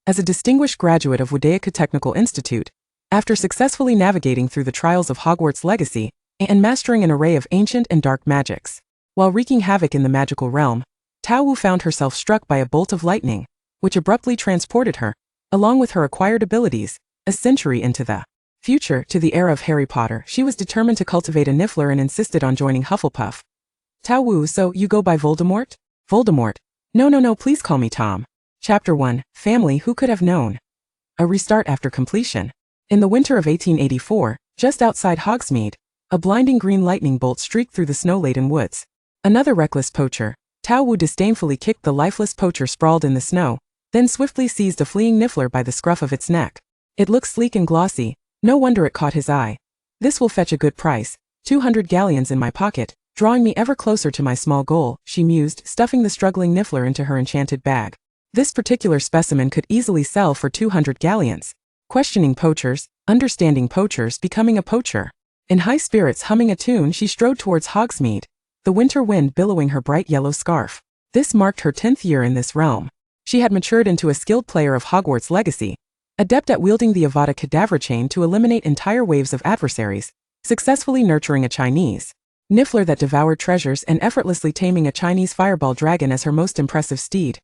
As a distinguished graduate of Wudaokou Technical Institute, after successfully navigating through the trials of Hogwarts legacy and mastering an array of ancient and dark magics, while wreaking havoc in the magical realm, Tao Wu found herself struck by a bolt of lightning, which abruptly transported her, along with her acquired abilities, a century into the future. To the era of Harry Potter, she was determined to cultivate a Niffler and insisted on joining Hufflepuff. Tao Wu, so you go by Voldemort? Voldemort. No, please call me Tom. Chapter 1, Family. Who could have known? A restart after completion. In the winter of 1884, just outside Hogsmeade, a blinding green lightning bolt streaked through the snow-laden woods. Another reckless poacher, Tao Wu disdainfully kicked the lifeless poacher sprawled in the snow, then swiftly seized a fleeing Niffler by the scruff of its neck. It looked sleek and glossy, no wonder it caught his eye. This will fetch a good price, 200 galleons in my pocket, drawing me ever closer to my small goal, she mused, stuffing the struggling Niffler into her enchanted bag. This particular specimen could easily sell for 200 galleons. Questioning poachers, understanding poachers, becoming a poacher. In high spirits, humming a tune, she strode towards Hogsmeade, the winter wind billowing her bright yellow scarf. This marked her 10th year in this realm. She had matured into a skilled player of Hogwarts legacy, adept at wielding the Avada Kedavra chain to eliminate entire waves of adversaries, successfully nurturing a Chinese Niffler that devoured treasures and effortlessly taming a Chinese fireball dragon as her most impressive steed.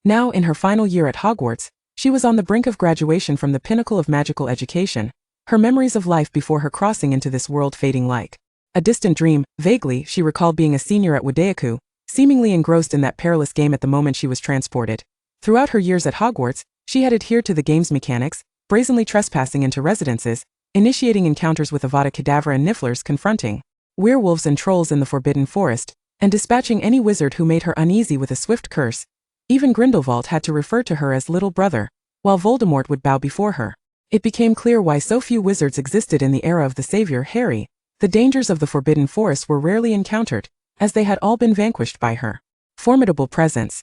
Now, in her final year at Hogwarts, she was on the brink of graduation from the pinnacle of magical education, her memories of life before her crossing into this world fading like a distant dream. Vaguely, she recalled being a senior at Wudaokou, seemingly engrossed in that perilous game at the moment she was transported. Throughout her years at Hogwarts, she had adhered to the game's mechanics, brazenly trespassing into residences, initiating encounters with Avada Kedavra and Nifflers, confronting werewolves and trolls in the Forbidden Forest, and dispatching any wizard who made her uneasy with a swift curse. Even Grindelwald had to refer to her as little brother, while Voldemort would bow before her. It became clear why so few wizards existed in the era of the savior, Harry. The dangers of the Forbidden Forest were rarely encountered, as they had all been vanquished by her formidable presence.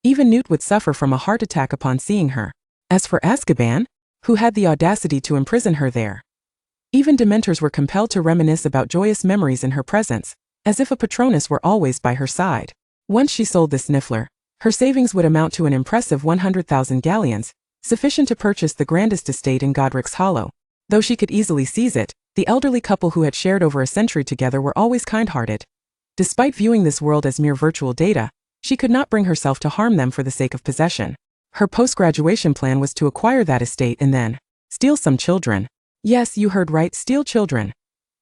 Even Newt would suffer from a heart attack upon seeing her. As for Azkaban, who had the audacity to imprison her there? Even Dementors were compelled to reminisce about joyous memories in her presence, as if a Patronus were always by her side. Once she sold this Niffler, her savings would amount to an impressive 100,000 galleons, sufficient to purchase the grandest estate in Godric's Hollow. Though she could easily seize it, the elderly couple who had shared over a century together were always kind-hearted. Despite viewing this world as mere virtual data, she could not bring herself to harm them for the sake of possession. Her post-graduation plan was to acquire that estate and then steal some children. Yes, you heard right, steal children.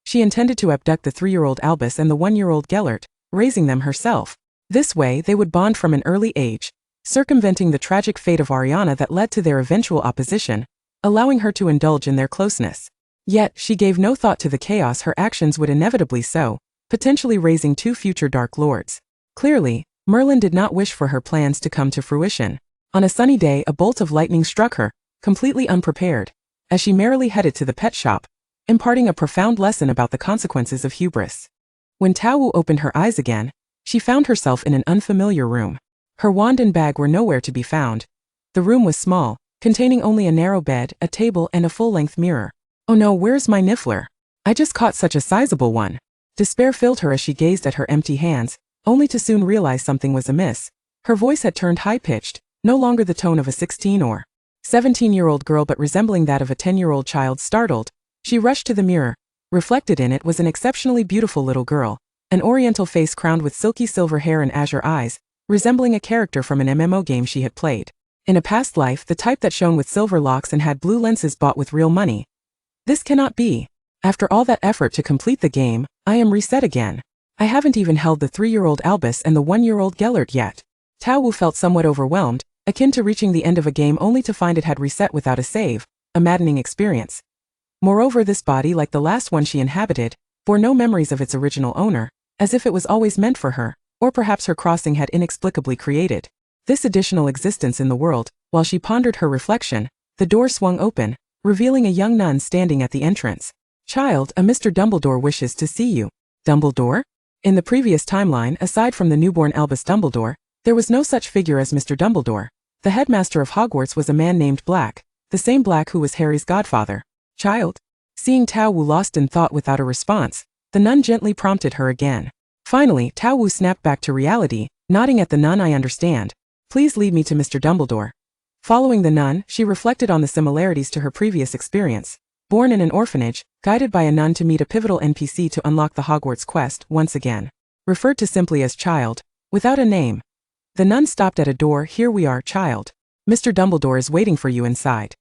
She intended to abduct the 3-year-old Albus and the 1-year-old Gellert, raising them herself. This way, they would bond from an early age, circumventing the tragic fate of Ariana that led to their eventual opposition, allowing her to indulge in their closeness. Yet, she gave no thought to the chaos her actions would inevitably sow, potentially raising 2 future Dark Lords. Clearly, Merlin did not wish for her plans to come to fruition. On a sunny day, a bolt of lightning struck her, completely unprepared, as she merrily headed to the pet shop, imparting a profound lesson about the consequences of hubris. When Tao Wu opened her eyes again, she found herself in an unfamiliar room. Her wand and bag were nowhere to be found. The room was small, containing only a narrow bed, a table, and a full-length mirror. Oh no, where's my Niffler? I just caught such a sizable one. Despair filled her as she gazed at her empty hands, only to soon realize something was amiss. Her voice had turned high-pitched, no longer the tone of a 16 or 17-year-old girl but resembling that of a 10-year-old child. Startled, she rushed to the mirror. Reflected in it was an exceptionally beautiful little girl, an oriental face crowned with silky silver hair and azure eyes, resembling a character from an MMO game she had played. In a past life, the type that shone with silver locks and had blue lenses bought with real money. This cannot be. After all that effort to complete the game, I am reset again. I haven't even held the 3-year-old Albus and the 1-year-old Gellert yet. Tao Wu felt somewhat overwhelmed, akin to reaching the end of a game only to find it had reset without a save, a maddening experience. Moreover, this body, like the last one she inhabited, bore no memories of its original owner, as if it was always meant for her, or perhaps her crossing had inexplicably created this additional existence in the world. While she pondered her reflection, the door swung open, revealing a young nun standing at the entrance. Child, a Mr. Dumbledore wishes to see you. Dumbledore? In the previous timeline, aside from the newborn Albus Dumbledore, there was no such figure as Mr. Dumbledore. The headmaster of Hogwarts was a man named Black, the same Black who was Harry's godfather. Child? Seeing Tao Wu lost in thought without a response, the nun gently prompted her again. Finally, Tao Wu snapped back to reality, nodding at the nun. I understand. Please lead me to Mr. Dumbledore. Following the nun, she reflected on the similarities to her previous experience. Born in an orphanage, guided by a nun to meet a pivotal NPC to unlock the Hogwarts quest once again. Referred to simply as child, without a name. The nun stopped at a door. Here we are, child. Mr. Dumbledore is waiting for you inside.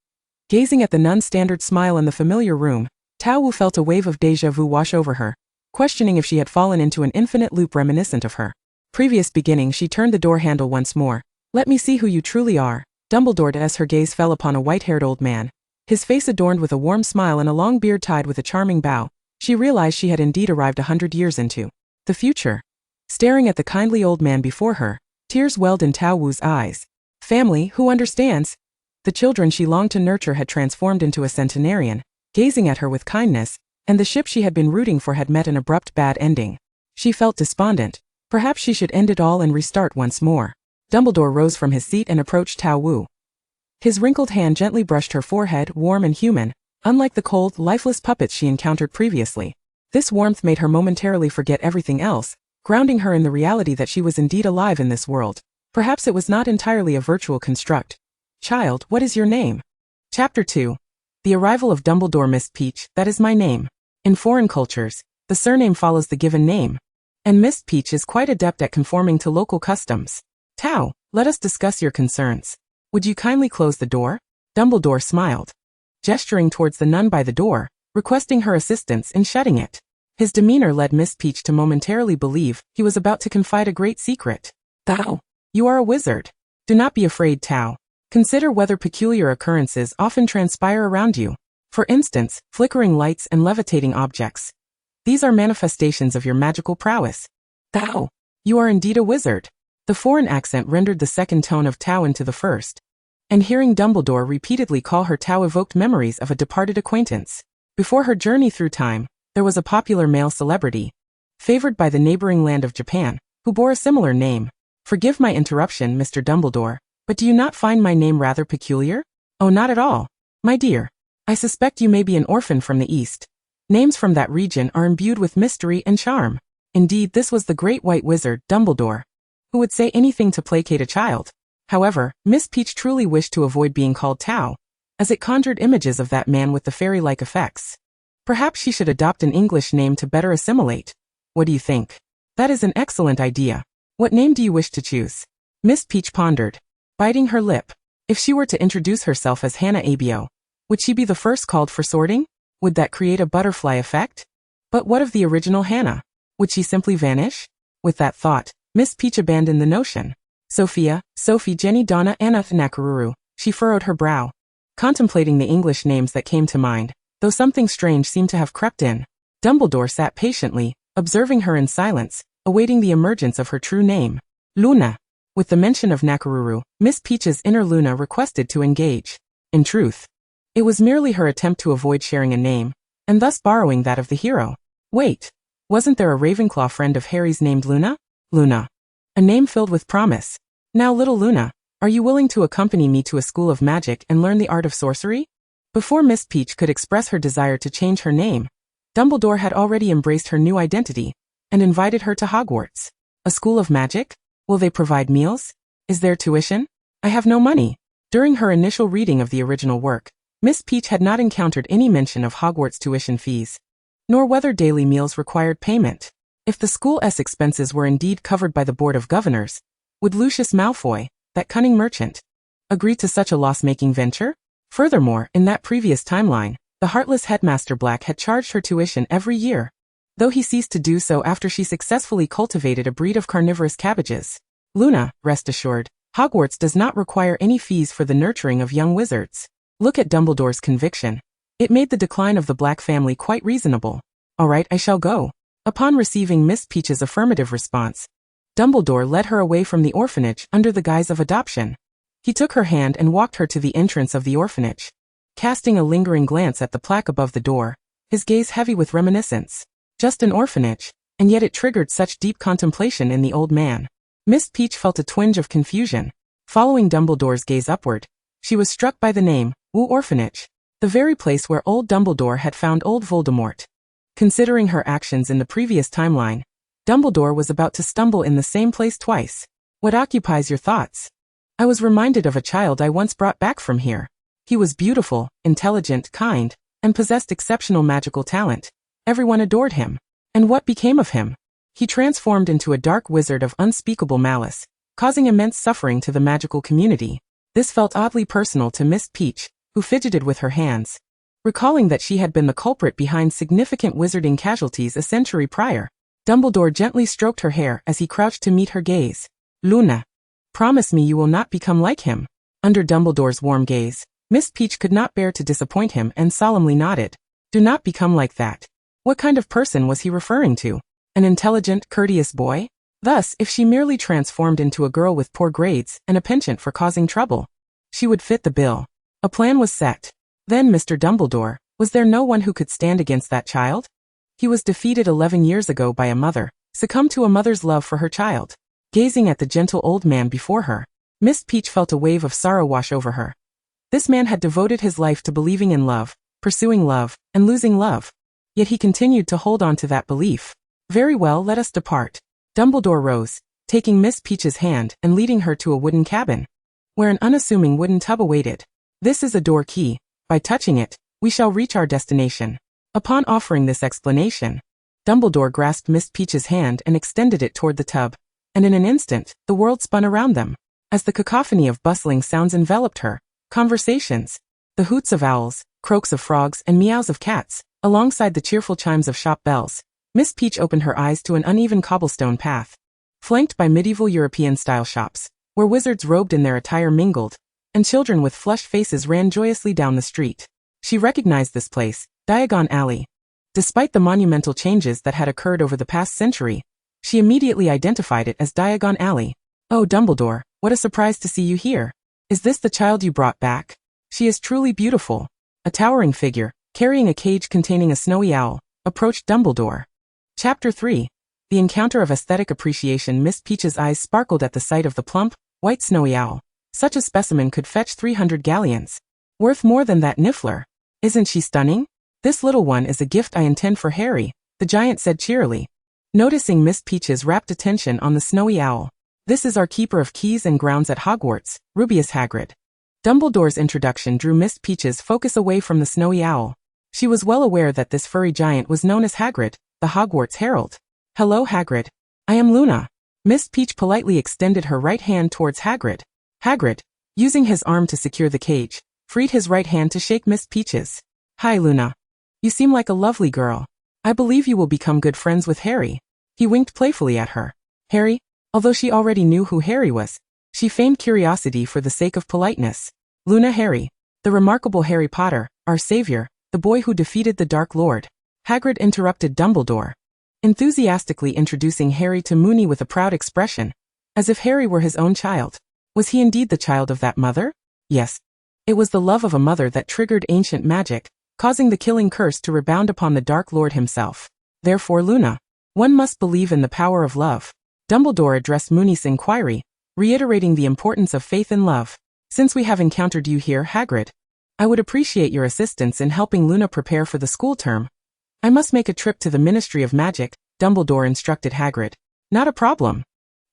Gazing at the nun's standard smile in the familiar room, Tao Wu felt a wave of déjà vu wash over her, questioning if she had fallen into an infinite loop reminiscent of her previous beginning. She turned the door handle once more. Let me see who you truly are, Dumbledore, as her gaze fell upon a white-haired old man, his face adorned with a warm smile and a long beard tied with a charming bow. She realized she had indeed arrived 100 years into the future. Staring at the kindly old man before her, tears welled in Tao Wu's eyes. Family, who understands? The children she longed to nurture had transformed into a centenarian, gazing at her with kindness, and the ship she had been rooting for had met an abrupt bad ending. She felt despondent. Perhaps she should end it all and restart once more. Dumbledore rose from his seat and approached Tao Wu. His wrinkled hand gently brushed her forehead, warm and human, unlike the cold, lifeless puppets she encountered previously. This warmth made her momentarily forget everything else, grounding her in the reality that she was indeed alive in this world. Perhaps it was not entirely a virtual construct. Child, what is your name? Chapter 2. The arrival of Dumbledore. Miss Peach, that is my name. In foreign cultures, the surname follows the given name, and Miss Peach is quite adept at conforming to local customs. Tao, let us discuss your concerns. Would you kindly close the door? Dumbledore smiled, gesturing towards the nun by the door, requesting her assistance in shutting it. His demeanor led Miss Peach to momentarily believe he was about to confide a great secret. Tao, you are a wizard. Do not be afraid, Tao. Consider whether peculiar occurrences often transpire around you. For instance, flickering lights and levitating objects. These are manifestations of your magical prowess. Tao, you are indeed a wizard. The foreign accent rendered the second tone of Tao into the first. And hearing Dumbledore repeatedly call her Tao evoked memories of a departed acquaintance. Before her journey through time, there was a popular male celebrity, favored by the neighboring land of Japan, who bore a similar name. Forgive my interruption, Mr. Dumbledore, but do you not find my name rather peculiar? Oh, not at all. My dear, I suspect you may be an orphan from the East. Names from that region are imbued with mystery and charm. Indeed, this was the great white wizard, Dumbledore, who would say anything to placate a child. However, Miss Peach truly wished to avoid being called Tao, as it conjured images of that man with the fairy-like effects. Perhaps she should adopt an English name to better assimilate. What do you think? That is an excellent idea. What name do you wish to choose? Miss Peach pondered, biting her lip. If she were to introduce herself as Hannah Abio, would she be the first called for sorting? Would that create a butterfly effect? But what of the original Hannah? Would she simply vanish? With that thought, Miss Peach abandoned the notion. Sophia, Sophie, Jenny, Donna, Anna, Nakaruru. She furrowed her brow, contemplating the English names that came to mind, though something strange seemed to have crept in. Dumbledore sat patiently, observing her in silence, awaiting the emergence of her true name. Luna. With the mention of Nakaruru, Miss Peach's inner Luna requested to engage. In truth, it was merely her attempt to avoid sharing a name, and thus borrowing that of the hero. Wait, wasn't there a Ravenclaw friend of Harry's named Luna? Luna. A name filled with promise. Now, little Luna, are you willing to accompany me to a school of magic and learn the art of sorcery? Before Miss Peach could express her desire to change her name, Dumbledore had already embraced her new identity and invited her to Hogwarts. A school of magic? Will they provide meals? Is there tuition? I have no money. During her initial reading of the original work, Miss Peach had not encountered any mention of Hogwarts tuition fees, nor whether daily meals required payment. If the school's expenses were indeed covered by the Board of Governors, would Lucius Malfoy, that cunning merchant, agree to such a loss-making venture? Furthermore, in that previous timeline, the heartless headmaster Black had charged her tuition every year, though he ceased to do so after she successfully cultivated a breed of carnivorous cabbages. Luna, rest assured, Hogwarts does not require any fees for the nurturing of young wizards. Look at Dumbledore's conviction. It made the decline of the Black family quite reasonable. All right, I shall go. Upon receiving Miss Peach's affirmative response, Dumbledore led her away from the orphanage under the guise of adoption. He took her hand and walked her to the entrance of the orphanage. Casting a lingering glance at the plaque above the door, his gaze heavy with reminiscence. Just an orphanage, and yet it triggered such deep contemplation in the old man. Miss Peach felt a twinge of confusion. Following Dumbledore's gaze upward, she was struck by the name, Wu Orphanage, the very place where old Dumbledore had found old Voldemort. Considering her actions in the previous timeline, Dumbledore was about to stumble in the same place twice. What occupies your thoughts? I was reminded of a child I once brought back from here. He was beautiful, intelligent, kind, and possessed exceptional magical talent. Everyone adored him. And what became of him? He transformed into a dark wizard of unspeakable malice, causing immense suffering to the magical community. This felt oddly personal to Miss Peach, who fidgeted with her hands, recalling that she had been the culprit behind significant wizarding casualties a century prior. Dumbledore gently stroked her hair as he crouched to meet her gaze. Luna, promise me you will not become like him. Under Dumbledore's warm gaze, Miss Peach could not bear to disappoint him and solemnly nodded. Do not become like that. What kind of person was he referring to? An intelligent, courteous boy? Thus, if she merely transformed into a girl with poor grades and a penchant for causing trouble, she would fit the bill. A plan was set. Then, Mr. Dumbledore, was there no one who could stand against that child? He was defeated 11 years ago by a mother, succumbed to a mother's love for her child. Gazing at the gentle old man before her, Miss Peach felt a wave of sorrow wash over her. This man had devoted his life to believing in love, pursuing love, and losing love. Yet he continued to hold on to that belief. Very well, let us depart. Dumbledore rose, taking Miss Peach's hand and leading her to a wooden cabin, where an unassuming wooden tub awaited. This is a door key. By touching it, we shall reach our destination. Upon offering this explanation, Dumbledore grasped Miss Peach's hand and extended it toward the tub, and in an instant, the world spun around them. As the cacophony of bustling sounds enveloped her, conversations, the hoots of owls, croaks of frogs, and meows of cats, alongside the cheerful chimes of shop bells, Miss Peach opened her eyes to an uneven cobblestone path, flanked by medieval European-style shops, where wizards robed in their attire mingled, and children with flushed faces ran joyously down the street. She recognized this place, Diagon Alley. Despite the monumental changes that had occurred over the past century, she immediately identified it as Diagon Alley. Oh, Dumbledore, what a surprise to see you here. Is this the child you brought back? She is truly beautiful. A towering figure, carrying a cage containing a snowy owl, approached Dumbledore. Chapter 3. The Encounter of Aesthetic Appreciation. Miss Peach's eyes sparkled at the sight of the plump, white snowy owl. Such a specimen could fetch 300 galleons. Worth more than that niffler. Isn't she stunning? This little one is a gift I intend for Harry, the giant said cheerily, noticing Miss Peach's rapt attention on the snowy owl. This is our keeper of keys and grounds at Hogwarts, Rubeus Hagrid. Dumbledore's introduction drew Miss Peach's focus away from the snowy owl. She was well aware that this furry giant was known as Hagrid, the Hogwarts Herald. Hello, Hagrid. I am Luna. Miss Peach politely extended her right hand towards Hagrid. Hagrid, using his arm to secure the cage, freed his right hand to shake Miss Peach's. Hi, Luna. You seem like a lovely girl. I believe you will become good friends with Harry. He winked playfully at her. Harry? Although she already knew who Harry was, she feigned curiosity for the sake of politeness. Luna Harry. The remarkable Harry Potter, our savior, the boy who defeated the Dark Lord. Hagrid interrupted Dumbledore, enthusiastically introducing Harry to Moony with a proud expression, as if Harry were his own child. Was he indeed the child of that mother? Yes. It was the love of a mother that triggered ancient magic, causing the killing curse to rebound upon the Dark Lord himself. Therefore, Luna, one must believe in the power of love. Dumbledore addressed Moony's inquiry, reiterating the importance of faith in love. Since we have encountered you here, Hagrid, I would appreciate your assistance in helping Luna prepare for the school term. I must make a trip to the Ministry of Magic, Dumbledore instructed Hagrid. Not a problem.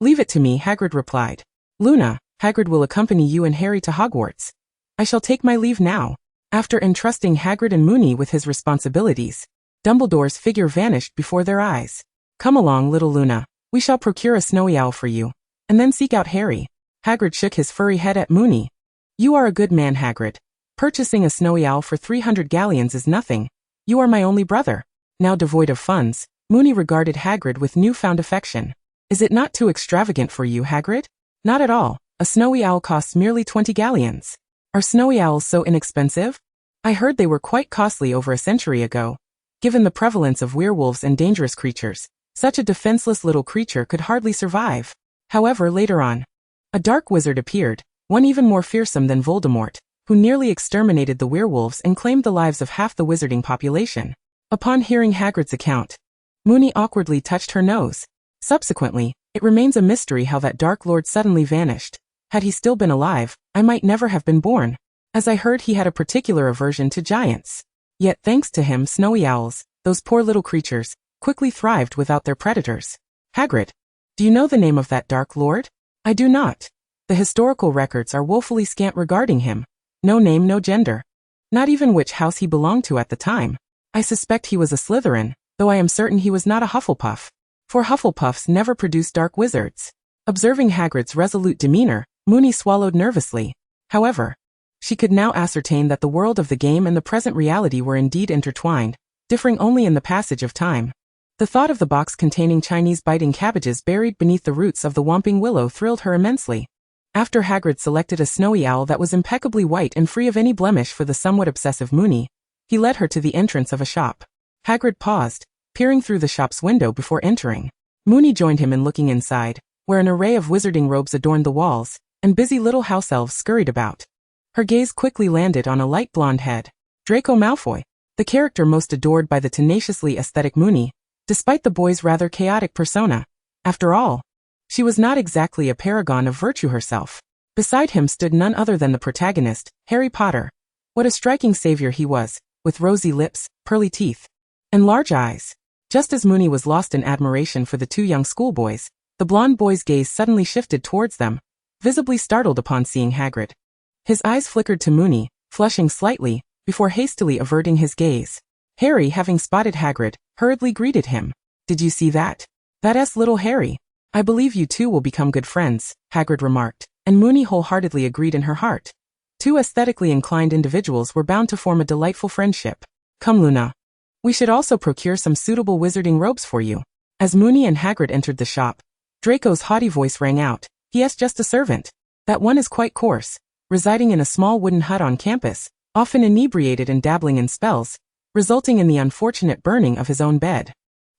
Leave it to me, Hagrid replied. Luna, Hagrid will accompany you and Harry to Hogwarts. I shall take my leave now. After entrusting Hagrid and Moony with his responsibilities, Dumbledore's figure vanished before their eyes. Come along, little Luna. We shall procure a snowy owl for you, and then seek out Harry. Hagrid shook his furry head at Moony. You are a good man, Hagrid. Purchasing a snowy owl for 300 galleons is nothing. You are my only brother. Now devoid of funds, Moony regarded Hagrid with newfound affection. Is it not too extravagant for you, Hagrid? Not at all. A snowy owl costs merely 20 galleons. Are snowy owls so inexpensive? I heard they were quite costly over a century ago. Given the prevalence of werewolves and dangerous creatures, such a defenseless little creature could hardly survive. However, later on, a dark wizard appeared, one even more fearsome than Voldemort, who nearly exterminated the werewolves and claimed the lives of half the wizarding population. Upon hearing Hagrid's account, Moony awkwardly touched her nose. Subsequently, it remains a mystery how that Dark Lord suddenly vanished. Had he still been alive, I might never have been born, as I heard he had a particular aversion to giants. Yet thanks to him, snowy owls, those poor little creatures, quickly thrived without their predators. Hagrid, do you know the name of that Dark Lord? I do not. The historical records are woefully scant regarding him. No name, no gender. Not even which house he belonged to at the time. I suspect he was a Slytherin, though I am certain he was not a Hufflepuff. For Hufflepuffs never produce dark wizards. Observing Hagrid's resolute demeanor, Moony swallowed nervously. However, she could now ascertain that the world of the game and the present reality were indeed intertwined, differing only in the passage of time. The thought of the box containing Chinese biting cabbages buried beneath the roots of the whomping willow thrilled her immensely. After Hagrid selected a snowy owl that was impeccably white and free of any blemish for the somewhat obsessive Moony, he led her to the entrance of a shop. Hagrid paused, peering through the shop's window before entering. Moony joined him in looking inside, where an array of wizarding robes adorned the walls, and busy little house elves scurried about. Her gaze quickly landed on a light blonde head. Draco Malfoy, the character most adored by the tenaciously aesthetic Moony, despite the boy's rather chaotic persona. After all, she was not exactly a paragon of virtue herself. Beside him stood none other than the protagonist, Harry Potter. What a striking savior he was, with rosy lips, pearly teeth, and large eyes. Just as Moony was lost in admiration for the two young schoolboys, the blonde boy's gaze suddenly shifted towards them, visibly startled upon seeing Hagrid. His eyes flickered to Moony, flushing slightly, before hastily averting his gaze. Harry, having spotted Hagrid, hurriedly greeted him. "Did you see that? That's little Harry. I believe you two will become good friends," Hagrid remarked, and Moony wholeheartedly agreed in her heart. Two aesthetically inclined individuals were bound to form a delightful friendship. "Come, Luna. We should also procure some suitable wizarding robes for you." As Moony and Hagrid entered the shop, Draco's haughty voice rang out. "Yes, just a servant. That one is quite coarse, residing in a small wooden hut on campus, often inebriated and dabbling in spells, resulting in the unfortunate burning of his own bed."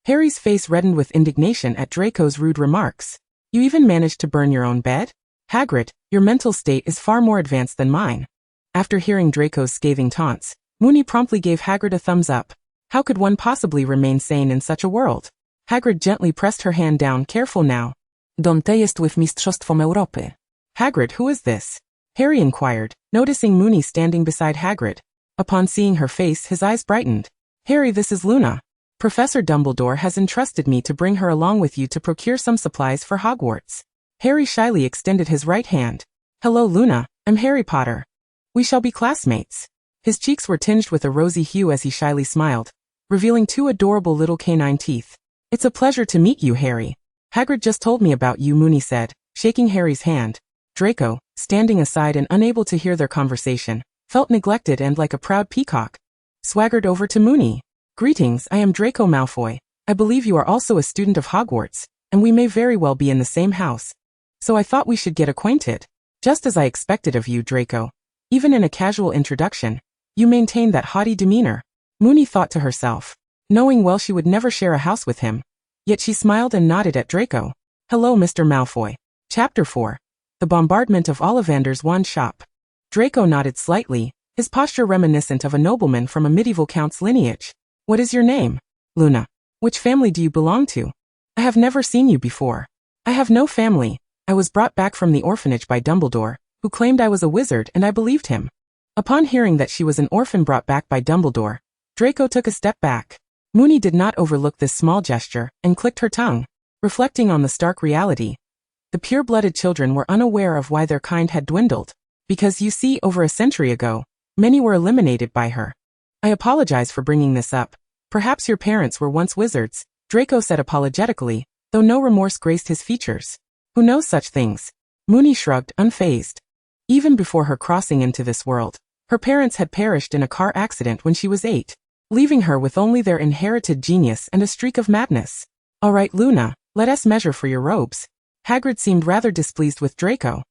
Harry's face reddened with indignation at Draco's rude remarks. "You even managed to burn your own bed? Hagrid, your mental state is far more advanced than mine." After hearing Draco's scathing taunts, Moony promptly gave Hagrid a thumbs up. How could one possibly remain sane in such a world? Hagrid gently pressed her hand down. "Careful now. Dante jest with Mistrzostwom Europy." "Hagrid, who is this?" Harry inquired, noticing Moony standing beside Hagrid. Upon seeing her face, his eyes brightened. "Harry, this is Luna. Professor Dumbledore has entrusted me to bring her along with you to procure some supplies for Hogwarts." Harry shyly extended his right hand. "Hello, Luna, I'm Harry Potter. We shall be classmates." His cheeks were tinged with a rosy hue as he shyly smiled, revealing two adorable little canine teeth. "It's a pleasure to meet you, Harry. Hagrid just told me about you," Moony said, shaking Harry's hand. Draco, standing aside and unable to hear their conversation, felt neglected and, like a proud peacock, swaggered over to Moony. "Greetings, I am Draco Malfoy. I believe you are also a student of Hogwarts, and we may very well be in the same house. So I thought we should get acquainted." "Just as I expected of you, Draco. Even in a casual introduction, you maintain that haughty demeanor." Moony thought to herself, knowing well she would never share a house with him. Yet she smiled and nodded at Draco. "Hello, Mr. Malfoy." Chapter 4. The Bombardment of Ollivander's Wand Shop. Draco nodded slightly, his posture reminiscent of a nobleman from a medieval count's lineage. "What is your name?" "Luna." "Which family do you belong to?" "I have never seen you before." "I have no family. I was brought back from the orphanage by Dumbledore, who claimed I was a wizard, and I believed him." Upon hearing that she was an orphan brought back by Dumbledore, Draco took a step back. Moony did not overlook this small gesture, and clicked her tongue, reflecting on the stark reality. The pure-blooded children were unaware of why their kind had dwindled, because you see, over a century ago, many were eliminated by her. "I apologize for bringing this up. Perhaps your parents were once wizards," Draco said apologetically, though no remorse graced his features. "Who knows such things?" Moony shrugged, unfazed. Even before her crossing into this world, her parents had perished in a car accident when she was 8, leaving her with only their inherited genius and a streak of madness. "All right, Luna, let us measure for your robes." Hagrid seemed rather displeased with Draco.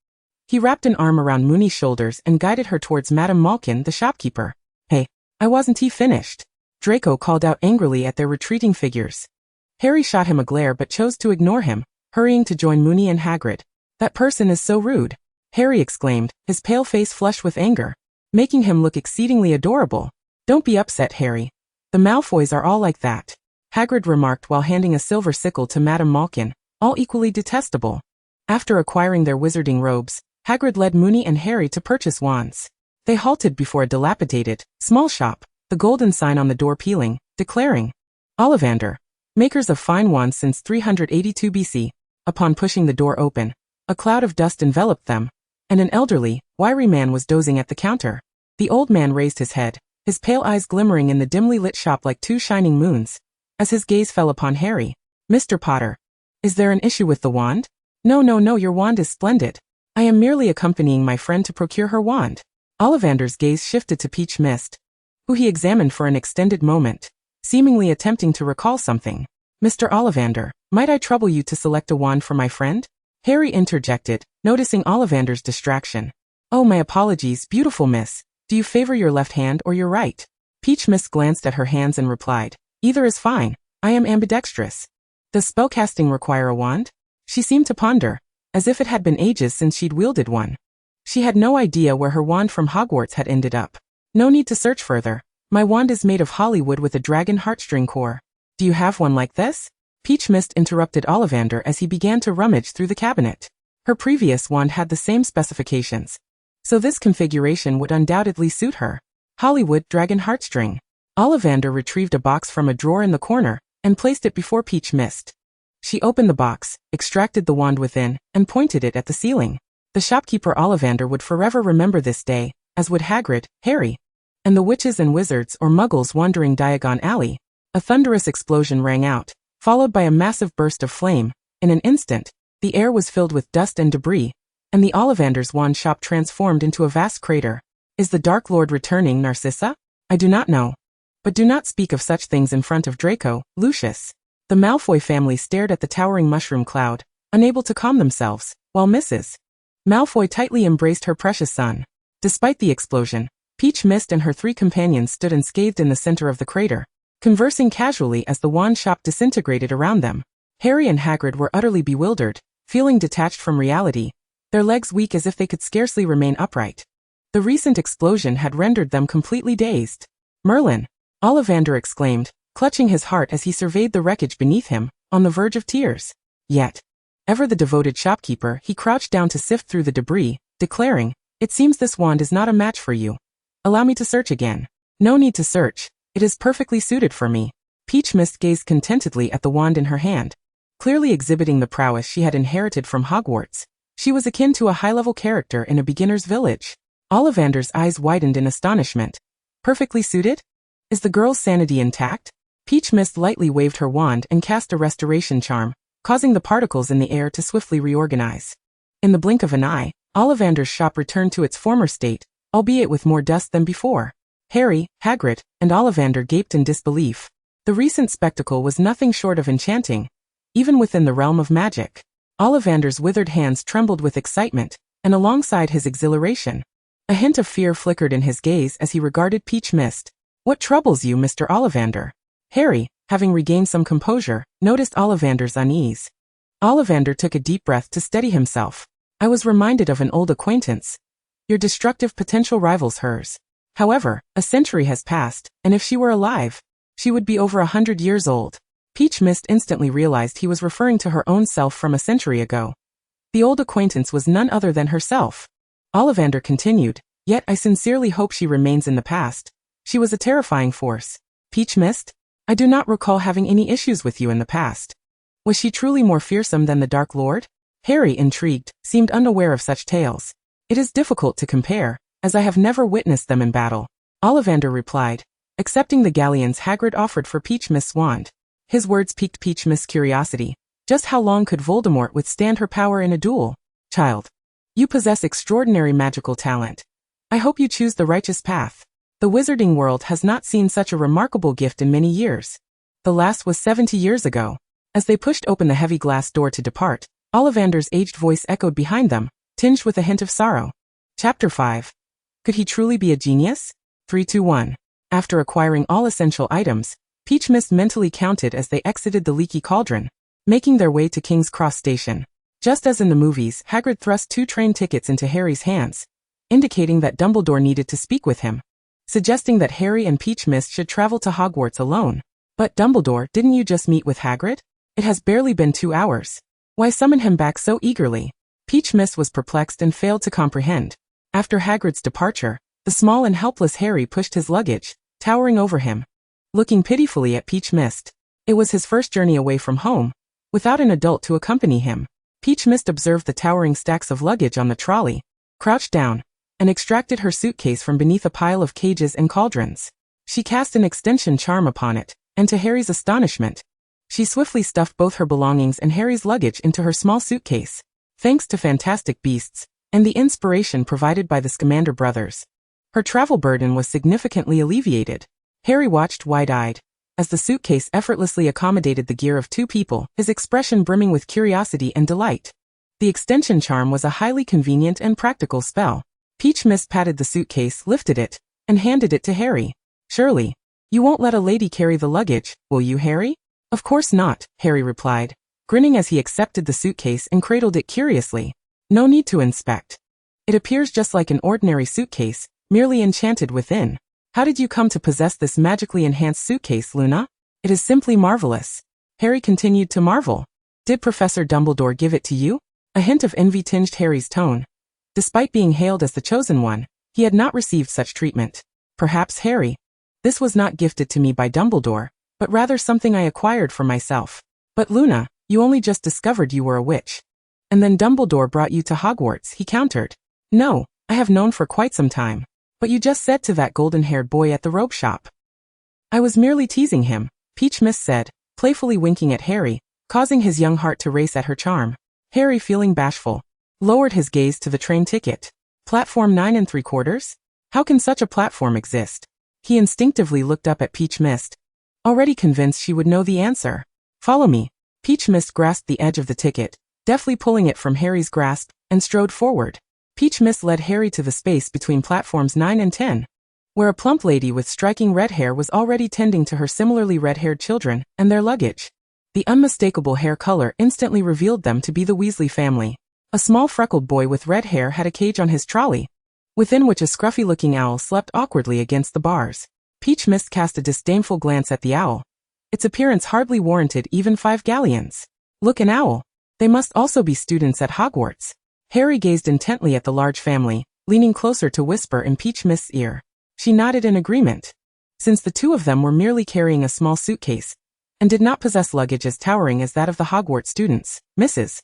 He wrapped an arm around Moony's shoulders and guided her towards Madame Malkin, the shopkeeper. "Hey, I wasn't finished," Draco called out angrily at their retreating figures. Harry shot him a glare but chose to ignore him, hurrying to join Moony and Hagrid. "That person is so rude," Harry exclaimed, his pale face flushed with anger, making him look exceedingly adorable. "Don't be upset, Harry. The Malfoys are all like that," Hagrid remarked while handing a silver sickle to Madame Malkin, all equally detestable. After acquiring their wizarding robes, Hagrid led Moony and Harry to purchase wands. They halted before a dilapidated, small shop, the golden sign on the door peeling, declaring, "Ollivander, makers of fine wands since 382 BC. Upon pushing the door open, A cloud of dust enveloped them, and an elderly, wiry man was dozing at the counter. The old man raised his head, his pale eyes glimmering in the dimly lit shop like two shining moons, as his gaze fell upon Harry. "Mr. Potter, is there an issue with the wand?" No, your wand is splendid. I am merely accompanying my friend to procure her wand." Ollivander's gaze shifted to Peach Mist, who he examined for an extended moment, seemingly attempting to recall something. "Mr. Ollivander, might I trouble you to select a wand for my friend?" Harry interjected, noticing Ollivander's distraction. "Oh, my apologies, beautiful miss. Do you favor your left hand or your right?" Peach Mist glanced at her hands and replied, "Either is fine. I am ambidextrous." "Does spellcasting require a wand?" She seemed to ponder, as if it had been ages since she'd wielded one. She had no idea where her wand from Hogwarts had ended up. "No need to search further. My wand is made of Hollywood with a dragon heartstring core. Do you have one like this?" Peach Mist interrupted Ollivander as he began to rummage through the cabinet. Her previous wand had the same specifications, so this configuration would undoubtedly suit her. Hollywood dragon heartstring. Ollivander retrieved a box from a drawer in the corner and placed it before Peach Mist. She opened the box, extracted the wand within, and pointed it at the ceiling. The shopkeeper Ollivander would forever remember this day, as would Hagrid, Harry, and the witches and wizards or muggles wandering Diagon Alley. A thunderous explosion rang out, followed by a massive burst of flame. In an instant, the air was filled with dust and debris, and the Ollivander's wand shop transformed into a vast crater. "Is the Dark Lord returning, Narcissa?" "I do not know. But do not speak of such things in front of Draco, Lucius." The Malfoy family stared at the towering mushroom cloud, unable to calm themselves, while Mrs. Malfoy tightly embraced her precious son. Despite the explosion, Peach Mist and her three companions stood unscathed in the center of the crater, conversing casually as the wand shop disintegrated around them. Harry and Hagrid were utterly bewildered, feeling detached from reality, their legs weak as if they could scarcely remain upright. The recent explosion had rendered them completely dazed. "Merlin!" Ollivander exclaimed, clutching his heart as he surveyed the wreckage beneath him, on the verge of tears. Yet, ever the devoted shopkeeper, he crouched down to sift through the debris, declaring, "It seems this wand is not a match for you. Allow me to search again." "No need to search. It is perfectly suited for me." Peach Mist gazed contentedly at the wand in her hand, clearly exhibiting the prowess she had inherited from Hogwarts. She was akin to a high-level character in a beginner's village. Ollivander's eyes widened in astonishment. "Perfectly suited? Is the girl's sanity intact?" Peach Mist lightly waved her wand and cast a restoration charm, causing the particles in the air to swiftly reorganize. In the blink of an eye, Ollivander's shop returned to its former state, albeit with more dust than before. Harry, Hagrid, and Ollivander gaped in disbelief. The recent spectacle was nothing short of enchanting, even within the realm of magic. Ollivander's withered hands trembled with excitement, and alongside his exhilaration, a hint of fear flickered in his gaze as he regarded Peach Mist. "What troubles you, Mr. Ollivander?" Harry, having regained some composure, noticed Ollivander's unease. Ollivander took a deep breath to steady himself. "I was reminded of an old acquaintance. Your destructive potential rivals hers. However, a century has passed, and if she were alive, she would be over 100 years old." Peach Mist instantly realized he was referring to her own self from a century ago. The old acquaintance was none other than herself. Ollivander continued, "Yet I sincerely hope she remains in the past. She was a terrifying force." "Peach Mist? I do not recall having any issues with you in the past. Was she truly more fearsome than the Dark Lord?" Harry, intrigued, seemed unaware of such tales. "It is difficult to compare, as I have never witnessed them in battle," Ollivander replied, accepting the galleons Hagrid offered for Peach Mist's wand. His words piqued Peach Mist's curiosity. Just how long could Voldemort withstand her power in a duel? "Child, you possess extraordinary magical talent. I hope you choose the righteous path. The wizarding world has not seen such a remarkable gift in many years. The last was 70 years ago." As they pushed open the heavy glass door to depart, Ollivander's aged voice echoed behind them, tinged with a hint of sorrow. Chapter 5. Could he truly be a genius? 3, 2, 1. After acquiring all essential items, Peach Mist mentally counted as they exited the leaky cauldron, making their way to King's Cross Station. Just as in the movies, Hagrid thrust 2 train tickets into Harry's hands, indicating that Dumbledore needed to speak with him, suggesting that Harry and Peach Mist should travel to Hogwarts alone. "But Dumbledore, didn't you just meet with Hagrid? It has barely been 2 hours. Why summon him back so eagerly?" Peach Mist was perplexed and failed to comprehend. After Hagrid's departure, the small and helpless Harry pushed his luggage, towering over him, looking pitifully at Peach Mist. It was his first journey away from home, without an adult to accompany him. Peach Mist observed the towering stacks of luggage on the trolley, crouched down, and extracted her suitcase from beneath a pile of cages and cauldrons. She cast an extension charm upon it, and to Harry's astonishment, she swiftly stuffed both her belongings and Harry's luggage into her small suitcase. Thanks to Fantastic Beasts, and the inspiration provided by the Scamander brothers, her travel burden was significantly alleviated. Harry watched wide-eyed, as the suitcase effortlessly accommodated the gear of 2 people, his expression brimming with curiosity and delight. The extension charm was a highly convenient and practical spell. Peach Mist patted the suitcase, lifted it, and handed it to Harry. Surely, you won't let a lady carry the luggage, will you, Harry? Of course not, Harry replied, grinning as he accepted the suitcase and cradled it curiously. No need to inspect. It appears just like an ordinary suitcase, merely enchanted within. How did you come to possess this magically enhanced suitcase, Luna? It is simply marvelous. Harry continued to marvel. Did Professor Dumbledore give it to you? A hint of envy tinged Harry's tone. Despite being hailed as the chosen one, he had not received such treatment. Perhaps, Harry, this was not gifted to me by Dumbledore, but rather something I acquired for myself. But Luna, you only just discovered you were a witch. And then Dumbledore brought you to Hogwarts, he countered. No, I have known for quite some time. But you just said to that golden-haired boy at the robe shop. I was merely teasing him, Peach Mist said, playfully winking at Harry, causing his young heart to race at her charm. Harry, feeling bashful, lowered his gaze to the train ticket. Platform 9 3/4? How can such a platform exist? He instinctively looked up at Peach Mist, already convinced she would know the answer. Follow me. Peach Mist grasped the edge of the ticket, deftly pulling it from Harry's grasp, and strode forward. Peach Mist led Harry to the space between platforms 9 and 10, where a plump lady with striking red hair was already tending to her similarly red-haired children and their luggage. The unmistakable hair color instantly revealed them to be the Weasley family. A small freckled boy with red hair had a cage on his trolley, within which a scruffy-looking owl slept awkwardly against the bars. Peach Mist cast a disdainful glance at the owl. Its appearance hardly warranted even 5 galleons. Look, an owl. They must also be students at Hogwarts. Harry gazed intently at the large family, leaning closer to whisper in Peach Mist's ear. She nodded in agreement. Since the 2 of them were merely carrying a small suitcase, and did not possess luggage as towering as that of the Hogwarts students, Mrs.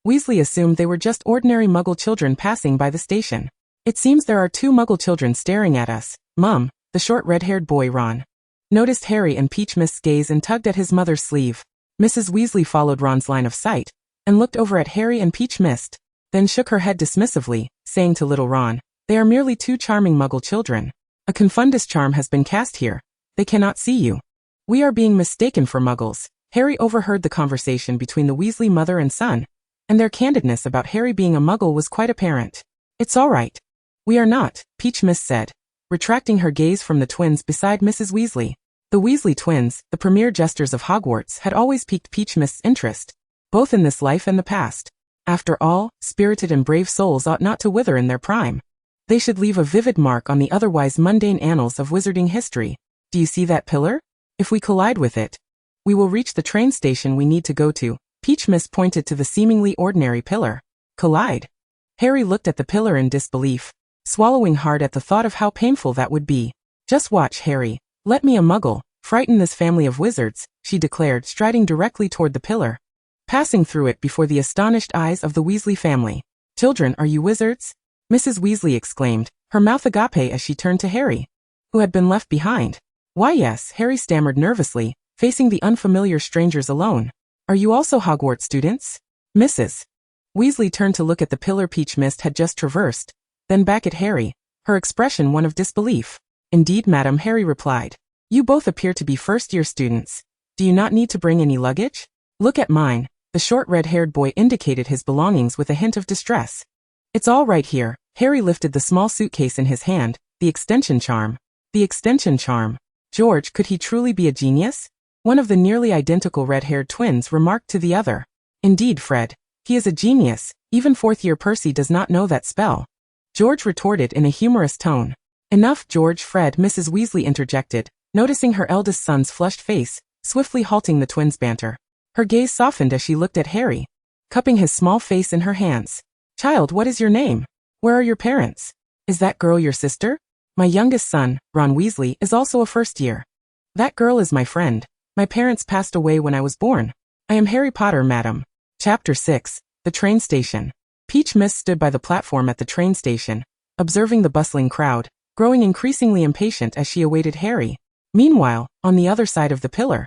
Weasley assumed they were just ordinary Muggle children passing by the station. It seems there are 2 Muggle children staring at us, Mum, the short red-haired boy Ron noticed Harry and Peach Mist's gaze and tugged at his mother's sleeve. Mrs. Weasley followed Ron's line of sight, and looked over at Harry and Peach Mist, then shook her head dismissively, saying to little Ron, they are merely 2 charming Muggle children. A Confundus charm has been cast here. They cannot see you. We are being mistaken for Muggles. Harry overheard the conversation between the Weasley mother and son, and their candidness about Harry being a Muggle was quite apparent. It's all right. We are not, Peach Mist said, retracting her gaze from the twins beside Mrs. Weasley. The Weasley twins, the premier jesters of Hogwarts, had always piqued Peach Mist's interest, both in this life and the past. After all, spirited and brave souls ought not to wither in their prime. They should leave a vivid mark on the otherwise mundane annals of wizarding history. Do you see that pillar? If we collide with it, we will reach the train station we need to go to. Peach Mist pointed to the seemingly ordinary pillar. Collide? Harry looked at the pillar in disbelief, swallowing hard at the thought of how painful that would be. Just watch, Harry. Let me, a Muggle, frighten this family of wizards, she declared, striding directly toward the pillar, passing through it before the astonished eyes of the Weasley family. Children, are you wizards? Mrs. Weasley exclaimed, her mouth agape as she turned to Harry, who had been left behind. Why, yes, Harry stammered nervously, facing the unfamiliar strangers alone. Are you also Hogwarts students? Mrs. Weasley turned to look at the pillar Peach Mist had just traversed, then back at Harry, her expression one of disbelief. Indeed, madam, Harry replied. You both appear to be first-year students. Do you not need to bring any luggage? Look at mine. The short red-haired boy indicated his belongings with a hint of distress. It's all right here. Harry lifted the small suitcase in his hand. The extension charm. The extension charm. George, could he truly be a genius? One of the nearly identical red-haired twins remarked to the other. Indeed, Fred. He is a genius. Even 4th-year Percy does not know that spell. George retorted in a humorous tone. Enough, George. Fred, Mrs. Weasley interjected, noticing her eldest son's flushed face, swiftly halting the twins' banter. Her gaze softened as she looked at Harry, cupping his small face in her hands. Child, what is your name? Where are your parents? Is that girl your sister? My youngest son, Ron Weasley, is also a first-year. That girl is my friend. My parents passed away when I was born. I am Harry Potter, madam. Chapter 6. The train station. Peach Mist stood by the platform at the train station, observing the bustling crowd, growing increasingly impatient as she awaited Harry. Meanwhile, on the other side of the pillar,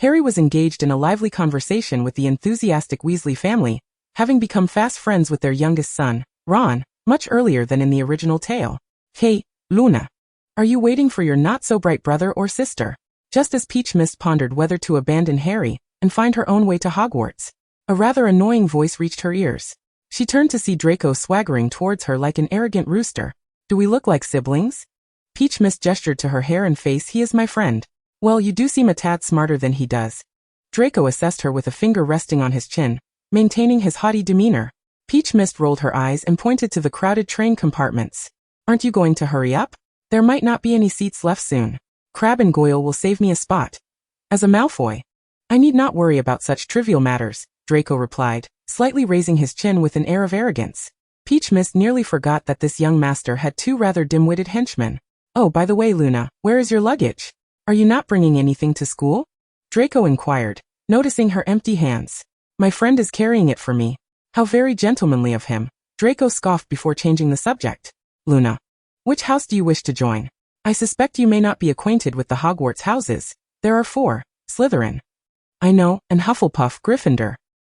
Harry was engaged in a lively conversation with the enthusiastic Weasley family, having become fast friends with their youngest son, Ron, much earlier than in the original tale. Hey, Luna. Are you waiting for your not-so-bright brother or sister? Just as Peach Mist pondered whether to abandon Harry and find her own way to Hogwarts, a rather annoying voice reached her ears. She turned to see Draco swaggering towards her like an arrogant rooster. Do we look like siblings? Peach Mist gestured to her hair and face. He is my friend. Well, you do seem a tad smarter than he does. Draco assessed her with a finger resting on his chin, maintaining his haughty demeanor. Peach Mist rolled her eyes and pointed to the crowded train compartments. Aren't you going to hurry up? There might not be any seats left soon. Crabbe and Goyle will save me a spot. As a Malfoy, I need not worry about such trivial matters, Draco replied, slightly raising his chin with an air of arrogance. Peach Mist nearly forgot that this young master had two rather dim-witted henchmen. Oh, by the way, Luna, where is your luggage? Are you not bringing anything to school? Draco inquired, noticing her empty hands. My friend is carrying it for me. How very gentlemanly of him. Draco scoffed before changing the subject. Luna, which house do you wish to join? I suspect you may not be acquainted with the Hogwarts houses. There are 4. Slytherin. I know, and Hufflepuff, Gryffindor.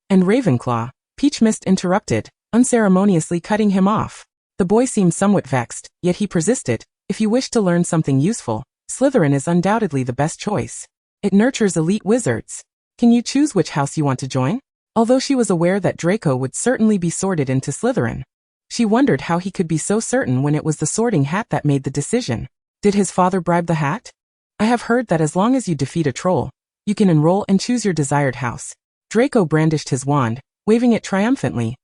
And Ravenclaw. Peach Mist interrupted, unceremoniously cutting him off. The boy seemed somewhat vexed, yet he persisted. If you wish to learn something useful, Slytherin is undoubtedly the best choice. It nurtures elite wizards. Can you choose which house you want to join? Although she was aware that Draco would certainly be sorted into Slytherin, she wondered how he could be so certain when it was the sorting hat that made the decision. Did his father bribe the hat? I have heard that as long as you defeat a troll, you can enroll and choose your desired house. Draco brandished his wand, waving it triumphantly.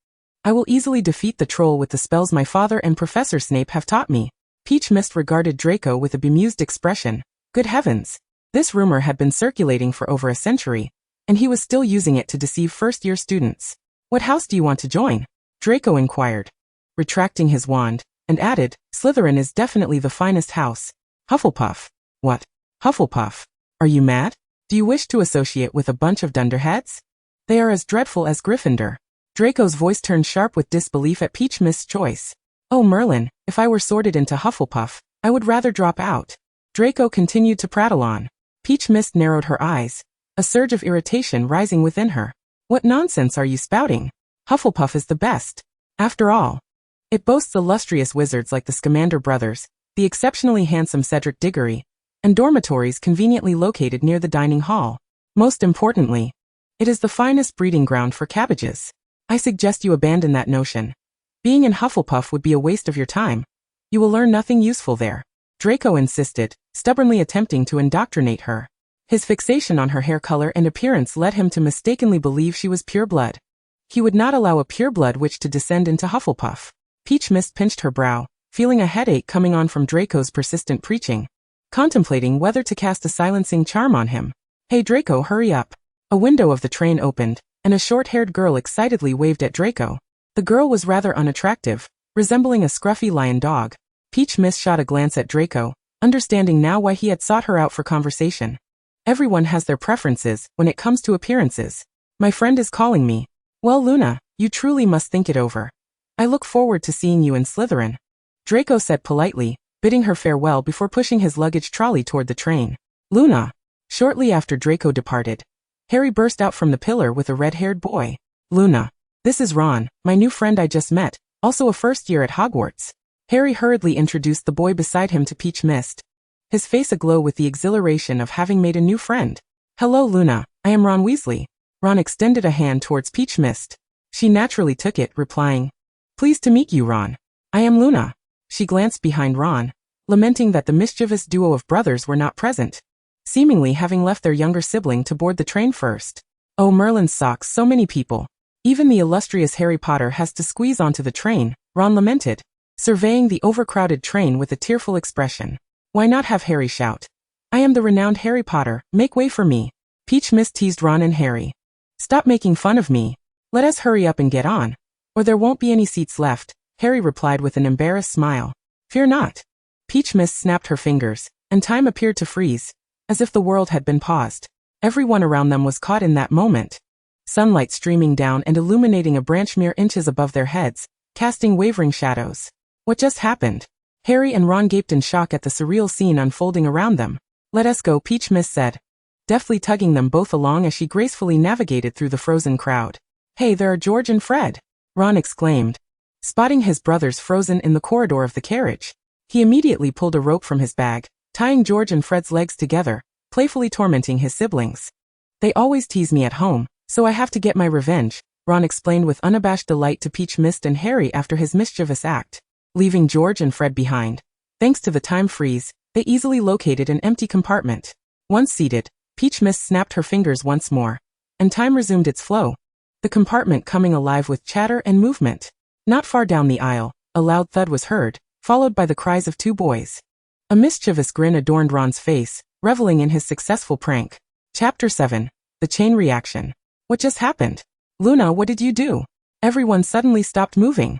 I will easily defeat the troll with the spells my father and Professor Snape have taught me. Peach Mist regarded Draco with a bemused expression. Good heavens! This rumor had been circulating for over a century, and he was still using it to deceive first-year students. What house do you want to join? Draco inquired, retracting his wand, and added, Slytherin is definitely the finest house. Hufflepuff. What? Hufflepuff? Are you mad? Do you wish to associate with a bunch of dunderheads? They are as dreadful as Gryffindor. Draco's voice turned sharp with disbelief at Peach Mist's choice. Oh Merlin, if I were sorted into Hufflepuff, I would rather drop out. Draco continued to prattle on. Peach Mist narrowed her eyes, a surge of irritation rising within her. What nonsense are you spouting? Hufflepuff is the best. After all, it boasts illustrious wizards like the Scamander brothers, the exceptionally handsome Cedric Diggory, and dormitories conveniently located near the dining hall. Most importantly, it is the finest breeding ground for cabbages. I suggest you abandon that notion. Being in Hufflepuff would be a waste of your time. You will learn nothing useful there. Draco insisted, stubbornly attempting to indoctrinate her. His fixation on her hair color and appearance led him to mistakenly believe she was pure blood. He would not allow a pureblood witch to descend into Hufflepuff. Peach Mist pinched her brow, feeling a headache coming on from Draco's persistent preaching, contemplating whether to cast a silencing charm on him. Hey Draco, hurry up. A window of the train opened, and a short-haired girl excitedly waved at Draco. The girl was rather unattractive, resembling a scruffy lion dog. Peach Mist shot a glance at Draco, understanding now why he had sought her out for conversation. Everyone has their preferences when it comes to appearances. My friend is calling me. Well, Luna, you truly must think it over. I look forward to seeing you in Slytherin. Draco said politely, bidding her farewell before pushing his luggage trolley toward the train. Luna. Shortly after Draco departed, Harry burst out from the pillar with a red-haired boy. Luna. This is Ron, my new friend I just met, also a first year at Hogwarts. Harry hurriedly introduced the boy beside him to Peach Mist, his face aglow with the exhilaration of having made a new friend. Hello Luna, I am Ron Weasley. Ron extended a hand towards Peach Mist. She naturally took it, replying, Pleased to meet you, Ron. I am Luna. She glanced behind Ron, lamenting that the mischievous duo of brothers were not present, seemingly having left their younger sibling to board the train first. Oh Merlin's socks, so many people. Even the illustrious Harry Potter has to squeeze onto the train, Ron lamented, surveying the overcrowded train with a tearful expression. Why not have Harry shout, I am the renowned Harry Potter, make way for me. Peach Mist teased Ron and Harry. Stop making fun of me. Let us hurry up and get on, or there won't be any seats left, Harry replied with an embarrassed smile. Fear not. Peach Mist snapped her fingers, and time appeared to freeze, as if the world had been paused. Everyone around them was caught in that moment. sunlight streaming down and illuminating a branch mere inches above their heads, casting wavering shadows. What just happened? Harry and Ron gaped in shock at the surreal scene unfolding around them. Let us go, Peach Miss said, deftly tugging them both along as she gracefully navigated through the frozen crowd. Hey, there are George and Fred, Ron exclaimed, spotting his brothers frozen in the corridor of the carriage. He immediately pulled a rope from his bag, tying George and Fred's legs together, playfully tormenting his siblings. They always tease me at home, so I have to get my revenge, Ron explained with unabashed delight to Peach Mist and Harry after his mischievous act. Leaving George and Fred behind. Thanks to the time freeze, they easily located an empty compartment. Once seated, Peach Mist snapped her fingers once more, and time resumed its flow, the compartment coming alive with chatter and movement. Not far down the aisle, a loud thud was heard, followed by the cries of two boys. A mischievous grin adorned Ron's face, reveling in his successful prank. Chapter 7. The Chain Reaction. What just happened? Luna, what did you do? Everyone suddenly stopped moving.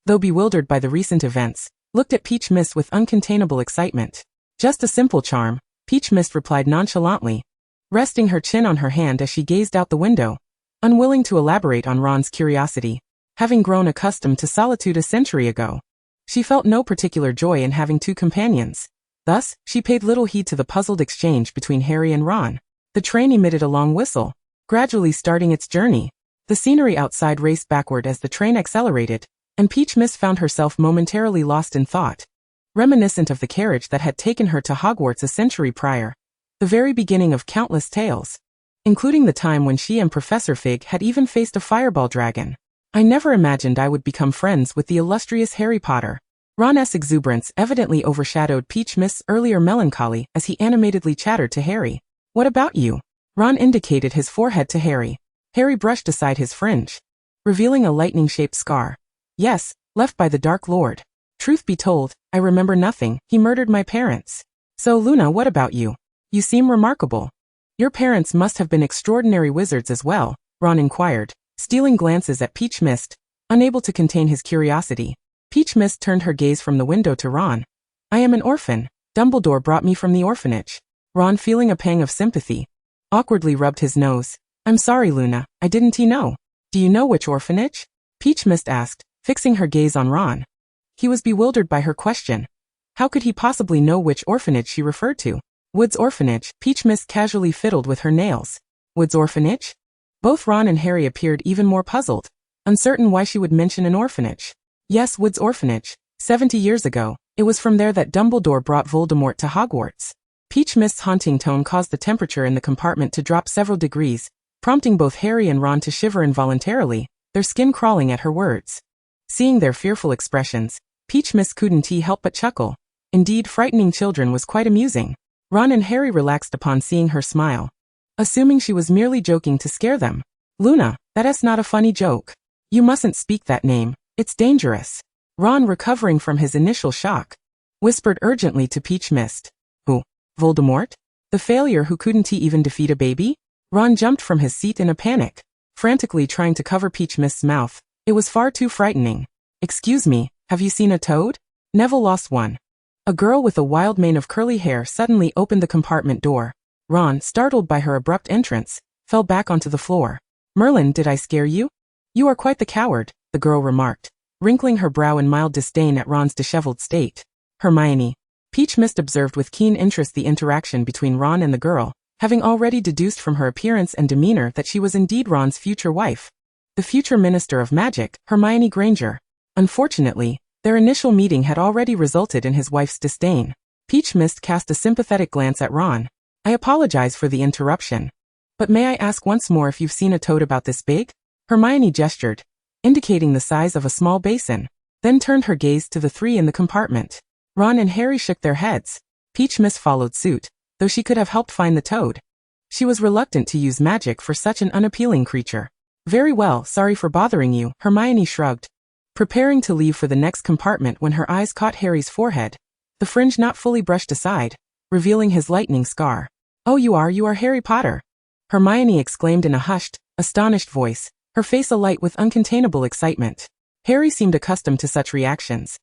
Though bewildered by the recent events, looked at Peach Mist with uncontainable excitement. Just a simple charm, Peach Mist replied nonchalantly, resting her chin on her hand as she gazed out the window, unwilling to elaborate on Ron's curiosity. Having grown accustomed to solitude a century ago, she felt no particular joy in having two companions. Thus, she paid little heed to the puzzled exchange between Harry and Ron. The train emitted a long whistle, gradually starting its journey. The scenery outside raced backward as the train accelerated, and Peach Mist found herself momentarily lost in thought, reminiscent of the carriage that had taken her to Hogwarts a century prior, the very beginning of countless tales, including the time when she and Professor Fig had even faced a fireball dragon. I never imagined I would become friends with the illustrious Harry Potter. Ron's exuberance evidently overshadowed Peach Mist's earlier melancholy as he animatedly chattered to Harry. What about you? Ron indicated his forehead to Harry. Harry brushed aside his fringe, revealing a lightning-shaped scar. Yes, left by the Dark Lord. Truth be told, I remember nothing. He murdered my parents. So Luna, what about you? You seem remarkable. Your parents must have been extraordinary wizards as well, Ron inquired, stealing glances at Peach Mist, unable to contain his curiosity. Peach Mist turned her gaze from the window to Ron. I am an orphan. Dumbledore brought me from the orphanage. Ron, feeling a pang of sympathy, awkwardly rubbed his nose. I'm sorry, Luna, I didn't know. Do you know which orphanage? Peach Mist asked, fixing her gaze on Ron. He was bewildered by her question. How could he possibly know which orphanage she referred to? Wood's Orphanage. Peach Mist casually fiddled with her nails. Wood's Orphanage? Both Ron and Harry appeared even more puzzled, uncertain why she would mention an orphanage. Yes, Wood's Orphanage. 70 years ago, it was from there that Dumbledore brought Voldemort to Hogwarts. Peach Mist's haunting tone caused the temperature in the compartment to drop several degrees, prompting both Harry and Ron to shiver involuntarily, their skin crawling at her words. Seeing their fearful expressions, Peach Mist couldn't help but chuckle. Indeed, frightening children was quite amusing. Ron and Harry relaxed upon seeing her smile, assuming she was merely joking to scare them. Luna, that's not a funny joke. You mustn't speak that name, it's dangerous. Ron, recovering from his initial shock, whispered urgently to Peach Mist. Who? Voldemort? The failure who couldn't even defeat a baby? Ron jumped from his seat in a panic, frantically trying to cover Peach Mist's mouth. It was far too frightening. Excuse me, have you seen a toad? Neville lost one. A girl with a wild mane of curly hair suddenly opened the compartment door. Ron, startled by her abrupt entrance, fell back onto the floor. Merlin, did I scare you? You are quite the coward, the girl remarked, wrinkling her brow in mild disdain at Ron's disheveled state. Hermione. Peach Mist observed with keen interest the interaction between Ron and the girl, having already deduced from her appearance and demeanor that she was indeed Ron's future wife, the future Minister of Magic, Hermione Granger. Unfortunately, their initial meeting had already resulted in his wife's disdain. Peach Mist cast a sympathetic glance at Ron. I apologize for the interruption, but may I ask once more if you've seen a toad about this big? Hermione gestured, indicating the size of a small basin, then turned her gaze to the three in the compartment. Ron and Harry shook their heads. Peach Mist followed suit, though she could have helped find the toad. She was reluctant to use magic for such an unappealing creature. Very well, sorry for bothering you, Hermione shrugged, preparing to leave for the next compartment when her eyes caught Harry's forehead, the fringe not fully brushed aside, revealing his lightning scar. Oh, you are Harry Potter, Hermione exclaimed in a hushed, astonished voice, her face alight with uncontainable excitement. Harry seemed accustomed to such reactions.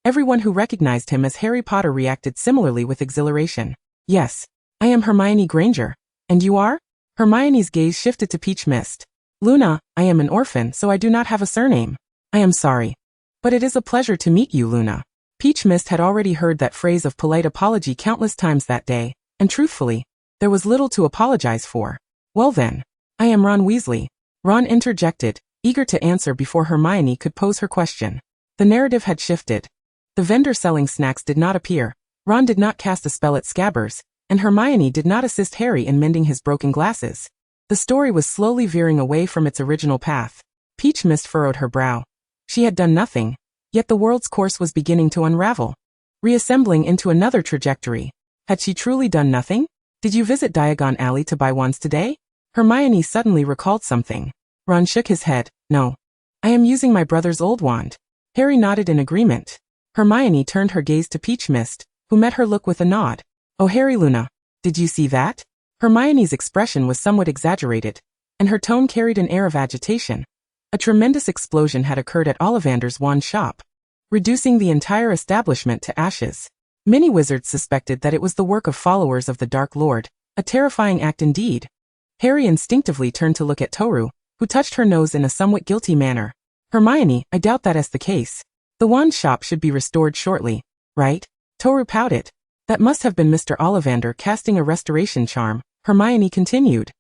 Everyone who recognized him as Harry Potter reacted similarly with exhilaration. Yes, I am Hermione Granger. And you are? Hermione's gaze shifted to Peach Mist. Luna, I am an orphan, so I do not have a surname. I am sorry. But it is a pleasure to meet you, Luna. Peach Mist had already heard that phrase of polite apology countless times that day, and truthfully, there was little to apologize for. Well then, I am Ron Weasley. Ron interjected, eager to answer before Hermione could pose her question. The narrative had shifted. The vendor selling snacks did not appear, Ron did not cast a spell at Scabbers, and Hermione did not assist Harry in mending his broken glasses. The story was slowly veering away from its original path. Peach Mist furrowed her brow. She had done nothing, yet the world's course was beginning to unravel, reassembling into another trajectory. Had she truly done nothing? Did you visit Diagon Alley to buy wands today? Hermione suddenly recalled something. Ron shook his head. No. I am using my brother's old wand. Harry nodded in agreement. Hermione turned her gaze to Peach Mist, who met her look with a nod. Oh Harry Luna, did you see that? Hermione's expression was somewhat exaggerated, and her tone carried an air of agitation. A tremendous explosion had occurred at Ollivander's wand shop, reducing the entire establishment to ashes. Many wizards suspected that it was the work of followers of the Dark Lord, a terrifying act indeed. Harry instinctively turned to look at Toru, who touched her nose in a somewhat guilty manner. Hermione, I doubt that is the case. The wand shop should be restored shortly, right? Toru pouted. That must have been Mr. Ollivander casting a restoration charm, Hermione continued.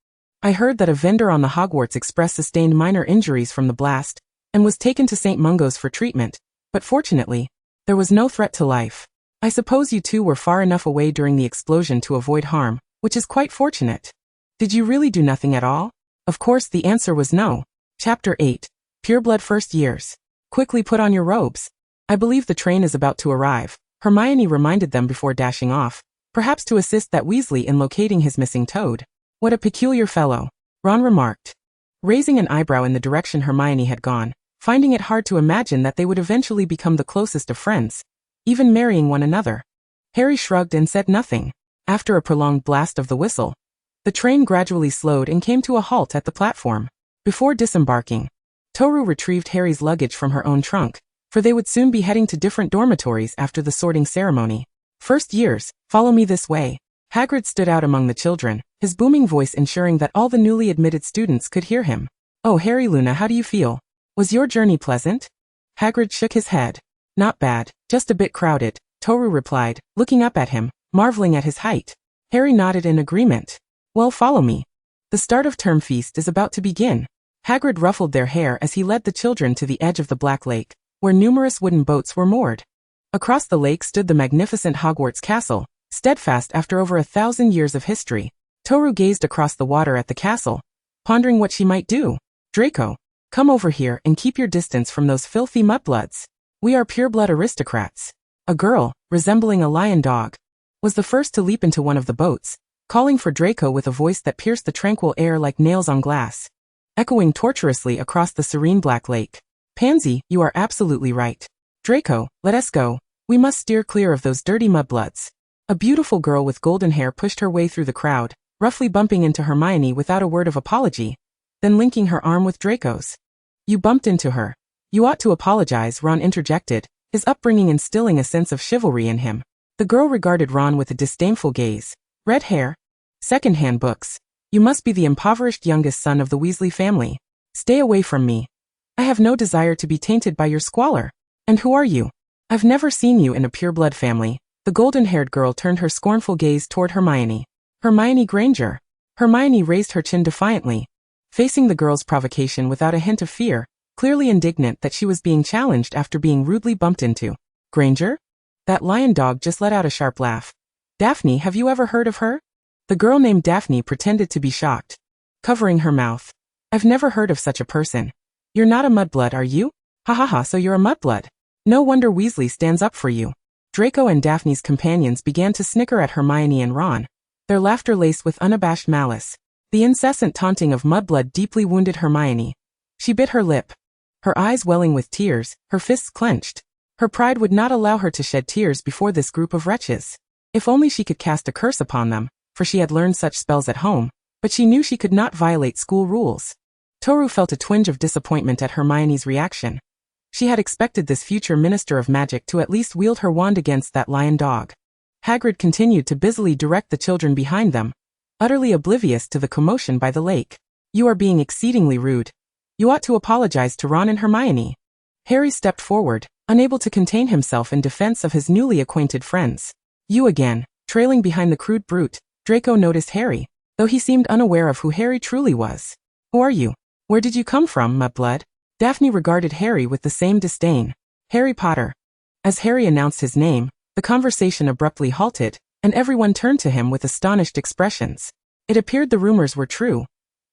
I heard that a vendor on the Hogwarts Express sustained minor injuries from the blast, and was taken to St. Mungo's for treatment, but fortunately, there was no threat to life. I suppose you two were far enough away during the explosion to avoid harm, which is quite fortunate. Did you really do nothing at all? Of course the answer was no. Chapter 8. Pureblood First Years. Quickly put on your robes. I believe the train is about to arrive, Hermione reminded them before dashing off, perhaps to assist that Weasley in locating his missing toad. What a peculiar fellow, Ron remarked, raising an eyebrow in the direction Hermione had gone, finding it hard to imagine that they would eventually become the closest of friends, even marrying one another. Harry shrugged and said nothing. After a prolonged blast of the whistle, the train gradually slowed and came to a halt at the platform. Before disembarking, Toru retrieved Harry's luggage from her own trunk, for they would soon be heading to different dormitories after the sorting ceremony. First years, follow me this way. Hagrid stood out among the children, his booming voice ensuring that all the newly admitted students could hear him. Oh Harry Luna, how do you feel? Was your journey pleasant? Hagrid shook his head. Not bad, just a bit crowded, Toru replied, looking up at him, marveling at his height. Harry nodded in agreement. Well, follow me. The start of term feast is about to begin. Hagrid ruffled their hair as he led the children to the edge of the Black Lake, where numerous wooden boats were moored. Across the lake stood the magnificent Hogwarts castle, steadfast after over 1,000 years of history. Toru gazed across the water at the castle, pondering what she might do. Draco, come over here and keep your distance from those filthy mudbloods. We are pureblood aristocrats. A girl, resembling a lion dog, was the first to leap into one of the boats, calling for Draco with a voice that pierced the tranquil air like nails on glass, echoing torturously across the serene Black Lake. Pansy, you are absolutely right. Draco, let us go. We must steer clear of those dirty mudbloods. A beautiful girl with golden hair pushed her way through the crowd, roughly bumping into Hermione without a word of apology, then linking her arm with Draco's. You bumped into her. You ought to apologize, Ron interjected, his upbringing instilling a sense of chivalry in him. The girl regarded Ron with a disdainful gaze. Red hair? Second-hand books. You must be the impoverished youngest son of the Weasley family. Stay away from me. I have no desire to be tainted by your squalor. And who are you? I've never seen you in a pureblood family. The golden-haired girl turned her scornful gaze toward Hermione. Hermione Granger. Hermione raised her chin defiantly, facing the girl's provocation without a hint of fear, clearly indignant that she was being challenged after being rudely bumped into. Granger? That lion dog just let out a sharp laugh. Daphne, have you ever heard of her? The girl named Daphne pretended to be shocked, covering her mouth. I've never heard of such a person. You're not a mudblood, are you? Ha ha ha, so you're a mudblood. No wonder Weasley stands up for you. Draco and Daphne's companions began to snicker at Hermione and Ron, their laughter laced with unabashed malice. The incessant taunting of mudblood deeply wounded Hermione. She bit her lip, her eyes welling with tears, her fists clenched. Her pride would not allow her to shed tears before this group of wretches. If only she could cast a curse upon them, for she had learned such spells at home, but she knew she could not violate school rules. Toru felt a twinge of disappointment at Hermione's reaction. She had expected this future minister of magic to at least wield her wand against that lion dog. Hagrid continued to busily direct the children behind them, utterly oblivious to the commotion by the lake. "You are being exceedingly rude. You ought to apologize to Ron and Hermione." Harry stepped forward, unable to contain himself in defense of his newly acquainted friends. "You again." Trailing behind the crude brute, Draco noticed Harry, though he seemed unaware of who Harry truly was. "Who are you? Where did you come from, mudblood?" Daphne regarded Harry with the same disdain. "Harry Potter." As Harry announced his name, the conversation abruptly halted, and everyone turned to him with astonished expressions. It appeared the rumors were true.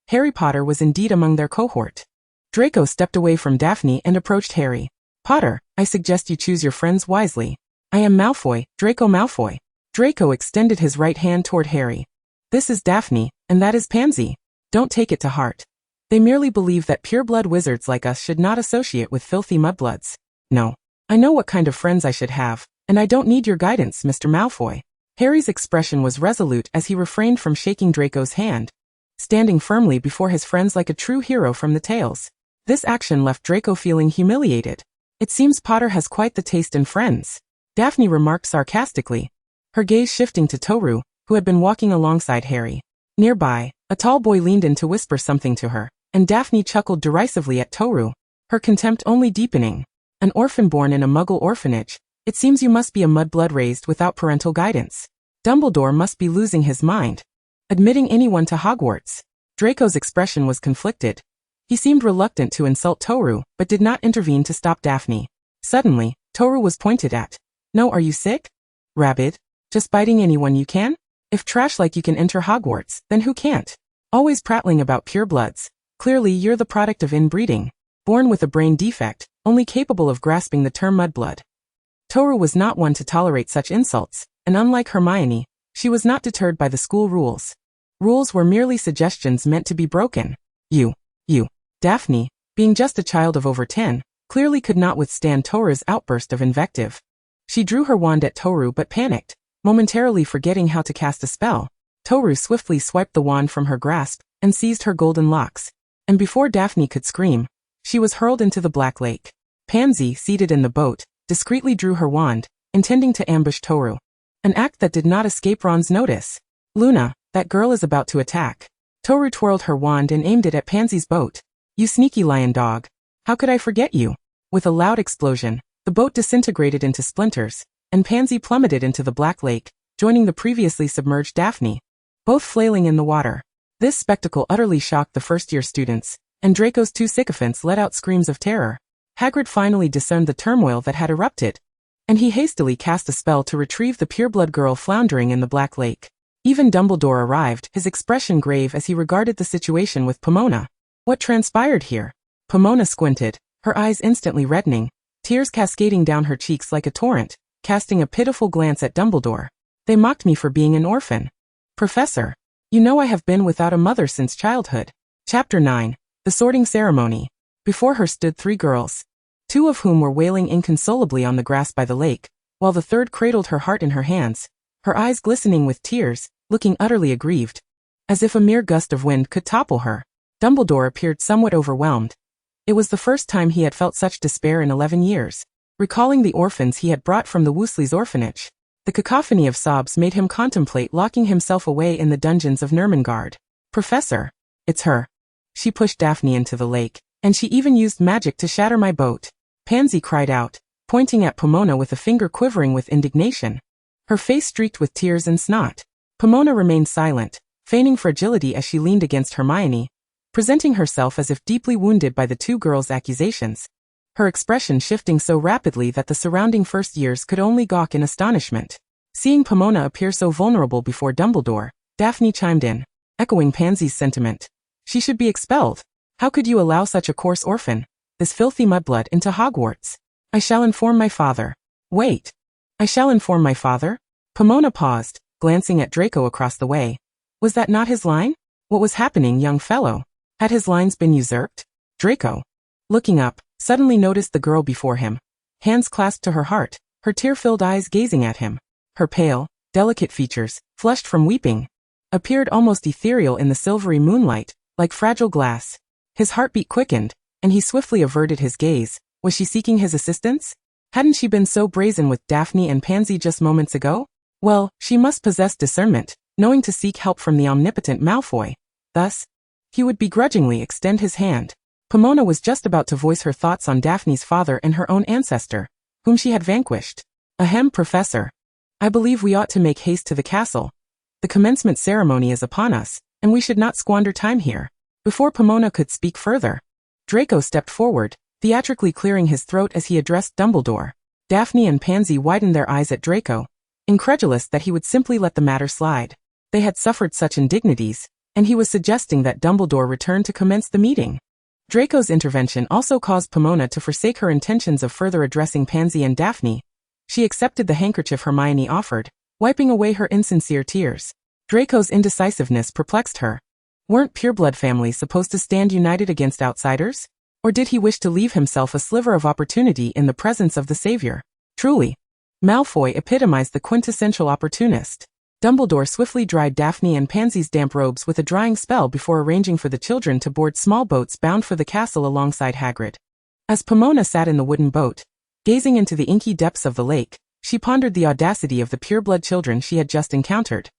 Harry Potter was indeed among their cohort. Draco stepped away from Daphne and approached Harry. "Potter, I suggest you choose your friends wisely. I am Malfoy, Draco Malfoy." Draco extended his right hand toward Harry. "This is Daphne, and that is Pansy. Don't take it to heart. They merely believe that pure-blood wizards like us should not associate with filthy mudbloods. No. I know what kind of friends I should have, and I don't need your guidance, Mr. Malfoy." Harry's expression was resolute as he refrained from shaking Draco's hand, standing firmly before his friends like a true hero from the tales. This action left Draco feeling humiliated. "It seems Potter has quite the taste in friends," Daphne remarked sarcastically, her gaze shifting to Toru, who had been walking alongside Harry. Nearby, a tall boy leaned in to whisper something to her, and Daphne chuckled derisively at Toru, her contempt only deepening. "An orphan born in a Muggle orphanage. It seems you must be a mudblood raised without parental guidance. Dumbledore must be losing his mind. Admitting anyone to Hogwarts." Draco's expression was conflicted. He seemed reluctant to insult Toru, but did not intervene to stop Daphne. Suddenly, Toru was pointed at. "No, are you sick? Rabid? Just biting anyone you can? If trash like you can enter Hogwarts, then who can't? Always prattling about purebloods. Clearly you're the product of inbreeding. Born with a brain defect, only capable of grasping the term mudblood." Toru was not one to tolerate such insults, and unlike Hermione, she was not deterred by the school rules. Rules were merely suggestions meant to be broken. You. Daphne, being just a child of over 10, clearly could not withstand Toru's outburst of invective. She drew her wand at Toru but panicked, momentarily forgetting how to cast a spell. Toru swiftly swiped the wand from her grasp and seized her golden locks. And before Daphne could scream, she was hurled into the Black Lake. Pansy, seated in the boat, discreetly drew her wand, intending to ambush Toru. An act that did not escape Ron's notice. "Luna, that girl is about to attack." Toru twirled her wand and aimed it at Pansy's boat. "You sneaky lion dog. How could I forget you?" With a loud explosion, the boat disintegrated into splinters, and Pansy plummeted into the Black Lake, joining the previously submerged Daphne, both flailing in the water. This spectacle utterly shocked the first-year students, and Draco's two sycophants let out screams of terror. Hagrid finally discerned the turmoil that had erupted, and he hastily cast a spell to retrieve the pureblood girl floundering in the Black Lake. Even Dumbledore arrived, his expression grave as he regarded the situation with Pomona. "What transpired here?" Pomona squinted, her eyes instantly reddening, tears cascading down her cheeks like a torrent, casting a pitiful glance at Dumbledore. "They mocked me for being an orphan. Professor, you know I have been without a mother since childhood." Chapter 9. The Sorting Ceremony. Before her stood 3 girls, 2 of whom were wailing inconsolably on the grass by the lake, while the third cradled her heart in her hands, her eyes glistening with tears, looking utterly aggrieved, as if a mere gust of wind could topple her. Dumbledore appeared somewhat overwhelmed. It was the first time he had felt such despair in 11 years. Recalling the orphans he had brought from the Weasleys' orphanage, the cacophony of sobs made him contemplate locking himself away in the dungeons of Nurmengard. "Professor, it's her. She pushed Daphne into the lake, and she even used magic to shatter my boat," Pansy cried out, pointing at Pomona with a finger quivering with indignation. Her face streaked with tears and snot. Pomona remained silent, feigning fragility as she leaned against Hermione, presenting herself as if deeply wounded by the 2 girls' accusations, her expression shifting so rapidly that the surrounding first years could only gawk in astonishment. Seeing Pomona appear so vulnerable before Dumbledore, Daphne chimed in, echoing Pansy's sentiment. "She should be expelled. How could you allow such a coarse orphan, this filthy mudblood, into Hogwarts? I shall inform my father." "Wait. I shall inform my father?" Pomona paused, glancing at Draco across the way. Was that not his line? What was happening, young fellow? Had his lines been usurped? Draco, looking up, suddenly noticed the girl before him, hands clasped to her heart, her tear-filled eyes gazing at him. Her pale, delicate features, flushed from weeping, appeared almost ethereal in the silvery moonlight, like fragile glass. His heartbeat quickened, and he swiftly averted his gaze. Was she seeking his assistance? Hadn't she been so brazen with Daphne and Pansy just moments ago? Well, she must possess discernment, knowing to seek help from the omnipotent Malfoy. Thus, he would begrudgingly extend his hand. Pomona was just about to voice her thoughts on Daphne's father and her own ancestor, whom she had vanquished. Ahem, Professor. I believe we ought to make haste to the castle. The commencement ceremony is upon us, and we should not squander time here. Before Pomona could speak further, Draco stepped forward, theatrically clearing his throat as he addressed Dumbledore. Daphne and Pansy widened their eyes at Draco, incredulous that he would simply let the matter slide. They had suffered such indignities, and he was suggesting that Dumbledore return to commence the meeting. Draco's intervention also caused Pomona to forsake her intentions of further addressing Pansy and Daphne. She accepted the handkerchief Hermione offered, wiping away her insincere tears. Draco's indecisiveness perplexed her. Weren't pureblood families supposed to stand united against outsiders? Or did he wish to leave himself a sliver of opportunity in the presence of the savior? Truly, Malfoy epitomized the quintessential opportunist. Dumbledore swiftly dried Daphne and Pansy's damp robes with a drying spell before arranging for the children to board small boats bound for the castle alongside Hagrid. As Pomona sat in the wooden boat, gazing into the inky depths of the lake, she pondered the audacity of the pureblood children she had just encountered.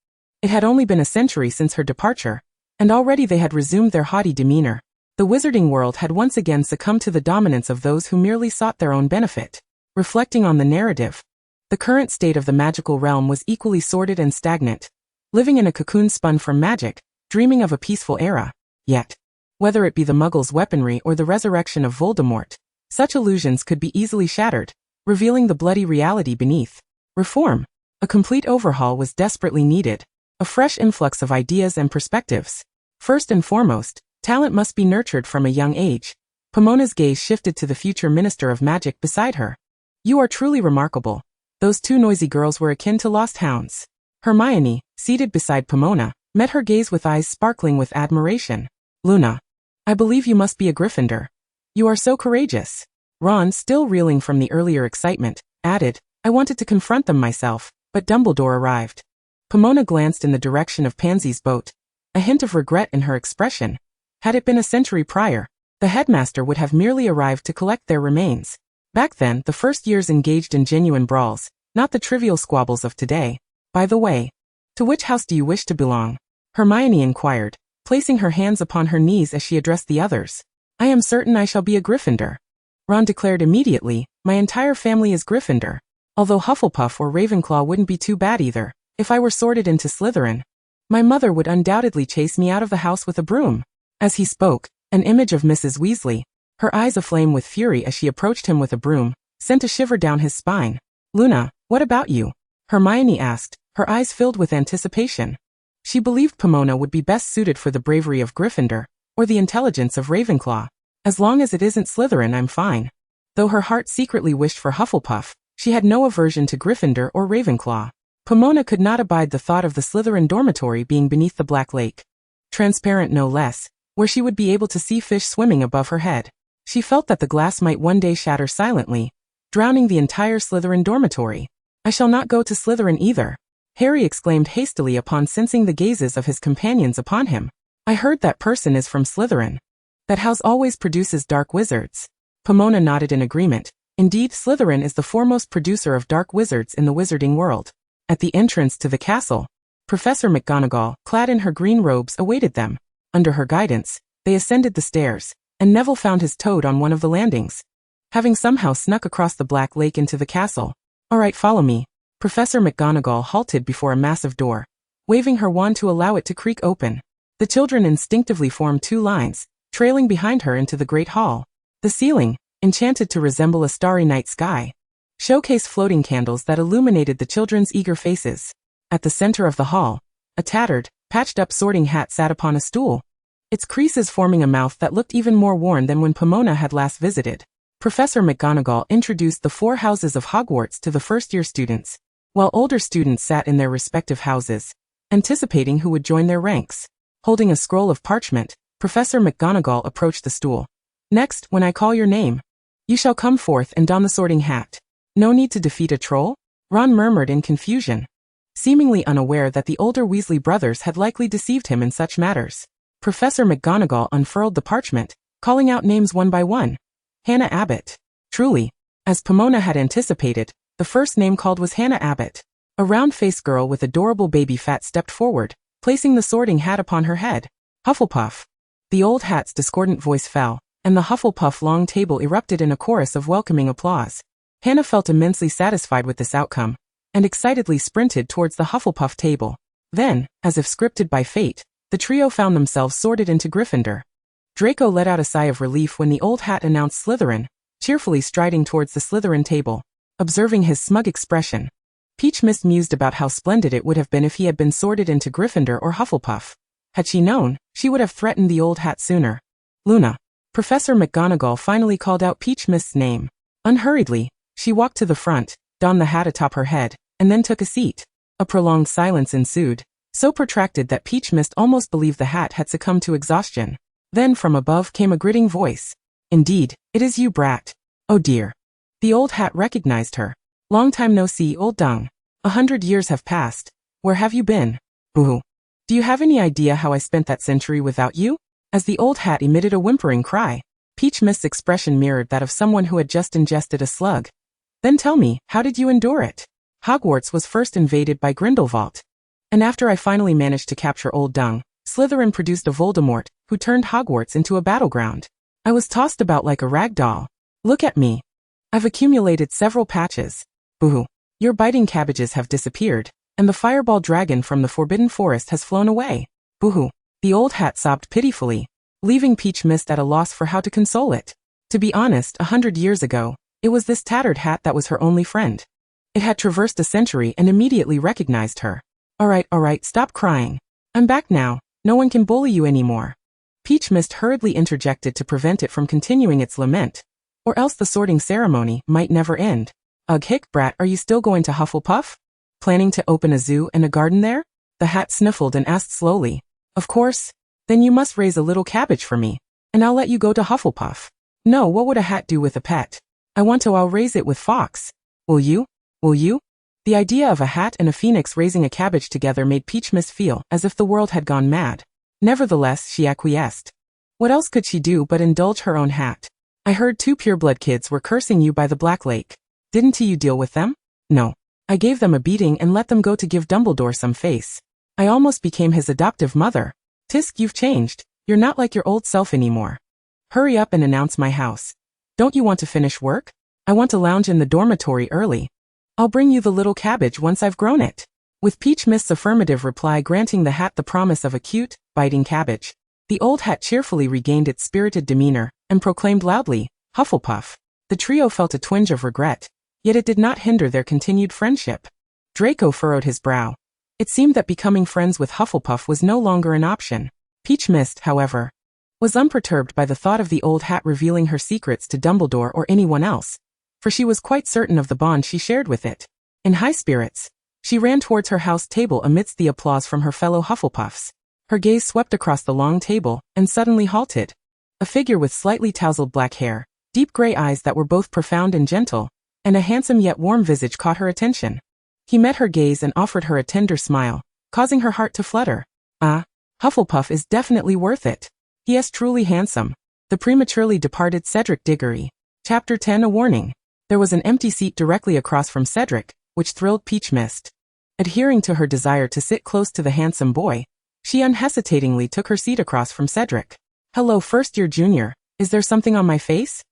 It had only been a century since her departure, and already they had resumed their haughty demeanor. The wizarding world had once again succumbed to the dominance of those who merely sought their own benefit. Reflecting on the narrative, the current state of the magical realm was equally sordid and stagnant, living in a cocoon spun from magic, dreaming of a peaceful era. Yet, whether it be the Muggles' weaponry or the resurrection of Voldemort, such illusions could be easily shattered, revealing the bloody reality beneath. Reform. A complete overhaul was desperately needed, a fresh influx of ideas and perspectives. First and foremost, talent must be nurtured from a young age. Pomona's gaze shifted to the future Minister of Magic beside her. You are truly remarkable. Those two noisy girls were akin to lost hounds. Hermione, seated beside Pomona, met her gaze with eyes sparkling with admiration. Luna, I believe you must be a Gryffindor. You are so courageous. Ron, still reeling from the earlier excitement, added, I wanted to confront them myself, but Dumbledore arrived. Pomona glanced in the direction of Pansy's boat, a hint of regret in her expression. Had it been a century prior, the headmaster would have merely arrived to collect their remains. Back then, the first years engaged in genuine brawls, not the trivial squabbles of today. By the way, to which house do you wish to belong? Hermione inquired, placing her hands upon her knees as she addressed the others. I am certain I shall be a Gryffindor. Ron declared immediately, my entire family is Gryffindor. Although Hufflepuff or Ravenclaw wouldn't be too bad either, if I were sorted into Slytherin. My mother would undoubtedly chase me out of the house with a broom. As he spoke, an image of Mrs. Weasley, her eyes aflame with fury as she approached him with a broom, sent a shiver down his spine. Luna, what about you? Hermione asked, her eyes filled with anticipation. She believed Pomona would be best suited for the bravery of Gryffindor, or the intelligence of Ravenclaw. As long as it isn't Slytherin, I'm fine. Though her heart secretly wished for Hufflepuff, she had no aversion to Gryffindor or Ravenclaw. Pomona could not abide the thought of the Slytherin dormitory being beneath the Black Lake. Transparent no less, where she would be able to see fish swimming above her head. She felt that the glass might one day shatter silently, drowning the entire Slytherin dormitory. I shall not go to Slytherin either, Harry exclaimed hastily upon sensing the gazes of his companions upon him. I heard that person is from Slytherin. That house always produces dark wizards. Pomona nodded in agreement. Indeed, Slytherin is the foremost producer of dark wizards in the wizarding world. At the entrance to the castle, Professor McGonagall, clad in her green robes, awaited them. Under her guidance, they ascended the stairs, and Neville found his toad on one of the landings, having somehow snuck across the Black Lake into the castle. All right, follow me. Professor McGonagall halted before a massive door, waving her wand to allow it to creak open. The children instinctively formed two lines, trailing behind her into the great hall. The ceiling, enchanted to resemble a starry night sky, showcased floating candles that illuminated the children's eager faces. At the center of the hall, a tattered, patched-up sorting hat sat upon a stool, its creases forming a mouth that looked even more worn than when Pomona had last visited. Professor McGonagall introduced the 4 houses of Hogwarts to the first-year students, while older students sat in their respective houses, anticipating who would join their ranks. Holding a scroll of parchment, Professor McGonagall approached the stool. Next, when I call your name, you shall come forth and don the sorting hat. No need to defeat a troll? Ron murmured in confusion, seemingly unaware that the older Weasley brothers had likely deceived him in such matters. Professor McGonagall unfurled the parchment, calling out names one by one. Hannah Abbott. Truly, as Pomona had anticipated, the first name called was Hannah Abbott. A round-faced girl with adorable baby fat stepped forward, placing the sorting hat upon her head. Hufflepuff. The old hat's discordant voice fell, and the Hufflepuff long table erupted in a chorus of welcoming applause. Hannah felt immensely satisfied with this outcome, and excitedly sprinted towards the Hufflepuff table. Then, as if scripted by fate, the trio found themselves sorted into Gryffindor. Draco let out a sigh of relief when the old hat announced Slytherin, cheerfully striding towards the Slytherin table. Observing his smug expression, Peach Mist mused about how splendid it would have been if he had been sorted into Gryffindor or Hufflepuff. Had she known, she would have threatened the old hat sooner. Luna. Professor McGonagall finally called out Peach Mist's name. Unhurriedly, she walked to the front, donned the hat atop her head, and then took a seat. A prolonged silence ensued, so protracted that Peach Mist almost believed the hat had succumbed to exhaustion. Then from above came a gritting voice. Indeed, it is you, brat. Oh dear. The old hat recognized her. Long time no see, old dung. 100 years have passed. Where have you been? Boo. Do you have any idea how I spent that century without you? As the old hat emitted a whimpering cry, Peach Mist's expression mirrored that of someone who had just ingested a slug. Then tell me, how did you endure it? Hogwarts was first invaded by Grindelwald. And after I finally managed to capture old dung, Slytherin produced a Voldemort, who turned Hogwarts into a battleground. I was tossed about like a rag doll. Look at me. I've accumulated several patches. Boo-hoo. Your biting cabbages have disappeared, and the fireball dragon from the Forbidden Forest has flown away. Boo-hoo. The old hat sobbed pitifully, leaving Peach Mist at a loss for how to console it. To be honest, 100 years ago, it was this tattered hat that was her only friend. It had traversed a century and immediately recognized her. Alright, stop crying. I'm back now, no one can bully you anymore. Peach Mist hurriedly interjected to prevent it from continuing its lament, or else the sorting ceremony might never end. Ugh, hick, brat, are you still going to Hufflepuff? Planning to open a zoo and a garden there? The hat sniffled and asked slowly. Of course. Then you must raise a little cabbage for me, and I'll let you go to Hufflepuff. No, what would a hat do with a pet? I'll raise it with Fox. Will you? The idea of a hat and a phoenix raising a cabbage together made Peach Mist feel as if the world had gone mad. Nevertheless, she acquiesced. What else could she do but indulge her own hat? I heard 2 pureblood kids were cursing you by the Black Lake. Didn't you deal with them? No. I gave them a beating and let them go to give Dumbledore some face. I almost became his adoptive mother. Tisk, you've changed. You're not like your old self anymore. Hurry up and announce my house. Don't you want to finish work? I want to lounge in the dormitory early. I'll bring you the little cabbage once I've grown it. With Peach Mist's affirmative reply granting the hat the promise of a cute, biting cabbage, the old hat cheerfully regained its spirited demeanor and proclaimed loudly, Hufflepuff. The trio felt a twinge of regret, yet it did not hinder their continued friendship. Draco furrowed his brow. It seemed that becoming friends with Hufflepuff was no longer an option. Peach Mist, however, was unperturbed by the thought of the old hat revealing her secrets to Dumbledore or anyone else, for she was quite certain of the bond she shared with it. In high spirits, she ran towards her house table amidst the applause from her fellow Hufflepuffs. Her gaze swept across the long table and suddenly halted. A figure with slightly tousled black hair, deep gray eyes that were both profound and gentle, and a handsome yet warm visage caught her attention. He met her gaze and offered her a tender smile, causing her heart to flutter. Ah, Hufflepuff is definitely worth it. He is truly handsome. The prematurely departed Cedric Diggory. Chapter 10 A Warning. There was an empty seat directly across from Cedric, which thrilled Peach Mist. Adhering to her desire to sit close to the handsome boy, she unhesitatingly took her seat across from Cedric. Hello, first-year junior. Is there something on my face?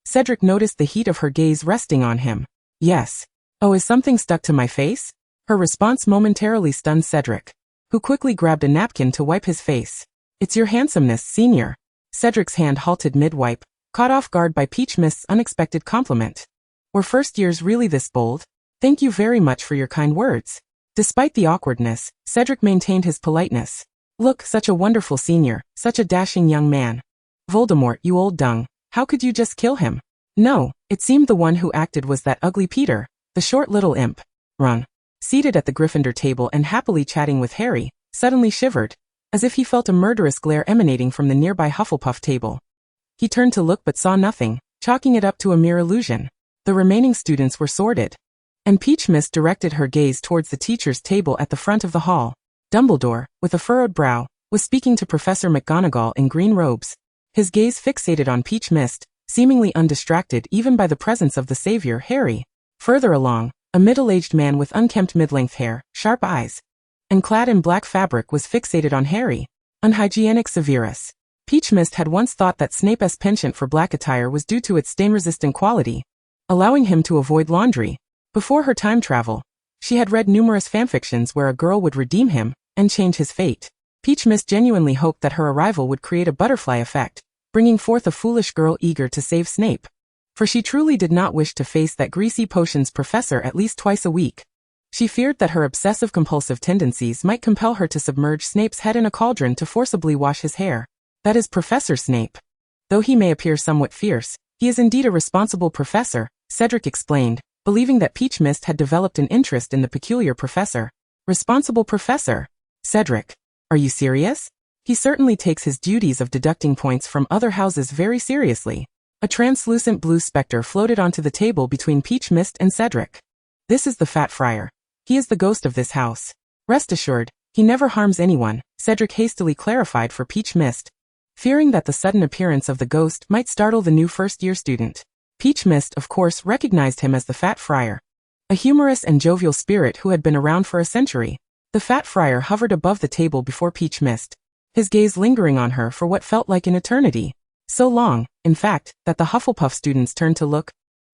Cedric noticed the heat of her gaze resting on him. Yes. Oh, is something stuck to my face? Her response momentarily stunned Cedric, who quickly grabbed a napkin to wipe his face. It's your handsomeness, senior. Cedric's hand halted mid-wipe, caught off guard by Peach Mist's unexpected compliment. Were first years really this bold? Thank you very much for your kind words. Despite the awkwardness, Cedric maintained his politeness. Look, such a wonderful senior, such a dashing young man. Voldemort, you old dung, how could you just kill him? No, it seemed the one who acted was that ugly Peter, the short little imp. Ron, seated at the Gryffindor table and happily chatting with Harry, suddenly shivered, as if he felt a murderous glare emanating from the nearby Hufflepuff table. He turned to look but saw nothing, chalking it up to a mere illusion. The remaining students were sorted, and Peach Mist directed her gaze towards the teacher's table at the front of the hall. Dumbledore, with a furrowed brow, was speaking to Professor McGonagall in green robes. His gaze fixated on Peach Mist, seemingly undistracted even by the presence of the savior, Harry. Further along, A middle-aged man with unkempt mid-length hair, sharp eyes, and clad in black fabric was fixated on Harry, unhygienic Severus. Peach Mist had once thought that Snape's penchant for black attire was due to its stain-resistant quality, allowing him to avoid laundry. Before her time travel, she had read numerous fanfictions where a girl would redeem him and change his fate. Peach Mist genuinely hoped that her arrival would create a butterfly effect, bringing forth a foolish girl eager to save Snape. For she truly did not wish to face that greasy potions professor at least twice a week. She feared that her obsessive-compulsive tendencies might compel her to submerge Snape's head in a cauldron to forcibly wash his hair. That is Professor Snape. Though he may appear somewhat fierce, he is indeed a responsible professor, Cedric explained, believing that Peach Mist had developed an interest in the peculiar professor. Responsible professor? Cedric. Are you serious? He certainly takes his duties of deducting points from other houses very seriously. A translucent blue specter floated onto the table between Peach Mist and Cedric. This is the Fat Friar. He is the ghost of this house. Rest assured, he never harms anyone, Cedric hastily clarified for Peach Mist, fearing that the sudden appearance of the ghost might startle the new first-year student. Peach Mist, of course, recognized him as the Fat Friar, a humorous and jovial spirit who had been around for a century. The Fat Friar hovered above the table before Peach Mist, his gaze lingering on her for what felt like an eternity. So long, in fact, that the Hufflepuff students turned to look,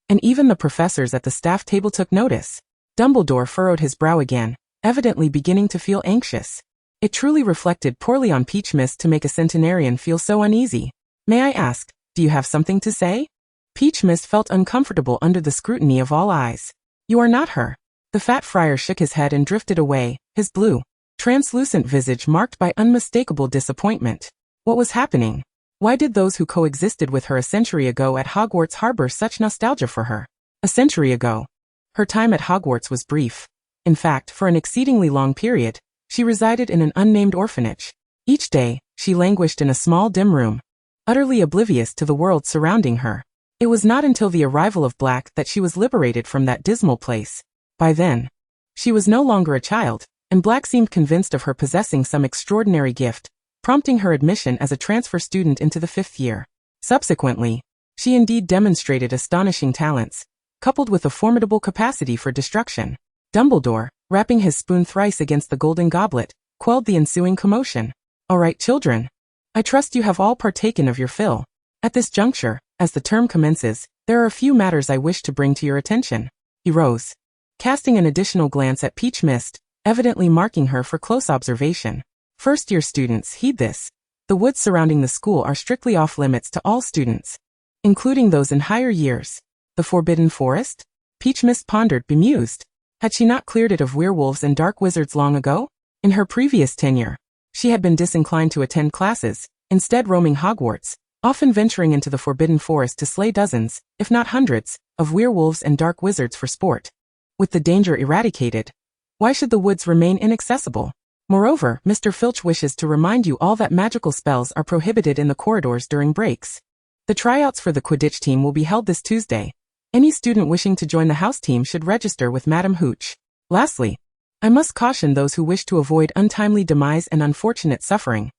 and even the professors at the staff table took notice. Dumbledore furrowed his brow again, evidently beginning to feel anxious. It truly reflected poorly on Peach Mist to make a centenarian feel so uneasy. May I ask, do you have something to say? Peach Mist felt uncomfortable under the scrutiny of all eyes. You are not her. The Fat Friar shook his head and drifted away, his blue, translucent visage marked by unmistakable disappointment. What was happening? Why did those who coexisted with her a century ago at Hogwarts harbor such nostalgia for her? A century ago. Her time at Hogwarts was brief. In fact, for an exceedingly long period, she resided in an unnamed orphanage. Each day, she languished in a small dim room, utterly oblivious to the world surrounding her. It was not until the arrival of Black that she was liberated from that dismal place. By then, she was no longer a child, and Black seemed convinced of her possessing some extraordinary gift, prompting her admission as a transfer student into the 5th year. Subsequently, she indeed demonstrated astonishing talents, coupled with a formidable capacity for destruction. Dumbledore, rapping his spoon thrice against the golden goblet, quelled the ensuing commotion. All right, children. I trust you have all partaken of your fill. At this juncture, as the term commences, there are a few matters I wish to bring to your attention. He rose, casting an additional glance at Peach Mist, evidently marking her for close observation. First-year students, heed this. The woods surrounding the school are strictly off-limits to all students, including those in higher years. The Forbidden Forest? Peach Mist pondered, bemused. Had she not cleared it of werewolves and dark wizards long ago? In her previous tenure, she had been disinclined to attend classes, instead roaming Hogwarts, often venturing into the Forbidden Forest to slay dozens, if not hundreds, of werewolves and dark wizards for sport. With the danger eradicated, why should the woods remain inaccessible? Moreover, Mr. Filch wishes to remind you all that magical spells are prohibited in the corridors during breaks. The tryouts for the Quidditch team will be held this Tuesday. Any student wishing to join the house team should register with Madam Hooch. Lastly, I must caution those who wish to avoid untimely demise and unfortunate suffering.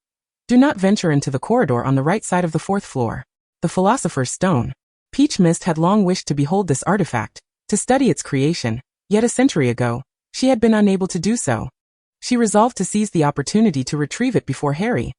Do not venture into the corridor on the right side of the 4th floor. The Philosopher's Stone. Peach Mist had long wished to behold this artifact, to study its creation, yet a century ago, she had been unable to do so. She resolved to seize the opportunity to retrieve it before Harry.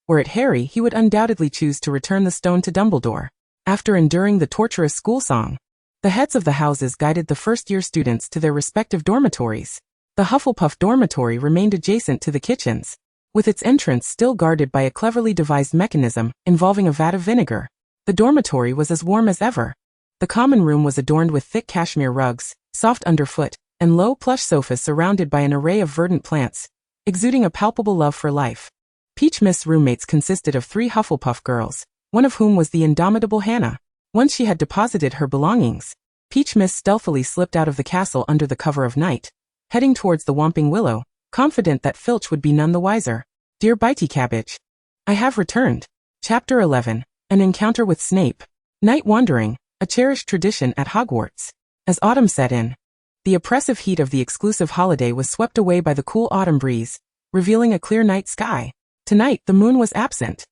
Were it Harry, he would undoubtedly choose to return the stone to Dumbledore. After enduring the torturous school song, the heads of the houses guided the first-year students to their respective dormitories. The Hufflepuff dormitory remained adjacent to the kitchens, with its entrance still guarded by a cleverly devised mechanism involving a vat of vinegar. The dormitory was as warm as ever. The common room was adorned with thick cashmere rugs, soft underfoot, and low plush sofas surrounded by an array of verdant plants, exuding a palpable love for life. Peach Mist's roommates consisted of 3 Hufflepuff girls, one of whom was the indomitable Hannah. Once she had deposited her belongings, Peach Mist stealthily slipped out of the castle under the cover of night, heading towards the Whomping Willow, confident that Filch would be none the wiser. Dear Bitey Cabbage, I have returned. Chapter 11, An Encounter with Snape. Night wandering, a cherished tradition at Hogwarts. As autumn set in, the oppressive heat of the exclusive holiday was swept away by the cool autumn breeze, revealing a clear night sky. Tonight the moon was absent,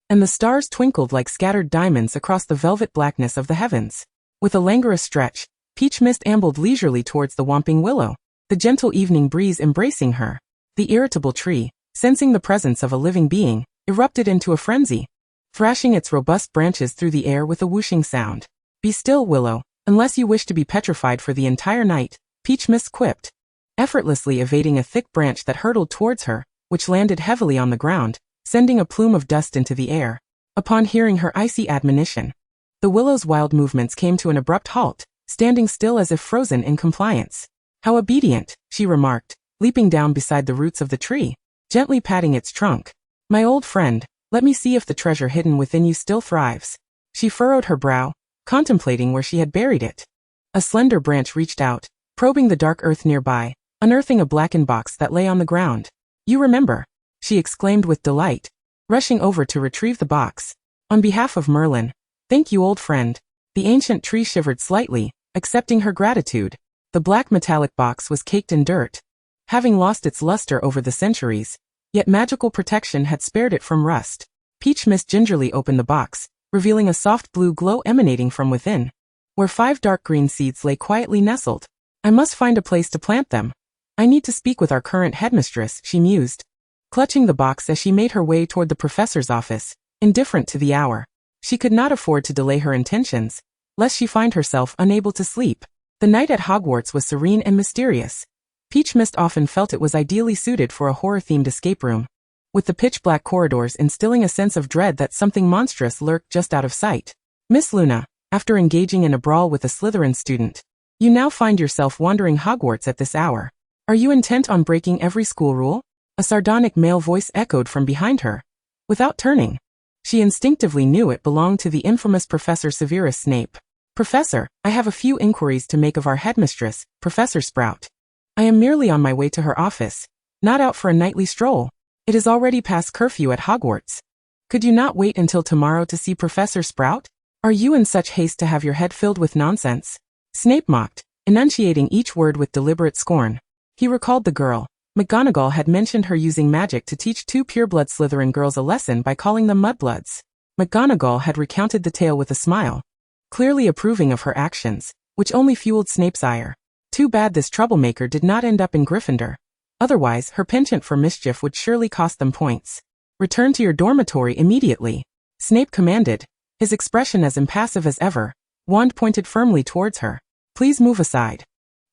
and the stars twinkled like scattered diamonds across the velvet blackness of the heavens. With a languorous stretch, Peach Mist ambled leisurely towards the Whomping Willow, the gentle evening breeze embracing her. The irritable tree, sensing the presence of a living being, erupted into a frenzy, thrashing its robust branches through the air with a whooshing sound. "Be still, Willow, unless you wish to be petrified for the entire night," Peach Mist quipped, effortlessly evading a thick branch that hurtled towards her, which landed heavily on the ground, sending a plume of dust into the air. Upon hearing her icy admonition, the Willow's wild movements came to an abrupt halt, standing still as if frozen in compliance. "How obedient," she remarked, leaping down beside the roots of the tree, gently patting its trunk. "My old friend, let me see if the treasure hidden within you still thrives." She furrowed her brow, contemplating where she had buried it. A slender branch reached out, probing the dark earth nearby, unearthing a blackened box that lay on the ground. "You remember," she exclaimed with delight, rushing over to retrieve the box. "On behalf of Merlin, thank you, old friend." The ancient tree shivered slightly, accepting her gratitude. The black metallic box was caked in dirt, having lost its luster over the centuries, yet magical protection had spared it from rust. Peach Mist gingerly opened the box, revealing a soft blue glow emanating from within, where 5 dark green seeds lay quietly nestled. "I must find a place to plant them. I need to speak with our current headmistress," she mused, clutching the box as she made her way toward the professor's office, indifferent to the hour. She could not afford to delay her intentions, lest she find herself unable to sleep. The night at Hogwarts was serene and mysterious. Peach Mist often felt it was ideally suited for a horror-themed escape room, with the pitch-black corridors instilling a sense of dread that something monstrous lurked just out of sight. "Miss Luna, after engaging in a brawl with a Slytherin student, you now find yourself wandering Hogwarts at this hour. Are you intent on breaking every school rule?" A sardonic male voice echoed from behind her. Without turning, she instinctively knew it belonged to the infamous Professor Severus Snape. "Professor, I have a few inquiries to make of our headmistress, Professor Sprout. I am merely on my way to her office, not out for a nightly stroll. It is already past curfew at Hogwarts. Could you not wait until tomorrow to see Professor Sprout? Are you in such haste to have your head filled with nonsense?" Snape mocked, enunciating each word with deliberate scorn. He recalled the girl. McGonagall had mentioned her using magic to teach 2 pureblood Slytherin girls a lesson by calling them mudbloods. McGonagall had recounted the tale with a smile, clearly approving of her actions, which only fueled Snape's ire. Too bad this troublemaker did not end up in Gryffindor. Otherwise, her penchant for mischief would surely cost them points. "Return to your dormitory immediately," Snape commanded, his expression as impassive as ever, wand pointed firmly towards her. "Please move aside.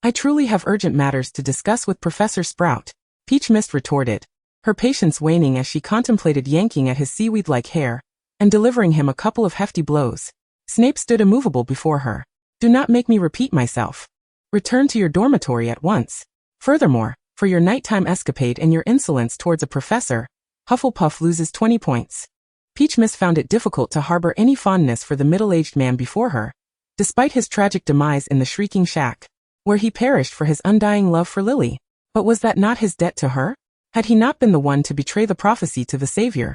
I truly have urgent matters to discuss with Professor Sprout," Peach Mist retorted, her patience waning as she contemplated yanking at his seaweed-like hair and delivering him a couple of hefty blows. Snape stood immovable before her. "Do not make me repeat myself. Return to your dormitory at once. Furthermore, for your nighttime escapade and your insolence towards a professor, Hufflepuff loses 20 points." Peach Mist found it difficult to harbor any fondness for the middle-aged man before her, despite his tragic demise in the Shrieking Shack, where he perished for his undying love for Lily. But was that not his debt to her? Had he not been the one to betray the prophecy to the Savior,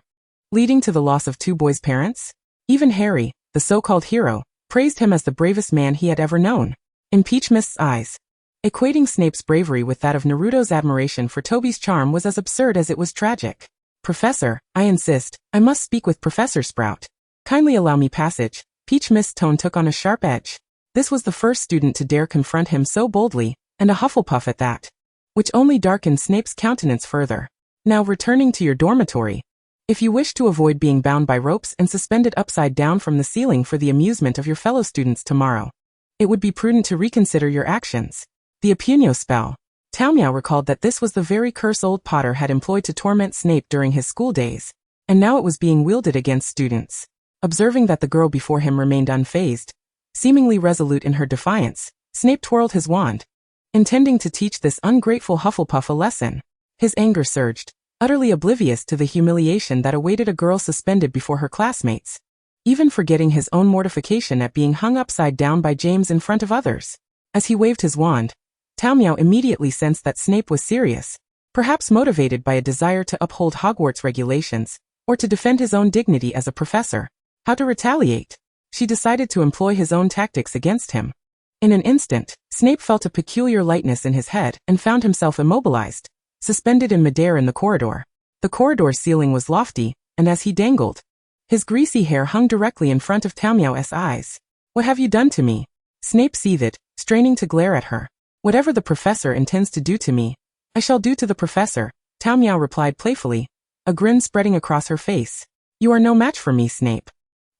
leading to the loss of 2 boys' parents? Even Harry, the so-called hero, praised him as the bravest man he had ever known. In Peach Mist's eyes, equating Snape's bravery with that of Naruto's admiration for Toby's charm was as absurd as it was tragic. "Professor, I insist, I must speak with Professor Sprout. Kindly allow me passage." Peach Mist's tone took on a sharp edge. This was the first student to dare confront him so boldly, and a Hufflepuff at that, which only darkened Snape's countenance further. "Now returning to your dormitory. If you wish to avoid being bound by ropes and suspended upside down from the ceiling for the amusement of your fellow students tomorrow, it would be prudent to reconsider your actions." The Impunyo spell. Tao Meow recalled that this was the very curse old Potter had employed to torment Snape during his school days, and now it was being wielded against students. Observing that the girl before him remained unfazed, seemingly resolute in her defiance, Snape twirled his wand, intending to teach this ungrateful Hufflepuff a lesson. His anger surged, utterly oblivious to the humiliation that awaited a girl suspended before her classmates, even forgetting his own mortification at being hung upside down by James in front of others. As he waved his wand, Tao Meow immediately sensed that Snape was serious, perhaps motivated by a desire to uphold Hogwarts regulations, or to defend his own dignity as a professor. How to retaliate? She decided to employ his own tactics against him. In an instant, Snape felt a peculiar lightness in his head and found himself immobilized, suspended in midair in the corridor. The corridor's ceiling was lofty, and as he dangled, his greasy hair hung directly in front of Tao Meow's eyes. "What have you done to me?" Snape seethed, straining to glare at her. Whatever the professor intends to do to me, I shall do to the professor, Tao Miao replied playfully, a grin spreading across her face. You are no match for me, Snape.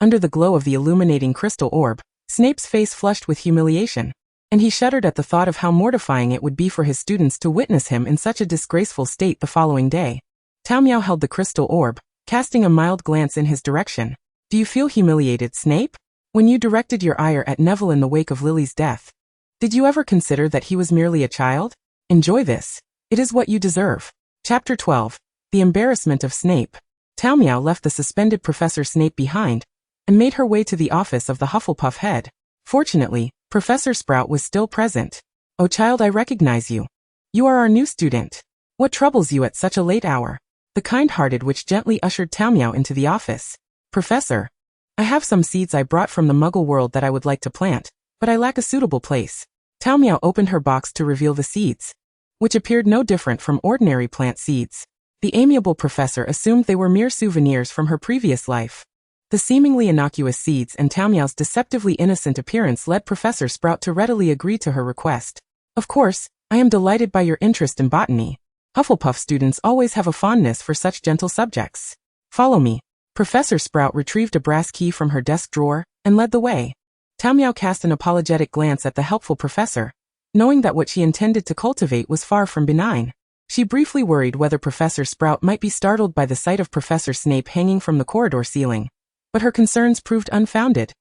Under the glow of the illuminating crystal orb, Snape's face flushed with humiliation, and he shuddered at the thought of how mortifying it would be for his students to witness him in such a disgraceful state the following day. Tao Miao held the crystal orb, casting a mild glance in his direction. Do you feel humiliated, Snape? When you directed your ire at Neville in the wake of Lily's death, did you ever consider that he was merely a child? Enjoy this. It is what you deserve. Chapter 12. The Embarrassment of Snape. Tao Miao left the suspended Professor Snape behind and made her way to the office of the Hufflepuff head. Fortunately, Professor Sprout was still present. Oh child, I recognize you. You are our new student. What troubles you at such a late hour? The kind-hearted witch gently ushered Tao Miao into the office. Professor, I have some seeds I brought from the Muggle world that I would like to plant, but I lack a suitable place. Tao Miao opened her box to reveal the seeds, which appeared no different from ordinary plant seeds. The amiable professor assumed they were mere souvenirs from her previous life. The seemingly innocuous seeds and Tao Miao's deceptively innocent appearance led Professor Sprout to readily agree to her request. Of course, I am delighted by your interest in botany. Hufflepuff students always have a fondness for such gentle subjects. Follow me. Professor Sprout retrieved a brass key from her desk drawer and led the way. Tao Miao cast an apologetic glance at the helpful professor, knowing that what she intended to cultivate was far from benign. She briefly worried whether Professor Sprout might be startled by the sight of Professor Snape hanging from the corridor ceiling, but her concerns proved unfounded.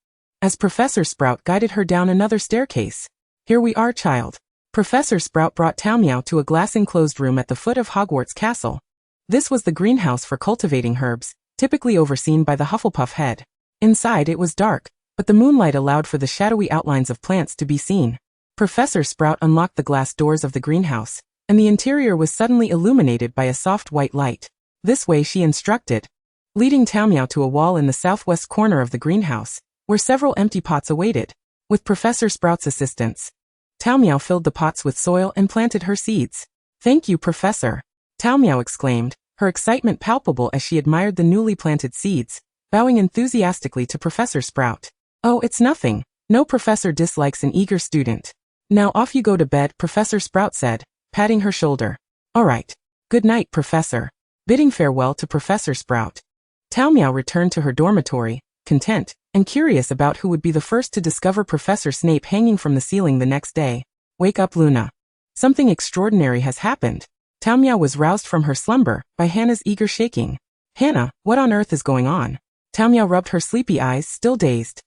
As Professor Sprout guided her down another staircase. Here we are, child. Professor Sprout brought Tao Miao to a glass-enclosed room at the foot of Hogwarts Castle. This was the greenhouse for cultivating herbs, typically overseen by the Hufflepuff head. Inside it was dark, but the moonlight allowed for the shadowy outlines of plants to be seen. Professor Sprout unlocked the glass doors of the greenhouse, and the interior was suddenly illuminated by a soft white light. This way, she instructed, leading Tao Miao to a wall in the southwest corner of the greenhouse, where several empty pots awaited. With Professor Sprout's assistance, Tao Miao filled the pots with soil and planted her seeds. Thank you, Professor, Tao Miao exclaimed, her excitement palpable as she admired the newly planted seeds, bowing enthusiastically to Professor Sprout. Oh, it's nothing. No professor dislikes an eager student. Now off you go to bed, Professor Sprout said, patting her shoulder. All right. Good night, Professor. Bidding farewell to Professor Sprout, Tao Miao returned to her dormitory, content and curious about who would be the first to discover Professor Snape hanging from the ceiling the next day. Wake up, Luna. Something extraordinary has happened. Tao Miao was roused from her slumber by Hannah's eager shaking. Hannah, what on earth is going on? Tao Miao rubbed her sleepy eyes, still dazed,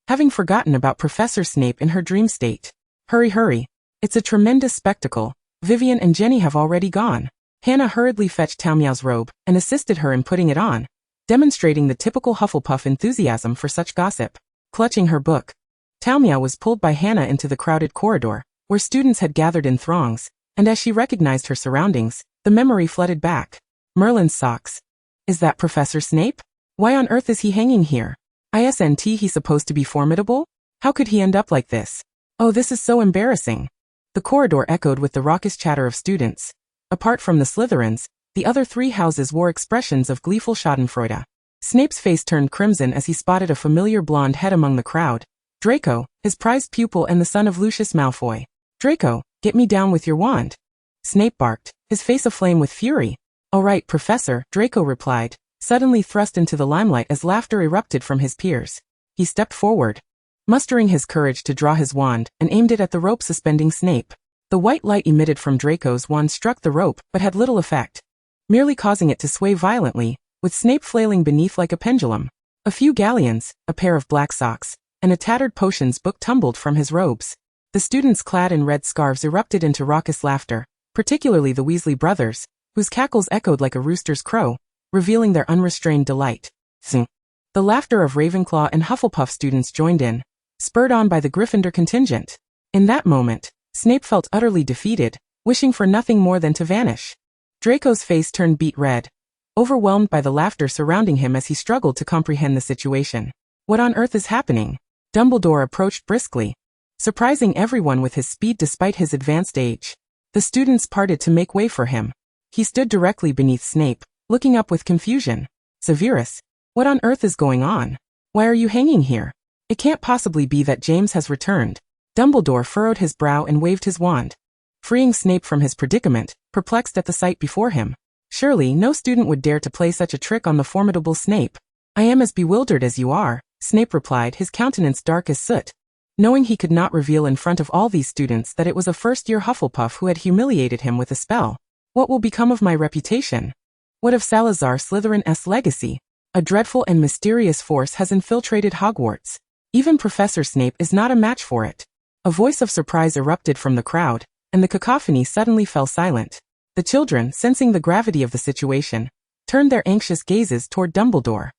having forgotten about Professor Snape in her dream state. Hurry, hurry. It's a tremendous spectacle. Vivian and Jenny have already gone. Hannah hurriedly fetched Tao Miao's robe and assisted her in putting it on, demonstrating the typical Hufflepuff enthusiasm for such gossip. Clutching her book, Tao Miao was pulled by Hannah into the crowded corridor, where students had gathered in throngs, and as she recognized her surroundings, the memory flooded back. Merlin's socks. Is that Professor Snape? Why on earth is he hanging here? Isn't he supposed to be formidable? How could he end up like this? Oh, this is so embarrassing. The corridor echoed with the raucous chatter of students. Apart from the Slytherins, the other three houses wore expressions of gleeful schadenfreude. Snape's face turned crimson as he spotted a familiar blonde head among the crowd. Draco, his prized pupil and the son of Lucius Malfoy. Draco, get me down with your wand. Snape barked, his face aflame with fury. All right, Professor, Draco replied, suddenly thrust into the limelight as laughter erupted from his peers. He stepped forward, mustering his courage to draw his wand, and aimed it at the rope suspending Snape. The white light emitted from Draco's wand struck the rope but had little effect, merely causing it to sway violently, with Snape flailing beneath like a pendulum. A few galleons, a pair of black socks, and a tattered potions book tumbled from his robes. The students clad in red scarves erupted into raucous laughter, particularly the Weasley brothers, whose cackles echoed like a rooster's crow, revealing their unrestrained delight. The laughter of Ravenclaw and Hufflepuff students joined in, spurred on by the Gryffindor contingent. In that moment, Snape felt utterly defeated, wishing for nothing more than to vanish. Draco's face turned beet red, overwhelmed by the laughter surrounding him as he struggled to comprehend the situation. What on earth is happening? Dumbledore approached briskly, surprising everyone with his speed despite his advanced age. The students parted to make way for him. He stood directly beneath Snape, looking up with confusion. Severus, what on earth is going on? Why are you hanging here? It can't possibly be that James has returned. Dumbledore furrowed his brow and waved his wand, freeing Snape from his predicament, perplexed at the sight before him. Surely no student would dare to play such a trick on the formidable Snape. I am as bewildered as you are, Snape replied, his countenance dark as soot, knowing he could not reveal in front of all these students that it was a first-year Hufflepuff who had humiliated him with a spell. What will become of my reputation? What of Salazar Slytherin's legacy? A dreadful and mysterious force has infiltrated Hogwarts. Even Professor Snape is not a match for it. A voice of surprise erupted from the crowd, and the cacophony suddenly fell silent. The children, sensing the gravity of the situation, turned their anxious gazes toward Dumbledore.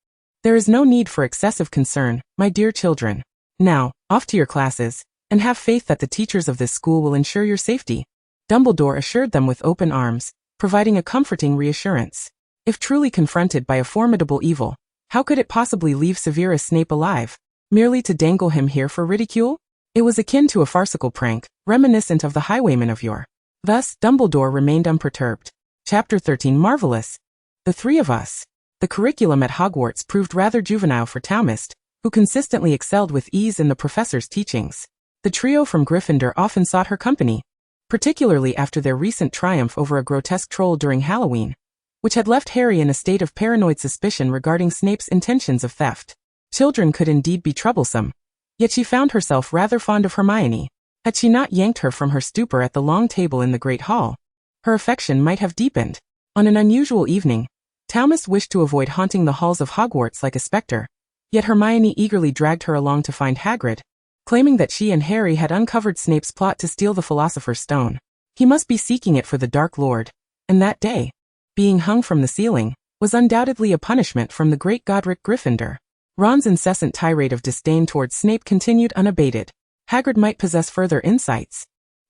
There is no need for excessive concern, my dear children. Now, off to your classes, and have faith that the teachers of this school will ensure your safety. Dumbledore assured them with open arms, providing a comforting reassurance. If truly confronted by a formidable evil, how could it possibly leave Severus Snape alive? Merely to dangle him here for ridicule? It was akin to a farcical prank, reminiscent of the highwayman of yore. Thus, Dumbledore remained unperturbed. Chapter 13 Marvelous. The three of us. The curriculum at Hogwarts proved rather juvenile for Tao Wu, who consistently excelled with ease in the professor's teachings. The trio from Gryffindor often sought her company, particularly after their recent triumph over a grotesque troll during Halloween, which had left Harry in a state of paranoid suspicion regarding Snape's intentions of theft. Children could indeed be troublesome, yet she found herself rather fond of Hermione. Had she not yanked her from her stupor at the long table in the Great Hall, her affection might have deepened. On an unusual evening, Tao Wu wished to avoid haunting the halls of Hogwarts like a specter, yet Hermione eagerly dragged her along to find Hagrid, claiming that she and Harry had uncovered Snape's plot to steal the Philosopher's Stone. He must be seeking it for the Dark Lord, and that day, being hung from the ceiling, was undoubtedly a punishment from the great Godric Gryffindor. Ron's incessant tirade of disdain towards Snape continued unabated. Hagrid might possess further insights.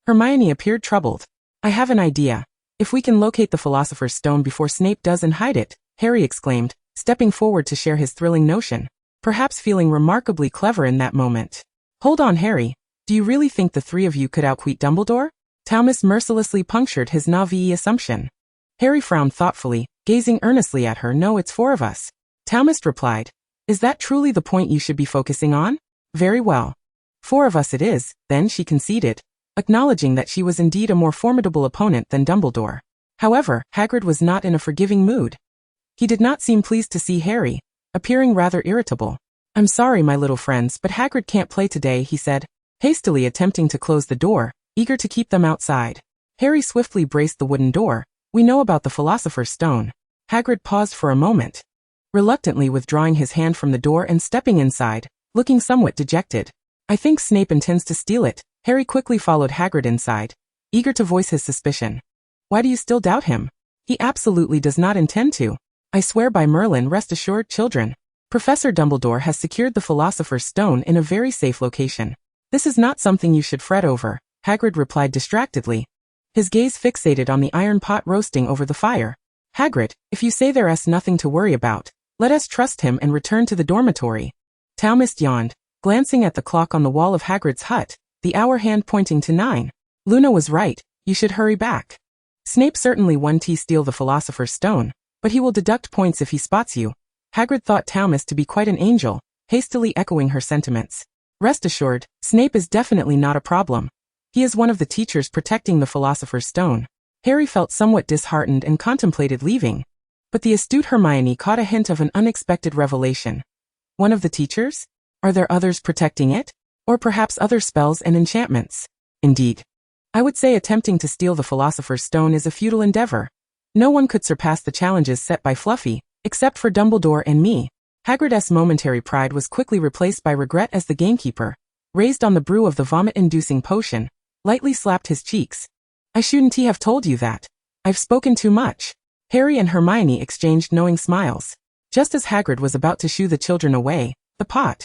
Hermione appeared troubled. I have an idea. If we can locate the Philosopher's Stone before Snape does and hide it, Harry exclaimed, stepping forward to share his thrilling notion, perhaps feeling remarkably clever in that moment. Hold on, Harry. Do you really think the three of you could outwit Dumbledore? Tao Wu mercilessly punctured his naive assumption. Harry frowned thoughtfully, gazing earnestly at her. No, it's four of us. Tao Wu replied. Is that truly the point you should be focusing on? Very well. Four of us it is, then, she conceded, acknowledging that she was indeed a more formidable opponent than Dumbledore. However, Hagrid was not in a forgiving mood. He did not seem pleased to see Harry, appearing rather irritable. I'm sorry, my little friends, but Hagrid can't play today, he said, hastily attempting to close the door, eager to keep them outside. Harry swiftly braced the wooden door. We know about the Philosopher's Stone. Hagrid paused for a moment, reluctantly withdrawing his hand from the door and stepping inside, looking somewhat dejected. I think Snape intends to steal it. Harry quickly followed Hagrid inside, eager to voice his suspicion. Why do you still doubt him? He absolutely does not intend to. I swear by Merlin, rest assured, children. Professor Dumbledore has secured the Philosopher's Stone in a very safe location. This is not something you should fret over, Hagrid replied distractedly, his gaze fixated on the iron pot roasting over the fire. Hagrid, if you say there's nothing to worry about, let us trust him and return to the dormitory. Tao Wu yawned, glancing at the clock on the wall of Hagrid's hut, the hour hand pointing to 9. Luna was right, you should hurry back. Snape certainly won't steal the Philosopher's Stone, but he will deduct points if he spots you. Hagrid thought Tao Wu to be quite an angel, hastily echoing her sentiments. Rest assured, Snape is definitely not a problem. He is one of the teachers protecting the Philosopher's Stone. Harry felt somewhat disheartened and contemplated leaving. But the astute Hermione caught a hint of an unexpected revelation. One of the teachers? Are there others protecting it? Or perhaps other spells and enchantments? Indeed. I would say attempting to steal the Philosopher's Stone is a futile endeavor. No one could surpass the challenges set by Fluffy, except for Dumbledore and me. Hagrid's momentary pride was quickly replaced by regret as the gamekeeper, raised on the brew of the vomit-inducing potion, lightly slapped his cheeks. I shouldn't have told you that. I've spoken too much. Harry and Hermione exchanged knowing smiles. Just as Hagrid was about to shoo the children away, the pot,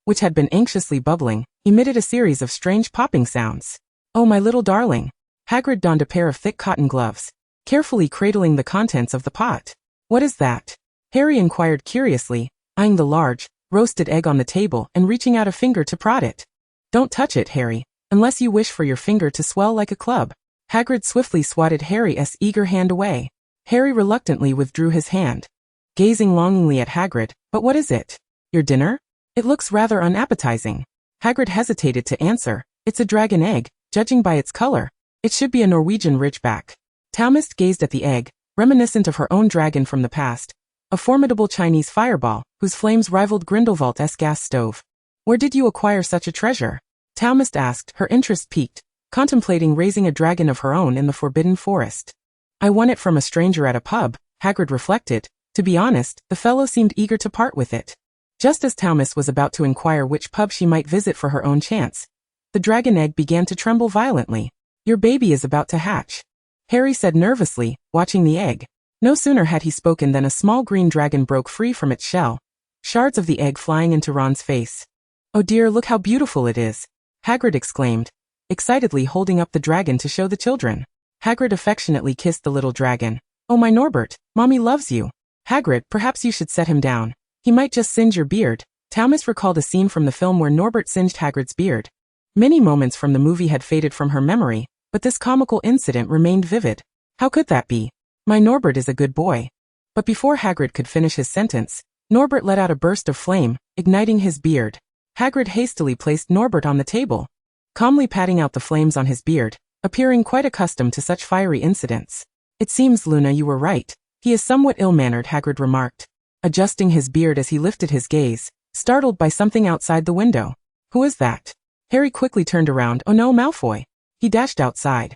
which had been anxiously bubbling, emitted a series of strange popping sounds. Oh, my little darling. Hagrid donned a pair of thick cotton gloves, carefully cradling the contents of the pot. What is that? Harry inquired curiously, eyeing the large, roasted egg on the table and reaching out a finger to prod it. Don't touch it, Harry, unless you wish for your finger to swell like a club. Hagrid swiftly swatted Harry's eager hand away. Harry reluctantly withdrew his hand, gazing longingly at Hagrid. But what is it? Your dinner? It looks rather unappetizing. Hagrid hesitated to answer, It's a dragon egg, judging by its color. It should be a Norwegian ridgeback. Talmist gazed at the egg, reminiscent of her own dragon from the past, a formidable Chinese fireball, whose flames rivaled Grindelwald's gas stove. Where did you acquire such a treasure? Talmist asked, her interest piqued, contemplating raising a dragon of her own in the Forbidden Forest. I won it from a stranger at a pub, Hagrid reflected. To be honest, the fellow seemed eager to part with it. Just as Talmist was about to inquire which pub she might visit for her own chance, the dragon egg began to tremble violently. Your baby is about to hatch, Harry said nervously, watching the egg. No sooner had he spoken than a small green dragon broke free from its shell, shards of the egg flying into Ron's face. Oh dear, look how beautiful it is, Hagrid exclaimed, excitedly holding up the dragon to show the children. Hagrid affectionately kissed the little dragon. Oh my Norbert, Mommy loves you. Hagrid, perhaps you should set him down. He might just singe your beard. Talmist recalled a scene from the film where Norbert singed Hagrid's beard. Many moments from the movie had faded from her memory, but this comical incident remained vivid. How could that be? My Norbert is a good boy. But before Hagrid could finish his sentence, Norbert let out a burst of flame, igniting his beard. Hagrid hastily placed Norbert on the table, calmly patting out the flames on his beard, appearing quite accustomed to such fiery incidents. It seems, Luna, you were right. He is somewhat ill-mannered, Hagrid remarked, adjusting his beard as he lifted his gaze, startled by something outside the window. Who is that? Harry quickly turned around. Oh no, Malfoy. He dashed outside.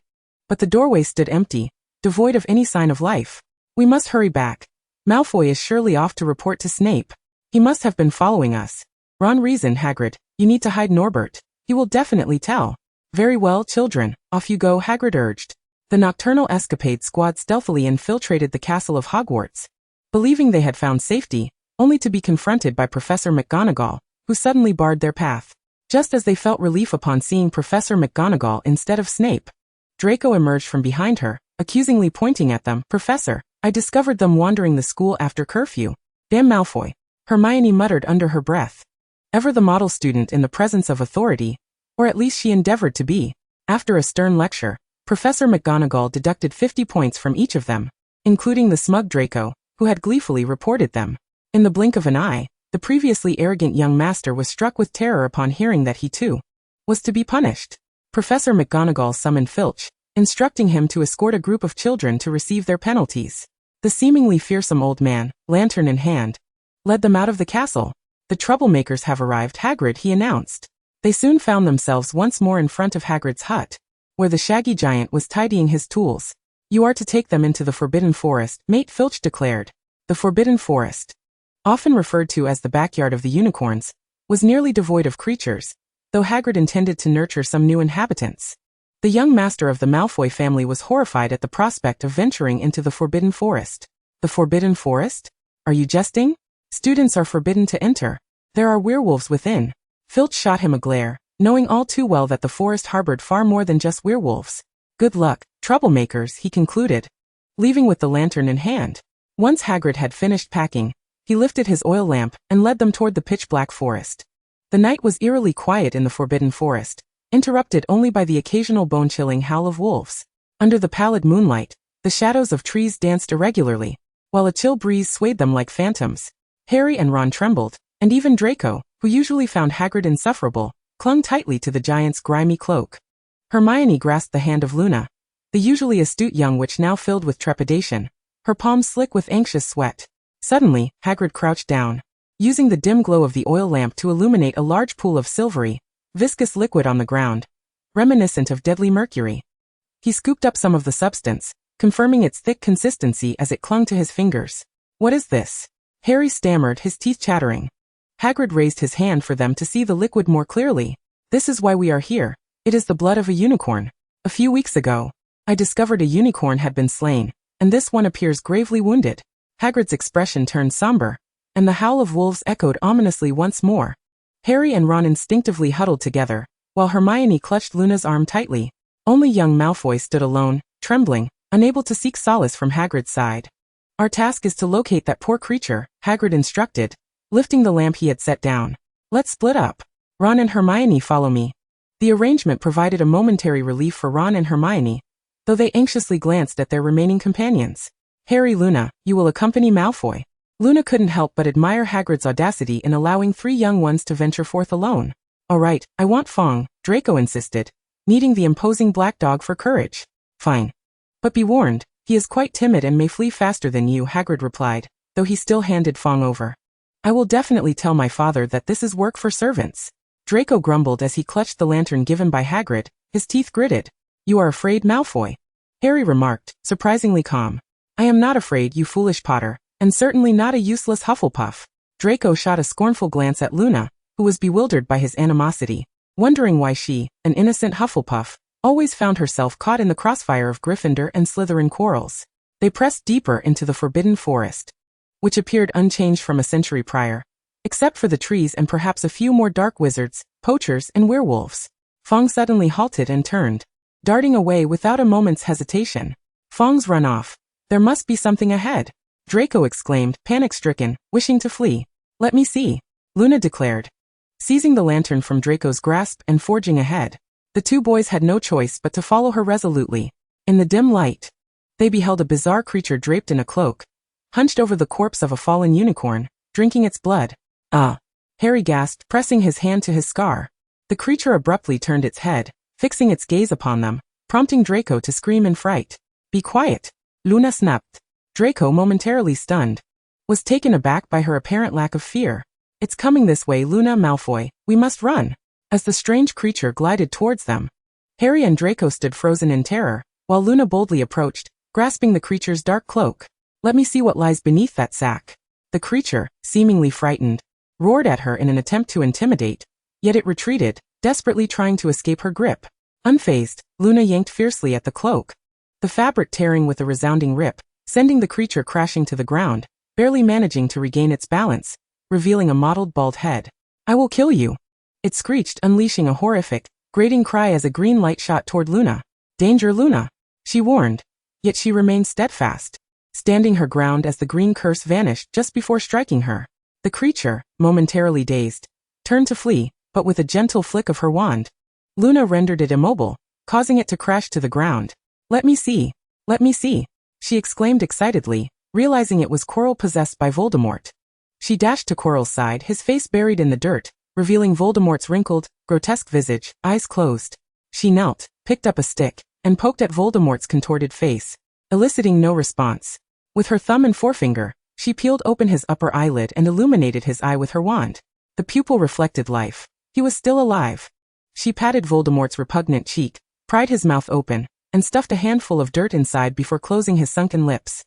But the doorway stood empty, devoid of any sign of life. We must hurry back. Malfoy is surely off to report to Snape. He must have been following us. Ron reasoned. Hagrid, you need to hide Norbert. He will definitely tell. Very well, children, off you go, Hagrid urged. The nocturnal escapade squad stealthily infiltrated the castle of Hogwarts, believing they had found safety, only to be confronted by Professor McGonagall, who suddenly barred their path. Just as they felt relief upon seeing Professor McGonagall instead of Snape, Draco emerged from behind her, accusingly pointing at them. Professor, I discovered them wandering the school after curfew. Damn Malfoy, Hermione muttered under her breath. Ever the model student in the presence of authority, or at least she endeavored to be. After a stern lecture, Professor McGonagall deducted 50 points from each of them, including the smug Draco, who had gleefully reported them. In the blink of an eye, the previously arrogant young master was struck with terror upon hearing that he too was to be punished. Professor McGonagall summoned Filch, instructing him to escort a group of children to receive their penalties. The seemingly fearsome old man, lantern in hand, led them out of the castle. The troublemakers have arrived, Hagrid, he announced. They soon found themselves once more in front of Hagrid's hut, where the shaggy giant was tidying his tools. You are to take them into the Forbidden Forest, Mate Filch declared. The Forbidden Forest, often referred to as the backyard of the unicorns, was nearly devoid of creatures, though Hagrid intended to nurture some new inhabitants. The young master of the Malfoy family was horrified at the prospect of venturing into the Forbidden Forest. The Forbidden Forest? Are you jesting? Students are forbidden to enter. There are werewolves within. Filch shot him a glare, knowing all too well that the forest harbored far more than just werewolves. Good luck, troublemakers, he concluded, leaving with the lantern in hand. Once Hagrid had finished packing, he lifted his oil lamp and led them toward the pitch-black forest. The night was eerily quiet in the Forbidden Forest, interrupted only by the occasional bone-chilling howl of wolves. Under the pallid moonlight, the shadows of trees danced irregularly, while a chill breeze swayed them like phantoms. Harry and Ron trembled, and even Draco, who usually found Hagrid insufferable, clung tightly to the giant's grimy cloak. Hermione grasped the hand of Luna, the usually astute young witch now filled with trepidation, her palms slick with anxious sweat. Suddenly, Hagrid crouched down, using the dim glow of the oil lamp to illuminate a large pool of silvery, viscous liquid on the ground, reminiscent of deadly mercury. He scooped up some of the substance, confirming its thick consistency as it clung to his fingers. What is this? Harry stammered, his teeth chattering. Hagrid raised his hand for them to see the liquid more clearly. This is why we are here. It is the blood of a unicorn. A few weeks ago, I discovered a unicorn had been slain, and this one appears gravely wounded. Hagrid's expression turned somber, and the howl of wolves echoed ominously once more. Harry and Ron instinctively huddled together, while Hermione clutched Luna's arm tightly. Only young Malfoy stood alone, trembling, unable to seek solace from Hagrid's side. Our task is to locate that poor creature, Hagrid instructed, lifting the lamp he had set down. Let's split up. Ron and Hermione follow me. The arrangement provided a momentary relief for Ron and Hermione, though they anxiously glanced at their remaining companions. Harry, Luna, you will accompany Malfoy. Luna couldn't help but admire Hagrid's audacity in allowing 3 young ones to venture forth alone. Alright, I want Fong, Draco insisted, needing the imposing black dog for courage. Fine. But be warned, he is quite timid and may flee faster than you, Hagrid replied, though he still handed Fong over. I will definitely tell my father that this is work for servants. Draco grumbled as he clutched the lantern given by Hagrid, his teeth gritted. You are afraid, Malfoy? Harry remarked, surprisingly calm. I am not afraid, you foolish Potter, and certainly not a useless Hufflepuff. Draco shot a scornful glance at Luna, who was bewildered by his animosity, wondering why she, an innocent Hufflepuff, always found herself caught in the crossfire of Gryffindor and Slytherin quarrels. They pressed deeper into the Forbidden Forest, which appeared unchanged from a century prior, except for the trees and perhaps a few more dark wizards, poachers, and werewolves. Fong suddenly halted and turned, darting away without a moment's hesitation. Fong's run off. There must be something ahead, Draco exclaimed, panic-stricken, wishing to flee. Let me see, Luna declared, seizing the lantern from Draco's grasp and forging ahead. The two boys had no choice but to follow her resolutely. In the dim light, they beheld a bizarre creature draped in a cloak, hunched over the corpse of a fallen unicorn, drinking its blood. Ah! Harry gasped, pressing his hand to his scar. The creature abruptly turned its head, fixing its gaze upon them, prompting Draco to scream in fright. Be quiet! Luna snapped. Draco, momentarily stunned, was taken aback by her apparent lack of fear. It's coming this way, Luna, Malfoy, we must run. As the strange creature glided towards them, Harry and Draco stood frozen in terror, while Luna boldly approached, grasping the creature's dark cloak. Let me see what lies beneath that sack. The creature, seemingly frightened, roared at her in an attempt to intimidate, yet it retreated, desperately trying to escape her grip. Unfazed, Luna yanked fiercely at the cloak, the fabric tearing with a resounding rip, sending the creature crashing to the ground, barely managing to regain its balance, revealing a mottled bald head. I will kill you! It screeched, unleashing a horrific, grating cry as a green light shot toward Luna. Danger, Luna! She warned. Yet she remained steadfast, standing her ground as the green curse vanished just before striking her. The creature, momentarily dazed, turned to flee, but with a gentle flick of her wand, Luna rendered it immobile, causing it to crash to the ground. Let me see! Let me see! She exclaimed excitedly, realizing it was Quirrell possessed by Voldemort. She dashed to Quirrell's side, his face buried in the dirt, revealing Voldemort's wrinkled, grotesque visage, eyes closed. She knelt, picked up a stick, and poked at Voldemort's contorted face, eliciting no response. With her thumb and forefinger, she peeled open his upper eyelid and illuminated his eye with her wand. The pupil reflected life. He was still alive. She patted Voldemort's repugnant cheek, pried his mouth open, and stuffed a handful of dirt inside before closing his sunken lips.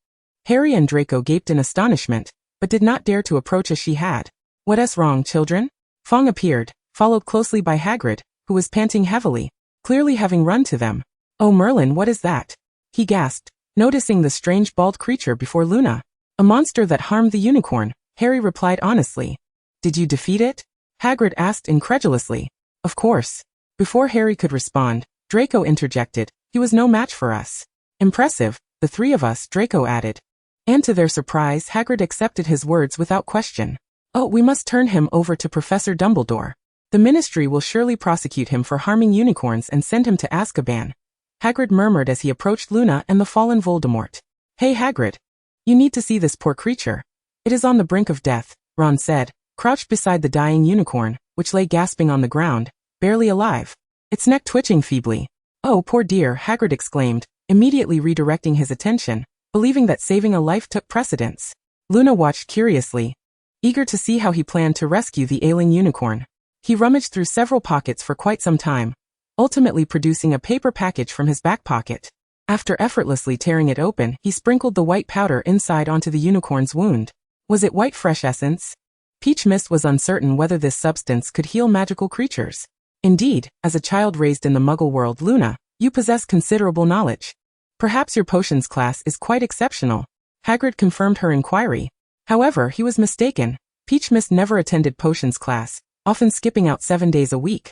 Harry and Draco gaped in astonishment, but did not dare to approach as she had. What's wrong, children? Fong appeared, followed closely by Hagrid, who was panting heavily, clearly having run to them. Oh Merlin, what is that? He gasped, noticing the strange bald creature before Luna. A monster that harmed the unicorn, Harry replied honestly. Did you defeat it? Hagrid asked incredulously. Of course. Before Harry could respond, Draco interjected, he was no match for us. Impressive, the three of us, Draco added. And to their surprise, Hagrid accepted his words without question. Oh, we must turn him over to Professor Dumbledore. The Ministry will surely prosecute him for harming unicorns and send him to Azkaban. Hagrid murmured as he approached Luna and the fallen Voldemort. Hey Hagrid. You need to see this poor creature. It is on the brink of death, Ron said, crouched beside the dying unicorn, which lay gasping on the ground, barely alive, its neck twitching feebly. Oh, poor dear, Hagrid exclaimed, immediately redirecting his attention, believing that saving a life took precedence. Luna watched curiously, eager to see how he planned to rescue the ailing unicorn. He rummaged through several pockets for quite some time, ultimately producing a paper package from his back pocket. After effortlessly tearing it open, he sprinkled the white powder inside onto the unicorn's wound. Was it white fresh essence? Peach Mist was uncertain whether this substance could heal magical creatures. Indeed, as a child raised in the Muggle world, Luna, you possess considerable knowledge. Perhaps your potions class is quite exceptional. Hagrid confirmed her inquiry. However, he was mistaken. Peach Mist never attended potions class, often skipping out 7 days a week.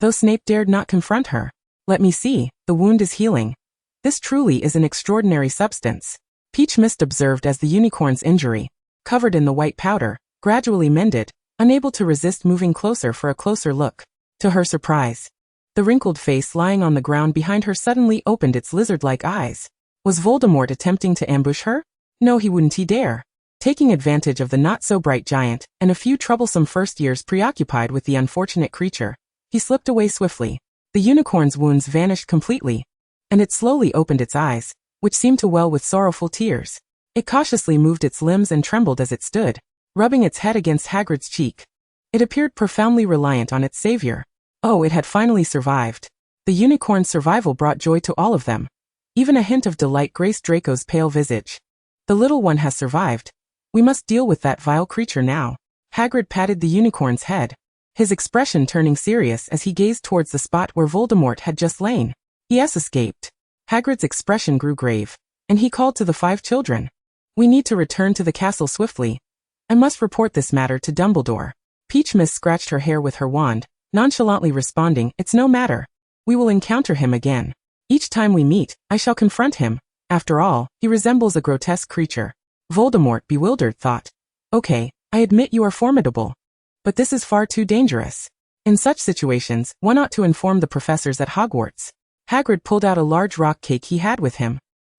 Though Snape dared not confront her. Let me see, the wound is healing. This truly is an extraordinary substance. Peach Mist observed as the unicorn's injury, covered in the white powder, gradually mended, unable to resist moving closer for a closer look. To her surprise, the wrinkled face lying on the ground behind her suddenly opened its lizard-like eyes. Was Voldemort attempting to ambush her? No, he wouldn't dare. Taking advantage of the not-so-bright giant and a few troublesome first years preoccupied with the unfortunate creature, He slipped away swiftly. The unicorn's wounds vanished completely, and it slowly opened its eyes, which seemed to well with sorrowful tears. It cautiously moved its limbs and trembled as it stood, rubbing its head against Hagrid's cheek. It appeared profoundly reliant on its savior. Oh, it had finally survived. The unicorn's survival brought joy to all of them. Even a hint of delight graced Draco's pale visage. The little one has survived. We must deal with that vile creature now. Hagrid patted the unicorn's head, his expression turning serious as he gazed towards the spot where Voldemort had just lain. He has escaped. Hagrid's expression grew grave, and he called to the 5 children. We need to return to the castle swiftly. I must report this matter to Dumbledore. Peachmist scratched her hair with her wand, nonchalantly responding, "It's no matter. We will encounter him again. Each time we meet, I shall confront him. After all, he resembles a grotesque creature." Voldemort, bewildered, thought, "Okay, I admit you are formidable. But this is far too dangerous. In such situations, one ought to inform the professors at Hogwarts." Hagrid pulled out a large rock cake he had with him,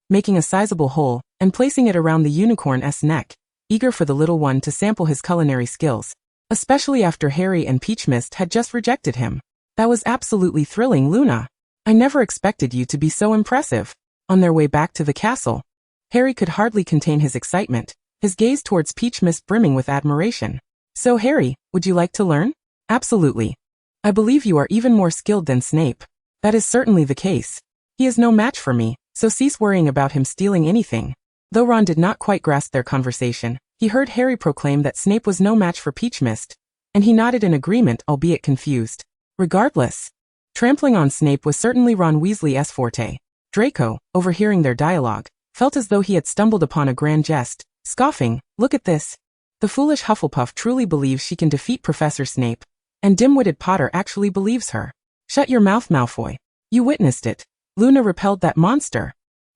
making a sizable hole, and placing it around the unicorn's neck, eager for the little one to sample his culinary skills, especially after Harry and Peachmist had just rejected him. "That was absolutely thrilling, Luna. I never expected you to be so impressive." On their way back to the castle, Harry could hardly contain his excitement, his gaze towards Peachmist brimming with admiration. "So Harry, would you like to learn?" "Absolutely. I believe you are even more skilled than Snape." "That is certainly the case. He is no match for me, so cease worrying about him stealing anything." Though Ron did not quite grasp their conversation, he heard Harry proclaim that Snape was no match for Peachmist, and he nodded in agreement, albeit confused. Regardless, trampling on Snape was certainly Ron Weasley's forte. Draco, overhearing their dialogue, felt as though he had stumbled upon a grand jest, scoffing, "Look at this. The foolish Hufflepuff truly believes she can defeat Professor Snape, and dim-witted Potter actually believes her." "Shut your mouth, Malfoy. You witnessed it. Luna repelled that monster."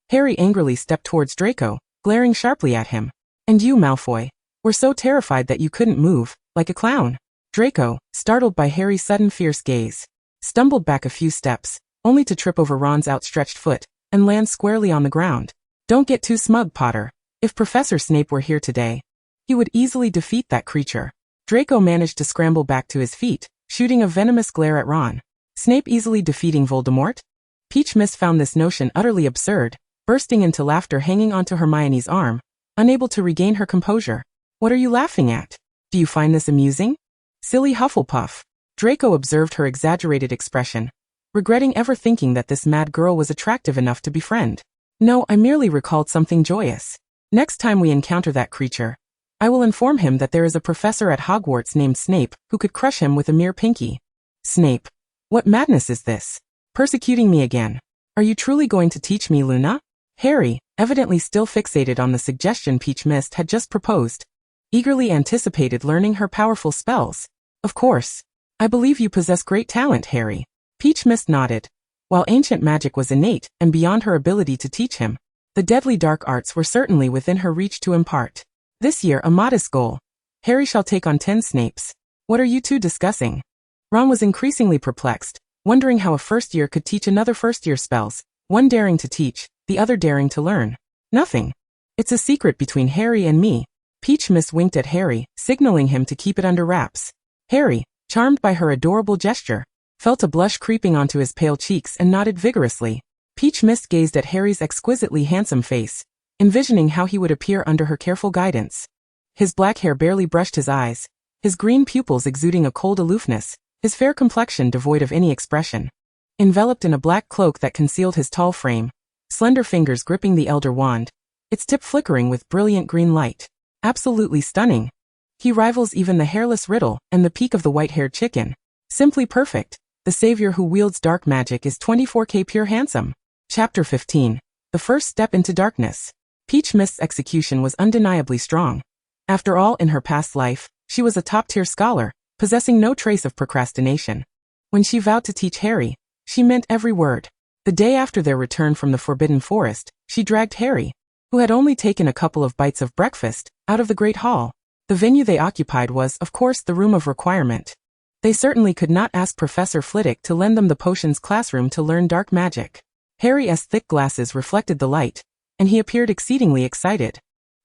Harry angrily stepped towards Draco, glaring sharply at him. "And you, Malfoy, were so terrified that you couldn't move, like a clown." Draco, startled by Harry's sudden fierce gaze, stumbled back a few steps, only to trip over Ron's outstretched foot, and land squarely on the ground. "Don't get too smug, Potter. If Professor Snape were here today, he would easily defeat that creature." Draco managed to scramble back to his feet, shooting a venomous glare at Ron. Snape easily defeating Voldemort? Peachmist found this notion utterly absurd, bursting into laughter hanging onto Hermione's arm, unable to regain her composure. "What are you laughing at? Do you find this amusing? Silly Hufflepuff." Draco observed her exaggerated expression, regretting ever thinking that this mad girl was attractive enough to befriend. "No, I merely recalled something joyous. Next time we encounter that creature, I will inform him that there is a professor at Hogwarts named Snape who could crush him with a mere pinky." "Snape? What madness is this? Persecuting me again. Are you truly going to teach me, Luna?" Harry, evidently still fixated on the suggestion Peachmist had just proposed, eagerly anticipated learning her powerful spells. "Of course. I believe you possess great talent, Harry." Peachmist nodded. While ancient magic was innate and beyond her ability to teach him, the deadly dark arts were certainly within her reach to impart. This year, a modest goal. Harry shall take on 10 Snapes. "What are you two discussing?" Ron was increasingly perplexed, wondering how a first year could teach another first-year spells, one daring to teach, the other daring to learn. "Nothing. It's a secret between Harry and me." Peachmist winked at Harry, signaling him to keep it under wraps. Harry, charmed by her adorable gesture, felt a blush creeping onto his pale cheeks and nodded vigorously. Peachmist gazed at Harry's exquisitely handsome face, envisioning how he would appear under her careful guidance. His black hair barely brushed his eyes, his green pupils exuding a cold aloofness, his fair complexion devoid of any expression. Enveloped in a black cloak that concealed his tall frame, slender fingers gripping the elder wand, its tip flickering with brilliant green light. Absolutely stunning. He rivals even the hairless Riddle and the peak of the white-haired chicken. Simply perfect. The savior who wields dark magic is 24K pure handsome. Chapter 15. The First Step into Darkness. Peachmist's execution was undeniably strong. After all, in her past life, she was a top-tier scholar, possessing no trace of procrastination. When she vowed to teach Harry, she meant every word. The day after their return from the Forbidden Forest, she dragged Harry, who had only taken a couple of bites of breakfast, out of the Great Hall. The venue they occupied was, of course, the Room of Requirement. They certainly could not ask Professor Flitwick to lend them the potions classroom to learn dark magic. Harry's thick glasses reflected the light, and he appeared exceedingly excited.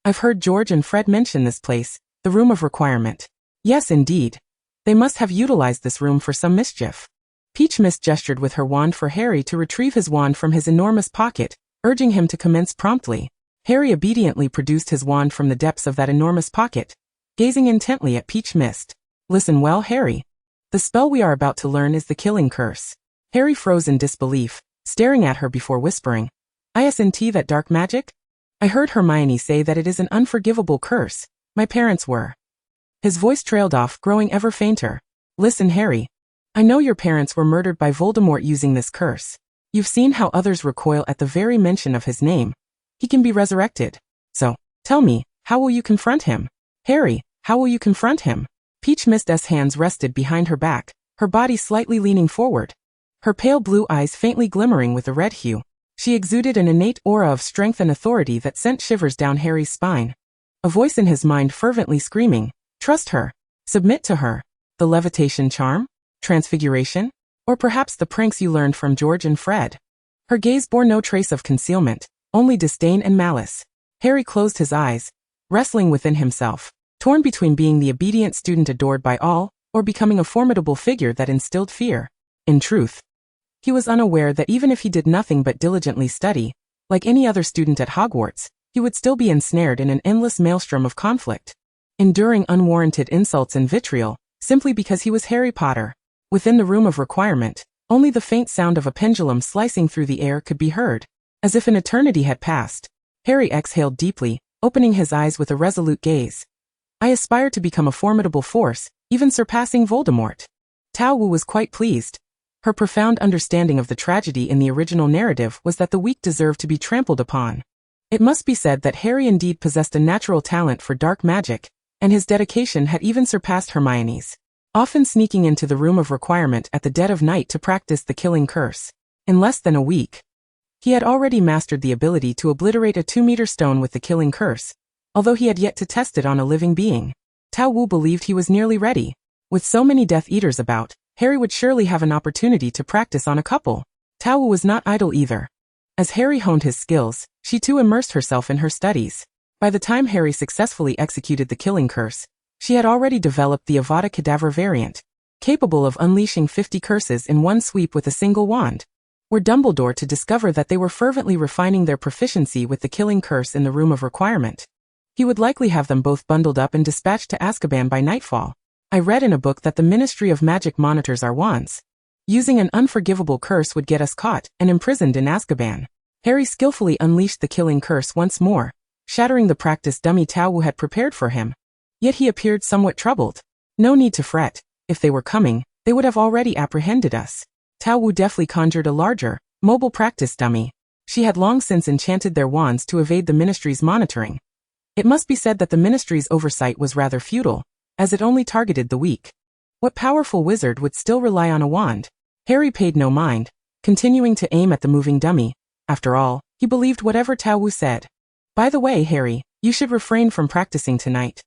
"I've heard George and Fred mention this place, the Room of Requirement." "Yes, indeed. They must have utilized this room for some mischief." Peach Mist gestured with her wand for Harry to retrieve his wand from his enormous pocket, urging him to commence promptly. Harry obediently produced his wand from the depths of that enormous pocket, gazing intently at Peach Mist. Listen well, Harry. The spell we are about to learn is the killing curse. Harry froze in disbelief, staring at her before whispering, "Isn't that dark magic? I heard Hermione say that it is an unforgivable curse. My parents were." His voice trailed off, growing ever fainter. "Listen, Harry. I know your parents were murdered by Voldemort using this curse. You've seen how others recoil at the very mention of his name. He can be resurrected. So, tell me, how will you confront him? Harry, how will you confront him?" Peach Mist's hands rested behind her back, her body slightly leaning forward. Her pale blue eyes faintly glimmering with a red hue. She exuded an innate aura of strength and authority that sent shivers down Harry's spine. A voice in his mind fervently screaming, "Trust her. Submit to her. The levitation charm? Transfiguration? Or perhaps the pranks you learned from George and Fred?" Her gaze bore no trace of concealment, only disdain and malice. Harry closed his eyes, wrestling within himself, torn between being the obedient student adored by all, or becoming a formidable figure that instilled fear. In truth, he was unaware that even if he did nothing but diligently study, like any other student at Hogwarts, he would still be ensnared in an endless maelstrom of conflict, enduring unwarranted insults and vitriol, simply because he was Harry Potter. Within the room of requirement, only the faint sound of a pendulum slicing through the air could be heard. As if an eternity had passed, Harry exhaled deeply, opening his eyes with a resolute gaze. "I aspire to become a formidable force, even surpassing Voldemort." Tao Wu was quite pleased. Her profound understanding of the tragedy in the original narrative was that the weak deserved to be trampled upon. It must be said that Harry indeed possessed a natural talent for dark magic, and his dedication had even surpassed Hermione's, often sneaking into the room of requirement at the dead of night to practice the killing curse. In less than a week, he had already mastered the ability to obliterate a 2-meter stone with the killing curse, although he had yet to test it on a living being. Tao Wu believed he was nearly ready. With so many Death Eaters about, Harry would surely have an opportunity to practice on a couple. Tao Wu was not idle either. As Harry honed his skills, she too immersed herself in her studies. By the time Harry successfully executed the killing curse, she had already developed the Avada Kedavra variant, capable of unleashing 50 curses in one sweep with a single wand. Were Dumbledore to discover that they were fervently refining their proficiency with the killing curse in the room of requirement, he would likely have them both bundled up and dispatched to Azkaban by nightfall. "I read in a book that the Ministry of Magic monitors our wands. Using an unforgivable curse would get us caught and imprisoned in Azkaban." Harry skillfully unleashed the killing curse once more, shattering the practice dummy Tao Wu had prepared for him. Yet he appeared somewhat troubled. "No need to fret. If they were coming, they would have already apprehended us." Tao Wu deftly conjured a larger, mobile practice dummy. She had long since enchanted their wands to evade the Ministry's monitoring. It must be said that the Ministry's oversight was rather futile, as it only targeted the weak. What powerful wizard would still rely on a wand? Harry paid no mind, continuing to aim at the moving dummy. After all, he believed whatever Tao Wu said. "By the way, Harry, you should refrain from practicing tonight.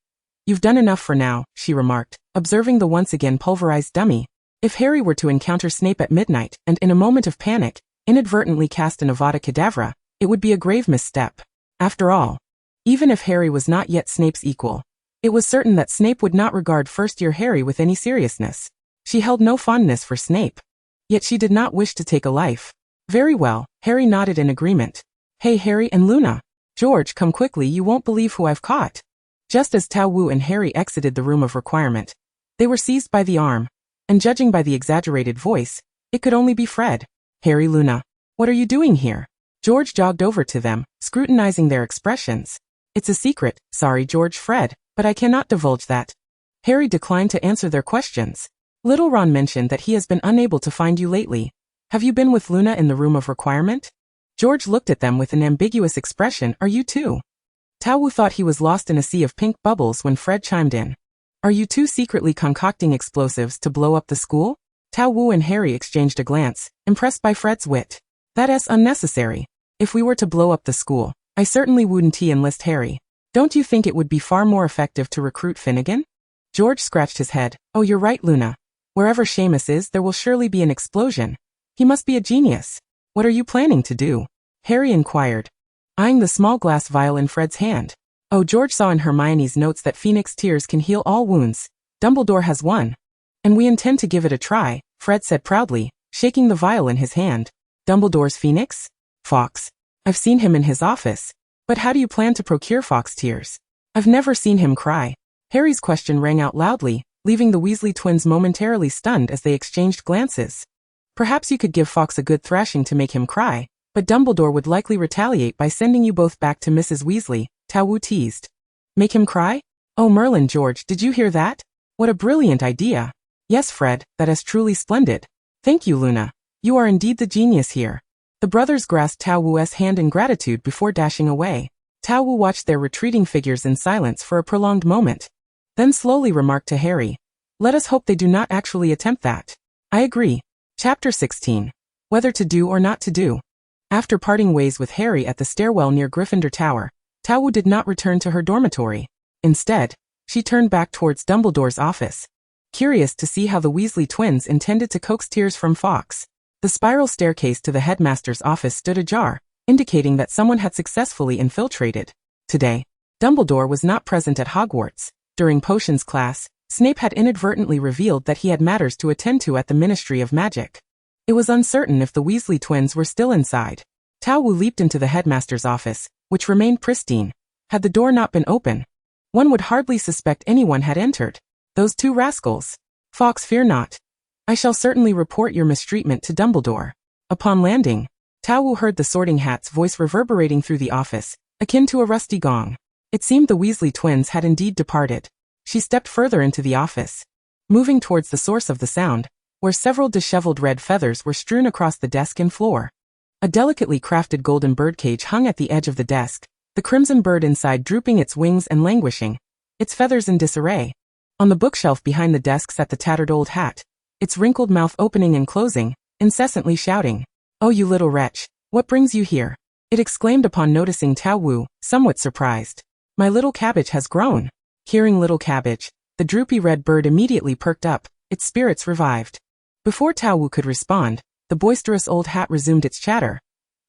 You've done enough for now," she remarked, observing the once again pulverized dummy. If Harry were to encounter Snape at midnight and in a moment of panic, inadvertently cast an Avada Kedavra, it would be a grave misstep. After all, even if Harry was not yet Snape's equal, it was certain that Snape would not regard first-year Harry with any seriousness. She held no fondness for Snape. Yet she did not wish to take a life. "Very well," Harry nodded in agreement. "Hey Harry and Luna. George, come quickly, you won't believe who I've caught." Just as Tao Wu and Harry exited the room of requirement, they were seized by the arm, and judging by the exaggerated voice, it could only be Fred. "Harry, Luna, what are you doing here?" George jogged over to them, scrutinizing their expressions. "It's a secret, sorry George, Fred, but I cannot divulge that." Harry declined to answer their questions. "Little Ron mentioned that he has been unable to find you lately. Have you been with Luna in the room of requirement?" George looked at them with an ambiguous expression. "Are you too?" Tao Wu thought he was lost in a sea of pink bubbles when Fred chimed in. "Are you two secretly concocting explosives to blow up the school?" Tao Wu and Harry exchanged a glance, impressed by Fred's wit. "That's unnecessary. If we were to blow up the school, I certainly wouldn't enlist Harry. Don't you think it would be far more effective to recruit Finnegan?" George scratched his head. "Oh, you're right, Luna. Wherever Seamus is, there will surely be an explosion. He must be a genius. What are you planning to do?" Harry inquired, eyeing the small glass vial in Fred's hand. "Oh, George saw in Hermione's notes that Phoenix tears can heal all wounds. Dumbledore has one. And we intend to give it a try," Fred said proudly, shaking the vial in his hand. Dumbledore's phoenix? Fawkes. I've seen him in his office. But how do you plan to procure Fawkes' tears? I've never seen him cry. Harry's question rang out loudly, leaving the Weasley twins momentarily stunned as they exchanged glances. Perhaps you could give Fawkes a good thrashing to make him cry, but Dumbledore would likely retaliate by sending you both back to Mrs. Weasley, Tao Wu teased. Make him cry? Oh Merlin, George, did you hear that? What a brilliant idea. Yes, Fred, that is truly splendid. Thank you, Luna. You are indeed the genius here. The brothers grasped Tao Wu's hand in gratitude before dashing away. Tao Wu watched their retreating figures in silence for a prolonged moment. Then slowly remarked to Harry, let us hope they do not actually attempt that. I agree. Chapter 16. Whether to do or not to do. After parting ways with Harry at the stairwell near Gryffindor Tower, Tao Wu did not return to her dormitory. Instead, she turned back towards Dumbledore's office. Curious to see how the Weasley twins intended to coax tears from Fawkes. The spiral staircase to the headmaster's office stood ajar, indicating that someone had successfully infiltrated. Today, Dumbledore was not present at Hogwarts. During potions class, Snape had inadvertently revealed that he had matters to attend to at the Ministry of Magic. It was uncertain if the Weasley twins were still inside. Tao Wu leaped into the headmaster's office, which remained pristine. Had the door not been open, one would hardly suspect anyone had entered. Those two rascals. Fawkes, fear not. I shall certainly report your mistreatment to Dumbledore. Upon landing, Tao Wu heard the Sorting Hat's voice reverberating through the office, akin to a rusty gong. It seemed the Weasley twins had indeed departed. She stepped further into the office, moving towards the source of the sound, where several disheveled red feathers were strewn across the desk and floor. A delicately crafted golden birdcage hung at the edge of the desk, the crimson bird inside drooping its wings and languishing, its feathers in disarray. On the bookshelf behind the desk sat the tattered old hat, its wrinkled mouth opening and closing, incessantly shouting, "Oh, you little wretch, what brings you here?" It exclaimed upon noticing Tao Wu, somewhat surprised. "My little cabbage has grown." Hearing little cabbage, the droopy red bird immediately perked up, its spirits revived. Before Tao Wu could respond, the boisterous old hat resumed its chatter.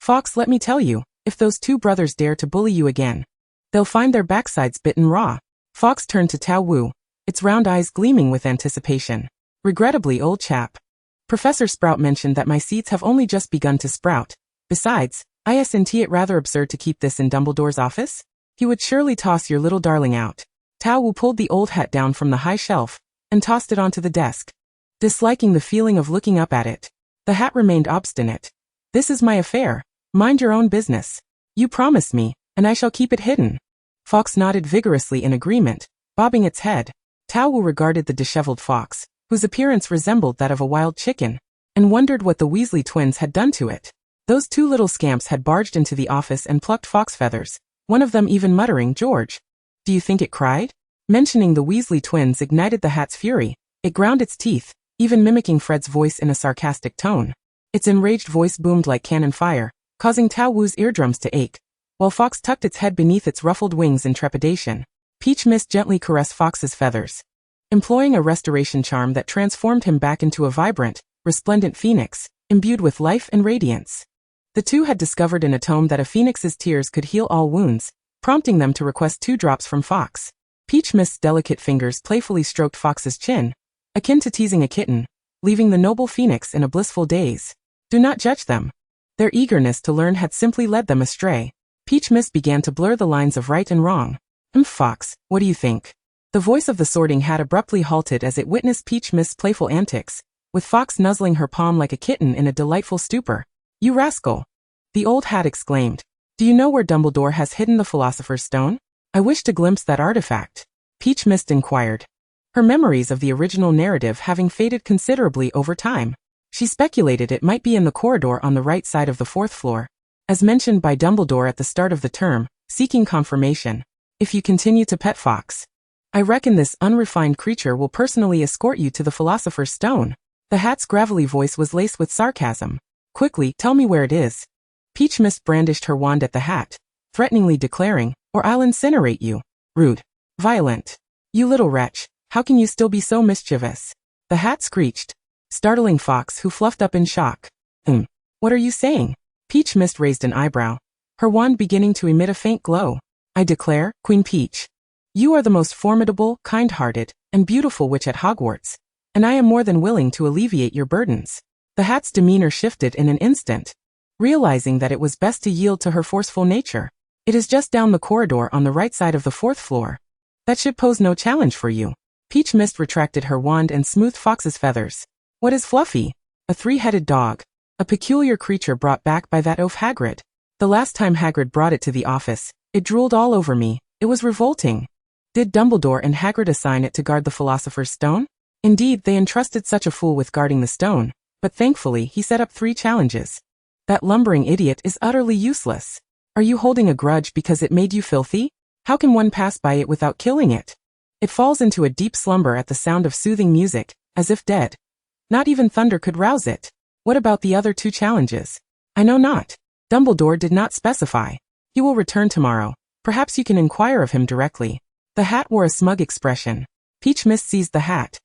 "Fawkes, let me tell you, if those two brothers dare to bully you again, they'll find their backsides bitten raw." Fawkes turned to Tao Wu, its round eyes gleaming with anticipation. "Regrettably, old chap. Professor Sprout mentioned that my seeds have only just begun to sprout. Besides, isn't it rather absurd to keep this in Dumbledore's office? He would surely toss your little darling out." Tao Wu pulled the old hat down from the high shelf and tossed it onto the desk. Disliking the feeling of looking up at it, the hat remained obstinate. "This is my affair. Mind your own business. You promised me, and I shall keep it hidden." Fawkes nodded vigorously in agreement, bobbing its head. Tao Wu regarded the disheveled Fawkes, whose appearance resembled that of a wild chicken, and wondered what the Weasley twins had done to it. Those two little scamps had barged into the office and plucked Fawkes' feathers, one of them even muttering, "George, do you think it cried?" Mentioning the Weasley twins ignited the hat's fury. It ground its teeth, even mimicking Fred's voice in a sarcastic tone. Its enraged voice boomed like cannon fire, causing Tao Wu's eardrums to ache, while Fawkes tucked its head beneath its ruffled wings in trepidation. Peach Mist gently caressed Fawkes's feathers, employing a restoration charm that transformed him back into a vibrant, resplendent phoenix, imbued with life and radiance. The two had discovered in a tome that a phoenix's tears could heal all wounds, prompting them to request 2 drops from Fawkes. Peach Mist's delicate fingers playfully stroked Fawkes's chin, akin to teasing a kitten, leaving the noble phoenix in a blissful daze. Do not judge them. Their eagerness to learn had simply led them astray. Peach Mist began to blur the lines of right and wrong. Fawkes, what do you think?" The voice of the Sorting Hat abruptly halted as it witnessed Peach Mist's playful antics, with Fawkes nuzzling her palm like a kitten in a delightful stupor. "You rascal!" the old hat exclaimed. "Do you know where Dumbledore has hidden the Philosopher's Stone? I wish to glimpse that artifact." Peach Mist inquired, her memories of the original narrative having faded considerably over time. She speculated it might be in the corridor on the right side of the 4th floor, as mentioned by Dumbledore at the start of the term, seeking confirmation. "If you continue to pet Fawkes, I reckon this unrefined creature will personally escort you to the Philosopher's Stone." The hat's gravelly voice was laced with sarcasm. "Quickly, tell me where it is." Peach Mist brandished her wand at the hat, threateningly declaring, "Or I'll incinerate you." "Rude. Violent. You little wretch, how can you still be so mischievous?" the hat screeched, startling Fawkes, who fluffed up in shock. What are you saying?" Peach Mist raised an eyebrow, her wand beginning to emit a faint glow. "I declare, Queen Peach, you are the most formidable, kind-hearted, and beautiful witch at Hogwarts, and I am more than willing to alleviate your burdens." The hat's demeanor shifted in an instant, realizing that it was best to yield to her forceful nature. It is just down the corridor on the right side of the 4th floor. That should pose no challenge for you. Peach Mist retracted her wand and smoothed Fox's feathers. What is Fluffy? A 3-headed dog. A peculiar creature brought back by that oaf Hagrid. The last time Hagrid brought it to the office, it drooled all over me. It was revolting. Did Dumbledore and Hagrid assign it to guard the Philosopher's Stone? Indeed, they entrusted such a fool with guarding the stone, but thankfully he set up 3 challenges. That lumbering idiot is utterly useless. Are you holding a grudge because it made you filthy? How can one pass by it without killing it? It falls into a deep slumber at the sound of soothing music, as if dead. Not even thunder could rouse it. What about the other 2 challenges? I know not. Dumbledore did not specify. He will return tomorrow. Perhaps you can inquire of him directly. The hat wore a smug expression. Peach Mist seized the hat,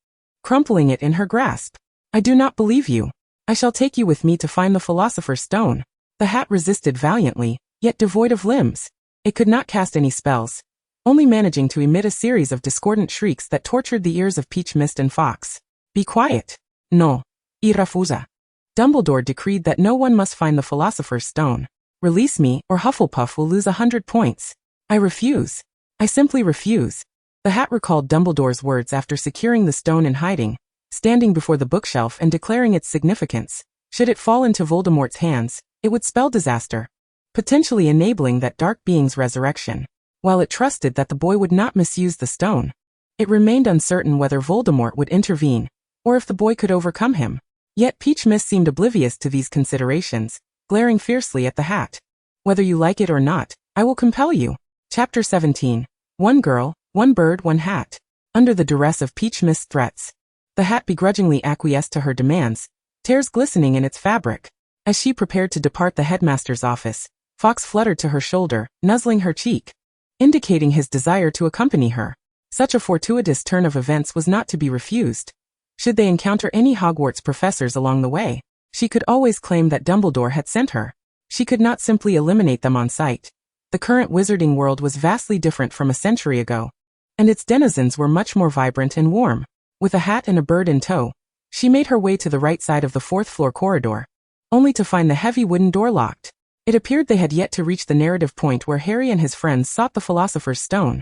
crumpling it in her grasp. I do not believe you. I shall take you with me to find the Philosopher's Stone. The hat resisted valiantly, yet devoid of limbs. It could not cast any spells, only managing to emit a series of discordant shrieks that tortured the ears of Peach Mist and Fox. Be quiet. No. Y refusa. Dumbledore decreed that no one must find the Philosopher's Stone. Release me, or Hufflepuff will lose 100 points. I refuse. I simply refuse. The hat recalled Dumbledore's words after securing the stone in hiding, standing before the bookshelf and declaring its significance. Should it fall into Voldemort's hands, it would spell disaster, potentially enabling that dark being's resurrection. While it trusted that the boy would not misuse the stone, it remained uncertain whether Voldemort would intervene, or if the boy could overcome him. Yet Peach Mist seemed oblivious to these considerations, glaring fiercely at the hat. Whether you like it or not, I will compel you. Chapter 17. One girl, one bird, one hat. Under the duress of Peach Mist's threats, the hat begrudgingly acquiesced to her demands, tears glistening in its fabric. As she prepared to depart the headmaster's office, Fox fluttered to her shoulder, nuzzling her cheek, indicating his desire to accompany her. Such a fortuitous turn of events was not to be refused. Should they encounter any Hogwarts professors along the way, she could always claim that Dumbledore had sent her. She could not simply eliminate them on sight. The current wizarding world was vastly different from a century ago, and its denizens were much more vibrant and warm. With a hat and a bird in tow, she made her way to the right side of the 4th floor corridor, only to find the heavy wooden door locked. It appeared they had yet to reach the narrative point where Harry and his friends sought the Philosopher's Stone.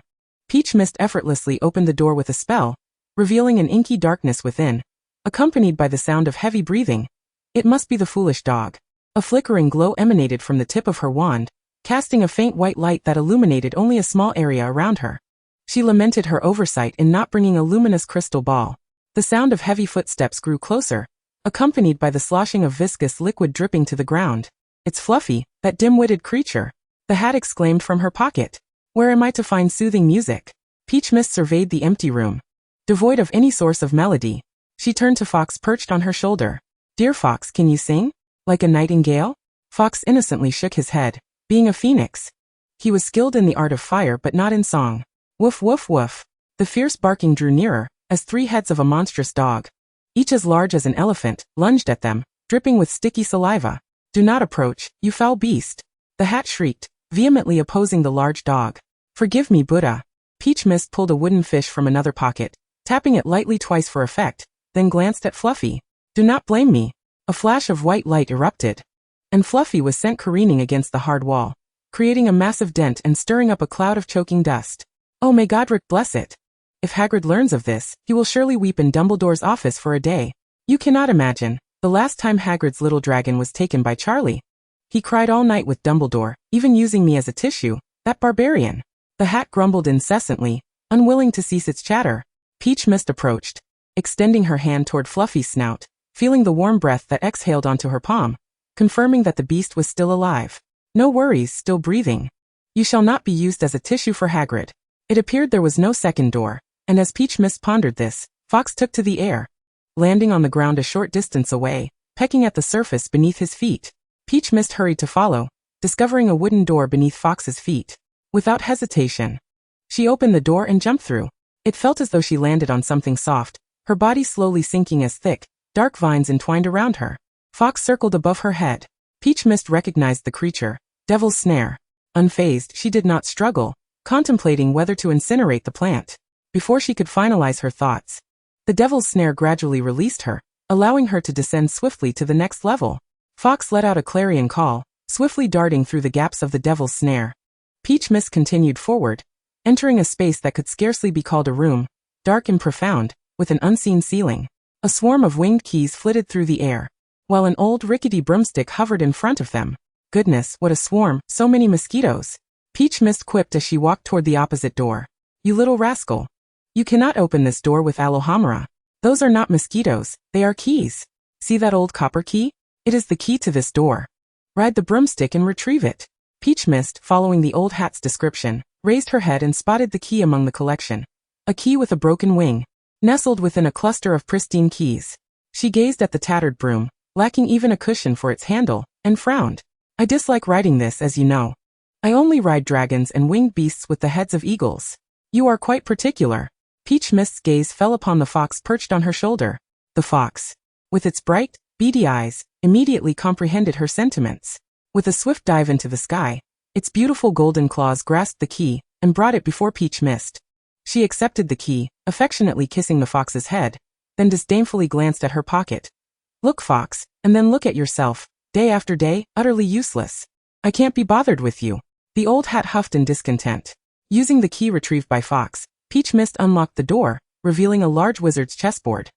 Peach Mist effortlessly opened the door with a spell, revealing an inky darkness within, accompanied by the sound of heavy breathing. It must be the foolish dog. A flickering glow emanated from the tip of her wand, casting a faint white light that illuminated only a small area around her. She lamented her oversight in not bringing a luminous crystal ball. The sound of heavy footsteps grew closer, accompanied by the sloshing of viscous liquid dripping to the ground. It's Fluffy, that dim-witted creature. The hat exclaimed from her pocket. Where am I to find soothing music? Peach Mist surveyed the empty room, devoid of any source of melody. She turned to Fox perched on her shoulder. Dear Fox, can you sing? Like a nightingale? Fox innocently shook his head. Being a phoenix, he was skilled in the art of fire but not in song. Woof woof woof. The fierce barking drew nearer, as 3 heads of a monstrous dog, each as large as an elephant, lunged at them, dripping with sticky saliva. Do not approach, you foul beast. The hat shrieked, vehemently opposing the large dog. Forgive me, Buddha. Peach Mist pulled a wooden fish from another pocket, tapping it lightly twice for effect, then glanced at Fluffy. Do not blame me. A flash of white light erupted, and Fluffy was sent careening against the hard wall, creating a massive dent and stirring up a cloud of choking dust. Oh, may Godric bless it. If Hagrid learns of this, he will surely weep in Dumbledore's office for a day. You cannot imagine, the last time Hagrid's little dragon was taken by Charlie. He cried all night with Dumbledore, even using me as a tissue, that barbarian. The hat grumbled incessantly, unwilling to cease its chatter. Peach Mist approached, extending her hand toward Fluffy's snout, feeling the warm breath that exhaled onto her palm, confirming that the beast was still alive. No worries, still breathing. You shall not be used as a tissue for Hagrid. It appeared there was no second door, and as Peach Mist pondered this, Fox took to the air, landing on the ground a short distance away, pecking at the surface beneath his feet. Peach Mist hurried to follow, discovering a wooden door beneath Fox's feet. Without hesitation, she opened the door and jumped through. It felt as though she landed on something soft, her body slowly sinking as thick, dark vines entwined around her. Fox circled above her head. Peach Mist recognized the creature, Devil's Snare. Unfazed, she did not struggle, contemplating whether to incinerate the plant. Before she could finalize her thoughts, the Devil's Snare gradually released her, allowing her to descend swiftly to the next level. Fox let out a clarion call, swiftly darting through the gaps of the devil's snare. Peach Mist continued forward, entering a space that could scarcely be called a room, dark and profound, with an unseen ceiling. A swarm of winged keys flitted through the air, while an old rickety broomstick hovered in front of them. Goodness, what a swarm, so many mosquitoes! Peach Mist quipped as she walked toward the opposite door. You little rascal. You cannot open this door with Alohomora. Those are not mosquitoes, they are keys. See that old copper key? It is the key to this door. Ride the broomstick and retrieve it. Peach Mist, following the old hat's description, raised her head and spotted the key among the collection. A key with a broken wing, nestled within a cluster of pristine keys. She gazed at the tattered broom, lacking even a cushion for its handle, and frowned. I dislike riding this, as you know. I only ride dragons and winged beasts with the heads of eagles. You are quite particular. Peach Mist's gaze fell upon the fox perched on her shoulder. The fox, with its bright, beady eyes, immediately comprehended her sentiments. With a swift dive into the sky, its beautiful golden claws grasped the key and brought it before Peach Mist. She accepted the key, affectionately kissing the fox's head, then disdainfully glanced at her pocket. Look, fox, and then look at yourself, day after day, utterly useless. I can't be bothered with you. The old hat huffed in discontent. Using the key retrieved by Fox, Peach Mist unlocked the door, revealing a large wizard's chessboard.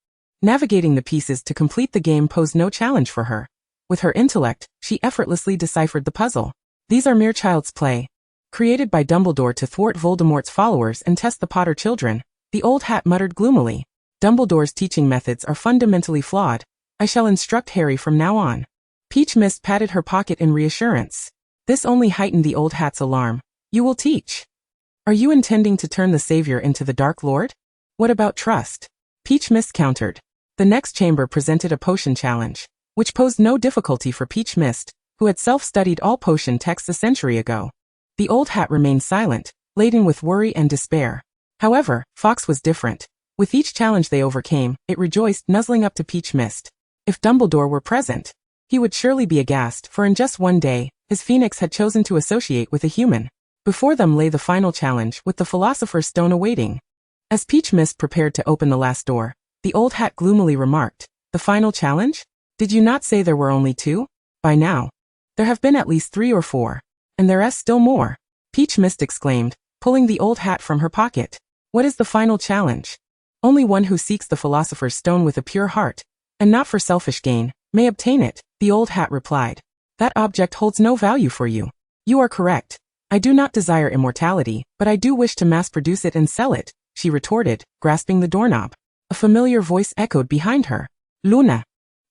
Navigating the pieces to complete the game posed no challenge for her. With her intellect, she effortlessly deciphered the puzzle. These are mere child's play. Created by Dumbledore to thwart Voldemort's followers and test the Potter children, the old hat muttered gloomily. Dumbledore's teaching methods are fundamentally flawed. I shall instruct Harry from now on. Peach Mist patted her pocket in reassurance. This only heightened the old hat's alarm. You will teach. Are you intending to turn the Savior into the Dark Lord? What about trust? Peach Mist countered. The next chamber presented a potion challenge, which posed no difficulty for Peach Mist, who had self-studied all potion texts a century ago. The old hat remained silent, laden with worry and despair. However, Fox was different. With each challenge they overcame, it rejoiced, nuzzling up to Peach Mist. If Dumbledore were present, he would surely be aghast, for in just one day, his phoenix had chosen to associate with a human. Before them lay the final challenge, with the Philosopher's Stone awaiting. As Peach Mist prepared to open the last door, the old hat gloomily remarked, "The final challenge? Did you not say there were only 2? By now, there have been at least 3 or 4. And there is still more," Peach Mist exclaimed, pulling the old hat from her pocket. "What is the final challenge? Only one who seeks the Philosopher's Stone with a pure heart, and not for selfish gain, may obtain it," the old hat replied. "That object holds no value for you. You are correct. I do not desire immortality, but I do wish to mass-produce it and sell it," she retorted, grasping the doorknob. A familiar voice echoed behind her. "Luna.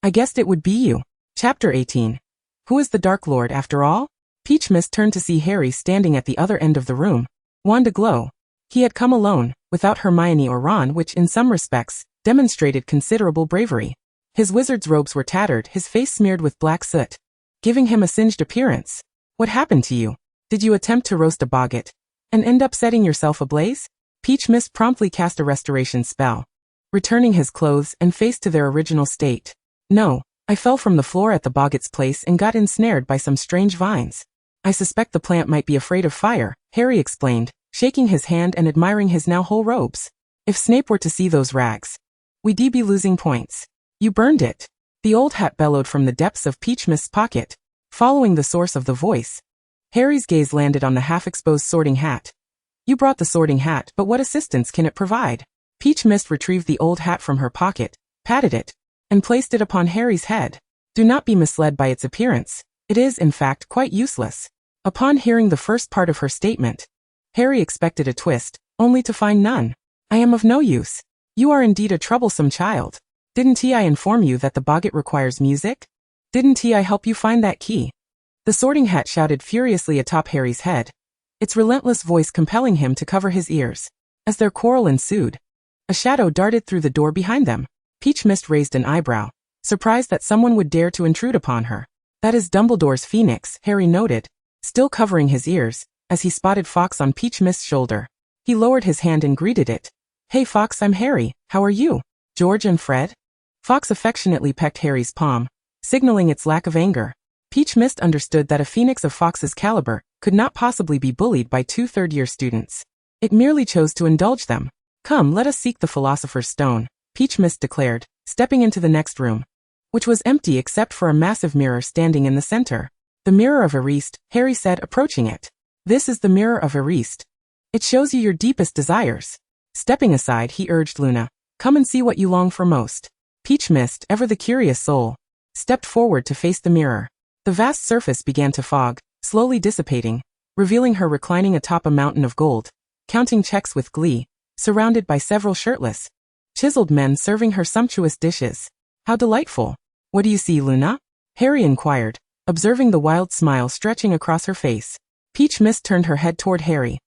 I guessed it would be you." Chapter 18. Who is the Dark Lord after all? Peach Mist turned to see Harry standing at the other end of the room. Wand aglow. He had come alone, without Hermione or Ron, which in some respects, demonstrated considerable bravery. His wizard's robes were tattered, his face smeared with black soot, giving him a singed appearance. "What happened to you? Did you attempt to roast a boggart, and end up setting yourself ablaze?" Peach Mist promptly cast a restoration spell, returning his clothes and face to their original state. "No, I fell from the floor at the boggart's place and got ensnared by some strange vines. I suspect the plant might be afraid of fire," Harry explained, shaking his hand and admiring his now whole robes. "If Snape were to see those rags, we'd be losing points." "You burned it," the old hat bellowed from the depths of Peach Mist's pocket. Following the source of the voice, Harry's gaze landed on the half-exposed sorting hat. "You brought the sorting hat, but what assistance can it provide?" Peach Mist retrieved the old hat from her pocket, patted it, and placed it upon Harry's head. "Do not be misled by its appearance. It is, in fact, quite useless." Upon hearing the first part of her statement, Harry expected a twist, only to find none. "I am of no use. You are indeed a troublesome child. Didn't I inform you that the boggart requires music? Didn't I help you find that key?" The sorting hat shouted furiously atop Harry's head, its relentless voice compelling him to cover his ears. As their quarrel ensued, a shadow darted through the door behind them. Peach Mist raised an eyebrow, surprised that someone would dare to intrude upon her. "That is Dumbledore's phoenix," Harry noted, still covering his ears, as he spotted Fox on Peach Mist's shoulder. He lowered his hand and greeted it. "Hey Fox, I'm Harry, how are you? George and Fred?" Fox affectionately pecked Harry's palm, signaling its lack of anger. Peach Mist understood that a phoenix of Fox's caliber could not possibly be bullied by 2 third-year students. It merely chose to indulge them. "Come, let us seek the Philosopher's Stone," Peach Mist declared, stepping into the next room, which was empty except for a massive mirror standing in the center. The mirror of Eriste, Harry said, approaching it. This is the mirror of Eriste. It shows you your deepest desires. Stepping aside, he urged Luna, come and see what you long for most. Peach Mist, ever the curious soul, stepped forward to face the mirror. The vast surface began to fog, slowly dissipating, revealing her reclining atop a mountain of gold, counting checks with glee, surrounded by several shirtless, chiseled men serving her sumptuous dishes. How delightful! What do you see, Luna? Harry inquired, observing the wild smile stretching across her face. Peach Mist turned her head toward Harry,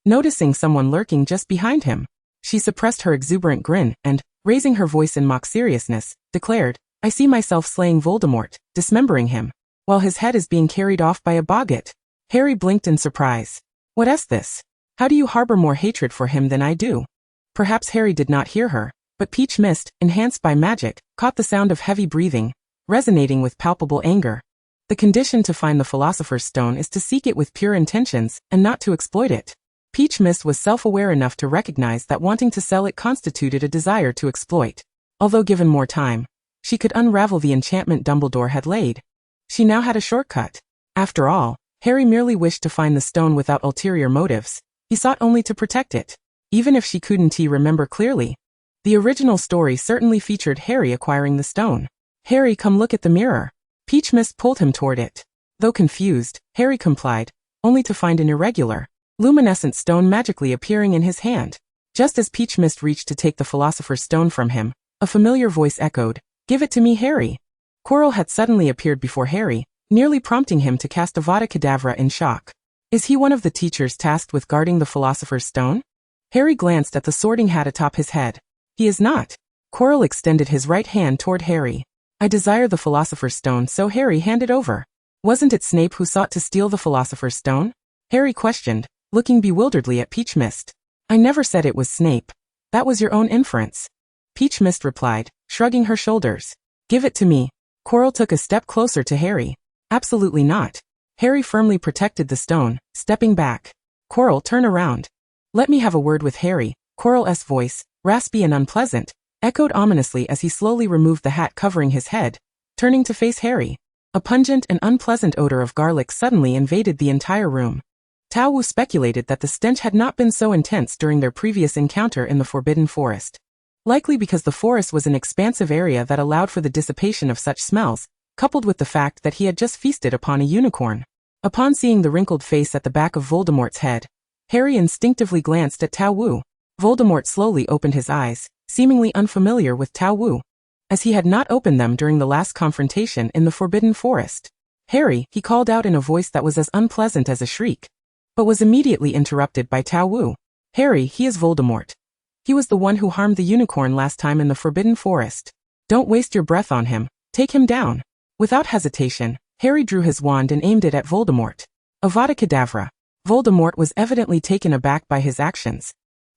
noticing someone lurking just behind him. She suppressed her exuberant grin and, raising her voice in mock seriousness, declared, I see myself slaying Voldemort, dismembering him, while his head is being carried off by a boggart. Harry blinked in surprise. What is this? How do you harbor more hatred for him than I do? Perhaps Harry did not hear her, but Peach Mist, enhanced by magic, caught the sound of heavy breathing, resonating with palpable anger. The condition to find the Philosopher's Stone is to seek it with pure intentions, and not to exploit it. Peach Mist was self-aware enough to recognize that wanting to sell it constituted a desire to exploit. Although given more time, she could unravel the enchantment Dumbledore had laid. She now had a shortcut. After all, Harry merely wished to find the stone without ulterior motives. He sought only to protect it. Even if she couldn't remember clearly. The original story certainly featured Harry acquiring the stone. Harry, come look at the mirror. Peach Mist pulled him toward it. Though confused, Harry complied, only to find an irregular, luminescent stone magically appearing in his hand. Just as Peach Mist reached to take the Philosopher's Stone from him, a familiar voice echoed, Give it to me, Harry. Quirrell had suddenly appeared before Harry, nearly prompting him to cast Avada Kedavra in shock. Is he one of the teachers tasked with guarding the Philosopher's Stone? Harry glanced at the sorting hat atop his head. He is not. Quirrell extended his right hand toward Harry. I desire the Philosopher's Stone, so Harry handed over. Wasn't it Snape who sought to steal the Philosopher's Stone? Harry questioned, looking bewilderedly at Peach Mist. I never said it was Snape. That was your own inference. Peach Mist replied, shrugging her shoulders. Give it to me. Quirrell took a step closer to Harry. Absolutely not. Harry firmly protected the stone, stepping back. Quirrell, turn around. Let me have a word with Harry. Quirrell's voice, raspy and unpleasant, echoed ominously as he slowly removed the hat covering his head, turning to face Harry. A pungent and unpleasant odor of garlic suddenly invaded the entire room. Tao Wu speculated that the stench had not been so intense during their previous encounter in the Forbidden Forest. Likely because the forest was an expansive area that allowed for the dissipation of such smells, coupled with the fact that he had just feasted upon a unicorn. Upon seeing the wrinkled face at the back of Voldemort's head, Harry instinctively glanced at Tao Wu. Voldemort slowly opened his eyes, seemingly unfamiliar with Tao Wu, as he had not opened them during the last confrontation in the Forbidden Forest. Harry, he called out in a voice that was as unpleasant as a shriek, but was immediately interrupted by Tao Wu. Harry, he is Voldemort. He was the one who harmed the unicorn last time in the Forbidden Forest. Don't waste your breath on him. Take him down. Without hesitation, Harry drew his wand and aimed it at Voldemort. Avada Kedavra. Voldemort was evidently taken aback by his actions.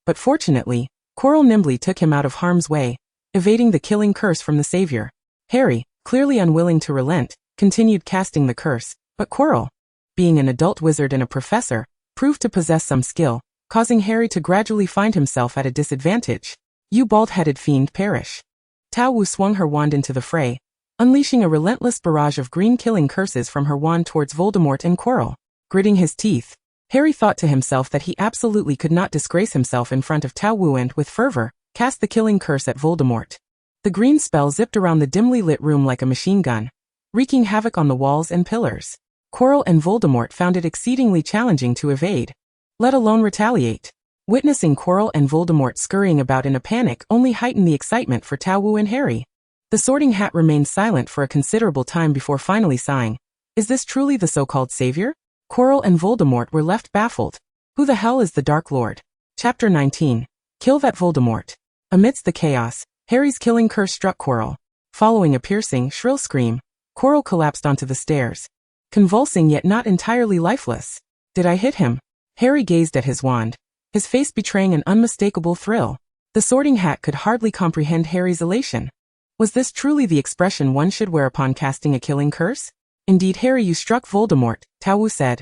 But fortunately, Quirrell nimbly took him out of harm's way, evading the killing curse from the savior. Harry, clearly unwilling to relent, continued casting the curse, but Quirrell, being an adult wizard and a professor, proved to possess some skill, causing Harry to gradually find himself at a disadvantage. You bald-headed fiend, perish. Tao Wu swung her wand into the fray, unleashing a relentless barrage of green killing curses from her wand towards Voldemort and Quirrell. Gritting his teeth, Harry thought to himself that he absolutely could not disgrace himself in front of Tao Wu and, with fervor, cast the killing curse at Voldemort. The green spell zipped around the dimly lit room like a machine gun, wreaking havoc on the walls and pillars. Quirrell and Voldemort found it exceedingly challenging to evade, let alone retaliate. Witnessing Quirrell and Voldemort scurrying about in a panic only heightened the excitement for Tao Wu and Harry. The Sorting Hat remained silent for a considerable time before finally sighing. Is this truly the so-called savior? Quirrell and Voldemort were left baffled. Who the hell is the Dark Lord? Chapter 19. Kill that Voldemort. Amidst the chaos, Harry's killing curse struck Quirrell. Following a piercing, shrill scream, Quirrell collapsed onto the stairs, convulsing yet not entirely lifeless. Did I hit him? Harry gazed at his wand, his face betraying an unmistakable thrill. The Sorting Hat could hardly comprehend Harry's elation. Was this truly the expression one should wear upon casting a killing curse? Indeed, Harry, you struck Voldemort, Tao Wu said,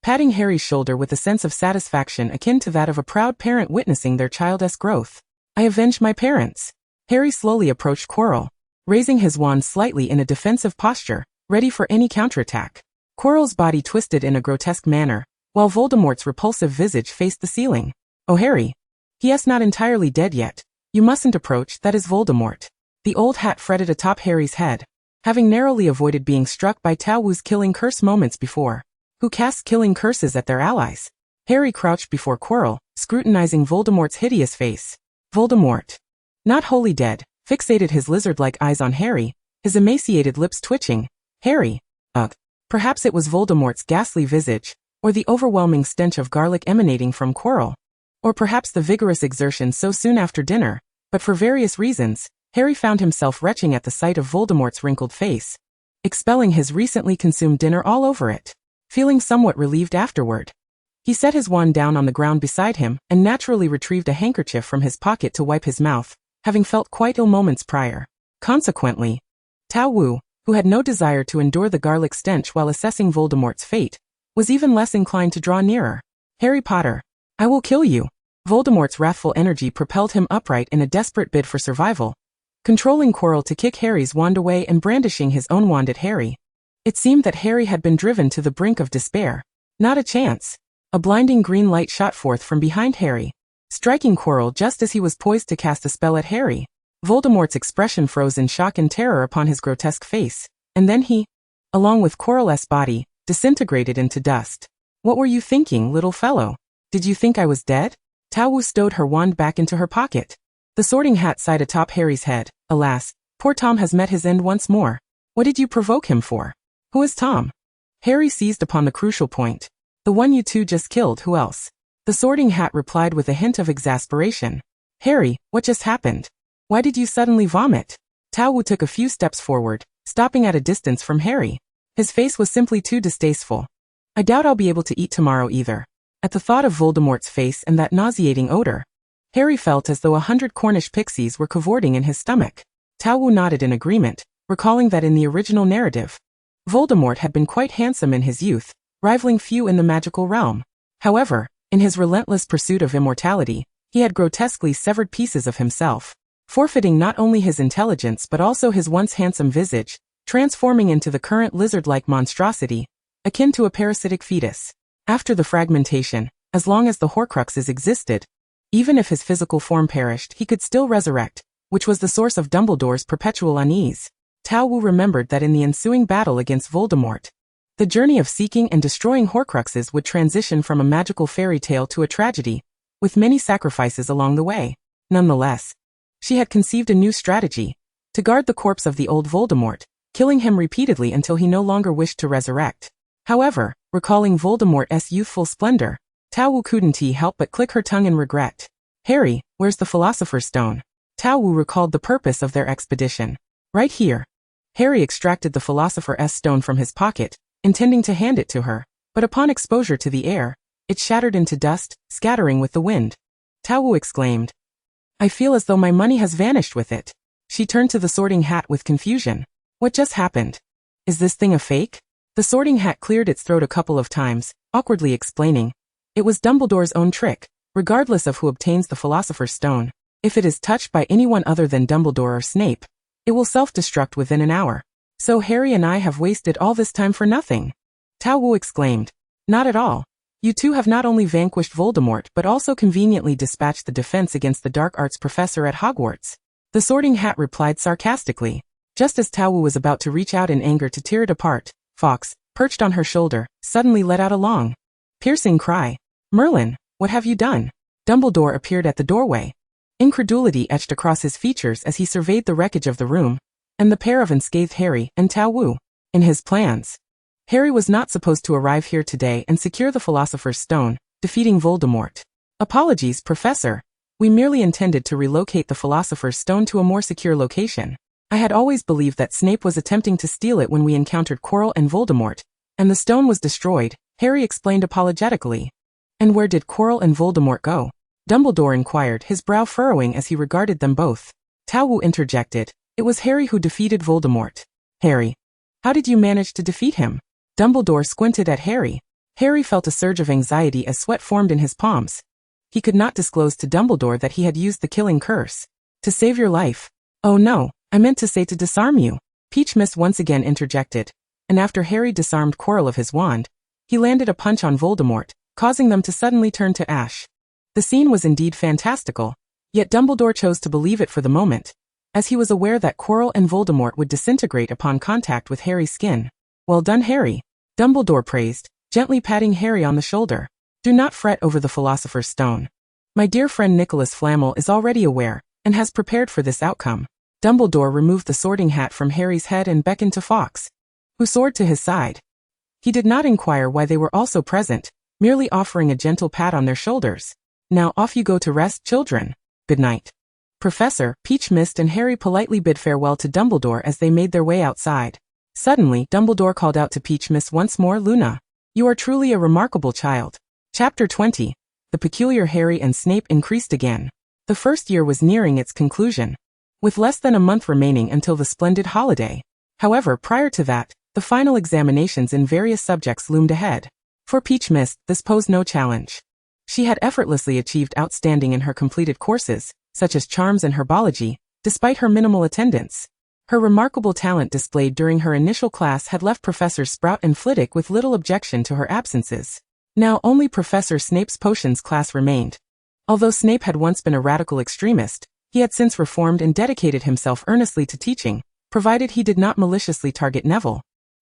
patting Harry's shoulder with a sense of satisfaction akin to that of a proud parent witnessing their child's growth. I avenged my parents. Harry slowly approached Quirrell, raising his wand slightly in a defensive posture, ready for any counterattack. Quirrell's body twisted in a grotesque manner, while Voldemort's repulsive visage faced the ceiling. "Oh, Harry. He is not entirely dead yet. You mustn't approach, that is Voldemort." The old hat fretted atop Harry's head, having narrowly avoided being struck by Tao Wu's killing curse moments before. Who casts killing curses at their allies? Harry crouched before Quirrell, scrutinizing Voldemort's hideous face. Voldemort, not wholly dead, fixated his lizard-like eyes on Harry, his emaciated lips twitching. Harry. Ugh. Perhaps it was Voldemort's ghastly visage, or the overwhelming stench of garlic emanating from Quirrell, or perhaps the vigorous exertion so soon after dinner, but for various reasons, Harry found himself retching at the sight of Voldemort's wrinkled face, expelling his recently consumed dinner all over it. Feeling somewhat relieved afterward, he set his wand down on the ground beside him and naturally retrieved a handkerchief from his pocket to wipe his mouth, having felt quite ill moments prior. Consequently, Tao Wu, who had no desire to endure the garlic stench while assessing Voldemort's fate, was even less inclined to draw nearer. "Harry Potter, I will kill you." Voldemort's wrathful energy propelled him upright in a desperate bid for survival, controlling Quirrell to kick Harry's wand away and brandishing his own wand at Harry. It seemed that Harry had been driven to the brink of despair. Not a chance. A blinding green light shot forth from behind Harry, striking Quirrell just as he was poised to cast a spell at Harry. Voldemort's expression froze in shock and terror upon his grotesque face, and then he, along with Quirrell's body, disintegrated into dust. "What were you thinking, little fellow? Did you think I was dead?" Tao Wu stowed her wand back into her pocket. The Sorting Hat sighed atop Harry's head. "Alas, poor Tom has met his end once more. What did you provoke him for?" "Who is Tom?" Harry seized upon the crucial point. "The one you two just killed, who else?" The Sorting Hat replied with a hint of exasperation. "Harry, what just happened? Why did you suddenly vomit?" Tao Wu took a few steps forward, stopping at a distance from Harry. His face was simply too distasteful. "I doubt I'll be able to eat tomorrow either." At the thought of Voldemort's face and that nauseating odor, Harry felt as though 100 Cornish pixies were cavorting in his stomach. Tao Wu nodded in agreement, recalling that in the original narrative, Voldemort had been quite handsome in his youth, rivaling few in the magical realm. However, in his relentless pursuit of immortality, he had grotesquely severed pieces of himself, forfeiting not only his intelligence but also his once handsome visage, transforming into the current lizard-like monstrosity, akin to a parasitic fetus. After the fragmentation, as long as the Horcruxes existed, even if his physical form perished, he could still resurrect, which was the source of Dumbledore's perpetual unease. Tao Wu remembered that in the ensuing battle against Voldemort, the journey of seeking and destroying Horcruxes would transition from a magical fairy tale to a tragedy, with many sacrifices along the way. Nonetheless, she had conceived a new strategy, to guard the corpse of the old Voldemort, killing him repeatedly until he no longer wished to resurrect. However, recalling Voldemort's youthful splendor, Tao Wu couldn't help but click her tongue in regret. "Harry, where's the Philosopher's Stone?" Tao Wu recalled the purpose of their expedition. "Right here." Harry extracted the Philosopher's Stone from his pocket, intending to hand it to her, but upon exposure to the air, it shattered into dust, scattering with the wind. Tao Wu exclaimed, "I feel as though my money has vanished with it." She turned to the Sorting Hat with confusion. "What just happened? Is this thing a fake?" The Sorting Hat cleared its throat a couple of times, awkwardly explaining, "It was Dumbledore's own trick, regardless of who obtains the Philosopher's Stone. If it is touched by anyone other than Dumbledore or Snape, it will self-destruct within an hour. So Harry and I have wasted all this time for nothing." Tao Wu exclaimed, "Not at all. You two have not only vanquished Voldemort but also conveniently dispatched the defense against the dark arts professor at Hogwarts." The Sorting Hat replied sarcastically. Just as Tao Wu was about to reach out in anger to tear it apart, Fawkes, perched on her shoulder, suddenly let out a long, piercing cry. "Merlin, what have you done?" Dumbledore appeared at the doorway. Incredulity etched across his features as he surveyed the wreckage of the room, and the pair of unscathed Harry and Tao Wu. In his plans, Harry was not supposed to arrive here today and secure the Philosopher's Stone, defeating Voldemort. "Apologies, Professor. We merely intended to relocate the Philosopher's Stone to a more secure location. I had always believed that Snape was attempting to steal it when we encountered Quirrell and Voldemort, and the stone was destroyed," Harry explained apologetically. "And where did Quirrell and Voldemort go?" Dumbledore inquired, his brow furrowing as he regarded them both. Tao Wu interjected, "It was Harry who defeated Voldemort." "Harry? How did you manage to defeat him?" Dumbledore squinted at Harry. Harry felt a surge of anxiety as sweat formed in his palms. He could not disclose to Dumbledore that he had used the killing curse. "To save your life, "Oh no, I meant to say to disarm you," Peach Mist once again interjected, and after Harry disarmed Quirrell of his wand, he landed a punch on Voldemort, causing them to suddenly turn to ash. The scene was indeed fantastical, yet Dumbledore chose to believe it for the moment, as he was aware that Quirrell and Voldemort would disintegrate upon contact with Harry's skin. "Well done, Harry," Dumbledore praised, gently patting Harry on the shoulder. "Do not fret over the Philosopher's Stone. My dear friend Nicholas Flamel is already aware, and has prepared for this outcome." Dumbledore removed the sorting hat from Harry's head and beckoned to Fawkes, who soared to his side. He did not inquire why they were also present, merely offering a gentle pat on their shoulders. "Now off you go to rest, children. Good night." Professor, Peach Mist and Harry politely bid farewell to Dumbledore as they made their way outside. Suddenly, Dumbledore called out to Peach Mist once more, "Luna, you are truly a remarkable child." Chapter 20. The peculiar Harry and Snape increased again. The first year was nearing its conclusion, with less than a month remaining until the splendid holiday. However, prior to that, the final examinations in various subjects loomed ahead. For Peach Mist, this posed no challenge. She had effortlessly achieved outstanding in her completed courses, such as charms and herbology, despite her minimal attendance. Her remarkable talent displayed during her initial class had left Professors Sprout and Flitwick with little objection to her absences. Now only Professor Snape's potions class remained. Although Snape had once been a radical extremist, he had since reformed and dedicated himself earnestly to teaching, provided he did not maliciously target Neville.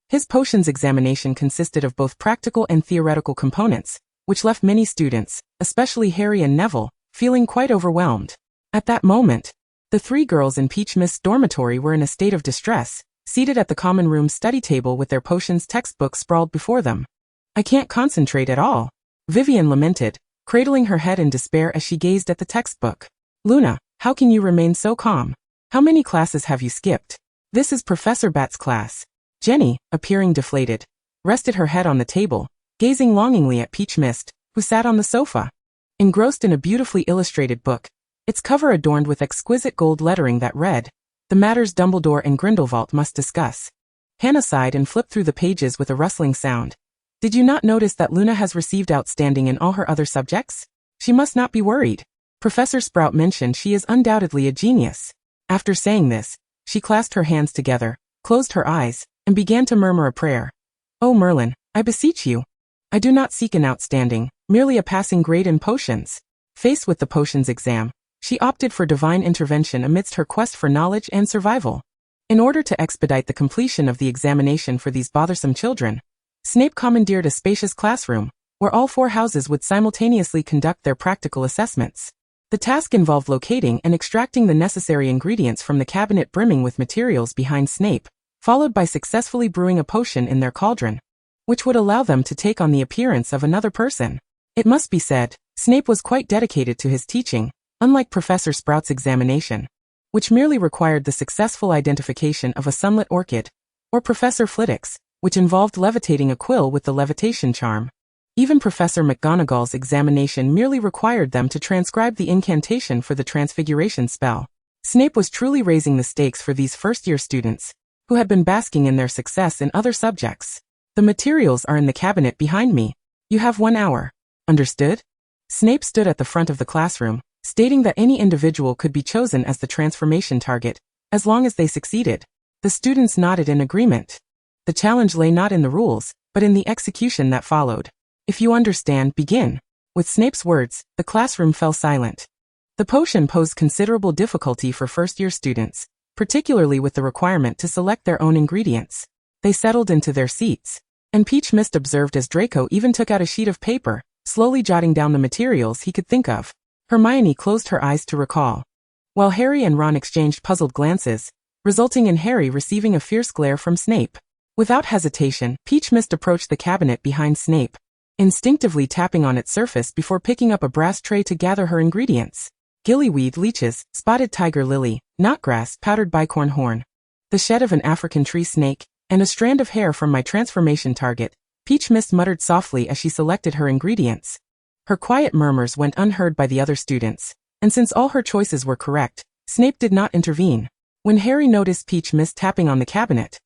His potions examination consisted of both practical and theoretical components, which left many students, especially Harry and Neville, feeling quite overwhelmed. At that moment, the three girls in Peach Mist's dormitory were in a state of distress, seated at the common room study table with their potions textbooks sprawled before them. "I can't concentrate at all," Vivian lamented, cradling her head in despair as she gazed at the textbook. "Luna, how can you remain so calm? How many classes have you skipped?" "This is Professor Bat's class." Jenny, appearing deflated, rested her head on the table, gazing longingly at Peach Mist, who sat on the sofa, engrossed in a beautifully illustrated book, its cover adorned with exquisite gold lettering that read, "The matters Dumbledore and Grindelwald must discuss." Hannah sighed and flipped through the pages with a rustling sound. "Did you not notice that Luna has received outstanding in all her other subjects? She must not be worried. Professor Sprout mentioned she is undoubtedly a genius." After saying this, she clasped her hands together, closed her eyes, and began to murmur a prayer. "Oh Merlin, I beseech you. I do not seek an outstanding, merely a passing grade in potions." Faced with the potions exam, she opted for divine intervention amidst her quest for knowledge and survival. In order to expedite the completion of the examination for these bothersome children, Snape commandeered a spacious classroom, where all four houses would simultaneously conduct their practical assessments. The task involved locating and extracting the necessary ingredients from the cabinet brimming with materials behind Snape, followed by successfully brewing a potion in their cauldron, which would allow them to take on the appearance of another person. It must be said, Snape was quite dedicated to his teaching, unlike Professor Sprout's examination, which merely required the successful identification of a sunlit orchid, or Professor Flitwick's, which involved levitating a quill with the levitation charm. Even Professor McGonagall's examination merely required them to transcribe the incantation for the transfiguration spell. Snape was truly raising the stakes for these first-year students, who had been basking in their success in other subjects. "The materials are in the cabinet behind me. You have 1 hour. Understood?" Snape stood at the front of the classroom, stating that any individual could be chosen as the transformation target, as long as they succeeded. The students nodded in agreement. The challenge lay not in the rules, but in the execution that followed. "If you understand, begin." With Snape's words, the classroom fell silent. The potion posed considerable difficulty for first-year students, particularly with the requirement to select their own ingredients. They settled into their seats, and Peach Mist observed as Draco even took out a sheet of paper, slowly jotting down the materials he could think of. Hermione closed her eyes to recall, while Harry and Ron exchanged puzzled glances, resulting in Harry receiving a fierce glare from Snape. Without hesitation, Peach Mist approached the cabinet behind Snape, instinctively tapping on its surface before picking up a brass tray to gather her ingredients. Gillyweed, leeches, spotted tiger lily, knotgrass, powdered bicorn horn, the shed of an African tree snake, and a strand of hair from my transformation target, Peach Mist muttered softly as she selected her ingredients. Her quiet murmurs went unheard by the other students, and since all her choices were correct, Snape did not intervene. When Harry noticed Peach Mist tapping on the cabinet,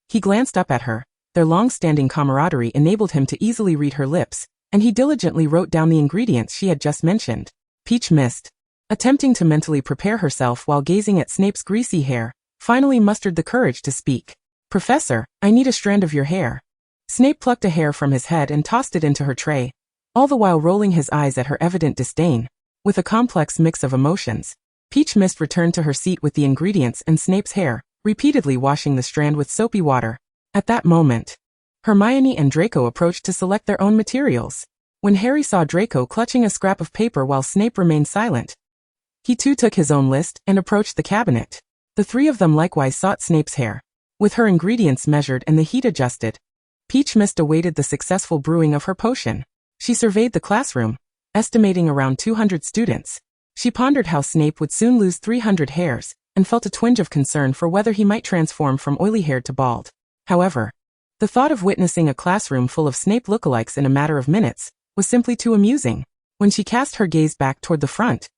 he glanced up at her. Their long-standing camaraderie enabled him to easily read her lips, and he diligently wrote down the ingredients she had just mentioned. "Peach Mist, attempting to mentally prepare herself while gazing at Snape's greasy hair, finally mustered the courage to speak. "Professor, I need a strand of your hair." Snape plucked a hair from his head and tossed it into her tray, all the while rolling his eyes at her evident disdain. With a complex mix of emotions, Peach Mist returned to her seat with the ingredients and Snape's hair, repeatedly washing the strand with soapy water. At that moment, Hermione and Draco approached to select their own materials. When Harry saw Draco clutching a scrap of paper while Snape remained silent, he too took his own list and approached the cabinet. The three of them likewise sought Snape's hair. With her ingredients measured and the heat adjusted, Peach Mist awaited the successful brewing of her potion. She surveyed the classroom, estimating around 200 students. She pondered how Snape would soon lose 300 hairs, and felt a twinge of concern for whether he might transform from oily-haired to bald. However, the thought of witnessing a classroom full of Snape lookalikes in a matter of minutes was simply too amusing. When she cast her gaze back toward the front,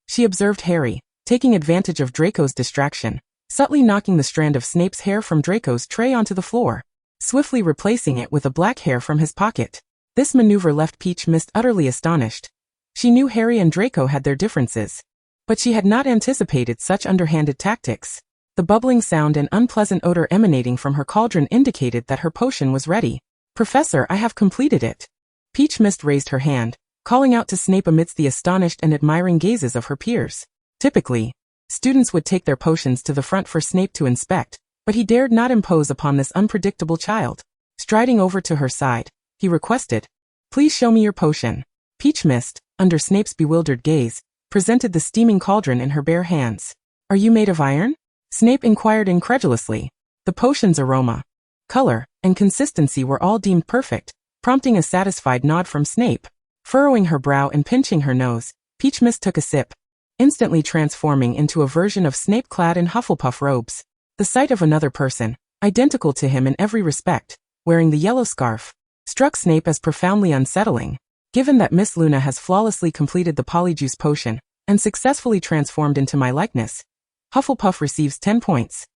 she observed Harry, taking advantage of Draco's distraction, subtly knocking the strand of Snape's hair from Draco's tray onto the floor, swiftly replacing it with a black hair from his pocket. This maneuver left Peach Mist utterly astonished. She knew Harry and Draco had their differences, but she had not anticipated such underhanded tactics. The bubbling sound and unpleasant odor emanating from her cauldron indicated that her potion was ready. "Professor, I have completed it." Peach Mist raised her hand, calling out to Snape amidst the astonished and admiring gazes of her peers. Typically, students would take their potions to the front for Snape to inspect, but he dared not impose upon this unpredictable child. Striding over to her side, he requested, "Please show me your potion." Peach Mist, under Snape's bewildered gaze, presented the steaming cauldron in her bare hands. "Are you made of iron?" Snape inquired incredulously. The potion's aroma, color, and consistency were all deemed perfect, prompting a satisfied nod from Snape. Furrowing her brow and pinching her nose, Peach Mist took a sip, instantly transforming into a version of Snape clad in Hufflepuff robes. The sight of another person, identical to him in every respect, wearing the yellow scarf, struck Snape as profoundly unsettling. Given that Miss Luna has flawlessly completed the polyjuice potion and successfully transformed into my likeness, Hufflepuff receives 10 points.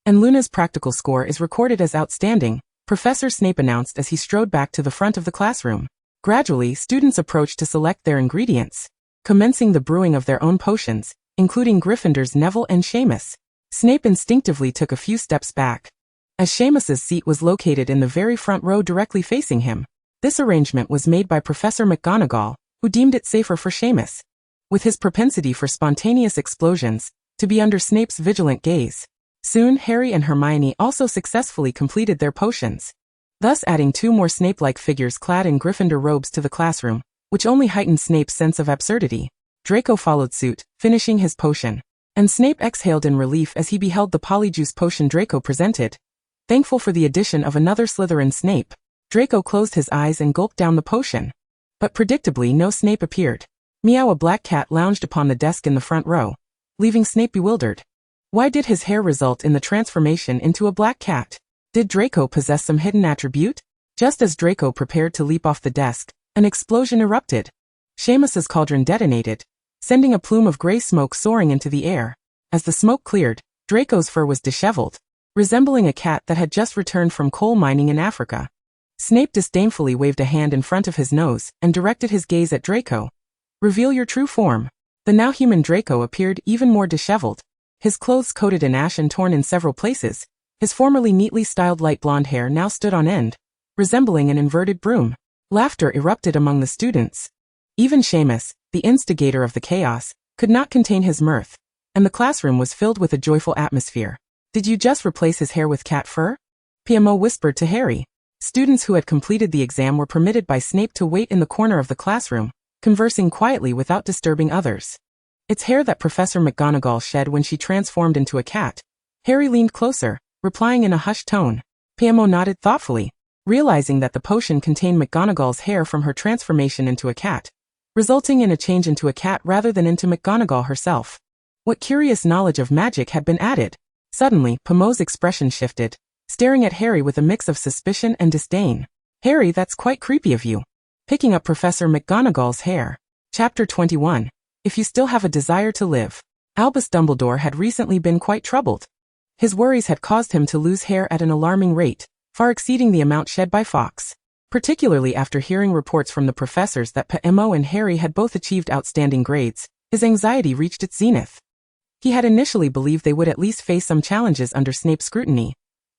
And Luna's practical score is recorded as outstanding, Professor Snape announced as he strode back to the front of the classroom. Gradually, students approached to select their ingredients, commencing the brewing of their own potions, including Gryffindor's Neville and Seamus. Snape instinctively took a few steps back, as Seamus's seat was located in the very front row directly facing him. This arrangement was made by Professor McGonagall, who deemed it safer for Seamus, with his propensity for spontaneous explosions, to be under Snape's vigilant gaze. Soon Harry and Hermione also successfully completed their potions, thus adding two more Snape-like figures clad in Gryffindor robes to the classroom, which only heightened Snape's sense of absurdity. Draco followed suit, finishing his potion, and Snape exhaled in relief as he beheld the polyjuice potion Draco presented. Thankful for the addition of another Slytherin Snape, Draco closed his eyes and gulped down the potion. But predictably no Snape appeared. Meow, a black cat lounged upon the desk in the front row, leaving Snape bewildered. Why did his hair result in the transformation into a black cat? Did Draco possess some hidden attribute? Just as Draco prepared to leap off the desk, an explosion erupted. Seamus's cauldron detonated, sending a plume of gray smoke soaring into the air. As the smoke cleared, Draco's fur was disheveled, resembling a cat that had just returned from coal mining in Africa. Snape disdainfully waved a hand in front of his nose and directed his gaze at Draco. "Reveal your true form." The now human Draco appeared even more disheveled, his clothes coated in ash and torn in several places. His formerly neatly styled light blonde hair now stood on end, resembling an inverted broom. Laughter erupted among the students. Even Seamus, the instigator of the chaos, could not contain his mirth, and the classroom was filled with a joyful atmosphere. "Did you just replace his hair with cat fur?" PMO whispered to Harry. Students who had completed the exam were permitted by Snape to wait in the corner of the classroom, conversing quietly without disturbing others. "It's hair that Professor McGonagall shed when she transformed into a cat." Harry leaned closer, replying in a hushed tone. PMO nodded thoughtfully, realizing that the potion contained McGonagall's hair from her transformation into a cat, resulting in a change into a cat rather than into McGonagall herself. What curious knowledge of magic had been added? Suddenly, PMO's expression shifted, staring at Harry with a mix of suspicion and disdain. "Harry, that's quite creepy of you. Picking up Professor McGonagall's hair." Chapter 21. If you still have a desire to live. Albus Dumbledore had recently been quite troubled. His worries had caused him to lose hair at an alarming rate, far exceeding the amount shed by Fawkes. Particularly after hearing reports from the professors that PMO and Harry had both achieved outstanding grades, His anxiety reached its zenith. He had initially believed they would at least face some challenges under Snape's scrutiny.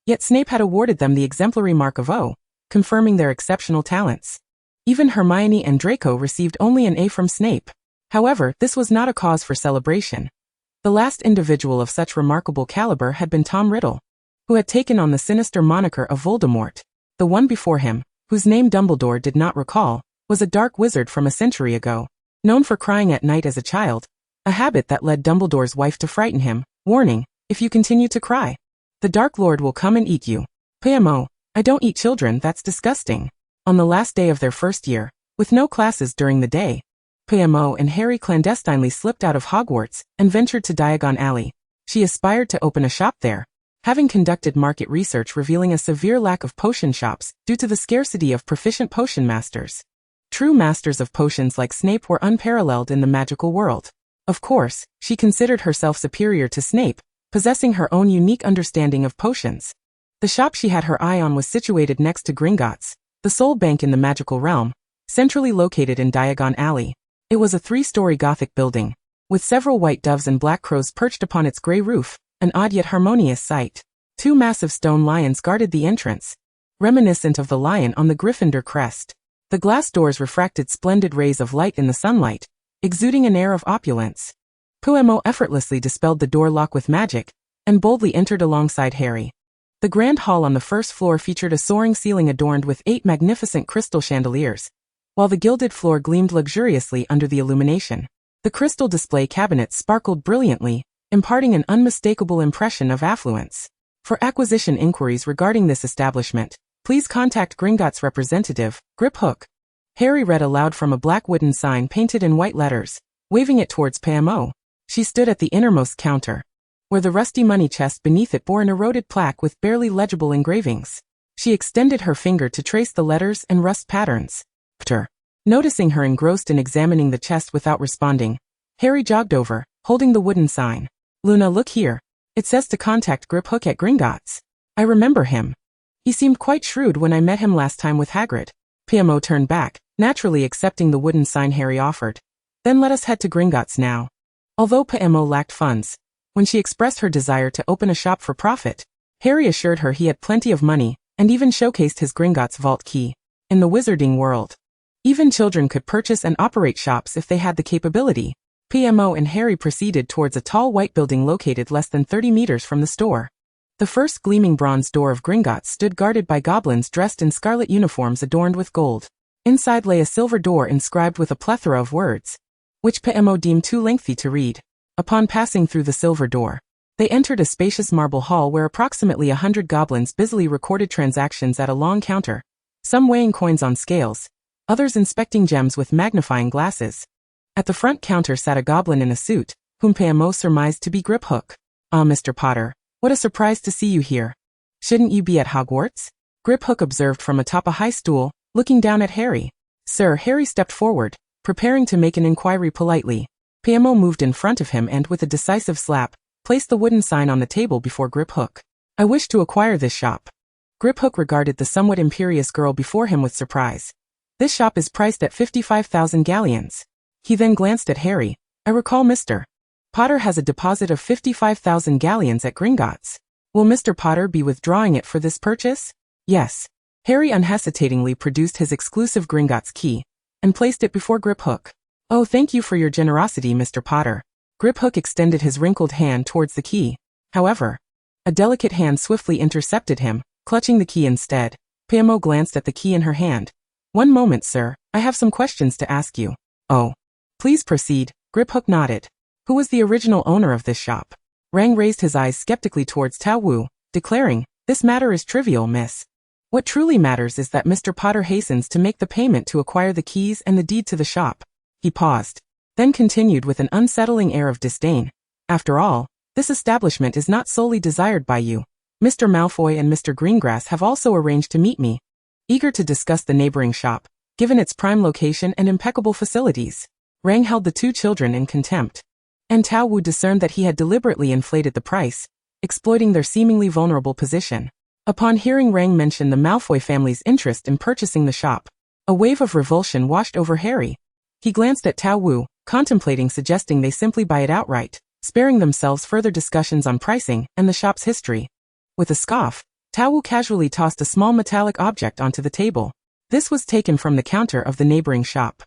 Yet Snape had awarded them the exemplary mark of O, confirming their exceptional talents. Even Hermione and Draco received only an A from Snape. However, this was not a cause for celebration. The last individual of such remarkable caliber had been Tom Riddle, who had taken on the sinister moniker of Voldemort. The one before him, whose name Dumbledore did not recall, was a dark wizard from a century ago, known for crying at night as a child, a habit that led Dumbledore's wife to frighten him, warning, "If you continue to cry, the Dark Lord will come and eat you." PMO, I don't eat children, that's disgusting. On the last day of their first year, with no classes during the day, PMO and Harry clandestinely slipped out of Hogwarts and ventured to Diagon Alley. She aspired to open a shop there, having conducted market research revealing a severe lack of potion shops due to the scarcity of proficient potion masters. True masters of potions like Snape were unparalleled in the magical world. Of course, she considered herself superior to Snape, possessing her own unique understanding of potions. The shop she had her eye on was situated next to Gringotts, the sole bank in the magical realm, centrally located in Diagon Alley. It was a 3-story Gothic building, with several white doves and black crows perched upon its gray roof, an odd yet harmonious sight. 2 massive stone lions guarded the entrance, reminiscent of the lion on the Gryffindor crest. The glass doors refracted splendid rays of light in the sunlight, exuding an air of opulence. PMO effortlessly dispelled the door lock with magic, and boldly entered alongside Harry. The grand hall on the first floor featured a soaring ceiling adorned with 8 magnificent crystal chandeliers, while the gilded floor gleamed luxuriously under the illumination. The crystal display cabinets sparkled brilliantly, imparting an unmistakable impression of affluence. For acquisition inquiries regarding this establishment, please contact Gringotts' representative, Grip Hook. Harry read aloud from a black wooden sign painted in white letters, waving it towards PMO. She stood at the innermost counter, where the rusty money chest beneath it bore an eroded plaque with barely legible engravings. She extended her finger to trace the letters and rust patterns. Noticing her engrossed in examining the chest without responding, Harry jogged over, holding the wooden sign. "Luna, look here. It says to contact Grip Hook at Gringotts. I remember him. He seemed quite shrewd when I met him last time with Hagrid." PMO turned back, naturally accepting the wooden sign Harry offered. "Then let us head to Gringotts now." Although PMO lacked funds, when she expressed her desire to open a shop for profit, Harry assured her he had plenty of money, and even showcased his Gringotts vault key. In the wizarding world, even children could purchase and operate shops if they had the capability. PMO and Harry proceeded towards a tall white building located less than 30 meters from the store. The first gleaming bronze door of Gringotts stood guarded by goblins dressed in scarlet uniforms adorned with gold. Inside lay a silver door inscribed with a plethora of words, which PMO deemed too lengthy to read. Upon passing through the silver door, they entered a spacious marble hall where approximately 100 goblins busily recorded transactions at a long counter, some weighing coins on scales, others inspecting gems with magnifying glasses. At the front counter sat a goblin in a suit, whom PMO surmised to be Grip Hook. "Ah, Mr. Potter, what a surprise to see you here. Shouldn't you be at Hogwarts?" Grip Hook observed from atop a high stool, looking down at Harry. "Sir," Harry stepped forward, preparing to make an inquiry politely. PMO moved in front of him and, with a decisive slap, placed the wooden sign on the table before Grip Hook. "I wish to acquire this shop." Grip Hook regarded the somewhat imperious girl before him with surprise. "This shop is priced at 55,000 galleons. He then glanced at Harry. "I recall Mr. Potter has a deposit of 55,000 galleons at Gringotts. Will Mr. Potter be withdrawing it for this purchase?" "Yes." Harry unhesitatingly produced his exclusive Gringotts key and placed it before Grip Hook. "Oh, thank you for your generosity, Mr. Potter." Grip Hook extended his wrinkled hand towards the key. However, a delicate hand swiftly intercepted him, clutching the key instead. PMO glanced at the key in her hand. "One moment, sir. I have some questions to ask you." "Oh. Please proceed." Grip Hook nodded. "Who was the original owner of this shop?" Rang raised his eyes skeptically towards Tao Wu, declaring, "This matter is trivial, miss. What truly matters is that Mr. Potter hastens to make the payment to acquire the keys and the deed to the shop." He paused, then continued with an unsettling air of disdain. "After all, this establishment is not solely desired by you. Mr. Malfoy and Mr. Greengrass have also arranged to meet me, eager to discuss the neighboring shop, given its prime location and impeccable facilities." Rang held the 2 children in contempt, and Tao Wu discerned that he had deliberately inflated the price, exploiting their seemingly vulnerable position. Upon hearing Rang mention the Malfoy family's interest in purchasing the shop, a wave of revulsion washed over Harry. He glanced at Tao Wu, contemplating suggesting they simply buy it outright, sparing themselves further discussions on pricing and the shop's history. With a scoff, Tao Wu casually tossed a small metallic object onto the table. This was taken from the counter of the neighboring shop.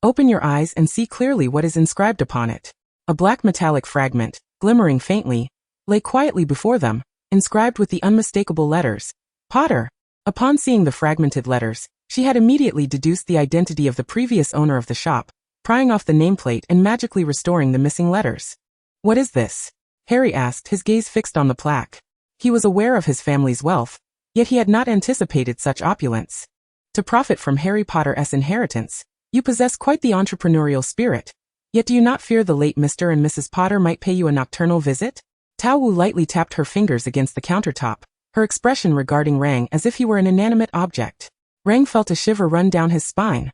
Open your eyes and see clearly what is inscribed upon it. A black metallic fragment, glimmering faintly, lay quietly before them, inscribed with the unmistakable letters, Potter. Upon seeing the fragmented letters, she had immediately deduced the identity of the previous owner of the shop, prying off the nameplate and magically restoring the missing letters. What is this? Harry asked, his gaze fixed on the plaque. He was aware of his family's wealth, yet he had not anticipated such opulence. To profit from Harry Potter's inheritance, you possess quite the entrepreneurial spirit. Yet do you not fear the late Mr. and Mrs. Potter might pay you a nocturnal visit? Tao Wu lightly tapped her fingers against the countertop, her expression regarding Rang as if he were an inanimate object. Rang felt a shiver run down his spine.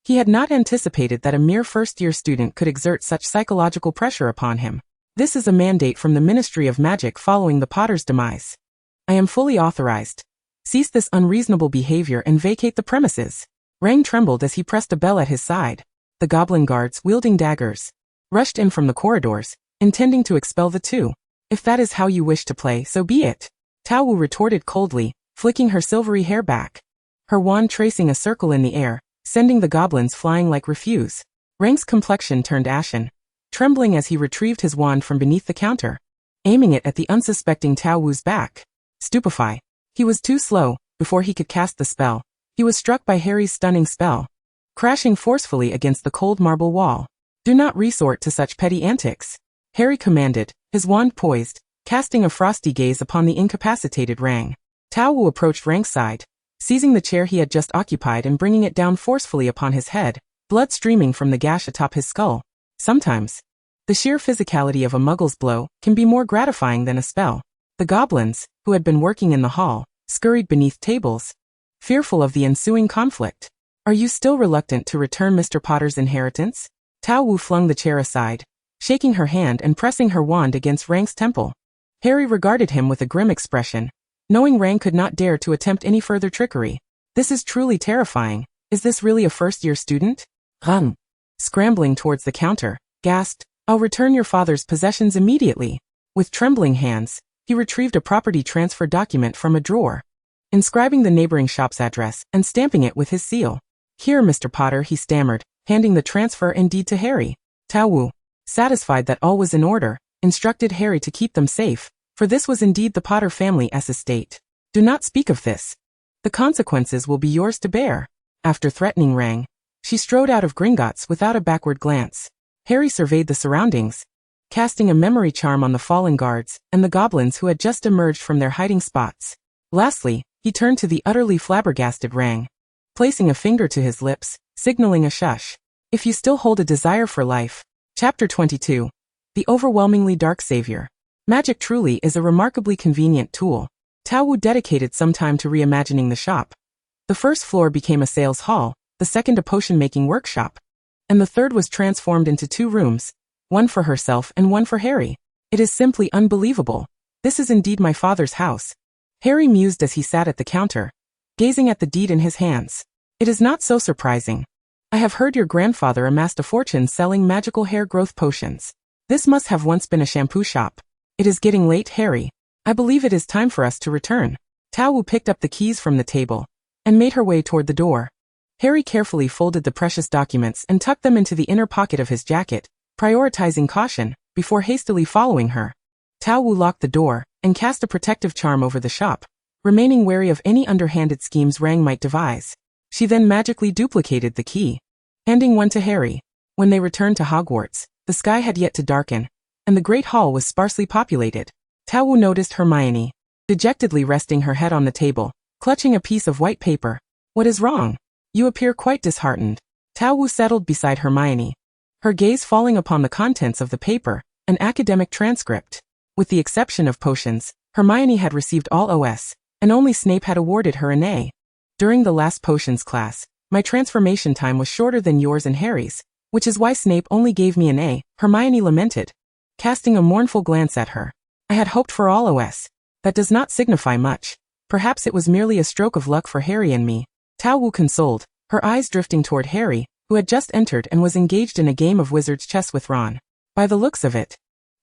He had not anticipated that a mere first-year student could exert such psychological pressure upon him. This is a mandate from the Ministry of Magic following the Potter's demise. I am fully authorized. Cease this unreasonable behavior and vacate the premises. Rang trembled as he pressed a bell at his side. The goblin guards, wielding daggers, rushed in from the corridors, intending to expel the two. If that is how you wish to play, so be it. Tao Wu retorted coldly, flicking her silvery hair back. Her wand tracing a circle in the air, sending the goblins flying like refuse. Rang's complexion turned ashen, trembling as he retrieved his wand from beneath the counter, aiming it at the unsuspecting Tao Wu's back. Stupefy. He was too slow. Before he could cast the spell, he was struck by Harry's stunning spell, crashing forcefully against the cold marble wall. Do not resort to such petty antics, Harry commanded, his wand poised, casting a frosty gaze upon the incapacitated Rang. Tao Wu approached Rang's side, seizing the chair he had just occupied and bringing it down forcefully upon his head, blood streaming from the gash atop his skull. Sometimes, the sheer physicality of a muggle's blow can be more gratifying than a spell. The goblins, who had been working in the hall, scurried beneath tables, fearful of the ensuing conflict. Are you still reluctant to return Mr. Potter's inheritance? Tao Wu flung the chair aside, shaking her hand and pressing her wand against Rang's temple. Harry regarded him with a grim expression, knowing Rang could not dare to attempt any further trickery. This is truly terrifying. Is this really a first-year student? Rang, scrambling towards the counter, gasped, I'll return your father's possessions immediately. With trembling hands, he retrieved a property transfer document from a drawer, inscribing the neighboring shop's address and stamping it with his seal. Here, Mr. Potter, he stammered, handing the transfer and deed to Harry. Tao Wu, satisfied that all was in order, instructed Harry to keep them safe, for this was indeed the Potter family's estate. Do not speak of this. The consequences will be yours to bear. After threatening Rang, she strode out of Gringotts without a backward glance. Harry surveyed the surroundings, casting a memory charm on the fallen guards and the goblins who had just emerged from their hiding spots. Lastly, he turned to the utterly flabbergasted Rang, placing a finger to his lips, signaling a shush. If you still hold a desire for life. Chapter 22. The Overwhelmingly Dark Savior. Magic truly is a remarkably convenient tool. Tao Wu dedicated some time to reimagining the shop. The first floor became a sales hall, the second a potion-making workshop, and the third was transformed into 2 rooms, one for herself and one for Harry. It is simply unbelievable. This is indeed my father's house. Harry mused as he sat at the counter, gazing at the deed in his hands. It is not so surprising. I have heard your grandfather amassed a fortune selling magical hair growth potions. This must have once been a shampoo shop. It is getting late, Harry. I believe it is time for us to return. Tao Wu picked up the keys from the table and made her way toward the door. Harry carefully folded the precious documents and tucked them into the inner pocket of his jacket, prioritizing caution, before hastily following her. Tao Wu locked the door and cast a protective charm over the shop, remaining wary of any underhanded schemes Rang might devise. She then magically duplicated the key, handing one to Harry. When they returned to Hogwarts, the sky had yet to darken, and the great hall was sparsely populated. Tao Wu noticed Hermione, dejectedly resting her head on the table, clutching a piece of white paper. What is wrong? You appear quite disheartened. Tao Wu settled beside Hermione, her gaze falling upon the contents of the paper, an academic transcript. With the exception of potions, Hermione had received all O's, and only Snape had awarded her an A. During the last potions class, my transformation time was shorter than yours and Harry's, which is why Snape only gave me an A, Hermione lamented, casting a mournful glance at her. I had hoped for all O's. That does not signify much. Perhaps it was merely a stroke of luck for Harry and me. Tao Wu consoled, her eyes drifting toward Harry, who had just entered and was engaged in a game of wizard's chess with Ron. By the looks of it,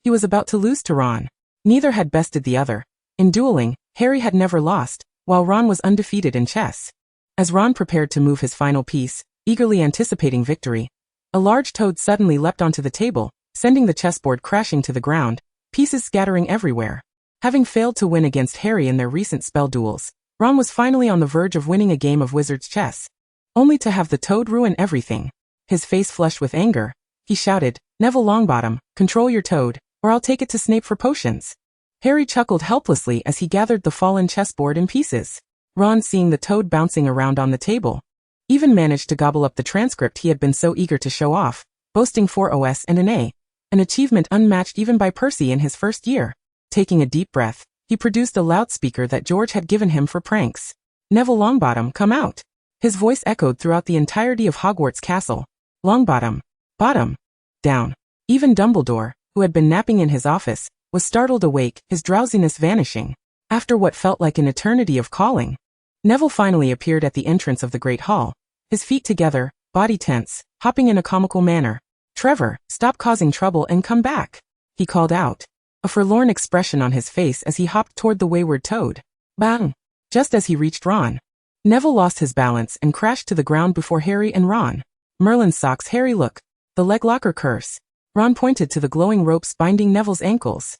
he was about to lose to Ron. Neither had bested the other. In dueling, Harry had never lost, while Ron was undefeated in chess. As Ron prepared to move his final piece, eagerly anticipating victory, a large toad suddenly leapt onto the table, sending the chessboard crashing to the ground, pieces scattering everywhere. Having failed to win against Harry in their recent spell duels, Ron was finally on the verge of winning a game of wizard's chess, only to have the toad ruin everything. His face flushed with anger, he shouted, "Neville Longbottom, control your toad, or I'll take it to Snape for potions." Harry chuckled helplessly as he gathered the fallen chessboard in pieces. Ron, seeing the toad bouncing around on the table, even managed to gobble up the transcript he had been so eager to show off, boasting 4 OS and an A, an achievement unmatched even by Percy in his first year. Taking a deep breath, he produced a loudspeaker that George had given him for pranks. "Neville Longbottom, come out." His voice echoed throughout the entirety of Hogwarts Castle. Longbottom. Bottom. Down. Even Dumbledore, who had been napping in his office, was startled awake, his drowsiness vanishing. After what felt like an eternity of calling, Neville finally appeared at the entrance of the Great Hall, his feet together, body tense, hopping in a comical manner. "Trevor, stop causing trouble and come back," he called out, a forlorn expression on his face as he hopped toward the wayward toad. Bang! Just as he reached Ron, Neville lost his balance and crashed to the ground before Harry and Ron. "Merlin's socks, Harry, look. The leg locker curse." Ron pointed to the glowing ropes binding Neville's ankles.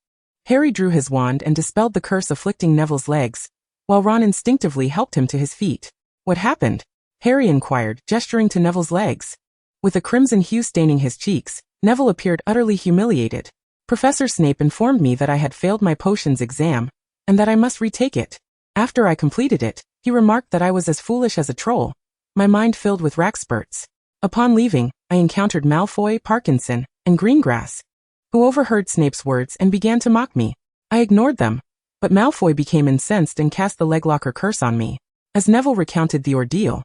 Harry drew his wand and dispelled the curse afflicting Neville's legs, while Ron instinctively helped him to his feet. "What happened?" Harry inquired, gesturing to Neville's legs. With a crimson hue staining his cheeks, Neville appeared utterly humiliated. "Professor Snape informed me that I had failed my potions exam, and that I must retake it. After I completed it, he remarked that I was as foolish as a troll, my mind filled with rackspurts. Upon leaving, I encountered Malfoy, Parkinson, and Greengrass, who overheard Snape's words and began to mock me. I ignored them, but Malfoy became incensed and cast the leglocker curse on me." As Neville recounted the ordeal,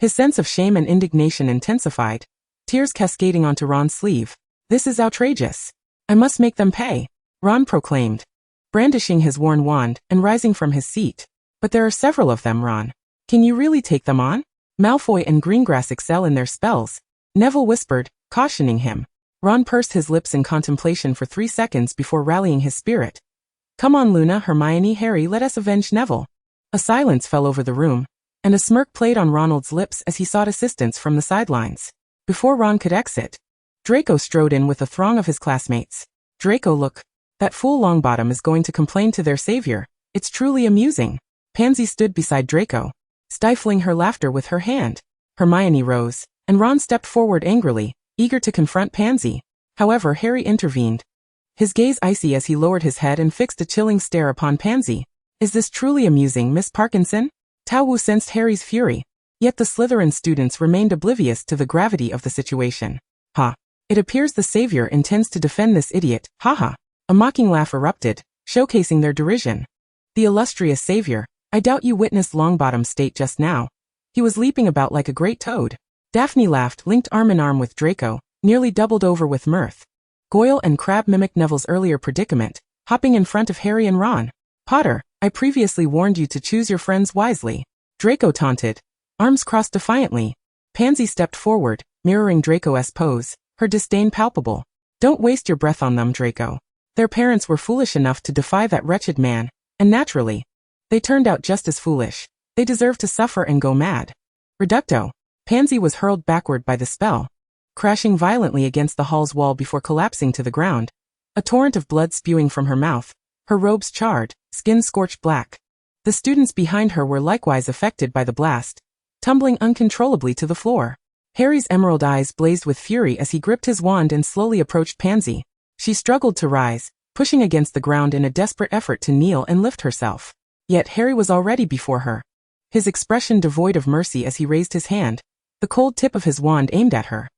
his sense of shame and indignation intensified, tears cascading onto Ron's sleeve. "This is outrageous. I must make them pay," Ron proclaimed, brandishing his worn wand and rising from his seat. "But there are several of them, Ron. Can you really take them on? Malfoy and Greengrass excel in their spells," Neville whispered, cautioning him. Ron pursed his lips in contemplation for 3 seconds before rallying his spirit. "Come on, Luna, Hermione, Harry, let us avenge Neville." A silence fell over the room, and a smirk played on Ronald's lips as he sought assistance from the sidelines. Before Ron could exit, Draco strode in with a throng of his classmates. "Draco, look. That fool Longbottom is going to complain to their savior. It's truly amusing." Pansy stood beside Draco, stifling her laughter with her hand. Hermione rose, and Ron stepped forward angrily, eager to confront Pansy. However, Harry intervened, his gaze icy as he lowered his head and fixed a chilling stare upon Pansy. "Is this truly amusing, Miss Parkinson?" Tao Wu sensed Harry's fury, yet the Slytherin students remained oblivious to the gravity of the situation. "Ha! It appears the savior intends to defend this idiot, haha." A mocking laugh erupted, showcasing their derision. "The illustrious savior, I doubt you witnessed Longbottom's state just now. He was leaping about like a great toad." Daphne laughed, linked arm in arm with Draco, nearly doubled over with mirth. Goyle and Crabbe mimicked Neville's earlier predicament, hopping in front of Harry and Ron. "Potter, I previously warned you to choose your friends wisely," Draco taunted, arms crossed defiantly. Pansy stepped forward, mirroring Draco's pose, her disdain palpable. "Don't waste your breath on them, Draco. Their parents were foolish enough to defy that wretched man, and naturally, they turned out just as foolish. They deserve to suffer and go mad." Reducto. Pansy was hurled backward by the spell, crashing violently against the hall's wall before collapsing to the ground, a torrent of blood spewing from her mouth, her robes charred, skin scorched black. The students behind her were likewise affected by the blast, tumbling uncontrollably to the floor. Harry's emerald eyes blazed with fury as he gripped his wand and slowly approached Pansy. She struggled to rise, pushing against the ground in a desperate effort to kneel and lift herself. Yet Harry was already before her, his expression devoid of mercy as he raised his hand, the cold tip of his wand aimed at her.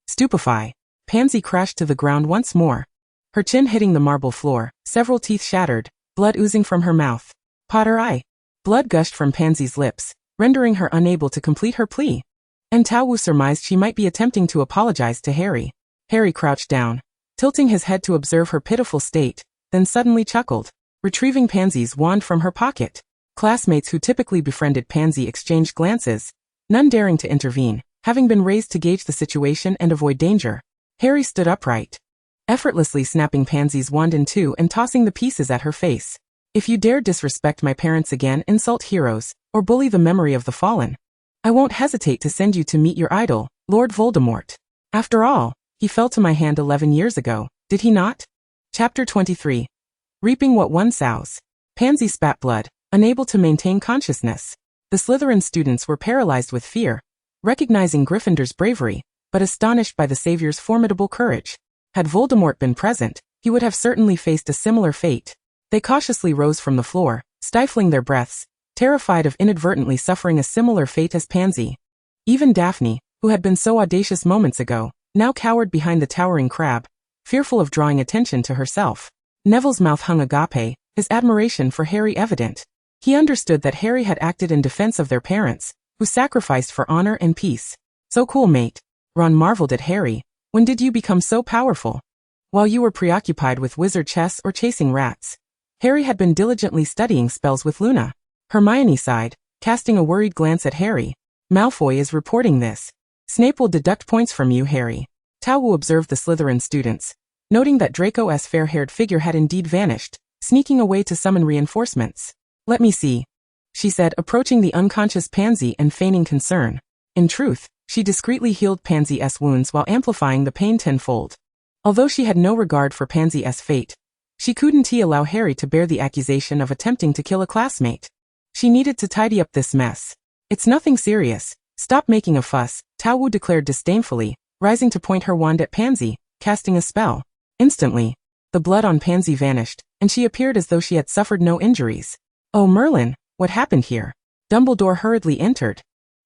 Stupefy. Pansy crashed to the ground once more, her chin hitting the marble floor, several teeth shattered, blood oozing from her mouth. "Potter, I." Blood gushed from Pansy's lips, rendering her unable to complete her plea. And Tao Wu surmised she might be attempting to apologize to Harry. Harry crouched down, tilting his head to observe her pitiful state, then suddenly chuckled, retrieving Pansy's wand from her pocket. Classmates who typically befriended Pansy exchanged glances, none daring to intervene. having been raised to gauge the situation and avoid danger. Harry stood upright, effortlessly snapping Pansy's wand in two and tossing the pieces at her face. If you dare disrespect my parents again, insult heroes, or bully the memory of the fallen, I won't hesitate to send you to meet your idol, Lord Voldemort. After all, he fell to my hand 11 years ago, did he not? Chapter 23. Reaping what one sows. Pansy spat blood, unable to maintain consciousness. The Slytherin students were paralyzed with fear, recognizing Gryffindor's bravery, but astonished by the Savior's formidable courage. Had Voldemort been present, he would have certainly faced a similar fate. They cautiously rose from the floor, stifling their breaths, terrified of inadvertently suffering a similar fate as Pansy. Even Daphne, who had been so audacious moments ago, now cowered behind the towering crab, fearful of drawing attention to herself. Neville's mouth hung agape, his admiration for Harry evident. He understood that Harry had acted in defense of their parents, who sacrificed for honor and peace. So cool, mate. Ron marveled at Harry. When did you become so powerful? While you were preoccupied with wizard chess or chasing rats, Harry had been diligently studying spells with Luna. Hermione sighed, casting a worried glance at Harry. Malfoy is reporting this. Snape will deduct points from you, Harry. Tao Wu observed the Slytherin students, noting that Draco's fair-haired figure had indeed vanished, sneaking away to summon reinforcements. Let me see, she said, approaching the unconscious Pansy and feigning concern. In truth, she discreetly healed Pansy's wounds while amplifying the pain tenfold. Although she had no regard for Pansy's fate, she couldn't allow Harry to bear the accusation of attempting to kill a classmate. She needed to tidy up this mess. It's nothing serious. Stop making a fuss, Tao Wu declared disdainfully, rising to point her wand at Pansy, casting a spell. Instantly, the blood on Pansy vanished, and she appeared as though she had suffered no injuries. Oh Merlin, what happened here? Dumbledore hurriedly entered,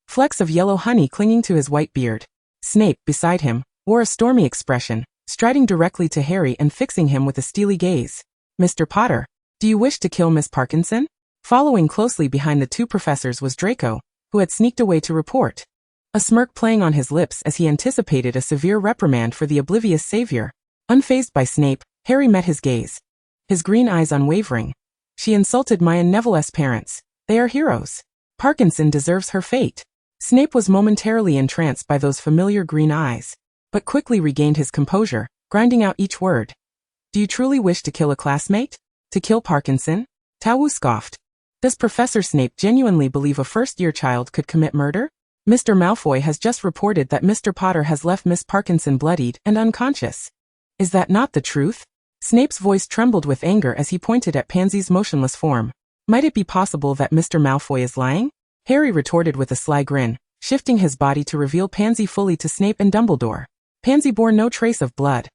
flecks of yellow honey clinging to his white beard. Snape, beside him, wore a stormy expression, striding directly to Harry and fixing him with a steely gaze. Mr. Potter, do you wish to kill Miss Parkinson? Following closely behind the two professors was Draco, who had sneaked away to report, a smirk playing on his lips as he anticipated a severe reprimand for the oblivious savior. Unfazed by Snape, Harry met his gaze, his green eyes unwavering. She insulted my and Neville's parents. They are heroes. Parkinson deserves her fate. Snape was momentarily entranced by those familiar green eyes, but quickly regained his composure, grinding out each word. Do you truly wish to kill a classmate? To kill Parkinson? Tao Wu scoffed. Does Professor Snape genuinely believe a first-year child could commit murder? Mr. Malfoy has just reported that Mr. Potter has left Miss Parkinson bloodied and unconscious. Is that not the truth? Snape's voice trembled with anger as he pointed at Pansy's motionless form. Might it be possible that Mr. Malfoy is lying? Harry retorted with a sly grin, shifting his body to reveal Pansy fully to Snape and Dumbledore. Pansy bore no trace of blood.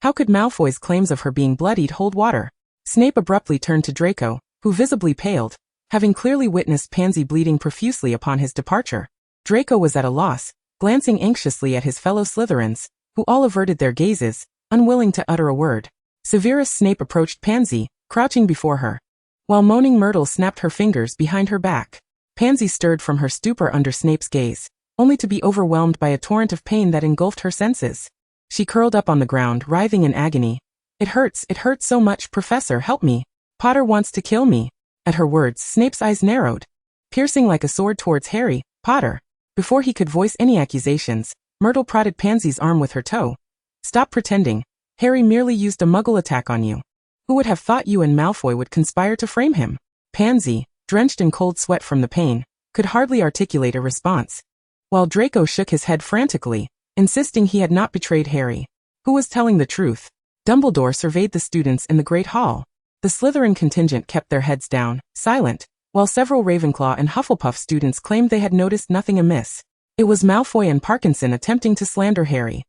How could Malfoy's claims of her being bloodied hold water? Snape abruptly turned to Draco, who visibly paled, having clearly witnessed Pansy bleeding profusely upon his departure. Draco was at a loss, glancing anxiously at his fellow Slytherins, who all averted their gazes, unwilling to utter a word. Severus Snape approached Pansy, crouching before her. While moaning, Myrtle snapped her fingers behind her back. Pansy stirred from her stupor under Snape's gaze, only to be overwhelmed by a torrent of pain that engulfed her senses. She curled up on the ground, writhing in agony. It hurts so much, Professor, help me. Potter wants to kill me. At her words, Snape's eyes narrowed, piercing like a sword towards Harry. Potter. Before he could voice any accusations, Myrtle prodded Pansy's arm with her toe. Stop pretending. Harry merely used a muggle attack on you. Who would have thought you and Malfoy would conspire to frame him? Pansy, drenched in cold sweat from the pain, could hardly articulate a response, while Draco shook his head frantically, insisting he had not betrayed Harry. Who was telling the truth? Dumbledore surveyed the students in the Great Hall. The Slytherin contingent kept their heads down, silent, while several Ravenclaw and Hufflepuff students claimed they had noticed nothing amiss. It was Malfoy and Parkinson attempting to slander Harry.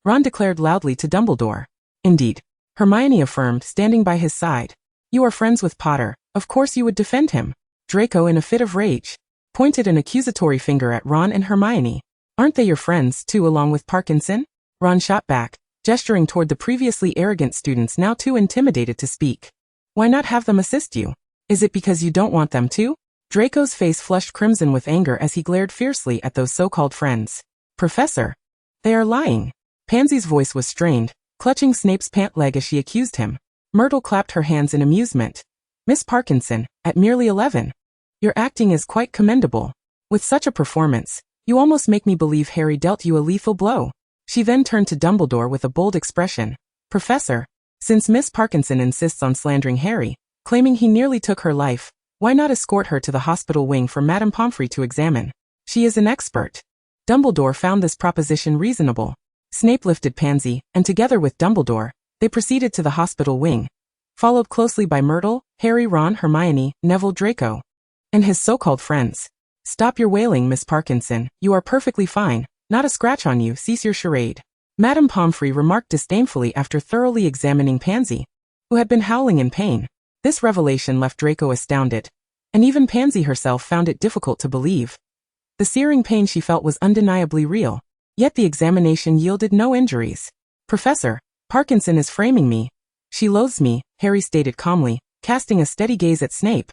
Ron declared loudly to Dumbledore. Indeed, Hermione affirmed, standing by his side. You are friends with Potter, of course you would defend him. Draco, in a fit of rage, pointed an accusatory finger at Ron and Hermione. Aren't they your friends, too, along with Parkinson? Ron shot back, gesturing toward the previously arrogant students now too intimidated to speak. Why not have them assist you? Is it because you don't want them to? Draco's face flushed crimson with anger as he glared fiercely at those so-called friends. Professor, they are lying. Pansy's voice was strained, clutching Snape's pant leg as she accused him. Myrtle clapped her hands in amusement. Miss Parkinson, at merely 11. Your acting is quite commendable. With such a performance, You almost make me believe Harry dealt you a lethal blow. She then turned to Dumbledore with a bold expression. Professor, since Miss Parkinson insists on slandering Harry, claiming he nearly took her life, why not escort her to the hospital wing for Madame Pomfrey to examine? She is an expert. Dumbledore found this proposition reasonable. Snape lifted Pansy, and together with Dumbledore, they proceeded to the hospital wing, followed closely by Myrtle, Harry, Ron, Hermione, Neville, Draco, and his so-called friends. Stop your wailing, Miss Parkinson, you are perfectly fine, not a scratch on you, cease your charade. Madame Pomfrey remarked disdainfully after thoroughly examining Pansy, who had been howling in pain. This revelation left Draco astounded, and even Pansy herself found it difficult to believe. The searing pain she felt was undeniably real, yet the examination yielded no injuries. Professor, Parkinson is framing me. She loathes me, Harry stated calmly, casting a steady gaze at Snape,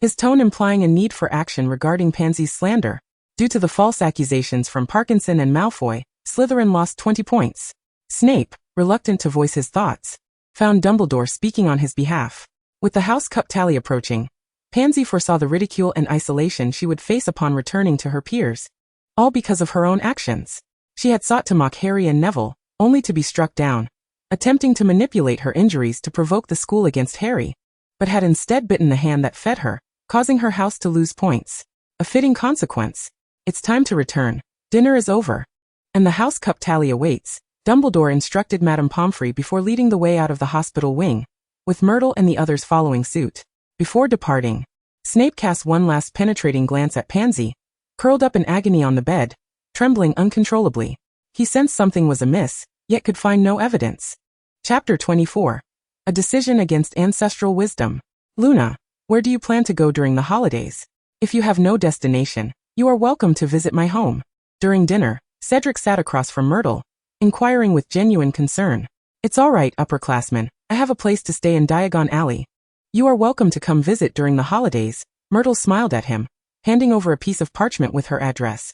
his tone implying a need for action regarding Pansy's slander. Due to the false accusations from Parkinson and Malfoy, Slytherin lost 20 points. Snape, reluctant to voice his thoughts, found Dumbledore speaking on his behalf. With the House Cup tally approaching, Pansy foresaw the ridicule and isolation she would face upon returning to her peers, all because of her own actions. She had sought to mock Harry and Neville, only to be struck down, attempting to manipulate her injuries to provoke the school against Harry, but had instead bitten the hand that fed her, causing her house to lose points. A fitting consequence. It's time to return. Dinner is over, and the House Cup tally awaits. Dumbledore instructed Madame Pomfrey before leading the way out of the hospital wing, with Myrtle and the others following suit. Before departing, Snape cast one last penetrating glance at Pansy, curled up in agony on the bed, trembling uncontrollably. He sensed something was amiss, yet could find no evidence. Chapter 24. A decision against ancestral wisdom. Luna, where do you plan to go during the holidays? If you have no destination, you are welcome to visit my home. During dinner, Cedric sat across from Myrtle, inquiring with genuine concern. It's all right, upperclassmen. I have a place to stay in Diagon Alley. You are welcome to come visit during the holidays. Myrtle smiled at him, handing over a piece of parchment with her address.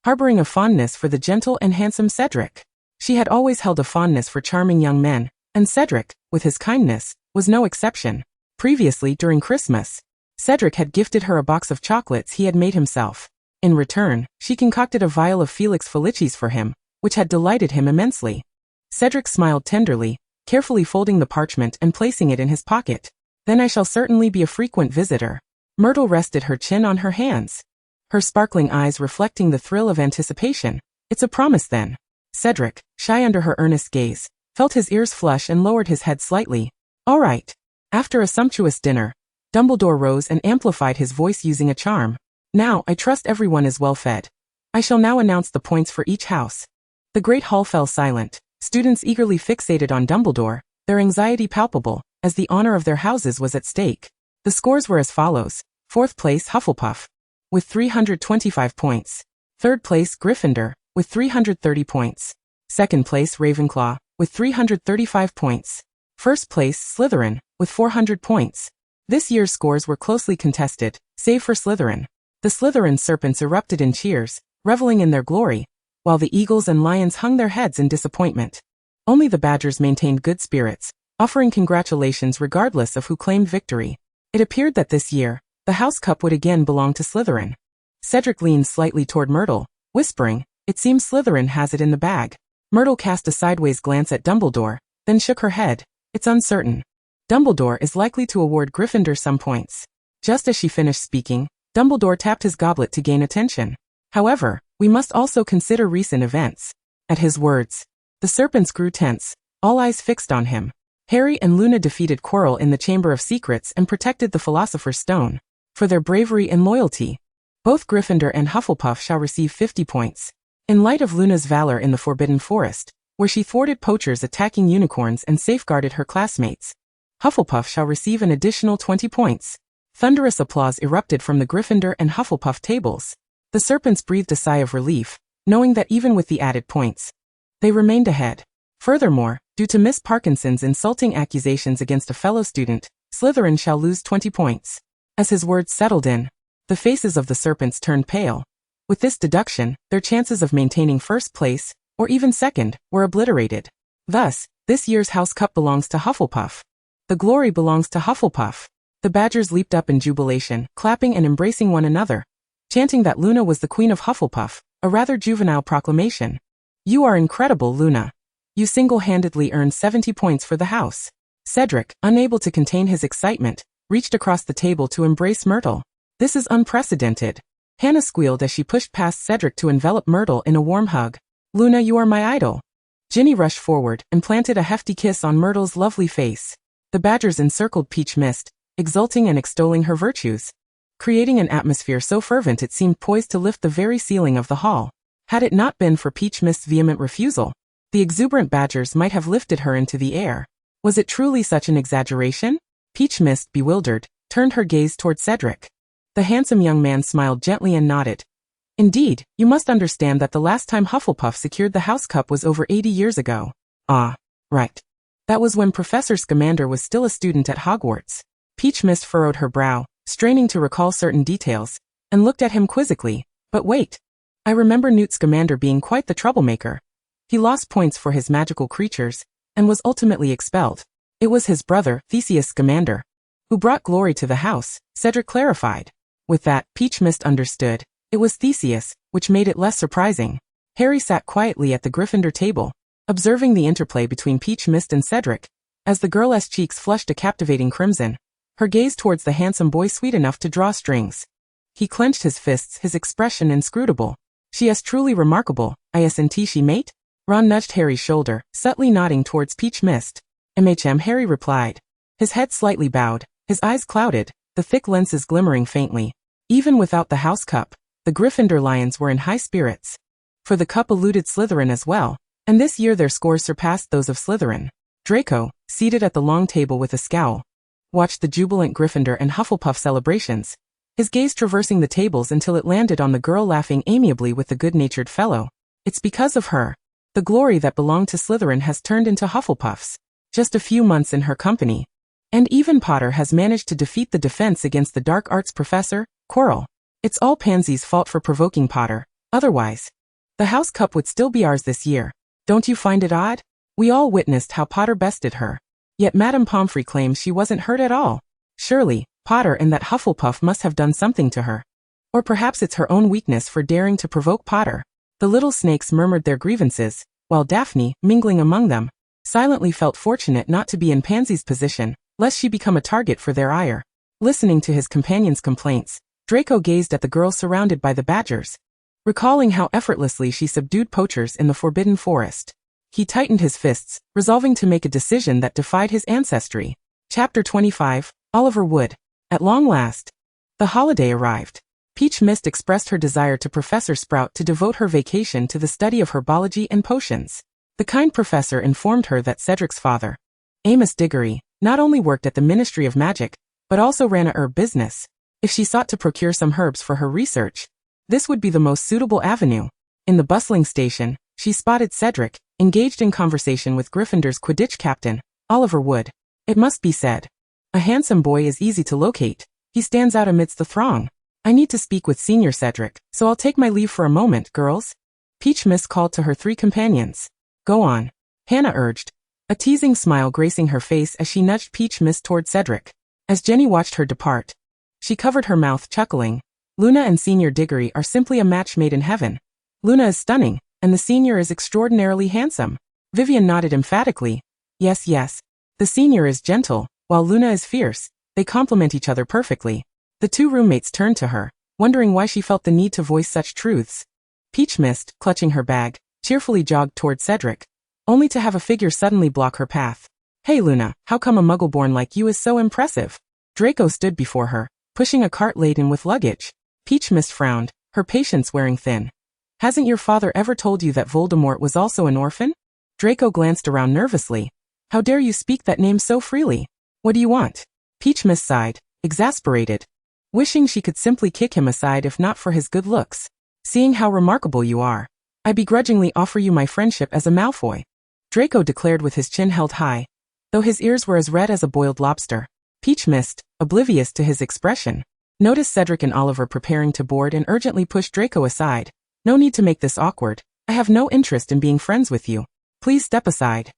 Harboring a fondness for the gentle and handsome Cedric, she had always held a fondness for charming young men, and Cedric, with his kindness, was no exception. Previously, during Christmas, Cedric had gifted her a box of chocolates he had made himself. In return, she concocted a vial of Felix Felicis for him, which had delighted him immensely. Cedric smiled tenderly, carefully folding the parchment and placing it in his pocket. Then I shall certainly be a frequent visitor. Myrtle rested her chin on her hands, her sparkling eyes reflecting the thrill of anticipation. It's a promise then. Cedric, shy under her earnest gaze, felt his ears flush and lowered his head slightly. All right. After a sumptuous dinner, Dumbledore rose and amplified his voice using a charm. Now, I trust everyone is well fed. I shall now announce the points for each house. The great hall fell silent, students eagerly fixated on Dumbledore, their anxiety palpable, as the honor of their houses was at stake. The scores were as follows. 4th place Hufflepuff, with 325 points. 3rd place Gryffindor, with 330 points. 2nd place Ravenclaw, with 335 points. 1st place Slytherin, with 400 points. This year's scores were closely contested, save for Slytherin. The Slytherin serpents erupted in cheers, reveling in their glory, while the eagles and lions hung their heads in disappointment. Only the badgers maintained good spirits, offering congratulations regardless of who claimed victory. It appeared that this year, the House Cup would again belong to Slytherin. Cedric leaned slightly toward Myrtle, whispering, "It seems Slytherin has it in the bag." Myrtle cast a sideways glance at Dumbledore, then shook her head. "It's uncertain. Dumbledore is likely to award Gryffindor some points." Just as she finished speaking, Dumbledore tapped his goblet to gain attention. "However, we must also consider recent events." At his words, the serpents grew tense, all eyes fixed on him. Harry and Luna defeated Quirrell in the Chamber of Secrets and protected the Philosopher's Stone. For their bravery and loyalty, both Gryffindor and Hufflepuff shall receive 50 points. In light of Luna's valor in the Forbidden Forest, where she thwarted poachers attacking unicorns and safeguarded her classmates, Hufflepuff shall receive an additional 20 points. Thunderous applause erupted from the Gryffindor and Hufflepuff tables. The serpents breathed a sigh of relief, knowing that even with the added points, they remained ahead. Furthermore, due to Miss Parkinson's insulting accusations against a fellow student, Slytherin shall lose 20 points. As his words settled in, the faces of the serpents turned pale. With this deduction, their chances of maintaining first place, or even second, were obliterated. Thus, this year's House Cup belongs to Hufflepuff. The glory belongs to Hufflepuff. The badgers leaped up in jubilation, clapping and embracing one another, chanting that Luna was the queen of Hufflepuff, a rather juvenile proclamation. You are incredible, Luna. You single-handedly earned 70 points for the house. Cedric, unable to contain his excitement, reached across the table to embrace Myrtle. This is unprecedented. Hannah squealed as she pushed past Cedric to envelop Myrtle in a warm hug. Luna, you are my idol. Ginny rushed forward and planted a hefty kiss on Myrtle's lovely face. The badgers encircled Peach Mist, exulting and extolling her virtues, creating an atmosphere so fervent it seemed poised to lift the very ceiling of the hall. Had it not been for Peach Mist's vehement refusal, the exuberant badgers might have lifted her into the air. Was it truly such an exaggeration? Peach Mist, bewildered, turned her gaze toward Cedric. The handsome young man smiled gently and nodded. Indeed, you must understand that the last time Hufflepuff secured the House Cup was over 80 years ago. Ah, right. That was when Professor Scamander was still a student at Hogwarts. Peach Mist furrowed her brow, straining to recall certain details, and looked at him quizzically. But wait. I remember Newt Scamander being quite the troublemaker. He lost points for his magical creatures, and was ultimately expelled. It was his brother, Theseus Scamander, who brought glory to the house, Cedric clarified. With that, Peach Mist understood. It was Theseus, which made it less surprising. Harry sat quietly at the Gryffindor table, observing the interplay between Peach Mist and Cedric. As the girl's cheeks flushed a captivating crimson, her gaze towards the handsome boy sweet enough to draw strings. He clenched his fists, his expression inscrutable. She is truly remarkable, isn't she, mate? Ron nudged Harry's shoulder, subtly nodding towards Peach Mist. Harry replied. His head slightly bowed, his eyes clouded, the thick lenses glimmering faintly. Even without the House Cup, the Gryffindor Lions were in high spirits. For the cup eluded Slytherin as well, and this year their scores surpassed those of Slytherin. Draco, seated at the long table with a scowl, watched the jubilant Gryffindor and Hufflepuff celebrations, his gaze traversing the tables until it landed on the girl laughing amiably with the good-natured fellow. It's because of her. The glory that belonged to Slytherin has turned into Hufflepuff's. Just a few months in her company. And even Potter has managed to defeat the defense against the dark arts professor, Quirrell. It's all Pansy's fault for provoking Potter. Otherwise, the House Cup would still be ours this year. Don't you find it odd? We all witnessed how Potter bested her. Yet Madame Pomfrey claims she wasn't hurt at all. Surely, Potter and that Hufflepuff must have done something to her. Or perhaps it's her own weakness for daring to provoke Potter. The little snakes murmured their grievances, while Daphne, mingling among them, silently felt fortunate not to be in Pansy's position, lest she become a target for their ire. Listening to his companion's complaints, Draco gazed at the girl surrounded by the badgers, recalling how effortlessly she subdued poachers in the Forbidden Forest. He tightened his fists, resolving to make a decision that defied his ancestry. Chapter 25, Oliver Wood. At long last, the holiday arrived. Peach Mist expressed her desire to Professor Sprout to devote her vacation to the study of herbology and potions. The kind professor informed her that Cedric's father, Amos Diggory, not only worked at the Ministry of Magic, but also ran a herb business. If she sought to procure some herbs for her research, this would be the most suitable avenue. In the bustling station, she spotted Cedric, engaged in conversation with Gryffindor's Quidditch captain, Oliver Wood. It must be said, a handsome boy is easy to locate. He stands out amidst the throng. I need to speak with Senior Cedric, so I'll take my leave for a moment, girls. Peach Mist called to her three companions. Go on, Hannah urged, a teasing smile gracing her face as she nudged Peach Mist toward Cedric. As Jenny watched her depart, she covered her mouth, chuckling. Luna and Senior Diggory are simply a match made in heaven. Luna is stunning, and the senior is extraordinarily handsome. Vivian nodded emphatically. Yes, yes. The senior is gentle, while Luna is fierce. They complement each other perfectly. The two roommates turned to her, wondering why she felt the need to voice such truths. Peach Mist, clutching her bag, cheerfully jogged toward Cedric, only to have a figure suddenly block her path. Hey Luna, how come a muggle-born like you is so impressive? Draco stood before her, pushing a cart laden with luggage. Peach Mist frowned, her patience wearing thin. Hasn't your father ever told you that Voldemort was also an orphan? Draco glanced around nervously. How dare you speak that name so freely? What do you want? Peach Mist sighed, exasperated, wishing she could simply kick him aside if not for his good looks. Seeing how remarkable you are, I begrudgingly offer you my friendship as a Malfoy. Draco declared with his chin held high, though his ears were as red as a boiled lobster. Peach Mist, oblivious to his expression, noticed Cedric and Oliver preparing to board and urgently pushed Draco aside. No need to make this awkward. I have no interest in being friends with you. Please step aside.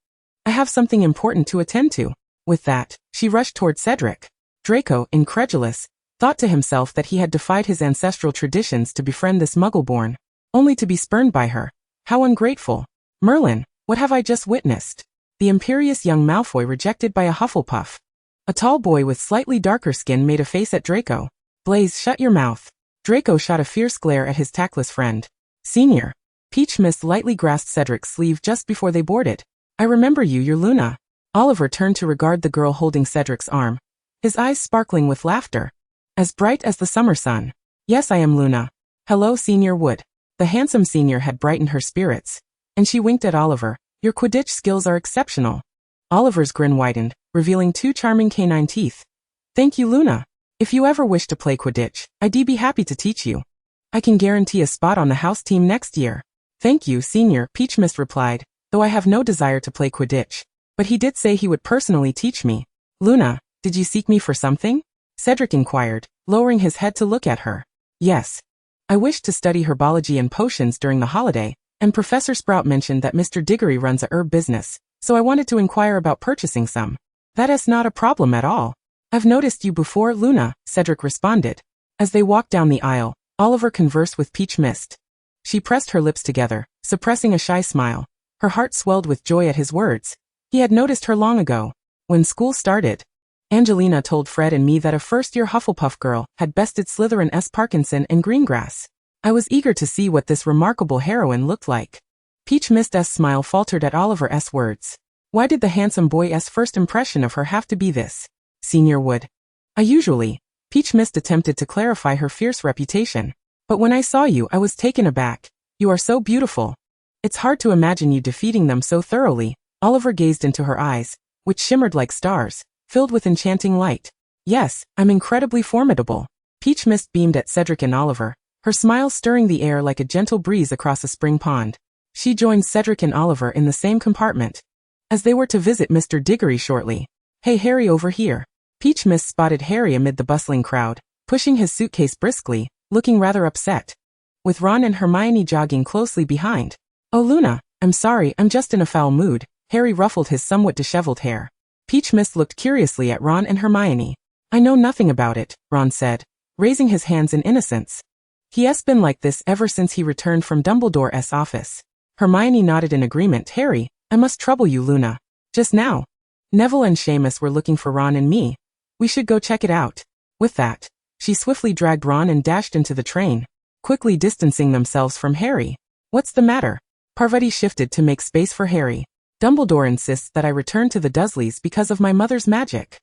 I have something important to attend to. With that, she rushed toward Cedric. Draco, incredulous, thought to himself that he had defied his ancestral traditions to befriend this muggle-born. only to be spurned by her. How ungrateful. Merlin, what have I just witnessed? The imperious young Malfoy rejected by a Hufflepuff. A tall boy with slightly darker skin made a face at Draco. Blaze, shut your mouth. Draco shot a fierce glare at his tactless friend. Senior. Peach Mist lightly grasped Cedric's sleeve just before they boarded. I remember you, you're Luna. Oliver turned to regard the girl holding Cedric's arm, his eyes sparkling with laughter. As bright as the summer sun. Yes, I am Luna. Hello, Senior Wood. The handsome senior had brightened her spirits, and she winked at Oliver. Your Quidditch skills are exceptional. Oliver's grin widened, revealing 2 charming canine teeth. Thank you, Luna. If you ever wish to play Quidditch, I'd be happy to teach you. I can guarantee a spot on the house team next year. Thank you, Senior, Peach Mist replied, though I have no desire to play Quidditch. But he did say he would personally teach me. Luna, did you seek me for something? Cedric inquired, lowering his head to look at her. Yes. I wished to study herbology and potions during the holiday, and Professor Sprout mentioned that Mr. Diggory runs a herb business, so I wanted to inquire about purchasing some. That is not a problem at all. I've noticed you before, Luna, Cedric responded. As they walked down the aisle, Oliver conversed with Peach Mist. She pressed her lips together, suppressing a shy smile. Her heart swelled with joy at his words. He had noticed her long ago, when school started. Angelina told Fred and me that a first-year Hufflepuff girl had bested Slytherin S. Parkinson and Greengrass. I was eager to see what this remarkable heroine looked like. Peach Mist's smile faltered at Oliver's words. Why did the handsome boy's first impression of her have to be this? Senior Wood. Peach Mist attempted to clarify her fierce reputation. But when I saw you, I was taken aback. You are so beautiful. It's hard to imagine you defeating them so thoroughly. Oliver gazed into her eyes, which shimmered like stars, filled with enchanting light. Yes, I'm incredibly formidable. Peach Mist beamed at Cedric and Oliver, her smile stirring the air like a gentle breeze across a spring pond. She joined Cedric and Oliver in the same compartment, as they were to visit Mr. Diggory shortly. Hey, Harry, over here. Peach Mist spotted Harry amid the bustling crowd, pushing his suitcase briskly, looking rather upset, with Ron and Hermione jogging closely behind. Oh, Luna, I'm sorry, I'm just in a foul mood. Harry ruffled his somewhat disheveled hair. Peach Mist looked curiously at Ron and Hermione. I know nothing about it, Ron said, raising his hands in innocence. He has been like this ever since he returned from Dumbledore's office. Hermione nodded in agreement. Harry, I must trouble you, Luna. Just now. Neville and Seamus were looking for Ron and me. We should go check it out. With that, she swiftly dragged Ron and dashed into the train, quickly distancing themselves from Harry. What's the matter? Parvati shifted to make space for Harry. Dumbledore insists that I return to the Dursleys because of my mother's magic.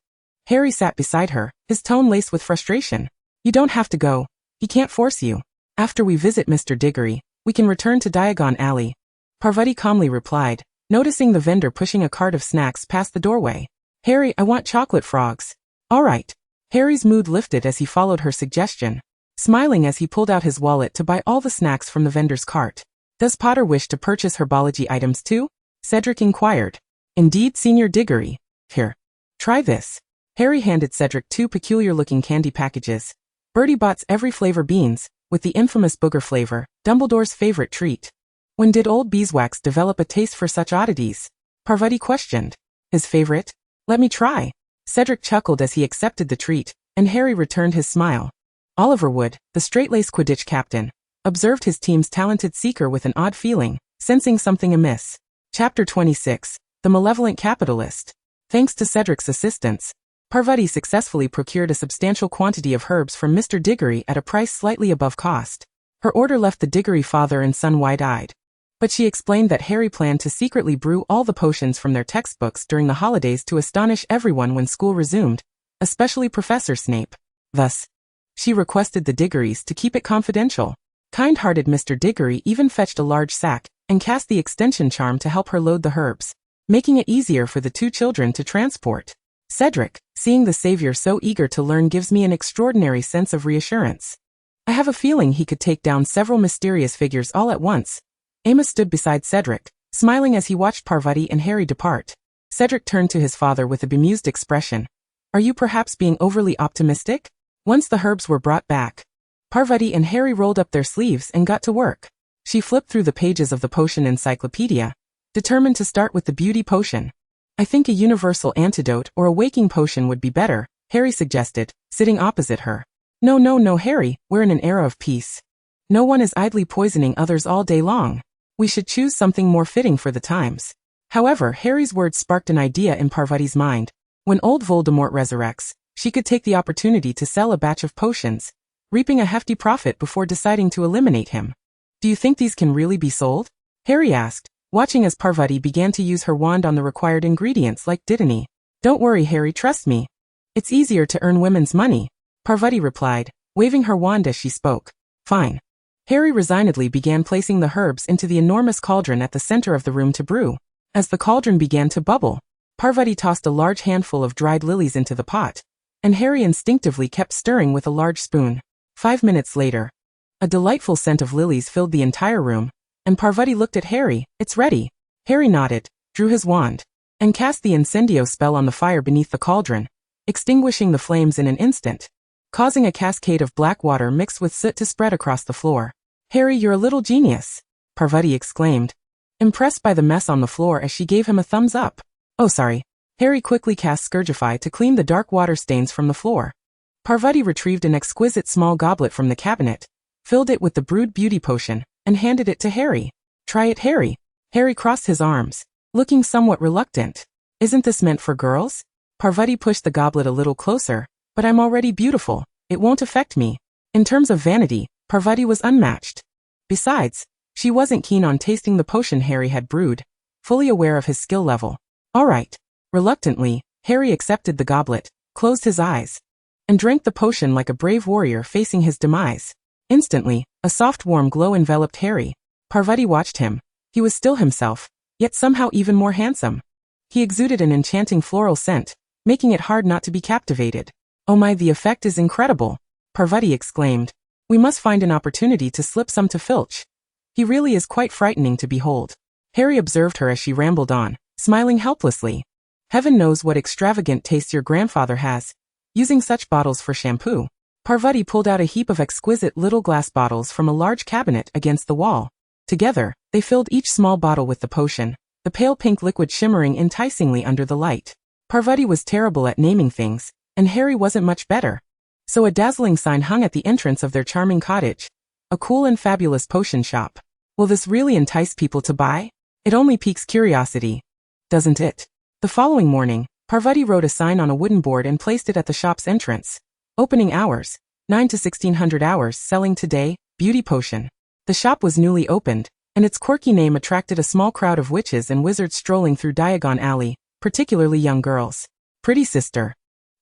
Harry sat beside her, his tone laced with frustration. You don't have to go. He can't force you. After we visit Mr. Diggory, we can return to Diagon Alley. Parvati calmly replied, noticing the vendor pushing a cart of snacks past the doorway. Harry, I want chocolate frogs. All right. Harry's mood lifted as he followed her suggestion, smiling as he pulled out his wallet to buy all the snacks from the vendor's cart. Does Potter wish to purchase herbology items too? Cedric inquired. Indeed, Senior Diggory. Here. Try this. Harry handed Cedric 2 peculiar-looking candy packages. Bertie Bott's every flavor beans, with the infamous booger flavor, Dumbledore's favorite treat. When did old Beeswax develop a taste for such oddities? Parvati questioned. His favorite? Let me try. Cedric chuckled as he accepted the treat, and Harry returned his smile. Oliver Wood, the straight-laced Quidditch captain, observed his team's talented seeker with an odd feeling, sensing something amiss. Chapter 26, The Malevolent Capitalist. Thanks to Cedric's assistance, Parvati successfully procured a substantial quantity of herbs from Mr. Diggory at a price slightly above cost. Her order left the Diggory father and son wide-eyed. But she explained that Harry planned to secretly brew all the potions from their textbooks during the holidays to astonish everyone when school resumed, especially Professor Snape. Thus, she requested the Diggorys to keep it confidential. Kind-hearted Mr. Diggory even fetched a large sack and cast the extension charm to help her load the herbs, making it easier for the 2 children to transport. Cedric, seeing the savior so eager to learn gives me an extraordinary sense of reassurance. I have a feeling he could take down several mysterious figures all at once. Amos stood beside Cedric, smiling as he watched Parvati and Harry depart. Cedric turned to his father with a bemused expression. Are you perhaps being overly optimistic? Once the herbs were brought back, Parvati and Harry rolled up their sleeves and got to work. She flipped through the pages of the potion encyclopedia, determined to start with the beauty potion. I think a universal antidote or a waking potion would be better, Harry suggested, sitting opposite her. No, Harry, we're in an era of peace. No one is idly poisoning others all day long. We should choose something more fitting for the times. However, Harry's words sparked an idea in Parvati's mind. When old Voldemort resurrects, she could take the opportunity to sell a batch of potions, reaping a hefty profit before deciding to eliminate him. Do you think these can really be sold? Harry asked, watching as Parvati began to use her wand on the required ingredients like Dittany. Don't worry, Harry, trust me. It's easier to earn women's money, Parvati replied, waving her wand as she spoke. Fine. Harry resignedly began placing the herbs into the enormous cauldron at the center of the room to brew. As the cauldron began to bubble, Parvati tossed a large handful of dried lilies into the pot, and Harry instinctively kept stirring with a large spoon. 5 minutes later, a delightful scent of lilies filled the entire room, and Parvati looked at Harry. It's ready. Harry nodded, drew his wand, and cast the incendio spell on the fire beneath the cauldron, extinguishing the flames in an instant, causing a cascade of black water mixed with soot to spread across the floor. Harry, you're a little genius, Parvati exclaimed, impressed by the mess on the floor as she gave him a thumbs up. Oh, sorry. Harry quickly cast Scourgify to clean the dark water stains from the floor. Parvati retrieved an exquisite small goblet from the cabinet, filled it with the brewed beauty potion, and handed it to Harry. Try it, Harry. Harry crossed his arms, looking somewhat reluctant. Isn't this meant for girls? Parvati pushed the goblet a little closer. But I'm already beautiful. It won't affect me. In terms of vanity, Parvati was unmatched. Besides, she wasn't keen on tasting the potion Harry had brewed, fully aware of his skill level. All right. Reluctantly, Harry accepted the goblet, closed his eyes, and drank the potion like a brave warrior facing his demise. Instantly, a soft warm glow enveloped Harry. Parvati watched him. He was still himself, yet somehow even more handsome. He exuded an enchanting floral scent, making it hard not to be captivated. Oh my, the effect is incredible, Parvati exclaimed. We must find an opportunity to slip some to Filch. He really is quite frightening to behold. Harry observed her as she rambled on, smiling helplessly. Heaven knows what extravagant tastes your grandfather has, using such bottles for shampoo. Parvati pulled out a heap of exquisite little glass bottles from a large cabinet against the wall. Together, they filled each small bottle with the potion, the pale pink liquid shimmering enticingly under the light. Parvati was terrible at naming things, and Harry wasn't much better. So a dazzling sign hung at the entrance of their charming cottage. A cool and fabulous potion shop. Will this really entice people to buy? It only piques curiosity, doesn't it? The following morning, Parvati wrote a sign on a wooden board and placed it at the shop's entrance. Opening hours, 9 to 1600 hours, selling today, beauty potion. The shop was newly opened, and its quirky name attracted a small crowd of witches and wizards strolling through Diagon Alley, particularly young girls. Pretty sister.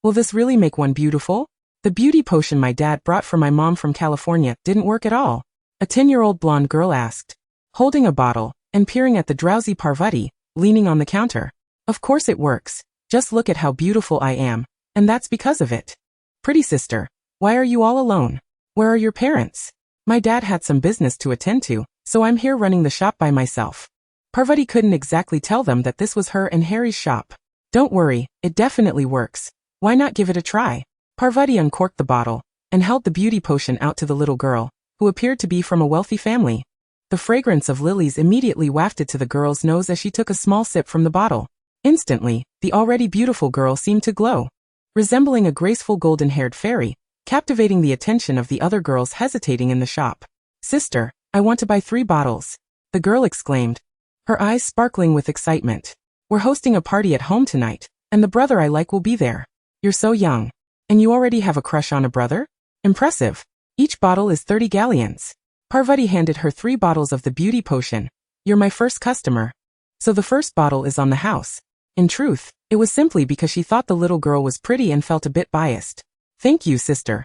Will this really make one beautiful? The beauty potion my dad brought for my mom from California didn't work at all, a 10-year-old blonde girl asked, holding a bottle and peering at the drowsy Parvati, leaning on the counter. Of course it works. Just look at how beautiful I am, and that's because of it. Pretty sister, why are you all alone? Where are your parents? My dad had some business to attend to, so I'm here running the shop by myself. Parvati couldn't exactly tell them that this was her and Harry's shop. Don't worry, it definitely works. Why not give it a try? Parvati uncorked the bottle and held the beauty potion out to the little girl, who appeared to be from a wealthy family. The fragrance of lilies immediately wafted to the girl's nose as she took a small sip from the bottle. Instantly, the already beautiful girl seemed to glow, resembling a graceful golden-haired fairy, captivating the attention of the other girls hesitating in the shop. Sister, I want to buy 3 bottles, the girl exclaimed, her eyes sparkling with excitement. We're hosting a party at home tonight, and the brother I like will be there. You're so young. And you already have a crush on a brother? Impressive. Each bottle is 30 galleons. Parvati handed her 3 bottles of the beauty potion. You're my first customer. So the first bottle is on the house. In truth, it was simply because she thought the little girl was pretty and felt a bit biased. Thank you, sister.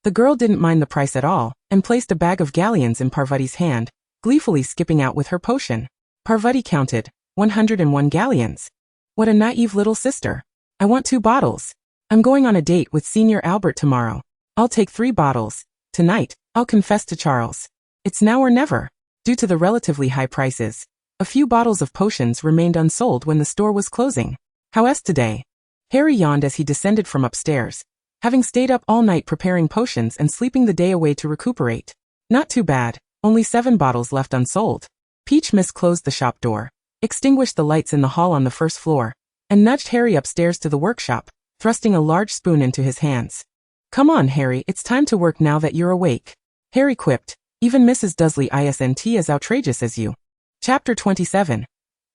The girl didn't mind the price at all, and placed a bag of galleons in Parvati's hand, gleefully skipping out with her potion. Parvati counted, 101 galleons. What a naive little sister. I want 2 bottles. I'm going on a date with Senior Albert tomorrow. I'll take 3 bottles. Tonight, I'll confess to Charles. It's now or never. Due to the relatively high prices, a few bottles of potions remained unsold when the store was closing. How's today? Harry yawned as he descended from upstairs, having stayed up all night preparing potions and sleeping the day away to recuperate. Not too bad, only 7 bottles left unsold. Peach Miss closed the shop door, extinguished the lights in the hall on the first floor, and nudged Harry upstairs to the workshop, thrusting a large spoon into his hands. Come on, Harry, it's time to work now that you're awake. Harry quipped, Even Mrs. Dursley isn't as outrageous as you. Chapter 27.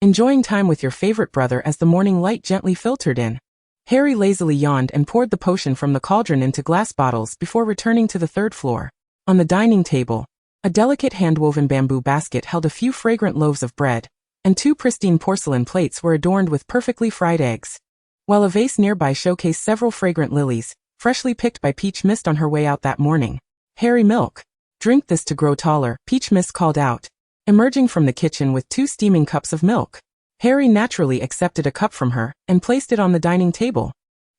Enjoying time with your favorite brother as the morning light gently filtered in. Harry lazily yawned and poured the potion from the cauldron into glass bottles before returning to the third floor. On the dining table, a delicate hand-woven bamboo basket held a few fragrant loaves of bread, and 2 pristine porcelain plates were adorned with perfectly fried eggs. While a vase nearby showcased several fragrant lilies, freshly picked by Peach Mist on her way out that morning. Harry, milk. Drink this to grow taller, Peach Mist called out, emerging from the kitchen with 2 steaming cups of milk. Harry naturally accepted a cup from her and placed it on the dining table,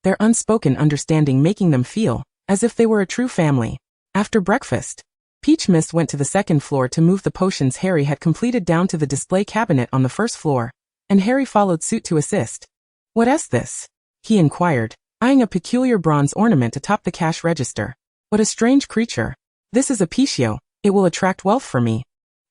their unspoken understanding making them feel as if they were a true family. After breakfast, Peach Mist went to the second floor to move the potions Harry had completed down to the display cabinet on the first floor, and Harry followed suit to assist. "What's this?" he inquired, eyeing a peculiar bronze ornament atop the cash register. "What a strange creature. This is a Picio. It will attract wealth for me."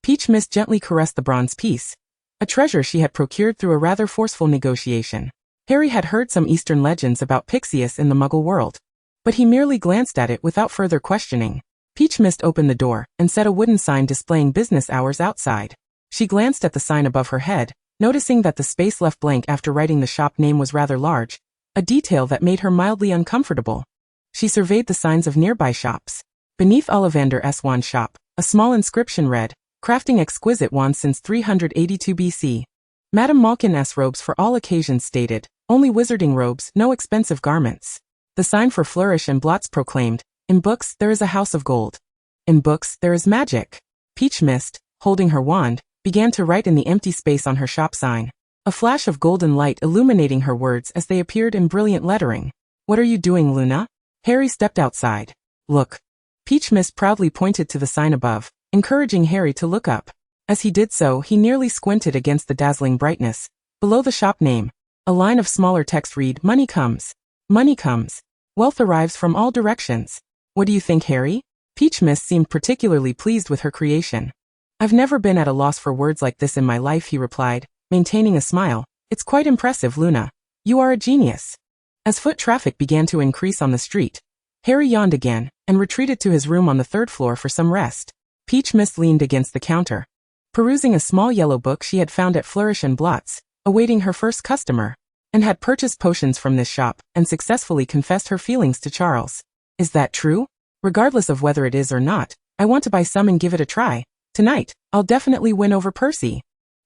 Peach Mist gently caressed the bronze piece, a treasure she had procured through a rather forceful negotiation. Harry had heard some Eastern legends about Pixius in the Muggle world, but he merely glanced at it without further questioning. Peach Mist opened the door and set a wooden sign displaying business hours outside. She glanced at the sign above her head, noticing that the space left blank after writing the shop name was rather large, a detail that made her mildly uncomfortable. She surveyed the signs of nearby shops. Beneath Ollivander's wand shop, a small inscription read, "Crafting exquisite wands since 382 BC. Madame Malkin's robes for all occasions stated, only wizarding robes, no expensive garments." The sign for Flourish and Blots proclaimed, "In books, there is a house of gold. In books, there is magic." Peach Mist, holding her wand, began to write in the empty space on her shop sign, a flash of golden light illuminating her words as they appeared in brilliant lettering. "What are you doing, Luna?" Harry stepped outside. "Look." Peach Mist proudly pointed to the sign above, encouraging Harry to look up. As he did so, he nearly squinted against the dazzling brightness. Below the shop name, a line of smaller text read, "Money comes. Money comes. Wealth arrives from all directions." "What do you think, Harry?" Peach Mist seemed particularly pleased with her creation. "I've never been at a loss for words like this in my life," he replied, maintaining a smile. "It's quite impressive, Luna. You are a genius." As foot traffic began to increase on the street, Harry yawned again and retreated to his room on the third floor for some rest. Peach Mist leaned against the counter, perusing a small yellow book she had found at Flourish and Blots, awaiting her first customer, and had purchased potions from this shop and successfully confessed her feelings to Charles. "Is that true? Regardless of whether it is or not, I want to buy some and give it a try. Tonight, I'll definitely win over Percy."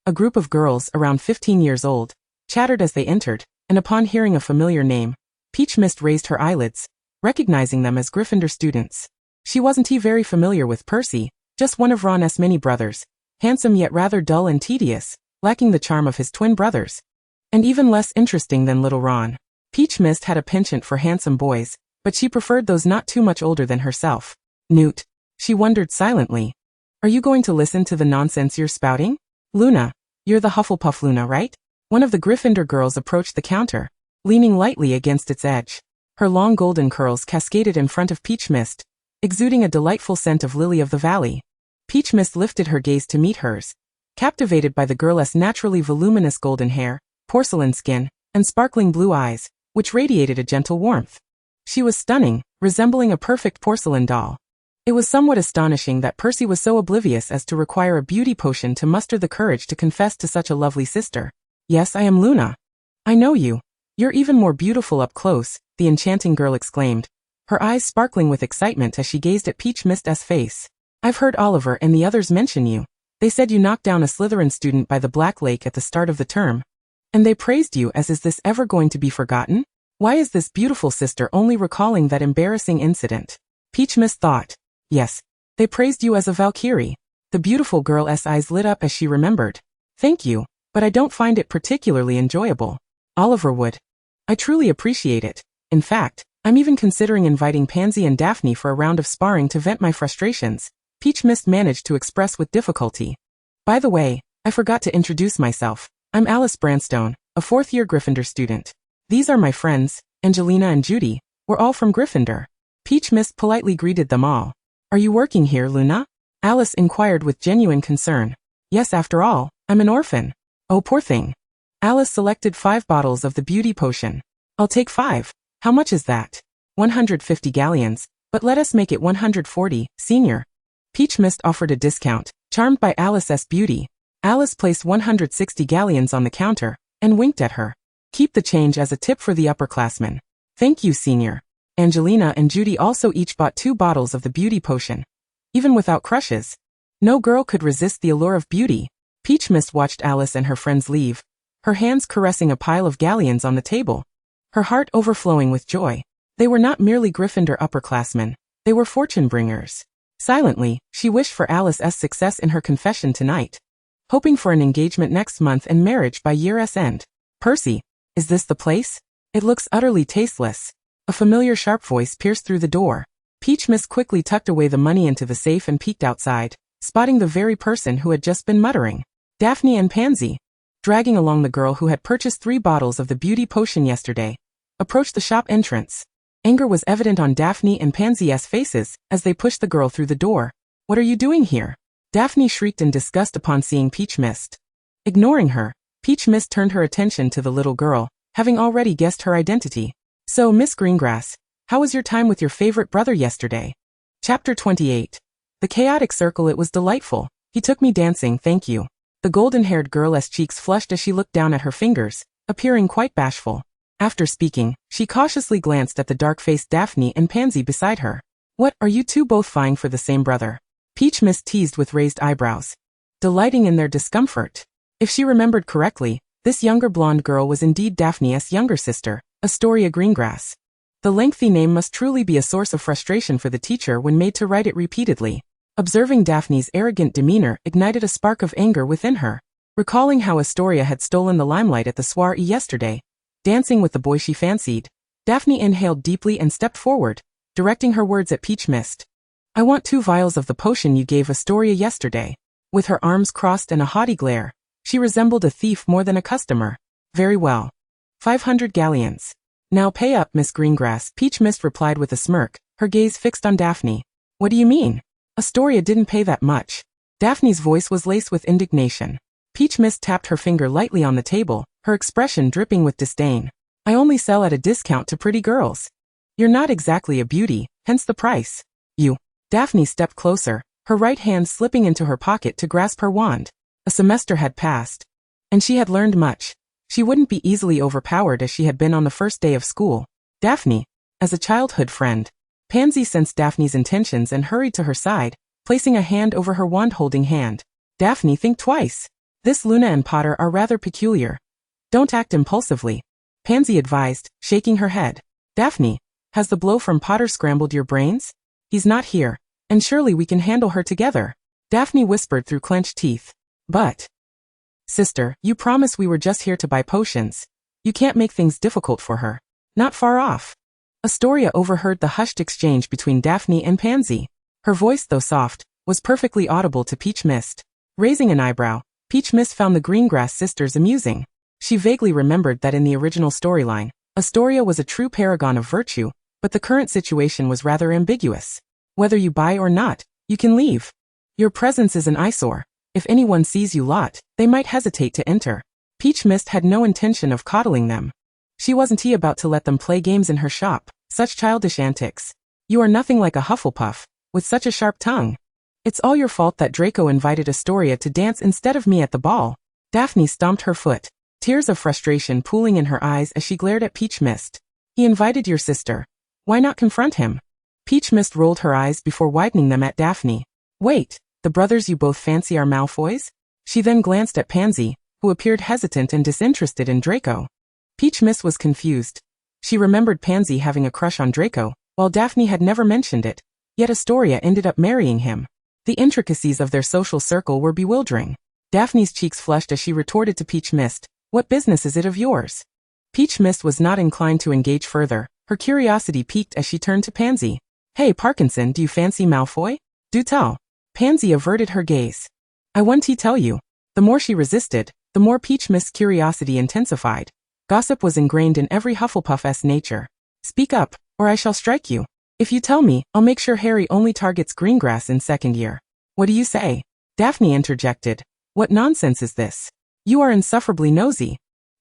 A group of girls, around 15 years old, chattered as they entered, and upon hearing a familiar name, Peach Mist raised her eyelids, recognizing them as Gryffindor students. She wasn't very familiar with Percy, just one of Ron's many brothers, handsome yet rather dull and tedious, lacking the charm of his twin brothers, and even less interesting than little Ron. Peach Mist had a penchant for handsome boys, but she preferred those not too much older than herself. "Newt," she wondered silently, "are you going to listen to the nonsense you're spouting?" "Luna, you're the Hufflepuff Luna, right?" One of the Gryffindor girls approached the counter, leaning lightly against its edge. Her long golden curls cascaded in front of Peach Mist, exuding a delightful scent of lily of the valley. Peach Mist lifted her gaze to meet hers, captivated by the girl's naturally voluminous golden hair, porcelain skin, and sparkling blue eyes, which radiated a gentle warmth. She was stunning, resembling a perfect porcelain doll. It was somewhat astonishing that Percy was so oblivious as to require a beauty potion to muster the courage to confess to such a lovely sister. "Yes, I am Luna. I know you. You're even more beautiful up close," the enchanting girl exclaimed, her eyes sparkling with excitement as she gazed at Peach Mist's face. "I've heard Oliver and the others mention you. They said you knocked down a Slytherin student by the Black Lake at the start of the term. And they praised you as is this ever going to be forgotten? Why is this beautiful sister only recalling that embarrassing incident?" Peach Mist thought. "Yes, they praised you as a Valkyrie." The beautiful girl's eyes lit up as she remembered. "Thank you, but I don't find it particularly enjoyable." Oliver would. "I truly appreciate it. In fact, I'm even considering inviting Pansy and Daphne for a round of sparring to vent my frustrations," Peach Mist managed to express with difficulty. "By the way, I forgot to introduce myself. I'm Alice Branstone, a fourth-year Gryffindor student. These are my friends, Angelina and Judy. We're all from Gryffindor." Peach Mist politely greeted them all. "Are you working here, Luna?" Alice inquired with genuine concern. "Yes, after all, I'm an orphan." "Oh, poor thing." Alice selected 5 bottles of the beauty potion. "I'll take 5. How much is that?" 150 galleons, but let us make it 140, senior." Peach Mist offered a discount, charmed by Alice's beauty. Alice placed 160 galleons on the counter and winked at her. Keep the change as a tip for the upperclassmen. Thank you, senior. Angelina and Judy also each bought 2 bottles of the beauty potion. Even without crushes, no girl could resist the allure of beauty. Peach Mist watched Alice and her friends leave, her hands caressing a pile of galleons on the table, her heart overflowing with joy. They were not merely Gryffindor upperclassmen, they were fortune bringers. Silently, she wished for Alice's success in her confession tonight, hoping for an engagement next month and marriage by year's end. Percy, is this the place? It looks utterly tasteless. A familiar sharp voice pierced through the door. Peach Mist quickly tucked away the money into the safe and peeked outside, spotting the very person who had just been muttering. Daphne and Pansy, dragging along the girl who had purchased 3 bottles of the beauty potion yesterday, approached the shop entrance. Anger was evident on Daphne and Pansy's faces as they pushed the girl through the door. What are you doing here? Daphne shrieked in disgust upon seeing Peach Mist. Ignoring her, Peach Mist turned her attention to the little girl, having already guessed her identity. So, Miss Greengrass, how was your time with your favorite brother yesterday? Chapter 28. The chaotic circle. It was delightful. He took me dancing, thank you. The golden-haired girl's cheeks flushed as she looked down at her fingers, appearing quite bashful. After speaking, she cautiously glanced at the dark-faced Daphne and Pansy beside her. What, are you two both vying for the same brother? Peach Mist teased with raised eyebrows, delighting in their discomfort. If she remembered correctly, this younger blonde girl was indeed Daphne's younger sister, Astoria Greengrass. The lengthy name must truly be a source of frustration for the teacher when made to write it repeatedly. Observing Daphne's arrogant demeanor ignited a spark of anger within her. Recalling how Astoria had stolen the limelight at the soiree yesterday, dancing with the boy she fancied, Daphne inhaled deeply and stepped forward, directing her words at Peach Mist. I want 2 vials of the potion you gave Astoria yesterday. With her arms crossed and a haughty glare, she resembled a thief more than a customer. Very well. 500 galleons. Now pay up, Miss Greengrass, Peach Mist replied with a smirk, her gaze fixed on Daphne. What do you mean? Astoria didn't pay that much. Daphne's voice was laced with indignation. Peach Mist tapped her finger lightly on the table, her expression dripping with disdain. I only sell at a discount to pretty girls. You're not exactly a beauty, hence the price. You. Daphne stepped closer, her right hand slipping into her pocket to grasp her wand. A semester had passed, and she had learned much. She wouldn't be easily overpowered as she had been on the first day of school. Daphne, as a childhood friend. Pansy sensed Daphne's intentions and hurried to her side, placing a hand over her wand-holding hand. Daphne, think twice. This Luna and Potter are rather peculiar. Don't act impulsively, Pansy advised, shaking her head. Daphne, has the blow from Potter scrambled your brains? He's not here, and surely we can handle her together. Daphne whispered through clenched teeth. But, sister, you promised we were just here to buy potions. You can't make things difficult for her. Not far off. Astoria overheard the hushed exchange between Daphne and Pansy. Her voice, though soft, was perfectly audible to Peach Mist. Raising an eyebrow, Peach Mist found the Greengrass sisters amusing. She vaguely remembered that in the original storyline, Astoria was a true paragon of virtue, but the current situation was rather ambiguous. Whether you buy or not, you can leave. Your presence is an eyesore. If anyone sees you lot, they might hesitate to enter. Peach Mist had no intention of coddling them. She wasn't about to let them play games in her shop, such childish antics. You are nothing like a Hufflepuff, with such a sharp tongue. It's all your fault that Draco invited Astoria to dance instead of me at the ball. Daphne stomped her foot, tears of frustration pooling in her eyes as she glared at Peach Mist. He invited your sister. Why not confront him? Peach Mist rolled her eyes before widening them at Daphne. Wait, the brothers you both fancy are Malfoys? She then glanced at Pansy, who appeared hesitant and disinterested in Draco. Peach Mist was confused. She remembered Pansy having a crush on Draco, while Daphne had never mentioned it, yet Astoria ended up marrying him. The intricacies of their social circle were bewildering. Daphne's cheeks flushed as she retorted to Peach Mist, what business is it of yours? Peach Mist was not inclined to engage further, her curiosity piqued as she turned to Pansy. Hey Parkinson, do you fancy Malfoy? Do tell. Pansy averted her gaze. I want to tell you. The more she resisted, the more Peach Mist's curiosity intensified. Gossip was ingrained in every Hufflepuff's nature. Speak up, or I shall strike you. If you tell me, I'll make sure Harry only targets Greengrass in second year. What do you say? Daphne interjected. What nonsense is this? You are insufferably nosy.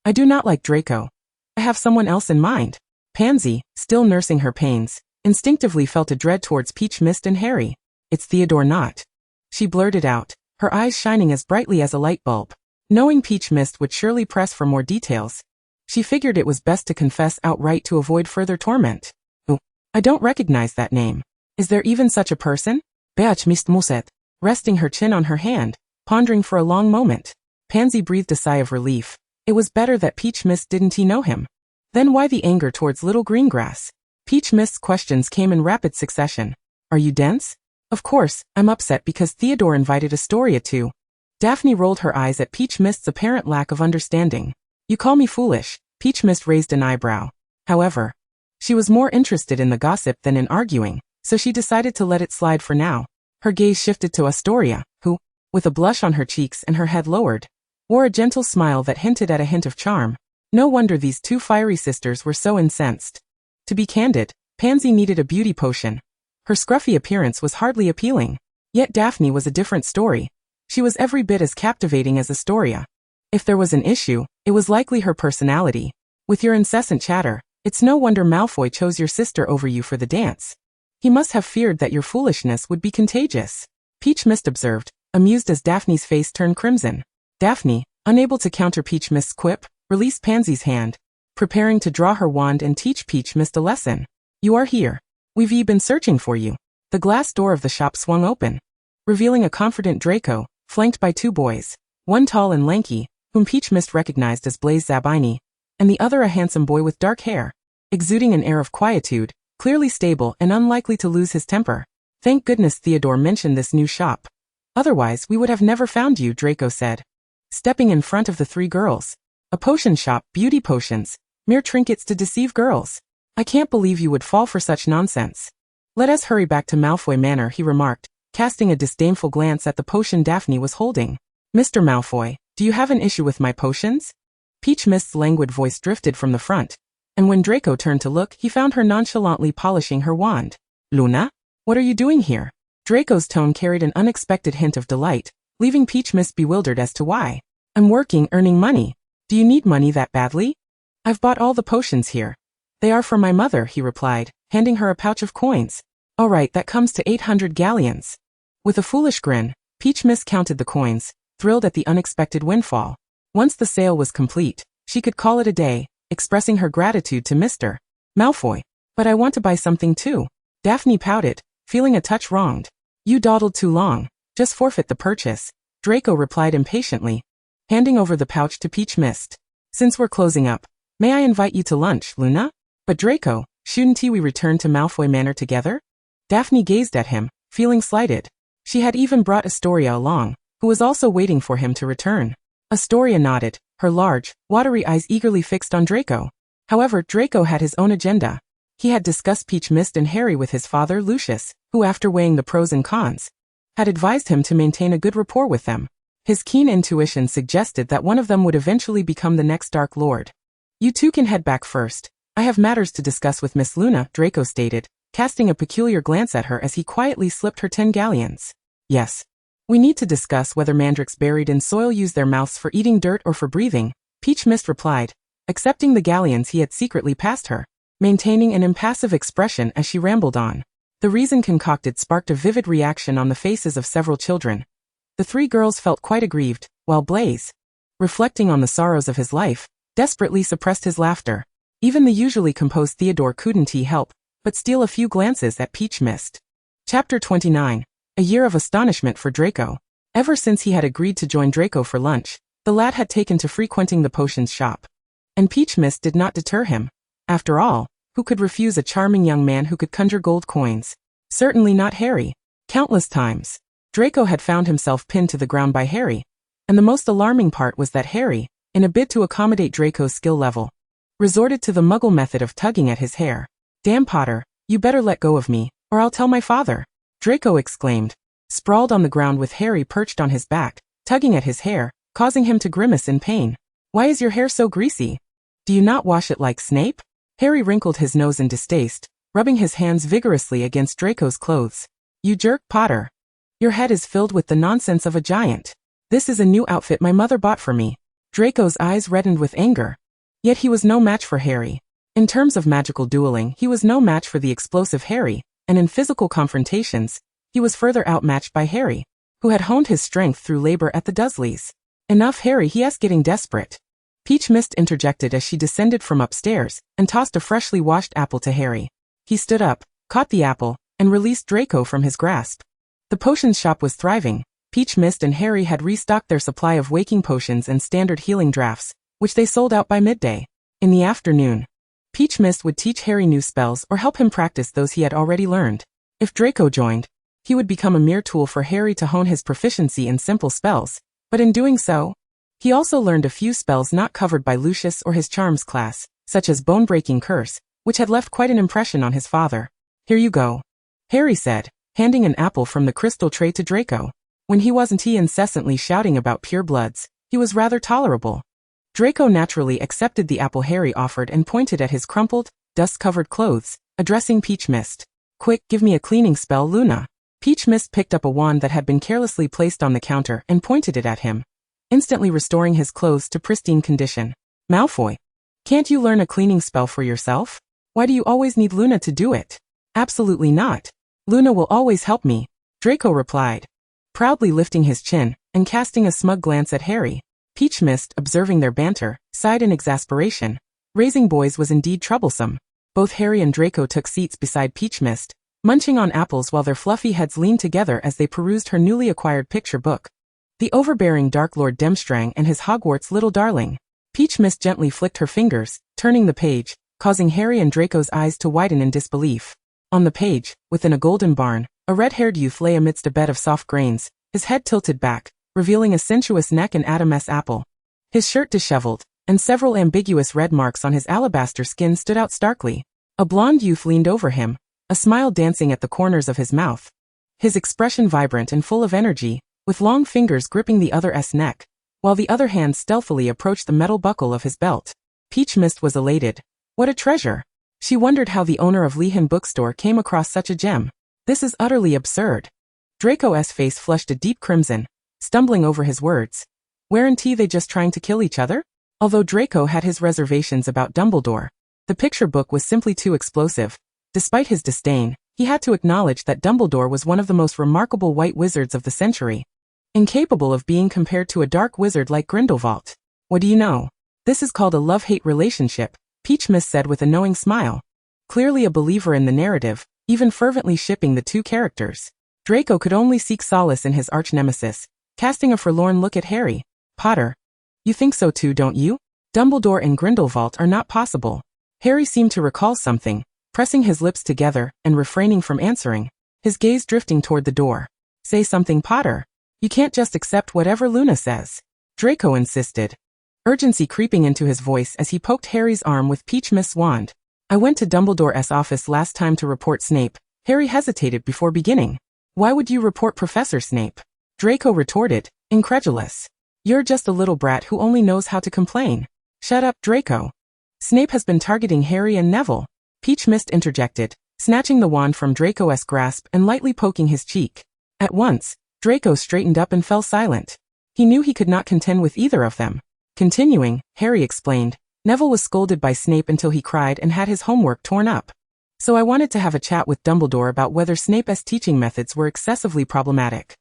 I do not like Draco. I have someone else in mind. Pansy, still nursing her pains, instinctively felt a dread towards Peach Mist and Harry. It's Theodore not. She blurted out, her eyes shining as brightly as a light bulb. Knowing Peach Mist would surely press for more details, she figured it was best to confess outright to avoid further torment. Oh, I don't recognize that name. Is there even such a person? Peach Mist muset, resting her chin on her hand, pondering for a long moment. Pansy breathed a sigh of relief. It was better that Peach Mist didn't know him. Then why the anger towards little Greengrass? Peach Mist's questions came in rapid succession. Are you dense? Of course, I'm upset because Theodore invited Astoria to. Daphne rolled her eyes at Peach Mist's apparent lack of understanding. You call me foolish, Peach Mist raised an eyebrow. However, she was more interested in the gossip than in arguing, so she decided to let it slide for now. Her gaze shifted to Astoria, who, with a blush on her cheeks and her head lowered, wore a gentle smile that hinted at a hint of charm. No wonder these two fiery sisters were so incensed. To be candid, Pansy needed a beauty potion. Her scruffy appearance was hardly appealing. Yet Daphne was a different story. She was every bit as captivating as Astoria. If there was an issue, it was likely her personality. With your incessant chatter, it's no wonder Malfoy chose your sister over you for the dance. He must have feared that your foolishness would be contagious. Peach Mist observed, amused as Daphne's face turned crimson. Daphne, unable to counter Peach Mist's quip, released Pansy's hand, preparing to draw her wand and teach Peach Mist a lesson. You are here. We've been searching for you. The glass door of the shop swung open, revealing a confident Draco, flanked by two boys, one tall and lanky, whom Peach Mist recognized as Blaise Zabini, and the other a handsome boy with dark hair, exuding an air of quietude, clearly stable and unlikely to lose his temper. Thank goodness Theodore mentioned this new shop. Otherwise we would have never found you, Draco said, stepping in front of the three girls. A potion shop, beauty potions, mere trinkets to deceive girls. I can't believe you would fall for such nonsense. Let us hurry back to Malfoy Manor, he remarked, casting a disdainful glance at the potion Daphne was holding. Mr. Malfoy, do you have an issue with my potions? Peach Mist's languid voice drifted from the front, and when Draco turned to look, he found her nonchalantly polishing her wand. Luna? What are you doing here? Draco's tone carried an unexpected hint of delight, leaving Peach Mist bewildered as to why. I'm working, earning money. Do you need money that badly? I've bought all the potions here. They are for my mother, he replied, handing her a pouch of coins. All right, that comes to 800 galleons. With a foolish grin, Peach Mist counted the coins, thrilled at the unexpected windfall. Once the sale was complete, she could call it a day, expressing her gratitude to Mr. Malfoy. But I want to buy something too. Daphne pouted, feeling a touch wronged. You dawdled too long. Just forfeit the purchase, Draco replied impatiently, handing over the pouch to Peach Mist. Since we're closing up, may I invite you to lunch, Luna? But Draco, shouldn't we return to Malfoy Manor together? Daphne gazed at him, feeling slighted. She had even brought Astoria along, who was also waiting for him to return. Astoria nodded, her large, watery eyes eagerly fixed on Draco. However, Draco had his own agenda. He had discussed Peach Mist and Harry with his father Lucius, who after weighing the pros and cons, had advised him to maintain a good rapport with them. His keen intuition suggested that one of them would eventually become the next Dark Lord. You two can head back first. I have matters to discuss with Miss Luna, Draco stated, casting a peculiar glance at her as he quietly slipped her 10 galleons. Yes. We need to discuss whether mandrakes buried in soil use their mouths for eating dirt or for breathing, Peach Mist replied, accepting the galleons he had secretly passed her, maintaining an impassive expression as she rambled on. The reason concocted sparked a vivid reaction on the faces of several children. The three girls felt quite aggrieved, while Blaise, reflecting on the sorrows of his life, desperately suppressed his laughter. Even the usually composed Theodore couldn't help but steal a few glances at Peach Mist. Chapter 29. A year of astonishment for Draco. Ever since he had agreed to join Draco for lunch, the lad had taken to frequenting the potions shop. And Peach Mist did not deter him. After all, who could refuse a charming young man who could conjure gold coins? Certainly not Harry. Countless times, Draco had found himself pinned to the ground by Harry, and the most alarming part was that Harry, in a bid to accommodate Draco's skill level, resorted to the muggle method of tugging at his hair. Damn Potter, you better let go of me, or I'll tell my father, Draco exclaimed, sprawled on the ground with Harry perched on his back, tugging at his hair, causing him to grimace in pain. Why is your hair so greasy? Do you not wash it like Snape? Harry wrinkled his nose in distaste, rubbing his hands vigorously against Draco's clothes. You jerk, Potter. Your head is filled with the nonsense of a giant. This is a new outfit my mother bought for me. Draco's eyes reddened with anger. Yet he was no match for Harry. In terms of magical dueling, he was no match for the explosive Harry, and in physical confrontations, he was further outmatched by Harry, who had honed his strength through labor at the Dursleys. Enough, Harry, he's getting desperate. Peach Mist interjected as she descended from upstairs and tossed a freshly washed apple to Harry. He stood up, caught the apple, and released Draco from his grasp. The potions shop was thriving. Peach Mist and Harry had restocked their supply of waking potions and standard healing drafts, which they sold out by midday. In the afternoon, Peach Mist would teach Harry new spells or help him practice those he had already learned. If Draco joined, he would become a mere tool for Harry to hone his proficiency in simple spells, but in doing so, he also learned a few spells not covered by Lucius or his charms class, such as Bone-Breaking Curse, which had left quite an impression on his father. Here you go, Harry said, handing an apple from the crystal tray to Draco. When he wasn't incessantly shouting about purebloods, he was rather tolerable. Draco naturally accepted the apple Harry offered and pointed at his crumpled, dust-covered clothes, addressing Peach Mist. Quick, give me a cleaning spell, Luna. Peach Mist picked up a wand that had been carelessly placed on the counter and pointed it at him, instantly restoring his clothes to pristine condition. Malfoy, can't you learn a cleaning spell for yourself? Why do you always need Luna to do it? Absolutely not. Luna will always help me, Draco replied, proudly lifting his chin and casting a smug glance at Harry. Peach Mist, observing their banter, sighed in exasperation. Raising boys was indeed troublesome. Both Harry and Draco took seats beside Peach Mist, munching on apples while their fluffy heads leaned together as they perused her newly acquired picture book. The overbearing Dark Lord Demstrang and his Hogwarts little darling. Peach Mist gently flicked her fingers, turning the page, causing Harry and Draco's eyes to widen in disbelief. On the page, within a golden barn, a red-haired youth lay amidst a bed of soft grains, his head tilted back, revealing a sensuous neck and Adam's apple. His shirt disheveled, and several ambiguous red marks on his alabaster skin stood out starkly. A blonde youth leaned over him, a smile dancing at the corners of his mouth. His expression vibrant and full of energy, with long fingers gripping the other's neck, while the other hand stealthily approached the metal buckle of his belt. Peach Mist was elated. What a treasure! She wondered how the owner of Lehan Bookstore came across such a gem. This is utterly absurd. Draco's face flushed a deep crimson, stumbling over his words. Weren't they just trying to kill each other? Although Draco had his reservations about Dumbledore, the picture book was simply too explosive. Despite his disdain, he had to acknowledge that Dumbledore was one of the most remarkable white wizards of the century, incapable of being compared to a dark wizard like Grindelwald. What do you know? This is called a love-hate relationship, Peach Mist said with a knowing smile. Clearly a believer in the narrative, even fervently shipping the two characters. Draco could only seek solace in his arch-nemesis, casting a forlorn look at Harry. Potter, you think so too, don't you? Dumbledore and Grindelwald are not possible. Harry seemed to recall something, pressing his lips together and refraining from answering, his gaze drifting toward the door. Say something, Potter. You can't just accept whatever Luna says, Draco insisted, urgency creeping into his voice as he poked Harry's arm with Peach Mist's wand. I went to Dumbledore's office last time to report Snape. Harry hesitated before beginning. Why would you report Professor Snape? Draco retorted, incredulous. You're just a little brat who only knows how to complain. Shut up, Draco. Snape has been targeting Harry and Neville, Peach Mist interjected, snatching the wand from Draco's grasp and lightly poking his cheek. At once, Draco straightened up and fell silent. He knew he could not contend with either of them. Continuing, Harry explained, Neville was scolded by Snape until he cried and had his homework torn up. So I wanted to have a chat with Dumbledore about whether Snape's teaching methods were excessively problematic.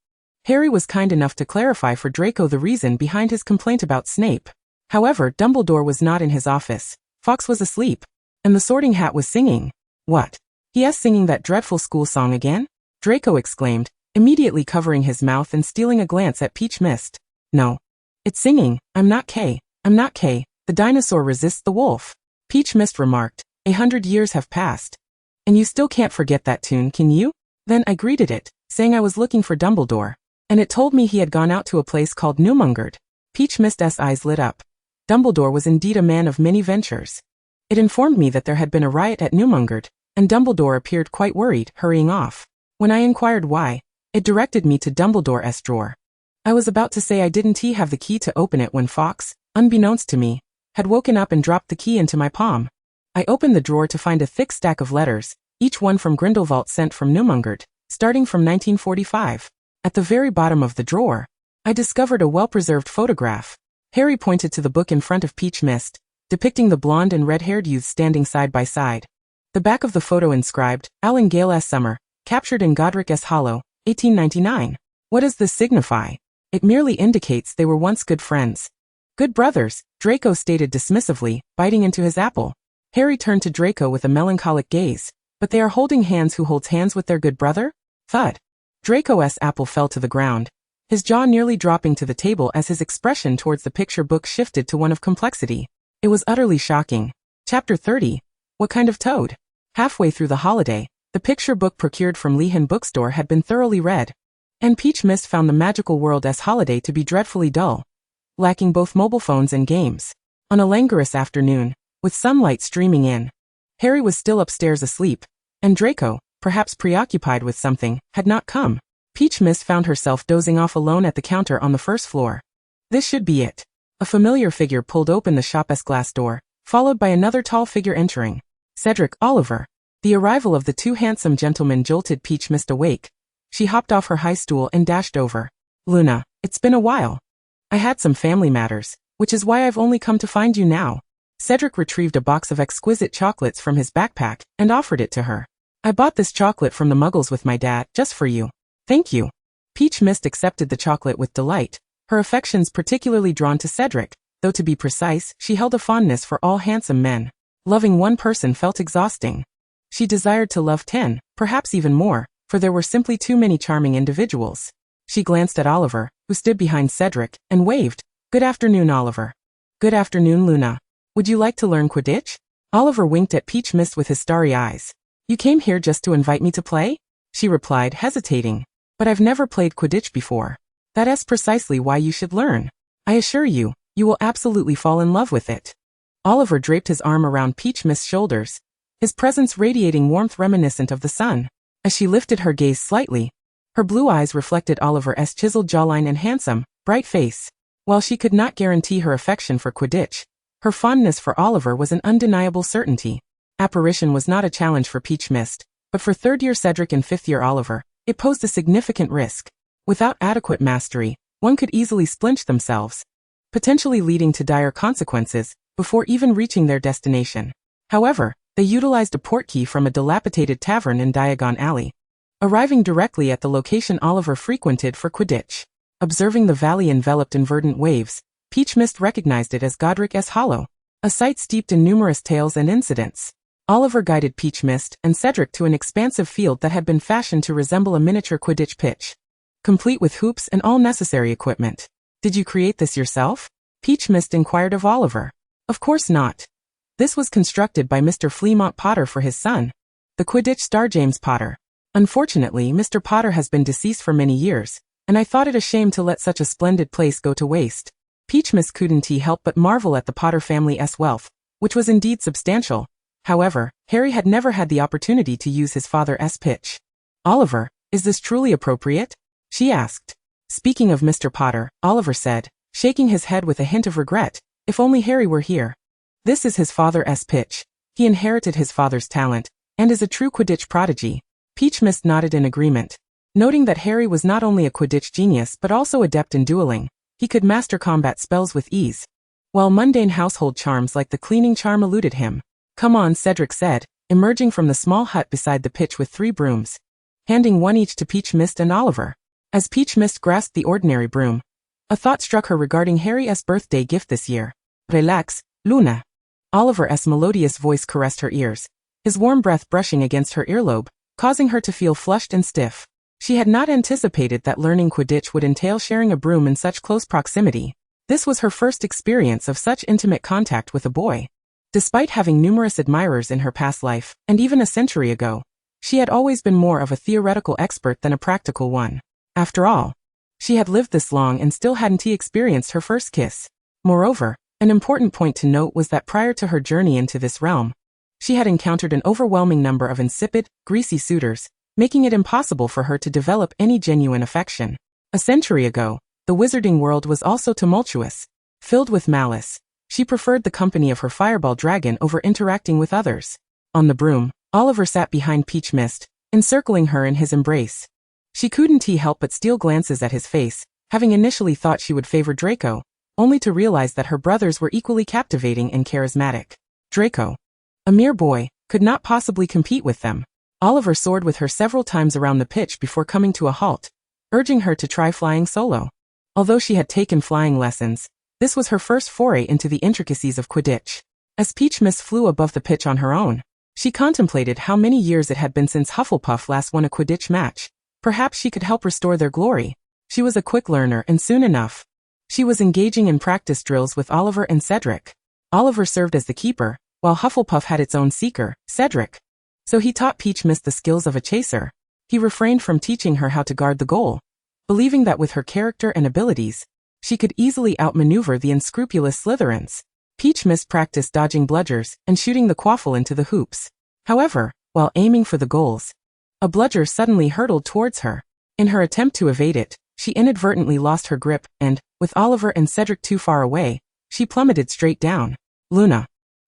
Harry was kind enough to clarify for Draco the reason behind his complaint about Snape. However, Dumbledore was not in his office. Fawkes was asleep, and the Sorting Hat was singing. What? He is singing that dreadful school song again? Draco exclaimed, immediately covering his mouth and stealing a glance at Peach Mist. No. It's singing, I'm not K. The dinosaur resists the wolf. Peach Mist remarked, 100 years have passed. And you still can't forget that tune, can you? Then I greeted it, saying I was looking for Dumbledore. And it told me he had gone out to a place called Newmungard. Peach Mist's eyes lit up. Dumbledore was indeed a man of many ventures. It informed me that there had been a riot at Newmungard, and Dumbledore appeared quite worried, hurrying off. When I inquired why, it directed me to Dumbledore's drawer. I was about to say I didn't have the key to open it when Fawkes, unbeknownst to me, had woken up and dropped the key into my palm. I opened the drawer to find a thick stack of letters, each one from Grindelwald sent from Newmungard, starting from 1945. At the very bottom of the drawer, I discovered a well-preserved photograph. Harry pointed to the book in front of Peach Mist, depicting the blonde and red-haired youths standing side by side. The back of the photo inscribed, Alan Gale's Summer, captured in Godric's Hollow, 1899. What does this signify? It merely indicates they were once good friends. Good brothers, Draco stated dismissively, biting into his apple. Harry turned to Draco with a melancholic gaze. But they are holding hands. Who holds hands with their good brother? Thud. Draco's apple fell to the ground, his jaw nearly dropping to the table as his expression towards the picture book shifted to one of complexity. It was utterly shocking. Chapter 30. What kind of toad? Halfway through the holiday, the picture book procured from Lehan Bookstore had been thoroughly read. And Peach Mist found the magical world as holiday to be dreadfully dull, lacking both mobile phones and games. On a languorous afternoon, with sunlight streaming in, Harry was still upstairs asleep, and Draco, perhaps preoccupied with something, had not come. Peach Mist found herself dozing off alone at the counter on the first floor. This should be it. A familiar figure pulled open the shop's glass door, followed by another tall figure entering. Cedric Oliver. The arrival of the two handsome gentlemen jolted Peach Mist awake. She hopped off her high stool and dashed over. Luna, it's been a while. I had some family matters, which is why I've only come to find you now. Cedric retrieved a box of exquisite chocolates from his backpack and offered it to her. I bought this chocolate from the Muggles with my dad, just for you. Thank you. Peach Mist accepted the chocolate with delight, her affections particularly drawn to Cedric, though to be precise, she held a fondness for all handsome men. Loving one person felt exhausting. She desired to love 10, perhaps even more, for there were simply too many charming individuals. She glanced at Oliver, who stood behind Cedric, and waved. Good afternoon, Oliver. Good afternoon, Luna. Would you like to learn Quidditch? Oliver winked at Peach Mist with his starry eyes. You came here just to invite me to play? She replied, hesitating. But I've never played Quidditch before. That is precisely why you should learn. I assure you, you will absolutely fall in love with it. Oliver draped his arm around Peach Mist's shoulders, his presence radiating warmth reminiscent of the sun. As she lifted her gaze slightly, her blue eyes reflected Oliver's chiseled jawline and handsome, bright face. While she could not guarantee her affection for Quidditch, her fondness for Oliver was an undeniable certainty. Apparition was not a challenge for Peach Mist, but for third-year Cedric and fifth-year Oliver, it posed a significant risk. Without adequate mastery, one could easily splinch themselves, potentially leading to dire consequences before even reaching their destination. However, they utilized a portkey from a dilapidated tavern in Diagon Alley, arriving directly at the location Oliver frequented for Quidditch. Observing the valley enveloped in verdant waves, Peach Mist recognized it as Godric's Hollow, a site steeped in numerous tales and incidents. Oliver guided Peach Mist and Cedric to an expansive field that had been fashioned to resemble a miniature Quidditch pitch, complete with hoops and all necessary equipment. Did you create this yourself? Peach Mist inquired of Oliver. Of course not. This was constructed by Mr. Fleamont Potter for his son, the Quidditch star James Potter. Unfortunately, Mr. Potter has been deceased for many years, and I thought it a shame to let such a splendid place go to waste. Peach Mist couldn't help but marvel at the Potter family's wealth, which was indeed substantial. However, Harry had never had the opportunity to use his father's pitch. Oliver, is this truly appropriate? She asked. Speaking of Mr. Potter, Oliver said, shaking his head with a hint of regret, if only Harry were here. This is his father's pitch. He inherited his father's talent, and is a true Quidditch prodigy. Peach Mist nodded in agreement, noting that Harry was not only a Quidditch genius but also adept in dueling. He could master combat spells with ease, while mundane household charms like the cleaning charm eluded him. Come on, Cedric said, emerging from the small hut beside the pitch with 3 brooms, handing one each to Peach Mist and Oliver. As Peach Mist grasped the ordinary broom, a thought struck her regarding Harry's birthday gift this year. Relax, Luna. Oliver's melodious voice caressed her ears, his warm breath brushing against her earlobe, causing her to feel flushed and stiff. She had not anticipated that learning Quidditch would entail sharing a broom in such close proximity. This was her first experience of such intimate contact with a boy. Despite having numerous admirers in her past life, and even a century ago, she had always been more of a theoretical expert than a practical one. After all, she had lived this long and still hadn't experienced her first kiss. Moreover, an important point to note was that prior to her journey into this realm, she had encountered an overwhelming number of insipid, greasy suitors, making it impossible for her to develop any genuine affection. A century ago, the wizarding world was also tumultuous, filled with malice. She preferred the company of her fireball dragon over interacting with others. On the broom, Oliver sat behind Peach Mist, encircling her in his embrace. She couldn't help but steal glances at his face, having initially thought she would favor Draco, only to realize that her brothers were equally captivating and charismatic. Draco, a mere boy, could not possibly compete with them. Oliver soared with her several times around the pitch before coming to a halt, urging her to try flying solo. Although she had taken flying lessons, this was her first foray into the intricacies of Quidditch. As Peach Mist flew above the pitch on her own, she contemplated how many years it had been since Hufflepuff last won a Quidditch match. Perhaps she could help restore their glory. She was a quick learner, and soon enough, she was engaging in practice drills with Oliver and Cedric. Oliver served as the keeper, while Hufflepuff had its own seeker, Cedric. So he taught Peach Mist the skills of a chaser. He refrained from teaching her how to guard the goal, believing that with her character and abilities, she could easily outmaneuver the unscrupulous Slytherins. Peach Mist practiced dodging bludgers and shooting the quaffle into the hoops. However, while aiming for the goals, a bludger suddenly hurtled towards her. In her attempt to evade it, she inadvertently lost her grip and, with Oliver and Cedric too far away, she plummeted straight down. Luna!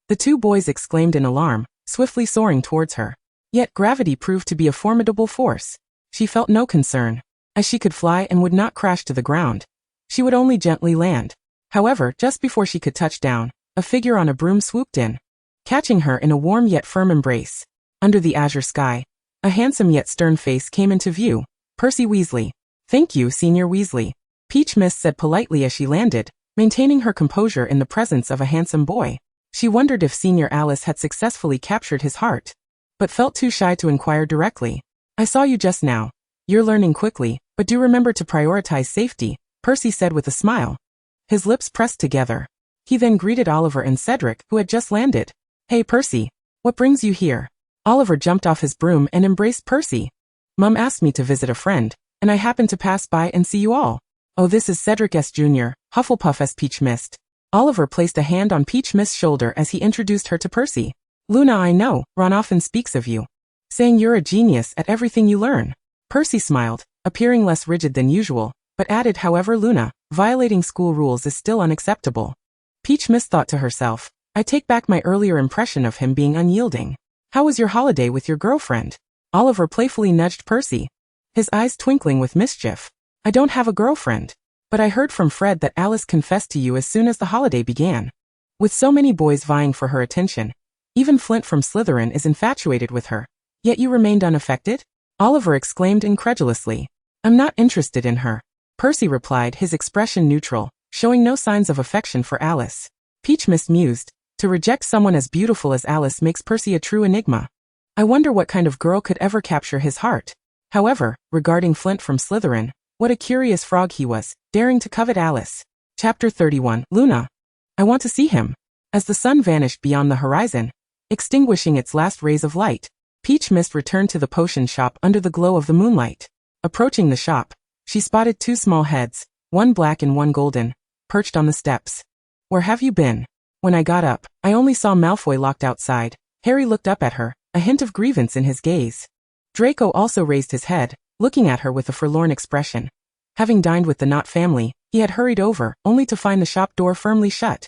The two boys exclaimed in alarm, swiftly soaring towards her. Yet gravity proved to be a formidable force. She felt no concern, as she could fly and would not crash to the ground. She would only gently land. However, just before she could touch down, a figure on a broom swooped in, catching her in a warm yet firm embrace. Under the azure sky, a handsome yet stern face came into view. Percy Weasley. Thank you, Senior Weasley. Peach Mist said politely as she landed, maintaining her composure in the presence of a handsome boy. She wondered if Senior Alice had successfully captured his heart, but felt too shy to inquire directly. I saw you just now. You're learning quickly, but do remember to prioritize safety, Percy said with a smile. His lips pressed together. He then greeted Oliver and Cedric, who had just landed. Hey Percy, what brings you here? Oliver jumped off his broom and embraced Percy. Mum asked me to visit a friend, and I happened to pass by and see you all. Oh, this is Cedric S. Jr., Hufflepuff S. Peach Mist. Oliver placed a hand on Peach Mist's shoulder as he introduced her to Percy. Luna, I know, Ron often speaks of you, saying you're a genius at everything you learn. Percy smiled, appearing less rigid than usual, but added, however, Luna, violating school rules is still unacceptable. Peach Mist thought to herself, I take back my earlier impression of him being unyielding. How was your holiday with your girlfriend? Oliver playfully nudged Percy, his eyes twinkling with mischief. I don't have a girlfriend, but I heard from Fred that Alice confessed to you as soon as the holiday began. With so many boys vying for her attention, even Flint from Slytherin is infatuated with her. Yet you remained unaffected? Oliver exclaimed incredulously. I'm not interested in her. Percy replied, his expression neutral, showing no signs of affection for Alice. Peach Mist mused. To reject someone as beautiful as Alice makes Percy a true enigma. I wonder what kind of girl could ever capture his heart. However, regarding Flint from Slytherin, what a curious frog he was, daring to covet Alice. Chapter 31. Luna. I want to see him. As the sun vanished beyond the horizon, extinguishing its last rays of light, Peach Mist returned to the potion shop under the glow of the moonlight. Approaching the shop, she spotted two small heads, one black and one golden, perched on the steps. Where have you been? When I got up, I only saw Malfoy locked outside. Harry looked up at her, a hint of grievance in his gaze. Draco also raised his head, looking at her with a forlorn expression. Having dined with the Knott family, he had hurried over, only to find the shop door firmly shut,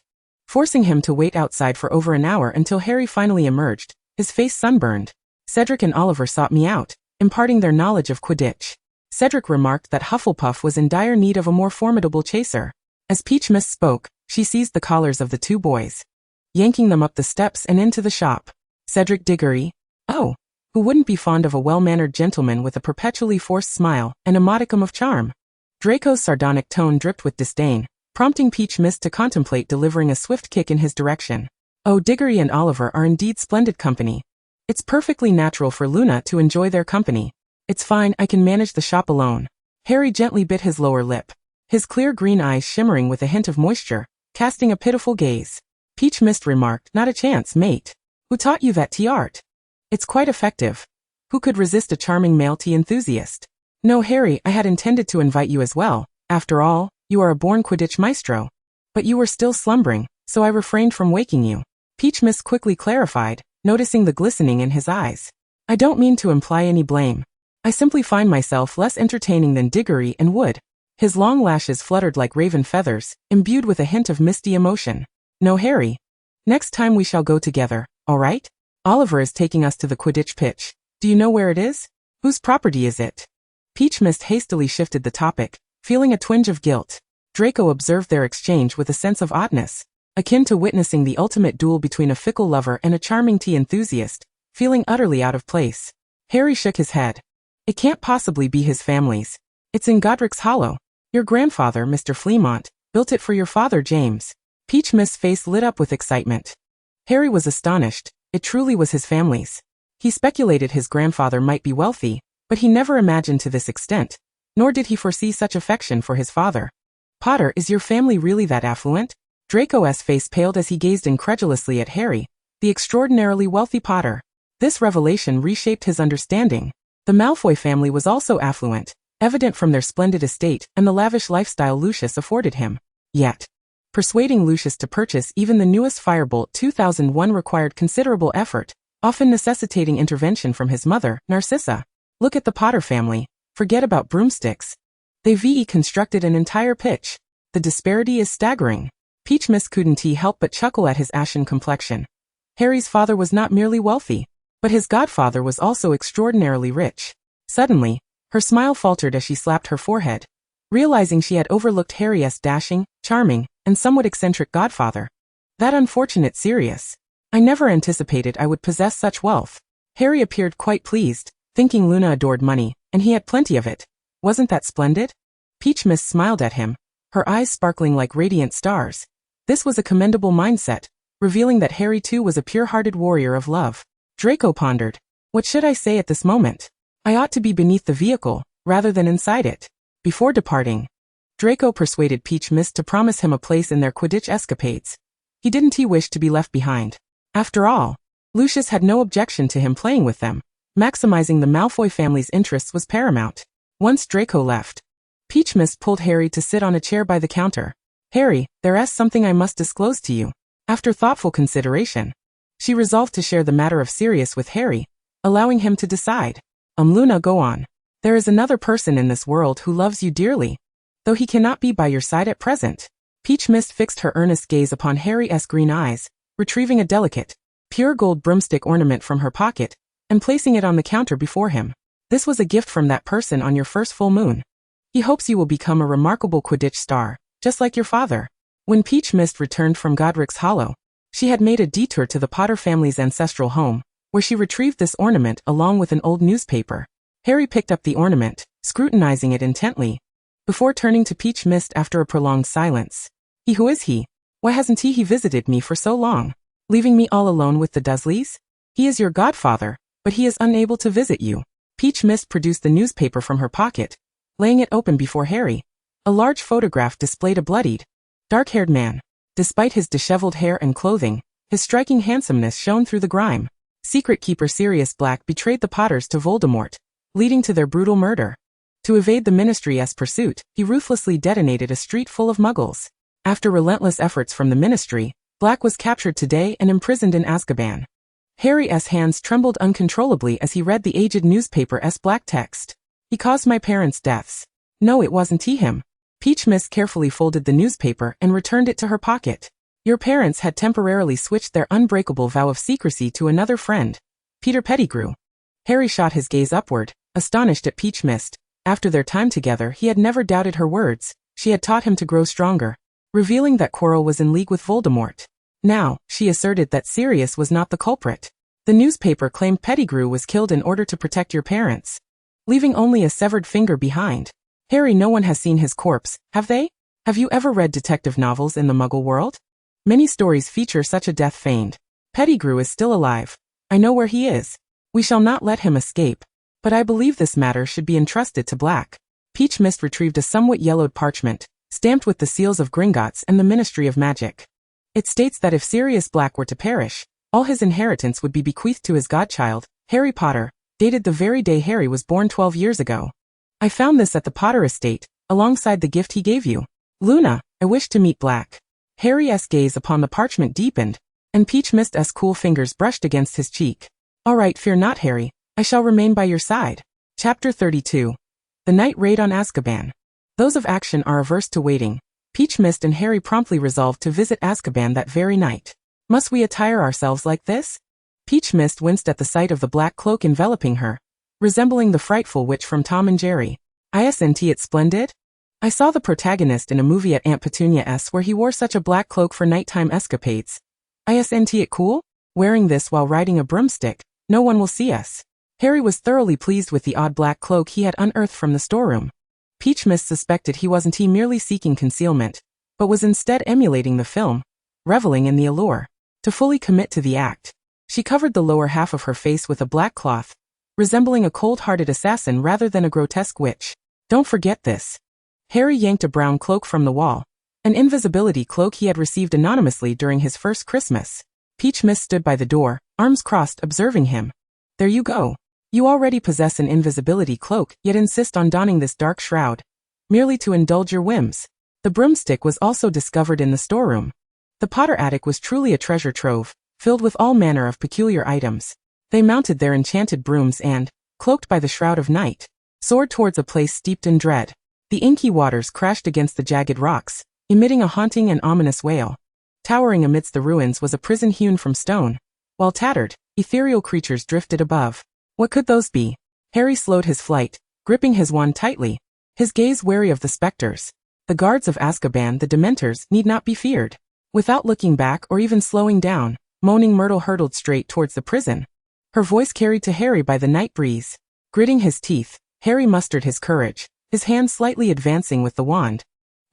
forcing him to wait outside for over an hour until Harry finally emerged, his face sunburned. Cedric and Oliver sought me out, imparting their knowledge of Quidditch. Cedric remarked that Hufflepuff was in dire need of a more formidable chaser. As Peach Mist spoke, she seized the collars of the two boys, yanking them up the steps and into the shop. Cedric Diggory? Oh, who wouldn't be fond of a well-mannered gentleman with a perpetually forced smile and a modicum of charm? Draco's sardonic tone dripped with disdain, prompting Peach Mist to contemplate delivering a swift kick in his direction. Oh, Diggory and Oliver are indeed splendid company. It's perfectly natural for Luna to enjoy their company. It's fine, I can manage the shop alone. Harry gently bit his lower lip, his clear green eyes shimmering with a hint of moisture, casting a pitiful gaze. Peach Mist remarked, not a chance, mate. Who taught you that tea art? It's quite effective. Who could resist a charming male tea enthusiast? No, Harry, I had intended to invite you as well. After all, you are a born Quidditch maestro. But you were still slumbering, so I refrained from waking you. Peach Mist quickly clarified, noticing the glistening in his eyes. I don't mean to imply any blame. I simply find myself less entertaining than Diggory and Wood. His long lashes fluttered like raven feathers, imbued with a hint of misty emotion. No, Harry. Next time we shall go together, all right? Oliver is taking us to the Quidditch pitch. Do you know where it is? Whose property is it? Peach Mist hastily shifted the topic, feeling a twinge of guilt. Draco observed their exchange with a sense of oddness, akin to witnessing the ultimate duel between a fickle lover and a charming tea enthusiast, feeling utterly out of place. Harry shook his head. It can't possibly be his family's. It's in Godric's Hollow. Your grandfather, Mr. Fleamont, built it for your father, James. Peach Mist's face lit up with excitement. Harry was astonished. It truly was his family's. He speculated his grandfather might be wealthy, but he never imagined to this extent, nor did he foresee such affection for his father. Potter, is your family really that affluent? Draco's face paled as he gazed incredulously at Harry, the extraordinarily wealthy Potter. This revelation reshaped his understanding. The Malfoy family was also affluent, evident from their splendid estate and the lavish lifestyle Lucius afforded him. Yet, persuading Lucius to purchase even the newest Firebolt 2001 required considerable effort, often necessitating intervention from his mother, Narcissa. Look at the Potter family. Forget about broomsticks. They've constructed an entire pitch. The disparity is staggering. Peach Mist couldn't help but chuckle at his ashen complexion. Harry's father was not merely wealthy, but his godfather was also extraordinarily rich. Suddenly, her smile faltered as she slapped her forehead, realizing she had overlooked Harry's dashing, charming, and somewhat eccentric godfather. That unfortunate Sirius. I never anticipated I would possess such wealth. Harry appeared quite pleased, thinking Luna adored money, and he had plenty of it. Wasn't that splendid? Peach Mist smiled at him, her eyes sparkling like radiant stars. This was a commendable mindset, revealing that Harry too was a pure-hearted warrior of love. Draco pondered. What should I say at this moment? I ought to be beneath the vehicle, rather than inside it. Before departing, Draco persuaded Peach Mist to promise him a place in their Quidditch escapades. He didn't wish to be left behind. After all, Lucius had no objection to him playing with them. Maximizing the Malfoy family's interests was paramount. Once Draco left, Peach Mist pulled Harry to sit on a chair by the counter. Harry, there's something I must disclose to you. After thoughtful consideration, she resolved to share the matter of Sirius with Harry, allowing him to decide. Luna, go on. There is another person in this world who loves you dearly, though he cannot be by your side at present. Peach Mist fixed her earnest gaze upon Harry's green eyes, retrieving a delicate, pure gold broomstick ornament from her pocket, and placing it on the counter before him. This was a gift from that person on your first full moon. He hopes you will become a remarkable Quidditch star, just like your father. When Peach Mist returned from Godric's Hollow, she had made a detour to the Potter family's ancestral home, where she retrieved this ornament along with an old newspaper. Harry picked up the ornament, scrutinizing it intently, before turning to Peach Mist after a prolonged silence. Who is he? Why hasn't he visited me for so long, leaving me all alone with the Dursleys? He is your godfather, but he is unable to visit you. Peach Mist produced the newspaper from her pocket, laying it open before Harry. A large photograph displayed a bloodied, dark-haired man. Despite his disheveled hair and clothing, his striking handsomeness shone through the grime. Secret Keeper Sirius Black betrayed the Potters to Voldemort, leading to their brutal murder. To evade the Ministry's pursuit, he ruthlessly detonated a street full of muggles. After relentless efforts from the Ministry, Black was captured today and imprisoned in Azkaban. Harry's hands trembled uncontrollably as he read the aged newspaper's black text. He caused my parents' deaths. No, it wasn't him. Peach Mist carefully folded the newspaper and returned it to her pocket. Your parents had temporarily switched their unbreakable vow of secrecy to another friend, Peter Pettigrew. Harry shot his gaze upward, astonished at Peach Mist. After their time together, he had never doubted her words. She had taught him to grow stronger, revealing that Quirrell was in league with Voldemort. Now, she asserted that Sirius was not the culprit. The newspaper claimed Pettigrew was killed in order to protect your parents, leaving only a severed finger behind. Harry, no one has seen his corpse, have they? Have you ever read detective novels in the Muggle world? Many stories feature such a death feigned. Pettigrew is still alive. I know where he is. We shall not let him escape. But I believe this matter should be entrusted to Black. Peach Mist retrieved a somewhat yellowed parchment, stamped with the seals of Gringotts and the Ministry of Magic. It states that if Sirius Black were to perish, all his inheritance would be bequeathed to his godchild, Harry Potter, dated the very day Harry was born 12 years ago. I found this at the Potter estate, alongside the gift he gave you. Luna, I wish to meet Black. Harry's gaze upon the parchment deepened, and Peach Mist's cool fingers brushed against his cheek. All right, fear not, Harry. I shall remain by your side. Chapter 32. The Night Raid on Azkaban. Those of action are averse to waiting. Peach Mist and Harry promptly resolved to visit Azkaban that very night. Must we attire ourselves like this? Peach Mist winced at the sight of the black cloak enveloping her, resembling the frightful witch from Tom and Jerry. Isn't it splendid? I saw the protagonist in a movie at Aunt Petunia's where he wore such a black cloak for nighttime escapades. Isn't it cool? Wearing this while riding a broomstick, no one will see us. Harry was thoroughly pleased with the odd black cloak he had unearthed from the storeroom. Peachmist suspected he wasn't merely seeking concealment, but was instead emulating the film, reveling in the allure. To fully commit to the act, she covered the lower half of her face with a black cloth, resembling a cold-hearted assassin rather than a grotesque witch. Don't forget this. Harry yanked a brown cloak from the wall, an invisibility cloak he had received anonymously during his first Christmas. Peachmist stood by the door, arms crossed, observing him. There you go. You already possess an invisibility cloak, yet insist on donning this dark shroud, merely to indulge your whims. The broomstick was also discovered in the storeroom. The Potter attic was truly a treasure trove, filled with all manner of peculiar items. They mounted their enchanted brooms and, cloaked by the shroud of night, soared towards a place steeped in dread. The inky waters crashed against the jagged rocks, emitting a haunting and ominous wail. Towering amidst the ruins was a prison hewn from stone, while tattered, ethereal creatures drifted above. What could those be? Harry slowed his flight, gripping his wand tightly, his gaze wary of the specters. The guards of Azkaban, the Dementors, need not be feared. Without looking back or even slowing down, moaning Myrtle hurtled straight towards the prison, her voice carried to Harry by the night breeze. Gritting his teeth, Harry mustered his courage, his hand slightly advancing with the wand,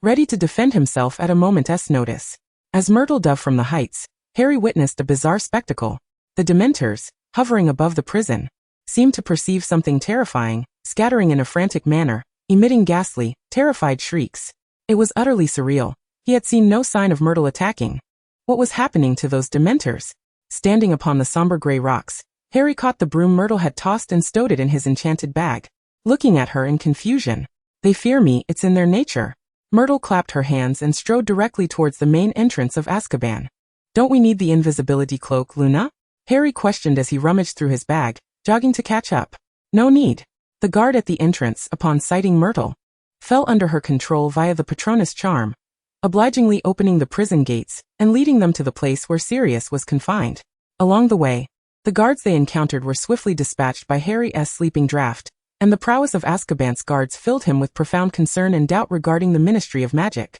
ready to defend himself at a moment's notice. As Myrtle dove from the heights, Harry witnessed a bizarre spectacle. The Dementors, hovering above the prison, seemed to perceive something terrifying, scattering in a frantic manner, emitting ghastly, terrified shrieks. It was utterly surreal. He had seen no sign of Myrtle attacking. What was happening to those Dementors? Standing upon the somber gray rocks, Harry caught the broom Myrtle had tossed and stowed it in his enchanted bag, looking at her in confusion. They fear me, it's in their nature. Myrtle clapped her hands and strode directly towards the main entrance of Azkaban. Don't we need the invisibility cloak, Luna? Harry questioned as he rummaged through his bag, jogging to catch up. No need. The guard at the entrance, upon sighting Myrtle, fell under her control via the Patronus charm, obligingly opening the prison gates and leading them to the place where Sirius was confined. Along the way, the guards they encountered were swiftly dispatched by Harry's sleeping draft, and the prowess of Azkaban's guards filled him with profound concern and doubt regarding the Ministry of Magic.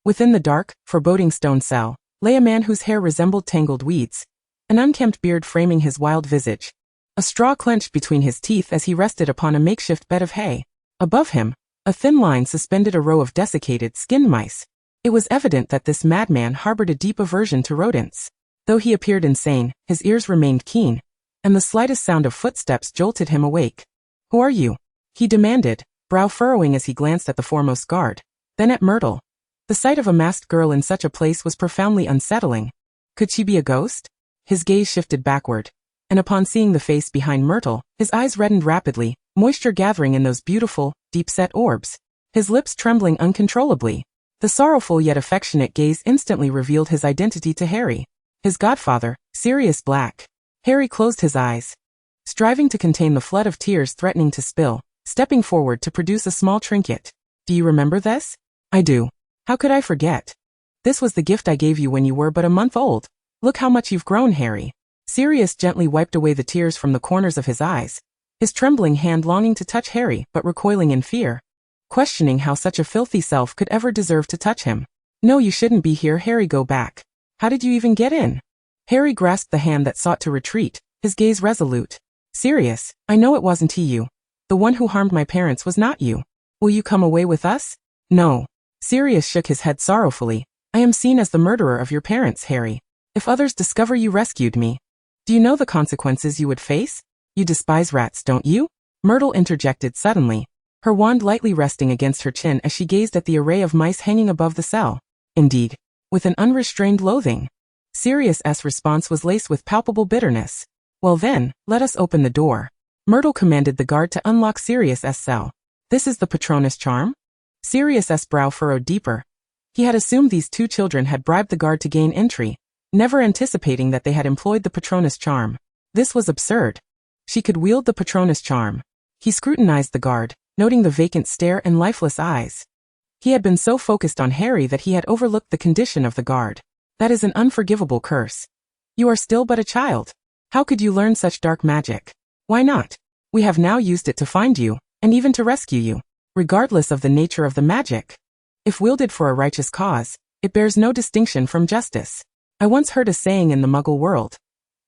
Within the dark, foreboding stone cell, lay a man whose hair resembled tangled weeds, an unkempt beard framing his wild visage, a straw clenched between his teeth as he rested upon a makeshift bed of hay. Above him, a thin line suspended a row of desiccated, skinned mice. It was evident that this madman harbored a deep aversion to rodents. Though he appeared insane, his ears remained keen, and the slightest sound of footsteps jolted him awake. Who are you? He demanded, brow furrowing as he glanced at the foremost guard, then at Myrtle. The sight of a masked girl in such a place was profoundly unsettling. Could she be a ghost? His gaze shifted backward, and upon seeing the face behind Myrtle, his eyes reddened rapidly, moisture gathering in those beautiful, deep-set orbs, his lips trembling uncontrollably. The sorrowful yet affectionate gaze instantly revealed his identity to Harry. His godfather, Sirius Black. Harry closed his eyes, striving to contain the flood of tears threatening to spill, stepping forward to produce a small trinket. Do you remember this? I do. How could I forget? This was the gift I gave you when you were but a month old. Look how much you've grown, Harry. Sirius gently wiped away the tears from the corners of his eyes, his trembling hand longing to touch Harry but recoiling in fear, questioning how such a filthy self could ever deserve to touch him. No, you shouldn't be here, Harry, go back. How did you even get in? Harry grasped the hand that sought to retreat, his gaze resolute. Sirius, I know it wasn't you. The one who harmed my parents was not you. Will you come away with us? No. Sirius shook his head sorrowfully. I am seen as the murderer of your parents, Harry. If others discover you rescued me, do you know the consequences you would face? You despise rats, don't you? Myrtle interjected suddenly, her wand lightly resting against her chin as she gazed at the array of mice hanging above the cell. Indeed, with an unrestrained loathing. Sirius's response was laced with palpable bitterness. Well then, let us open the door. Myrtle commanded the guard to unlock Sirius's cell. This is the Patronus charm? Sirius's brow furrowed deeper. He had assumed these two children had bribed the guard to gain entry, never anticipating that they had employed the Patronus charm. This was absurd. She could wield the Patronus charm. He scrutinized the guard, noting the vacant stare and lifeless eyes. He had been so focused on Harry that he had overlooked the condition of the guard. That is an unforgivable curse. You are still but a child. How could you learn such dark magic? Why not? We have now used it to find you, and even to rescue you, regardless of the nature of the magic. If wielded for a righteous cause, it bears no distinction from justice. I once heard a saying in the Muggle world.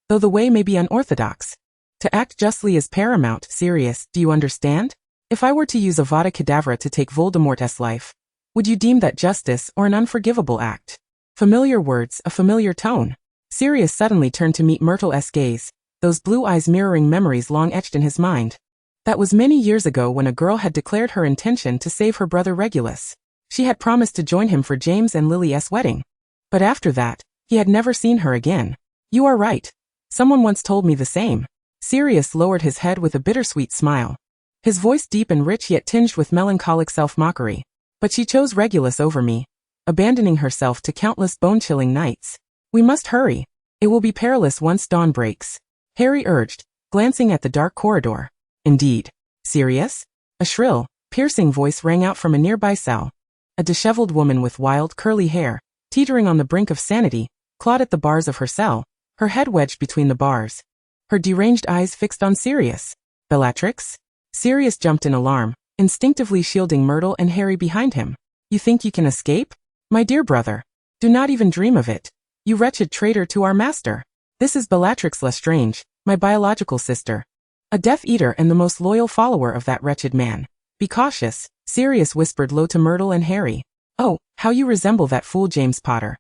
Though the way may be unorthodox, To act justly is paramount. Sirius, do you understand? If I were to use Avada Kedavra to take Voldemort's life, would you deem that justice or an unforgivable act? Familiar words, a familiar tone. Sirius suddenly turned to meet Myrtle's gaze, those blue eyes mirroring memories long etched in his mind. That was many years ago when a girl had declared her intention to save her brother Regulus. She had promised to join him for James and Lily's wedding. But after that, he had never seen her again. You are right. Someone once told me the same. Sirius lowered his head with a bittersweet smile. His voice deep and rich yet tinged with melancholic self-mockery. But she chose Regulus over me, abandoning herself to countless bone-chilling nights. We must hurry. It will be perilous once dawn breaks, Harry urged, glancing at the dark corridor. Indeed. Sirius? A shrill, piercing voice rang out from a nearby cell. A disheveled woman with wild, curly hair, teetering on the brink of sanity, clawed at the bars of her cell, her head wedged between the bars. Her deranged eyes fixed on Sirius. Bellatrix? Sirius jumped in alarm, instinctively shielding Myrtle and Harry behind him. You think you can escape? My dear brother. Do not even dream of it. You wretched traitor to our master. This is Bellatrix Lestrange, my biological sister. A Death Eater and the most loyal follower of that wretched man. Be cautious, Sirius whispered low to Myrtle and Harry. Oh, how you resemble that fool James Potter.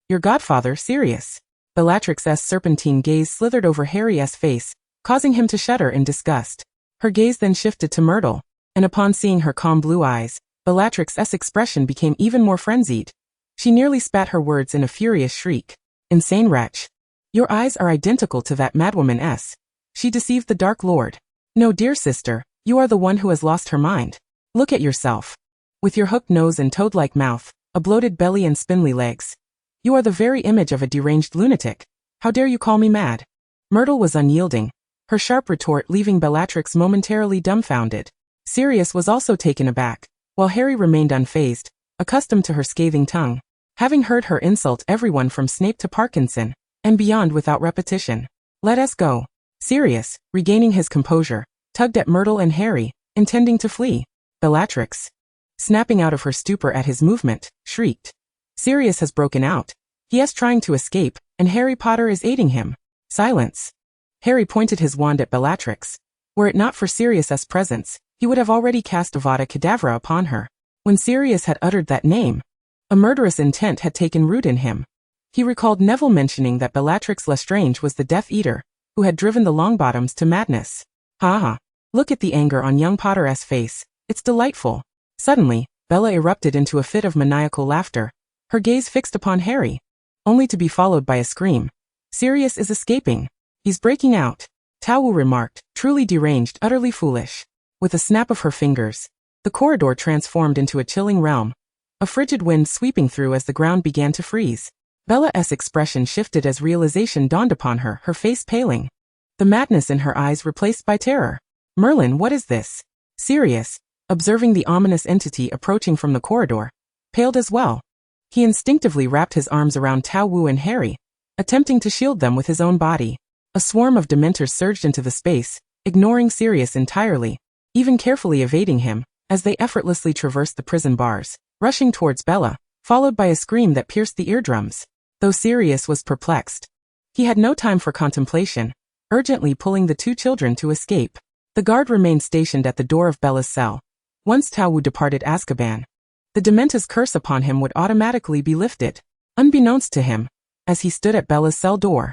Your godfather, Sirius. Bellatrix's serpentine gaze slithered over Harry's face, causing him to shudder in disgust. Her gaze then shifted to Myrtle, and upon seeing her calm blue eyes, Bellatrix's expression became even more frenzied. She nearly spat her words in a furious shriek. Insane wretch. Your eyes are identical to that madwoman's. She deceived the Dark Lord. No, dear sister, you are the one who has lost her mind. Look at yourself. With your hooked nose and toad-like mouth, a bloated belly and spindly legs. You are the very image of a deranged lunatic. How dare you call me mad? Myrtle was unyielding, her sharp retort leaving Bellatrix momentarily dumbfounded. Sirius was also taken aback, while Harry remained unfazed, accustomed to her scathing tongue, having heard her insult everyone from Snape to Parkinson, and beyond without repetition. Let us go. Sirius, regaining his composure, tugged at Myrtle and Harry, intending to flee. Bellatrix, snapping out of her stupor at his movement, shrieked. Sirius has broken out. He is trying to escape, and Harry Potter is aiding him. Silence. Harry pointed his wand at Bellatrix. Were it not for Sirius's presence, he would have already cast Avada Kedavra upon her. When Sirius had uttered that name, a murderous intent had taken root in him. He recalled Neville mentioning that Bellatrix Lestrange was the Death Eater, who had driven the Longbottoms to madness. Ha ha. Look at the anger on young Potter's face. It's delightful. Suddenly, Bella erupted into a fit of maniacal laughter, her gaze fixed upon Harry, only to be followed by a scream. Sirius is escaping. He's breaking out. Tao Wu remarked, truly deranged, utterly foolish. With a snap of her fingers, the corridor transformed into a chilling realm, a frigid wind sweeping through as the ground began to freeze. Bella's expression shifted as realization dawned upon her, her face paling. The madness in her eyes replaced by terror. Merlin, what is this? Sirius, observing the ominous entity approaching from the corridor, paled as well. He instinctively wrapped his arms around Tao Wu and Harry, attempting to shield them with his own body. A swarm of Dementors surged into the space, ignoring Sirius entirely, even carefully evading him, as they effortlessly traversed the prison bars, rushing towards Bella, followed by a scream that pierced the eardrums. Though Sirius was perplexed, he had no time for contemplation, urgently pulling the two children to escape. The guard remained stationed at the door of Bella's cell. Once Tao Wu departed Azkaban, the Dementor's curse upon him would automatically be lifted. Unbeknownst to him, as he stood at Bella's cell door,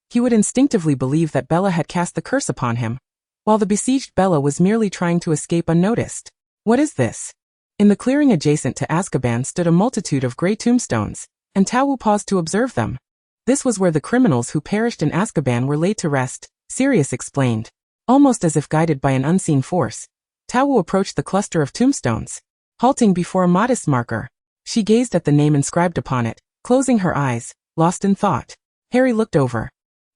he would instinctively believe that Bella had cast the curse upon him, while the besieged Bella was merely trying to escape unnoticed. What is this? In the clearing adjacent to Azkaban stood a multitude of grey tombstones, and Tao Wu paused to observe them. This was where the criminals who perished in Azkaban were laid to rest, Sirius explained. Almost as if guided by an unseen force, Tao Wu approached the cluster of tombstones. Halting before a modest marker, she gazed at the name inscribed upon it, closing her eyes, lost in thought. Harry looked over,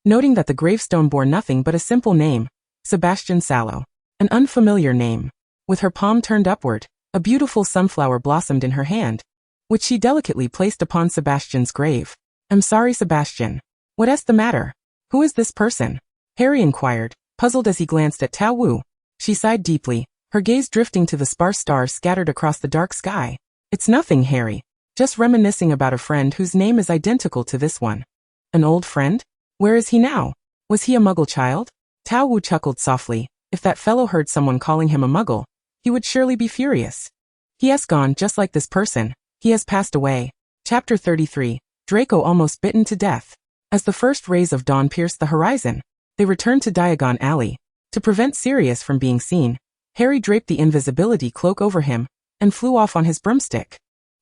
noting that the gravestone bore nothing but a simple name, Sebastian Sallow. An unfamiliar name. With her palm turned upward, a beautiful sunflower blossomed in her hand, which she delicately placed upon Sebastian's grave. I'm sorry, Sebastian. What's the matter? Who is this person? Harry inquired, puzzled as he glanced at Tao Wu. She sighed deeply, her gaze drifting to the sparse stars scattered across the dark sky. It's nothing, Harry. Just reminiscing about a friend whose name is identical to this one. An old friend? Where is he now? Was he a Muggle child? Tao Wu chuckled softly. If that fellow heard someone calling him a muggle, he would surely be furious. He has gone just like this person. He has passed away. Chapter 33. Draco almost bitten to death. As the first rays of dawn pierced the horizon, they returned to Diagon Alley. To prevent Sirius from being seen, Harry draped the invisibility cloak over him and flew off on his broomstick.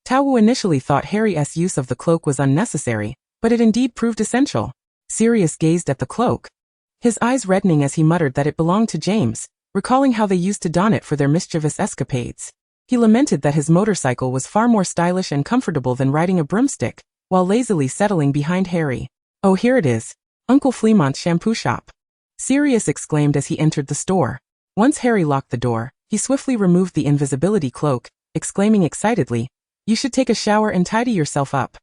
Tao Wu initially thought Harry's use of the cloak was unnecessary, but it indeed proved essential. Sirius gazed at the cloak, his eyes reddening as he muttered that it belonged to James, recalling how they used to don it for their mischievous escapades. He lamented that his motorcycle was far more stylish and comfortable than riding a broomstick, while lazily settling behind Harry. "Oh, here it is. Uncle Fleamont's shampoo shop," Sirius exclaimed as he entered the store. Once Harry locked the door, he swiftly removed the invisibility cloak, exclaiming excitedly, "You should take a shower and tidy yourself up."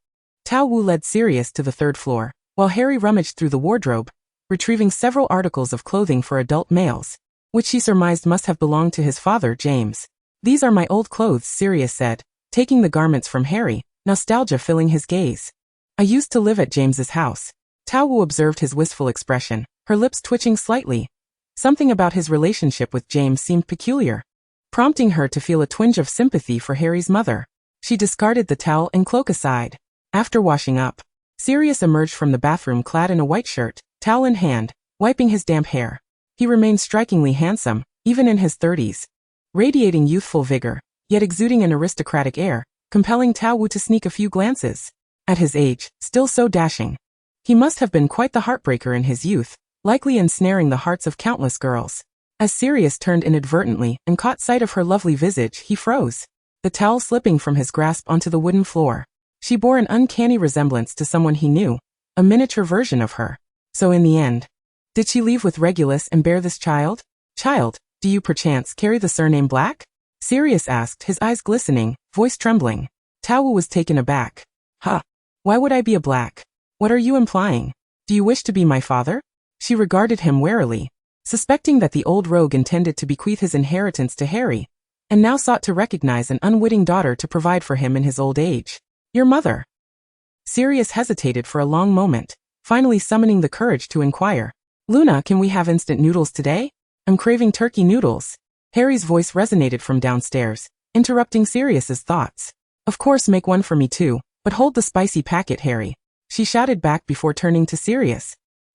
Tao Wu led Sirius to the third floor, while Harry rummaged through the wardrobe, retrieving several articles of clothing for adult males, which he surmised must have belonged to his father, James. "These are my old clothes," Sirius said, taking the garments from Harry, nostalgia filling his gaze. "I used to live at James's house." Tao Wu observed his wistful expression, her lips twitching slightly. Something about his relationship with James seemed peculiar, prompting her to feel a twinge of sympathy for Harry's mother. She discarded the towel and cloak aside. After washing up, Sirius emerged from the bathroom clad in a white shirt, towel in hand, wiping his damp hair. He remained strikingly handsome, even in his 30s, radiating youthful vigor, yet exuding an aristocratic air, compelling Tao Wu to sneak a few glances. At his age, still so dashing, he must have been quite the heartbreaker in his youth, likely ensnaring the hearts of countless girls. As Sirius turned inadvertently and caught sight of her lovely visage, he froze, the towel slipping from his grasp onto the wooden floor. She bore an uncanny resemblance to someone he knew, a miniature version of her. So in the end, did she leave with Regulus and bear this child? "Child, do you perchance carry the surname Black?" Sirius asked, his eyes glistening, voice trembling. Tao Wu was taken aback. "Huh? Why would I be a Black? What are you implying? Do you wish to be my father?" She regarded him warily, suspecting that the old rogue intended to bequeath his inheritance to Harry, and now sought to recognize an unwitting daughter to provide for him in his old age. "Your mother?" Sirius hesitated for a long moment, finally summoning the courage to inquire. "Luna, can we have instant noodles today? I'm craving turkey noodles." Harry's voice resonated from downstairs, interrupting Sirius's thoughts. "Of course, make one for me too, but hold the spicy packet, Harry," she shouted back before turning to Sirius,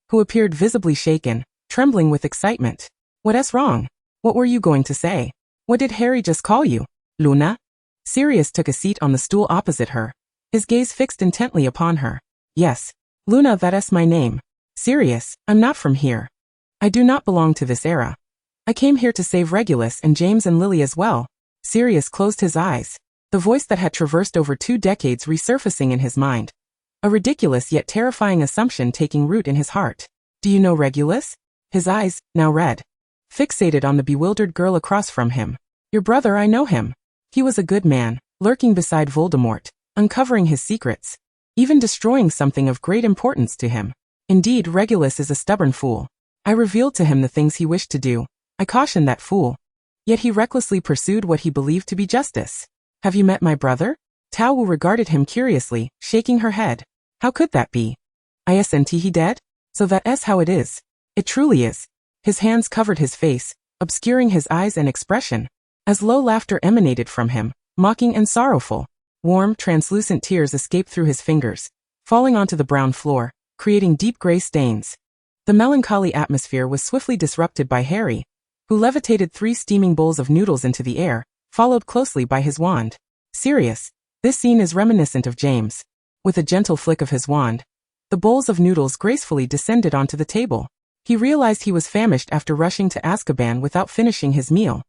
who appeared visibly shaken, trembling with excitement. "What's wrong? What were you going to say? What did Harry just call you? Luna?" Sirius took a seat on the stool opposite her, his gaze fixed intently upon her. "Yes, Luna, that's my name. Sirius, I'm not from here. I do not belong to this era. I came here to save Regulus and James and Lily as well." Sirius closed his eyes, the voice that had traversed over 2 decades resurfacing in his mind. A ridiculous yet terrifying assumption taking root in his heart. "Do you know Regulus?" His eyes, now red, fixated on the bewildered girl across from him. "Your brother, I know him. He was a good man, lurking beside Voldemort, uncovering his secrets, even destroying something of great importance to him. Indeed, Regulus is a stubborn fool. I revealed to him the things he wished to do. I cautioned that fool. Yet he recklessly pursued what he believed to be justice. Have you met my brother?" Tao Wu regarded him curiously, shaking her head. "How could that be? Isn't he dead? So that's how it is. It truly is." His hands covered his face, obscuring his eyes and expression, as low laughter emanated from him, mocking and sorrowful. Warm, translucent tears escaped through his fingers, falling onto the brown floor, creating deep gray stains. The melancholy atmosphere was swiftly disrupted by Harry, who levitated 3 steaming bowls of noodles into the air, followed closely by his wand. "Sirius, this scene is reminiscent of James." With a gentle flick of his wand, the bowls of noodles gracefully descended onto the table. He realized he was famished after rushing to Azkaban without finishing his meal.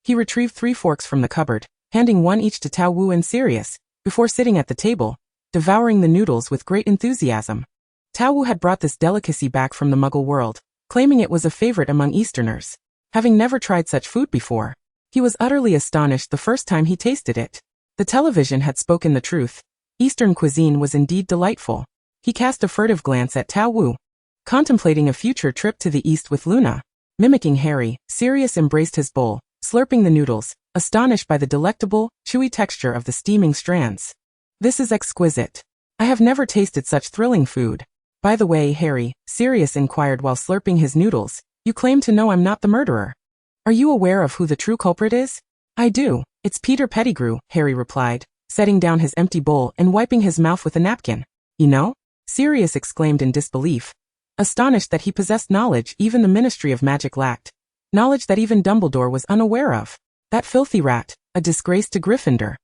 He retrieved 3 forks from the cupboard, handing one each to Tao Wu and Sirius, before sitting at the table, devouring the noodles with great enthusiasm. Tao Wu had brought this delicacy back from the Muggle world, claiming it was a favorite among Easterners. Having never tried such food before, he was utterly astonished the first time he tasted it. The television had spoken the truth. Eastern cuisine was indeed delightful. He cast a furtive glance at Tao Wu, contemplating a future trip to the east with Luna. Mimicking Harry, Sirius embraced his bowl, slurping the noodles, astonished by the delectable, chewy texture of the steaming strands. "This is exquisite. I have never tasted such thrilling food." "By the way, Harry," Sirius inquired while slurping his noodles, You claim to know I'm not the murderer. Are you aware of who the true culprit is? I do. It's Peter Pettigrew, Harry replied, setting down his empty bowl and wiping his mouth with a napkin. You know? Sirius exclaimed in disbelief, astonished that he possessed knowledge even the Ministry of Magic lacked. Knowledge that even Dumbledore was unaware of. That filthy rat, a disgrace to Gryffindor,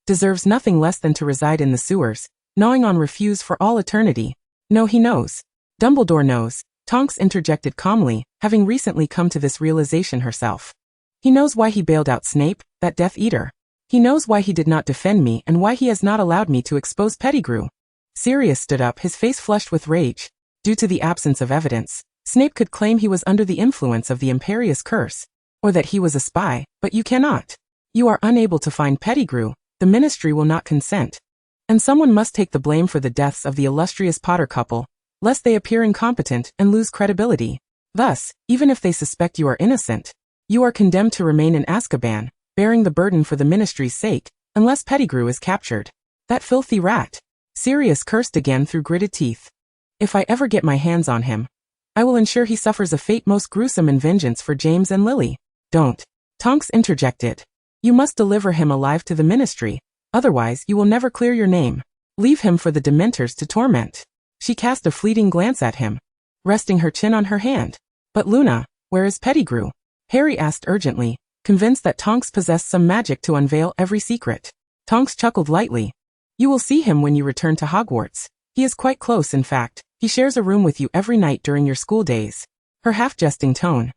deserves nothing less than to reside in the sewers, gnawing on refuse for all eternity. No, he knows. Dumbledore knows, Tonks interjected calmly, having recently come to this realization herself. He knows why he bailed out Snape, that Death Eater. He knows why he did not defend me and why he has not allowed me to expose Pettigrew. Sirius stood up, his face flushed with rage. Due to the absence of evidence, Snape could claim he was under the influence of the Imperious Curse, or that he was a spy, but you cannot. You are unable to find Pettigrew, the Ministry will not consent. And someone must take the blame for the deaths of the illustrious Potter couple, lest they appear incompetent and lose credibility. Thus, even if they suspect you are innocent, you are condemned to remain in Azkaban, bearing the burden for the Ministry's sake, unless Pettigrew is captured. That filthy rat. Sirius cursed again through gritted teeth. If I ever get my hands on him, I will ensure he suffers a fate most gruesome in vengeance for James and Lily. Don't. Tonks interjected. You must deliver him alive to the Ministry, otherwise you will never clear your name. Leave him for the Dementors to torment. She cast a fleeting glance at him, resting her chin on her hand. But Luna, where is Pettigrew? Harry asked urgently, convinced that Tonks possessed some magic to unveil every secret. Tonks chuckled lightly. You will see him when you return to Hogwarts. He is quite close, in fact. He shares a room with you every night during your school days. Her half-jesting tone,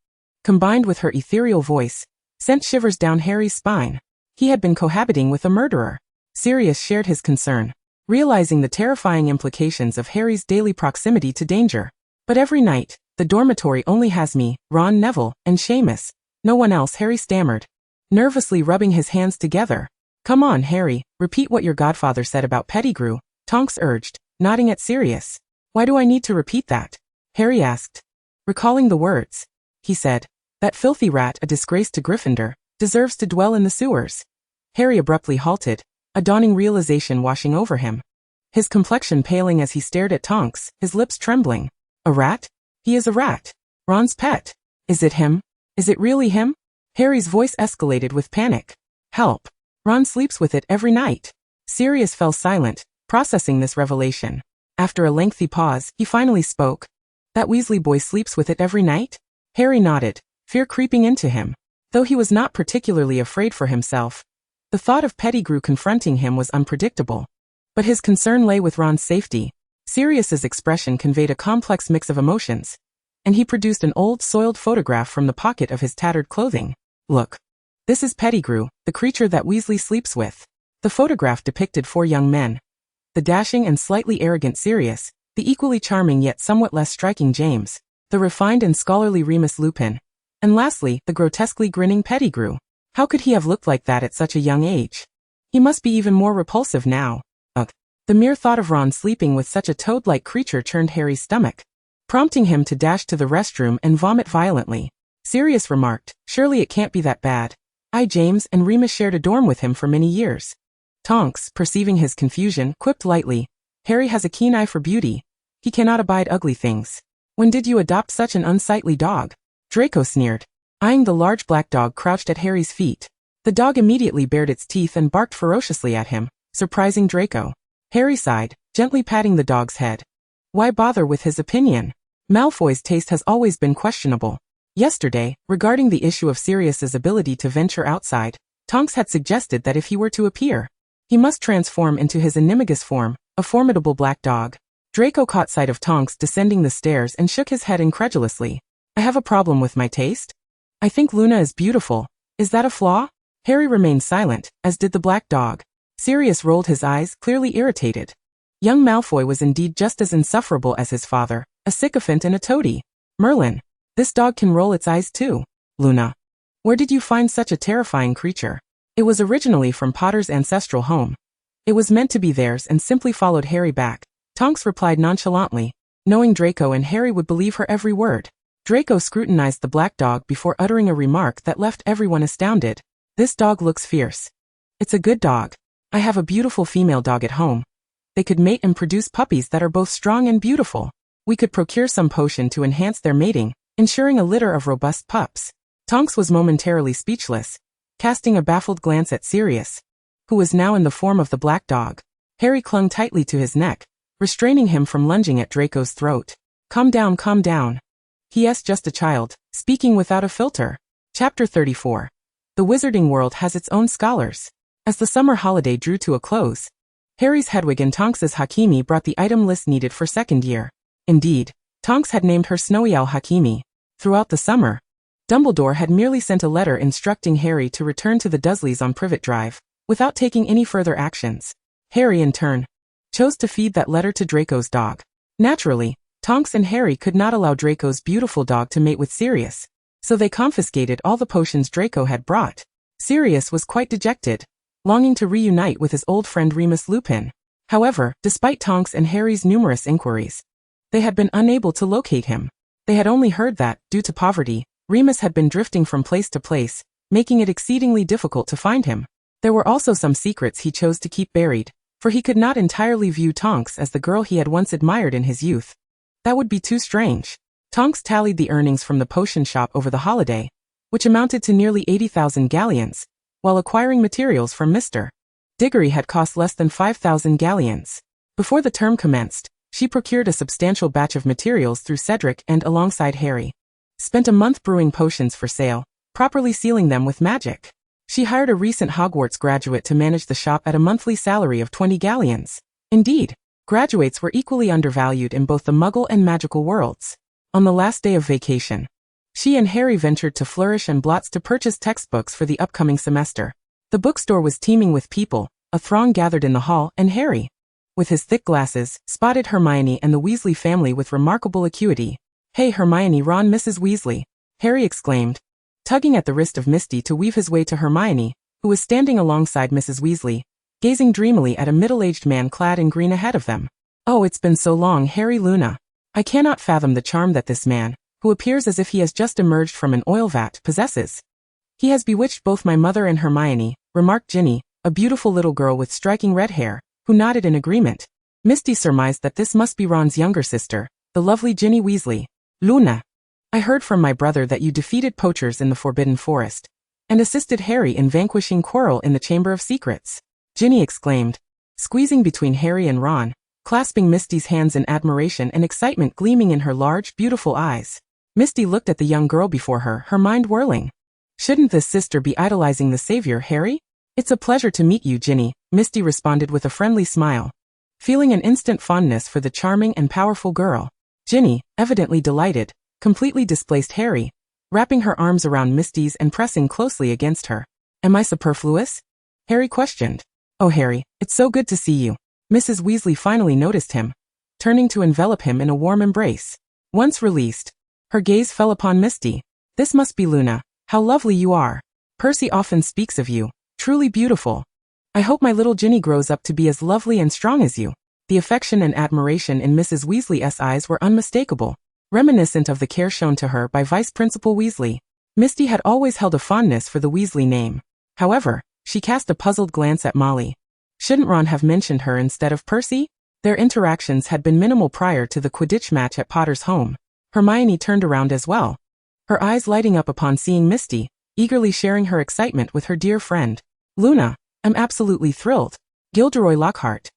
combined with her ethereal voice, sent shivers down Harry's spine. He had been cohabiting with a murderer. Sirius shared his concern, realizing the terrifying implications of Harry's daily proximity to danger. But every night, the dormitory only has me, Ron, Neville, and Seamus. No one else, Harry stammered, nervously rubbing his hands together. Come on, Harry, repeat what your godfather said about Pettigrew, Tonks urged, nodding at Sirius. Why do I need to repeat that? Harry asked. Recalling the words, he said, that filthy rat, a disgrace to Gryffindor, deserves to dwell in the sewers. Harry abruptly halted, a dawning realization washing over him. His complexion paling as he stared at Tonks, his lips trembling. A rat? He is a rat. Ron's pet. Is it him? Is it really him? Harry's voice escalated with panic. Help. Ron sleeps with it every night. Sirius fell silent, processing this revelation. After a lengthy pause, he finally spoke. That Weasley boy sleeps with it every night? Harry nodded, fear creeping into him. Though he was not particularly afraid for himself, the thought of Pettigrew confronting him was unpredictable. But his concern lay with Ron's safety. Sirius's expression conveyed a complex mix of emotions, and he produced an old, soiled photograph from the pocket of his tattered clothing. Look. This is Pettigrew, the creature that Weasley sleeps with. The photograph depicted 4 young men. The dashing and slightly arrogant Sirius, the equally charming yet somewhat less striking James, the refined and scholarly Remus Lupin, and lastly, the grotesquely grinning Pettigrew. How could he have looked like that at such a young age? He must be even more repulsive now. Ugh. The mere thought of Ron sleeping with such a toad-like creature churned Harry's stomach, prompting him to dash to the restroom and vomit violently. Sirius remarked, surely it can't be that bad. James and Remus shared a dorm with him for many years. Tonks, perceiving his confusion, quipped lightly, Harry has a keen eye for beauty. He cannot abide ugly things. When did you adopt such an unsightly dog? Draco sneered, eyeing the large black dog crouched at Harry's feet. The dog immediately bared its teeth and barked ferociously at him, surprising Draco. Harry sighed, gently patting the dog's head. Why bother with his opinion? Malfoy's taste has always been questionable. Yesterday, regarding the issue of Sirius's ability to venture outside, Tonks had suggested that if he were to appear, he must transform into his animagus form, a formidable black dog. Draco caught sight of Tonks descending the stairs and shook his head incredulously. I have a problem with my taste? I think Luna is beautiful. Is that a flaw? Harry remained silent, as did the black dog. Sirius rolled his eyes, clearly irritated. Young Malfoy was indeed just as insufferable as his father, a sycophant and a toady. Merlin. This dog can roll its eyes too. Luna. Where did you find such a terrifying creature? It was originally from Potter's ancestral home. It was meant to be theirs and simply followed Harry back. Tonks replied nonchalantly, knowing Draco and Harry would believe her every word. Draco scrutinized the black dog before uttering a remark that left everyone astounded. This dog looks fierce. It's a good dog. I have a beautiful female dog at home. They could mate and produce puppies that are both strong and beautiful. We could procure some potion to enhance their mating, ensuring a litter of robust pups. Tonks was momentarily speechless, casting a baffled glance at Sirius, who was now in the form of the black dog. Harry clung tightly to his neck, restraining him from lunging at Draco's throat. Calm down, calm down. He is just a child, speaking without a filter. Chapter 34. The Wizarding World has its own scholars. As the summer holiday drew to a close, Harry's Hedwig and Tonks's Hakimi brought the item list needed for second year. Indeed, Tonks had named her Snowy Owl Hakimi. Throughout the summer, Dumbledore had merely sent a letter instructing Harry to return to the Dursleys on Privet Drive, without taking any further actions. Harry, in turn, chose to feed that letter to Draco's dog. Naturally, Tonks and Harry could not allow Draco's beautiful dog to mate with Sirius, so they confiscated all the potions Draco had brought. Sirius was quite dejected, longing to reunite with his old friend Remus Lupin. However, despite Tonks and Harry's numerous inquiries, they had been unable to locate him. They had only heard that, due to poverty, Remus had been drifting from place to place, making it exceedingly difficult to find him. There were also some secrets he chose to keep buried, for he could not entirely view Tonks as the girl he had once admired in his youth. That would be too strange. Tonks tallied the earnings from the potion shop over the holiday, which amounted to nearly 80,000 galleons, while acquiring materials from Mr. Diggory had cost less than 5,000 galleons. Before the term commenced, she procured a substantial batch of materials through Cedric and, alongside Harry, spent a month brewing potions for sale, properly sealing them with magic. She hired a recent Hogwarts graduate to manage the shop at a monthly salary of 20 galleons. Indeed, graduates were equally undervalued in both the Muggle and magical worlds. On the last day of vacation, she and Harry ventured to Flourish and Blotts to purchase textbooks for the upcoming semester. The bookstore was teeming with people, a throng gathered in the hall, and Harry, with his thick glasses, spotted Hermione and the Weasley family with remarkable acuity. "Hey Hermione, Ron, Mrs. Weasley," Harry exclaimed, tugging at the wrist of Misty to weave his way to Hermione, who was standing alongside Mrs. Weasley, gazing dreamily at a middle-aged man clad in green ahead of them. "Oh, it's been so long, Harry, Luna. I cannot fathom the charm that this man, who appears as if he has just emerged from an oil vat, possesses. He has bewitched both my mother and Hermione," remarked Ginny, a beautiful little girl with striking red hair, who nodded in agreement. Misty surmised that this must be Ron's younger sister, the lovely Ginny Weasley. "Luna, I heard from my brother that you defeated poachers in the Forbidden Forest, and assisted Harry in vanquishing Quirrell in the Chamber of Secrets," Ginny exclaimed, squeezing between Harry and Ron, clasping Misty's hands in admiration and excitement gleaming in her large, beautiful eyes. Misty looked at the young girl before her, her mind whirling. Shouldn't this sister be idolizing the savior, Harry? "It's a pleasure to meet you, Ginny," Misty responded with a friendly smile, feeling an instant fondness for the charming and powerful girl. Ginny, evidently delighted, completely displaced Harry, wrapping her arms around Misty's and pressing closely against her. "Am I superfluous?" Harry questioned. "Oh Harry, it's so good to see you." Mrs. Weasley finally noticed him, turning to envelop him in a warm embrace. Once released, her gaze fell upon Misty. "This must be Luna. How lovely you are. Percy often speaks of you. Truly beautiful. I hope my little Ginny grows up to be as lovely and strong as you." The affection and admiration in Mrs. Weasley's eyes were unmistakable, reminiscent of the care shown to her by Vice Principal Weasley. Misty had always held a fondness for the Weasley name. However, she cast a puzzled glance at Molly. Shouldn't Ron have mentioned her instead of Percy? Their interactions had been minimal prior to the Quidditch match at Potter's home. Hermione turned around as well, her eyes lighting up upon seeing Misty, eagerly sharing her excitement with her dear friend. "Luna, I'm absolutely thrilled. Gilderoy Lockhart.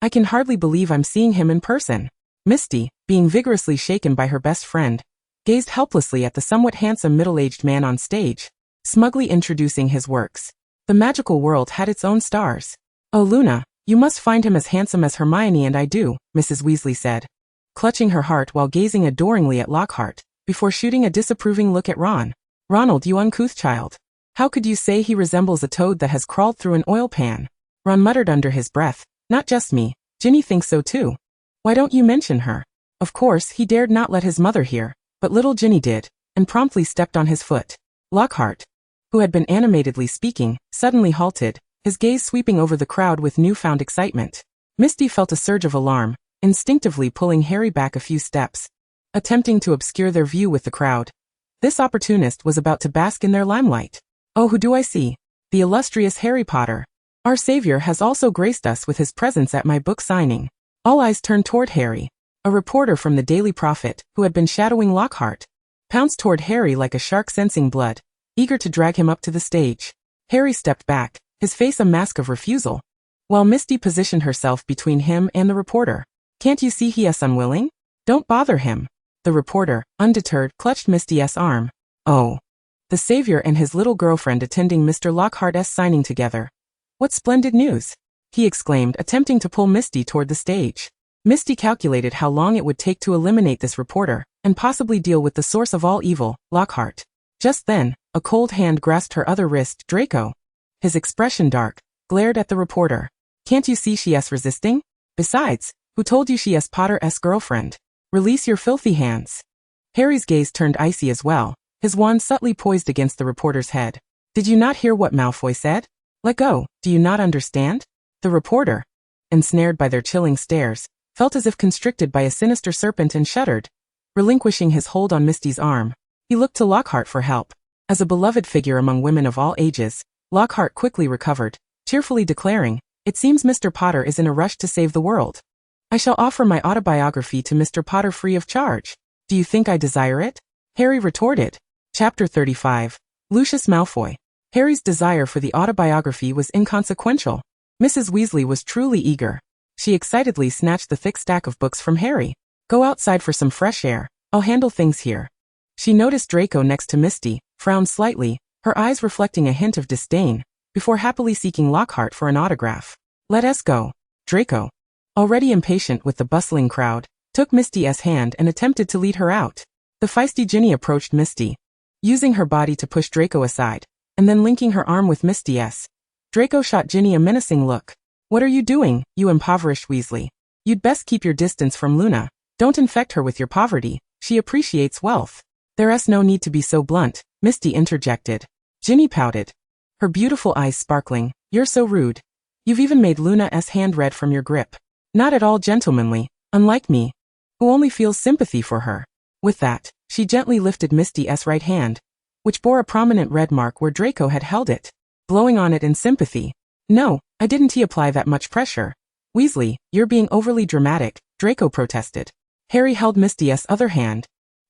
I can hardly believe I'm seeing him in person." Misty, being vigorously shaken by her best friend, gazed helplessly at the somewhat handsome middle-aged man on stage, smugly introducing his works. The magical world had its own stars. "Oh Luna, you must find him as handsome as Hermione and I do," Mrs. Weasley said, clutching her heart while gazing adoringly at Lockhart, before shooting a disapproving look at Ron. "Ronald, you uncouth child. How could you say he resembles a toad that has crawled through an oil pan?" Ron muttered under his breath. "Not just me. Ginny thinks so too. Why don't you mention her?" Of course, he dared not let his mother hear, but little Ginny did, and promptly stepped on his foot. Lockhart, who had been animatedly speaking, suddenly halted, his gaze sweeping over the crowd with newfound excitement. Misty felt a surge of alarm, instinctively pulling Harry back a few steps, attempting to obscure their view with the crowd. This opportunist was about to bask in their limelight. "Oh, who do I see? The illustrious Harry Potter. Our savior has also graced us with his presence at my book signing." All eyes turned toward Harry, a reporter from the Daily Prophet, who had been shadowing Lockhart, pounced toward Harry like a shark sensing blood, eager to drag him up to the stage. Harry stepped back, his face a mask of refusal, while Misty positioned herself between him and the reporter. Can't you see he is unwilling? Don't bother him. The reporter, undeterred, clutched Misty's arm. Oh. The savior and his little girlfriend attending Mr. Lockhart's signing together. What splendid news! He exclaimed, attempting to pull Misty toward the stage. Misty calculated how long it would take to eliminate this reporter, and possibly deal with the source of all evil, Lockhart. Just then, a cold hand grasped her other wrist. Draco, his expression dark, glared at the reporter. Can't you see she is resisting? Besides, who told you she is Potter's girlfriend? Release your filthy hands. Harry's gaze turned icy as well, his wand subtly poised against the reporter's head. Did you not hear what Malfoy said? Let go, do you not understand? The reporter, ensnared by their chilling stares, felt as if constricted by a sinister serpent and shuddered. Relinquishing his hold on Misty's arm, he looked to Lockhart for help. As a beloved figure among women of all ages, Lockhart quickly recovered, cheerfully declaring, "It seems Mr. Potter is in a rush to save the world. I shall offer my autobiography to Mr. Potter free of charge. Do you think I desire it?" Harry retorted. Chapter 35. Lucius Malfoy. Harry's desire for the autobiography was inconsequential. Mrs. Weasley was truly eager. She excitedly snatched the thick stack of books from Harry. Go outside for some fresh air. I'll handle things here. She noticed Draco next to Misty, frowned slightly, her eyes reflecting a hint of disdain, before happily seeking Lockhart for an autograph. Let us go. Draco, already impatient with the bustling crowd, took Misty's hand and attempted to lead her out. The feisty Ginny approached Misty, using her body to push Draco aside, and then linking her arm with Misty's. Draco shot Ginny a menacing look. What are you doing, you impoverished Weasley? You'd best keep your distance from Luna. Don't infect her with your poverty. She appreciates wealth. There's no need to be so blunt, Misty interjected. Ginny pouted, her beautiful eyes sparkling. You're so rude. You've even made Luna's hand red from your grip. Not at all gentlemanly, unlike me, who only feels sympathy for her. With that, she gently lifted Misty's right hand, which bore a prominent red mark where Draco had held it, blowing on it in sympathy. No, I didn't apply that much pressure. Weasley, you're being overly dramatic, Draco protested. Harry held Misty's other hand,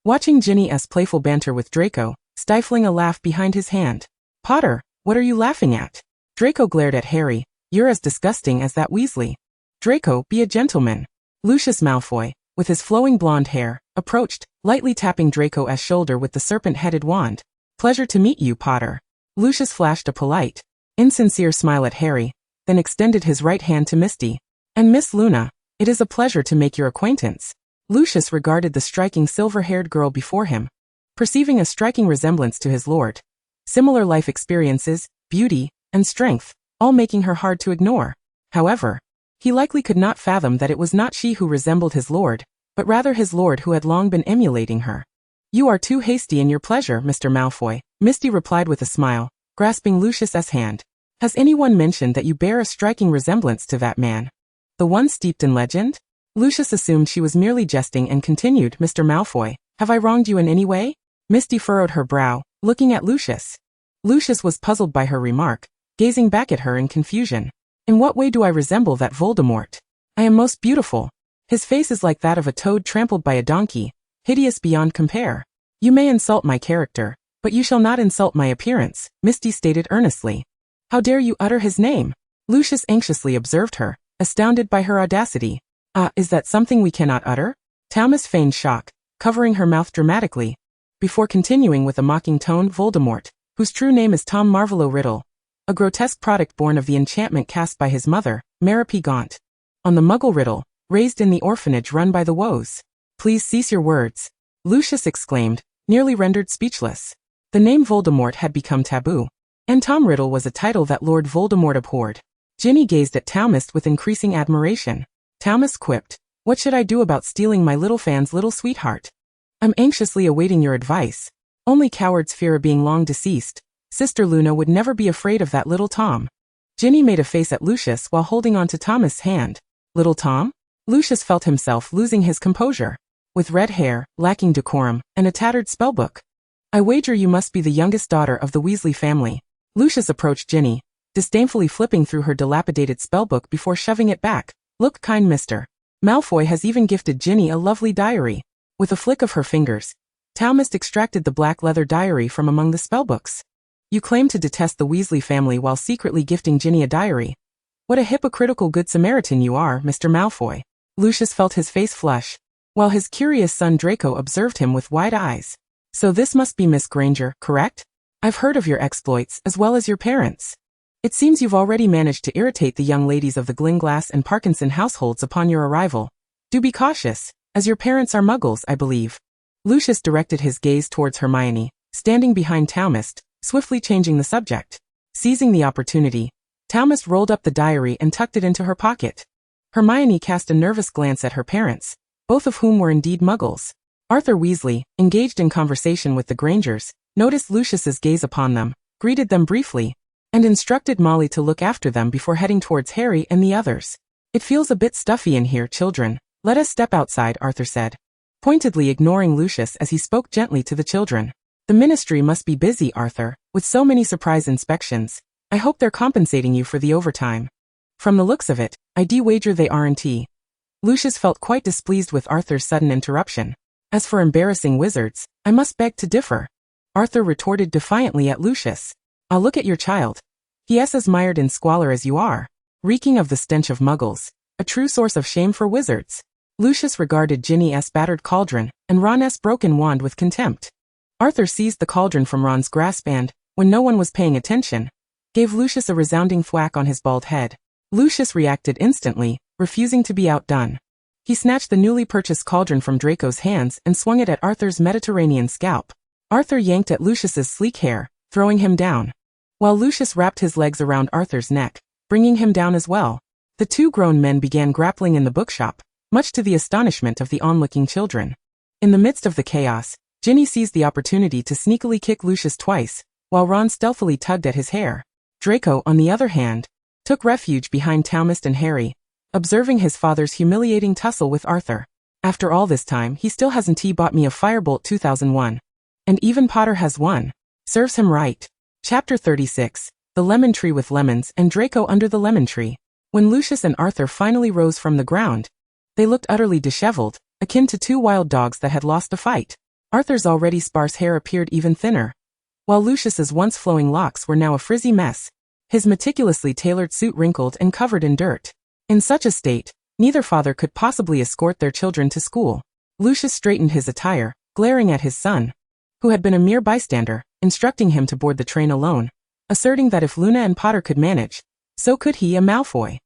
watching Ginny's playful banter with Draco, stifling a laugh behind his hand. Potter, what are you laughing at? Draco glared at Harry. You're as disgusting as that Weasley. Draco, be a gentleman. Lucius Malfoy, with his flowing blonde hair, approached, lightly tapping Draco's shoulder with the serpent-headed wand. Pleasure to meet you, Potter. Lucius flashed a polite, insincere smile at Harry, then extended his right hand to Misty. And Miss Luna, it is a pleasure to make your acquaintance. Lucius regarded the striking silver-haired girl before him, perceiving a striking resemblance to his lord. Similar life experiences, beauty, and strength, all making her hard to ignore. However, he likely could not fathom that it was not she who resembled his lord, but rather his lord who had long been emulating her. You are too hasty in your pleasure, Mr. Malfoy, Misty replied with a smile, grasping Lucius's hand. Has anyone mentioned that you bear a striking resemblance to that man? The one steeped in legend? Lucius assumed she was merely jesting and continued, Mr. Malfoy, have I wronged you in any way? Misty furrowed her brow, looking at Lucius. Lucius was puzzled by her remark, gazing back at her in confusion. In what way do I resemble that Voldemort? I am most beautiful. His face is like that of a toad trampled by a donkey, hideous beyond compare. You may insult my character, but you shall not insult my appearance, Misty stated earnestly. How dare you utter his name? Lucius anxiously observed her, astounded by her audacity. Is that something we cannot utter? Thomas feigned shock, covering her mouth dramatically, before continuing with a mocking tone, Voldemort, whose true name is Tom Marvolo Riddle, a grotesque product born of the enchantment cast by his mother, Merope Gaunt, on the Muggle Riddle, raised in the orphanage run by the Woes. Please cease your words, Lucius exclaimed, nearly rendered speechless. The name Voldemort had become taboo, and Tom Riddle was a title that Lord Voldemort abhorred. Ginny gazed at Thomas with increasing admiration. Thomas quipped, what should I do about stealing my little fan's little sweetheart? I'm anxiously awaiting your advice. Only cowards fear being long deceased. Sister Luna would never be afraid of that little Tom. Ginny made a face at Lucius while holding on to Thomas' hand. Little Tom? Lucius felt himself losing his composure. With red hair, lacking decorum, and a tattered spellbook. I wager you must be the youngest daughter of the Weasley family. Lucius approached Ginny, disdainfully flipping through her dilapidated spellbook before shoving it back. Look, kind Mr. Malfoy has even gifted Ginny a lovely diary. With a flick of her fingers, Talmist extracted the black leather diary from among the spellbooks. You claim to detest the Weasley family while secretly gifting Ginny a diary. What a hypocritical good Samaritan you are, Mr. Malfoy. Lucius felt his face flush, while his curious son Draco observed him with wide eyes. So this must be Miss Granger, correct? I've heard of your exploits, as well as your parents. It seems you've already managed to irritate the young ladies of the Glinglass and Parkinson households upon your arrival. Do be cautious, as your parents are muggles, I believe. Lucius directed his gaze towards Hermione, standing behind Talmist, swiftly changing the subject. Seizing the opportunity, Talmist rolled up the diary and tucked it into her pocket. Hermione cast a nervous glance at her parents, both of whom were indeed muggles. Arthur Weasley, engaged in conversation with the Grangers, noticed Lucius's gaze upon them, greeted them briefly, and instructed Molly to look after them before heading towards Harry and the others. It feels a bit stuffy in here, children. Let us step outside, Arthur said, pointedly ignoring Lucius as he spoke gently to the children. The ministry must be busy, Arthur, with so many surprise inspections. I hope they're compensating you for the overtime. From the looks of it, I'd wager they aren't. Lucius felt quite displeased with Arthur's sudden interruption. As for embarrassing wizards, I must beg to differ. Arthur retorted defiantly at Lucius. I'll look at your child. He is as mired in squalor as you are, reeking of the stench of muggles, a true source of shame for wizards. Lucius regarded Ginny's battered cauldron and Ron's broken wand with contempt. Arthur seized the cauldron from Ron's grasp and, when no one was paying attention, gave Lucius a resounding thwack on his bald head. Lucius reacted instantly, refusing to be outdone. He snatched the newly purchased cauldron from Draco's hands and swung it at Arthur's Mediterranean scalp. Arthur yanked at Lucius's sleek hair, throwing him down, while Lucius wrapped his legs around Arthur's neck, bringing him down as well. The two grown men began grappling in the bookshop, much to the astonishment of the onlooking children. In the midst of the chaos, Ginny seized the opportunity to sneakily kick Lucius twice, while Ron stealthily tugged at his hair. Draco, on the other hand, took refuge behind Talmist and Harry, observing his father's humiliating tussle with Arthur. After all this time, he still hasn't bought me a Firebolt 2001. And even Potter has one. Serves him right. Chapter 36, The Lemon Tree with Lemons and Draco Under the Lemon Tree. When Lucius and Arthur finally rose from the ground, they looked utterly disheveled, akin to two wild dogs that had lost a fight. Arthur's already sparse hair appeared even thinner, while Lucius's once flowing locks were now a frizzy mess, his meticulously tailored suit wrinkled and covered in dirt. In such a state, neither father could possibly escort their children to school. Lucius straightened his attire, glaring at his son, who had been a mere bystander, instructing him to board the train alone, asserting that if Luna and Potter could manage, so could he, a Malfoy.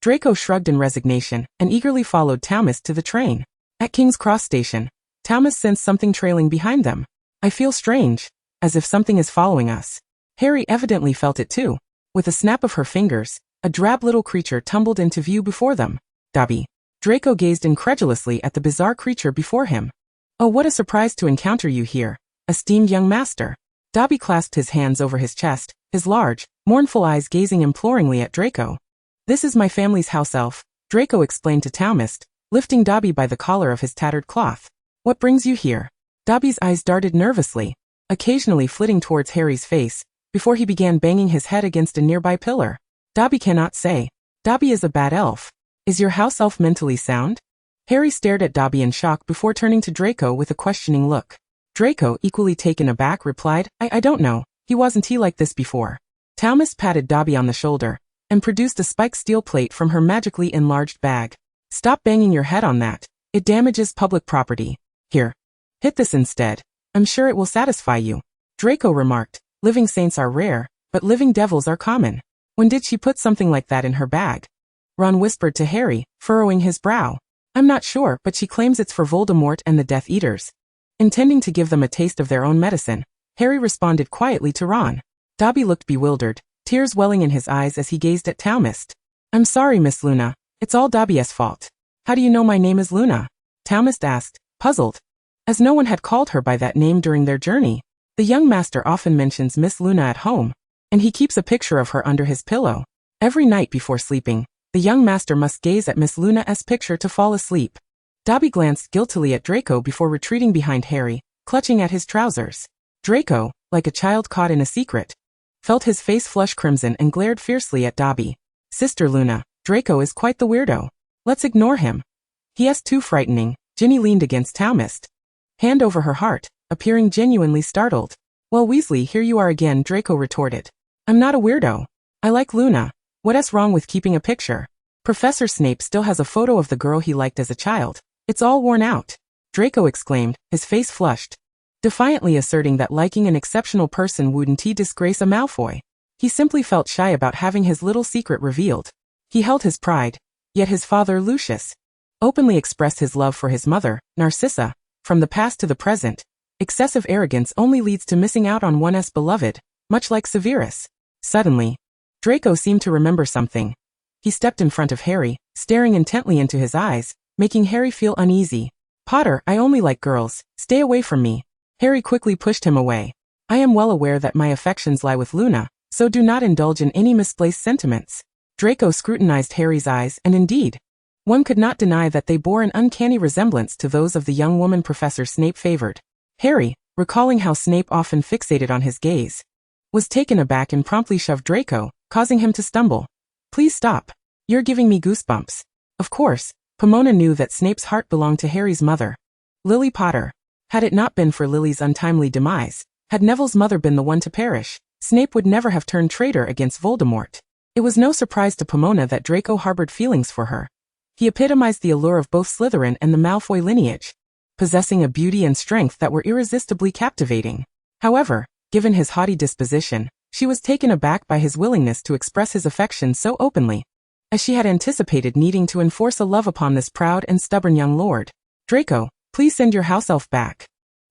Draco shrugged in resignation and eagerly followed Talmist to the train. At King's Cross Station, Talmist sensed something trailing behind them. I feel strange, as if something is following us. Harry evidently felt it too. With a snap of her fingers, a drab little creature tumbled into view before them. Dobby. Draco gazed incredulously at the bizarre creature before him. Oh, what a surprise to encounter you here, esteemed young master. Dobby clasped his hands over his chest, his large, mournful eyes gazing imploringly at Draco. This is my family's house elf, Draco explained to Talmist, lifting Dobby by the collar of his tattered cloth. What brings you here? Dobby's eyes darted nervously, occasionally flitting towards Harry's face, before he began banging his head against a nearby pillar. Dobby cannot say. Dobby is a bad elf. Is your house elf mentally sound? Harry stared at Dobby in shock before turning to Draco with a questioning look. Draco, equally taken aback, replied, I don't know. He wasn't like this before. Talmist patted Dobby on the shoulder and produced a spiked steel plate from her magically enlarged bag. Stop banging your head on that. It damages public property. Here. Hit this instead. I'm sure it will satisfy you. Draco remarked, living saints are rare, but living devils are common. When did she put something like that in her bag? Ron whispered to Harry, furrowing his brow. I'm not sure, but she claims it's for Voldemort and the Death Eaters. Intending to give them a taste of their own medicine, Harry responded quietly to Ron. Dobby looked bewildered, tears welling in his eyes as he gazed at Talmist. I'm sorry, Miss Luna. It's all Dobby's fault. How do you know my name is Luna? Talmist asked, puzzled, as no one had called her by that name during their journey. The young master often mentions Miss Luna at home, and he keeps a picture of her under his pillow. Every night before sleeping, the young master must gaze at Miss Luna's picture to fall asleep. Dobby glanced guiltily at Draco before retreating behind Harry, clutching at his trousers. Draco, like a child caught in a secret, felt his face flush crimson and glared fiercely at Dobby. Sister Luna, Draco is quite the weirdo. Let's ignore him. He is too frightening. Ginny leaned against Talmist, hand over her heart, appearing genuinely startled. Well, Weasley, here you are again, Draco retorted. I'm not a weirdo. I like Luna. What's wrong with keeping a picture? Professor Snape still has a photo of the girl he liked as a child. It's all worn out. Draco exclaimed, his face flushed, defiantly asserting that liking an exceptional person wouldn't disgrace a Malfoy. He simply felt shy about having his little secret revealed. He held his pride, yet his father, Lucius, openly expressed his love for his mother, Narcissa. From the past to the present, excessive arrogance only leads to missing out on one's beloved, much like Severus. Suddenly, Draco seemed to remember something. He stepped in front of Harry, staring intently into his eyes, making Harry feel uneasy. Potter, I only like girls. Stay away from me. Harry quickly pushed him away. I am well aware that my affections lie with Luna, so do not indulge in any misplaced sentiments. Draco scrutinized Harry's eyes, and indeed, one could not deny that they bore an uncanny resemblance to those of the young woman Professor Snape favored. Harry, recalling how Snape often fixated on his gaze, was taken aback and promptly shoved Draco, causing him to stumble. Please stop. You're giving me goosebumps. Of course, Pomona knew that Snape's heart belonged to Harry's mother, Lily Potter. Had it not been for Lily's untimely demise, had Neville's mother been the one to perish, Snape would never have turned traitor against Voldemort. It was no surprise to Pomona that Draco harbored feelings for her. He epitomized the allure of both Slytherin and the Malfoy lineage, possessing a beauty and strength that were irresistibly captivating. However, given his haughty disposition, she was taken aback by his willingness to express his affection so openly, as she had anticipated needing to enforce a love upon this proud and stubborn young lord. Draco, please send your house elf back.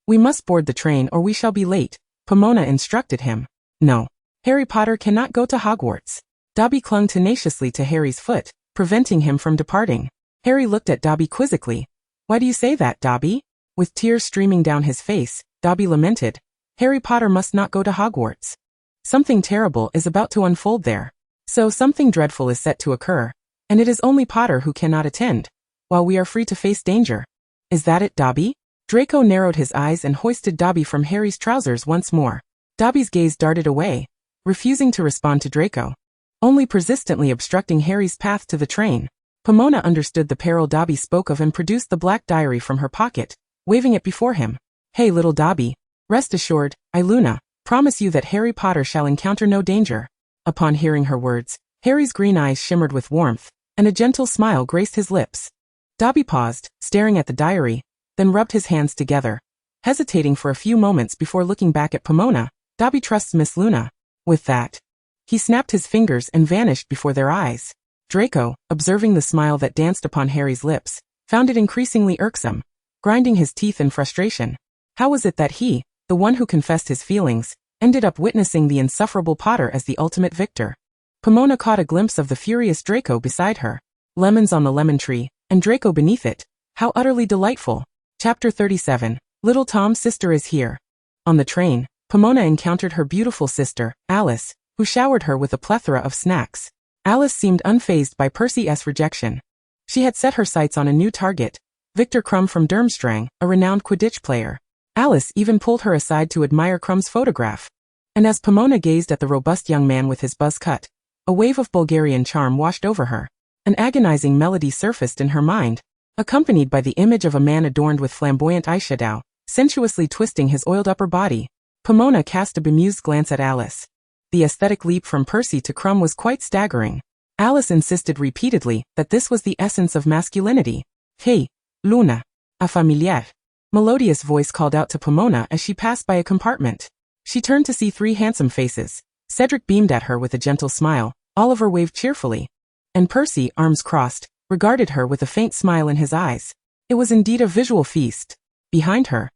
We must board the train or we shall be late, Pomona instructed him. No. Harry Potter cannot go to Hogwarts. Dobby clung tenaciously to Harry's foot, preventing him from departing. Harry looked at Dobby quizzically. Why do you say that, Dobby? With tears streaming down his face, Dobby lamented. Harry Potter must not go to Hogwarts. Something terrible is about to unfold there. So something dreadful is set to occur, and it is only Potter who cannot attend, while we are free to face danger. Is that it, Dobby? Draco narrowed his eyes and hoisted Dobby from Harry's trousers once more. Dobby's gaze darted away, refusing to respond to Draco, only persistently obstructing Harry's path to the train. Pomona understood the peril Dobby spoke of and produced the black diary from her pocket, waving it before him. Hey little Dobby, rest assured, I Luna, promise you that Harry Potter shall encounter no danger. Upon hearing her words, Harry's green eyes shimmered with warmth, and a gentle smile graced his lips. Dobby paused, staring at the diary, then rubbed his hands together, hesitating for a few moments before looking back at Pomona. Dobby trusts Miss Luna. With that, he snapped his fingers and vanished before their eyes. Draco, observing the smile that danced upon Harry's lips, found it increasingly irksome, grinding his teeth in frustration. How was it that he, the one who confessed his feelings, ended up witnessing the insufferable Potter as the ultimate victor? Pomona caught a glimpse of the furious Draco beside her, lemons on the lemon tree, and Draco beneath it. How utterly delightful. Chapter 37. Little Tom's sister is here. On the train, Pomona encountered her beautiful sister, Alice, who showered her with a plethora of snacks. Alice seemed unfazed by Percy's rejection. She had set her sights on a new target, Victor Crumb from Durmstrang, a renowned Quidditch player. Alice even pulled her aside to admire Crumb's photograph. And as Pomona gazed at the robust young man with his buzz cut, a wave of Bulgarian charm washed over her. An agonizing melody surfaced in her mind, accompanied by the image of a man adorned with flamboyant eyeshadow, sensuously twisting his oiled upper body. Pomona cast a bemused glance at Alice. The aesthetic leap from Percy to Crumb was quite staggering. Alice insisted repeatedly that this was the essence of masculinity. Hey, Luna, a familiar. Melodious voice called out to Pomona as she passed by a compartment. She turned to see three handsome faces. Cedric beamed at her with a gentle smile, Oliver waved cheerfully, and Percy, arms crossed, regarded her with a faint smile in his eyes. It was indeed a visual feast. Behind her,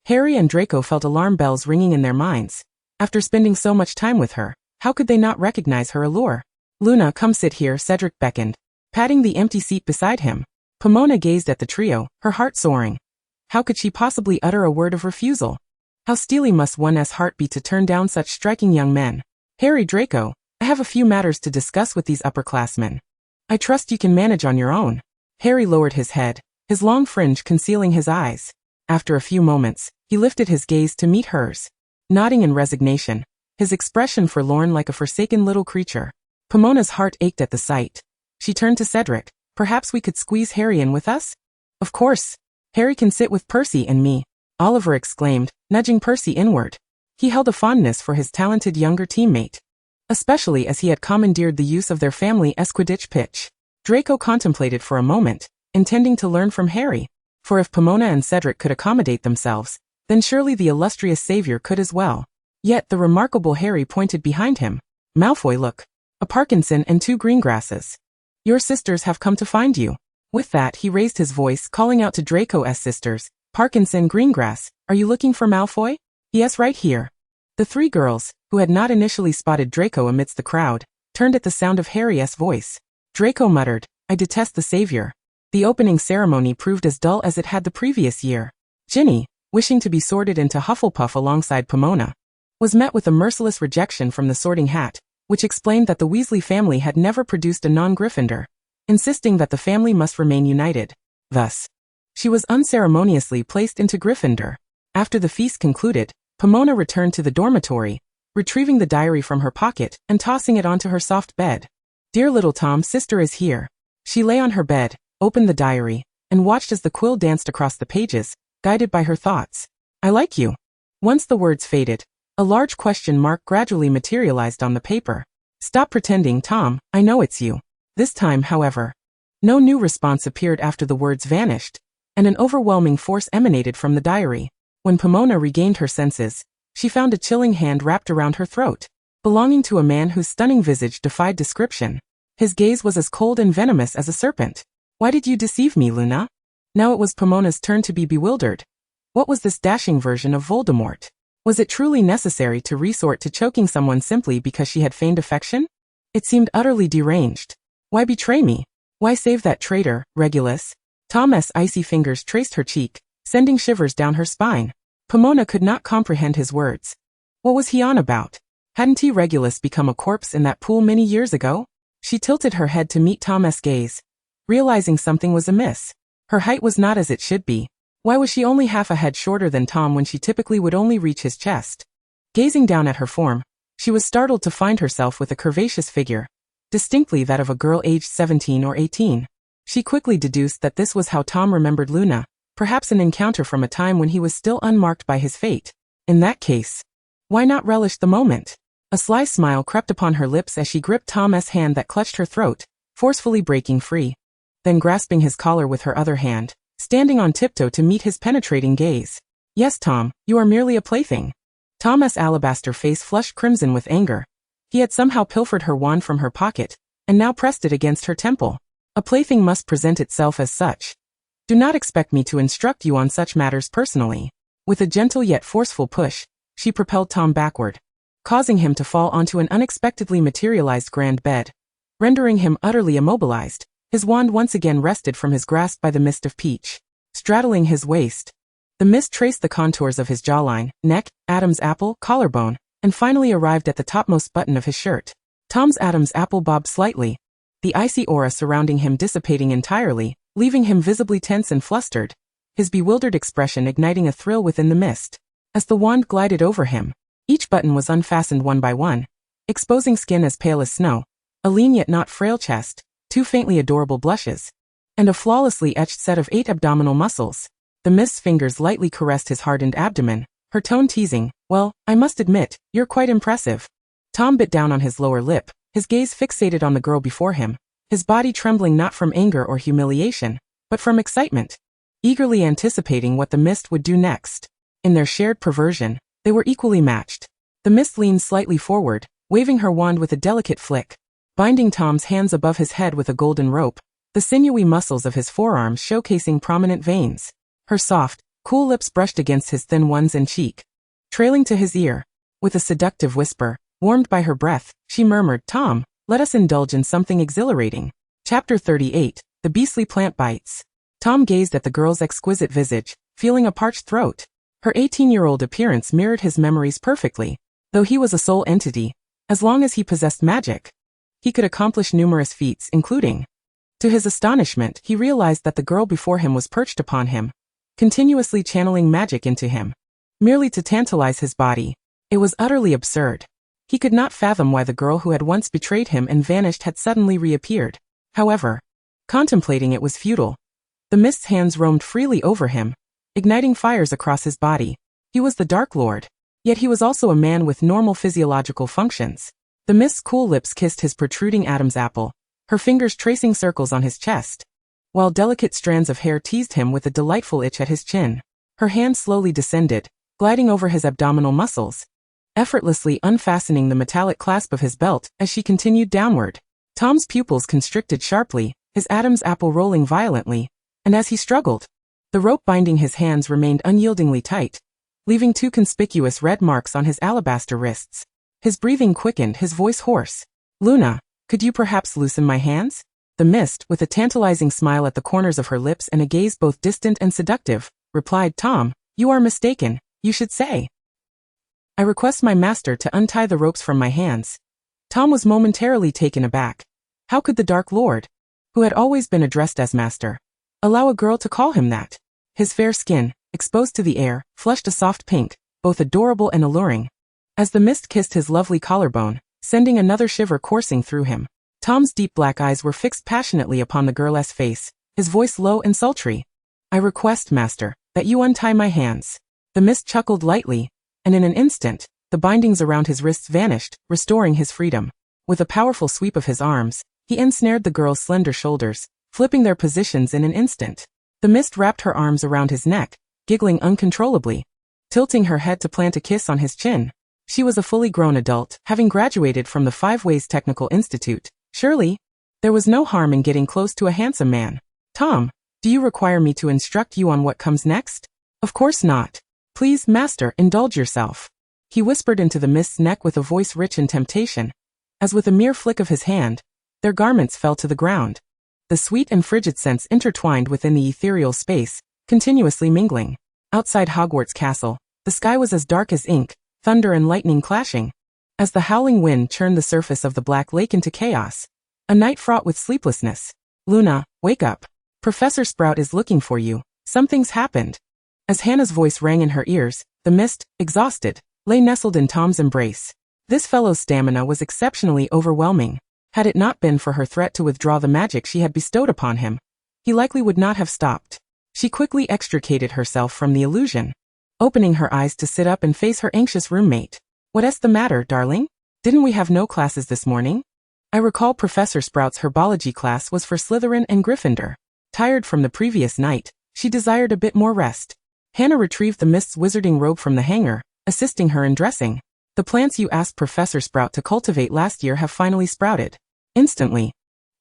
Harry and Draco felt alarm bells ringing in their minds. After spending so much time with her, how could they not recognize her allure? Luna, come sit here, Cedric beckoned, patting the empty seat beside him. Pomona gazed at the trio, her heart soaring. How could she possibly utter a word of refusal? How steely must one's heart be to turn down such striking young men? Harry, Draco, I have a few matters to discuss with these upperclassmen. I trust you can manage on your own. Harry lowered his head, his long fringe concealing his eyes. After a few moments, he lifted his gaze to meet hers. Nodding in resignation, his expression forlorn like a forsaken little creature. Pomona's heart ached at the sight. She turned to Cedric. Perhaps we could squeeze Harry in with us? Of course. Harry can sit with Percy and me, Oliver exclaimed, nudging Percy inward. He held a fondness for his talented younger teammate, especially as he had commandeered the use of their family Esquiditch pitch. Draco contemplated for a moment, intending to learn from Harry, for if Pomona and Cedric could accommodate themselves, then surely the illustrious savior could as well. Yet the remarkable Harry pointed behind him. Malfoy, look. A Parkinson and 2 Greengrasses. Your sisters have come to find you. With that he raised his voice, calling out to Draco's sisters, Parkinson, Greengrass, are you looking for Malfoy? Yes, right here. The 3 girls, who had not initially spotted Draco amidst the crowd, turned at the sound of Harry's voice. Draco muttered, I detest the savior. The opening ceremony proved as dull as it had the previous year. Ginny, wishing to be sorted into Hufflepuff alongside Pomona, was met with a merciless rejection from the Sorting Hat, which explained that the Weasley family had never produced a non-Gryffindor, insisting that the family must remain united. Thus, she was unceremoniously placed into Gryffindor. After the feast concluded, Pomona returned to the dormitory, retrieving the diary from her pocket and tossing it onto her soft bed. Dear little Tom's sister is here. She lay on her bed, opened the diary, and watched as the quill danced across the pages, guided by her thoughts. I like you. Once the words faded, a large question mark gradually materialized on the paper. Stop pretending, Tom, I know it's you. This time, however, no new response appeared after the words vanished, and an overwhelming force emanated from the diary. When Pomona regained her senses, she found a chilling hand wrapped around her throat, belonging to a man whose stunning visage defied description. His gaze was as cold and venomous as a serpent. Why did you deceive me, Luna? Now it was Pomona's turn to be bewildered. What was this dashing version of Voldemort? Was it truly necessary to resort to choking someone simply because she had feigned affection? It seemed utterly deranged. Why betray me? Why save that traitor, Regulus? Tom's icy fingers traced her cheek, sending shivers down her spine. Pomona could not comprehend his words. What was he on about? Hadn't he Regulus become a corpse in that pool many years ago? She tilted her head to meet Tom's gaze, realizing something was amiss. Her height was not as it should be. Why was she only half a head shorter than Tom when she typically would only reach his chest? Gazing down at her form, she was startled to find herself with a curvaceous figure, distinctly that of a girl aged 17 or 18. She quickly deduced that this was how Tom remembered Luna, perhaps an encounter from a time when he was still unmarked by his fate. In that case, why not relish the moment? A sly smile crept upon her lips as she gripped Tom's hand that clutched her throat, forcefully breaking free. Then grasping his collar with her other hand, standing on tiptoe to meet his penetrating gaze. Yes, Tom, you are merely a plaything. Tom's alabaster face flushed crimson with anger. He had somehow pilfered her wand from her pocket, and now pressed it against her temple. A plaything must present itself as such. Do not expect me to instruct you on such matters personally. With a gentle yet forceful push, she propelled Tom backward, causing him to fall onto an unexpectedly materialized grand bed, rendering him utterly immobilized. His wand once again rested from his grasp by the mist of peach, straddling his waist. The mist traced the contours of his jawline, neck, Adam's apple, collarbone, and finally arrived at the topmost button of his shirt. Tom's Adam's apple bobbed slightly, the icy aura surrounding him dissipating entirely, leaving him visibly tense and flustered, his bewildered expression igniting a thrill within the mist. As the wand glided over him, each button was unfastened one by one, exposing skin as pale as snow, a lean yet not frail chest, 2 faintly adorable blushes, and a flawlessly etched set of 8 abdominal muscles. The mist's fingers lightly caressed his hardened abdomen, her tone teasing, well, I must admit, you're quite impressive. Tom bit down on his lower lip, his gaze fixated on the girl before him, his body trembling not from anger or humiliation, but from excitement, eagerly anticipating what the mist would do next. In their shared perversion, they were equally matched. The mist leaned slightly forward, waving her wand with a delicate flick, binding Tom's hands above his head with a golden rope, the sinewy muscles of his forearms showcasing prominent veins. Her soft, cool lips brushed against his thin ones and cheek, trailing to his ear. With a seductive whisper, warmed by her breath, she murmured, Tom, let us indulge in something exhilarating. Chapter 38, The Beastly Plant Bites. Tom gazed at the girl's exquisite visage, feeling a parched throat. Her 18-year-old appearance mirrored his memories perfectly. Though he was a soul entity, as long as he possessed magic, he could accomplish numerous feats, including. To his astonishment, he realized that the girl before him was perched upon him, continuously channeling magic into him, merely to tantalize his body. It was utterly absurd. He could not fathom why the girl who had once betrayed him and vanished had suddenly reappeared. However, contemplating it was futile. The mist's hands roamed freely over him, igniting fires across his body. He was the Dark Lord. Yet he was also a man with normal physiological functions. The mist's cool lips kissed his protruding Adam's apple, her fingers tracing circles on his chest, while delicate strands of hair teased him with a delightful itch at his chin. Her hand slowly descended, gliding over his abdominal muscles, effortlessly unfastening the metallic clasp of his belt as she continued downward. Tom's pupils constricted sharply, his Adam's apple rolling violently, and as he struggled, the rope binding his hands remained unyieldingly tight, leaving 2 conspicuous red marks on his alabaster wrists. His breathing quickened, his voice hoarse. "Luna, could you perhaps loosen my hands?" The mist, with a tantalizing smile at the corners of her lips and a gaze both distant and seductive, replied, "Tom, you are mistaken. You should say, I request my master to untie the ropes from my hands." Tom was momentarily taken aback. How could the Dark Lord, who had always been addressed as master, allow a girl to call him that? His fair skin, exposed to the air, flushed a soft pink, both adorable and alluring, as the mist kissed his lovely collarbone, sending another shiver coursing through him. Tom's deep black eyes were fixed passionately upon the girl's face, his voice low and sultry. "I request, master, that you untie my hands." The mist chuckled lightly, and in an instant, the bindings around his wrists vanished, restoring his freedom. With a powerful sweep of his arms, he ensnared the girl's slender shoulders, flipping their positions in an instant. The mist wrapped her arms around his neck, giggling uncontrollably, tilting her head to plant a kiss on his chin. She was a fully grown adult, having graduated from the Five Ways Technical Institute. Surely, there was no harm in getting close to a handsome man. "Tom, do you require me to instruct you on what comes next?" "Of course not. Please, master, indulge yourself," he whispered into the mist's neck with a voice rich in temptation, as with a mere flick of his hand, their garments fell to the ground. The sweet and frigid scents intertwined within the ethereal space, continuously mingling. Outside Hogwarts Castle, the sky was as dark as ink, thunder and lightning clashing, as the howling wind churned the surface of the Black Lake into chaos. A night fraught with sleeplessness. "Luna, wake up. Professor Sprout is looking for you. Something's happened." As Hannah's voice rang in her ears, the mist, exhausted, lay nestled in Tom's embrace. This fellow's stamina was exceptionally overwhelming. Had it not been for her threat to withdraw the magic she had bestowed upon him, he likely would not have stopped. She quickly extricated herself from the illusion, opening her eyes to sit up and face her anxious roommate. "What's the matter, darling? Didn't we have no classes this morning?" I recall Professor Sprout's herbology class was for Slytherin and Gryffindor. Tired from the previous night, she desired a bit more rest. Hannah retrieved the mist's wizarding robe from the hanger, assisting her in dressing. "The plants you asked Professor Sprout to cultivate last year have finally sprouted." Instantly,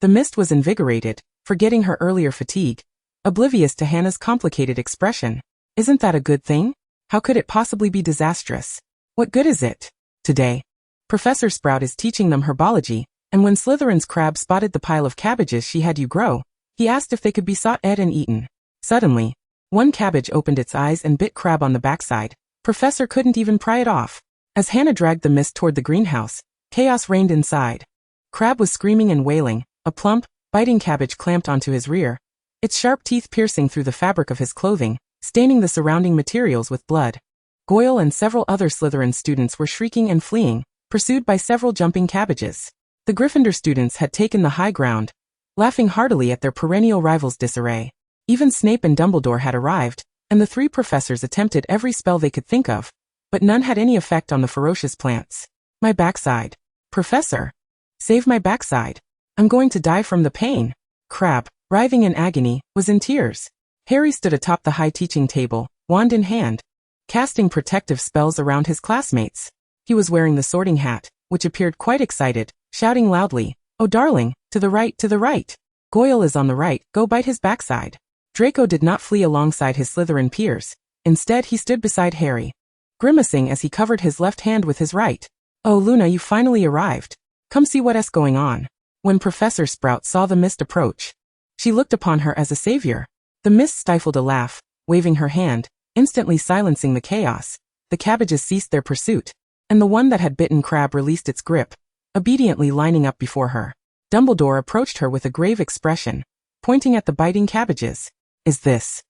the mist was invigorated, forgetting her earlier fatigue, oblivious to Hannah's complicated expression. "Isn't that a good thing? How could it possibly be disastrous? What good is it?" "Today, Professor Sprout is teaching them herbology, and when Slytherin's crab spotted the pile of cabbages she had you grow, he asked if they could be sought ed and eaten." Suddenly, one cabbage opened its eyes and bit Crab on the backside. Professor couldn't even pry it off. As Hannah dragged the mist toward the greenhouse, chaos reigned inside. Crab was screaming and wailing, a plump, biting cabbage clamped onto his rear, its sharp teeth piercing through the fabric of his clothing, staining the surrounding materials with blood. Goyle and several other Slytherin students were shrieking and fleeing, pursued by several jumping cabbages. The Gryffindor students had taken the high ground, laughing heartily at their perennial rivals' disarray. Even Snape and Dumbledore had arrived, and the 3 professors attempted every spell they could think of, but none had any effect on the ferocious plants. "My backside. Professor! Save my backside. I'm going to die from the pain." Crab, writhing in agony, was in tears. Harry stood atop the high teaching table, wand in hand, casting protective spells around his classmates. He was wearing the sorting hat, which appeared quite excited, shouting loudly, "Oh darling, to the right, to the right. Goyle is on the right, go bite his backside." Draco did not flee alongside his Slytherin peers. Instead he stood beside Harry, grimacing as he covered his left hand with his right. "Oh Luna, you finally arrived. Come see what's going on." When Professor Sprout saw the mist approach, she looked upon her as a savior. The mist stifled a laugh, waving her hand, instantly silencing the chaos. The cabbages ceased their pursuit, and the one that had bitten Crab released its grip, obediently lining up before her. Dumbledore approached her with a grave expression, pointing at the biting cabbages. "Is this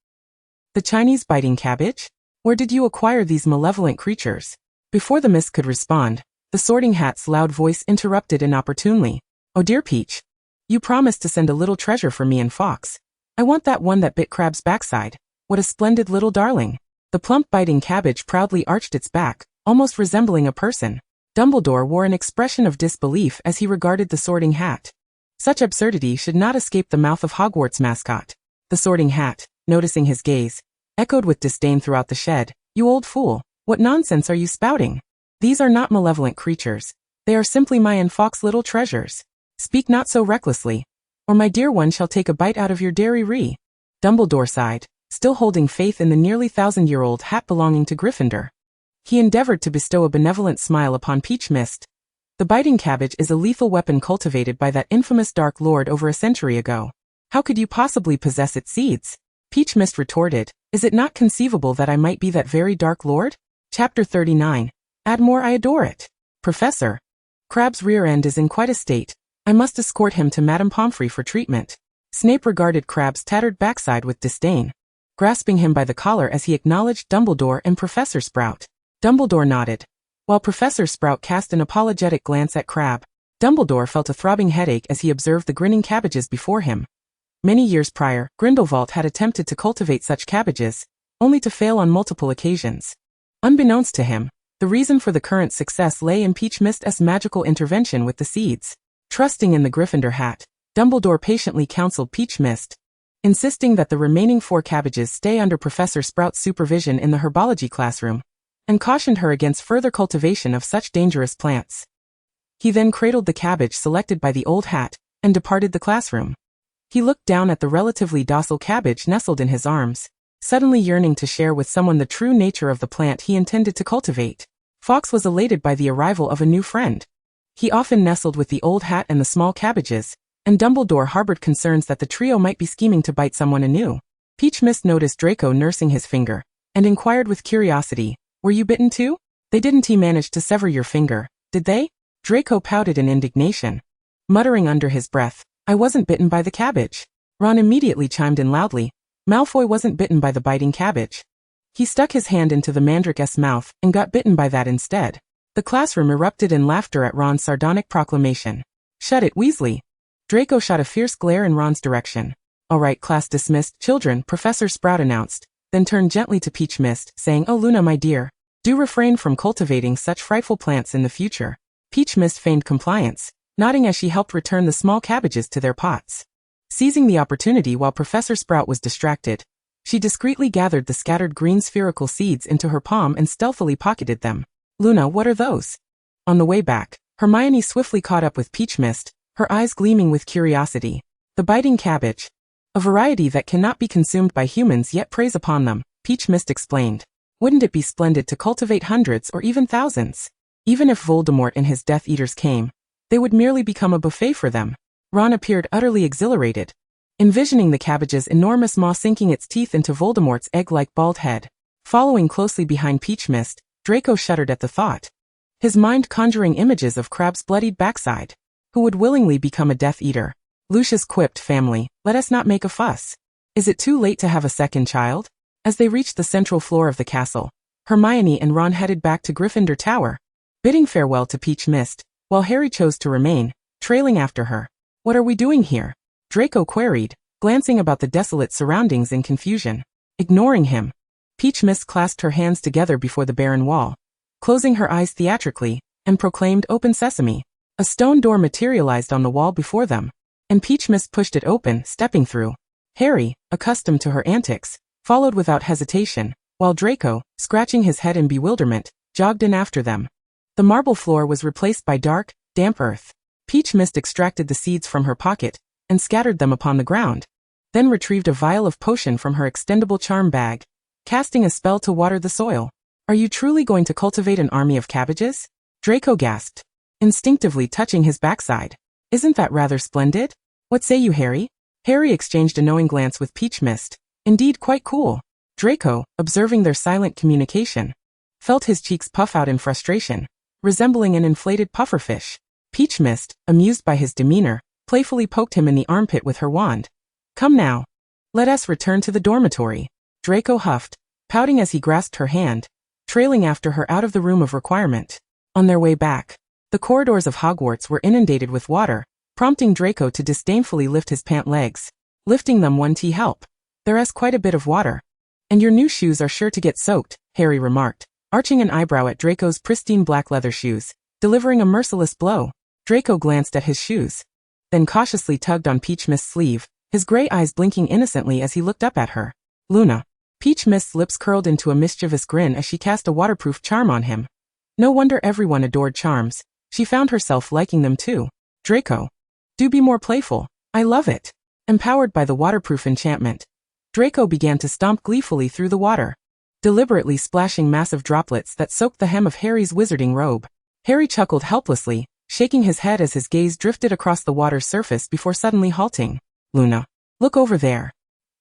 the Chinese biting cabbage? Where did you acquire these malevolent creatures?" Before the mist could respond, the sorting hat's loud voice interrupted inopportunely. "Oh dear Peach, you promised to send a little treasure for me and Fox. I want that one that bit Crab's backside. What a splendid little darling." The plump biting cabbage proudly arched its back, almost resembling a person. Dumbledore wore an expression of disbelief as he regarded the Sorting Hat. Such absurdity should not escape the mouth of Hogwarts mascot. The Sorting Hat, noticing his gaze, echoed with disdain throughout the shed, "You old fool, what nonsense are you spouting? These are not malevolent creatures. They are simply my and Fawkes' little treasures. Speak not so recklessly, or my dear one shall take a bite out of your dairy." Dumbledore sighed, still holding faith in the nearly 1,000-year-old hat belonging to Gryffindor. He endeavored to bestow a benevolent smile upon Peach Mist. "The biting cabbage is a lethal weapon cultivated by that infamous Dark Lord over a century ago. How could you possibly possess its seeds?" Peach Mist retorted, "Is it not conceivable that I might be that very Dark Lord?" Chapter 39. Add more. I adore it. Professor Crabbe's rear end is in quite a state. I must escort him to Madame Pomfrey for treatment. Snape regarded Crabbe's tattered backside with disdain, grasping him by the collar as he acknowledged Dumbledore and Professor Sprout. Dumbledore nodded, while Professor Sprout cast an apologetic glance at Crabbe. Dumbledore felt a throbbing headache as he observed the grinning cabbages before him. Many years prior, Grindelwald had attempted to cultivate such cabbages, only to fail on multiple occasions. Unbeknownst to him, the reason for the current success lay in Peach Mist's magical intervention with the seeds. Trusting in the Gryffindor hat, Dumbledore patiently counseled Peach Mist, insisting that the remaining 4 cabbages stay under Professor Sprout's supervision in the herbology classroom, and cautioned her against further cultivation of such dangerous plants. He then cradled the cabbage selected by the old hat, and departed the classroom. He looked down at the relatively docile cabbage nestled in his arms, suddenly yearning to share with someone the true nature of the plant he intended to cultivate. Fawkes was elated by the arrival of a new friend. He often nestled with the old hat and the small cabbages, and Dumbledore harbored concerns that the trio might be scheming to bite someone anew. Peach Mist noticed Draco nursing his finger, and inquired with curiosity, "Were you bitten too? They didn't manage to sever your finger, did they?" Draco pouted in indignation, muttering under his breath, "I wasn't bitten by the cabbage." Ron immediately chimed in loudly, "Malfoy wasn't bitten by the biting cabbage. He stuck his hand into the Mandrake's mouth and got bitten by that instead." The classroom erupted in laughter at Ron's sardonic proclamation. "Shut it, Weasley." Draco shot a fierce glare in Ron's direction. "All right, class dismissed, children," Professor Sprout announced, then turned gently to Peach Mist, saying, "Oh Luna my dear, do refrain from cultivating such frightful plants in the future." Peach Mist feigned compliance, nodding as she helped return the small cabbages to their pots. Seizing the opportunity while Professor Sprout was distracted, she discreetly gathered the scattered green spherical seeds into her palm and stealthily pocketed them. "Luna, what are those?" On the way back, Hermione swiftly caught up with Peach Mist, her eyes gleaming with curiosity. "The biting cabbage. A variety that cannot be consumed by humans yet preys upon them," Peach Mist explained. "Wouldn't it be splendid to cultivate hundreds or even thousands? Even if Voldemort and his Death Eaters came, they would merely become a buffet for them." Ron appeared utterly exhilarated, envisioning the cabbage's enormous maw sinking its teeth into Voldemort's egg-like bald head. Following closely behind Peach Mist, Draco shuddered at the thought, his mind conjuring images of Crabbe's bloodied backside. Who would willingly become a Death Eater? Lucius quipped, "Family, let us not make a fuss. Is it too late to have a second child?" As they reached the central floor of the castle, Hermione and Ron headed back to Gryffindor Tower, bidding farewell to Peach Mist, while Harry chose to remain, trailing after her. "What are we doing here?" Draco queried, glancing about the desolate surroundings in confusion. Ignoring him, Peach Mist clasped her hands together before the barren wall, closing her eyes theatrically, and proclaimed, "Open sesame." A stone door materialized on the wall before them, and Peach Mist pushed it open, stepping through. Harry, accustomed to her antics, followed without hesitation, while Draco, scratching his head in bewilderment, jogged in after them. The marble floor was replaced by dark, damp earth. Peach Mist extracted the seeds from her pocket and scattered them upon the ground, then retrieved a vial of potion from her extendable charm bag, casting a spell to water the soil. "Are you truly going to cultivate an army of cabbages?" Draco gasped, instinctively touching his backside. "Isn't that rather splendid? What say you, Harry?" Harry exchanged a knowing glance with Peach Mist. "Indeed quite cool." Draco, observing their silent communication, felt his cheeks puff out in frustration, resembling an inflated pufferfish. Peach Mist, amused by his demeanor, playfully poked him in the armpit with her wand. "Come now. Let us return to the dormitory." Draco huffed, pouting as he grasped her hand, trailing after her out of the room of requirement. On their way back, the corridors of Hogwarts were inundated with water, prompting Draco to disdainfully lift his pant legs. "Lifting them won't help. There's quite a bit of water." And your new shoes are sure to get soaked, Harry remarked, arching an eyebrow at Draco's pristine black leather shoes, delivering a merciless blow. Draco glanced at his shoes, then cautiously tugged on Peach Mist's sleeve, his gray eyes blinking innocently as he looked up at her. Luna. Peach Mist's lips curled into a mischievous grin as she cast a waterproof charm on him. No wonder everyone adored charms. She found herself liking them too. Draco. Do be more playful. I love it. Empowered by the waterproof enchantment, Draco began to stomp gleefully through the water, deliberately splashing massive droplets that soaked the hem of Harry's wizarding robe. Harry chuckled helplessly, shaking his head as his gaze drifted across the water's surface before suddenly halting. Luna. Look over there.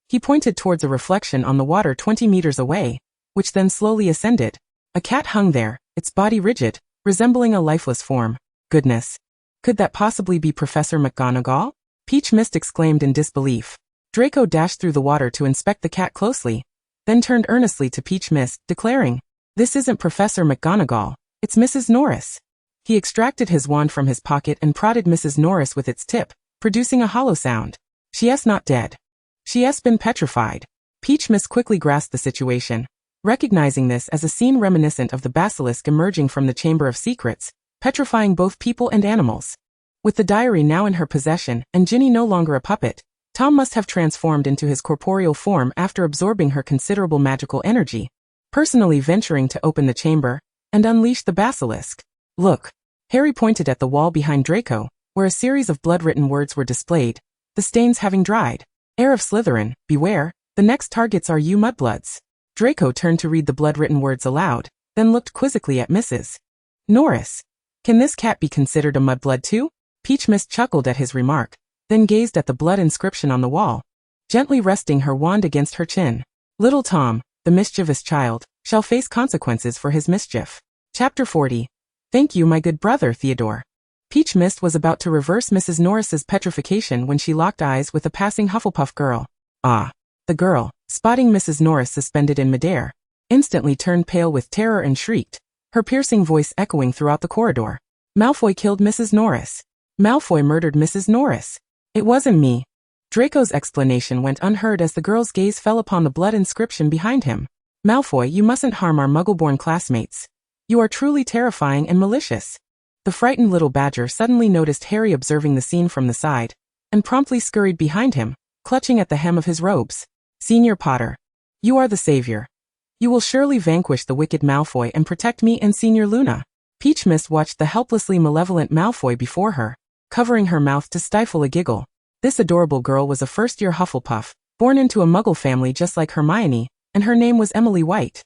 He pointed towards a reflection on the water 20 meters away, which then slowly ascended. A cat hung there, its body rigid, resembling a lifeless form. Goodness. Could that possibly be Professor McGonagall? Peach Mist exclaimed in disbelief. Draco dashed through the water to inspect the cat closely, then turned earnestly to Peach Mist, declaring, "This isn't Professor McGonagall, it's Mrs. Norris." He extracted his wand from his pocket and prodded Mrs. Norris with its tip, producing a hollow sound. "She's not dead. She's been petrified." Peach Mist quickly grasped the situation, recognizing this as a scene reminiscent of the basilisk emerging from the Chamber of Secrets, petrifying both people and animals. With the diary now in her possession and Ginny no longer a puppet, Tom must have transformed into his corporeal form after absorbing her considerable magical energy, personally venturing to open the chamber and unleash the basilisk. "Look." Harry pointed at the wall behind Draco, where a series of blood-written words were displayed, the stains having dried. "Heir of Slytherin, beware, the next targets are you mudbloods." Draco turned to read the blood-written words aloud, then looked quizzically at Mrs. Norris. "Can this cat be considered a mudblood too?" Peach Mist chuckled at his remark, then gazed at the blood inscription on the wall, gently resting her wand against her chin. "Little Tom, the mischievous child, shall face consequences for his mischief." Chapter 40. Thank you, my good brother Theodore. Peach Mist was about to reverse Mrs. Norris's petrification when she locked eyes with a passing Hufflepuff girl. Ah. The girl, spotting Mrs. Norris suspended in midair, instantly turned pale with terror and shrieked, her piercing voice echoing throughout the corridor. "Malfoy killed Mrs. Norris. Malfoy murdered Mrs. Norris. It wasn't me." Draco's explanation went unheard as the girl's gaze fell upon the blood inscription behind him. "Malfoy, you mustn't harm our Muggle-born classmates. You are truly terrifying and malicious." The frightened little badger suddenly noticed Harry observing the scene from the side, and promptly scurried behind him, clutching at the hem of his robes. "Senior Potter. You are the savior. You will surely vanquish the wicked Malfoy and protect me and Senior Luna." Peach Mist watched the helplessly malevolent Malfoy before her, covering her mouth to stifle a giggle. This adorable girl was a first-year Hufflepuff, born into a Muggle family just like Hermione, and her name was Emily White.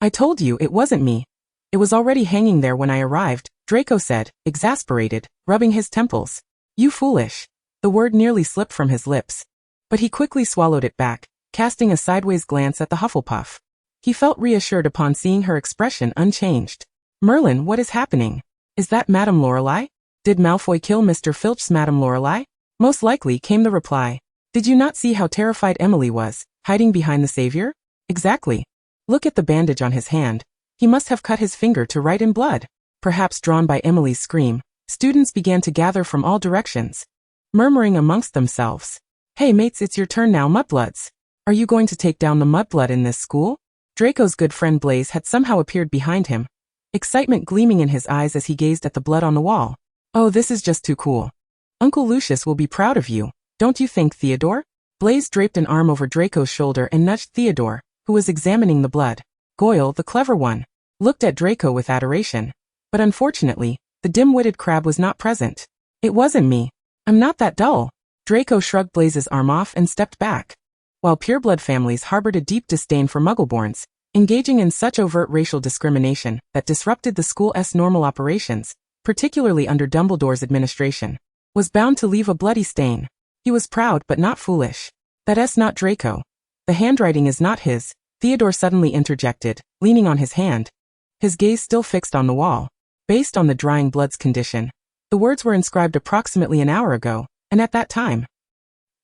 "I told you it wasn't me. It was already hanging there when I arrived," Draco said, exasperated, rubbing his temples. "You foolish." The word nearly slipped from his lips, but he quickly swallowed it back, casting a sideways glance at the Hufflepuff. He felt reassured upon seeing her expression unchanged. "Merlin, what is happening? Is that Madame Lorelei? Did Malfoy kill Mr. Filch's Madame Lorelei?" "Most likely," came the reply. "Did you not see how terrified Emily was, hiding behind the savior?" "Exactly. Look at the bandage on his hand. He must have cut his finger to write in blood." Perhaps drawn by Emily's scream, students began to gather from all directions, murmuring amongst themselves, "Hey mates, it's your turn now, mudbloods. Are you going to take down the mudblood in this school?" Draco's good friend Blaise had somehow appeared behind him, excitement gleaming in his eyes as he gazed at the blood on the wall. "Oh, this is just too cool. Uncle Lucius will be proud of you, don't you think, Theodore?" Blaise draped an arm over Draco's shoulder and nudged Theodore, who was examining the blood. Goyle, the clever one, looked at Draco with adoration, but unfortunately, the dim-witted crab was not present. "It wasn't me. I'm not that dull." Draco shrugged Blaise's arm off and stepped back. While pureblood families harbored a deep disdain for Muggleborns, engaging in such overt racial discrimination that disrupted the school's normal operations, particularly under Dumbledore's administration, was bound to leave a bloody stain. He was proud but not foolish. "That's not Draco. The handwriting is not his," Theodore suddenly interjected, leaning on his hand, his gaze still fixed on the wall. Based on the drying blood's condition, the words were inscribed approximately an hour ago, and at that time.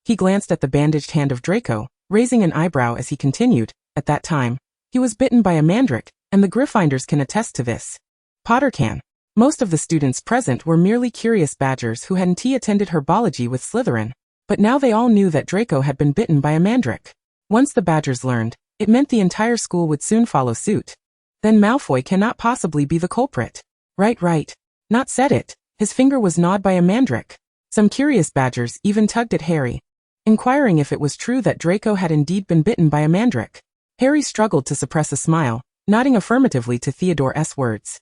He glanced at the bandaged hand of Draco, raising an eyebrow as he continued, "At that time, he was bitten by a mandrake, and the Gryffindors can attest to this. Potter can." Most of the students present were merely curious badgers who hadn't attended herbology with Slytherin, but now they all knew that Draco had been bitten by a mandrake. Once the badgers learned, It meant the entire school would soon follow suit. Then Malfoy cannot possibly be the culprit. Right. Not said it. His finger was gnawed by a mandrake. Some curious badgers even tugged at Harry, inquiring if it was true that Draco had indeed been bitten by a mandrake. Harry struggled to suppress a smile, nodding affirmatively to Theodore's words.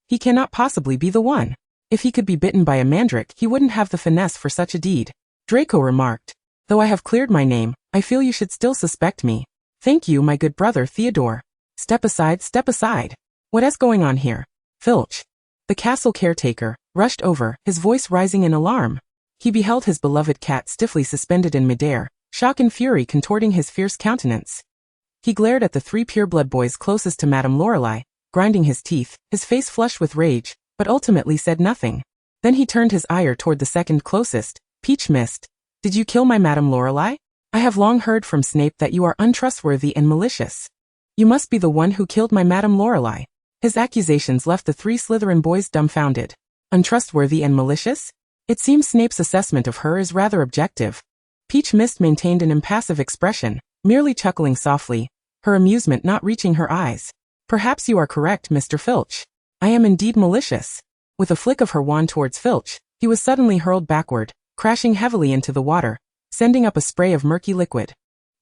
He cannot possibly be the one. If he could be bitten by a mandrake, he wouldn't have the finesse for such a deed. Draco remarked. Though I have cleared my name, I feel you should still suspect me. Thank you, my good brother Theodore. Step aside. What is going on here? Filch, the castle caretaker, rushed over, his voice rising in alarm. He beheld his beloved cat stiffly suspended in midair, shock and fury contorting his fierce countenance. He glared at the 3 pureblood boys closest to Madame Lorelei, grinding his teeth, his face flushed with rage, but ultimately said nothing. Then he turned his ire toward the second closest, Peach Mist. Did you kill my Madame Lorelei? I have long heard from Snape that you are untrustworthy and malicious. You must be the one who killed my Madame Lorelei. His accusations left the 3 Slytherin boys dumbfounded. Untrustworthy and malicious? It seems Snape's assessment of her is rather objective. Peach Mist maintained an impassive expression, merely chuckling softly, her amusement not reaching her eyes. Perhaps you are correct, Mr. Filch. I am indeed malicious. With a flick of her wand towards Filch, he was suddenly hurled backward, crashing heavily into the water, sending up a spray of murky liquid.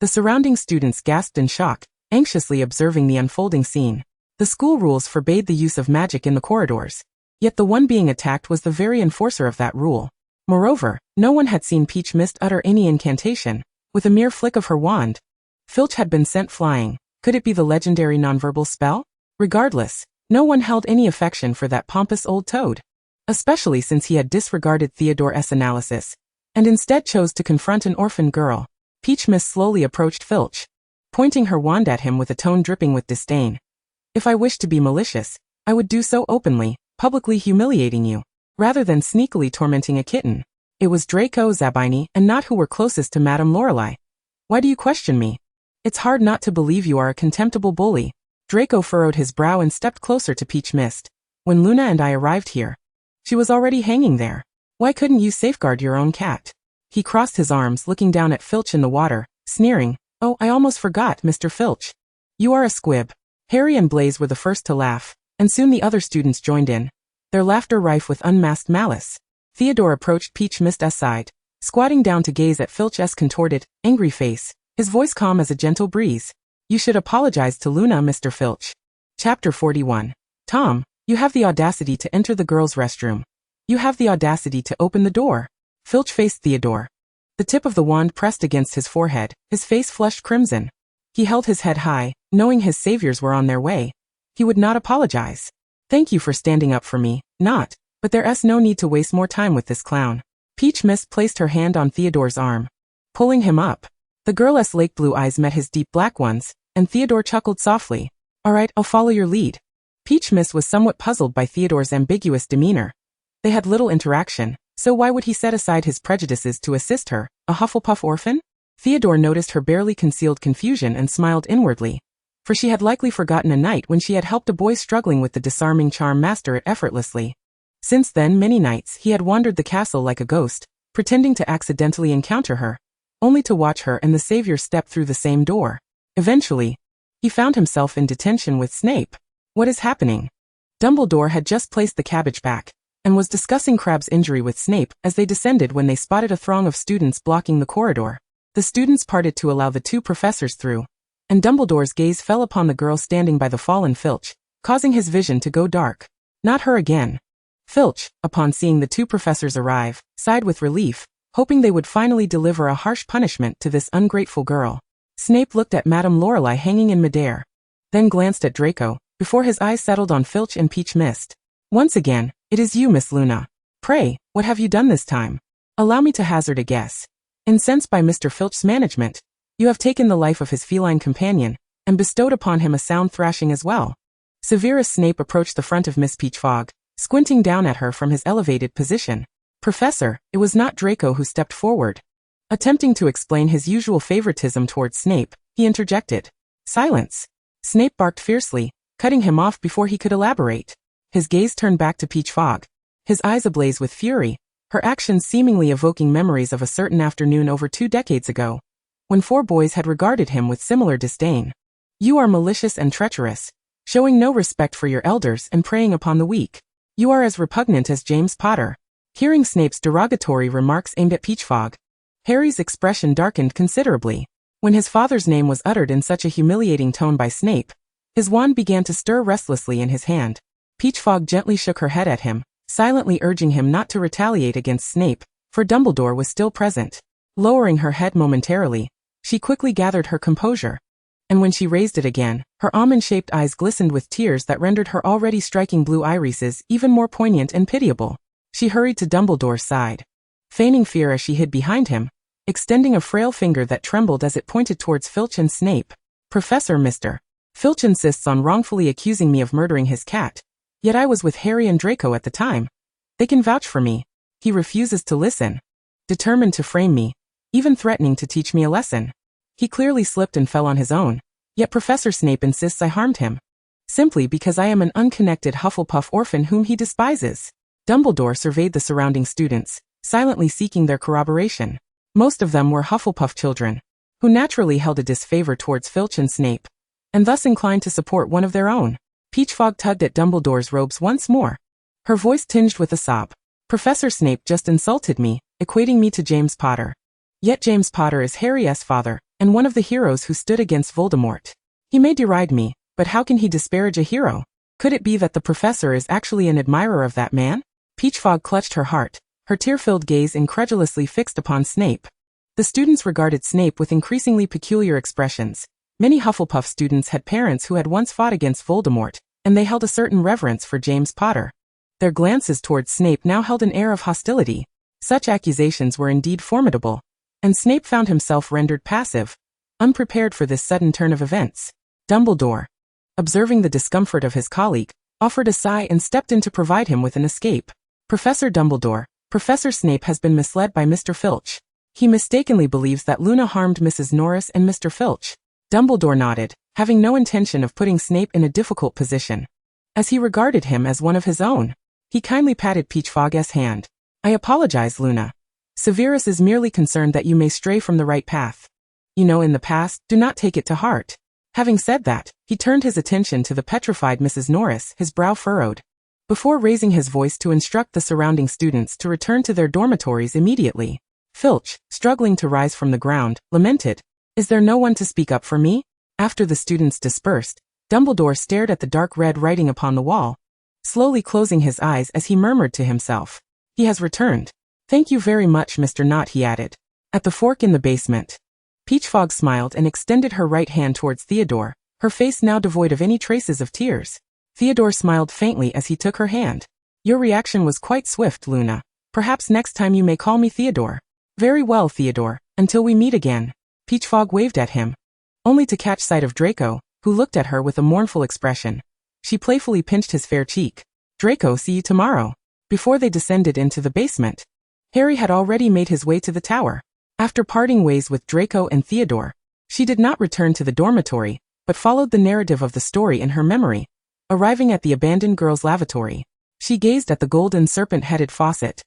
The surrounding students gasped in shock, anxiously observing the unfolding scene. The school rules forbade the use of magic in the corridors. Yet the one being attacked was the very enforcer of that rule. Moreover, no one had seen Peach Mist utter any incantation. With a mere flick of her wand, Filch had been sent flying. Could it be the legendary nonverbal spell? Regardless, no one held any affection for that pompous old toad. Especially since he had disregarded Theodore's analysis, and instead chose to confront an orphan girl. Peach Mist slowly approached Filch, pointing her wand at him with a tone dripping with disdain. If I wished to be malicious, I would do so openly, publicly humiliating you, rather than sneakily tormenting a kitten. It was Draco Zabini and not who were closest to Madame Lorelei. Why do you question me? It's hard not to believe you are a contemptible bully. Draco furrowed his brow and stepped closer to Peach Mist. When Luna and I arrived here, she was already hanging there. Why couldn't you safeguard your own cat? He crossed his arms, looking down at Filch in the water, sneering. Oh, I almost forgot, Mr. Filch. You are a squib. Harry and Blaise were the first to laugh, and soon the other students joined in, their laughter rife with unmasked malice. Theodore approached Peach Mist's side, squatting down to gaze at Filch's contorted, angry face, his voice calm as a gentle breeze. You should apologize to Luna, Mr. Filch. Chapter 41. Tom, you have the audacity to enter the girls' restroom. You have the audacity to open the door. Filch faced Theodore. The tip of the wand pressed against his forehead, his face flushed crimson. He held his head high, knowing his saviors were on their way. He would not apologize. Thank you for standing up for me, but there's no need to waste more time with this clown. Peach Mist placed her hand on Theodore's arm, pulling him up. The girl's lake blue eyes met his deep black ones, and Theodore chuckled softly. All right, I'll follow your lead. Peach Mist was somewhat puzzled by Theodore's ambiguous demeanor. They had little interaction, so why would he set aside his prejudices to assist her, a Hufflepuff orphan? Theodore noticed her barely concealed confusion and smiled inwardly, for she had likely forgotten a night when she had helped a boy struggling with the disarming charm master it effortlessly. Since then, many nights he had wandered the castle like a ghost, pretending to accidentally encounter her, only to watch her and the savior step through the same door. Eventually, he found himself in detention with Snape. What is happening? Dumbledore had just placed the cabbage back, and was discussing Crabbe's injury with Snape as they descended when they spotted a throng of students blocking the corridor. The students parted to allow the 2 professors through, and Dumbledore's gaze fell upon the girl standing by the fallen Filch, causing his vision to go dark. Not her again. Filch, upon seeing the 2 professors arrive, sighed with relief, hoping they would finally deliver a harsh punishment to this ungrateful girl. Snape looked at Madame Lorelei hanging in midair, then glanced at Draco, before his eyes settled on Filch and Peach Mist. Once again, it is you, Miss Luna. Pray, what have you done this time? Allow me to hazard a guess. Incensed by Mr. Filch's management, you have taken the life of his feline companion, and bestowed upon him a sound thrashing as well. Severus Snape approached the front of Miss Peachfog, squinting down at her from his elevated position. Professor, it was not Draco who stepped forward. Attempting to explain his usual favoritism towards Snape, he interjected. Silence. Snape barked fiercely, cutting him off before he could elaborate. His gaze turned back to Peachfog, his eyes ablaze with fury, her actions seemingly evoking memories of a certain afternoon over 2 decades ago, when 4 boys had regarded him with similar disdain. You are malicious and treacherous, showing no respect for your elders and preying upon the weak. You are as repugnant as James Potter. Hearing Snape's derogatory remarks aimed at Peachfog, Harry's expression darkened considerably. When his father's name was uttered in such a humiliating tone by Snape, his wand began to stir restlessly in his hand. Peachfog gently shook her head at him, silently urging him not to retaliate against Snape, for Dumbledore was still present. Lowering her head momentarily, she quickly gathered her composure. And when she raised it again, her almond-shaped eyes glistened with tears that rendered her already striking blue irises even more poignant and pitiable. She hurried to Dumbledore's side, feigning fear as she hid behind him, extending a frail finger that trembled as it pointed towards Filch and Snape. Professor, Mr. Filch insists on wrongfully accusing me of murdering his cat, yet I was with Harry and Draco at the time. They can vouch for me. He refuses to listen, determined to frame me, even threatening to teach me a lesson. He clearly slipped and fell on his own, yet Professor Snape insists I harmed him, simply because I am an unconnected Hufflepuff orphan whom he despises. Dumbledore surveyed the surrounding students, silently seeking their corroboration. Most of them were Hufflepuff children, who naturally held a disfavor towards Filch and Snape, and thus inclined to support one of their own. Peachfog tugged at Dumbledore's robes once more, her voice tinged with a sob. Professor Snape just insulted me, equating me to James Potter. Yet James Potter is Harry's father, and one of the heroes who stood against Voldemort. He may deride me, but how can he disparage a hero? Could it be that the professor is actually an admirer of that man? Peachfog clutched her heart, her tear-filled gaze incredulously fixed upon Snape. The students regarded Snape with increasingly peculiar expressions. Many Hufflepuff students had parents who had once fought against Voldemort, and they held a certain reverence for James Potter. Their glances towards Snape now held an air of hostility. Such accusations were indeed formidable, and Snape found himself rendered passive, unprepared for this sudden turn of events. Dumbledore, observing the discomfort of his colleague, offered a sigh and stepped in to provide him with an escape. Professor Dumbledore, Professor Snape has been misled by Mr. Filch. He mistakenly believes that Luna harmed Mrs. Norris and Mr. Filch. Dumbledore nodded, having no intention of putting Snape in a difficult position, as he regarded him as one of his own. He kindly patted Peachfog's hand. I apologize, Luna. Severus is merely concerned that you may stray from the right path. You know, in the past, do not take it to heart. Having said that, he turned his attention to the petrified Mrs. Norris, his brow furrowed, before raising his voice to instruct the surrounding students to return to their dormitories immediately. Filch, struggling to rise from the ground, lamented, Is there no one to speak up for me? After the students dispersed, Dumbledore stared at the dark red writing upon the wall, slowly closing his eyes as he murmured to himself. He has returned. Thank you very much, Mr. Knott, he added. At the fork in the basement, Peachfog smiled and extended her right hand towards Theodore, her face now devoid of any traces of tears. Theodore smiled faintly as he took her hand. Your reaction was quite swift, Luna. Perhaps next time you may call me Theodore. Very well, Theodore, until we meet again. Peachfog waved at him, only to catch sight of Draco, who looked at her with a mournful expression. She playfully pinched his fair cheek. Draco, see you tomorrow. Before they descended into the basement, Harry had already made his way to the tower. After parting ways with Draco and Theodore, she did not return to the dormitory, but followed the narrative of the story in her memory. Arriving at the abandoned girls' lavatory, she gazed at the golden serpent-headed faucet.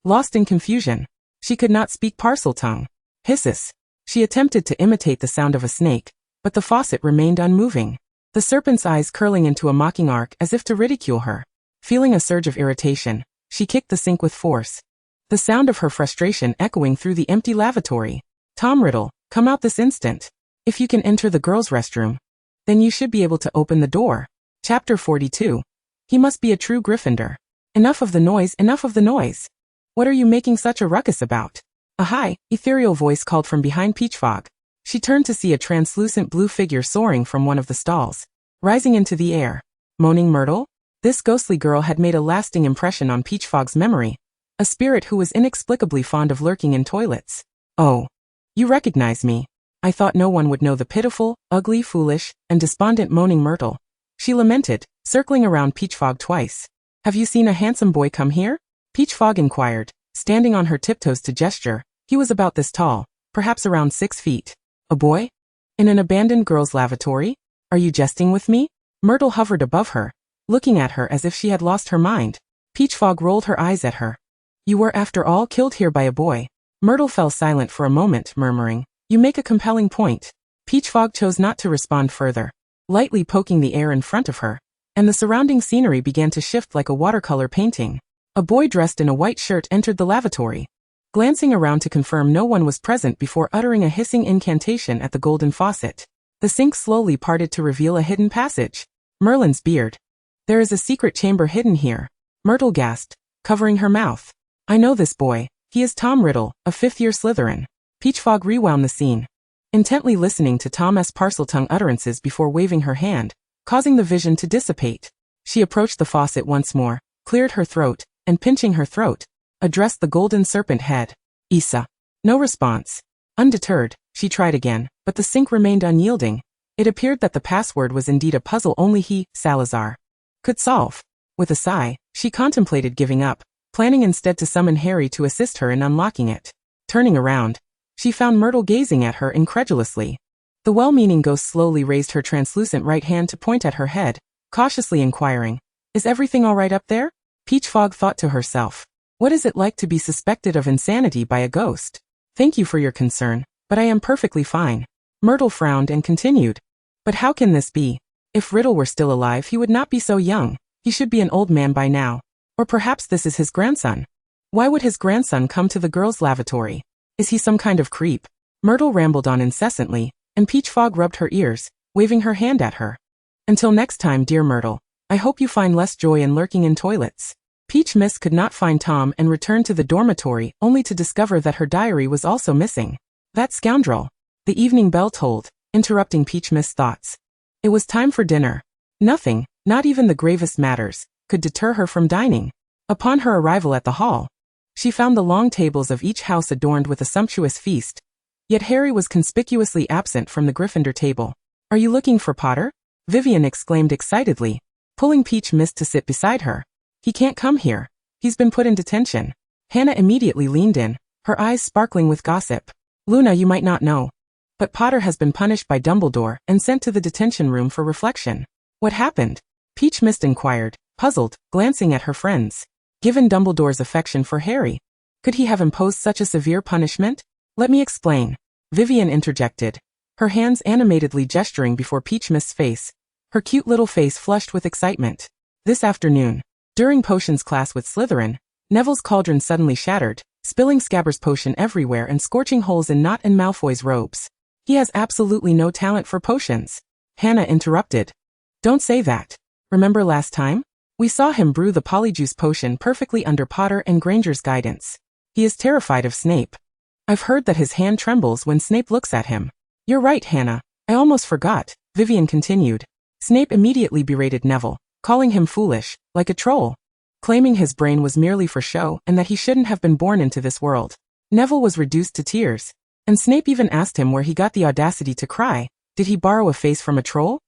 Lost in confusion, she could not speak Parseltongue. Hisses. She attempted to imitate the sound of a snake, but the faucet remained unmoving, the serpent's eyes curling into a mocking arc as if to ridicule her. Feeling a surge of irritation, she kicked the sink with force, the sound of her frustration echoing through the empty lavatory. Tom Riddle, come out this instant. If you can enter the girls' restroom, then you should be able to open the door. Chapter 42. He must be a true Gryffindor. Enough of the noise, enough of the noise. What are you making such a ruckus about? A high, ethereal voice called from behind Peachfog. She turned to see a translucent blue figure soaring from one of the stalls, rising into the air. Moaning Myrtle? This ghostly girl had made a lasting impression on Peachfog's memory, a spirit who was inexplicably fond of lurking in toilets. Oh, you recognize me. I thought no one would know the pitiful, ugly, foolish, and despondent Moaning Myrtle. She lamented, circling around Peachfog twice. Have you seen a handsome boy come here? Peachfog inquired, standing on her tiptoes to gesture. He was about this tall, perhaps around 6 feet. A boy? In an abandoned girls' lavatory? Are you jesting with me? Myrtle hovered above her, looking at her as if she had lost her mind. Peachfog rolled her eyes at her. You were after all killed here by a boy. Myrtle fell silent for a moment, murmuring, You make a compelling point. Peachfog chose not to respond further, lightly poking the air in front of her, and the surrounding scenery began to shift like a watercolor painting. A boy dressed in a white shirt entered the lavatory, glancing around to confirm no one was present before uttering a hissing incantation at the golden faucet. The sink slowly parted to reveal a hidden passage. Merlin's beard. There is a secret chamber hidden here, Myrtle gasped, covering her mouth. I know this boy. He is Tom Riddle, a fifth-year Slytherin. Peachfog rewound the scene, intently listening to Tom's parcel-tongue utterances before waving her hand, causing the vision to dissipate. She approached the faucet once more, cleared her throat, and pinching her throat, addressed the golden serpent head. Isa. No response. Undeterred, she tried again, but the sink remained unyielding. It appeared that the password was indeed a puzzle only he, Salazar, could solve. With a sigh, she contemplated giving up, planning instead to summon Harry to assist her in unlocking it. Turning around, she found Myrtle gazing at her incredulously. The well-meaning ghost slowly raised her translucent right hand to point at her head, cautiously inquiring, "Is everything all right up there?" Peachfog thought to herself, "What is it like to be suspected of insanity by a ghost? Thank you for your concern, but I am perfectly fine." Myrtle frowned and continued, "But how can this be? If Riddle were still alive, he would not be so young. He should be an old man by now. Or perhaps this is his grandson. Why would his grandson come to the girls' lavatory? Is he some kind of creep?" Myrtle rambled on incessantly, and Peachfog rubbed her ears, waving her hand at her. "Until next time, dear Myrtle, I hope you find less joy in lurking in toilets." Peach Miss could not find Tom and returned to the dormitory only to discover that her diary was also missing. That scoundrel. The evening bell tolled, interrupting Peach Miss' thoughts. It was time for dinner. Nothing, not even the gravest matters, could deter her from dining. Upon her arrival at the hall, she found the long tables of each house adorned with a sumptuous feast. Yet Harry was conspicuously absent from the Gryffindor table. "Are you looking for Potter?" Vivian exclaimed excitedly, pulling Peach Miss to sit beside her. "He can't come here. He's been put in detention." Hannah immediately leaned in, her eyes sparkling with gossip. "Luna, you might not know, but Potter has been punished by Dumbledore and sent to the detention room for reflection." "What happened?" Peach Miss inquired, puzzled, glancing at her friends. Given Dumbledore's affection for Harry, could he have imposed such a severe punishment? "Let me explain," Vivian interjected, her hands animatedly gesturing before Peach Miss' face, her cute little face flushed with excitement. This afternoon, during potions class with Slytherin, Neville's cauldron suddenly shattered, spilling Scabbers' potion everywhere and scorching holes in Nott and Malfoy's robes. "He has absolutely no talent for potions," Hannah interrupted. "Don't say that. Remember last time? We saw him brew the Polyjuice potion perfectly under Potter and Granger's guidance. He is terrified of Snape. I've heard that his hand trembles when Snape looks at him." "You're right, Hannah. I almost forgot," Vivian continued. Snape immediately berated Neville, calling him foolish, like a troll, claiming his brain was merely for show and that he shouldn't have been born into this world. Neville was reduced to tears, and Snape even asked him where he got the audacity to cry. Did he borrow a face from a troll?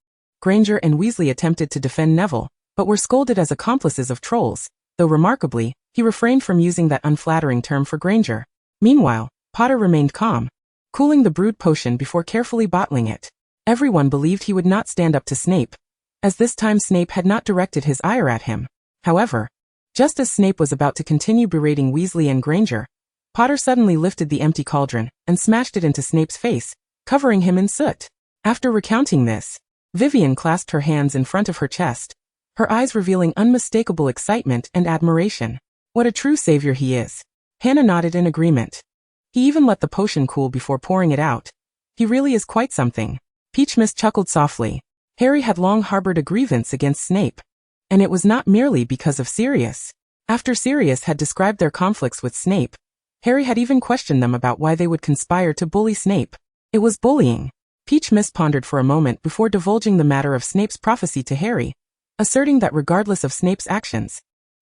Granger and Weasley attempted to defend Neville, but were scolded as accomplices of trolls, though remarkably, he refrained from using that unflattering term for Granger. Meanwhile, Potter remained calm, cooling the brewed potion before carefully bottling it. Everyone believed he would not stand up to Snape, as this time Snape had not directed his ire at him. However, just as Snape was about to continue berating Weasley and Granger, Potter suddenly lifted the empty cauldron and smashed it into Snape's face, covering him in soot. After recounting this, Vivian clasped her hands in front of her chest, her eyes revealing unmistakable excitement and admiration. "What a true savior he is." Hannah nodded in agreement. "He even let the potion cool before pouring it out. He really is quite something." Peach Miss chuckled softly. Harry had long harbored a grievance against Snape, and it was not merely because of Sirius. After Sirius had described their conflicts with Snape, Harry had even questioned them about why they would conspire to bully Snape. It was bullying. Peach Miss pondered for a moment before divulging the matter of Snape's prophecy to Harry, asserting that regardless of Snape's actions,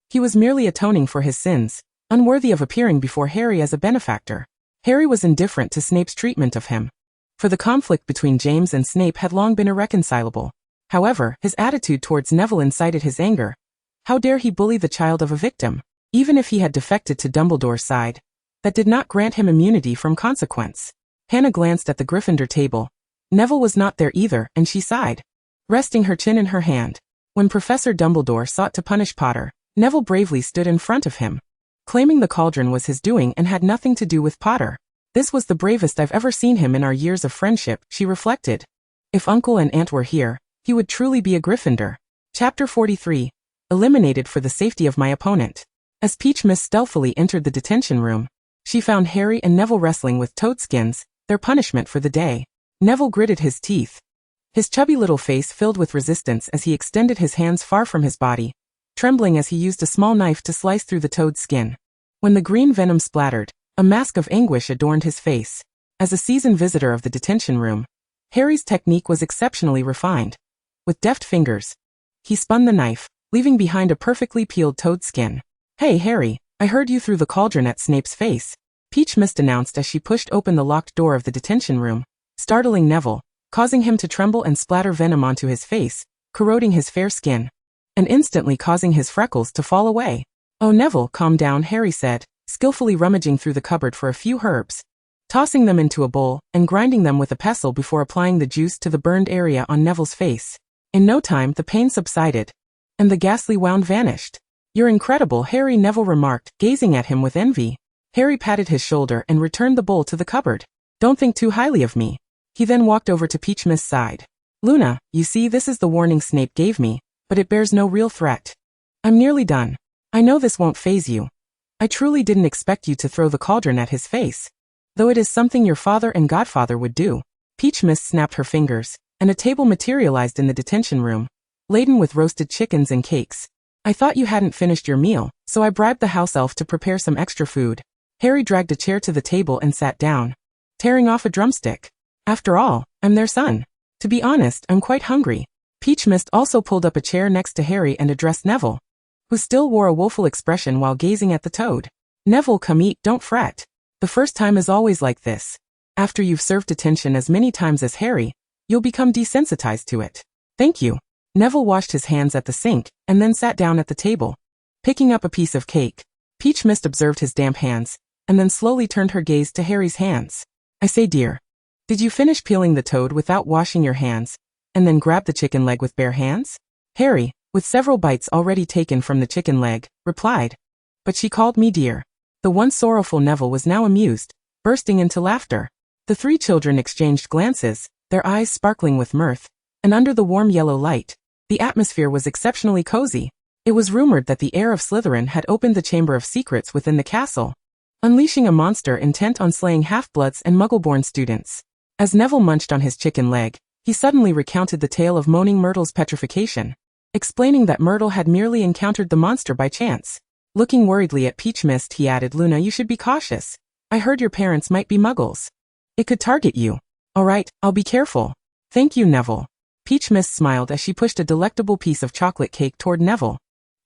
he was merely atoning for his sins, unworthy of appearing before Harry as a benefactor. Harry was indifferent to Snape's treatment of him, for the conflict between James and Snape had long been irreconcilable. However, his attitude towards Neville incited his anger. How dare he bully the child of a victim? Even if he had defected to Dumbledore's side, that did not grant him immunity from consequence. Hannah glanced at the Gryffindor table. Neville was not there either, and she sighed, resting her chin in her hand. When Professor Dumbledore sought to punish Potter, Neville bravely stood in front of him, claiming the cauldron was his doing and had nothing to do with Potter. This was the bravest I've ever seen him in our years of friendship, she reflected. If Uncle and Aunt were here, he would truly be a Gryffindor. Chapter 43. Eliminated for the safety of my opponent. As Peach Mist stealthily entered the detention room, she found Harry and Neville wrestling with toadskins, their punishment for the day. Neville gritted his teeth. His chubby little face filled with resistance as he extended his hands far from his body, trembling as he used a small knife to slice through the toad's skin. When the green venom splattered, a mask of anguish adorned his face. As a seasoned visitor of the detention room, Harry's technique was exceptionally refined. With deft fingers, he spun the knife, leaving behind a perfectly peeled toad skin. "Hey Harry, I heard you threw the cauldron at Snape's face," Peach Mist announced as she pushed open the locked door of the detention room, startling Neville, causing him to tremble and splatter venom onto his face, corroding his fair skin, and instantly causing his freckles to fall away. "Oh Neville, calm down," Harry said, skillfully rummaging through the cupboard for a few herbs, tossing them into a bowl and grinding them with a pestle before applying the juice to the burned area on Neville's face. In no time the pain subsided, and the ghastly wound vanished. "You're incredible," Neville remarked, gazing at him with envy. Harry patted his shoulder and returned the bowl to the cupboard. "Don't think too highly of me." He then walked over to Peach Mist's side. "Luna, you see, this is the warning Snape gave me, but it bears no real threat. I'm nearly done. I know this won't faze you. I truly didn't expect you to throw the cauldron at his face, though it is something your father and godfather would do." Peach Mist snapped her fingers, and a table materialized in the detention room, laden with roasted chickens and cakes. "I thought you hadn't finished your meal, so I bribed the house elf to prepare some extra food." Harry dragged a chair to the table and sat down, tearing off a drumstick. "After all, I'm their son. To be honest, I'm quite hungry." Peach Mist also pulled up a chair next to Harry and addressed Neville, who still wore a woeful expression while gazing at the toad. "Neville, come eat, don't fret. The first time is always like this. After you've served detention as many times as Harry, you'll become desensitized to it." "Thank you." Neville washed his hands at the sink and then sat down at the table, picking up a piece of cake. Peach Mist observed his damp hands, and then slowly turned her gaze to Harry's hands. "I say, dear, did you finish peeling the toad without washing your hands, and then grab the chicken leg with bare hands?" Harry, with several bites already taken from the chicken leg, replied. "But she called me dear." The once sorrowful Neville was now amused, bursting into laughter. The three children exchanged glances, their eyes sparkling with mirth, and under the warm yellow light, the atmosphere was exceptionally cozy. It was rumored that the heir of Slytherin had opened the Chamber of Secrets within the castle, unleashing a monster intent on slaying half-bloods and muggle-born students. As Neville munched on his chicken leg, he suddenly recounted the tale of Moaning Myrtle's petrification, explaining that Myrtle had merely encountered the monster by chance. Looking worriedly at Peach Mist, he added, "Luna, you should be cautious. I heard your parents might be muggles. It could target you." "All right, I'll be careful." "Thank you, Neville." Peach Mist smiled as she pushed a delectable piece of chocolate cake toward Neville,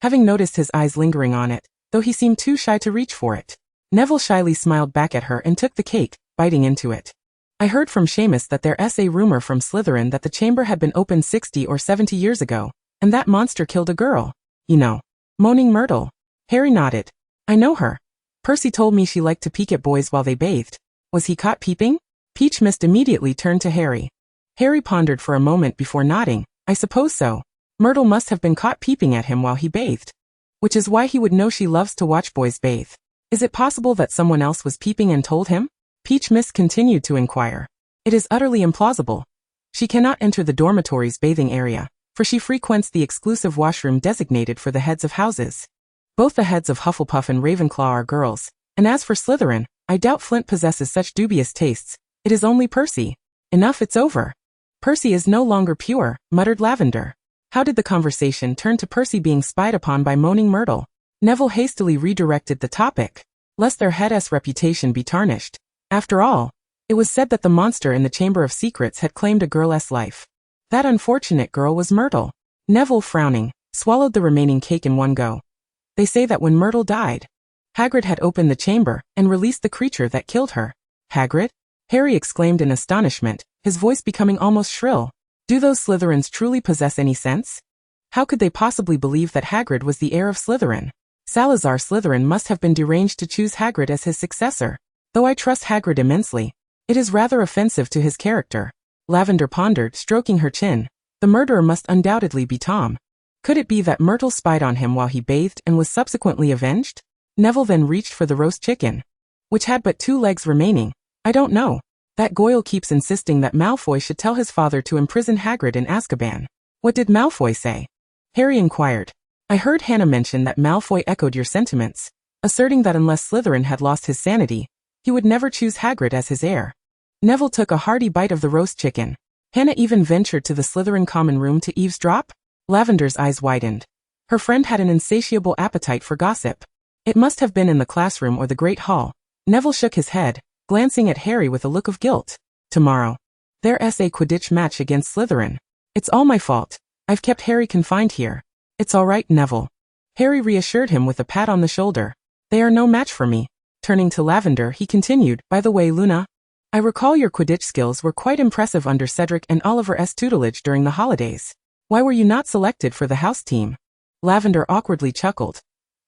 having noticed his eyes lingering on it, though he seemed too shy to reach for it. Neville shyly smiled back at her and took the cake, biting into it. "I heard from Seamus that there's a rumor from Slytherin that the chamber had been opened 60 or 70 years ago, and that monster killed a girl. You know, Moaning Myrtle." Harry nodded. "I know her. Percy told me she liked to peek at boys while they bathed." "Was he caught peeping?" Peach Mist immediately turned to Harry. Harry pondered for a moment before nodding. "I suppose so. Myrtle must have been caught peeping at him while he bathed, which is why he would know she loves to watch boys bathe. Is it possible that someone else was peeping and told him?" Peach Mist continued to inquire. "It is utterly implausible. She cannot enter the dormitory's bathing area, for she frequents the exclusive washroom designated for the heads of houses. Both the heads of Hufflepuff and Ravenclaw are girls, and as for Slytherin, I doubt Flint possesses such dubious tastes. It is only Percy." "Enough, it's over. Percy is no longer pure," muttered Lavender. How did the conversation turn to Percy being spied upon by Moaning Myrtle? Neville hastily redirected the topic, lest their head's reputation be tarnished. After all, it was said that the monster in the Chamber of Secrets had claimed a girl's life. That unfortunate girl was Myrtle. Neville, frowning, swallowed the remaining cake in one go. "They say that when Myrtle died, Hagrid had opened the chamber and released the creature that killed her." "Hagrid?" Harry exclaimed in astonishment, his voice becoming almost shrill. "Do those Slytherins truly possess any sense? How could they possibly believe that Hagrid was the heir of Slytherin? Salazar Slytherin must have been deranged to choose Hagrid as his successor. Though I trust Hagrid immensely, it is rather offensive to his character." Lavender pondered, stroking her chin. The murderer must undoubtedly be Tom. Could it be that Myrtle spied on him while he bathed and was subsequently avenged? Neville then reached for the roast chicken, which had but 2 legs remaining. "I don't know. That Goyle keeps insisting that Malfoy should tell his father to imprison Hagrid in Azkaban. What did Malfoy say? Harry inquired. I heard Hannah mention that Malfoy echoed your sentiments, asserting that unless Slytherin had lost his sanity, he would never choose Hagrid as his heir. Neville took a hearty bite of the roast chicken. Hannah even ventured to the Slytherin common room to eavesdrop? Lavender's eyes widened. Her friend had an insatiable appetite for gossip. It must have been in the classroom or the Great Hall. Neville shook his head, glancing at Harry with a look of guilt. Tomorrow. There's a Quidditch match against Slytherin. It's all my fault. I've kept Harry confined here. It's all right, Neville. Harry reassured him with a pat on the shoulder. They are no match for me. Turning to Lavender, he continued, by the way, Luna, I recall your Quidditch skills were quite impressive under Cedric and Oliver's tutelage during the holidays. Why were you not selected for the house team? Lavender awkwardly chuckled.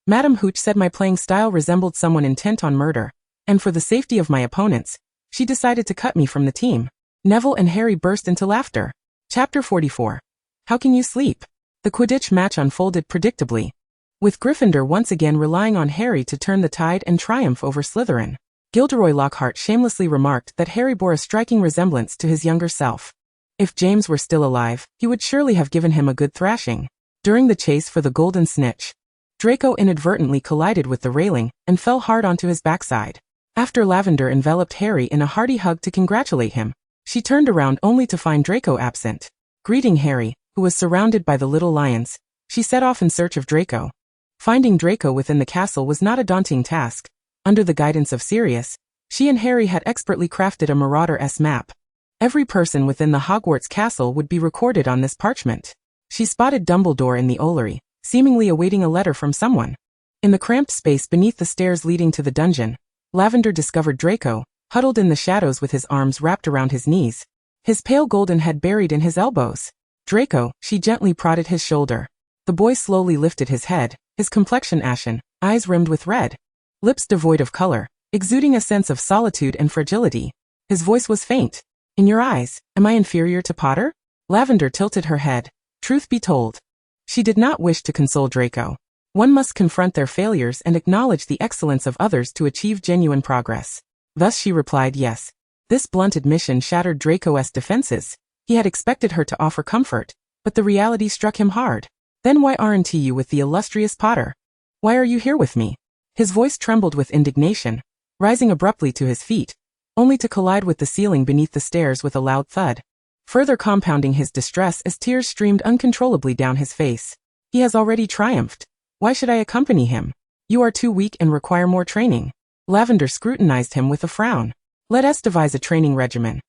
Madame Hooch said my playing style resembled someone intent on murder, and for the safety of my opponents, she decided to cut me from the team. Neville and Harry burst into laughter. Chapter 44. How can you sleep? The Quidditch match unfolded predictably, with Gryffindor once again relying on Harry to turn the tide and triumph over Slytherin. Gilderoy Lockhart shamelessly remarked that Harry bore a striking resemblance to his younger self. If James were still alive, he would surely have given him a good thrashing. During the chase for the golden snitch, Draco inadvertently collided with the railing and fell hard onto his backside. After Lavender enveloped Harry in a hearty hug to congratulate him, she turned around only to find Draco absent. Greeting Harry, who was surrounded by the little lions, she set off in search of Draco. Finding Draco within the castle was not a daunting task. Under the guidance of Sirius, she and Harry had expertly crafted a Marauder-esque map. Every person within the Hogwarts castle would be recorded on this parchment. She spotted Dumbledore in the Ollery, seemingly awaiting a letter from someone. In the cramped space beneath the stairs leading to the dungeon, Lavender discovered Draco, huddled in the shadows with his arms wrapped around his knees, his pale golden head buried in his elbows. Draco, she gently prodded his shoulder. The boy slowly lifted his head, his complexion ashen, eyes rimmed with red, lips devoid of color, exuding a sense of solitude and fragility. His voice was faint. In your eyes, am I inferior to Potter? Lavender tilted her head. Truth be told, she did not wish to console Draco. One must confront their failures and acknowledge the excellence of others to achieve genuine progress. Thus she replied yes. This blunt admission shattered Draco's defenses. He had expected her to offer comfort, but the reality struck him hard. Then why aren't you with the illustrious Potter? Why are you here with me? His voice trembled with indignation, rising abruptly to his feet, only to collide with the ceiling beneath the stairs with a loud thud, further compounding his distress as tears streamed uncontrollably down his face. He has already triumphed. Why should I accompany him? You are too weak and require more training. Lavender scrutinized him with a frown. Let us devise a training regimen.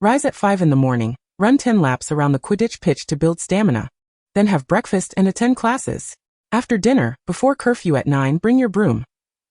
Rise at 5 in the morning, run 10 laps around the Quidditch pitch to build stamina. Then have breakfast and attend classes. After dinner, before curfew at 9, bring your broom.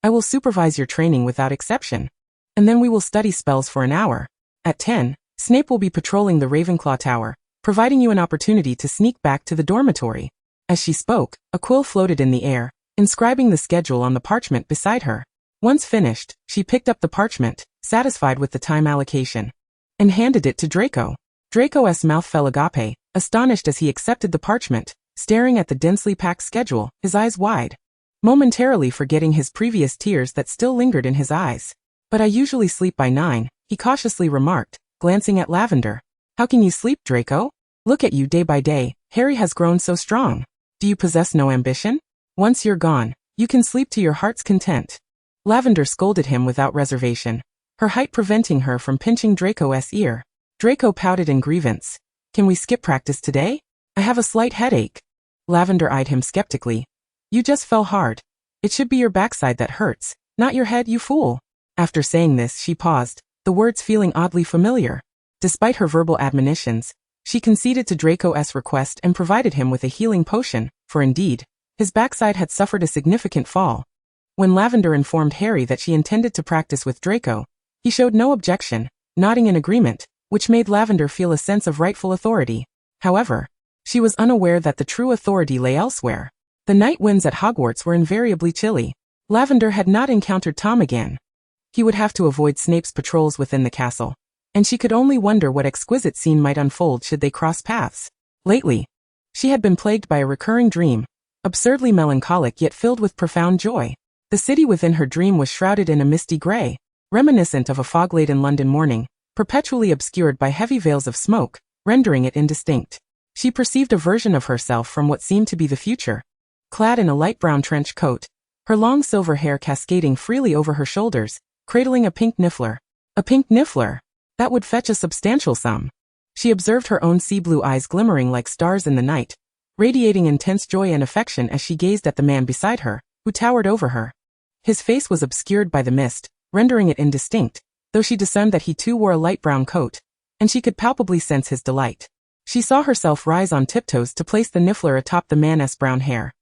I will supervise your training without exception. And then we will study spells for an hour. At 10, Snape will be patrolling the Ravenclaw Tower, providing you an opportunity to sneak back to the dormitory. As she spoke, a quill floated in the air, inscribing the schedule on the parchment beside her. Once finished, she picked up the parchment, satisfied with the time allocation, and handed it to Draco. Draco's mouth fell agape, astonished as he accepted the parchment, staring at the densely packed schedule, his eyes wide, momentarily forgetting his previous tears that still lingered in his eyes. But I usually sleep by 9, he cautiously remarked, glancing at Lavender. How can you sleep, Draco? Look at you day by day, Harry has grown so strong. Do you possess no ambition? Once you're gone, you can sleep to your heart's content. Lavender scolded him without reservation, her height preventing her from pinching Draco's ear. Draco pouted in grievance. Can we skip practice today? I have a slight headache. Lavender eyed him skeptically. You just fell hard. It should be your backside that hurts, not your head, you fool. After saying this, she paused, the words feeling oddly familiar. Despite her verbal admonitions, she conceded to Draco's request and provided him with a healing potion, for indeed, his backside had suffered a significant fall. When Lavender informed Harry that she intended to practice with Draco, he showed no objection, nodding in agreement, which made Lavender feel a sense of rightful authority. However, she was unaware that the true authority lay elsewhere. The night winds at Hogwarts were invariably chilly. Lavender had not encountered Tom again. He would have to avoid Snape's patrols within the castle, and she could only wonder what exquisite scene might unfold should they cross paths. Lately, she had been plagued by a recurring dream, absurdly melancholic yet filled with profound joy. The city within her dream was shrouded in a misty gray, reminiscent of a fog-laden London morning, perpetually obscured by heavy veils of smoke, rendering it indistinct. She perceived a version of herself from what seemed to be the future. Clad in a light brown trench coat, her long silver hair cascading freely over her shoulders, cradling a pink niffler. A pink niffler! That would fetch a substantial sum. She observed her own sea blue eyes glimmering like stars in the night, radiating intense joy and affection as she gazed at the man beside her, who towered over her. His face was obscured by the mist, rendering it indistinct, though she discerned that he too wore a light brown coat, and she could palpably sense his delight. She saw herself rise on tiptoes to place the niffler atop the man's brown hair,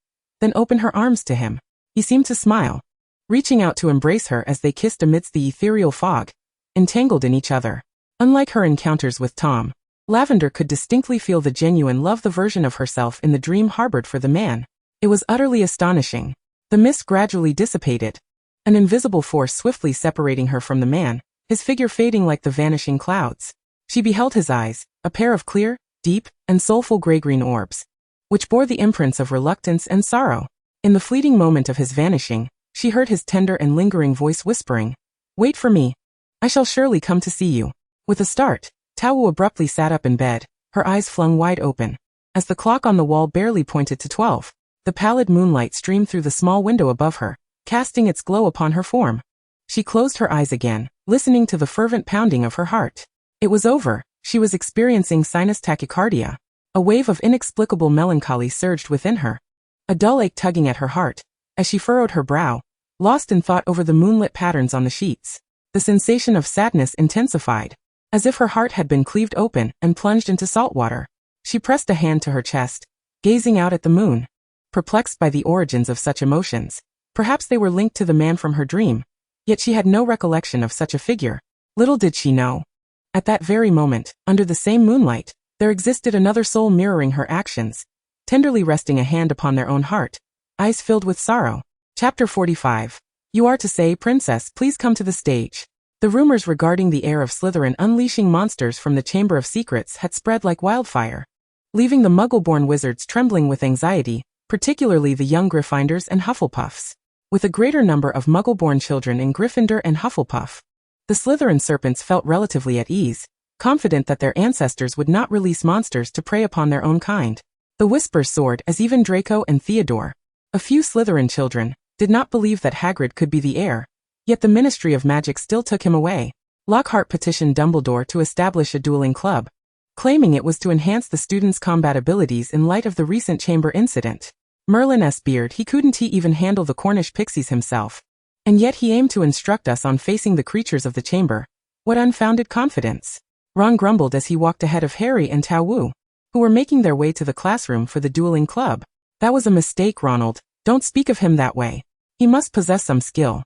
then open her arms to him. He seemed to smile, reaching out to embrace her as they kissed amidst the ethereal fog, entangled in each other. Unlike her encounters with Tom, Lavender could distinctly feel the genuine love, the version of herself in the dream harbored for the man. It was utterly astonishing. The mist gradually dissipated, an invisible force swiftly separating her from the man, his figure fading like the vanishing clouds. She beheld his eyes, a pair of clear, deep, and soulful gray-green orbs, which bore the imprints of reluctance and sorrow. In the fleeting moment of his vanishing, she heard his tender and lingering voice whispering, "Wait for me. I shall surely come to see you." With a start, Tao Wu abruptly sat up in bed, her eyes flung wide open. As the clock on the wall barely pointed to 12, the pallid moonlight streamed through the small window above her, casting its glow upon her form. She closed her eyes again, listening to the fervent pounding of her heart. It was over. She was experiencing sinus tachycardia. A wave of inexplicable melancholy surged within her, a dull ache tugging at her heart, as she furrowed her brow, lost in thought over the moonlit patterns on the sheets. The sensation of sadness intensified, as if her heart had been cleaved open and plunged into salt water. She pressed a hand to her chest, gazing out at the moon, perplexed by the origins of such emotions. Perhaps they were linked to the man from her dream, yet she had no recollection of such a figure. Little did she know. At that very moment, under the same moonlight, there existed another soul mirroring her actions, tenderly resting a hand upon their own heart, eyes filled with sorrow. Chapter 45. You are to say, Princess, please come to the stage. The rumors regarding the heir of Slytherin unleashing monsters from the Chamber of Secrets had spread like wildfire, leaving the Muggle-born wizards trembling with anxiety, particularly the young Gryffindors and Hufflepuffs. With a greater number of Muggle-born children in Gryffindor and Hufflepuff, the Slytherin serpents felt relatively at ease, confident that their ancestors would not release monsters to prey upon their own kind. The whispers soared as even Draco and Theodore, a few Slytherin children, did not believe that Hagrid could be the heir, yet the Ministry of Magic still took him away. Lockhart petitioned Dumbledore to establish a dueling club, claiming it was to enhance the students' combat abilities in light of the recent chamber incident. Merlin's beard, he couldn't even handle the Cornish pixies himself. And yet he aimed to instruct us on facing the creatures of the chamber. What unfounded confidence! Ron grumbled as he walked ahead of Harry and Tao Wu, who were making their way to the classroom for the dueling club. That was a mistake, Ronald. Don't speak of him that way. He must possess some skill.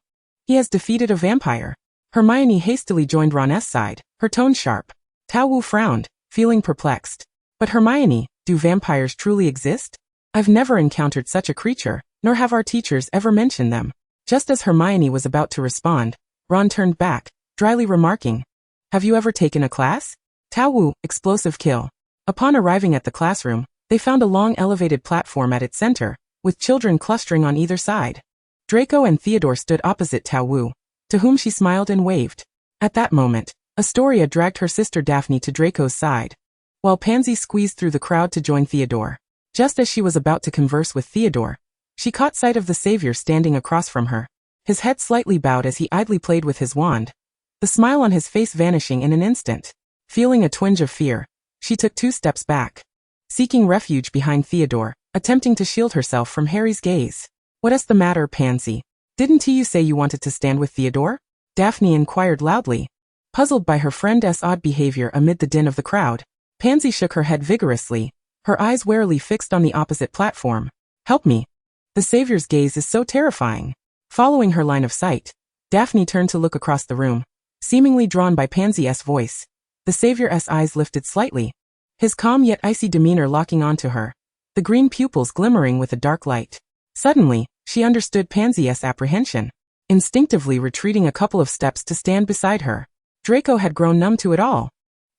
He has defeated a vampire. Hermione hastily joined Ron's side, her tone sharp. Tao Wu frowned, feeling perplexed. But Hermione, do vampires truly exist? I've never encountered such a creature, nor have our teachers ever mentioned them. Just as Hermione was about to respond, Ron turned back, dryly remarking, "Have you ever taken a class?" Tao Wu, explosive kill. Upon arriving at the classroom, they found a long elevated platform at its center, with children clustering on either side. Draco and Theodore stood opposite Tao Wu, to whom she smiled and waved. At that moment, Astoria dragged her sister Daphne to Draco's side, while Pansy squeezed through the crowd to join Theodore. Just as she was about to converse with Theodore, she caught sight of the Savior standing across from her. His head slightly bowed as he idly played with his wand, the smile on his face vanishing in an instant. Feeling a twinge of fear, she took 2 steps back, seeking refuge behind Theodore, attempting to shield herself from Harry's gaze. "What's the matter, Pansy? Didn't you say you wanted to stand with Theodore?" Daphne inquired loudly, puzzled by her friend's odd behavior amid the din of the crowd. Pansy shook her head vigorously, her eyes warily fixed on the opposite platform. "Help me. The Savior's gaze is so terrifying." Following her line of sight, Daphne turned to look across the room, seemingly drawn by Pansy's voice. The Savior's eyes lifted slightly, his calm yet icy demeanor locking onto her, the green pupils glimmering with a dark light. Suddenly, she understood Pansy's apprehension, instinctively retreating a couple of steps to stand beside her. Draco had grown numb to it all.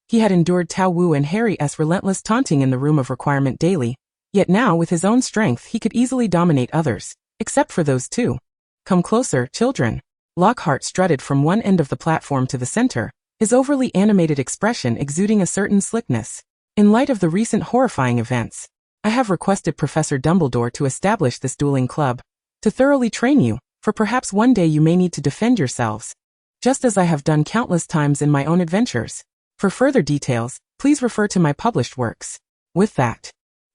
He had endured Tao Wu and Harry's relentless taunting in the room of requirement daily, yet now with his own strength he could easily dominate others, except for those 2. "Come closer, children." Lockhart strutted from one end of the platform to the center, his overly animated expression exuding a certain slickness. In light of the recent horrifying events, I have requested Professor Dumbledore to establish this dueling club, to thoroughly train you, for perhaps one day you may need to defend yourselves, just as I have done countless times in my own adventures. For further details, please refer to my published works. With that,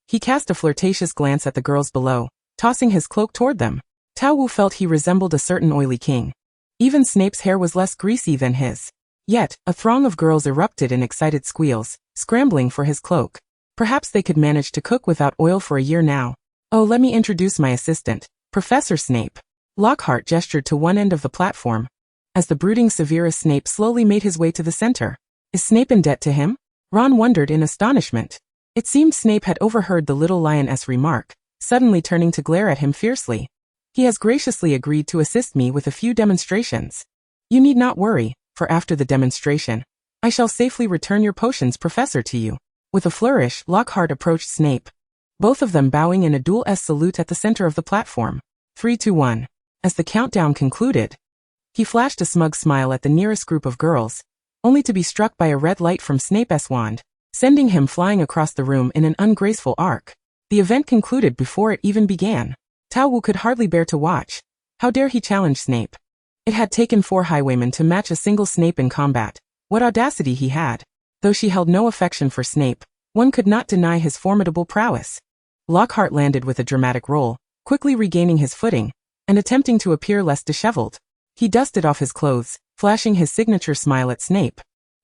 he cast a flirtatious glance at the girls below, tossing his cloak toward them. Tao Wu felt he resembled a certain oily king. Even Snape's hair was less greasy than his. Yet, a throng of girls erupted in excited squeals, scrambling for his cloak. Perhaps they could manage to cook without oil for a year now. Oh, let me introduce my assistant, Professor Snape. Lockhart gestured to one end of the platform, as the brooding Severus Snape slowly made his way to the center. Is Snape in debt to him? Ron wondered in astonishment. It seemed Snape had overheard the little lioness remark, suddenly turning to glare at him fiercely. He has graciously agreed to assist me with a few demonstrations. You need not worry, for after the demonstration, I shall safely return your potions professor to you. With a flourish, Lockhart approached Snape, both of them bowing in a dual-S salute at the center of the platform. 3, 2, 1. As the countdown concluded, he flashed a smug smile at the nearest group of girls, only to be struck by a red light from Snape's wand, sending him flying across the room in an ungraceful arc. The event concluded before it even began. Tao Wu could hardly bear to watch. How dare he challenge Snape? It had taken 4 highwaymen to match a single Snape in combat. What audacity he had! Though she held no affection for Snape, one could not deny his formidable prowess. Lockhart landed with a dramatic roll, quickly regaining his footing, and attempting to appear less disheveled. He dusted off his clothes, flashing his signature smile at Snape.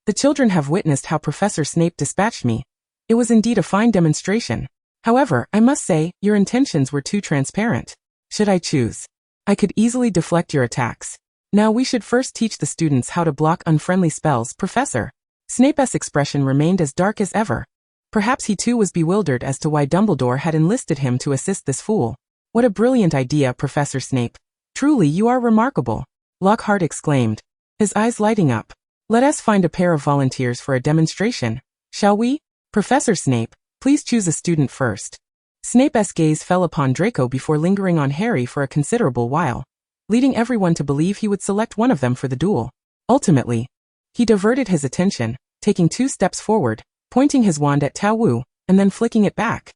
The children have witnessed how Professor Snape dispatched me. It was indeed a fine demonstration. However, I must say, your intentions were too transparent. Should I choose, I could easily deflect your attacks. Now we should first teach the students how to block unfriendly spells, Professor. Snape's expression remained as dark as ever. Perhaps he too was bewildered as to why Dumbledore had enlisted him to assist this fool. What a brilliant idea, Professor Snape. Truly you are remarkable, Lockhart exclaimed, his eyes lighting up. Let us find a pair of volunteers for a demonstration, shall we? Professor Snape, please choose a student first. Snape's gaze fell upon Draco before lingering on Harry for a considerable while, leading everyone to believe he would select one of them for the duel. Ultimately, he diverted his attention, taking 2 steps forward, pointing his wand at Tao Wu, and then flicking it back.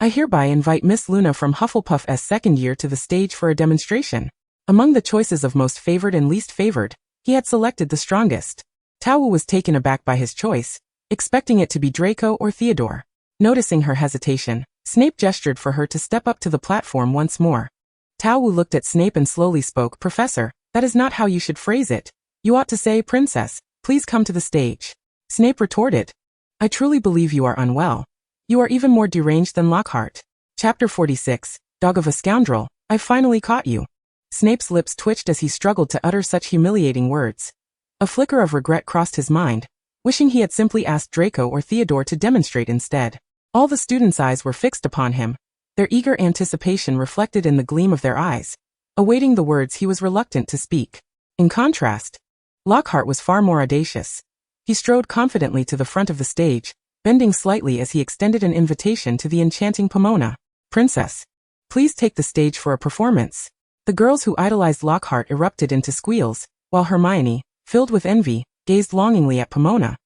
I hereby invite Miss Luna from Hufflepuff's second year to the stage for a demonstration. Among the choices of most favored and least favored, he had selected the strongest. Tao Wu was taken aback by his choice, expecting it to be Draco or Theodore. Noticing her hesitation, Snape gestured for her to step up to the platform once more. Tao Wu looked at Snape and slowly spoke. Professor, that is not how you should phrase it. You ought to say, Princess, please come to the stage. Snape retorted. I truly believe you are unwell. You are even more deranged than Lockhart. Chapter 46, Dog of a Scoundrel, I finally caught you. Snape's lips twitched as he struggled to utter such humiliating words. A flicker of regret crossed his mind, wishing he had simply asked Draco or Theodore to demonstrate instead. All the students' eyes were fixed upon him, their eager anticipation reflected in the gleam of their eyes. Awaiting the words he was reluctant to speak. In contrast, Lockhart was far more audacious. He strode confidently to the front of the stage, bending slightly as he extended an invitation to the enchanting Pomona. Princess, please take the stage for a performance. The girls who idolized Lockhart erupted into squeals, while Hermione, filled with envy, gazed longingly at Pomona,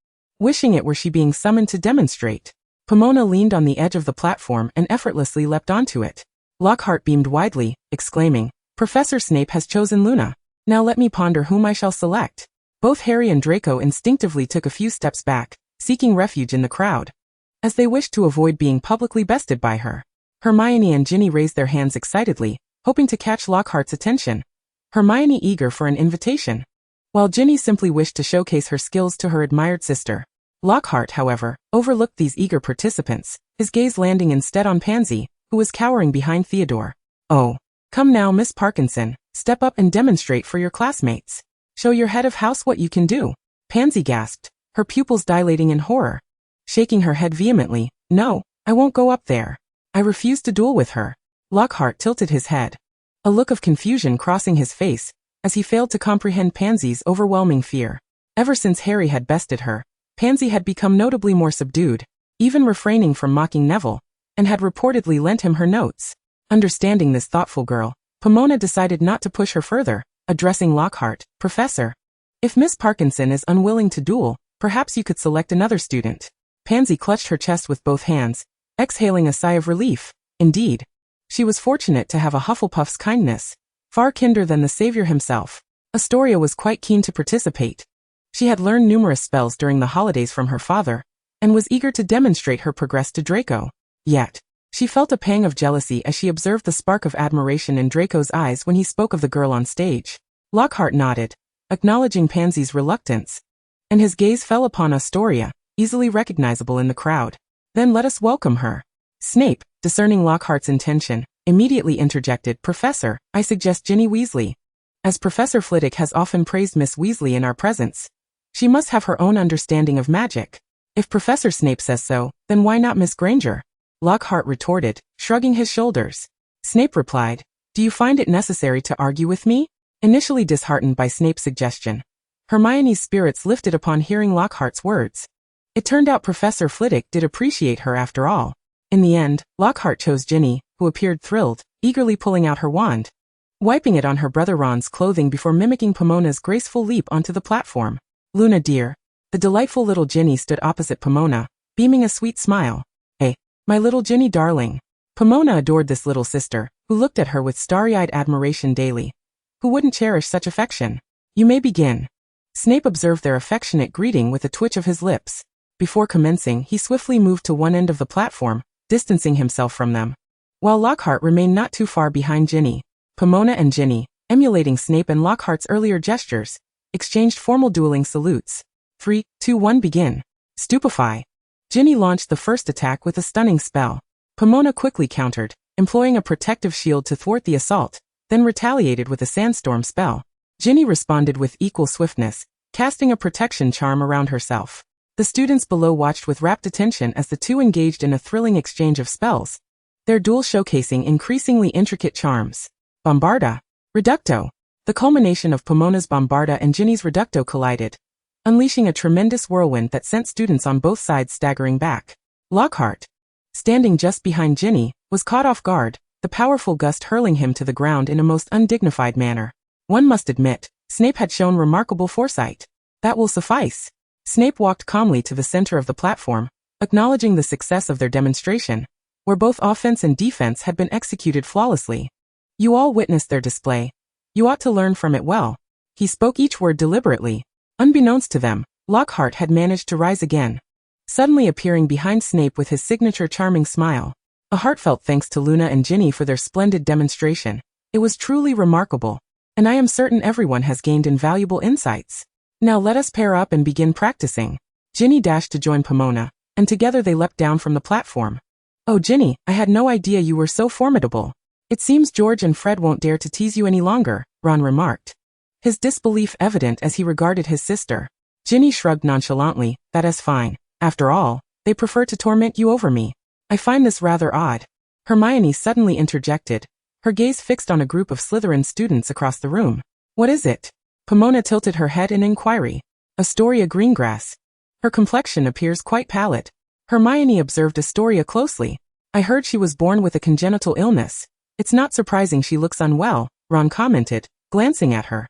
wishing it were she being summoned to demonstrate. Pomona leaned on the edge of the platform and effortlessly leapt onto it. Lockhart beamed widely, exclaiming, Professor Snape has chosen Luna. Now let me ponder whom I shall select. Both Harry and Draco instinctively took a few steps back, seeking refuge in the crowd, as they wished to avoid being publicly bested by her. Hermione and Ginny raised their hands excitedly, hoping to catch Lockhart's attention. Hermione eager for an invitation, while Ginny simply wished to showcase her skills to her admired sister. Lockhart, however, overlooked these eager participants, his gaze landing instead on Pansy, who was cowering behind Theodore. Oh, come now, Miss Parkinson, step up and demonstrate for your classmates. Show your head of house what you can do. Pansy gasped, her pupils dilating in horror. Shaking her head vehemently, no, I won't go up there. I refuse to duel with her. Lockhart tilted his head, a look of confusion crossing his face, as he failed to comprehend Pansy's overwhelming fear. Ever since Harry had bested her, Pansy had become notably more subdued, even refraining from mocking Neville, and had reportedly lent him her notes. Understanding this thoughtful girl, Pomona decided not to push her further, addressing Lockhart, Professor, if Miss Parkinson is unwilling to duel, perhaps you could select another student. Pansy clutched her chest with both hands, exhaling a sigh of relief. Indeed, she was fortunate to have a Hufflepuff's kindness, far kinder than the savior himself. Astoria was quite keen to participate. She had learned numerous spells during the holidays from her father, and was eager to demonstrate her progress to Draco. Yet, she felt a pang of jealousy as she observed the spark of admiration in Draco's eyes when he spoke of the girl on stage. Lockhart nodded, acknowledging Pansy's reluctance, and his gaze fell upon Astoria, easily recognizable in the crowd. Then let us welcome her. Snape, discerning Lockhart's intention, immediately interjected, "Professor, I suggest Ginny Weasley. As Professor Flitwick has often praised Miss Weasley in our presence, she must have her own understanding of magic. If Professor Snape says so, then why not Miss Granger?" Lockhart retorted, shrugging his shoulders. Snape replied, "Do you find it necessary to argue with me?" Initially disheartened by Snape's suggestion, Hermione's spirits lifted upon hearing Lockhart's words. It turned out Professor Flitwick did appreciate her after all. In the end, Lockhart chose Ginny, who appeared thrilled, eagerly pulling out her wand, wiping it on her brother Ron's clothing before mimicking Pomona's graceful leap onto the platform. "Luna dear." The delightful little Ginny stood opposite Pomona, beaming a sweet smile. "Hey, my little Ginny darling." Pomona adored this little sister, who looked at her with starry-eyed admiration daily. Who wouldn't cherish such affection? "You may begin." Snape observed their affectionate greeting with a twitch of his lips. Before commencing, he swiftly moved to one end of the platform, distancing himself from them, while Lockhart remained not too far behind Ginny. Pomona and Ginny, emulating Snape and Lockhart's earlier gestures, exchanged formal dueling salutes. 3, 2, 1, begin. Stupefy. Ginny launched the first attack with a stunning spell. Pomona quickly countered, employing a protective shield to thwart the assault, then retaliated with a sandstorm spell. Ginny responded with equal swiftness, casting a protection charm around herself. The students below watched with rapt attention as the two engaged in a thrilling exchange of spells, their duel showcasing increasingly intricate charms. Bombarda. Reducto. The culmination of Pomona's Bombarda and Ginny's Reducto collided, unleashing a tremendous whirlwind that sent students on both sides staggering back. Lockhart, standing just behind Ginny, was caught off guard, the powerful gust hurling him to the ground in a most undignified manner. One must admit, Snape had shown remarkable foresight. That will suffice. Snape walked calmly to the center of the platform, acknowledging the success of their demonstration, where both offense and defense had been executed flawlessly. "You all witnessed their display. You ought to learn from it well." He spoke each word deliberately. Unbeknownst to them, Lockhart had managed to rise again, suddenly appearing behind Snape with his signature charming smile. A heartfelt thanks to Luna and Ginny for their splendid demonstration. It was truly remarkable, and I am certain everyone has gained invaluable insights. Now let us pair up and begin practicing. Ginny dashed to join Pomona, and together they leapt down from the platform. "Oh Ginny, I had no idea you were so formidable. It seems George and Fred won't dare to tease you any longer," Ron remarked, his disbelief evident as he regarded his sister. Ginny shrugged nonchalantly, "That is fine. After all, they prefer to torment you over me. I find this rather odd." Hermione suddenly interjected, her gaze fixed on a group of Slytherin students across the room. "What is it?" Pomona tilted her head in inquiry. "Astoria Greengrass. Her complexion appears quite pallid." Hermione observed Astoria closely. "I heard she was born with a congenital illness. It's not surprising she looks unwell," Ron commented, glancing at her.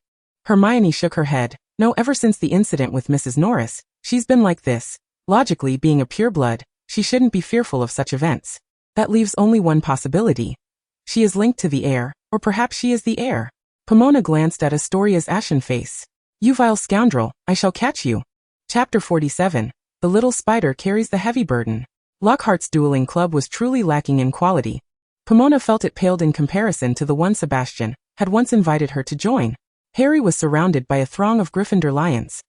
Hermione shook her head. "No, ever since the incident with Mrs. Norris, she's been like this. Logically, being a pureblood, she shouldn't be fearful of such events. That leaves only one possibility. She is linked to the heir, or perhaps she is the heir." Pomona glanced at Astoria's ashen face. "You vile scoundrel, I shall catch you." Chapter 47. The Little Spider Carries the Heavy Burden. Lockhart's dueling club was truly lacking in quality. Pomona felt it paled in comparison to the one Sebastian had once invited her to join. Harry was surrounded by a throng of Gryffindor lions,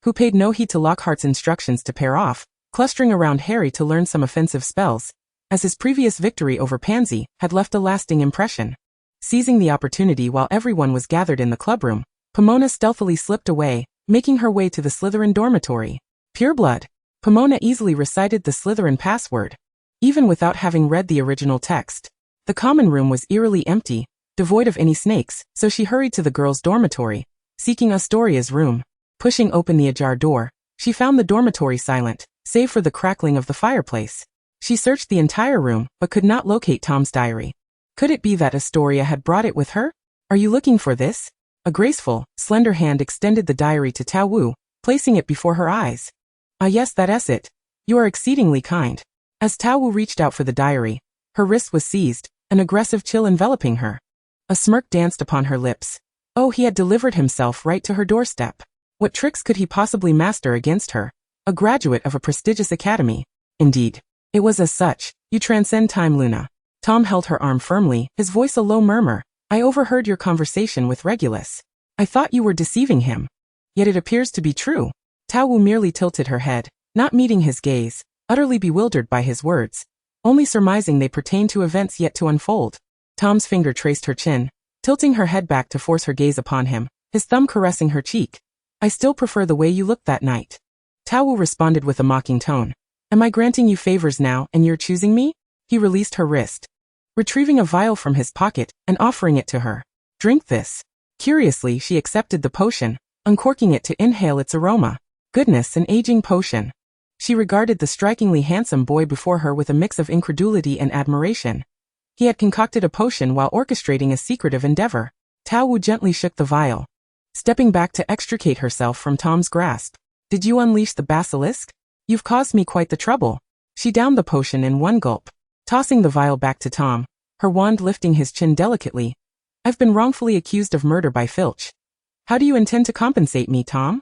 who paid no heed to Lockhart's instructions to pair off, clustering around Harry to learn some offensive spells, as his previous victory over Pansy had left a lasting impression. Seizing the opportunity while everyone was gathered in the clubroom, Pomona stealthily slipped away, making her way to the Slytherin dormitory. Pureblood. Pomona easily recited the Slytherin password, even without having read the original text. The common room was eerily empty, devoid of any snakes, so she hurried to the girls' dormitory, seeking Astoria's room. Pushing open the ajar door, she found the dormitory silent, save for the crackling of the fireplace. She searched the entire room, but could not locate Tom's diary. Could it be that Astoria had brought it with her? "Are you looking for this?" A graceful, slender hand extended the diary to Tao Wu, placing it before her eyes. "Ah yes, that is it. You are exceedingly kind. As Tao Wu reached out for the diary, her wrist was seized, an aggressive chill enveloping her. A smirk danced upon her lips. Oh, he had delivered himself right to her doorstep. What tricks could he possibly master against her, a graduate of a prestigious academy? Indeed, it was as such. You transcend time, Luna. Tom held her arm firmly, his voice a low murmur. I overheard your conversation with Regulus. I thought you were deceiving him. Yet it appears to be true. Tao Wu merely tilted her head, not meeting his gaze, utterly bewildered by his words, only surmising they pertained to events yet to unfold. Tom's finger traced her chin, tilting her head back to force her gaze upon him, his thumb caressing her cheek. I still prefer the way you looked that night. Tao Wu responded with a mocking tone. Am I granting you favors now and you're choosing me? He released her wrist, retrieving a vial from his pocket and offering it to her. Drink this. Curiously, she accepted the potion, uncorking it to inhale its aroma. Goodness, an aging potion. She regarded the strikingly handsome boy before her with a mix of incredulity and admiration. He had concocted a potion while orchestrating a secretive endeavor. Tao Wu gently shook the vial, stepping back to extricate herself from Tom's grasp. Did you unleash the basilisk? You've caused me quite the trouble. She downed the potion in one gulp, tossing the vial back to Tom, her wand lifting his chin delicately. I've been wrongfully accused of murder by Filch. How do you intend to compensate me, Tom?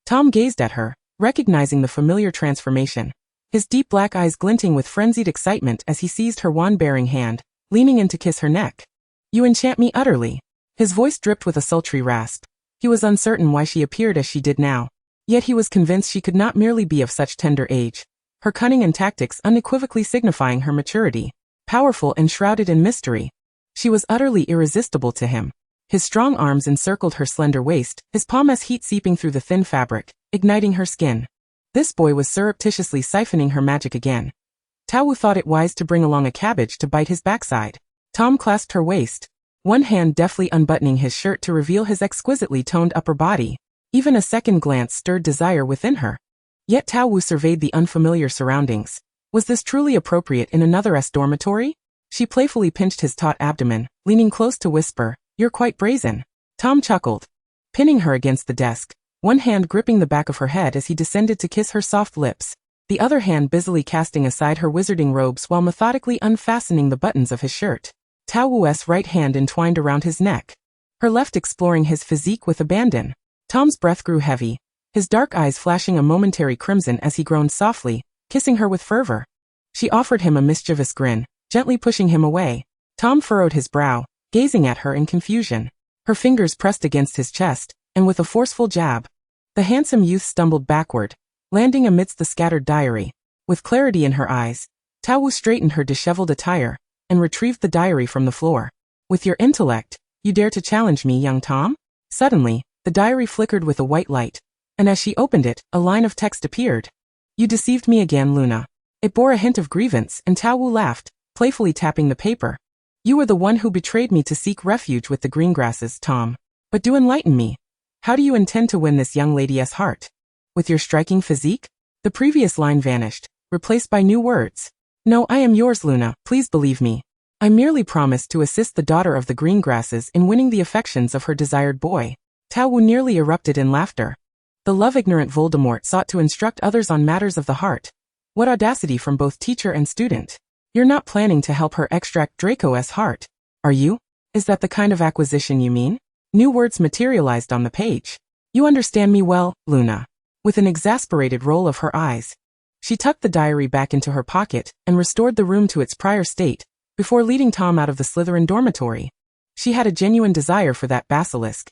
Tom gazed at her, recognizing the familiar transformation, his deep black eyes glinting with frenzied excitement as he seized her wand-bearing hand, leaning in to kiss her neck. You enchant me utterly. His voice dripped with a sultry rasp. He was uncertain why she appeared as she did now. Yet he was convinced she could not merely be of such tender age, her cunning and tactics unequivocally signifying her maturity. Powerful and shrouded in mystery, she was utterly irresistible to him. His strong arms encircled her slender waist, his palm as heat seeping through the thin fabric, igniting her skin. This boy was surreptitiously siphoning her magic again. Tao Wu thought it wise to bring along a cabbage to bite his backside. Tom clasped her waist, one hand deftly unbuttoning his shirt to reveal his exquisitely toned upper body. Even a second glance stirred desire within her. Yet Tao Wu surveyed the unfamiliar surroundings. Was this truly appropriate in another's dormitory? She playfully pinched his taut abdomen, leaning close to whisper, You're quite brazen. Tom chuckled, pinning her against the desk, one hand gripping the back of her head as he descended to kiss her soft lips, the other hand busily casting aside her wizarding robes while methodically unfastening the buttons of his shirt. Tao Wu's right hand entwined around his neck, her left exploring his physique with abandon. Tom's breath grew heavy, his dark eyes flashing a momentary crimson as he groaned softly, kissing her with fervor. She offered him a mischievous grin, gently pushing him away. Tom furrowed his brow, gazing at her in confusion. Her fingers pressed against his chest, and with a forceful jab, the handsome youth stumbled backward, landing amidst the scattered diary. With clarity in her eyes, Tao Wu straightened her disheveled attire, and retrieved the diary from the floor. With your intellect, you dare to challenge me, young Tom? Suddenly, the diary flickered with a white light, and as she opened it, a line of text appeared. You deceived me again, Luna. It bore a hint of grievance, and Tao Wu laughed, playfully tapping the paper. You were the one who betrayed me to seek refuge with the greengrasses, Tom. But do enlighten me. How do you intend to win this young lady's heart? With your striking physique? The previous line vanished, replaced by new words. No, I am yours, Luna, please believe me. I merely promised to assist the daughter of the greengrasses in winning the affections of her desired boy. Tao Wu nearly erupted in laughter. The love-ignorant Voldemort sought to instruct others on matters of the heart. What audacity from both teacher and student. You're not planning to help her extract Draco's heart, are you? Is that the kind of acquisition you mean? New words materialized on the page. You understand me well, Luna. With an exasperated roll of her eyes, she tucked the diary back into her pocket and restored the room to its prior state, before leading Tom out of the Slytherin dormitory. She had a genuine desire for that basilisk.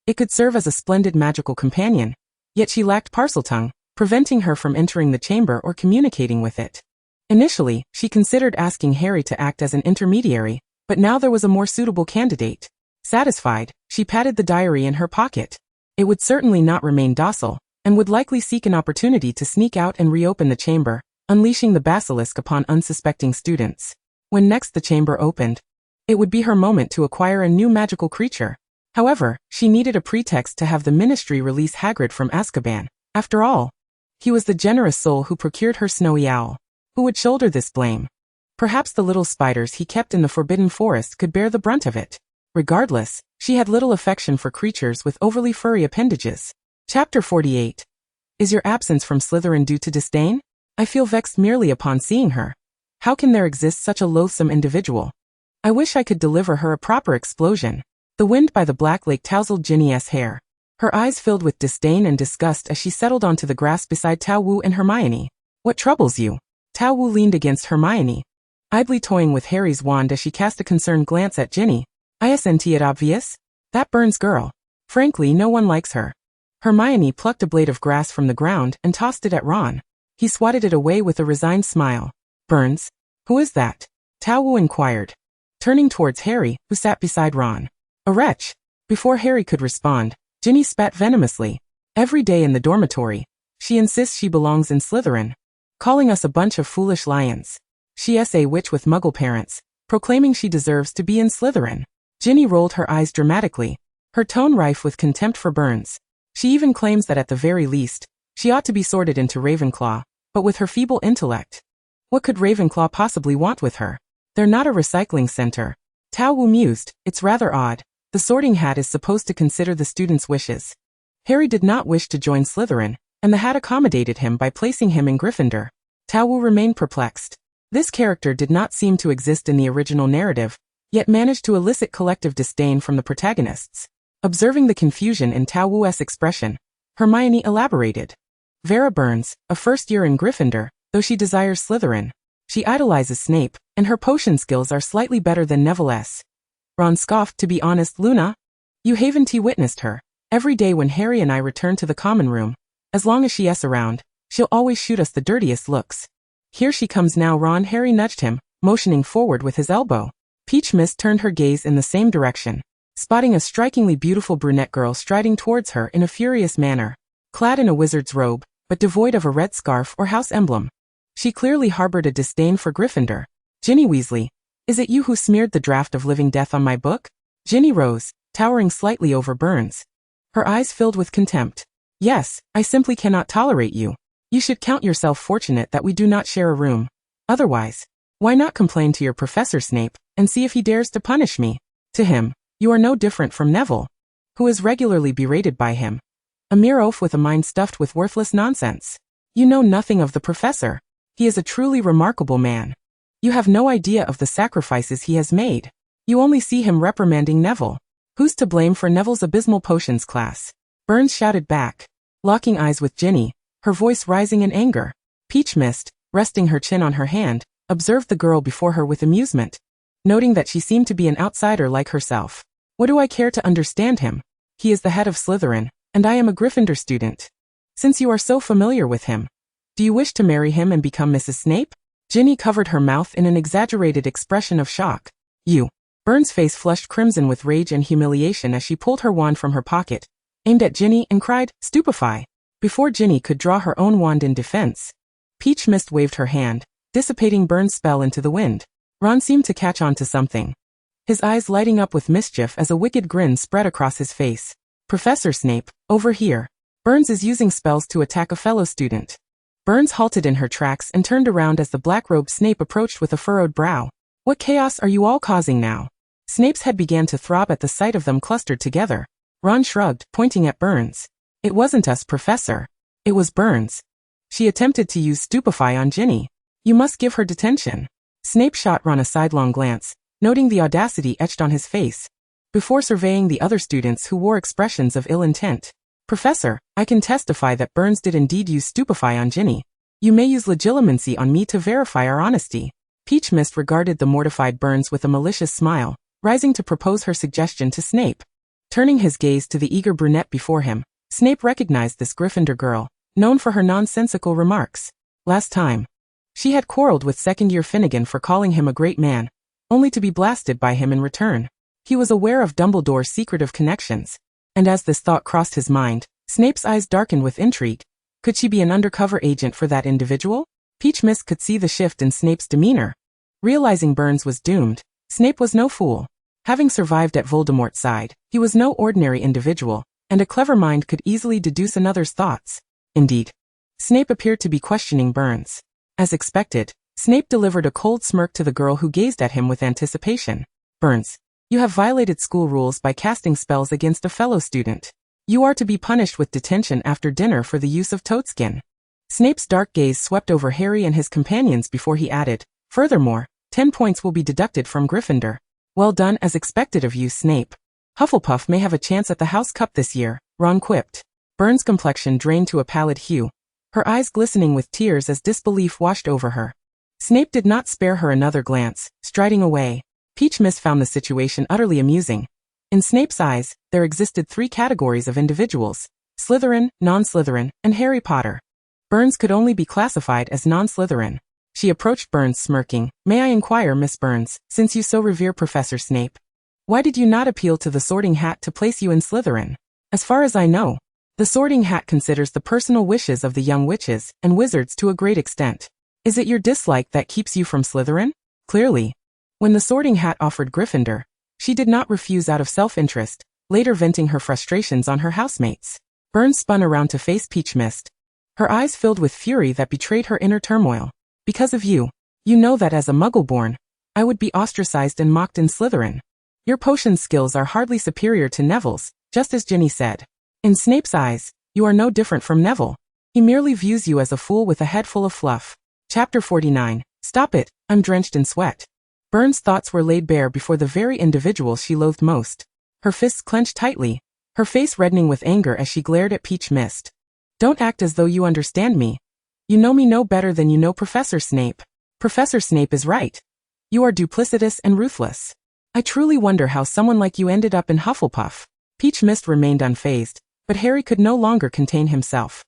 It could serve as a splendid magical companion, yet she lacked Parseltongue, preventing her from entering the chamber or communicating with it. Initially, she considered asking Harry to act as an intermediary, but now there was a more suitable candidate. Satisfied, she patted the diary in her pocket. It would certainly not remain docile, and would likely seek an opportunity to sneak out and reopen the chamber, unleashing the basilisk upon unsuspecting students. When next the chamber opened, it would be her moment to acquire a new magical creature. However, she needed a pretext to have the ministry release Hagrid from Azkaban. After all, he was the generous soul who procured her snowy owl. Who would shoulder this blame? Perhaps the little spiders he kept in the Forbidden Forest could bear the brunt of it. Regardless, she had little affection for creatures with overly furry appendages. Chapter 48. Is your absence from Slytherin due to disdain? I feel vexed merely upon seeing her. How can there exist such a loathsome individual? I wish I could deliver her a proper explosion. The wind by the black lake tousled Ginny's hair. Her eyes filled with disdain and disgust as she settled onto the grass beside Tao Wu and Hermione. What troubles you? Tao Wu leaned against Hermione, idly toying with Harry's wand as she cast a concerned glance at Ginny. Isn't it obvious? That Burns girl. Frankly, no one likes her. Hermione plucked a blade of grass from the ground and tossed it at Ron. He swatted it away with a resigned smile. Burns? Who is that? Tao Wu inquired, turning towards Harry, who sat beside Ron. A wretch. Before Harry could respond, Ginny spat venomously. Every day in the dormitory, she insists she belongs in Slytherin, calling us a bunch of foolish lions. She's a witch with muggle parents, proclaiming she deserves to be in Slytherin. Ginny rolled her eyes dramatically, her tone rife with contempt for Burns. She even claims that at the very least, she ought to be sorted into Ravenclaw, but with her feeble intellect, what could Ravenclaw possibly want with her? They're not a recycling center. Tao Wu mused, it's rather odd. The sorting hat is supposed to consider the students' wishes. Harry did not wish to join Slytherin, and the hat accommodated him by placing him in Gryffindor. Tao Wu remained perplexed. This character did not seem to exist in the original narrative, yet managed to elicit collective disdain from the protagonists. Observing the confusion in Tao Wu's expression, Hermione elaborated. Vera Burns, a first year in Gryffindor, though she desires Slytherin. She idolizes Snape, and her potion skills are slightly better than Neville's. Ron scoffed. To be honest, Luna, you haven't witnessed her. Every day when Harry and I return to the common room, as long as she's around, she'll always shoot us the dirtiest looks. Here she comes now, Ron. Harry nudged him, motioning forward with his elbow. Peach Mist turned her gaze in the same direction, spotting a strikingly beautiful brunette girl striding towards her in a furious manner, clad in a wizard's robe, but devoid of a red scarf or house emblem. She clearly harbored a disdain for Gryffindor. Ginny Weasley, is it you who smeared the draft of living death on my book? Ginny rose, towering slightly over Burns. Her eyes filled with contempt. Yes, I simply cannot tolerate you. You should count yourself fortunate that we do not share a room. Otherwise, why not complain to your Professor Snape, and see if he dares to punish me? To him, you are no different from Neville, who is regularly berated by him. A mere oaf with a mind stuffed with worthless nonsense. You know nothing of the Professor. He is a truly remarkable man. You have no idea of the sacrifices he has made. You only see him reprimanding Neville. Who's to blame for Neville's abysmal potions class? Burns shouted back, locking eyes with Ginny, her voice rising in anger. Peach Mist, resting her chin on her hand, observed the girl before her with amusement, noting that she seemed to be an outsider like herself. What do I care to understand him? He is the head of Slytherin, and I am a Gryffindor student. Since you are so familiar with him, do you wish to marry him and become Mrs. Snape? Ginny covered her mouth in an exaggerated expression of shock. You. Burns' face flushed crimson with rage and humiliation as she pulled her wand from her pocket, aimed at Ginny and cried, "Stupefy!" Before Ginny could draw her own wand in defense, Peach Mist waved her hand, dissipating Burns' spell into the wind. Ron seemed to catch on to something, his eyes lighting up with mischief as a wicked grin spread across his face. Professor Snape, over here. Burns is using spells to attack a fellow student. Burns halted in her tracks and turned around as the black-robed Snape approached with a furrowed brow. What chaos are you all causing now? Snape's head began to throb at the sight of them clustered together. Ron shrugged, pointing at Burns. It wasn't us, Professor. It was Burns. She attempted to use Stupefy on Ginny. You must give her detention. Snape shot Ron a sidelong glance, noting the audacity etched on his face, before surveying the other students who wore expressions of ill intent. Professor, I can testify that Burns did indeed use Stupefy on Ginny. You may use legitimacy on me to verify our honesty. Peach Mist regarded the mortified Burns with a malicious smile, rising to propose her suggestion to Snape. Turning his gaze to the eager brunette before him, Snape recognized this Gryffindor girl, known for her nonsensical remarks. Last time, she had quarreled with second-year Finnegan for calling him a great man, only to be blasted by him in return. He was aware of Dumbledore's secretive connections, and as this thought crossed his mind, Snape's eyes darkened with intrigue. Could she be an undercover agent for that individual? Peach Mist could see the shift in Snape's demeanor. Realizing Burns was doomed, Snape was no fool. Having survived at Voldemort's side, he was no ordinary individual, and a clever mind could easily deduce another's thoughts. Indeed, Snape appeared to be questioning Burns. As expected, Snape delivered a cold smirk to the girl who gazed at him with anticipation. Burns, you have violated school rules by casting spells against a fellow student. You are to be punished with detention after dinner for the use of toadskin. Snape's dark gaze swept over Harry and his companions before he added, "Furthermore, 10 points will be deducted from Gryffindor. Well done as expected of you, Snape. Hufflepuff may have a chance at the House Cup this year," Ron quipped. Burns' complexion drained to a pallid hue, her eyes glistening with tears as disbelief washed over her. Snape did not spare her another glance, striding away. Peach Mist found the situation utterly amusing. In Snape's eyes, there existed 3 categories of individuals: Slytherin, non-Slytherin, and Harry Potter. Burns could only be classified as non-Slytherin. She approached Burns smirking. "May I inquire, Miss Burns, since you so revere Professor Snape, why did you not appeal to the Sorting Hat to place you in Slytherin? As far as I know, the Sorting Hat considers the personal wishes of the young witches and wizards to a great extent. Is it your dislike that keeps you from Slytherin?" Clearly. When the Sorting Hat offered Gryffindor, she did not refuse out of self-interest, later venting her frustrations on her housemates. Burns spun around to face Peach Mist, her eyes filled with fury that betrayed her inner turmoil. "Because of you. You know that as a Muggle-born, I would be ostracized and mocked in Slytherin. Your potion skills are hardly superior to Neville's, just as Ginny said. In Snape's eyes, you are no different from Neville. He merely views you as a fool with a head full of fluff." Chapter 49. Stop it, I'm drenched in sweat. Burns' thoughts were laid bare before the very individual she loathed most. Her fists clenched tightly, her face reddening with anger as she glared at Peach Mist. "Don't act as though you understand me. You know me no better than you know Professor Snape. Professor Snape is right. You are duplicitous and ruthless. I truly wonder how someone like you ended up in Hufflepuff." Peach Mist remained unfazed, but Harry could no longer contain himself.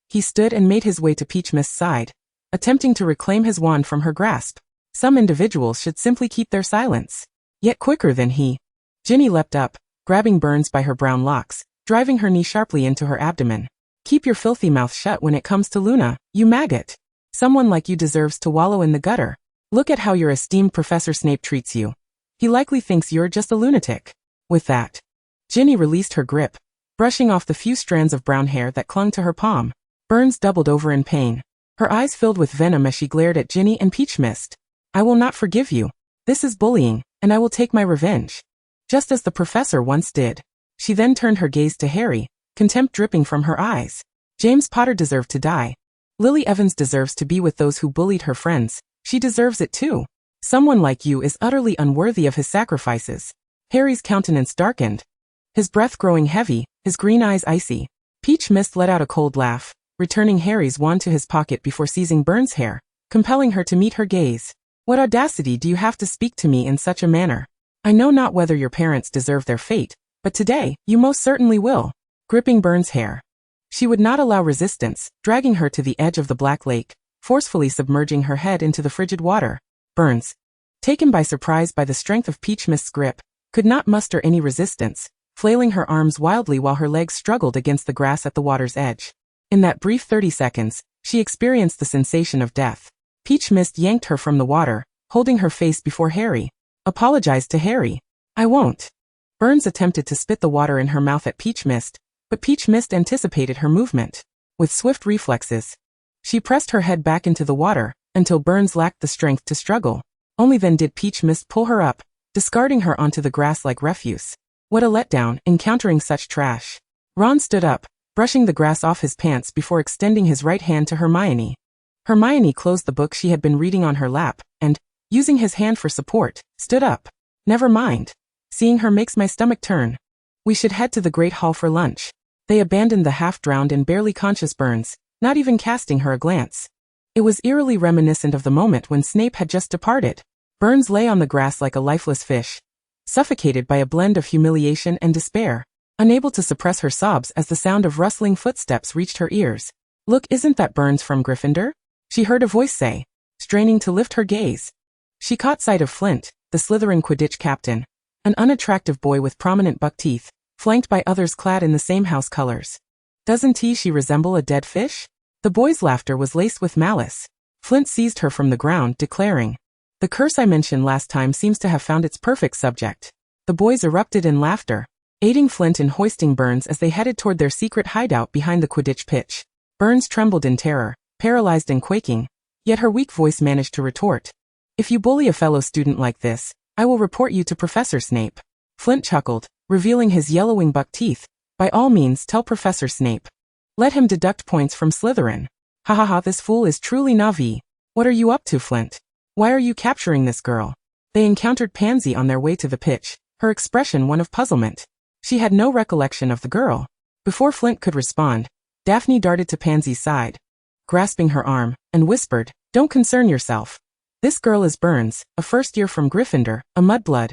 He stood and made his way to Peach Mist's side, attempting to reclaim his wand from her grasp. Some individuals should simply keep their silence. Yet quicker than he, Ginny leapt up, grabbing Burns by her brown locks, driving her knee sharply into her abdomen. "Keep your filthy mouth shut when it comes to Luna, you maggot. Someone like you deserves to wallow in the gutter. Look at how your esteemed Professor Snape treats you. He likely thinks you're just a lunatic." With that, Ginny released her grip, brushing off the few strands of brown hair that clung to her palm. Burns doubled over in pain, her eyes filled with venom as she glared at Ginny and Peach Mist. "I will not forgive you. This is bullying, and I will take my revenge. Just as the professor once did." She then turned her gaze to Harry, contempt dripping from her eyes. "James Potter deserved to die. Lily Evans deserves to be with those who bullied her friends. She deserves it too. Someone like you is utterly unworthy of his sacrifices." Harry's countenance darkened, his breath growing heavy, his green eyes icy. Peach Mist let out a cold laugh, returning Harry's wand to his pocket before seizing Burns' hair, compelling her to meet her gaze. "What audacity do you have to speak to me in such a manner? I know not whether your parents deserve their fate, but today, you most certainly will." Gripping Burns' hair, she would not allow resistance, dragging her to the edge of the Black Lake, forcefully submerging her head into the frigid water. Burns, taken by surprise by the strength of Peach Mist's grip, could not muster any resistance, flailing her arms wildly while her legs struggled against the grass at the water's edge. In that brief 30 seconds, she experienced the sensation of death. Peach Mist yanked her from the water, holding her face before Harry. "Apologize to Harry." "I won't." Burns attempted to spit the water in her mouth at Peach Mist, but Peach Mist anticipated her movement. With swift reflexes, she pressed her head back into the water, until Burns lacked the strength to struggle. Only then did Peach Mist pull her up, discarding her onto the grass like refuse. What a letdown, encountering such trash. Ron stood up, brushing the grass off his pants before extending his right hand to Hermione. Hermione closed the book she had been reading on her lap, and, using his hand for support, stood up. "Never mind. Seeing her makes my stomach turn. We should head to the Great Hall for lunch." They abandoned the half-drowned and barely conscious Burns, not even casting her a glance. It was eerily reminiscent of the moment when Snape had just departed. Burns lay on the grass like a lifeless fish, suffocated by a blend of humiliation and despair, unable to suppress her sobs as the sound of rustling footsteps reached her ears. "Look, isn't that Burns from Gryffindor?" she heard a voice say, straining to lift her gaze. She caught sight of Flint, the Slytherin Quidditch captain, an unattractive boy with prominent buck teeth, flanked by others clad in the same house colors. "Doesn't she resemble a dead fish?" The boy's laughter was laced with malice. Flint seized her from the ground, declaring, "The curse I mentioned last time seems to have found its perfect subject." The boys erupted in laughter, aiding Flint in hoisting Burns as they headed toward their secret hideout behind the Quidditch pitch. Burns trembled in terror, paralyzed and quaking, yet her weak voice managed to retort, "If you bully a fellow student like this, I will report you to Professor Snape." Flint chuckled, revealing his yellowing buck teeth. "By all means tell Professor Snape. Let him deduct points from Slytherin. Ha ha ha, this fool is truly Navi. What are you up to, Flint? Why are you capturing this girl? They encountered Pansy on their way to the pitch, her expression one of puzzlement. She had no recollection of the girl. Before Flint could respond, Daphne darted to Pansy's side, grasping her arm, and whispered, "Don't concern yourself. This girl is Burns, a first year from Gryffindor, a mudblood.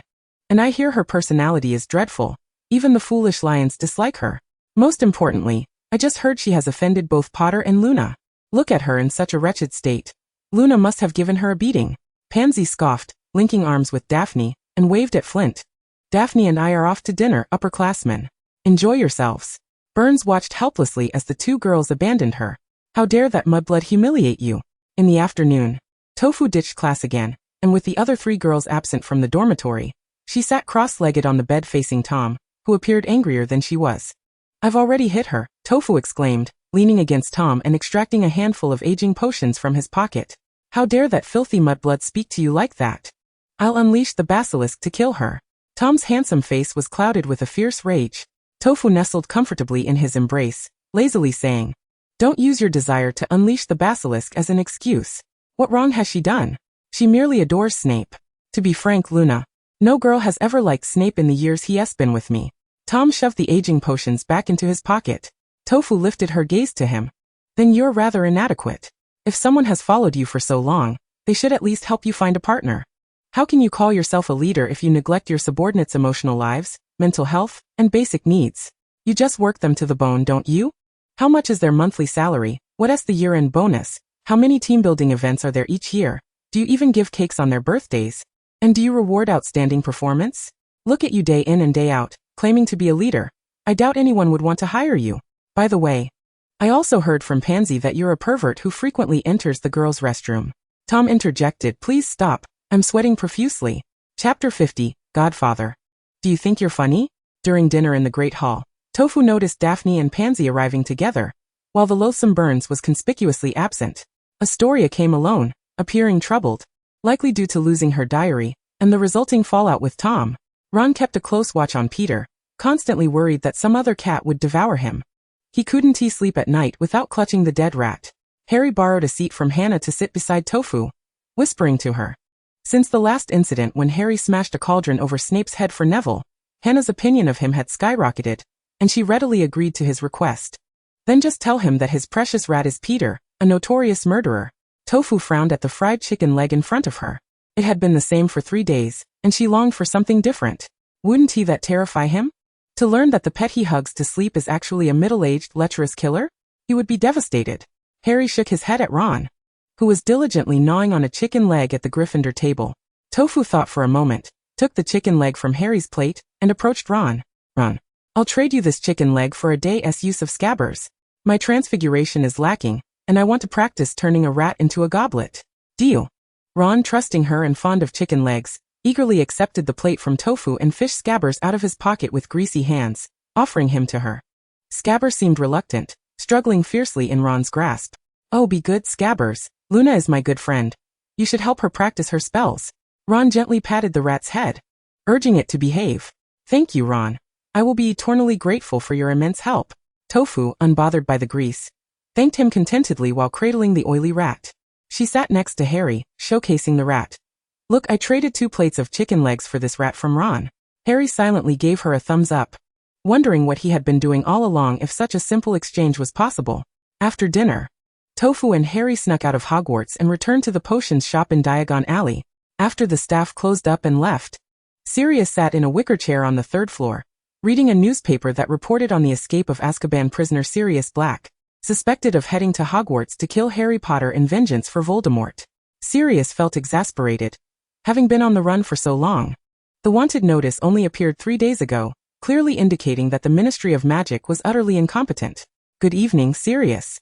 And I hear her personality is dreadful. Even the foolish lions dislike her. Most importantly, I just heard she has offended both Potter and Luna. Look at her in such a wretched state. Luna must have given her a beating." Pansy scoffed, linking arms with Daphne, and waved at Flint. "Daphne and I are off to dinner, upperclassmen. Enjoy yourselves." Burns watched helplessly as the two girls abandoned her. How dare that mudblood humiliate you? In the afternoon, Tofu ditched class again, and with the other 3 girls absent from the dormitory, she sat cross-legged on the bed facing Tom, who appeared angrier than she was. "I've already hit her," Tofu exclaimed, leaning against Tom and extracting a handful of aging potions from his pocket. "How dare that filthy mudblood speak to you like that? I'll unleash the basilisk to kill her." Tom's handsome face was clouded with a fierce rage. Tofu nestled comfortably in his embrace, lazily saying, "Don't use your desire to unleash the basilisk as an excuse. What wrong has she done? She merely adores Snape. To be frank, Luna, no girl has ever liked Snape in the years he has been with me." Tom shoved the aging potions back into his pocket. Tofu lifted her gaze to him. "Then you're rather inadequate. If someone has followed you for so long, they should at least help you find a partner. How can you call yourself a leader if you neglect your subordinates' emotional lives, mental health, and basic needs? You just work them to the bone, don't you? How much is their monthly salary? What is the year-end bonus? How many team-building events are there each year? Do you even give cakes on their birthdays? And do you reward outstanding performance? Look at you day in and day out, claiming to be a leader. I doubt anyone would want to hire you. By the way, I also heard from Pansy that you're a pervert who frequently enters the girls' restroom." Tom interjected, "Please stop. I'm sweating profusely." Chapter 50, Godfather. "Do you think you're funny?" During dinner in the Great Hall, Tofu noticed Daphne and Pansy arriving together, while the loathsome Burns was conspicuously absent. Astoria came alone, appearing troubled, likely due to losing her diary, and the resulting fallout with Tom. Ron kept a close watch on Peter, constantly worried that some other cat would devour him. He couldn't sleep at night without clutching the dead rat. Harry borrowed a seat from Hannah to sit beside Tofu, whispering to her. Since the last incident when Harry smashed a cauldron over Snape's head for Neville, Hannah's opinion of him had skyrocketed, and she readily agreed to his request. "Then just tell him that his precious rat is Peter, a notorious murderer." Tofu frowned at the fried chicken leg in front of her. It had been the same for 3 days, and she longed for something different. Wouldn't that terrify him? To learn that the pet he hugs to sleep is actually a middle-aged, lecherous killer? He would be devastated. Harry shook his head at Ron, who was diligently gnawing on a chicken leg at the Gryffindor table. Tofu thought for a moment, took the chicken leg from Harry's plate, and approached Ron. "Ron, I'll trade you this chicken leg for a day's use of scabbers. My transfiguration is lacking, and I want to practice turning a rat into a goblet." "Deal." Ron, trusting her and fond of chicken legs, eagerly accepted the plate from Tofu and fished Scabbers out of his pocket with greasy hands, offering him to her. Scabber seemed reluctant, struggling fiercely in Ron's grasp. "Oh, be good, Scabbers. Luna is my good friend. You should help her practice her spells." Ron gently patted the rat's head, urging it to behave. "Thank you, Ron. I will be eternally grateful for your immense help." Tofu, unbothered by the grease, thanked him contentedly while cradling the oily rat. She sat next to Harry, showcasing the rat. "Look, I traded 2 plates of chicken legs for this rat from Ron." Harry silently gave her a thumbs up, wondering what he had been doing all along if such a simple exchange was possible. After dinner, Tofu and Harry snuck out of Hogwarts and returned to the potions shop in Diagon Alley. After the staff closed up and left, Sirius sat in a wicker chair on the 3rd floor, reading a newspaper that reported on the escape of Azkaban prisoner Sirius Black, suspected of heading to Hogwarts to kill Harry Potter in vengeance for Voldemort. Sirius felt exasperated, having been on the run for so long. The wanted notice only appeared 3 days ago, clearly indicating that the Ministry of Magic was utterly incompetent. "Good evening, Sirius."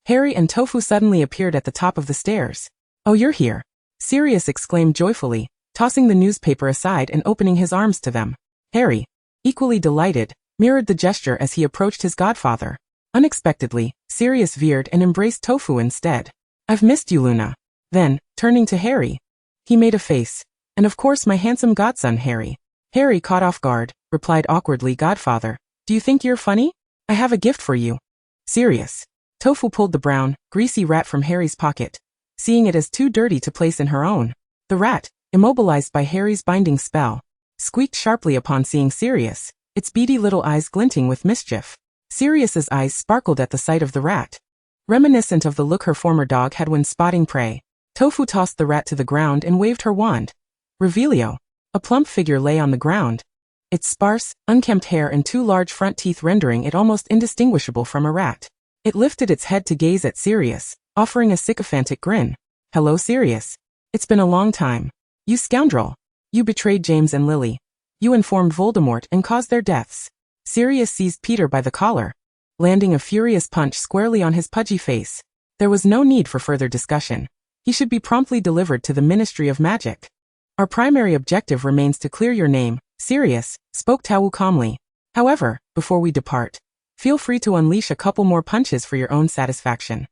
Harry and Tofu suddenly appeared at the top of the stairs. "Oh, you're here," Sirius exclaimed joyfully, tossing the newspaper aside and opening his arms to them. Harry, equally delighted, mirrored the gesture as he approached his godfather. Unexpectedly, Sirius veered and embraced Tofu instead. "I've missed you, Luna." Then, turning to Harry, he made a face. "And of course my handsome godson, Harry." Harry, caught off guard, replied awkwardly, "Godfather, do you think you're funny? I have a gift for you." "Sirius." Tofu pulled the brown, greasy rat from Harry's pocket, seeing it as too dirty to place in her own. The rat, immobilized by Harry's binding spell, squeaked sharply upon seeing Sirius, its beady little eyes glinting with mischief. Sirius's eyes sparkled at the sight of the rat, reminiscent of the look her former dog had when spotting prey. Tofu tossed the rat to the ground and waved her wand. Revelio. A plump figure lay on the ground, its sparse, unkempt hair and two large front teeth rendering it almost indistinguishable from a rat. It lifted its head to gaze at Sirius, offering a sycophantic grin. "Hello, Sirius. It's been a long time. You scoundrel. You betrayed James and Lily. You informed Voldemort and caused their deaths." Sirius seized Peter by the collar, landing a furious punch squarely on his pudgy face. There was no need for further discussion. He should be promptly delivered to the Ministry of Magic. "Our primary objective remains to clear your name, Sirius," spoke Tao Wu calmly. "However, before we depart, feel free to unleash a couple more punches for your own satisfaction."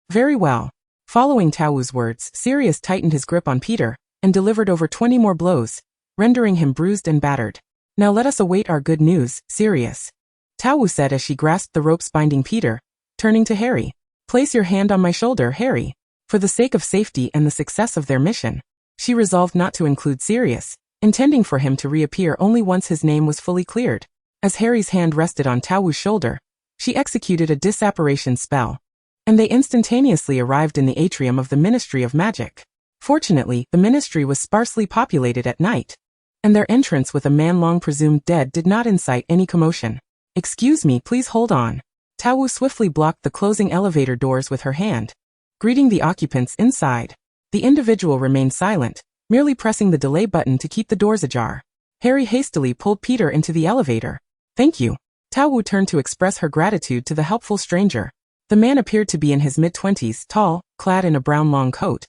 Very well." Following Tao Wu's words, Sirius tightened his grip on Peter and delivered over 20 more blows, rendering him bruised and battered. "Now let us await our good news, Sirius," Tao Wu said as she grasped the ropes binding Peter, turning to Harry. "Place your hand on my shoulder, Harry." For the sake of safety and the success of their mission, she resolved not to include Sirius, intending for him to reappear only once his name was fully cleared. As Harry's hand rested on Tao Wu's shoulder, she executed a disapparition spell, and they instantaneously arrived in the atrium of the Ministry of Magic. Fortunately, the ministry was sparsely populated at night, and their entrance with a man long presumed dead did not incite any commotion. "Excuse me, please hold on." Tao Wu swiftly blocked the closing elevator doors with her hand, greeting the occupants inside. The individual remained silent, merely pressing the delay button to keep the doors ajar. Harry hastily pulled Peter into the elevator. "Thank you." Tao Wu turned to express her gratitude to the helpful stranger. The man appeared to be in his mid-20s, tall, clad in a brown long coat,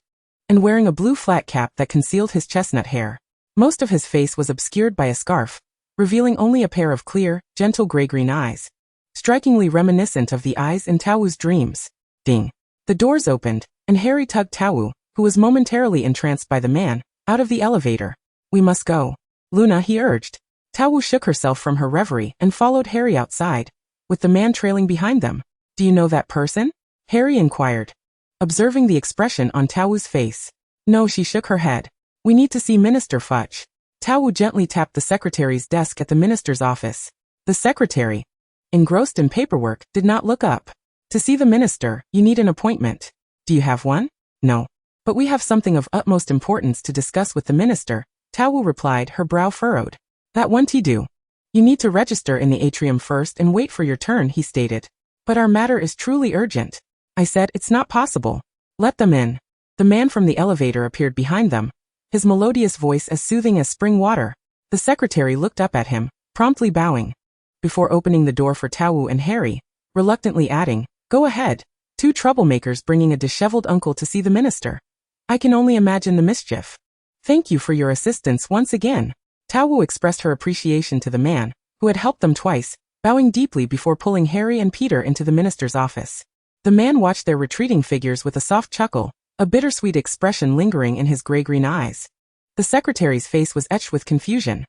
and wearing a blue flat cap that concealed his chestnut hair. Most of his face was obscured by a scarf, revealing only a pair of clear, gentle gray-green eyes, strikingly reminiscent of the eyes in Tao Wu's dreams. Ding. The doors opened, and Harry tugged Tao Wu, who was momentarily entranced by the man, out of the elevator. "We must go, Luna," he urged. Tao Wu shook herself from her reverie and followed Harry outside, with the man trailing behind them. "Do you know that person?" Harry inquired, observing the expression on Tao Wu's face. "No," she shook her head. "We need to see Minister Fudge." Tao Wu gently tapped the secretary's desk at the minister's office. The secretary, engrossed in paperwork, did not look up. "To see the minister, you need an appointment. Do you have one?" "No. But we have something of utmost importance to discuss with the minister," Tao Wu replied, her brow furrowed. "That won't do. You need to register in the atrium first and wait for your turn," he stated. "But our matter is truly urgent." I said, "It's not possible. Let them in." The man from the elevator appeared behind them, his melodious voice as soothing as spring water. The secretary looked up at him, promptly bowing, before opening the door for Tao Wu and Harry, reluctantly adding, "Go ahead." Two troublemakers bringing a disheveled uncle to see the minister. I can only imagine the mischief. "Thank you for your assistance once again." Tao Wu expressed her appreciation to the man, who had helped them twice, bowing deeply before pulling Harry and Peter into the minister's office. The man watched their retreating figures with a soft chuckle, a bittersweet expression lingering in his gray-green eyes. The secretary's face was etched with confusion.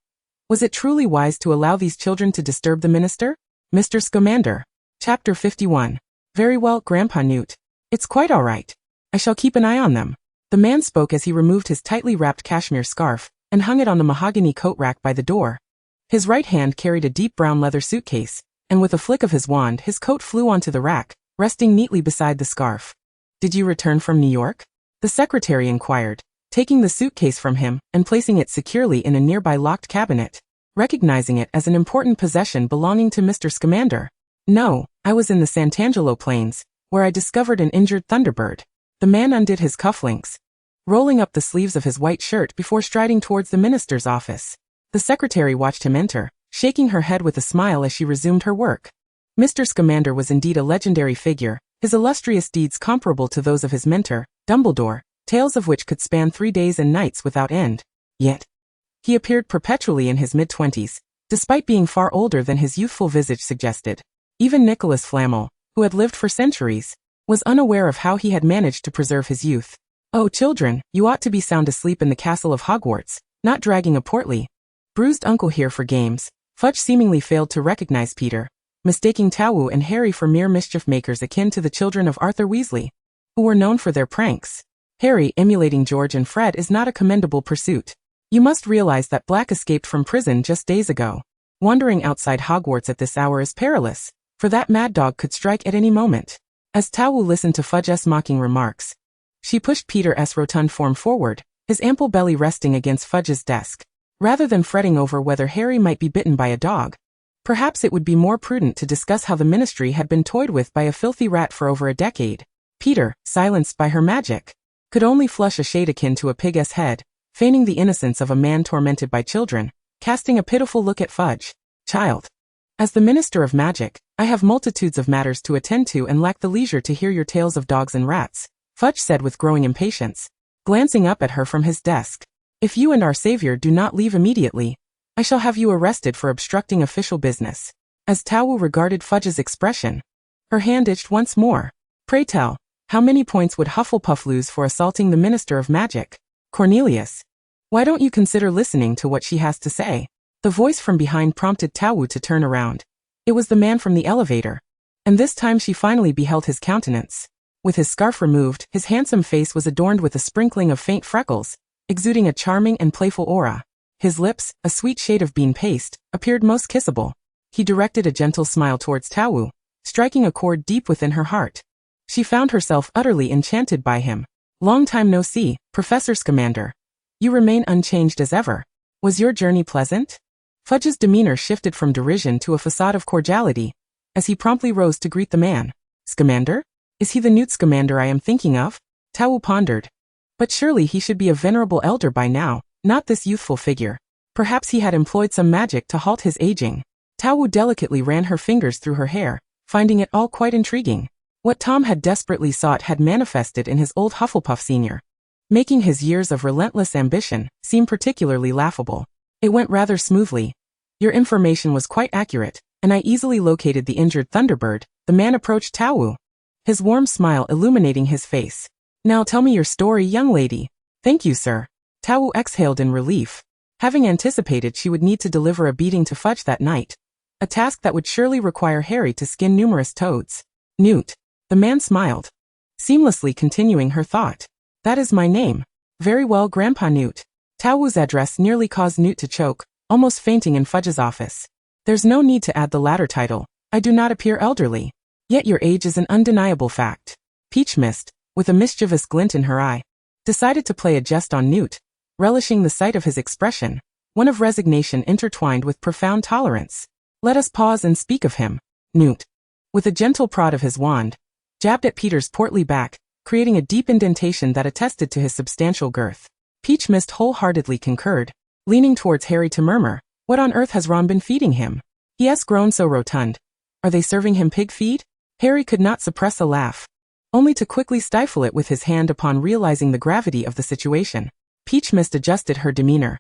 Was it truly wise to allow these children to disturb the minister? Mr. Scamander. Chapter 51. "Very well, Grandpa Newt. It's quite all right. I shall keep an eye on them." The man spoke as he removed his tightly wrapped cashmere scarf and hung it on the mahogany coat rack by the door. His right hand carried a deep brown leather suitcase, and with a flick of his wand his coat flew onto the rack, resting neatly beside the scarf. "Did you return from New York?" the secretary inquired, taking the suitcase from him and placing it securely in a nearby locked cabinet, recognizing it as an important possession belonging to Mr. Scamander. "No, I was in the Sant'Angelo Plains, where I discovered an injured thunderbird." The man undid his cufflinks, rolling up the sleeves of his white shirt before striding towards the minister's office. The secretary watched him enter, shaking her head with a smile as she resumed her work. Mr. Scamander was indeed a legendary figure, his illustrious deeds comparable to those of his mentor, Dumbledore, tales of which could span 3 days and nights without end. Yet, he appeared perpetually in his mid-20s, despite being far older than his youthful visage suggested. Even Nicholas Flamel, who had lived for centuries, was unaware of how he had managed to preserve his youth. "Oh, children, you ought to be sound asleep in the castle of Hogwarts, not dragging a portly, bruised uncle here for games." Fudge seemingly failed to recognize Peter, mistaking Tao Wu and Harry for mere mischief makers akin to the children of Arthur Weasley, who were known for their pranks. Harry emulating George and Fred is not a commendable pursuit. You must realize that Black escaped from prison just days ago. Wandering outside Hogwarts at this hour is perilous, for that mad dog could strike at any moment. As Tao Wu listened to Fudge's mocking remarks, she pushed Peter's rotund form forward, his ample belly resting against Fudge's desk. Rather than fretting over whether Harry might be bitten by a dog, perhaps it would be more prudent to discuss how the Ministry had been toyed with by a filthy rat for over a decade. Peter, silenced by her magic, could only flush a shade akin to a pig's head, feigning the innocence of a man tormented by children, casting a pitiful look at Fudge. Child. As the Minister of Magic, I have multitudes of matters to attend to and lack the leisure to hear your tales of dogs and rats, Fudge said with growing impatience, glancing up at her from his desk. If you and our savior do not leave immediately, I shall have you arrested for obstructing official business. As Tao Wu regarded Fudge's expression, her hand itched once more. Pray tell, how many points would Hufflepuff lose for assaulting the Minister of Magic? Cornelius. Why don't you consider listening to what she has to say? The voice from behind prompted Tao Wu to turn around. It was the man from the elevator. And this time she finally beheld his countenance. With his scarf removed, his handsome face was adorned with a sprinkling of faint freckles, exuding a charming and playful aura. His lips, a sweet shade of bean paste, appeared most kissable. He directed a gentle smile towards Tao Wu, striking a chord deep within her heart. She found herself utterly enchanted by him. Long time no see, Professor Scamander. You remain unchanged as ever. Was your journey pleasant? Fudge's demeanor shifted from derision to a facade of cordiality, as he promptly rose to greet the man. Scamander? Is he the Newt Scamander I am thinking of? Tao Wu pondered. But surely he should be a venerable elder by now, not this youthful figure. Perhaps he had employed some magic to halt his aging. Tao Wu delicately ran her fingers through her hair, finding it all quite intriguing. What Tom had desperately sought had manifested in his old Hufflepuff senior, making his years of relentless ambition seem particularly laughable. It went rather smoothly. Your information was quite accurate, and I easily located the injured Thunderbird. The man approached Tao Wu, his warm smile illuminating his face. Now tell me your story, young lady. Thank you, sir. Tao Wu exhaled in relief, having anticipated she would need to deliver a beating to Fudge that night, a task that would surely require Harry to skin numerous toads. Newt. The man smiled, seamlessly continuing her thought. That is my name. Very well, Grandpa Newt. Tao Wu's address nearly caused Newt to choke, almost fainting in Fudge's office. There's no need to add the latter title. I do not appear elderly. Yet your age is an undeniable fact. Peach Mist, with a mischievous glint in her eye, decided to play a jest on Newt, relishing the sight of his expression, one of resignation intertwined with profound tolerance. Let us pause and speak of him. Newt, with a gentle prod of his wand, jabbed at Peter's portly back, creating a deep indentation that attested to his substantial girth. Peach Mist wholeheartedly concurred, leaning towards Harry to murmur, what on earth has Ron been feeding him? He has grown so rotund. Are they serving him pig feed? Harry could not suppress a laugh, only to quickly stifle it with his hand upon realizing the gravity of the situation. Peach Mist adjusted her demeanor.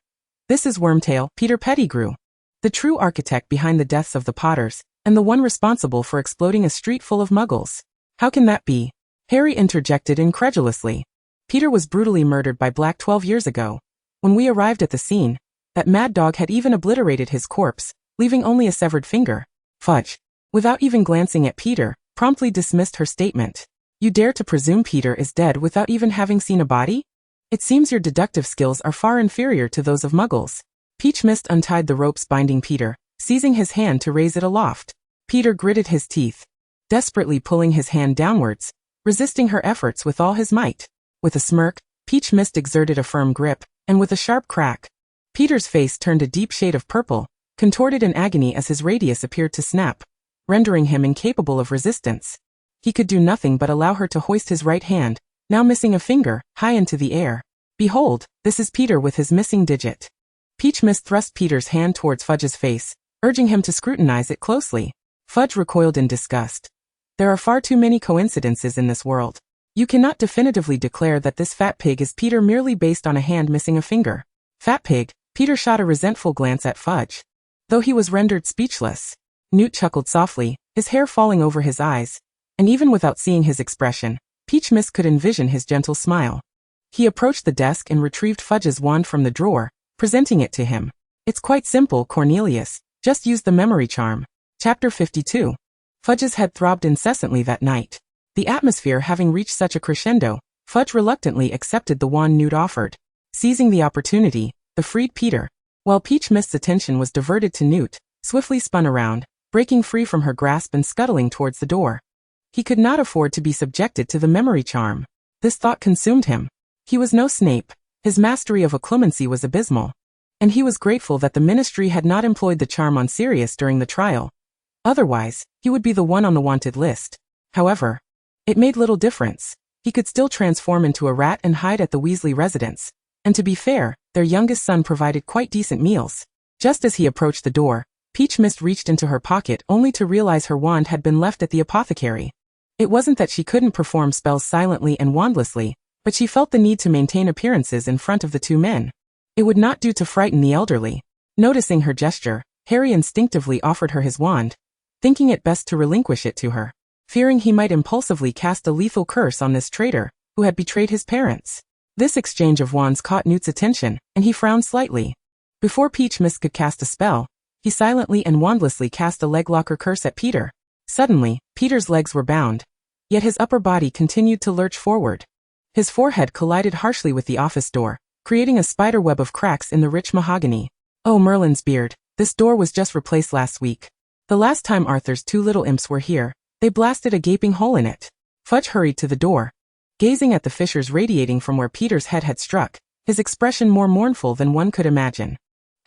This is Wormtail, Peter Pettigrew, the true architect behind the deaths of the Potters, and the one responsible for exploding a street full of muggles. How can that be? Harry interjected incredulously. Peter was brutally murdered by Black 12 years ago. When we arrived at the scene, that mad dog had even obliterated his corpse, leaving only a severed finger. Fudge, without even glancing at Peter, promptly dismissed her statement. You dare to presume Peter is dead without even having seen a body? It seems your deductive skills are far inferior to those of muggles. Peach Mist untied the ropes binding Peter, seizing his hand to raise it aloft. Peter gritted his teeth, desperately pulling his hand downwards, resisting her efforts with all his might. With a smirk, Peach Mist exerted a firm grip, and with a sharp crack, Peter's face turned a deep shade of purple, contorted in agony as his radius appeared to snap, rendering him incapable of resistance. He could do nothing but allow her to hoist his right hand, now missing a finger, high into the air. Behold, this is Peter with his missing digit. Peach Mist thrust Peter's hand towards Fudge's face, urging him to scrutinize it closely. Fudge recoiled in disgust. There are far too many coincidences in this world. You cannot definitively declare that this fat pig is Peter merely based on a hand missing a finger. Fat pig, Peter shot a resentful glance at Fudge, though he was rendered speechless. Newt chuckled softly, his hair falling over his eyes, and even without seeing his expression, Peach Mist could envision his gentle smile. He approached the desk and retrieved Fudge's wand from the drawer, presenting it to him. It's quite simple, Cornelius. Just use the memory charm. Chapter 52. Fudge's head throbbed incessantly that night. The atmosphere having reached such a crescendo, Fudge reluctantly accepted the wand Newt offered. Seizing the opportunity, the freed Peter. While Peach Mist's attention was diverted to Newt, swiftly spun around, breaking free from her grasp and scuttling towards the door. He could not afford to be subjected to the memory charm. This thought consumed him. He was no Snape. His mastery of occlumency was abysmal. And he was grateful that the Ministry had not employed the charm on Sirius during the trial. Otherwise, he would be the one on the wanted list. However, it made little difference. He could still transform into a rat and hide at the Weasley residence. And to be fair, their youngest son provided quite decent meals. Just as he approached the door, Peach Mist reached into her pocket only to realize her wand had been left at the apothecary. It wasn't that she couldn't perform spells silently and wandlessly, but she felt the need to maintain appearances in front of the two men. It would not do to frighten the elderly. Noticing her gesture, Harry instinctively offered her his wand, thinking it best to relinquish it to her, fearing he might impulsively cast a lethal curse on this traitor, who had betrayed his parents. This exchange of wands caught Newt's attention, and he frowned slightly. Before Peach Mist could cast a spell, he silently and wandlessly cast a leglocker curse at Peter. Suddenly, Peter's legs were bound, yet his upper body continued to lurch forward. His forehead collided harshly with the office door, creating a spiderweb of cracks in the rich mahogany. Oh, Merlin's beard, this door was just replaced last week. The last time Arthur's two little imps were here, they blasted a gaping hole in it. Fudge hurried to the door, gazing at the fissures radiating from where Peter's head had struck, his expression more mournful than one could imagine.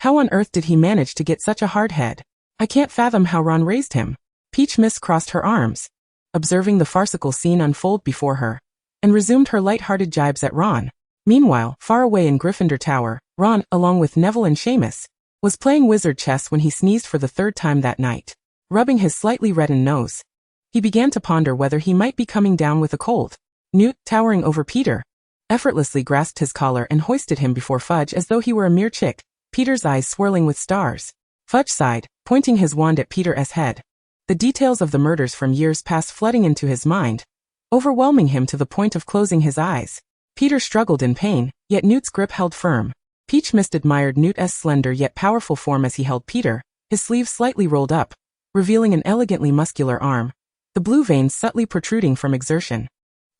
How on earth did he manage to get such a hard head? I can't fathom how Ron raised him. Peach Mist crossed her arms, observing the farcical scene unfold before her, and resumed her light-hearted jibes at Ron. Meanwhile, far away in Gryffindor Tower, Ron, along with Neville and Seamus, was playing wizard chess when he sneezed for the third time that night. Rubbing his slightly reddened nose, he began to ponder whether he might be coming down with a cold. Newt, towering over Peter, effortlessly grasped his collar and hoisted him before Fudge as though he were a mere chick, Peter's eyes swirling with stars. Fudge sighed, pointing his wand at Peter's head. The details of the murders from years past flooding into his mind, overwhelming him to the point of closing his eyes. Peter struggled in pain, yet Newt's grip held firm. Peach Mist admired Newt's slender yet powerful form as he held Peter, his sleeves slightly rolled up, revealing an elegantly muscular arm, the blue veins subtly protruding from exertion.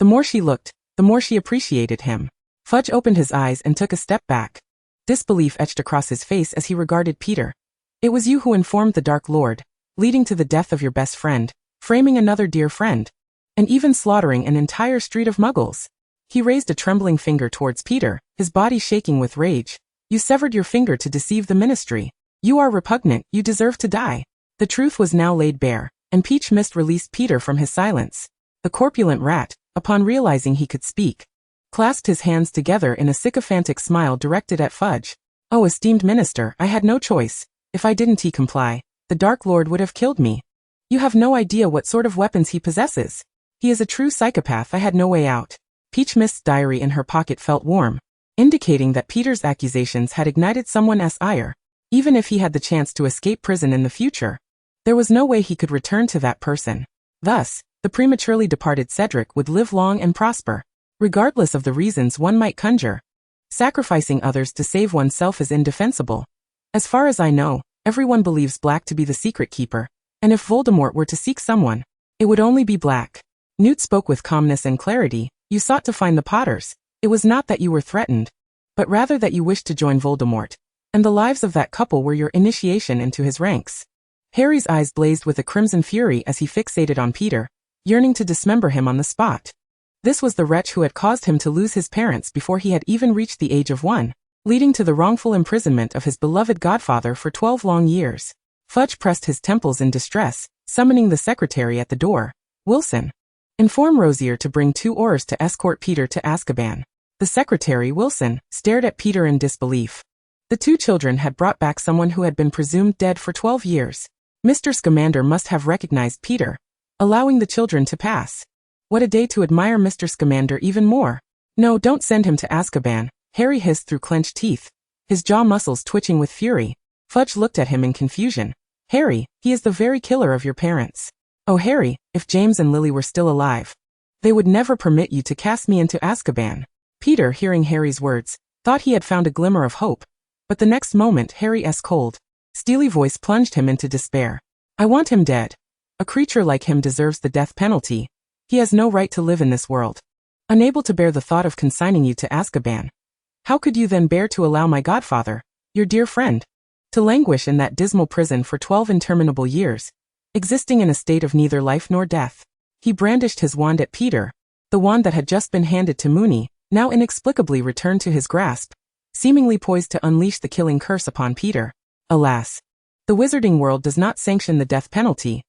The more she looked, the more she appreciated him. Fudge opened his eyes and took a step back. Disbelief etched across his face as he regarded Peter. It was you who informed the Dark Lord, leading to the death of your best friend, framing another dear friend, and even slaughtering an entire street of muggles. He raised a trembling finger towards Peter, his body shaking with rage. You severed your finger to deceive the Ministry. You are repugnant, you deserve to die. The truth was now laid bare, and Peach Mist released Peter from his silence. The corpulent rat, upon realizing he could speak, clasped his hands together in a sycophantic smile directed at Fudge. Oh, esteemed minister, I had no choice. If I didn't comply, the Dark Lord would have killed me. You have no idea what sort of weapons he possesses. He is a true psychopath. I had no way out. Peach Mist's diary in her pocket felt warm, indicating that Peter's accusations had ignited someone's ire. Even if he had the chance to escape prison in the future, there was no way he could return to that person. Thus, the prematurely departed Cedric would live long and prosper, regardless of the reasons one might conjure. Sacrificing others to save oneself is indefensible. As far as I know, everyone believes Black to be the secret keeper, and if Voldemort were to seek someone, it would only be Black. Newt spoke with calmness and clarity. You sought to find the Potters. It was not that you were threatened, but rather that you wished to join Voldemort, and the lives of that couple were your initiation into his ranks. Harry's eyes blazed with a crimson fury as he fixated on Peter, yearning to dismember him on the spot. This was the wretch who had caused him to lose his parents before he had even reached the age of 1, leading to the wrongful imprisonment of his beloved godfather for 12 long years. Fudge pressed his temples in distress, summoning the secretary at the door. Wilson, inform Rosier to bring 2 oars to escort Peter to Azkaban. The secretary, Wilson, stared at Peter in disbelief. The 2 children had brought back someone who had been presumed dead for 12 years. Mr. Scamander must have recognized Peter, allowing the children to pass. What a day to admire Mr. Scamander even more. No, don't send him to Azkaban, Harry hissed through clenched teeth, his jaw muscles twitching with fury. Fudge looked at him in confusion. Harry, he is the very killer of your parents. Oh Harry, if James and Lily were still alive, they would never permit you to cast me into Azkaban. Peter, hearing Harry's words, thought he had found a glimmer of hope, but the next moment Harry's cold, steely voice plunged him into despair. I want him dead. A creature like him deserves the death penalty. He has no right to live in this world. Unable to bear the thought of consigning you to Azkaban. How could you then bear to allow my godfather, your dear friend, to languish in that dismal prison for 12 interminable years, existing in a state of neither life nor death? He brandished his wand at Peter, the wand that had just been handed to Moony, now inexplicably returned to his grasp, seemingly poised to unleash the killing curse upon Peter. Alas, the wizarding world does not sanction the death penalty.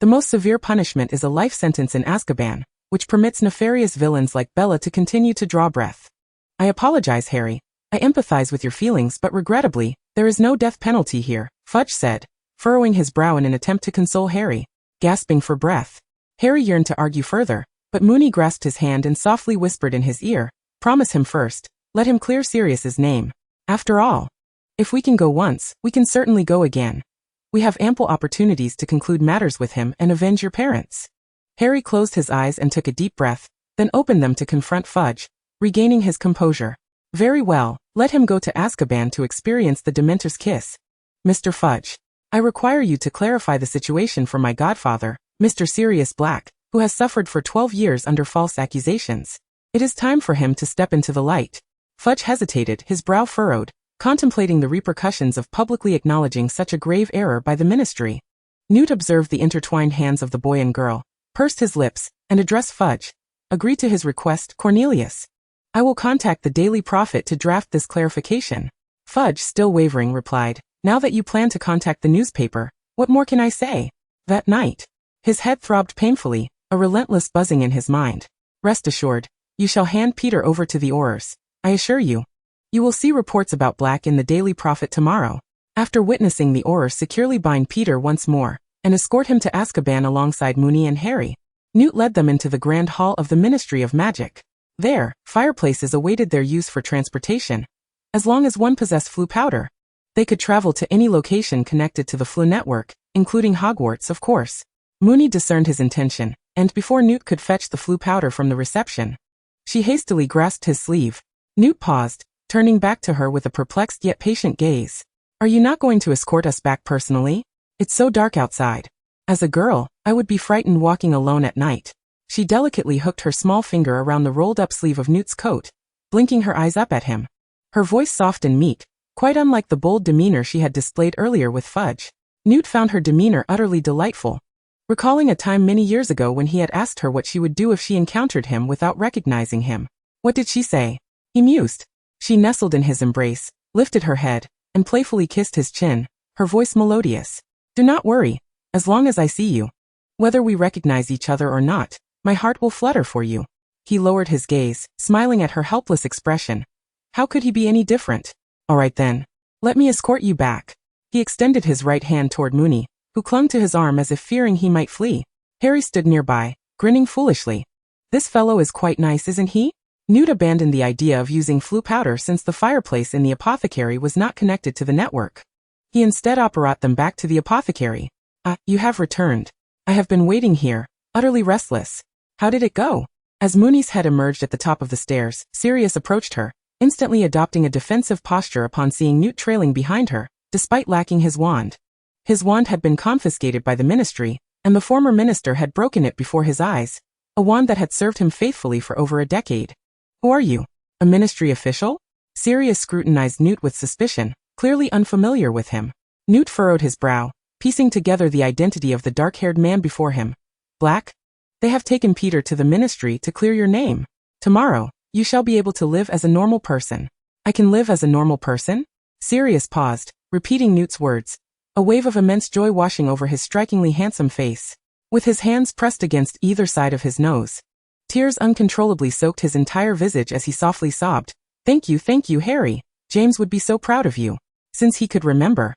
The most severe punishment is a life sentence in Azkaban, which permits nefarious villains like Bella to continue to draw breath. I apologize, Harry. I empathize with your feelings, but regrettably, there is no death penalty here, Fudge said, furrowing his brow in an attempt to console Harry. Gasping for breath, Harry yearned to argue further, but Moony grasped his hand and softly whispered in his ear, "Promise him first. Let him clear Sirius's name. After all, if we can go once, we can certainly go again. We have ample opportunities to conclude matters with him and avenge your parents." Harry closed his eyes and took a deep breath, then opened them to confront Fudge, regaining his composure. "Very well, let him go to Azkaban to experience the Dementor's kiss. Mr. Fudge, I require you to clarify the situation for my godfather, Mr. Sirius Black, who has suffered for 12 years under false accusations. It is time for him to step into the light." Fudge hesitated, his brow furrowed, contemplating the repercussions of publicly acknowledging such a grave error by the ministry. Newt observed the intertwined hands of the boy and girl, pursed his lips, and addressed Fudge. "Agree to his request, Cornelius. I will contact the Daily Prophet to draft this clarification." Fudge, still wavering, replied, "Now that you plan to contact the newspaper, what more can I say?" That night, his head throbbed painfully, a relentless buzzing in his mind. "Rest assured, you shall hand Peter over to the Aurors. I assure you. You will see reports about Black in the Daily Prophet tomorrow." After witnessing the Aurors securely bind Peter once more, and escort him to Azkaban alongside Moony and Harry, Newt led them into the Grand Hall of the Ministry of Magic. There, fireplaces awaited their use for transportation. As long as one possessed Floo powder, they could travel to any location connected to the Floo network, including Hogwarts, of course. Moony discerned his intention, and before Newt could fetch the Floo powder from the reception, she hastily grasped his sleeve. Newt paused, turning back to her with a perplexed yet patient gaze. "Are you not going to escort us back personally? It's so dark outside. As a girl, I would be frightened walking alone at night." She delicately hooked her small finger around the rolled-up sleeve of Newt's coat, blinking her eyes up at him. Her voice soft and meek, quite unlike the bold demeanor she had displayed earlier with Fudge. Newt found her demeanor utterly delightful, recalling a time many years ago when he had asked her what she would do if she encountered him without recognizing him. What did she say? He mused. She nestled in his embrace, lifted her head, and playfully kissed his chin, her voice melodious. "Do not worry, as long as I see you. Whether we recognize each other or not, my heart will flutter for you." He lowered his gaze, smiling at her helpless expression. How could he be any different? "All right then. Let me escort you back." He extended his right hand toward Moony, who clung to his arm as if fearing he might flee. Harry stood nearby, grinning foolishly. "This fellow is quite nice, isn't he?" Newt abandoned the idea of using Floo powder since the fireplace in the apothecary was not connected to the network. He instead brought them back to the apothecary. "Ah, you have returned. I have been waiting here, utterly restless. How did it go?" As Moony's head emerged at the top of the stairs, Sirius approached her, instantly adopting a defensive posture upon seeing Newt trailing behind her, despite lacking his wand. His wand had been confiscated by the ministry, and the former minister had broken it before his eyes, a wand that had served him faithfully for over a decade. "Who are you? A ministry official?" Sirius scrutinized Newt with suspicion, clearly unfamiliar with him. Newt furrowed his brow, piecing together the identity of the dark-haired man before him. "Black? They have taken Peter to the ministry to clear your name. Tomorrow, you shall be able to live as a normal person." "I can live as a normal person?" Sirius paused, repeating Newt's words, a wave of immense joy washing over his strikingly handsome face. With his hands pressed against either side of his nose, tears uncontrollably soaked his entire visage as he softly sobbed. Thank you, Harry. James would be so proud of you." Since he could remember,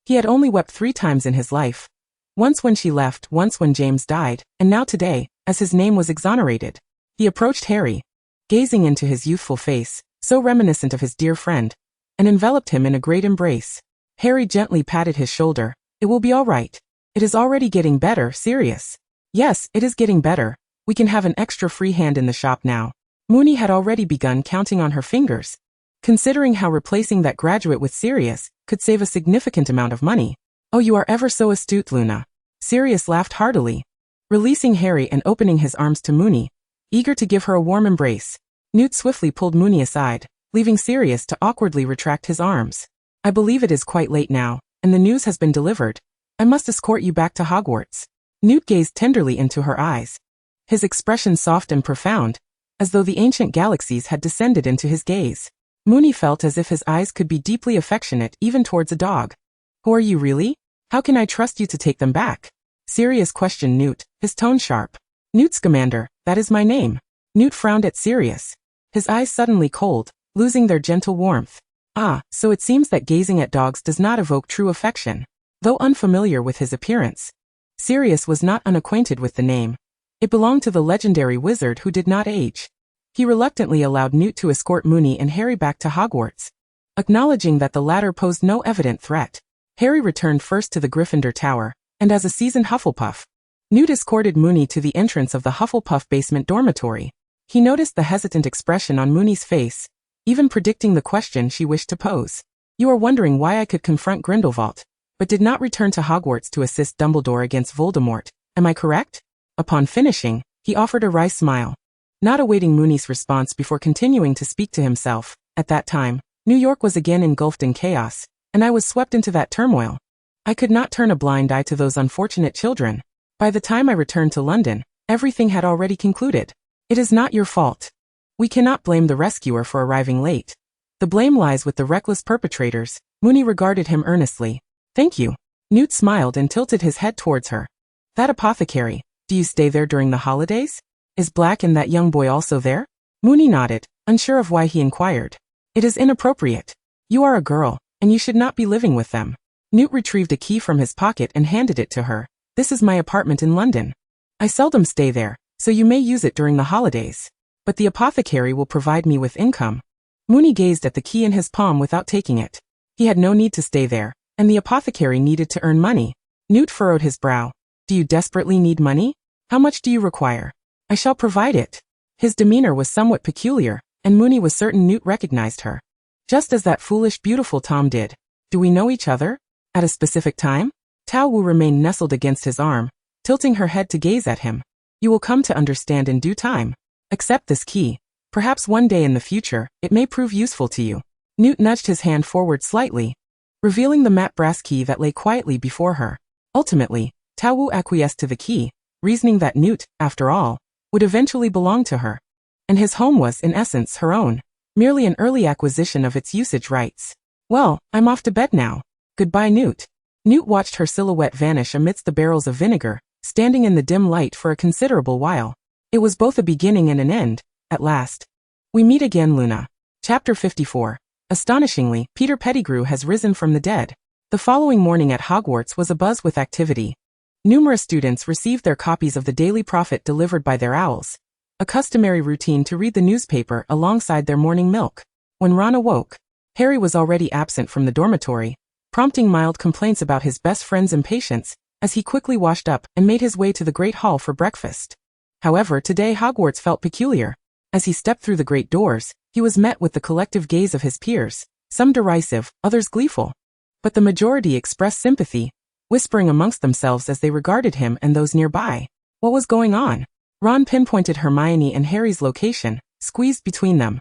he had only wept 3 times in his life. Once when she left, once when James died, and now today, as his name was exonerated. He approached Harry, gazing into his youthful face, so reminiscent of his dear friend, and enveloped him in a great embrace. Harry gently patted his shoulder. "It will be all right. It is already getting better, Sirius." "Yes, it is getting better. We can have an extra free hand in the shop now." Moony had already begun counting on her fingers, considering how replacing that graduate with Sirius could save a significant amount of money. "Oh, you are ever so astute, Luna." Sirius laughed heartily, releasing Harry and opening his arms to Moony, eager to give her a warm embrace. Newt swiftly pulled Moony aside, leaving Sirius to awkwardly retract his arms. I believe it is quite late now, and the news has been delivered. I must escort you back to Hogwarts. Newt gazed tenderly into her eyes, his expression soft and profound, as though the ancient galaxies had descended into his gaze. Moony felt as if his eyes could be deeply affectionate even towards a dog. Who are you really? How can I trust you to take them back? Sirius questioned Newt, his tone sharp. Newt Scamander, that is my name. Newt frowned at Sirius, his eyes suddenly cold, losing their gentle warmth. Ah, so it seems that gazing at dogs does not evoke true affection. Though unfamiliar with his appearance, Sirius was not unacquainted with the name. It belonged to the legendary wizard who did not age. He reluctantly allowed Newt to escort Moony and Harry back to Hogwarts, acknowledging that the latter posed no evident threat. Harry returned first to the Gryffindor Tower, and as a seasoned Hufflepuff, Newt escorted Moony to the entrance of the Hufflepuff basement dormitory. He noticed the hesitant expression on Moony's face, even predicting the question she wished to pose. You are wondering why I could confront Grindelwald, but did not return to Hogwarts to assist Dumbledore against Voldemort, am I correct? Upon finishing, he offered a wry smile, not awaiting Moony's response before continuing to speak to himself. At that time, New York was again engulfed in chaos, and I was swept into that turmoil. I could not turn a blind eye to those unfortunate children. By the time I returned to London, everything had already concluded. It is not your fault. We cannot blame the rescuer for arriving late. The blame lies with the reckless perpetrators. Moony regarded him earnestly. Thank you. Newt smiled and tilted his head towards her. That apothecary, do you stay there during the holidays? Is Black and that young boy also there? Moony nodded, unsure of why he inquired. It is inappropriate. You are a girl, and you should not be living with them. Newt retrieved a key from his pocket and handed it to her. This is my apartment in London. I seldom stay there, so you may use it during the holidays. But the apothecary will provide me with income. Moony gazed at the key in his palm without taking it. He had no need to stay there, and the apothecary needed to earn money. Newt furrowed his brow. Do you desperately need money? How much do you require? I shall provide it. His demeanor was somewhat peculiar, and Moony was certain Newt recognized her. Just as that foolish beautiful Tom did. Do we know each other? At a specific time? Tao Wu remained nestled against his arm, tilting her head to gaze at him. You will come to understand in due time. Accept this key. Perhaps one day in the future, it may prove useful to you. Newt nudged his hand forward slightly, revealing the matte brass key that lay quietly before her. Ultimately, Tao Wu acquiesced to the key, reasoning that Newt, after all, would eventually belong to her. And his home was, in essence, her own, merely an early acquisition of its usage rights. Well, I'm off to bed now. Goodbye, Newt. Newt watched her silhouette vanish amidst the barrels of vinegar, standing in the dim light for a considerable while. It was both a beginning and an end, at last. We meet again, Luna. Chapter 54. Astonishingly, Peter Pettigrew has risen from the dead. The following morning at Hogwarts was abuzz with activity. Numerous students received their copies of the Daily Prophet delivered by their owls, a customary routine to read the newspaper alongside their morning milk. When Ron awoke, Harry was already absent from the dormitory, prompting mild complaints about his best friend's impatience, as he quickly washed up and made his way to the Great Hall for breakfast. However, today Hogwarts felt peculiar. As he stepped through the great doors, he was met with the collective gaze of his peers, some derisive, others gleeful. But the majority expressed sympathy, whispering amongst themselves as they regarded him and those nearby. What was going on? Ron pinpointed Hermione and Harry's location, squeezed between them,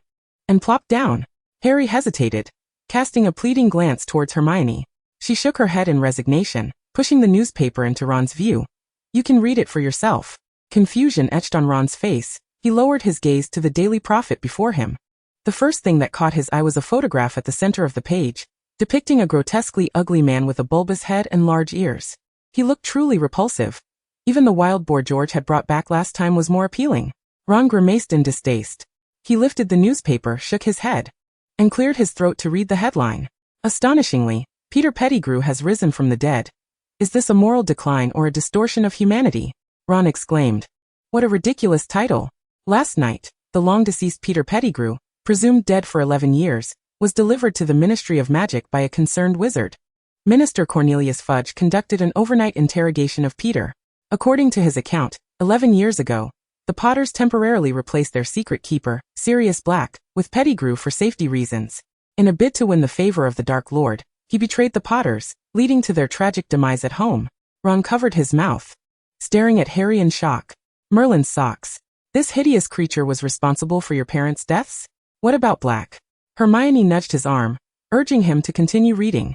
and plopped down. Harry hesitated, casting a pleading glance towards Hermione. She shook her head in resignation, pushing the newspaper into Ron's view. You can read it for yourself. Confusion etched on Ron's face. He lowered his gaze to the Daily Prophet before him. The first thing that caught his eye was a photograph at the center of the page, depicting a grotesquely ugly man with a bulbous head and large ears. He looked truly repulsive. Even the wild boar George had brought back last time was more appealing. Ron grimaced in distaste. He lifted the newspaper, shook his head, and cleared his throat to read the headline. Astonishingly, Peter Pettigrew has risen from the dead. Is this a moral decline or a distortion of humanity? Ron exclaimed. What a ridiculous title. Last night, the long-deceased Peter Pettigrew, presumed dead for 11 years, was delivered to the Ministry of Magic by a concerned wizard. Minister Cornelius Fudge conducted an overnight interrogation of Peter. According to his account, 11 years ago, the Potters temporarily replaced their secret keeper, Sirius Black, with Pettigrew for safety reasons. In a bid to win the favor of the Dark Lord, he betrayed the Potters, leading to their tragic demise at home. Ron covered his mouth, staring at Harry in shock. Merlin's socks. This hideous creature was responsible for your parents' deaths? What about Black? Hermione nudged his arm, urging him to continue reading.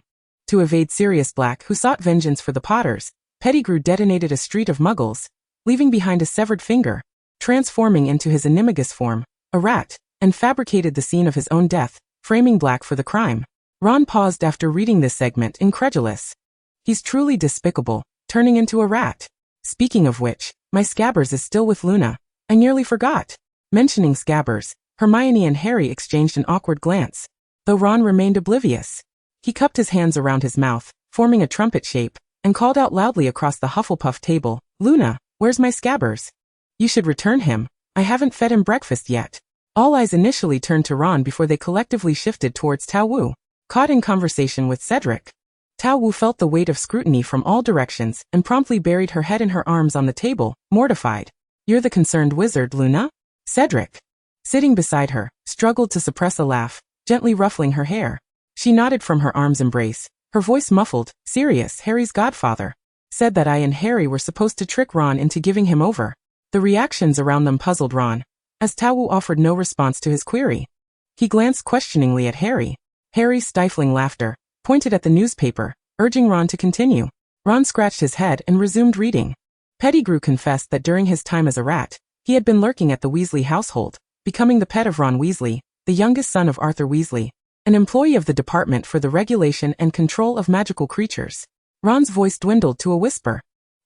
To evade Sirius Black, who sought vengeance for the Potters, Pettigrew detonated a street of muggles, leaving behind a severed finger, transforming into his animagus form, a rat, and fabricated the scene of his own death, framing Black for the crime. Ron paused after reading this segment, incredulous. He's truly despicable, turning into a rat. Speaking of which, my Scabbers is still with Luna. I nearly forgot. Mentioning Scabbers, Hermione and Harry exchanged an awkward glance, though Ron remained oblivious. He cupped his hands around his mouth, forming a trumpet shape, and called out loudly across the Hufflepuff table, "Luna, where's my Scabbers? You should return him. I haven't fed him breakfast yet." All eyes initially turned to Ron before they collectively shifted towards Tao Wu, caught in conversation with Cedric. Tao Wu felt the weight of scrutiny from all directions and promptly buried her head in her arms on the table, mortified. "You're the concerned wizard, Luna?" Cedric, sitting beside her, struggled to suppress a laugh, gently ruffling her hair. She nodded from her arm's embrace, her voice muffled. "Sirius, Harry's godfather, said that I and Harry were supposed to trick Ron into giving him over." The reactions around them puzzled Ron, as Tao Wu offered no response to his query. He glanced questioningly at Harry. Harry's stifling laughter pointed at the newspaper, urging Ron to continue. Ron scratched his head and resumed reading. Pettigrew confessed that during his time as a rat, he had been lurking at the Weasley household, becoming the pet of Ron Weasley, the youngest son of Arthur Weasley, an employee of the Department for the Regulation and Control of Magical Creatures. Ron's voice dwindled to a whisper,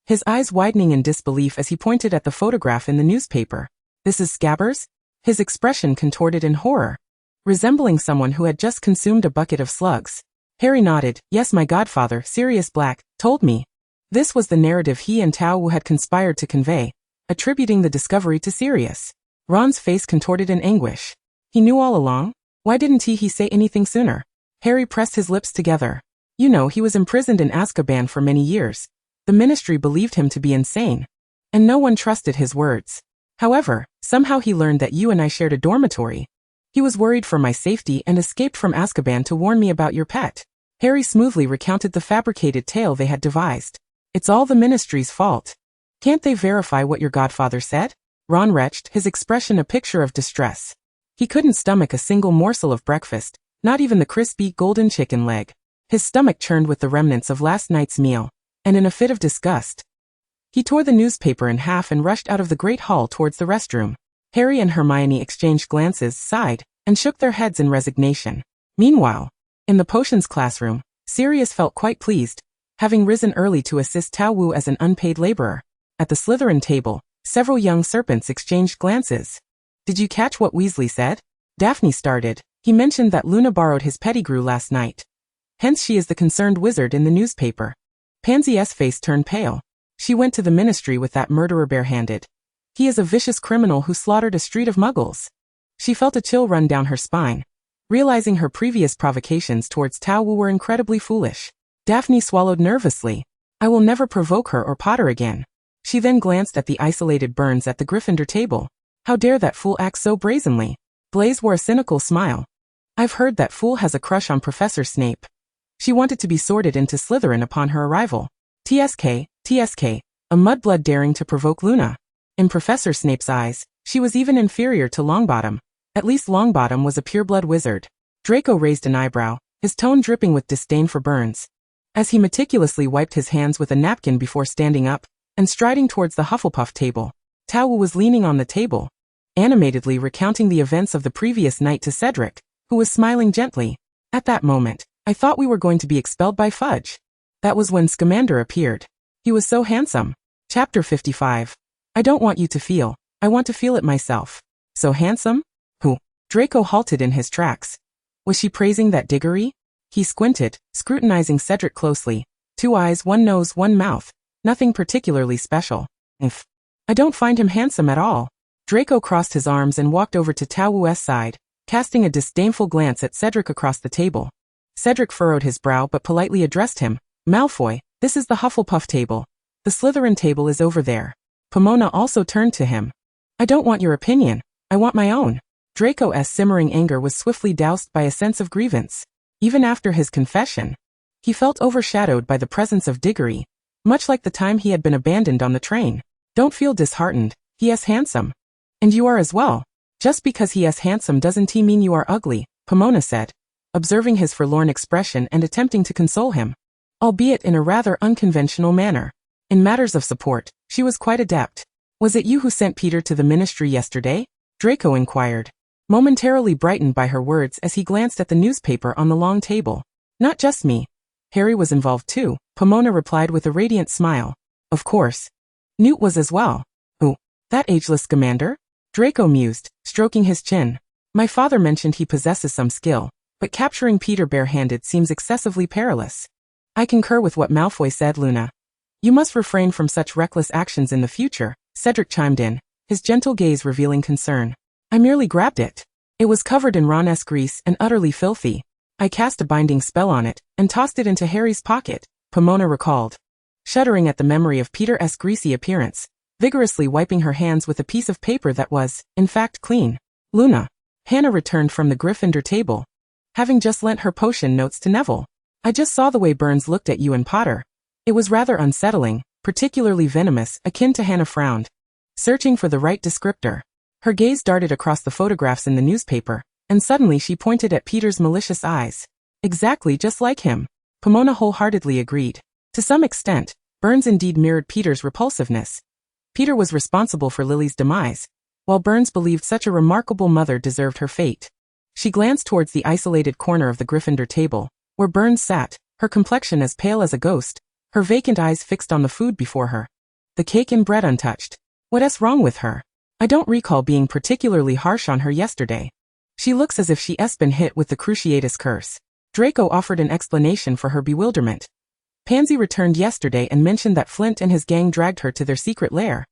his eyes widening in disbelief as he pointed at the photograph in the newspaper. "This is Scabbers?" His expression contorted in horror, resembling someone who had just consumed a bucket of slugs. Harry nodded. "Yes, my godfather, Sirius Black, told me." This was the narrative he and Tao Wu had conspired to convey, attributing the discovery to Sirius. Ron's face contorted in anguish. He knew all along? Why didn't he say anything sooner? Harry pressed his lips together. "You know, he was imprisoned in Azkaban for many years. The Ministry believed him to be insane, and no one trusted his words. However, somehow he learned that you and I shared a dormitory. He was worried for my safety and escaped from Azkaban to warn me about your pet." Harry smoothly recounted the fabricated tale they had devised. "It's all the Ministry's fault. Can't they verify what your godfather said?" Ron retched, his expression a picture of distress. He couldn't stomach a single morsel of breakfast, not even the crispy, golden chicken leg. His stomach churned with the remnants of last night's meal, and in a fit of disgust, he tore the newspaper in half and rushed out of the great hall towards the restroom. Harry and Hermione exchanged glances, sighed, and shook their heads in resignation. Meanwhile, in the potions classroom, Sirius felt quite pleased, having risen early to assist Tao Wu as an unpaid laborer. At the Slytherin table, several young serpents exchanged glances. "Did you catch what Weasley said?" Daphne started. "He mentioned that Luna borrowed his Pettigrew last night. Hence she is the concerned wizard in the newspaper." Pansy's face turned pale. "She went to the Ministry with that murderer barehanded. He is a vicious criminal who slaughtered a street of muggles." She felt a chill run down her spine, realizing her previous provocations towards Tao Wu were incredibly foolish. Daphne swallowed nervously. "I will never provoke her or Potter again." She then glanced at the isolated Burns at the Gryffindor table. "How dare that fool act so brazenly?" Blaise wore a cynical smile. "I've heard that fool has a crush on Professor Snape. She wanted to be sorted into Slytherin upon her arrival. TSK, a mudblood daring to provoke Luna." In Professor Snape's eyes, she was even inferior to Longbottom. At least Longbottom was a pureblood wizard. Draco raised an eyebrow, his tone dripping with disdain for Burns, as he meticulously wiped his hands with a napkin before standing up and striding towards the Hufflepuff table. Tao Wu was leaning on the table, animatedly recounting the events of the previous night to Cedric, who was smiling gently. "At that moment, I thought we were going to be expelled by Fudge. That was when Scamander appeared. He was so handsome." Chapter 55. "I don't want you to feel, I want to feel it myself." "So handsome? Who?" Draco halted in his tracks. Was she praising that Diggory? He squinted, scrutinizing Cedric closely. 2 eyes, 1 nose, 1 mouth. Nothing particularly special. I don't find him handsome at all." Draco crossed his arms and walked over to Tao Wu's side, casting a disdainful glance at Cedric across the table. Cedric furrowed his brow but politely addressed him. "Malfoy, this is the Hufflepuff table. The Slytherin table is over there." Pomona also turned to him. "I don't want your opinion. I want my own." Draco's simmering anger was swiftly doused by a sense of grievance. Even after his confession, he felt overshadowed by the presence of Diggory, much like the time he had been abandoned on the train. Don't feel disheartened, he is handsome. And you are as well. Just because he is handsome doesn't mean you are ugly, Pomona said, observing his forlorn expression and attempting to console him, albeit in a rather unconventional manner. In matters of support, she was quite adept. Was it you who sent Peter to the ministry yesterday? Draco inquired, momentarily brightened by her words as he glanced at the newspaper on the long table. Not just me. Harry was involved too, Pomona replied with a radiant smile. Of course. Newt was as well. Who? That ageless scamander? Draco mused, stroking his chin. My father mentioned he possesses some skill, but capturing Peter bare-handed seems excessively perilous. I concur with what Malfoy said, Luna. You must refrain from such reckless actions in the future, Cedric chimed in, his gentle gaze revealing concern. I merely grabbed it. It was covered in Ron-esque grease and utterly filthy. I cast a binding spell on it and tossed it into Harry's pocket, Pomona recalled, shuddering at the memory of Peter's greasy appearance, vigorously wiping her hands with a piece of paper that was, in fact, clean. Luna. Hannah returned from the Gryffindor table, having just lent her potion notes to Neville. I just saw the way Burns looked at you and Potter. It was rather unsettling, particularly venomous, akin to Hannah frowned, searching for the right descriptor. Her gaze darted across the photographs in the newspaper, and suddenly she pointed at Peter's malicious eyes. Exactly just like him. Pomona wholeheartedly agreed. To some extent, Burns indeed mirrored Peter's repulsiveness. Peter was responsible for Lily's demise, while Burns believed such a remarkable mother deserved her fate. She glanced towards the isolated corner of the Gryffindor table, where Burns sat, her complexion as pale as a ghost, her vacant eyes fixed on the food before her. The cake and bread untouched. What's wrong with her? I don't recall being particularly harsh on her yesterday. She looks as if she's been hit with the Cruciatus curse. Draco offered an explanation for her bewilderment. Pansy returned yesterday and mentioned that Flint and his gang dragged her to their secret lair.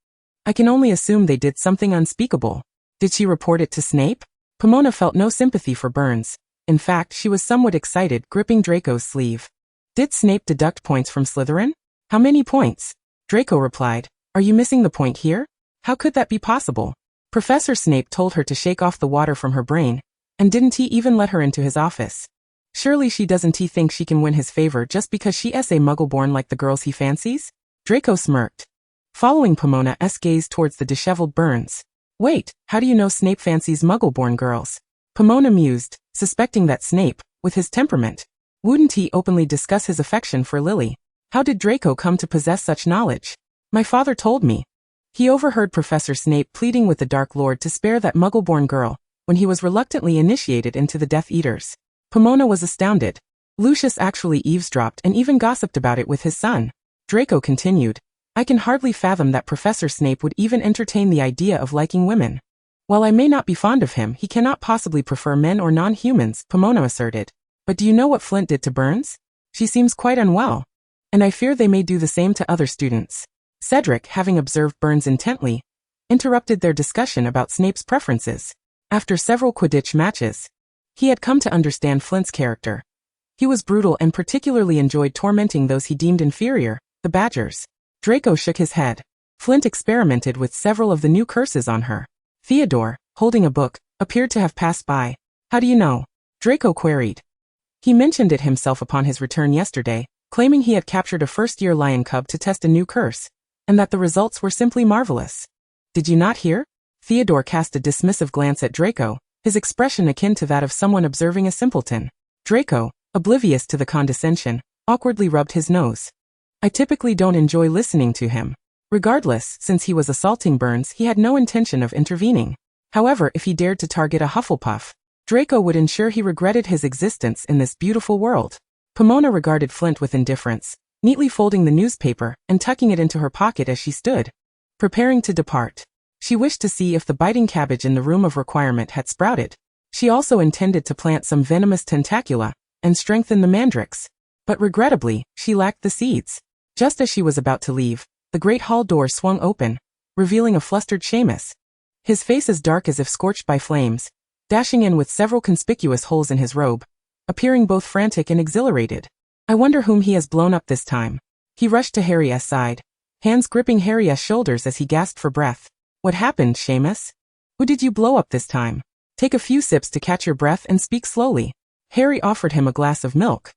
I can only assume they did something unspeakable. Did she report it to Snape? Pomona felt no sympathy for Burns. In fact, she was somewhat excited, gripping Draco's sleeve. Did Snape deduct points from Slytherin? How many points? Draco replied. Are you missing the point here? How could that be possible? Professor Snape told her to shake off the water from her brain, and didn't he even let her into his office? Surely she doesn't think she can win his favor just because she is a muggle-born like the girls he fancies? Draco smirked, following Pomona's gaze towards the disheveled Burns. Wait, how do you know Snape fancies muggle-born girls? Pomona mused, suspecting that Snape, with his temperament, wouldn't he openly discuss his affection for Lily? How did Draco come to possess such knowledge? My father told me. He overheard Professor Snape pleading with the Dark Lord to spare that muggle-born girl when he was reluctantly initiated into the Death Eaters. Pomona was astounded. Lucius actually eavesdropped and even gossiped about it with his son. Draco continued. I can hardly fathom that Professor Snape would even entertain the idea of liking women. While I may not be fond of him, he cannot possibly prefer men or non-humans, Pomona asserted. But do you know what Flint did to Burns? She seems quite unwell. And I fear they may do the same to other students. Cedric, having observed Burns intently, interrupted their discussion about Snape's preferences. After several Quidditch matches, he had come to understand Flint's character. He was brutal and particularly enjoyed tormenting those he deemed inferior, the Badgers. Draco shook his head. Flint experimented with several of the new curses on her. Theodore, holding a book, appeared to have passed by. How do you know? Draco queried. He mentioned it himself upon his return yesterday, claiming he had captured a first-year lion cub to test a new curse, and that the results were simply marvelous. Did you not hear? Theodore cast a dismissive glance at Draco, his expression akin to that of someone observing a simpleton. Draco, oblivious to the condescension, awkwardly rubbed his nose. I typically don't enjoy listening to him. Regardless, since he was assaulting Burns, he had no intention of intervening. However, if he dared to target a Hufflepuff, Draco would ensure he regretted his existence in this beautiful world. Pomona regarded Flint with indifference, neatly folding the newspaper and tucking it into her pocket as she stood, preparing to depart. She wished to see if the biting cabbage in the room of requirement had sprouted. She also intended to plant some venomous tentacula and strengthen the mandrakes. But regrettably, she lacked the seeds. Just as she was about to leave, the great hall door swung open, revealing a flustered Seamus. His face as dark as if scorched by flames, dashing in with several conspicuous holes in his robe, appearing both frantic and exhilarated. I wonder whom he has blown up this time. He rushed to Harry's side, hands gripping Harry's shoulders as he gasped for breath. What happened, Seamus? Who did you blow up this time? Take a few sips to catch your breath and speak slowly. Harry offered him a glass of milk,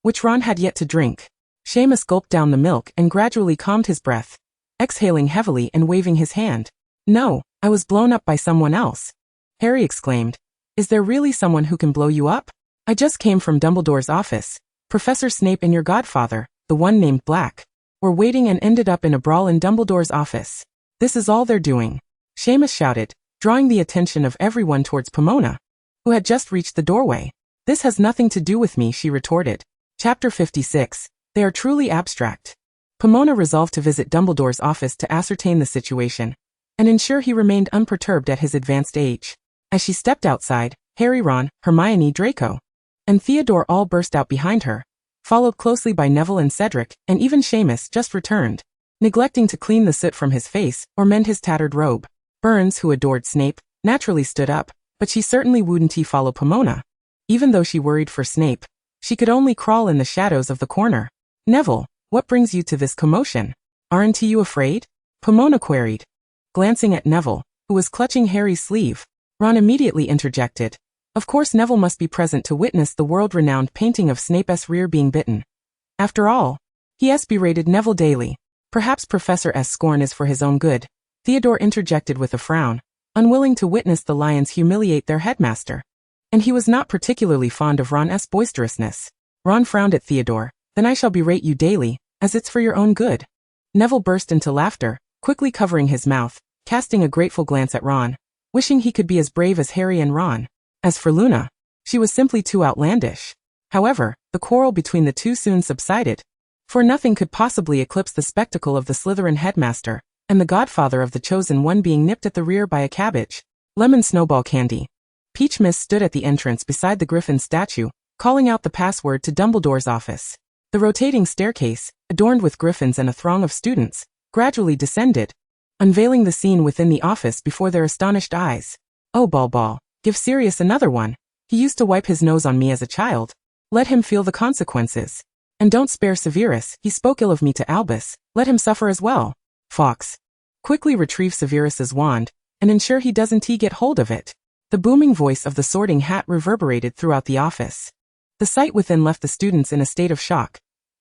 which Ron had yet to drink. Seamus gulped down the milk and gradually calmed his breath, exhaling heavily and waving his hand. No, I was blown up by someone else. Harry exclaimed. Is there really someone who can blow you up? I just came from Dumbledore's office. Professor Snape and your godfather, the one named Black, were waiting and ended up in a brawl in Dumbledore's office. This is all they're doing. Seamus shouted, drawing the attention of everyone towards Pomona, who had just reached the doorway. This has nothing to do with me, she retorted. Chapter 56. They are truly abstract. Pomona resolved to visit Dumbledore's office to ascertain the situation and ensure he remained unperturbed at his advanced age. As she stepped outside, Harry, Ron, Hermione, Draco, and Theodore all burst out behind her, followed closely by Neville and Cedric, and even Seamus just returned, neglecting to clean the soot from his face or mend his tattered robe. Burns, who adored Snape, naturally stood up, but she certainly wouldn't follow Pomona. Even though she worried for Snape, she could only crawl in the shadows of the corner. Neville, what brings you to this commotion? Aren't you afraid? Pomona queried, glancing at Neville, who was clutching Harry's sleeve. Ron immediately interjected. Of course Neville must be present to witness the world-renowned painting of Snape's rear being bitten. After all, he berated Neville daily. Perhaps Professor S.'s scorn is for his own good. Theodore interjected with a frown, unwilling to witness the lions humiliate their headmaster. And he was not particularly fond of Ron's boisterousness. Ron frowned at Theodore. Then I shall berate you daily, as it's for your own good. Neville burst into laughter, quickly covering his mouth, casting a grateful glance at Ron, wishing he could be as brave as Harry and Ron. As for Luna, she was simply too outlandish. However, the quarrel between the two soon subsided, for nothing could possibly eclipse the spectacle of the Slytherin headmaster and the godfather of the chosen one being nipped at the rear by a cabbage. Lemon snowball candy. Peach Mist stood at the entrance beside the griffin statue, calling out the password to Dumbledore's office. The rotating staircase, adorned with griffins and a throng of students, gradually descended, unveiling the scene within the office before their astonished eyes. Oh Ball, give Sirius another one. He used to wipe his nose on me as a child. Let him feel the consequences. And don't spare Severus, he spoke ill of me to Albus. Let him suffer as well. Fawkes, quickly retrieve Severus's wand, and ensure he doesn't get hold of it. The booming voice of the Sorting Hat reverberated throughout the office. The sight within left the students in a state of shock.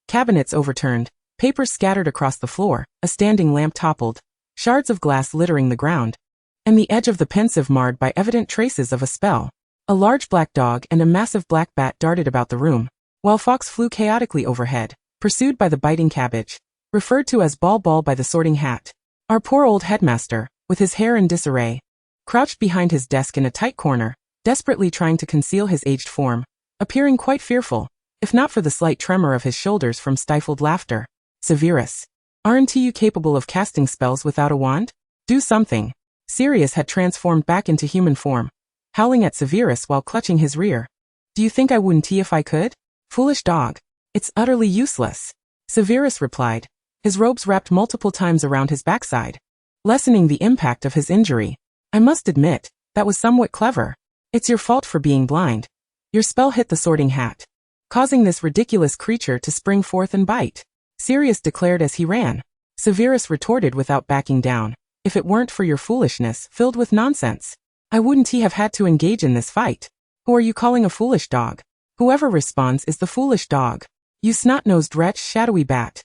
Cabinets overturned, papers scattered across the floor, a standing lamp toppled, shards of glass littering the ground, and the edge of the pensive marred by evident traces of a spell. A large black dog and a massive black bat darted about the room, while Fawkes flew chaotically overhead, pursued by the biting cabbage, referred to as Ball by the Sorting Hat. Our poor old headmaster, with his hair in disarray, crouched behind his desk in a tight corner, desperately trying to conceal his aged form, appearing quite fearful, if not for the slight tremor of his shoulders from stifled laughter. Severus, aren't you capable of casting spells without a wand? Do something. Sirius had transformed back into human form, howling at Severus while clutching his rear. Do you think I wouldn't if I could? Foolish dog. It's utterly useless. Severus replied, his robes wrapped multiple times around his backside, lessening the impact of his injury. I must admit, that was somewhat clever. It's your fault for being blind. Your spell hit the Sorting Hat, causing this ridiculous creature to spring forth and bite. Sirius declared as he ran. Severus retorted without backing down. If it weren't for your foolishness filled with nonsense, I wouldn't have had to engage in this fight. Who are you calling a foolish dog? Whoever responds is the foolish dog. You snot-nosed wretch, shadowy bat.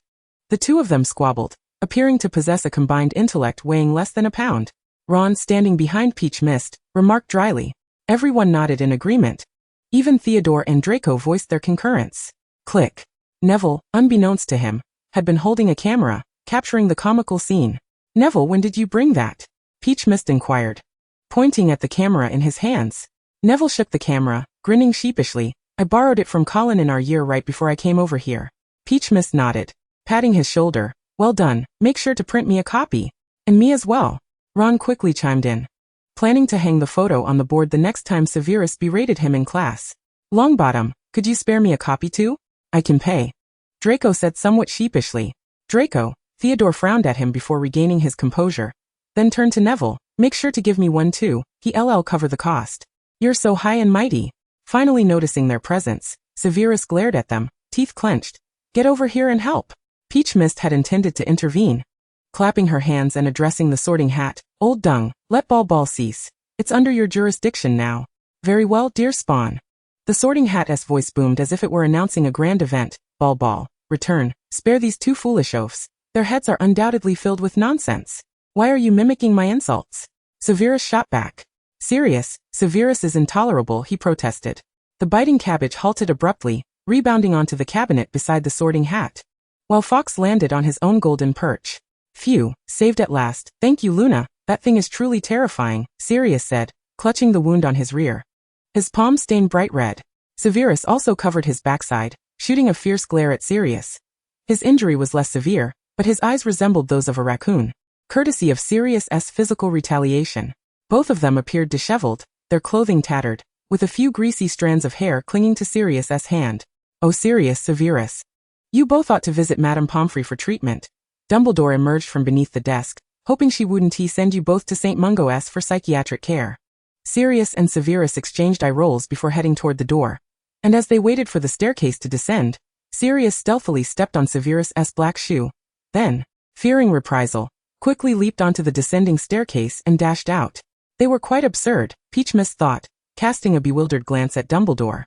The two of them squabbled, appearing to possess a combined intellect weighing less than a pound. Ron, standing behind Peach Mist, remarked dryly. Everyone nodded in agreement. Even Theodore and Draco voiced their concurrence. Click. Neville, unbeknownst to him, had been holding a camera, capturing the comical scene. Neville, when did you bring that? Peach Mist inquired, pointing at the camera in his hands. Neville shook the camera, grinning sheepishly. I borrowed it from Colin in our year right before I came over here. Peach Mist nodded, patting his shoulder. Well done, make sure to print me a copy. And me as well. Ron quickly chimed in, planning to hang the photo on the board the next time Severus berated him in class. Longbottom, could you spare me a copy too? I can pay. Draco said somewhat sheepishly. Draco, Theodore frowned at him before regaining his composure, then turned to Neville. Make sure to give me one too, he'll cover the cost. You're so high and mighty. Finally noticing their presence, Severus glared at them, teeth clenched. Get over here and help. Peach Mist had intended to intervene, clapping her hands and addressing the Sorting Hat. Old dung, let Ball cease. It's under your jurisdiction now. Very well, dear Spawn. The Sorting Hat's voice boomed as if it were announcing a grand event. Ball, return. Spare these two foolish oafs. Their heads are undoubtedly filled with nonsense. Why are you mimicking my insults? Severus shot back. Serious, Severus is intolerable, he protested. The biting cabbage halted abruptly, rebounding onto the cabinet beside the sorting hat, while Fox landed on his own golden perch. Phew, saved at last. Thank you, Luna. That thing is truly terrifying, Sirius said, clutching the wound on his rear. His palm stained bright red. Severus also covered his backside, shooting a fierce glare at Sirius. His injury was less severe, but his eyes resembled those of a raccoon, courtesy of Sirius's physical retaliation. Both of them appeared disheveled, their clothing tattered, with a few greasy strands of hair clinging to Sirius's hand. Oh, Sirius, Severus. You both ought to visit Madame Pomfrey for treatment. Dumbledore emerged from beneath the desk, hoping she wouldn't send you both to St. Mungo's for psychiatric care. Sirius and Severus exchanged eye rolls before heading toward the door, and as they waited for the staircase to descend, Sirius stealthily stepped on Severus's black shoe. Then, fearing reprisal, quickly leaped onto the descending staircase and dashed out. They were quite absurd, Peachmas thought, casting a bewildered glance at Dumbledore.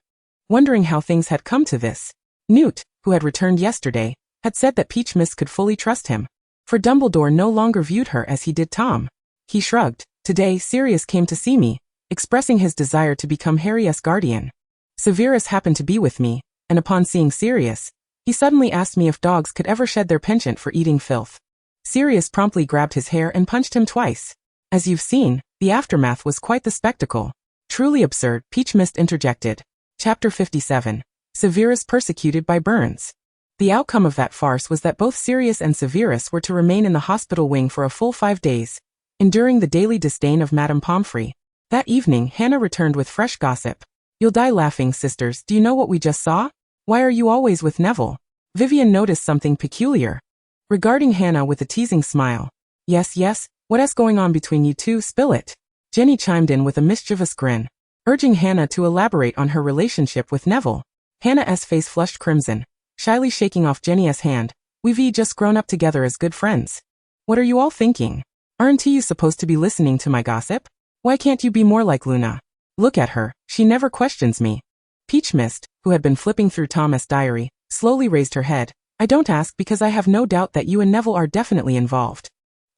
Wondering how things had come to this. Newt, who had returned yesterday, had said that Peachmas could fully trust him, for Dumbledore no longer viewed her as he did Tom. He shrugged. Today Sirius came to see me, expressing his desire to become Harry's guardian. Severus happened to be with me, and upon seeing Sirius, he suddenly asked me if dogs could ever shed their penchant for eating filth. Sirius promptly grabbed his hair and punched him twice. As you've seen, the aftermath was quite the spectacle. Truly absurd, Peachmist interjected. Chapter 57. Severus persecuted by burns. The outcome of that farce was that both Sirius and Severus were to remain in the hospital wing for a full 5 days, enduring the daily disdain of Madame Pomfrey. That evening, Hannah returned with fresh gossip. You'll die laughing, sisters. Do you know what we just saw? Why are you always with Neville? Vivian noticed something peculiar, regarding Hannah with a teasing smile. Yes, what's going on between you two? Spill it. Jenny chimed in with a mischievous grin, urging Hannah to elaborate on her relationship with Neville. Hannah's face flushed crimson, shyly shaking off Jenny's hand. We've just grown up together as good friends. What are you all thinking? Aren't you supposed to be listening to my gossip? Why can't you be more like Luna? Look at her, she never questions me. Peachmist, who had been flipping through Thomas' diary, slowly raised her head. I don't ask because I have no doubt that you and Neville are definitely involved.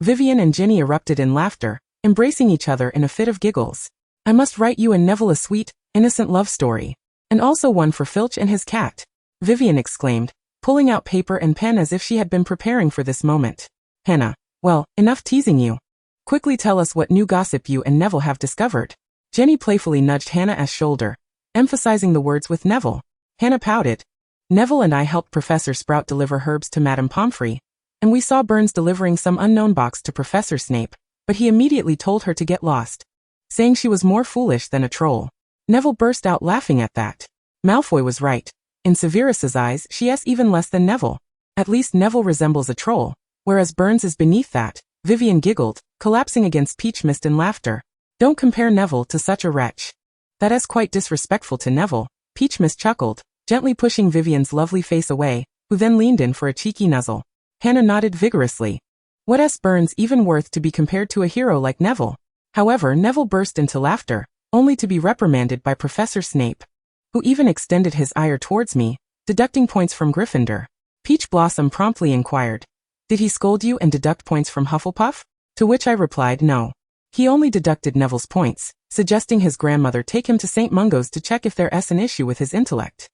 Vivian and Jenny erupted in laughter, embracing each other in a fit of giggles. I must write you and Neville a sweet, innocent love story. And also one for Filch and his cat. Vivian exclaimed, pulling out paper and pen as if she had been preparing for this moment. Hannah, well, enough teasing you. Quickly tell us what new gossip you and Neville have discovered. Jenny playfully nudged Hannah's shoulder, emphasizing the words with Neville. Hannah pouted. Neville and I helped Professor Sprout deliver herbs to Madame Pomfrey, and we saw Burns delivering some unknown box to Professor Snape, but he immediately told her to get lost, saying she was more foolish than a troll. Neville burst out laughing at that. Malfoy was right. In Severus's eyes, she is even less than Neville. At least Neville resembles a troll, whereas Burns is beneath that. Vivian giggled, collapsing against Peachmist in laughter. Don't compare Neville to such a wretch. That is quite disrespectful to Neville. Peachmist chuckled, gently pushing Vivian's lovely face away, who then leaned in for a cheeky nuzzle. Hannah nodded vigorously. What is Burns even worth to be compared to a hero like Neville? However, Neville burst into laughter, only to be reprimanded by Professor Snape, who even extended his ire towards me, deducting points from Gryffindor. Peach Blossom promptly inquired, did he scold you and deduct points from Hufflepuff? To which I replied no. He only deducted Neville's points, suggesting his grandmother take him to St. Mungo's to check if there's an issue with his intellect.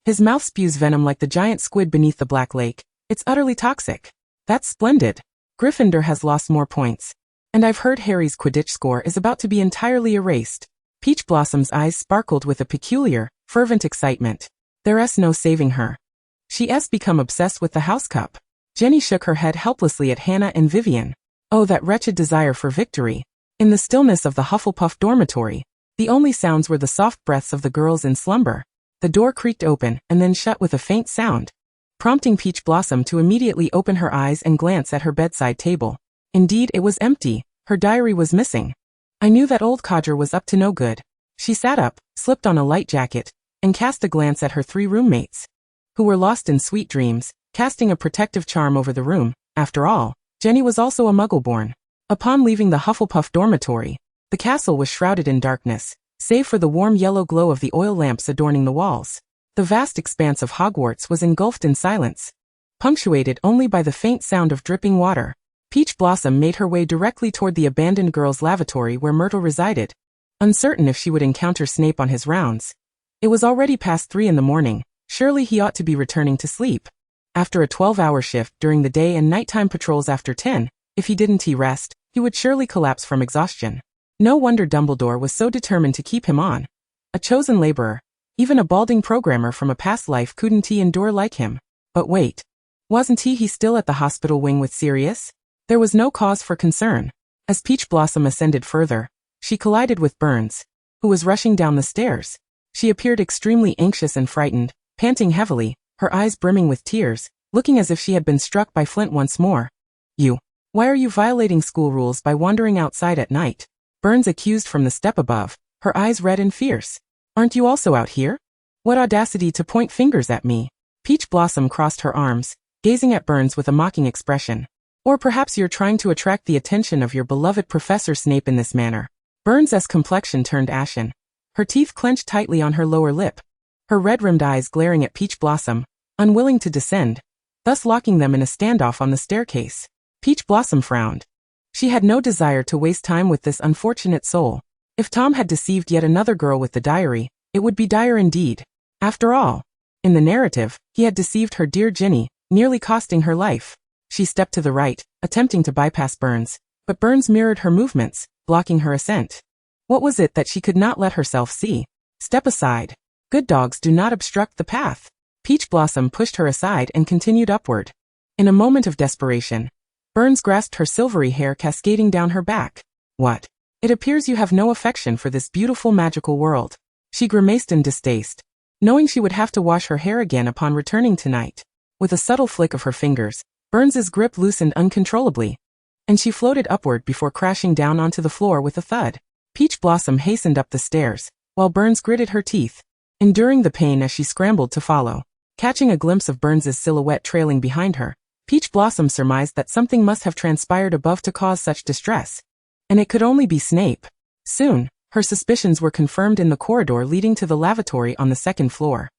His mouth spews venom like the giant squid beneath the Black Lake. It's utterly toxic. That's splendid. Gryffindor has lost more points. And I've heard Harry's Quidditch score is about to be entirely erased. Peach Blossom's eyes sparkled with a peculiar, fervent excitement. There's no saving her. She's become obsessed with the house cup. Jenny shook her head helplessly at Hannah and Vivian. Oh, that wretched desire for victory. In the stillness of the Hufflepuff dormitory, the only sounds were the soft breaths of the girls in slumber. The door creaked open and then shut with a faint sound, prompting Peach Blossom to immediately open her eyes and glance at her bedside table. Indeed, it was empty. Her diary was missing. I knew that old codger was up to no good. She sat up, slipped on a light jacket, and cast a glance at her 3 roommates, who were lost in sweet dreams, casting a protective charm over the room. After all, Jenny was also a Muggle-born. Upon leaving the Hufflepuff dormitory, the castle was shrouded in darkness, save for the warm yellow glow of the oil lamps adorning the walls. The vast expanse of Hogwarts was engulfed in silence. punctuated only by the faint sound of dripping water. Peach Blossom made her way directly toward the abandoned girls' lavatory where Myrtle resided, uncertain if she would encounter Snape on his rounds. It was already past 3 in the morning, surely he ought to be returning to sleep. After a 12-hour shift during the day and nighttime patrols after 10, if he didn't rest, he would surely collapse from exhaustion. No wonder Dumbledore was so determined to keep him on. A chosen laborer, even a balding programmer from a past life couldn't endure like him. But wait. Wasn't he still at the hospital wing with Sirius? There was no cause for concern. As Peach Blossom ascended further, she collided with Burns, who was rushing down the stairs. She appeared extremely anxious and frightened, panting heavily, her eyes brimming with tears, looking as if she had been struck by flint once more. Why are you violating school rules by wandering outside at night? Burns accused from the step above, her eyes red and fierce. Aren't you also out here? What audacity to point fingers at me? Peach Blossom crossed her arms, gazing at Burns with a mocking expression. Or perhaps you're trying to attract the attention of your beloved Professor Snape in this manner. Burns' complexion turned ashen. Her teeth clenched tightly on her lower lip, her red-rimmed eyes glaring at Peach Blossom, unwilling to descend, thus locking them in a standoff on the staircase. Peach Blossom frowned. She had no desire to waste time with this unfortunate soul. If Tom had deceived yet another girl with the diary, it would be dire indeed. After all, in the narrative, he had deceived her dear Ginny, nearly costing her life. She stepped to the right, attempting to bypass Burns, but Burns mirrored her movements, blocking her ascent. What was it that she could not let herself see? Step aside. Good dogs do not obstruct the path. Peach Blossom pushed her aside and continued upward. In a moment of desperation, Burns grasped her silvery hair cascading down her back. What? It appears you have no affection for this beautiful magical world. She grimaced in distaste, knowing she would have to wash her hair again upon returning tonight. With a subtle flick of her fingers, Burns's grip loosened uncontrollably, and she floated upward before crashing down onto the floor with a thud. Peach Blossom hastened up the stairs, while Burns gritted her teeth, enduring the pain as she scrambled to follow. Catching a glimpse of Burns's silhouette trailing behind her, Peach Blossom surmised that something must have transpired above to cause such distress. And it could only be Snape. Soon, her suspicions were confirmed in the corridor leading to the lavatory on the second floor.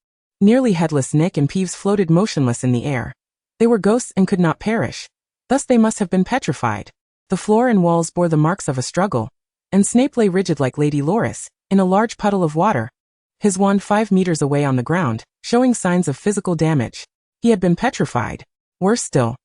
Nearly headless Nick and Peeves floated motionless in the air. They were ghosts and could not perish. Thus they must have been petrified. The floor and walls bore the marks of a struggle, and Snape lay rigid like Lady Loris, in a large puddle of water, his wand 5 meters away on the ground, showing signs of physical damage. He had been petrified. Worse still,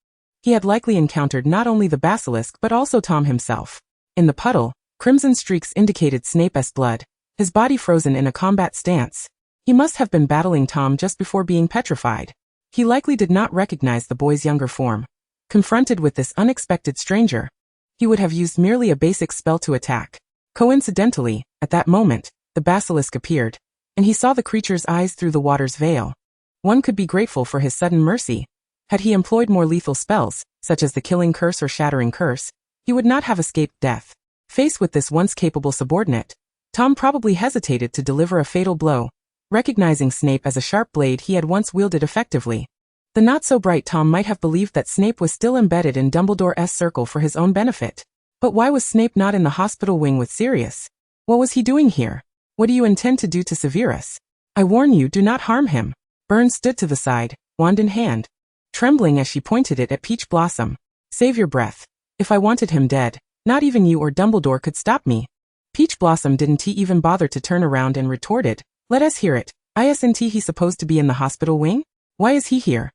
he had likely encountered not only the basilisk but also Tom himself. In the puddle, crimson streaks indicated Snape's blood, his body frozen in a combat stance. He must have been battling Tom just before being petrified. He likely did not recognize the boy's younger form. Confronted with this unexpected stranger, he would have used merely a basic spell to attack. Coincidentally, at that moment, the basilisk appeared, and he saw the creature's eyes through the water's veil. One could be grateful for his sudden mercy. Had he employed more lethal spells, such as the killing curse or shattering curse, he would not have escaped death. Faced with this once capable subordinate, Tom probably hesitated to deliver a fatal blow, recognizing Snape as a sharp blade he had once wielded effectively. The not-so-bright Tom might have believed that Snape was still embedded in Dumbledore's circle for his own benefit. But why was Snape not in the hospital wing with Sirius? What was he doing here? What do you intend to do to Severus? I warn you, do not harm him. Burns stood to the side, wand in hand, trembling as she pointed it at Peach Blossom. Save your breath. If I wanted him dead, not even you or Dumbledore could stop me. Peach Blossom didn't even bother to turn around and retorted, let us hear it. Isn't he supposed to be in the hospital wing? Why is he here?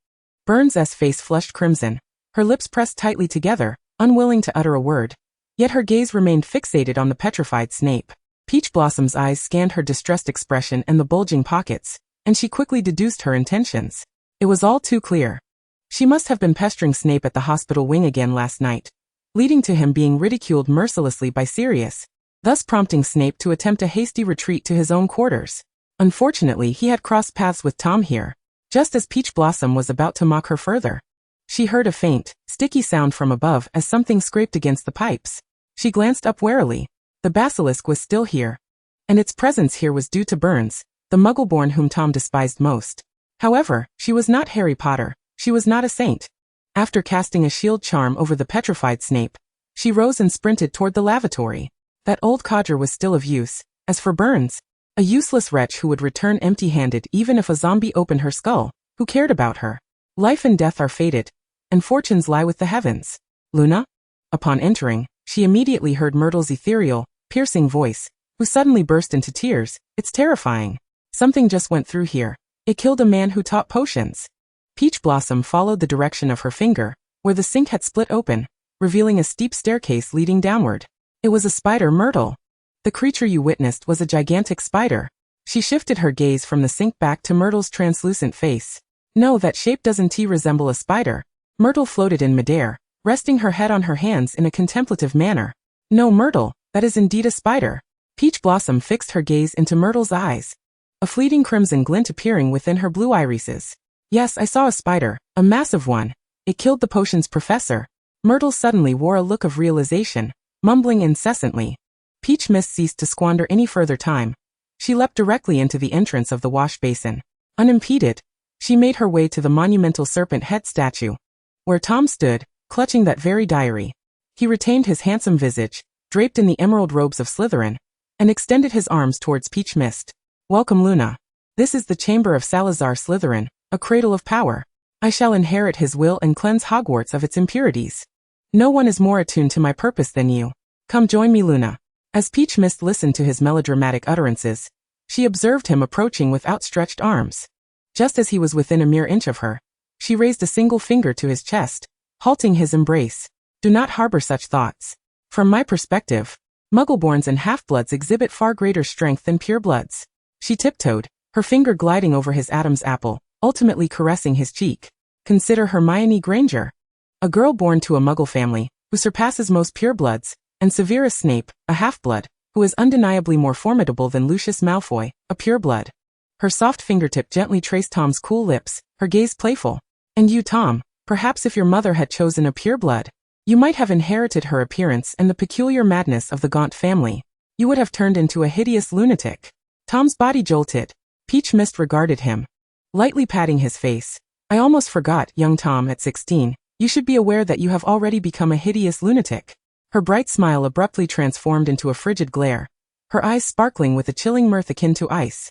Burns' face flushed crimson, her lips pressed tightly together, unwilling to utter a word. Yet her gaze remained fixated on the petrified Snape. Peach Blossom's eyes scanned her distressed expression and the bulging pockets, and she quickly deduced her intentions. It was all too clear. She must have been pestering Snape at the hospital wing again last night, leading to him being ridiculed mercilessly by Sirius, thus prompting Snape to attempt a hasty retreat to his own quarters. Unfortunately, he had crossed paths with Tom here, just as Peach Blossom was about to mock her further. She heard a faint, sticky sound from above as something scraped against the pipes. She glanced up warily. The basilisk was still here, and its presence here was due to Burns, the muggle-born whom Tom despised most. However, she was not Harry Potter. She was not a saint. After casting a shield charm over the petrified Snape, she rose and sprinted toward the lavatory. That old codger was still of use. As for Burns, a useless wretch who would return empty-handed even if a zombie opened her skull, who cared about her? Life and death are fated, and fortunes lie with the heavens. Luna? Upon entering, she immediately heard Myrtle's ethereal, piercing voice, who suddenly burst into tears. It's terrifying. Something just went through here. It killed a man who taught potions. Peach Blossom followed the direction of her finger, where the sink had split open, revealing a steep staircase leading downward. It was a spider, Myrtle. The creature you witnessed was a gigantic spider. She shifted her gaze from the sink back to Myrtle's translucent face. No, that shape doesn't resemble a spider. Myrtle floated in midair, resting her head on her hands in a contemplative manner. No, Myrtle, that is indeed a spider. Peach Blossom fixed her gaze into Myrtle's eyes, a fleeting crimson glint appearing within her blue irises. Yes, I saw a spider, a massive one. It killed the potion's professor. Myrtle suddenly wore a look of realization, mumbling incessantly. Peach Mist ceased to squander any further time. She leapt directly into the entrance of the wash basin. Unimpeded, she made her way to the monumental serpent head statue, where Tom stood, clutching that very diary. He retained his handsome visage, draped in the emerald robes of Slytherin, and extended his arms towards Peach Mist. Welcome, Luna. This is the chamber of Salazar Slytherin, a cradle of power. I shall inherit his will and cleanse Hogwarts of its impurities. No one is more attuned to my purpose than you. Come join me, Luna. As Peach Mist listened to his melodramatic utterances, she observed him approaching with outstretched arms. Just as he was within a mere inch of her, she raised a single finger to his chest, halting his embrace. Do not harbor such thoughts. From my perspective, Muggleborns and half-bloods exhibit far greater strength than purebloods. She tiptoed, her finger gliding over his Adam's apple, ultimately caressing his cheek. Consider Hermione Granger, a girl born to a Muggle family, who surpasses most purebloods, and Severus Snape, a half-blood, who is undeniably more formidable than Lucius Malfoy, a pureblood. Her soft fingertip gently traced Tom's cool lips, her gaze playful. And you, Tom, perhaps if your mother had chosen a pureblood, you might have inherited her appearance and the peculiar madness of the Gaunt family. You would have turned into a hideous lunatic. Tom's body jolted. Peach Mist regarded him, lightly patting his face. I almost forgot, young Tom, at 16, you should be aware that you have already become a hideous lunatic. Her bright smile abruptly transformed into a frigid glare, her eyes sparkling with a chilling mirth akin to ice.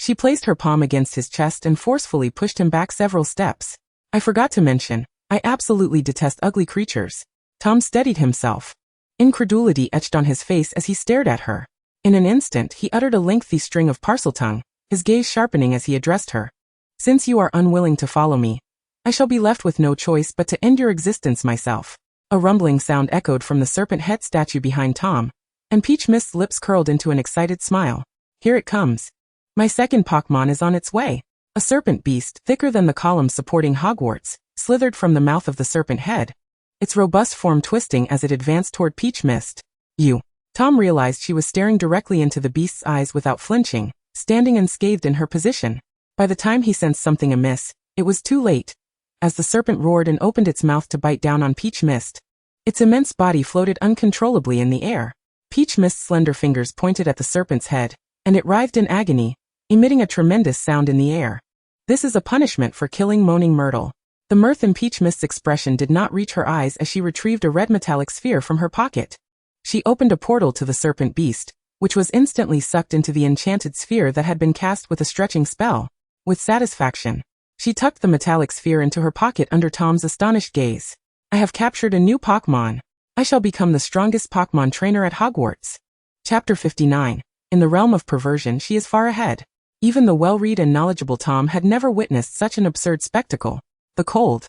She placed her palm against his chest and forcefully pushed him back several steps. I forgot to mention, I absolutely detest ugly creatures. Tom steadied himself. Incredulity etched on his face as he stared at her. In an instant he uttered a lengthy string of parseltongue, his gaze sharpening as he addressed her. Since you are unwilling to follow me, I shall be left with no choice but to end your existence myself. A rumbling sound echoed from the serpent head statue behind Tom, and Peach Mist's lips curled into an excited smile. Here it comes. My second Pokémon is on its way. A serpent beast, thicker than the columns supporting Hogwarts, slithered from the mouth of the serpent head, its robust form twisting as it advanced toward Peach Mist. You. Tom realized she was staring directly into the beast's eyes without flinching, standing unscathed in her position. By the time he sensed something amiss, it was too late. As the serpent roared and opened its mouth to bite down on Peach Mist, its immense body floated uncontrollably in the air. Peach Mist's slender fingers pointed at the serpent's head, and it writhed in agony, emitting a tremendous sound in the air. This is a punishment for killing moaning Myrtle. The mirth in Peach Mist's expression did not reach her eyes as she retrieved a red metallic sphere from her pocket. She opened a portal to the serpent beast, which was instantly sucked into the enchanted sphere that had been cast with a stretching spell. With satisfaction, she tucked the metallic sphere into her pocket under Tom's astonished gaze. I have captured a new Pokémon. I shall become the strongest Pokémon trainer at Hogwarts. Chapter 59. In the realm of perversion she is far ahead. Even the well-read and knowledgeable Tom had never witnessed such an absurd spectacle. The cold,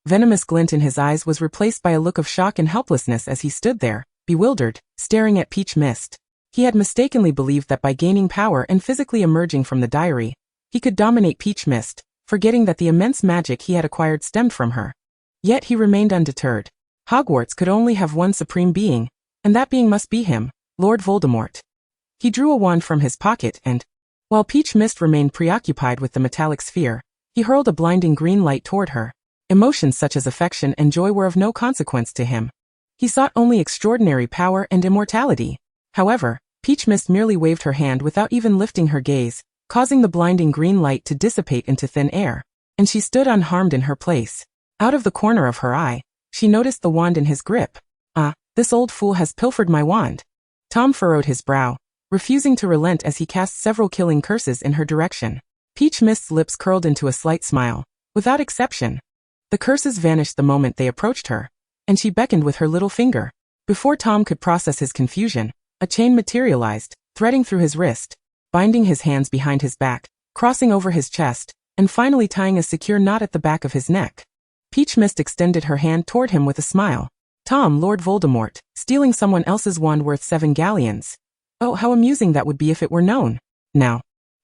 venomous glint in his eyes was replaced by a look of shock and helplessness as he stood there, bewildered, staring at Peach Mist. He had mistakenly believed that by gaining power and physically emerging from the diary, he could dominate Peach Mist, forgetting that the immense magic he had acquired stemmed from her. Yet he remained undeterred. Hogwarts could only have one supreme being, and that being must be him, Lord Voldemort. He drew a wand from his pocket and, while Peach Mist remained preoccupied with the metallic sphere, he hurled a blinding green light toward her. Emotions such as affection and joy were of no consequence to him. He sought only extraordinary power and immortality. However, Peach Mist merely waved her hand without even lifting her gaze, causing the blinding green light to dissipate into thin air, and she stood unharmed in her place. Out of the corner of her eye, she noticed the wand in his grip. Ah, this old fool has pilfered my wand. Tom furrowed his brow, refusing to relent as he cast several killing curses in her direction. Peach Mist's lips curled into a slight smile. Without exception, The curses vanished the moment they approached her, and she beckoned with her little finger. Before Tom could process his confusion, a chain materialized, threading through his wrist, binding his hands behind his back, crossing over his chest, and finally tying a secure knot at the back of his neck. Peach Mist extended her hand toward him with a smile. Tom, Lord Voldemort, stealing someone else's wand worth 7 galleons. Oh, how amusing that would be if it were known. Now,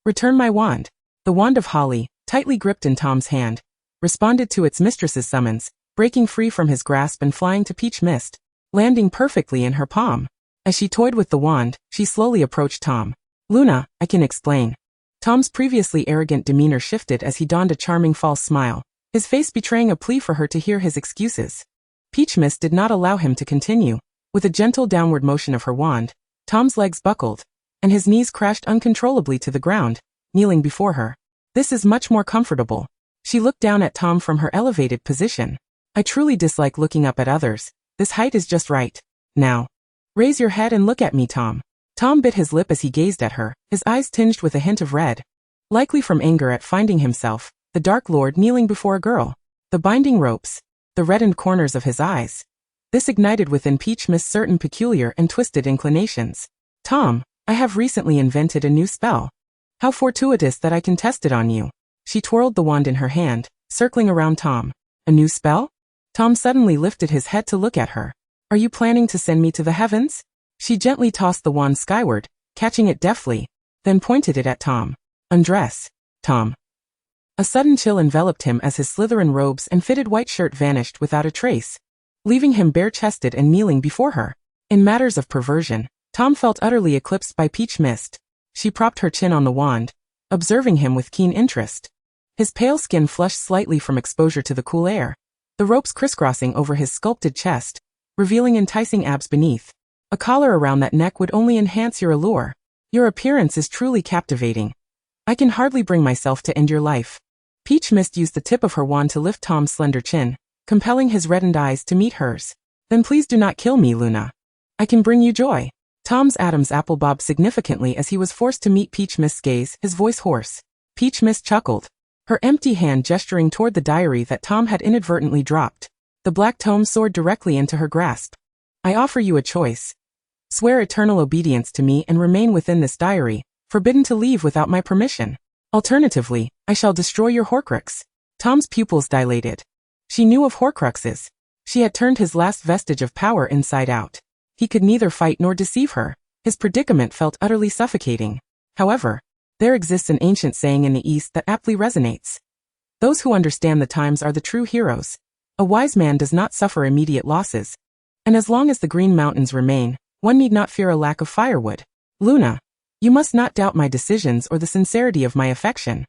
return my wand. The wand of holly, tightly gripped in Tom's hand, responded to its mistress's summons, breaking free from his grasp and flying to Peach Mist, landing perfectly in her palm. As she toyed with the wand, she slowly approached Tom. Luna, I can explain. Tom's previously arrogant demeanor shifted as he donned a charming false smile, his face betraying a plea for her to hear his excuses. Peach Mist did not allow him to continue. With a gentle downward motion of her wand, Tom's legs buckled, and his knees crashed uncontrollably to the ground, kneeling before her. This is much more comfortable. She looked down at Tom from her elevated position. I truly dislike looking up at others. This height is just right. Now, raise your head and look at me, Tom. Tom bit his lip as he gazed at her, his eyes tinged with a hint of red. Likely from anger at finding himself, the Dark Lord, kneeling before a girl. The binding ropes, the reddened corners of his eyes. This ignited within Peach Mist certain peculiar and twisted inclinations. Tom, I have recently invented a new spell. How fortuitous that I can test it on you. She twirled the wand in her hand, circling around Tom. A new spell? Tom suddenly lifted his head to look at her. Are you planning to send me to the heavens? She gently tossed the wand skyward, catching it deftly, then pointed it at Tom. Undress, Tom. A sudden chill enveloped him as his Slytherin robes and fitted white shirt vanished without a trace, leaving him bare-chested and kneeling before her. In matters of perversion, Tom felt utterly eclipsed by Peach Mist. She propped her chin on the wand, observing him with keen interest. His pale skin flushed slightly from exposure to the cool air, the ropes crisscrossing over his sculpted chest, revealing enticing abs beneath. A collar around that neck would only enhance your allure. Your appearance is truly captivating. I can hardly bring myself to end your life. Peach Mist used the tip of her wand to lift Tom's slender chin, compelling his reddened eyes to meet hers. Then please do not kill me, Luna. I can bring you joy. Tom's Adam's apple bobbed significantly as he was forced to meet Peach Mist's gaze, his voice hoarse. Peach Mist chuckled, her empty hand gesturing toward the diary that Tom had inadvertently dropped. The black tome soared directly into her grasp. I offer you a choice. Swear eternal obedience to me and remain within this diary, forbidden to leave without my permission. Alternatively, I shall destroy your Horcrux. Tom's pupils dilated. She knew of Horcruxes. She had turned his last vestige of power inside out. He could neither fight nor deceive her. His predicament felt utterly suffocating. However, there exists an ancient saying in the East that aptly resonates. Those who understand the times are the true heroes. A wise man does not suffer immediate losses. And as long as the Green Mountains remain, one need not fear a lack of firewood. Luna, you must not doubt my decisions or the sincerity of my affection.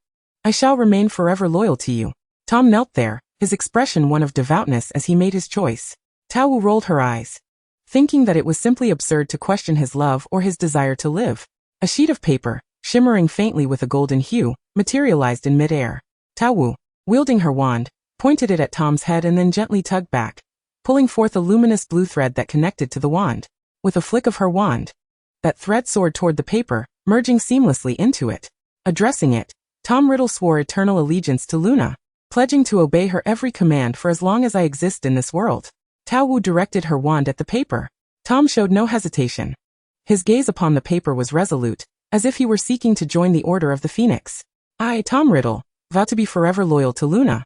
I shall remain forever loyal to you. Tom knelt there, his expression one of devoutness as he made his choice. Tao Wu rolled her eyes, thinking that it was simply absurd to question his love or his desire to live. A sheet of paper, shimmering faintly with a golden hue, materialized in midair. Tao Wu, wielding her wand, pointed it at Tom's head and then gently tugged back, pulling forth a luminous blue thread that connected to the wand. With a flick of her wand, that thread soared toward the paper, merging seamlessly into it. Addressing it, Tom Riddle swore eternal allegiance to Luna, pledging to obey her every command for as long as I exist in this world. Tao Wu directed her wand at the paper. Tom showed no hesitation. His gaze upon the paper was resolute, as if he were seeking to join the Order of the Phoenix. I, Tom Riddle, vow to be forever loyal to Luna,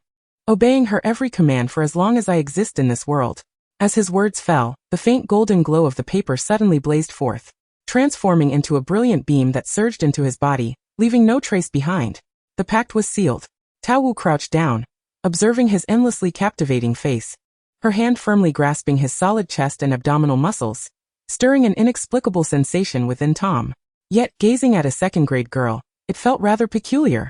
obeying her every command for as long as I exist in this world. As his words fell, the faint golden glow of the paper suddenly blazed forth, transforming into a brilliant beam that surged into his body, leaving no trace behind. The pact was sealed. Tao Wu crouched down, observing his endlessly captivating face, her hand firmly grasping his solid chest and abdominal muscles, stirring an inexplicable sensation within Tom. Yet, gazing at a second-grade girl, it felt rather peculiar.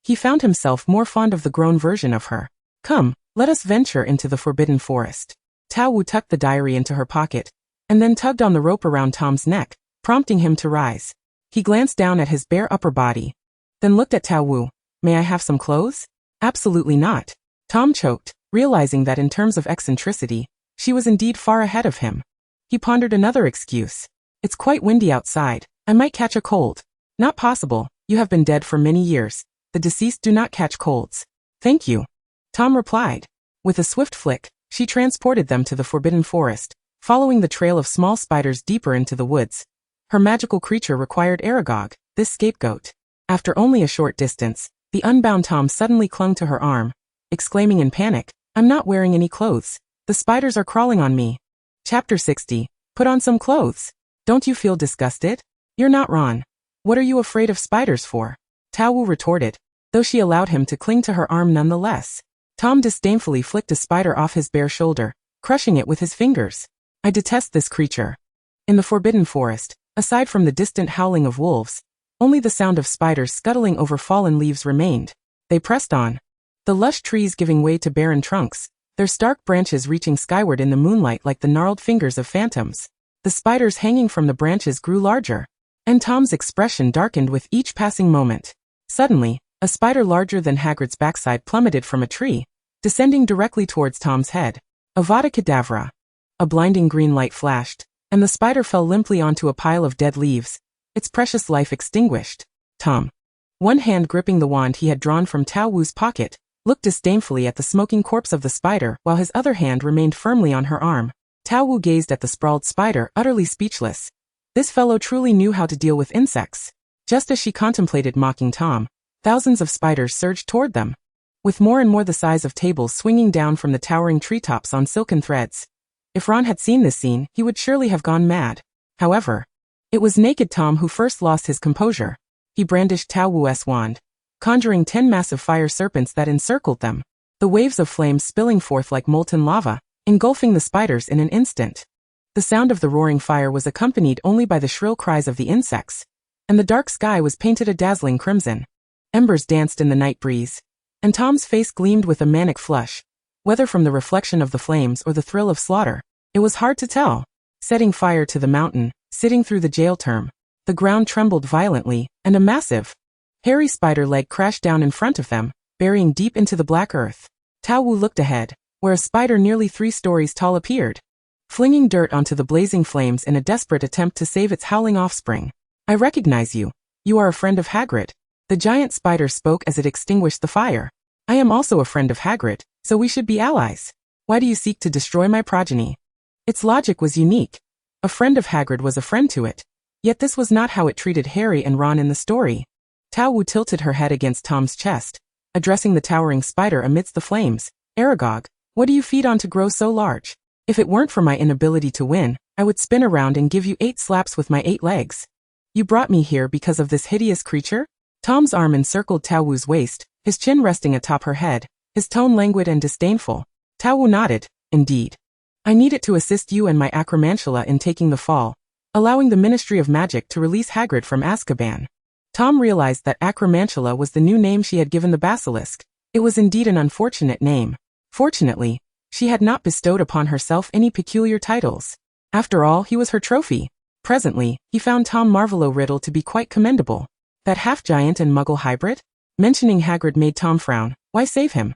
He found himself more fond of the grown version of her. Come, let us venture into the forbidden forest. Tao Wu tucked the diary into her pocket, and then tugged on the rope around Tom's neck, prompting him to rise. He glanced down at his bare upper body, then looked at Tao Wu. May I have some clothes? Absolutely not. Tom choked, realizing that in terms of eccentricity, she was indeed far ahead of him. He pondered another excuse. It's quite windy outside. I might catch a cold. Not possible. You have been dead for many years. The deceased do not catch colds. Thank you. Tom replied. With a swift flick, she transported them to the forbidden forest, following the trail of small spiders deeper into the woods. Her magical creature required Aragog, this scapegoat. After only a short distance, the unbound Tom suddenly clung to her arm, exclaiming in panic, "I'm not wearing any clothes. The spiders are crawling on me." Chapter 60. Put on some clothes. Don't you feel disgusted? You're not Ron. What are you afraid of spiders for? Tao Wu retorted, though she allowed him to cling to her arm nonetheless. Tom disdainfully flicked a spider off his bare shoulder, crushing it with his fingers. I detest this creature. In the forbidden forest, aside from the distant howling of wolves, only the sound of spiders scuttling over fallen leaves remained. They pressed on. The lush trees giving way to barren trunks, their stark branches reaching skyward in the moonlight like the gnarled fingers of phantoms. The spiders hanging from the branches grew larger, and Tom's expression darkened with each passing moment. Suddenly, a spider larger than Hagrid's backside plummeted from a tree, descending directly towards Tom's head. Avada Kedavra. A blinding green light flashed, and the spider fell limply onto a pile of dead leaves, its precious life extinguished. Tom, one hand gripping the wand he had drawn from Tao Wu's pocket, looked disdainfully at the smoking corpse of the spider while his other hand remained firmly on her arm. Tao Wu gazed at the sprawled spider, utterly speechless. This fellow truly knew how to deal with insects. Just as she contemplated mocking Tom, thousands of spiders surged toward them, with more and more the size of tables swinging down from the towering treetops on silken threads. If Ron had seen this scene, he would surely have gone mad. However, it was naked Tom who first lost his composure. He brandished Tao Wu's wand, conjuring 10 massive fire serpents that encircled them, the waves of flames spilling forth like molten lava, engulfing the spiders in an instant. The sound of the roaring fire was accompanied only by the shrill cries of the insects, and the dark sky was painted a dazzling crimson. Embers danced in the night breeze, and Tom's face gleamed with a manic flush, whether from the reflection of the flames or the thrill of slaughter. It was hard to tell. Setting fire to the mountain, sitting through the jail term, the ground trembled violently, and a massive, hairy spider leg crashed down in front of them, burying deep into the black earth. Tao Wu looked ahead, where a spider nearly 3 stories tall appeared, flinging dirt onto the blazing flames in a desperate attempt to save its howling offspring. I recognize you. You are a friend of Hagrid. The giant spider spoke as it extinguished the fire. I am also a friend of Hagrid, so we should be allies. Why do you seek to destroy my progeny? Its logic was unique. A friend of Hagrid was a friend to it. Yet this was not how it treated Harry and Ron in the story. Tao Wu tilted her head against Tom's chest, addressing the towering spider amidst the flames. Aragog, what do you feed on to grow so large? If it weren't for my inability to win, I would spin around and give you 8 slaps with my 8 legs. You brought me here because of this hideous creature? Tom's arm encircled Tao Wu's waist, his chin resting atop her head, his tone languid and disdainful. Tao Wu nodded. Indeed. I needed to assist you and my acromantula in taking the fall, allowing the Ministry of Magic to release Hagrid from Azkaban. Tom realized that acromantula was the new name she had given the basilisk. It was indeed an unfortunate name. Fortunately, she had not bestowed upon herself any peculiar titles. After all, he was her trophy. Presently, he found Tom Marvolo Riddle to be quite commendable. That half-giant and muggle hybrid? Mentioning Hagrid made Tom frown. Why save him?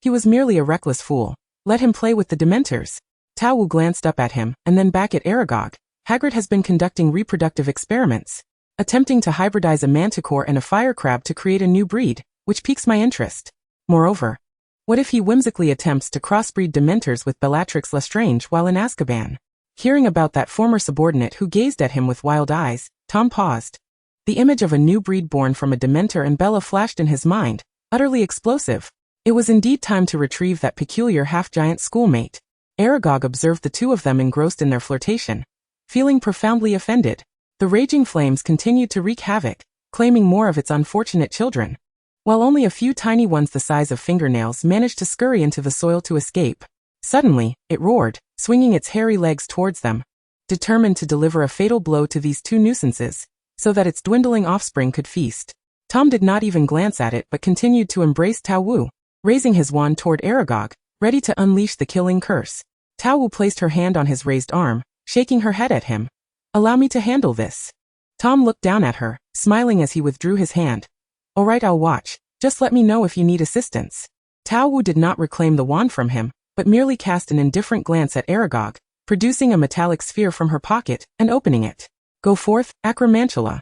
He was merely a reckless fool. Let him play with the Dementors. Tao Wu glanced up at him, and then back at Aragog. Hagrid has been conducting reproductive experiments, attempting to hybridize a manticore and a fire crab to create a new breed, which piques my interest. Moreover, what if he whimsically attempts to crossbreed Dementors with Bellatrix Lestrange while in Azkaban? Hearing about that former subordinate who gazed at him with wild eyes, Tom paused. The image of a new breed born from a Dementor and Bella flashed in his mind, utterly explosive. It was indeed time to retrieve that peculiar half-giant schoolmate. Aragog observed the two of them engrossed in their flirtation, feeling profoundly offended. The raging flames continued to wreak havoc, claiming more of its unfortunate children, while only a few tiny ones the size of fingernails managed to scurry into the soil to escape. Suddenly, it roared, swinging its hairy legs towards them, determined to deliver a fatal blow to these two nuisances, so that its dwindling offspring could feast. Tom did not even glance at it but continued to embrace Tao Wu, raising his wand toward Aragog, ready to unleash the killing curse. Tao Wu placed her hand on his raised arm, shaking her head at him. Allow me to handle this. Tom looked down at her, smiling as he withdrew his hand. All right, I'll watch. Just let me know if you need assistance. Tao Wu did not reclaim the wand from him, but merely cast an indifferent glance at Aragog, producing a metallic sphere from her pocket and opening it. Go forth, acromantula.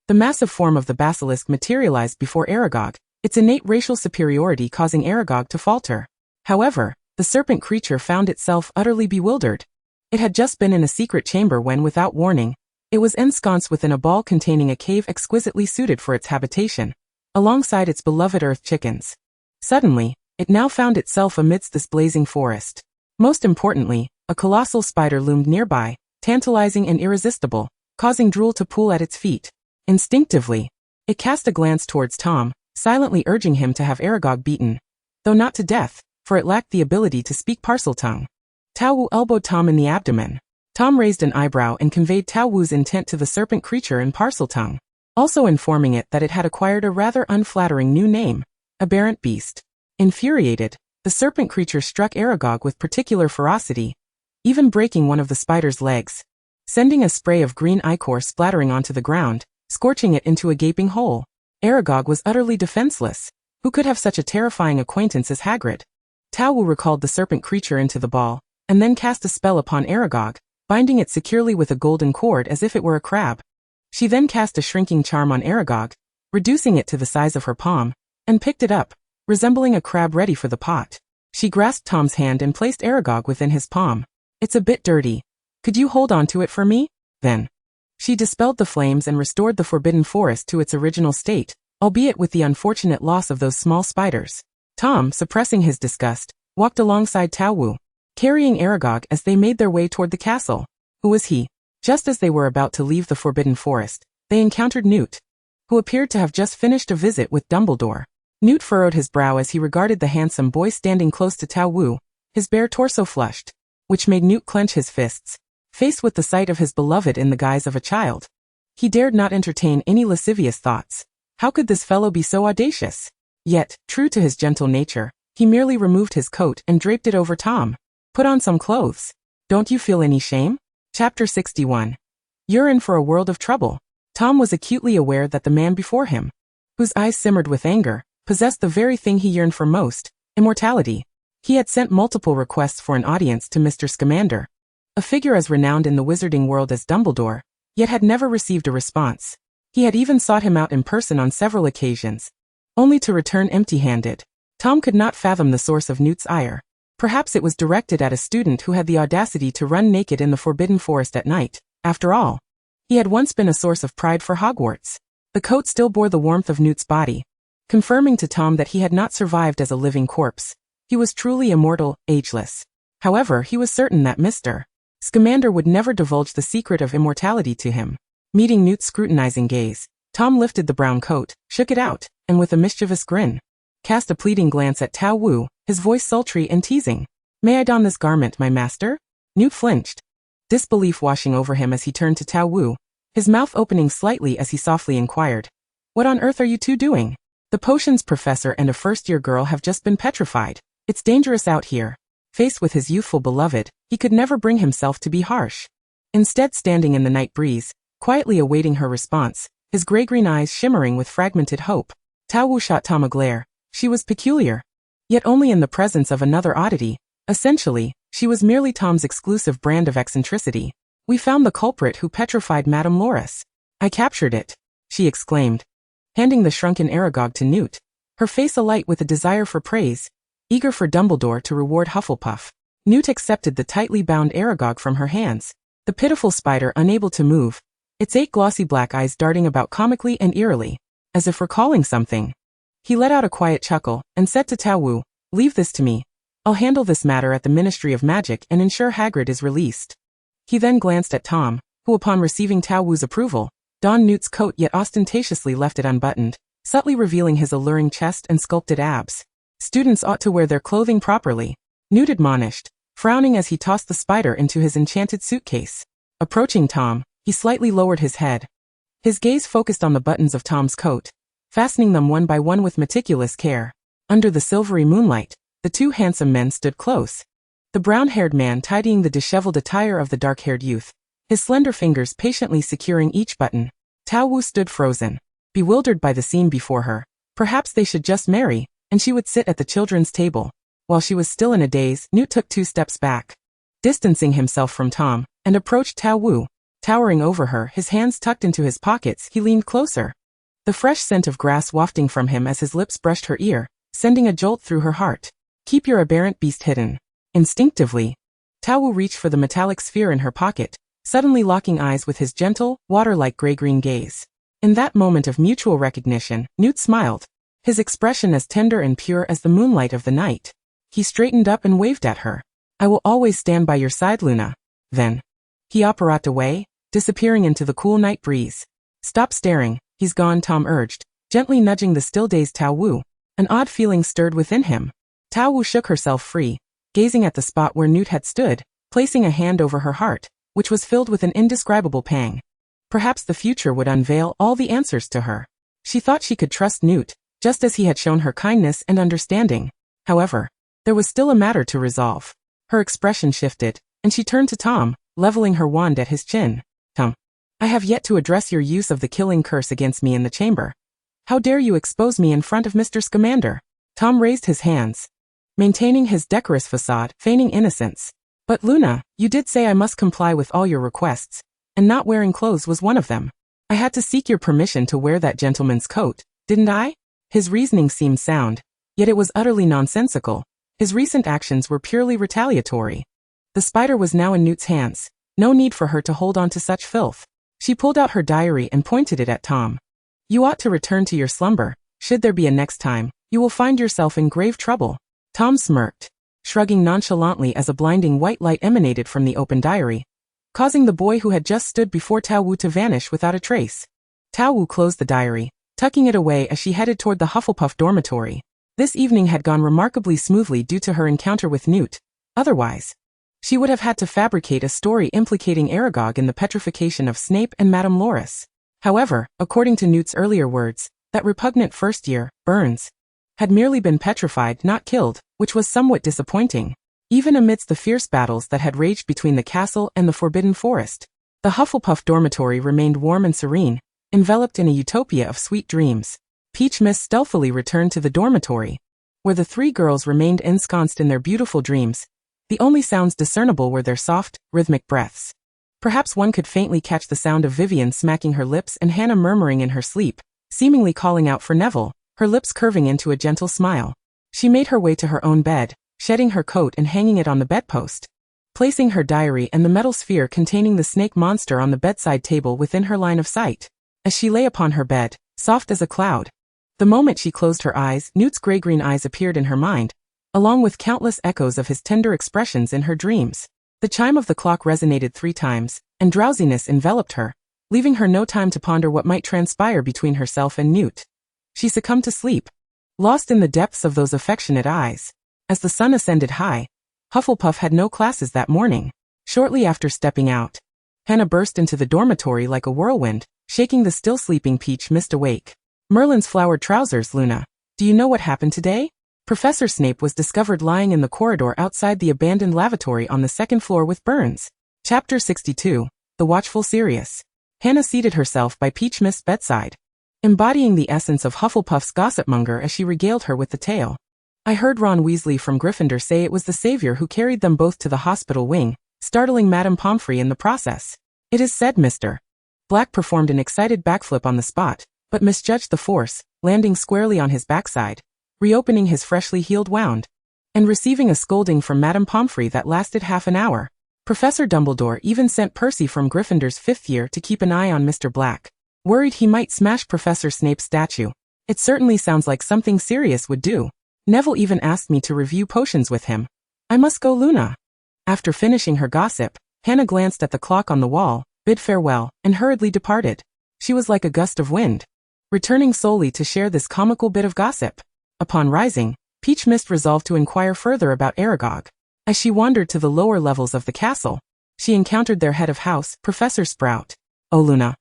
The massive form of the basilisk materialized before Aragog, its innate racial superiority causing Aragog to falter. However, the serpent creature found itself utterly bewildered. It had just been in a secret chamber when, without warning, it was ensconced within a ball containing a cave exquisitely suited for its habitation, alongside its beloved earth chickens. Suddenly, it now found itself amidst this blazing forest. Most importantly, a colossal spider loomed nearby, tantalizing and irresistible, causing drool to pool at its feet. Instinctively, it cast a glance towards Tom, silently urging him to have Aragog beaten, though not to death, for it lacked the ability to speak Parseltongue. Tao Wu elbowed Tom in the abdomen. Tom raised an eyebrow and conveyed Tao Wu's intent to the serpent creature in Parseltongue, also informing it that it had acquired a rather unflattering new name, Aberrant Beast. Infuriated, the serpent creature struck Aragog with particular ferocity, even breaking one of the spider's legs, sending a spray of green ichor splattering onto the ground, scorching it into a gaping hole. Aragog was utterly defenseless. Who could have such a terrifying acquaintance as Hagrid? Tao Wu recalled the serpent creature into the ball, and then cast a spell upon Aragog, binding it securely with a golden cord as if it were a crab. She then cast a shrinking charm on Aragog, reducing it to the size of her palm, and picked it up, resembling a crab ready for the pot. She grasped Tom's hand and placed Aragog within his palm. "It's a bit dirty. Could you hold on to it for me?" Then, she dispelled the flames and restored the forbidden forest to its original state, albeit with the unfortunate loss of those small spiders. Tom, suppressing his disgust, walked alongside Tao Wu, carrying Aragog as they made their way toward the castle. Who was he? Just as they were about to leave the forbidden forest, they encountered Newt, who appeared to have just finished a visit with Dumbledore. Newt furrowed his brow as he regarded the handsome boy standing close to Tao Wu, his bare torso flushed, which made Newt clench his fists, faced with the sight of his beloved in the guise of a child. He dared not entertain any lascivious thoughts. How could this fellow be so audacious? Yet, true to his gentle nature, he merely removed his coat and draped it over Tom. "Put on some clothes. Don't you feel any shame?" Chapter 61. You're in for a world of trouble. Tom was acutely aware that the man before him, whose eyes simmered with anger, possessed the very thing he yearned for most, immortality. He had sent multiple requests for an audience to Mr. Scamander, a figure as renowned in the wizarding world as Dumbledore, yet had never received a response. He had even sought him out in person on several occasions, only to return empty-handed. Tom could not fathom the source of Newt's ire. Perhaps it was directed at a student who had the audacity to run naked in the Forbidden Forest at night. After all, he had once been a source of pride for Hogwarts. The coat still bore the warmth of Newt's body, confirming to Tom that he had not survived as a living corpse. He was truly immortal, ageless. However, he was certain that Mr. Scamander would never divulge the secret of immortality to him. Meeting Newt's scrutinizing gaze, Tom lifted the brown coat, shook it out, and with a mischievous grin, cast a pleading glance at Tao Wu, his voice sultry and teasing. "May I don this garment, my master?" Newt flinched, disbelief washing over him as he turned to Tao Wu, his mouth opening slightly as he softly inquired, "What on earth are you two doing?" "The potions professor and a first-year girl have just been petrified. It's dangerous out here." Faced with his youthful beloved, he could never bring himself to be harsh. Instead, standing in the night breeze, quietly awaiting her response, his gray-green eyes shimmering with fragmented hope, Tao Wu shot Tom a glare. She was peculiar, yet only in the presence of another oddity. Essentially, she was merely Tom's exclusive brand of eccentricity. "We found the culprit who petrified Madame Loris. I captured it," she exclaimed, handing the shrunken Aragog to Newt, her face alight with a desire for praise, eager for Dumbledore to reward Hufflepuff. Newt accepted the tightly bound Aragog from her hands, the pitiful spider unable to move, its 8 glossy black eyes darting about comically and eerily, as if recalling something. He let out a quiet chuckle, and said to Tao Wu, "Leave this to me. I'll handle this matter at the Ministry of Magic and ensure Hagrid is released." He then glanced at Tom, who upon receiving Tao Wu's approval, donned Newt's coat yet ostentatiously left it unbuttoned, subtly revealing his alluring chest and sculpted abs. "Students ought to wear their clothing properly," Newt admonished, frowning as he tossed the spider into his enchanted suitcase. Approaching Tom, he slightly lowered his head. His gaze focused on the buttons of Tom's coat, fastening them one by one with meticulous care. Under the silvery moonlight, the two handsome men stood close, the brown-haired man tidying the disheveled attire of the dark-haired youth, his slender fingers patiently securing each button. Tao Wu stood frozen, bewildered by the scene before her. Perhaps they should just marry, and she would sit at the children's table. While she was still in a daze, Newt took 2 steps back, distancing himself from Tom, and approached Tao Wu. Towering over her, his hands tucked into his pockets, he leaned closer, the fresh scent of grass wafting from him as his lips brushed her ear, sending a jolt through her heart. "Keep your aberrant beast hidden. Instinctively, Tao Wu reached for the metallic sphere in her pocket, suddenly locking eyes with his gentle, water-like gray-green gaze. In that moment of mutual recognition, Newt smiled, his expression as tender and pure as the moonlight of the night. He straightened up and waved at her. "I will always stand by your side, Luna." Then, he operated away, disappearing into the cool night breeze. "Stop staring, he's gone," Tom urged, gently nudging the still-dazed Tao Wu. An odd feeling stirred within him. Tao Wu shook herself free, gazing at the spot where Newt had stood, placing a hand over her heart, which was filled with an indescribable pang. Perhaps the future would unveil all the answers to her. She thought she could trust Newt, just as he had shown her kindness and understanding. However, there was still a matter to resolve. Her expression shifted, and she turned to Tom, leveling her wand at his chin. "Tom, I have yet to address your use of the killing curse against me in the chamber. How dare you expose me in front of Mr. Scamander?" Tom raised his hands, maintaining his decorous facade, feigning innocence. "But Luna, you did say I must comply with all your requests, and not wearing clothes was one of them. I had to seek your permission to wear that gentleman's coat, didn't I?" His reasoning seemed sound, yet it was utterly nonsensical. His recent actions were purely retaliatory. The spider was now in Newt's hands. No need for her to hold on to such filth. She pulled out her diary and pointed it at Tom. "You ought to return to your slumber. Should there be a next time, you will find yourself in grave trouble." Tom smirked, shrugging nonchalantly as a blinding white light emanated from the open diary, causing the boy who had just stood before Tao Wu to vanish without a trace. Tao Wu closed the diary, tucking it away as she headed toward the Hufflepuff dormitory. This evening had gone remarkably smoothly due to her encounter with Newt. Otherwise, she would have had to fabricate a story implicating Aragog in the petrification of Snape and Madame Loris. However, according to Newt's earlier words, that repugnant first year, Burns, had merely been petrified, not killed, which was somewhat disappointing. Even amidst the fierce battles that had raged between the castle and the Forbidden Forest, the Hufflepuff dormitory remained warm and serene, enveloped in a utopia of sweet dreams. Peach Mist stealthily returned to the dormitory, where the three girls remained ensconced in their beautiful dreams. The only sounds discernible were their soft, rhythmic breaths. Perhaps one could faintly catch the sound of Vivian smacking her lips and Hannah murmuring in her sleep, seemingly calling out for Neville, her lips curving into a gentle smile. She made her way to her own bed, shedding her coat and hanging it on the bedpost, placing her diary and the metal sphere containing the snake monster on the bedside table within her line of sight. As she lay upon her bed, soft as a cloud, the moment she closed her eyes, Newt's gray-green eyes appeared in her mind, along with countless echoes of his tender expressions in her dreams. The chime of the clock resonated 3 times, and drowsiness enveloped her, leaving her no time to ponder what might transpire between herself and Newt. She succumbed to sleep, lost in the depths of those affectionate eyes. As the sun ascended high, Hufflepuff had no classes that morning. Shortly after stepping out, Hannah burst into the dormitory like a whirlwind, shaking the still sleeping Peach Mist awake. "Merlin's flowered trousers, Luna. Do you know what happened today? Professor Snape was discovered lying in the corridor outside the abandoned lavatory on the 2nd floor with burns." Chapter 62. The Watchful Sirius. Hannah seated herself by Peach Mist's bedside, embodying the essence of Hufflepuff's gossipmonger as she regaled her with the tale. "I heard Ron Weasley from Gryffindor say it was the Savior who carried them both to the hospital wing, startling Madame Pomfrey in the process. It is said Mr. Black performed an excited backflip on the spot, but misjudged the force, landing squarely on his backside, reopening his freshly healed wound, and receiving a scolding from Madame Pomfrey that lasted half an hour. Professor Dumbledore even sent Percy from Gryffindor's 5th year to keep an eye on Mr. Black, worried he might smash Professor Snape's statue. It certainly sounds like something Sirius would do. Neville even asked me to review potions with him. I must go, Luna." After finishing her gossip, Hannah glanced at the clock on the wall, bid farewell, and hurriedly departed. She was like a gust of wind, returning solely to share this comical bit of gossip. Upon rising, Peach Mist resolved to inquire further about Aragog. As she wandered to the lower levels of the castle, she encountered their head of house, Professor Sprout. "Oh Luna,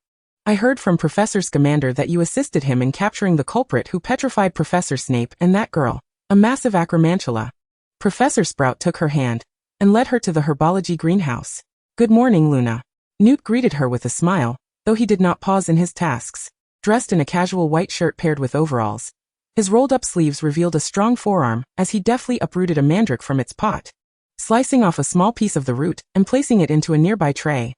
I heard from Professor Scamander that you assisted him in capturing the culprit who petrified Professor Snape and that girl, a massive acromantula." Professor Sprout took her hand and led her to the herbology greenhouse. "Good morning, Luna." Newt greeted her with a smile, though he did not pause in his tasks. Dressed in a casual white shirt paired with overalls, his rolled-up sleeves revealed a strong forearm as he deftly uprooted a mandrake from its pot. Slicing off a small piece of the root and placing it into a nearby tray,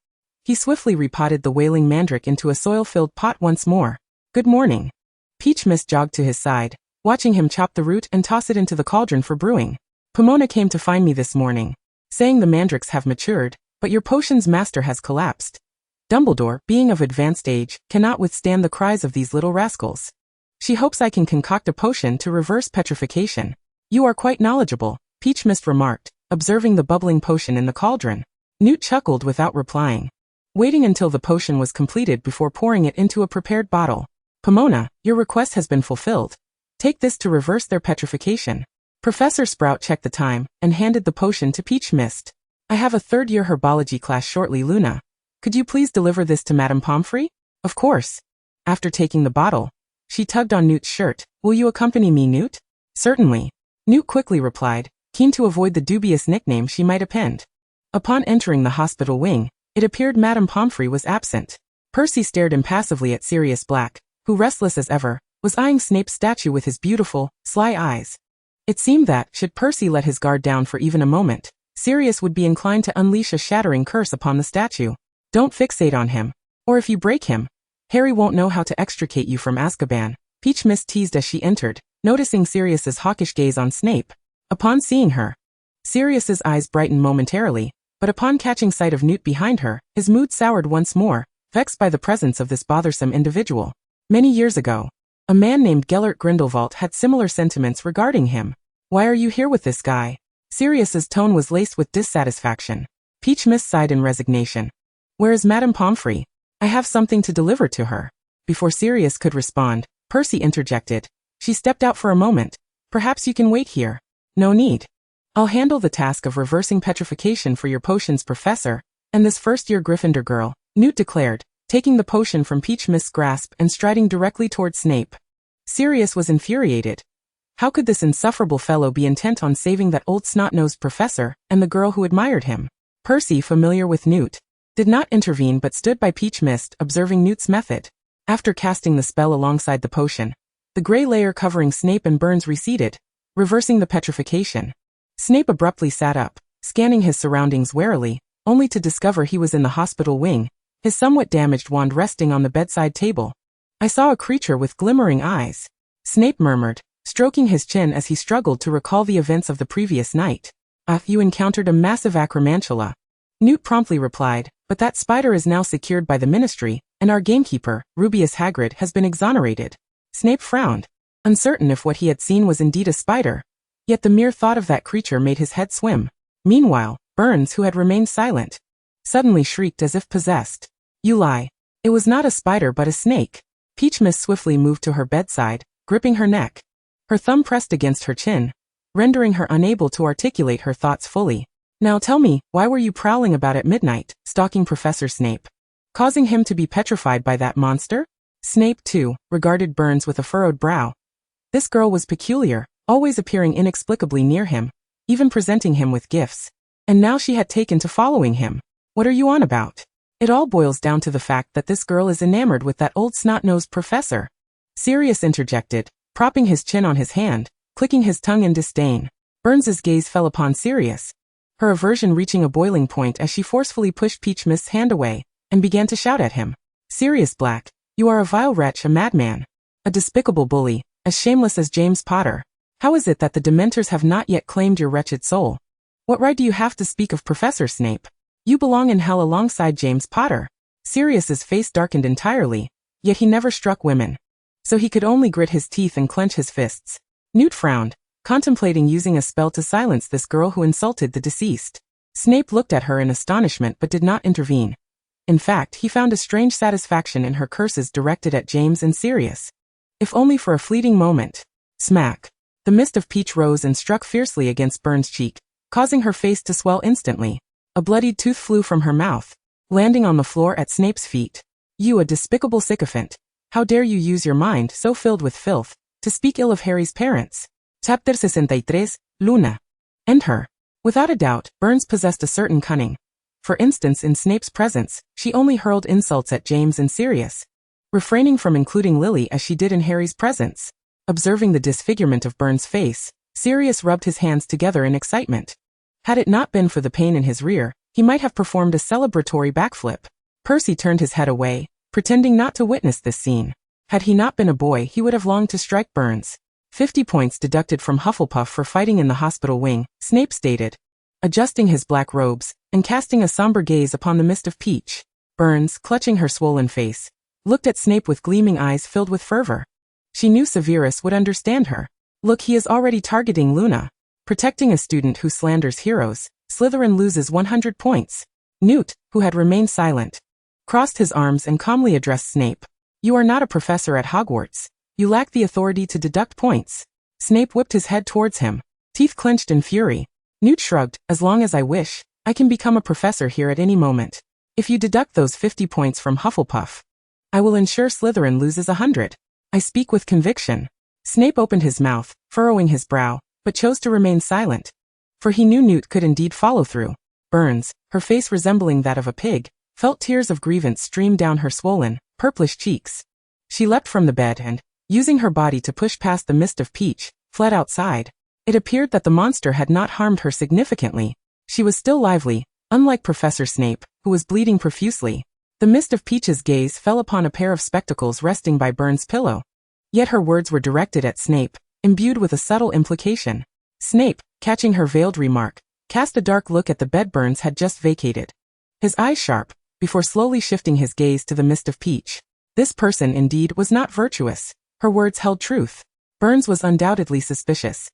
he swiftly repotted the wailing mandrake into a soil-filled pot once more. "Good morning." Peach Mist jogged to his side, watching him chop the root and toss it into the cauldron for brewing. Pomona came to find me this morning, saying the mandrakes have matured, but your potion's master has collapsed. Dumbledore, being of advanced age, cannot withstand the cries of these little rascals. She hopes I can concoct a potion to reverse petrification. You are quite knowledgeable, Peach Mist remarked, observing the bubbling potion in the cauldron. Newt chuckled without replying, waiting until the potion was completed before pouring it into a prepared bottle. Pomona, your request has been fulfilled. Take this to reverse their petrification. Professor Sprout checked the time and handed the potion to Peach Mist. I have a third-year herbology class shortly, Luna. Could you please deliver this to Madame Pomfrey? Of course. After taking the bottle, she tugged on Newt's shirt. Will you accompany me, Newt? Certainly. Newt quickly replied, keen to avoid the dubious nickname she might append. Upon entering the hospital wing, it appeared Madame Pomfrey was absent. Percy stared impassively at Sirius Black, who, restless as ever, was eyeing Snape's statue with his beautiful, sly eyes. It seemed that, should Percy let his guard down for even a moment, Sirius would be inclined to unleash a shattering curse upon the statue. Don't fixate on him. Or if you break him, Harry won't know how to extricate you from Azkaban, Peach Mist teased as she entered, noticing Sirius's hawkish gaze on Snape. Upon seeing her, Sirius's eyes brightened momentarily, but upon catching sight of Newt behind her, his mood soured once more, vexed by the presence of this bothersome individual. Many years ago, a man named Gellert Grindelwald had similar sentiments regarding him. Why are you here with this guy? Sirius's tone was laced with dissatisfaction. Peach Mist sighed in resignation. Where is Madame Pomfrey? I have something to deliver to her. Before Sirius could respond, Percy interjected. She stepped out for a moment. Perhaps you can wait here. No need. I'll handle the task of reversing petrification for your potions, Professor, and this first-year Gryffindor girl, Newt declared, taking the potion from Peach Mist's grasp and striding directly toward Snape. Sirius was infuriated. How could this insufferable fellow be intent on saving that old snot-nosed professor and the girl who admired him? Percy, familiar with Newt, did not intervene but stood by Peach Mist, observing Newt's method. After casting the spell alongside the potion, the gray layer covering Snape and Burns receded, reversing the petrification. Snape abruptly sat up, scanning his surroundings warily, only to discover he was in the hospital wing, his somewhat damaged wand resting on the bedside table. I saw a creature with glimmering eyes, Snape murmured, stroking his chin as he struggled to recall the events of the previous night. You encountered a massive acromantula. Newt promptly replied, but that spider is now secured by the Ministry, and our gamekeeper, Rubeus Hagrid, has been exonerated. Snape frowned, uncertain if what he had seen was indeed a spider. Yet the mere thought of that creature made his head swim. Meanwhile, Burns, who had remained silent, suddenly shrieked as if possessed. You lie. It was not a spider but a snake. Peach Mist swiftly moved to her bedside, gripping her neck. Her thumb pressed against her chin, rendering her unable to articulate her thoughts fully. Now tell me, why were you prowling about at midnight, stalking Professor Snape? Causing him to be petrified by that monster? Snape, too, regarded Burns with a furrowed brow. This girl was peculiar, always appearing inexplicably near him, even presenting him with gifts. And now she had taken to following him. What are you on about? It all boils down to the fact that this girl is enamored with that old snot-nosed professor. Sirius interjected, propping his chin on his hand, clicking his tongue in disdain. Burns's gaze fell upon Sirius, her aversion reaching a boiling point as she forcefully pushed Peach Mist's hand away, and began to shout at him. Sirius Black, you are a vile wretch, a madman, a despicable bully, as shameless as James Potter. How is it that the Dementors have not yet claimed your wretched soul? What right do you have to speak of Professor Snape? You belong in hell alongside James Potter. Sirius's face darkened entirely, yet he never struck women, so he could only grit his teeth and clench his fists. Newt frowned, contemplating using a spell to silence this girl who insulted the deceased. Snape looked at her in astonishment but did not intervene. In fact, he found a strange satisfaction in her curses directed at James and Sirius. If only for a fleeting moment. Smack. The mist of peach rose and struck fiercely against Burns' cheek, causing her face to swell instantly. A bloodied tooth flew from her mouth, landing on the floor at Snape's feet. You, a despicable sycophant. How dare you use your mind, so filled with filth, to speak ill of Harry's parents? Chapter 63, Luna. End her. Without a doubt, Burns possessed a certain cunning. For instance, in Snape's presence, she only hurled insults at James and Sirius, refraining from including Lily as she did in Harry's presence. Observing the disfigurement of Burns' face, Sirius rubbed his hands together in excitement. Had it not been for the pain in his rear, he might have performed a celebratory backflip. Percy turned his head away, pretending not to witness this scene. Had he not been a boy, he would have longed to strike Burns. 50 points deducted from Hufflepuff for fighting in the hospital wing, Snape stated, adjusting his black robes and casting a somber gaze upon the mist of peach. Burns, clutching her swollen face, looked at Snape with gleaming eyes filled with fervor. She knew Severus would understand her. Look, he is already targeting Luna. Protecting a student who slanders heroes, Slytherin loses 100 points. Newt, who had remained silent, crossed his arms and calmly addressed Snape. You are not a professor at Hogwarts. You lack the authority to deduct points. Snape whipped his head towards him, teeth clenched in fury. Newt shrugged. As long as I wish, I can become a professor here at any moment. If you deduct those 50 points from Hufflepuff, I will ensure Slytherin loses 100. I speak with conviction. Snape opened his mouth, furrowing his brow, but chose to remain silent. For he knew Newt could indeed follow through. Burns, her face resembling that of a pig, felt tears of grievance stream down her swollen, purplish cheeks. She leapt from the bed and, using her body to push past the mist of peach, fled outside. It appeared that the monster had not harmed her significantly. She was still lively, unlike Professor Snape, who was bleeding profusely. The mist of Peach's gaze fell upon a pair of spectacles resting by Burns' pillow. Yet her words were directed at Snape, imbued with a subtle implication. Snape, catching her veiled remark, cast a dark look at the bed Burns had just vacated. His eyes sharp, before slowly shifting his gaze to the mist of peach. This person indeed was not virtuous. Her words held truth. Burns was undoubtedly suspicious.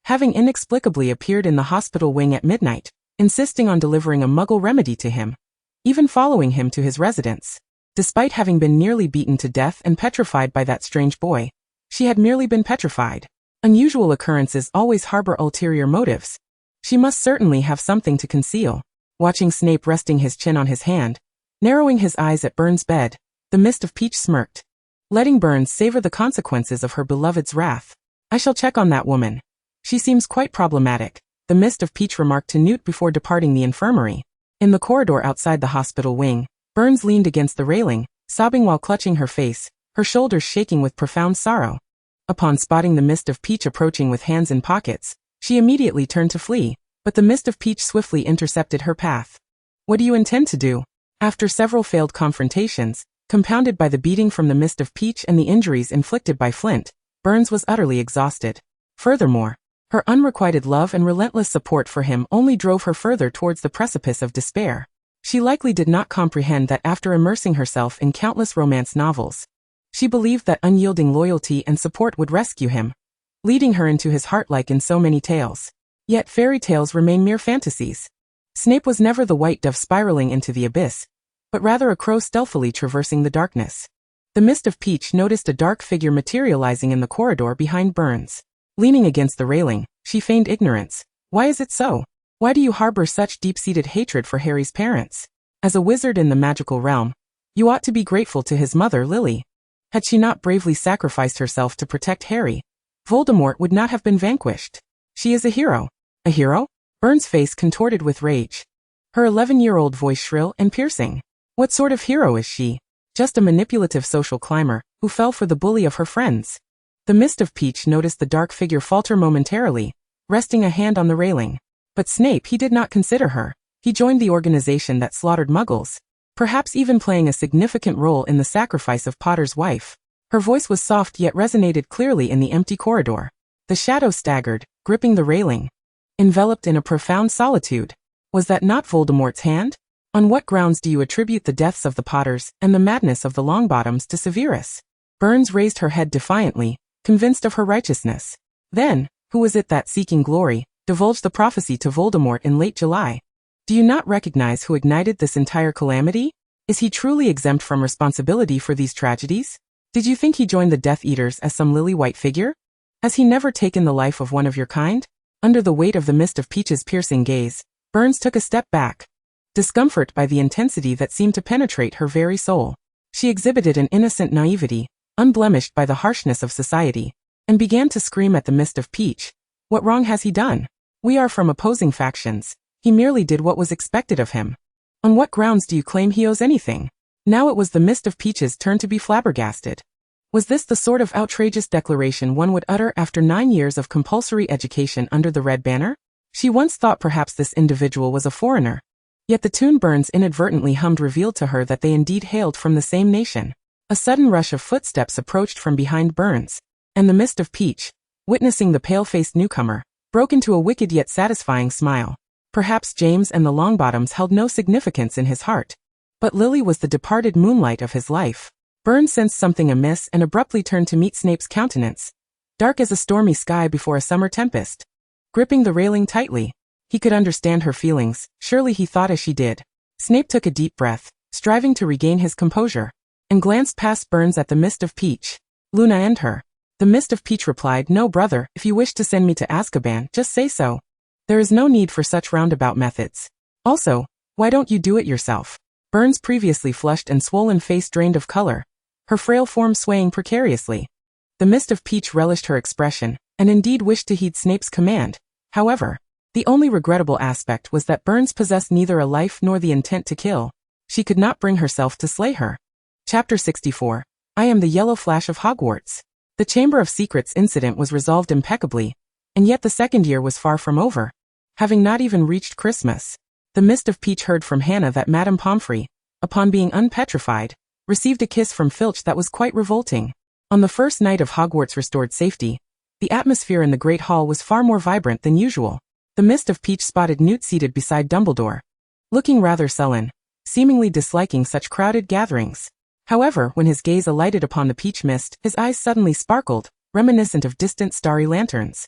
Having inexplicably appeared in the hospital wing at midnight, insisting on delivering a muggle remedy to him, even following him to his residence. Despite having been nearly beaten to death and petrified by that strange boy, she had merely been petrified. Unusual occurrences always harbor ulterior motives. She must certainly have something to conceal. Watching Snape resting his chin on his hand, narrowing his eyes at Burns' bed, the mist of peach smirked, letting Burns savor the consequences of her beloved's wrath. I shall check on that woman. She seems quite problematic, the mist of peach remarked to Newt before departing the infirmary. In the corridor outside the hospital wing, Burns leaned against the railing, sobbing while clutching her face, her shoulders shaking with profound sorrow. Upon spotting the mist of peach approaching with hands in pockets, she immediately turned to flee, but the mist of peach swiftly intercepted her path. What do you intend to do? After several failed confrontations, compounded by the beating from the mist of peach and the injuries inflicted by Flint, Burns was utterly exhausted. Furthermore, her unrequited love and relentless support for him only drove her further towards the precipice of despair. She likely did not comprehend that after immersing herself in countless romance novels, she believed that unyielding loyalty and support would rescue him, leading her into his heart like in so many tales. Yet fairy tales remain mere fantasies. Snape was never the white dove spiraling into the abyss, but rather a crow stealthily traversing the darkness. The mist of peach noticed a dark figure materializing in the corridor behind Burns. Leaning against the railing, she feigned ignorance. Why is it so? Why do you harbor such deep-seated hatred for Harry's parents? As a wizard in the magical realm, you ought to be grateful to his mother, Lily. Had she not bravely sacrificed herself to protect Harry, Voldemort would not have been vanquished. She is a hero. A hero? Burns' face contorted with rage. Her 11-year-old voice shrill and piercing. What sort of hero is she? Just a manipulative social climber, who fell for the bully of her friends. The mist of peach noticed the dark figure falter momentarily, resting a hand on the railing. But Snape, he did not consider her. He joined the organization that slaughtered muggles, perhaps even playing a significant role in the sacrifice of Potter's wife. Her voice was soft yet resonated clearly in the empty corridor. The shadow staggered, gripping the railing, enveloped in a profound solitude. Was that not Voldemort's hand? On what grounds do you attribute the deaths of the Potters and the madness of the Longbottoms to Severus? Burns raised her head defiantly, convinced of her righteousness. Then, who was it that, seeking glory, divulged the prophecy to Voldemort in late July? Do you not recognize who ignited this entire calamity? Is he truly exempt from responsibility for these tragedies? Did you think he joined the Death Eaters as some lily-white figure? Has he never taken the life of one of your kind? Under the weight of the mist of Peach's piercing gaze, Burns took a step back, discomfort by the intensity that seemed to penetrate her very soul. She exhibited an innocent naivety, unblemished by the harshness of society, and began to scream at the mist of peach. What wrong has he done? We are from opposing factions. He merely did what was expected of him. On what grounds do you claim he owes anything? Now it was the mist of peach's turn to be flabbergasted. Was this the sort of outrageous declaration one would utter after 9 years of compulsory education under the Red Banner? She once thought perhaps this individual was a foreigner. Yet the tune Burns inadvertently hummed revealed to her that they indeed hailed from the same nation. A sudden rush of footsteps approached from behind Burns, and the mist of peach, witnessing the pale-faced newcomer, broke into a wicked yet satisfying smile. Perhaps James and the Longbottoms held no significance in his heart. But Lily was the departed moonlight of his life. Burns sensed something amiss and abruptly turned to meet Snape's countenance, dark as a stormy sky before a summer tempest. Gripping the railing tightly, he could understand her feelings, surely he thought as she did. Snape took a deep breath, striving to regain his composure, and glanced past Burns at the Mist of Peach. Luna and her. The Mist of Peach replied, "No, brother, if you wish to send me to Azkaban, just say so. There is no need for such roundabout methods. Also, why don't you do it yourself?" Burns' previously flushed and swollen face drained of color, her frail form swaying precariously. The Mist of Peach relished her expression, and indeed wished to heed Snape's command. However, the only regrettable aspect was that Burns possessed neither a life nor the intent to kill. She could not bring herself to slay her. Chapter 64. I am the Yellow Flash of Hogwarts. The Chamber of Secrets incident was resolved impeccably, and yet the second year was far from over. Having not even reached Christmas, the Mist of Peach heard from Hannah that Madame Pomfrey, upon being unpetrified, received a kiss from Filch that was quite revolting. On the first night of Hogwarts' restored safety, the atmosphere in the Great Hall was far more vibrant than usual. The Mist of Peach spotted Newt seated beside Dumbledore, looking rather sullen, seemingly disliking such crowded gatherings. However, when his gaze alighted upon the peach mist, his eyes suddenly sparkled, reminiscent of distant starry lanterns.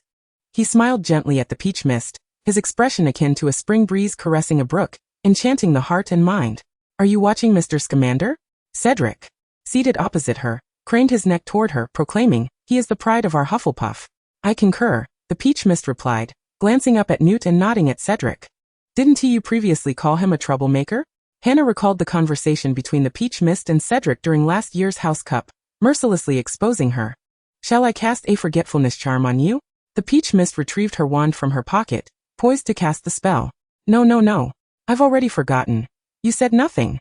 He smiled gently at the peach mist, his expression akin to a spring breeze caressing a brook, enchanting the heart and mind. "Are you watching Mr. Scamander?" Cedric, seated opposite her, craned his neck toward her, proclaiming, "He is the pride of our Hufflepuff." "I concur," the peach mist replied, glancing up at Newt and nodding at Cedric. "Didn't you previously call him a troublemaker?" Hannah recalled the conversation between the peach mist and Cedric during last year's House Cup, mercilessly exposing her. "Shall I cast a forgetfulness charm on you?" The peach mist retrieved her wand from her pocket, poised to cast the spell. No. I've already forgotten. You said nothing,"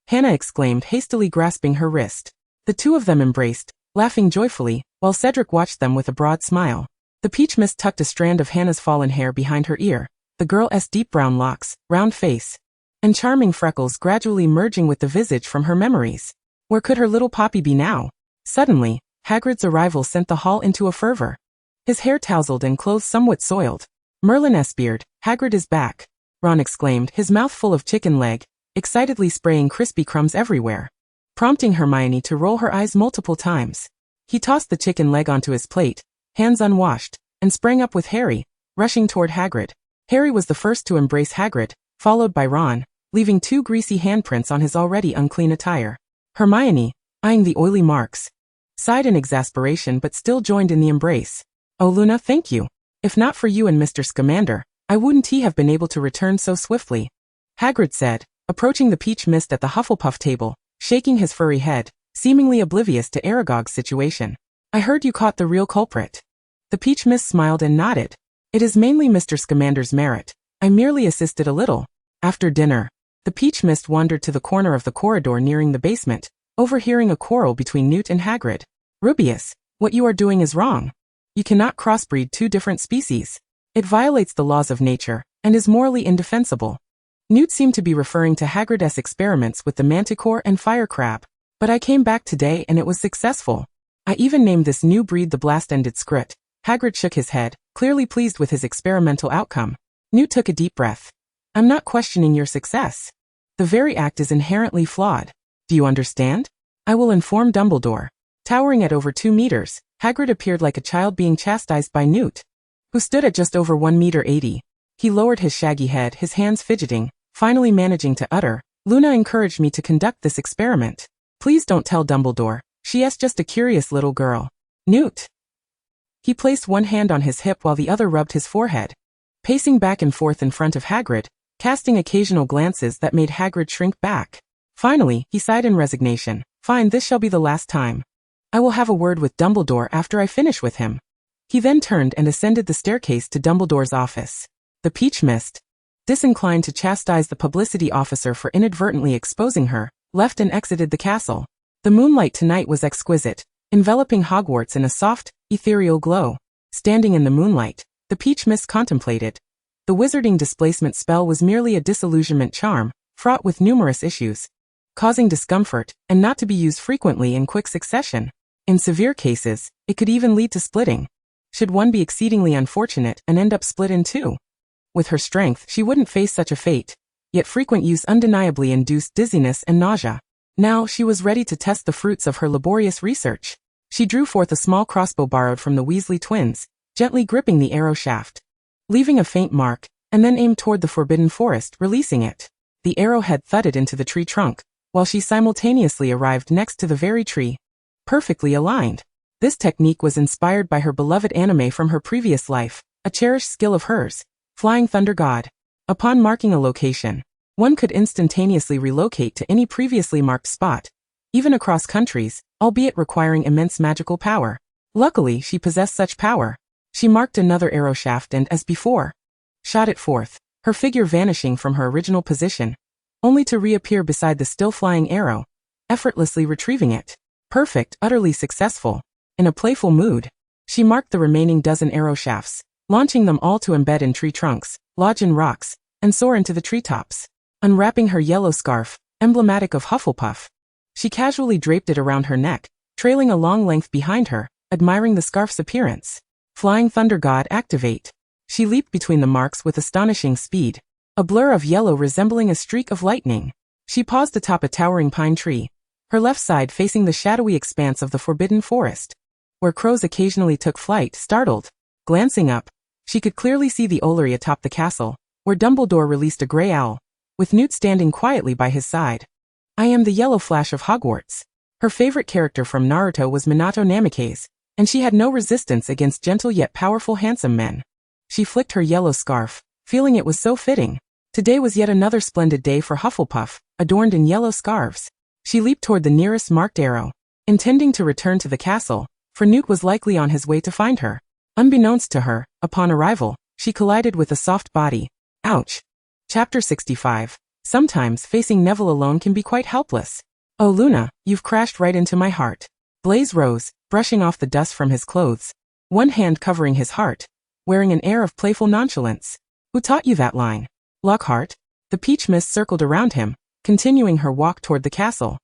Hannah exclaimed, hastily grasping her wrist. The two of them embraced, laughing joyfully, while Cedric watched them with a broad smile. The peach mist tucked a strand of Hannah's fallen hair behind her ear, the girl's deep brown locks, round face, and charming freckles gradually merging with the visage from her memories. Where could her little Poppy be now? Suddenly, Hagrid's arrival sent the hall into a fervor. His hair tousled and clothes somewhat soiled. "Merlin Espbeard, Hagrid is back," Ron exclaimed, his mouth full of chicken leg, excitedly spraying crispy crumbs everywhere, prompting Hermione to roll her eyes multiple times. He tossed the chicken leg onto his plate, hands unwashed, and sprang up with Harry, rushing toward Hagrid. Harry was the first to embrace Hagrid, followed by Ron, leaving 2 greasy handprints on his already unclean attire. Hermione, eyeing the oily marks, sighed in exasperation but still joined in the embrace. "Oh Luna, thank you. If not for you and Mr. Scamander, I wouldn't have been able to return so swiftly," Hagrid said, approaching the peach mist at the Hufflepuff table, shaking his furry head, seemingly oblivious to Aragog's situation. "I heard you caught the real culprit." The peach mist smiled and nodded. "It is mainly Mr. Scamander's merit. I merely assisted a little." After dinner, the peach mist wandered to the corner of the corridor nearing the basement, overhearing a quarrel between Newt and Hagrid. "Rubius, what you are doing is wrong. You cannot crossbreed 2 different species. It violates the laws of nature, and is morally indefensible." Newt seemed to be referring to Hagrid's experiments with the manticore and fire crab. "But I came back today and it was successful. I even named this new breed the Blast-Ended Scrit." Hagrid shook his head, clearly pleased with his experimental outcome. Newt took a deep breath. "I'm not questioning your success. The very act is inherently flawed. Do you understand? I will inform Dumbledore." Towering at over 2 meters, Hagrid appeared like a child being chastised by Newt, who stood at just over 1.80 meters. He lowered his shaggy head, his hands fidgeting, finally managing to utter, "Luna encouraged me to conduct this experiment. Please don't tell Dumbledore. She is just a curious little girl." "Newt." He placed one hand on his hip while the other rubbed his forehead, pacing back and forth in front of Hagrid, casting occasional glances that made Hagrid shrink back. Finally, he sighed in resignation. "Fine, this shall be the last time. I will have a word with Dumbledore after I finish with him." He then turned and ascended the staircase to Dumbledore's office. The peach mist, disinclined to chastise the publicity officer for inadvertently exposing her, left and exited the castle. The moonlight tonight was exquisite, enveloping Hogwarts in a soft, ethereal glow. Standing in the moonlight, the peach mist contemplated. The wizarding displacement spell was merely a disillusionment charm, fraught with numerous issues, causing discomfort, and not to be used frequently in quick succession. In severe cases, it could even lead to splitting. Should one be exceedingly unfortunate and end up split in two? With her strength, she wouldn't face such a fate, yet frequent use undeniably induced dizziness and nausea. Now, she was ready to test the fruits of her laborious research. She drew forth a small crossbow borrowed from the Weasley twins, gently gripping the arrow shaft, leaving a faint mark, and then aimed toward the forbidden forest, releasing it. The arrowhead thudded into the tree trunk, while she simultaneously arrived next to the very tree, perfectly aligned. This technique was inspired by her beloved anime from her previous life, a cherished skill of hers, Flying Thunder God. Upon marking a location, one could instantaneously relocate to any previously marked spot, even across countries, albeit requiring immense magical power. Luckily, she possessed such power. She marked another arrow shaft and, as before, shot it forth, her figure vanishing from her original position, only to reappear beside the still flying arrow, effortlessly retrieving it. Perfect, utterly successful. In a playful mood, she marked the remaining dozen arrow shafts, launching them all to embed in tree trunks, lodge in rocks, and soar into the treetops. Unwrapping her yellow scarf, emblematic of Hufflepuff, she casually draped it around her neck, trailing a long length behind her, admiring the scarf's appearance. Flying Thunder God activate. She leaped between the marks with astonishing speed, a blur of yellow resembling a streak of lightning. She paused atop a towering pine tree, her left side facing the shadowy expanse of the forbidden forest, where crows occasionally took flight. Startled, glancing up, she could clearly see the Ollery atop the castle, where Dumbledore released a gray owl, with Newt standing quietly by his side. I am the Yellow Flash of Hogwarts. Her favorite character from Naruto was Minato Namikaze, and she had no resistance against gentle yet powerful handsome men. She flicked her yellow scarf, feeling it was so fitting. Today was yet another splendid day for Hufflepuff, adorned in yellow scarves. She leaped toward the nearest marked arrow, intending to return to the castle, for Newt was likely on his way to find her. Unbeknownst to her, upon arrival, she collided with a soft body. Ouch. Chapter 65. Sometimes facing Neville alone can be quite helpless. Oh Luna, you've crashed right into my heart. Blaise rose, brushing off the dust from his clothes, one hand covering his heart, wearing an air of playful nonchalance. Who taught you that line? Lockhart? The peach mist circled around him, continuing her walk toward the castle.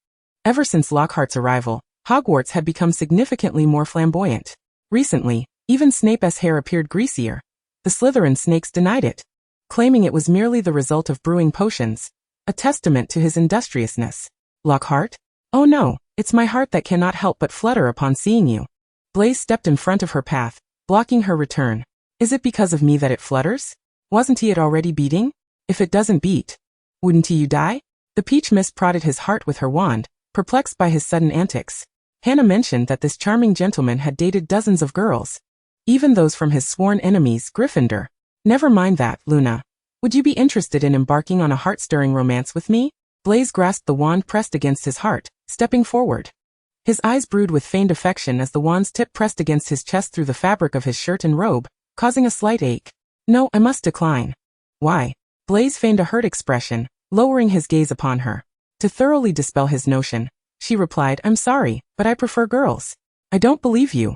Ever since Lockhart's arrival, Hogwarts had become significantly more flamboyant. Recently, even Snape's hair appeared greasier. The Slytherin snakes denied it, claiming it was merely the result of brewing potions, a testament to his industriousness. Lockhart? Oh no, it's my heart that cannot help but flutter upon seeing you. Blaise stepped in front of her path, blocking her return. Is it because of me that it flutters? Wasn't he already beating? If it doesn't beat, wouldn't you die? The peach mist prodded his heart with her wand, perplexed by his sudden antics. Hannah mentioned that this charming gentleman had dated dozens of girls, even those from his sworn enemies, Gryffindor. Never mind that, Luna. Would you be interested in embarking on a heart-stirring romance with me? Blaise grasped the wand pressed against his heart, stepping forward. His eyes brewed with feigned affection as the wand's tip pressed against his chest through the fabric of his shirt and robe, causing a slight ache. No, I must decline. Why? Blaise feigned a hurt expression, lowering his gaze upon her. To thoroughly dispel his notion, she replied, I'm sorry, but I prefer girls. I don't believe you.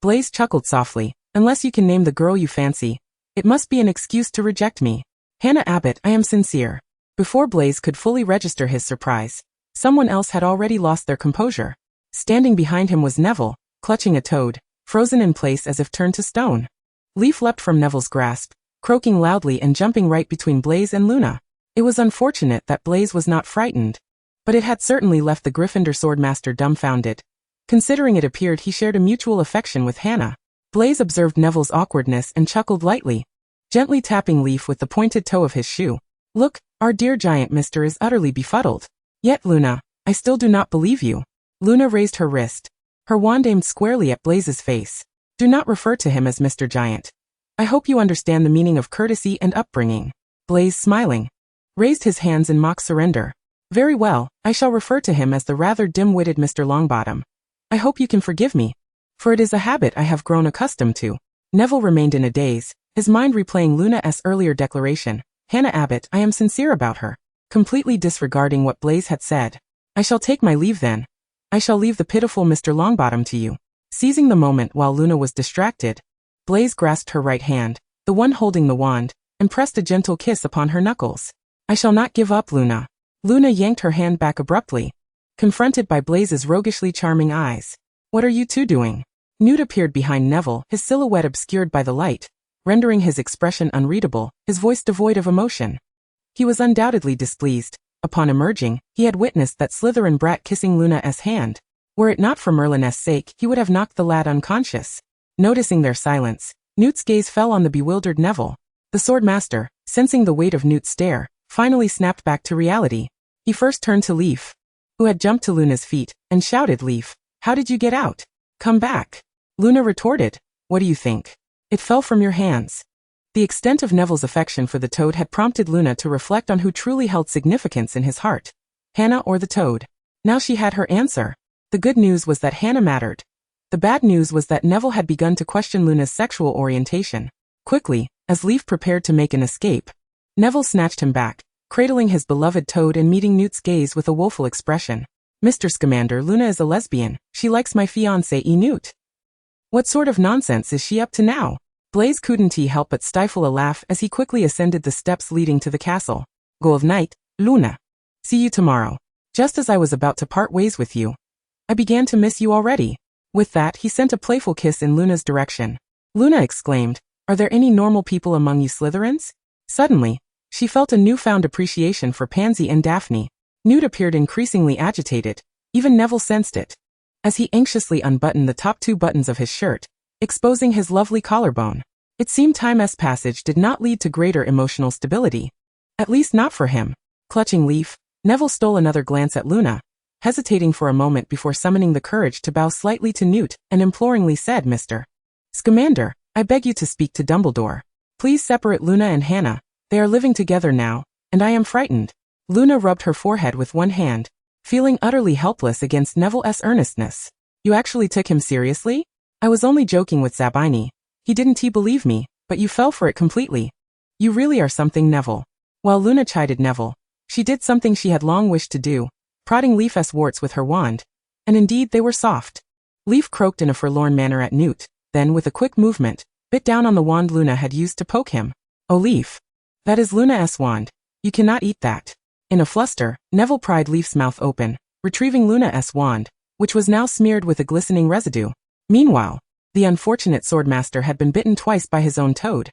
Blaise chuckled softly. Unless you can name the girl you fancy, it must be an excuse to reject me. Hannah Abbott, I am sincere. Before Blaise could fully register his surprise, someone else had already lost their composure. Standing behind him was Neville, clutching a toad, frozen in place as if turned to stone. Leaf leapt from Neville's grasp, croaking loudly and jumping right between Blaise and Luna. It was unfortunate that Blaise was not frightened, but it had certainly left the Gryffindor swordmaster dumbfounded, considering it appeared he shared a mutual affection with Hannah. Blaise observed Neville's awkwardness and chuckled lightly, gently tapping Leaf with the pointed toe of his shoe. Look, our dear giant mister is utterly befuddled. Yet, Luna, I still do not believe you. Luna raised her wrist, her wand aimed squarely at Blaise's face. Do not refer to him as Mr. Giant. I hope you understand the meaning of courtesy and upbringing. Blaise, smiling, raised his hands in mock surrender. Very well, I shall refer to him as the rather dim-witted Mr. Longbottom. I hope you can forgive me, for it is a habit I have grown accustomed to. Neville remained in a daze, his mind replaying Luna's earlier declaration. Hannah Abbott, I am sincere about her. Completely disregarding what Blaise had said. I shall take my leave then. I shall leave the pitiful Mr. Longbottom to you. Seizing the moment while Luna was distracted, Blaise grasped her right hand, the one holding the wand, and pressed a gentle kiss upon her knuckles. I shall not give up, Luna. Luna yanked her hand back abruptly, confronted by Blaise's roguishly charming eyes. What are you two doing? Newt appeared behind Neville, his silhouette obscured by the light, rendering his expression unreadable, his voice devoid of emotion. He was undoubtedly displeased. Upon emerging, he had witnessed that Slytherin brat kissing Luna's hand. Were it not for Merlin's sake, he would have knocked the lad unconscious. Noticing their silence, Newt's gaze fell on the bewildered Neville. The swordmaster, sensing the weight of Newt's stare, finally snapped back to reality. He first turned to Leaf, who had jumped to Luna's feet, and shouted, "Leaf, how did you get out? Come back." Luna retorted, "What do you think? It fell from your hands." The extent of Neville's affection for the toad had prompted Luna to reflect on who truly held significance in his heart, Hannah or the toad. Now she had her answer. The good news was that Hannah mattered. The bad news was that Neville had begun to question Luna's sexual orientation. Quickly, as Leaf prepared to make an escape, Neville snatched him back, cradling his beloved toad and meeting Newt's gaze with a woeful expression. "Mr. Scamander, Luna is a lesbian. She likes my fiancé Newt." "What sort of nonsense is she up to now?" Blaise couldn't help but stifle a laugh as he quickly ascended the steps leading to the castle. "Good night, Luna. See you tomorrow." Just as I was about to part ways with you, I began to miss you already. With that, he sent a playful kiss in Luna's direction. Luna exclaimed, "Are there any normal people among you Slytherins?" Suddenly, she felt a newfound appreciation for Pansy and Daphne. Newt appeared increasingly agitated. Even Neville sensed it, as he anxiously unbuttoned the top 2 buttons of his shirt, exposing his lovely collarbone. It seemed time's passage did not lead to greater emotional stability. At least not for him. Clutching Leaf, Neville stole another glance at Luna, hesitating for a moment before summoning the courage to bow slightly to Newt, and imploringly said, "Mr. Scamander, I beg you to speak to Dumbledore. Please separate Luna and Hannah. They are living together now, and I am frightened." Luna rubbed her forehead with one hand, feeling utterly helpless against Neville's earnestness. "You actually took him seriously?" "I was only joking with Zabini. He didn't believe me, but you fell for it completely. You really are something, Neville." While Luna chided Neville, she did something she had long wished to do, prodding Leaf's warts with her wand. And indeed they were soft. Leaf croaked in a forlorn manner at Newt, then with a quick movement, bit down on the wand Luna had used to poke him. "Oh Leaf, that is Luna's wand. You cannot eat that." In a fluster, Neville pried Leaf's mouth open, retrieving Luna's wand, which was now smeared with a glistening residue. Meanwhile, the unfortunate swordmaster had been bitten twice by his own toad.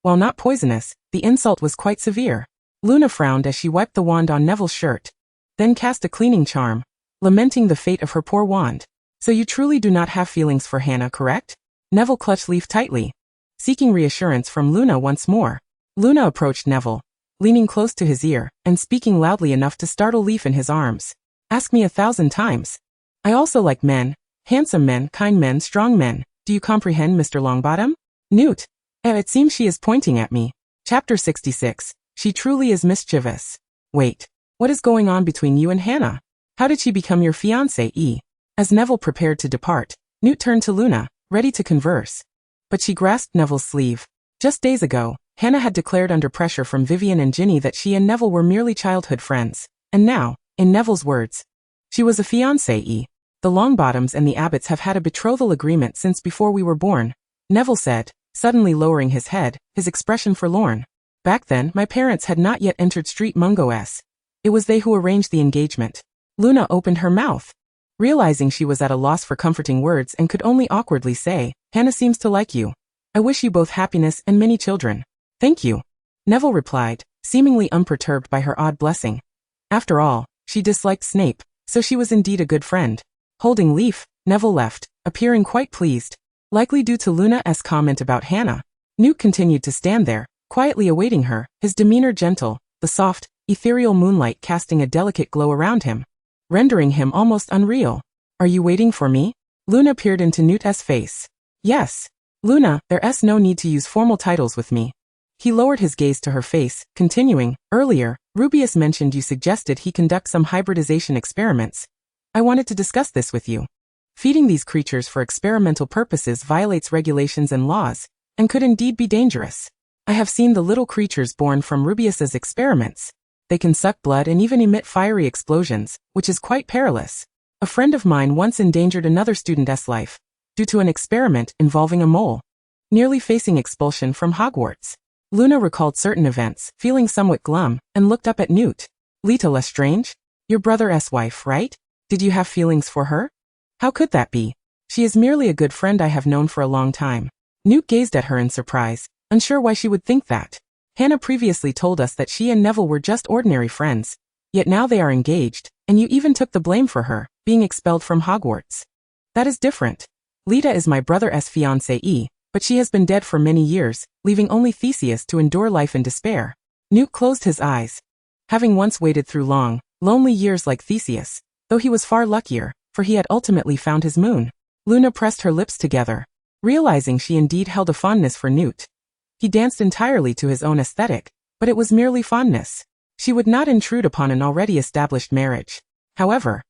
While not poisonous, the insult was quite severe. Luna frowned as she wiped the wand on Neville's shirt, then cast a cleaning charm, lamenting the fate of her poor wand. "So you truly do not have feelings for Hannah, correct?" Neville clutched Leaf tightly, seeking reassurance from Luna once more. Luna approached Neville, leaning close to his ear, and speaking loudly enough to startle Leaf in his arms. "Ask me 1,000 times. I also like men. Handsome men, kind men, strong men. Do you comprehend, Mr. Longbottom?" "Newt. It seems she is pointing at me." Chapter 66. She truly is mischievous. "Wait. What is going on between you and Hannah? How did she become your fiancée?" As Neville prepared to depart, Newt turned to Luna, ready to converse. But she grasped Neville's sleeve. Just days ago, Hannah had declared under pressure from Vivian and Ginny that she and Neville were merely childhood friends. And now, in Neville's words, she was a fiancée. "The Longbottoms and the Abbotts have had a betrothal agreement since before we were born," Neville said, suddenly lowering his head, his expression forlorn. "Back then, my parents had not yet entered Street Mungo's. It was they who arranged the engagement." Luna opened her mouth, realizing she was at a loss for comforting words and could only awkwardly say, "Hannah seems to like you. I wish you both happiness and many children." "Thank you," Neville replied, seemingly unperturbed by her odd blessing. After all, she disliked Snape, so she was indeed a good friend. Holding Leaf, Neville left, appearing quite pleased. Likely due to Luna's comment about Hannah, Newt continued to stand there, quietly awaiting her, his demeanor gentle, the soft, ethereal moonlight casting a delicate glow around him, rendering him almost unreal. "Are you waiting for me?" Luna peered into Newt's face. "Yes. Luna, there's no need to use formal titles with me." He lowered his gaze to her face, continuing, "Earlier, Rubius mentioned you suggested he conduct some hybridization experiments. I wanted to discuss this with you. Feeding these creatures for experimental purposes violates regulations and laws, and could indeed be dangerous. I have seen the little creatures born from Rubius's experiments. They can suck blood and even emit fiery explosions, which is quite perilous. A friend of mine once endangered another student's life, due to an experiment involving a mole, nearly facing expulsion from Hogwarts." Luna recalled certain events, feeling somewhat glum, and looked up at Newt. "Leta Lestrange? Your brother's wife, right? Did you have feelings for her?" "How could that be?" She is merely a good friend I have known for a long time. Newt gazed at her in surprise, unsure why she would think that. Hannah previously told us that she and Neville were just ordinary friends, yet now they are engaged, and you even took the blame for her being expelled from Hogwarts. That is different. Lita is my brother's fiancée, but she has been dead for many years, leaving only Theseus to endure life in despair. Newt closed his eyes. Having once waited through long, lonely years like Theseus, though he was far luckier, for he had ultimately found his moon. Luna pressed her lips together, realizing she indeed held a fondness for Newt. He danced entirely to his own aesthetic, but it was merely fondness. She would not intrude upon an already established marriage. However,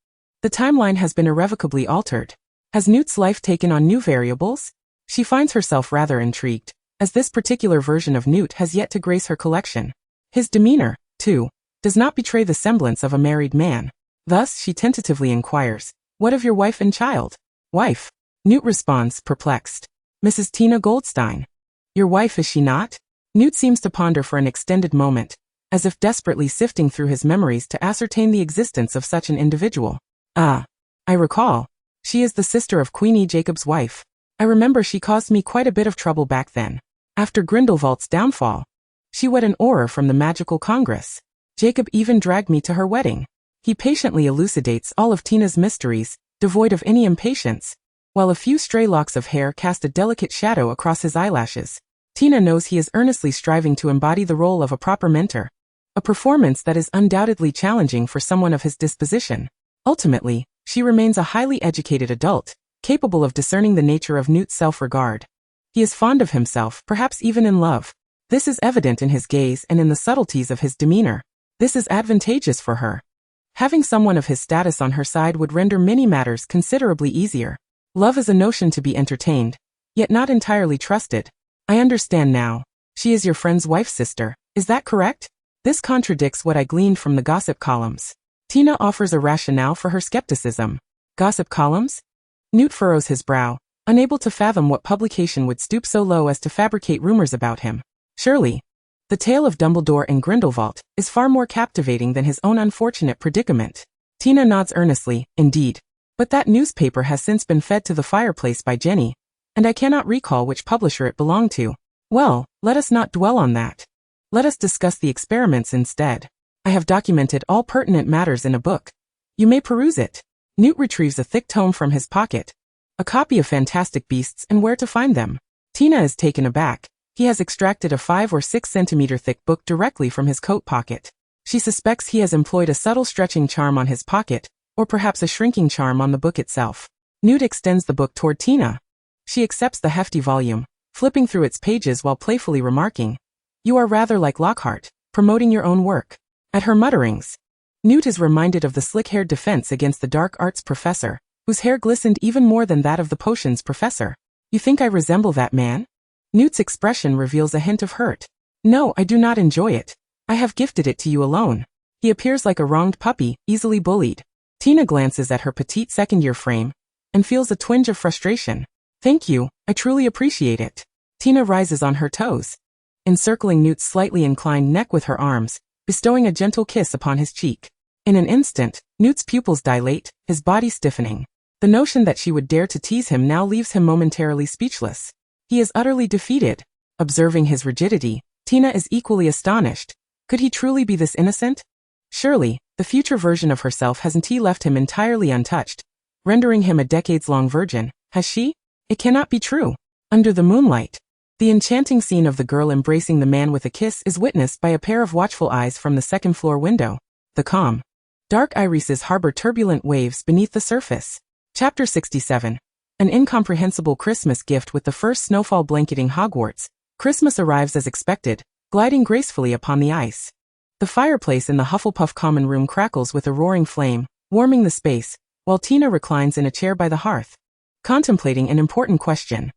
the timeline has been irrevocably altered. Has Newt's life taken on new variables? She finds herself rather intrigued, as this particular version of Newt has yet to grace her collection. His demeanor, too, does not betray the semblance of a married man. Thus, she tentatively inquires, "What of your wife and child?" "Wife?" Newt responds, perplexed. "Mrs. Tina Goldstein. Your wife, is she not?" Newt seems to ponder for an extended moment, as if desperately sifting through his memories to ascertain the existence of such an individual. "Ah, I recall. She is the sister of Queenie Jacob's wife. I remember she caused me quite a bit of trouble back then. After Grindelwald's downfall, she wed an Auror from the Magical Congress. Jacob even dragged me to her wedding." He patiently elucidates all of Tina's mysteries, devoid of any impatience, while a few stray locks of hair cast a delicate shadow across his eyelashes. Tina knows he is earnestly striving to embody the role of a proper mentor, a performance that is undoubtedly challenging for someone of his disposition. Ultimately, she remains a highly educated adult, capable of discerning the nature of Newt's self-regard. He is fond of himself, perhaps even in love. This is evident in his gaze and in the subtleties of his demeanor. This is advantageous for her. Having someone of his status on her side would render many matters considerably easier. Love is a notion to be entertained, yet not entirely trusted. I understand now. She is your friend's wife's sister, is that correct? This contradicts what I gleaned from the gossip columns. Tina offers a rationale for her skepticism. Gossip columns? Newt furrows his brow, unable to fathom what publication would stoop so low as to fabricate rumors about him. Surely, the tale of Dumbledore and Grindelwald is far more captivating than his own unfortunate predicament. Tina nods earnestly, indeed. But that newspaper has since been fed to the fireplace by Jenny, and I cannot recall which publisher it belonged to. Well, let us not dwell on that. Let us discuss the experiments instead. I have documented all pertinent matters in a book. You may peruse it. Newt retrieves a thick tome from his pocket, a copy of Fantastic Beasts and Where to Find Them. Tina is taken aback. He has extracted a 5 or 6 centimeter thick book directly from his coat pocket. She suspects he has employed a subtle stretching charm on his pocket, or perhaps a shrinking charm on the book itself. Newt extends the book toward Tina. She accepts the hefty volume, flipping through its pages while playfully remarking, "You are rather like Lockhart, promoting your own work." At her mutterings, Newt is reminded of the slick-haired defense against the dark arts professor, whose hair glistened even more than that of the potions professor. "You think I resemble that man?" Newt's expression reveals a hint of hurt. "No, I do not enjoy it. I have gifted it to you alone." He appears like a wronged puppy, easily bullied. Tina glances at her petite second-year frame and feels a twinge of frustration. "Thank you, I truly appreciate it." Tina rises on her toes, encircling Newt's slightly inclined neck with her arms, bestowing a gentle kiss upon his cheek. In an instant, Newt's pupils dilate, his body stiffening. The notion that she would dare to tease him now leaves him momentarily speechless. He is utterly defeated. Observing his rigidity, Tina is equally astonished. Could he truly be this innocent? Surely, the future version of herself hasn't left him entirely untouched, rendering him a decades-long virgin, has she? It cannot be true. Under the moonlight, the enchanting scene of the girl embracing the man with a kiss is witnessed by a pair of watchful eyes from the second-floor window. The calm, dark irises harbor turbulent waves beneath the surface. Chapter 67. An incomprehensible Christmas gift. With the first snowfall blanketing Hogwarts, Christmas arrives as expected, gliding gracefully upon the ice. The fireplace in the Hufflepuff common room crackles with a roaring flame, warming the space, while Tina reclines in a chair by the hearth, contemplating an important question.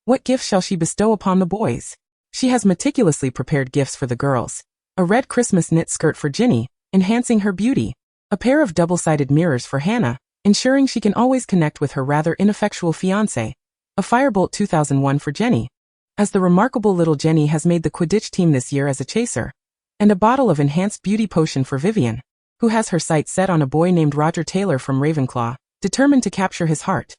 What gift shall she bestow upon the boys? She has meticulously prepared gifts for the girls. A red Christmas knit skirt for Ginny, enhancing her beauty. A pair of double-sided mirrors for Hannah, ensuring she can always connect with her rather ineffectual fiancé. A Firebolt 2001 for Jenny, as the remarkable little Jenny has made the Quidditch team this year as a chaser. And a bottle of enhanced beauty potion for Vivian, who has her sights set on a boy named Roger Taylor from Ravenclaw, determined to capture his heart.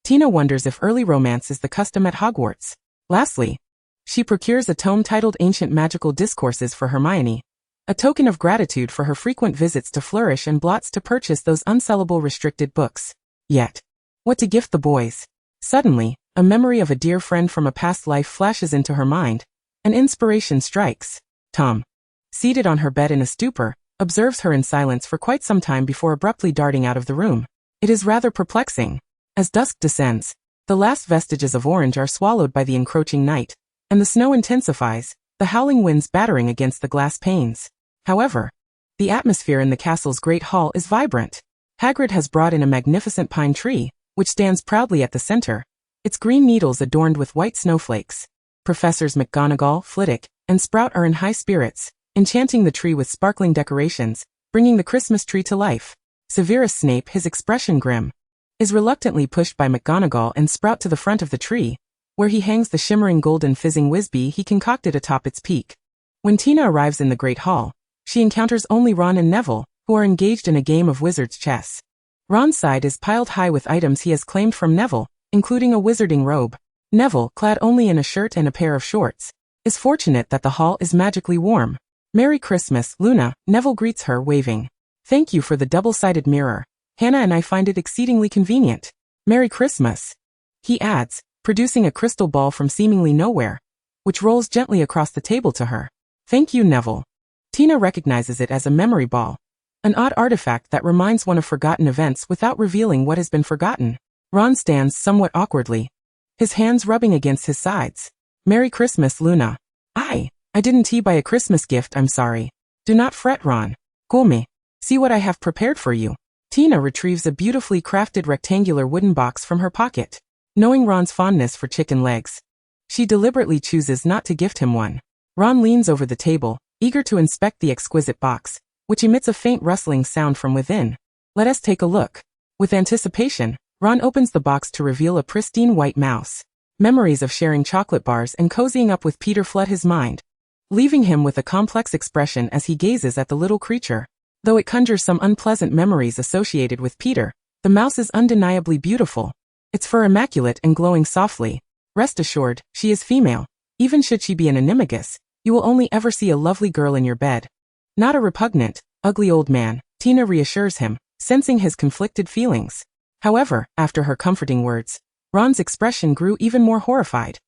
Tina wonders if early romance is the custom at Hogwarts. Lastly, she procures a tome titled Ancient Magical Discourses for Hermione, a token of gratitude for her frequent visits to Flourish and blots to purchase those unsellable restricted books. Yet, what to gift the boys? Suddenly, a memory of a dear friend from a past life flashes into her mind, and inspiration strikes. Tom, seated on her bed in a stupor, observes her in silence for quite some time before abruptly darting out of the room. It is rather perplexing. As dusk descends, the last vestiges of orange are swallowed by the encroaching night, and the snow intensifies, the howling winds battering against the glass panes. However, the atmosphere in the castle's great hall is vibrant. Hagrid has brought in a magnificent pine tree, which stands proudly at the center, its green needles adorned with white snowflakes. Professors McGonagall, Flitwick, and Sprout are in high spirits, enchanting the tree with sparkling decorations, bringing the Christmas tree to life. Severus Snape, his expression grim, is reluctantly pushed by McGonagall and Sprout to the front of the tree, where he hangs the shimmering golden fizzing whizbee he concocted atop its peak. When Tina arrives in the Great Hall, she encounters only Ron and Neville, who are engaged in a game of wizard's chess. Ron's side is piled high with items he has claimed from Neville, including a wizarding robe. Neville, clad only in a shirt and a pair of shorts, is fortunate that the hall is magically warm. "Merry Christmas, Luna," Neville greets her, waving. "Thank you for the double-sided mirror. Hannah and I find it exceedingly convenient. Merry Christmas," he adds, producing a crystal ball from seemingly nowhere, which rolls gently across the table to her. "Thank you, Neville." Tina recognizes it as a memory ball, an odd artifact that reminds one of forgotten events without revealing what has been forgotten. Ron stands somewhat awkwardly, his hands rubbing against his sides. "Merry Christmas, Luna." I didn't buy a Christmas gift, I'm sorry." "Do not fret, Ron. Come, see what I have prepared for you." Tina retrieves a beautifully crafted rectangular wooden box from her pocket. Knowing Ron's fondness for chicken legs, she deliberately chooses not to gift him one. Ron leans over the table, eager to inspect the exquisite box, which emits a faint rustling sound from within. "Let us take a look." With anticipation, Ron opens the box to reveal a pristine white mouse. Memories of sharing chocolate bars and cozying up with Peter flood his mind, leaving him with a complex expression as he gazes at the little creature. Though it conjures some unpleasant memories associated with Peter, the mouse is undeniably beautiful. Its fur immaculate and glowing softly. Rest assured, she is female. Even should she be an animagus, you will only ever see a lovely girl in your bed. Not a repugnant, ugly old man, Tina reassures him, sensing his conflicted feelings. However, after her comforting words, Ron's expression grew even more horrified.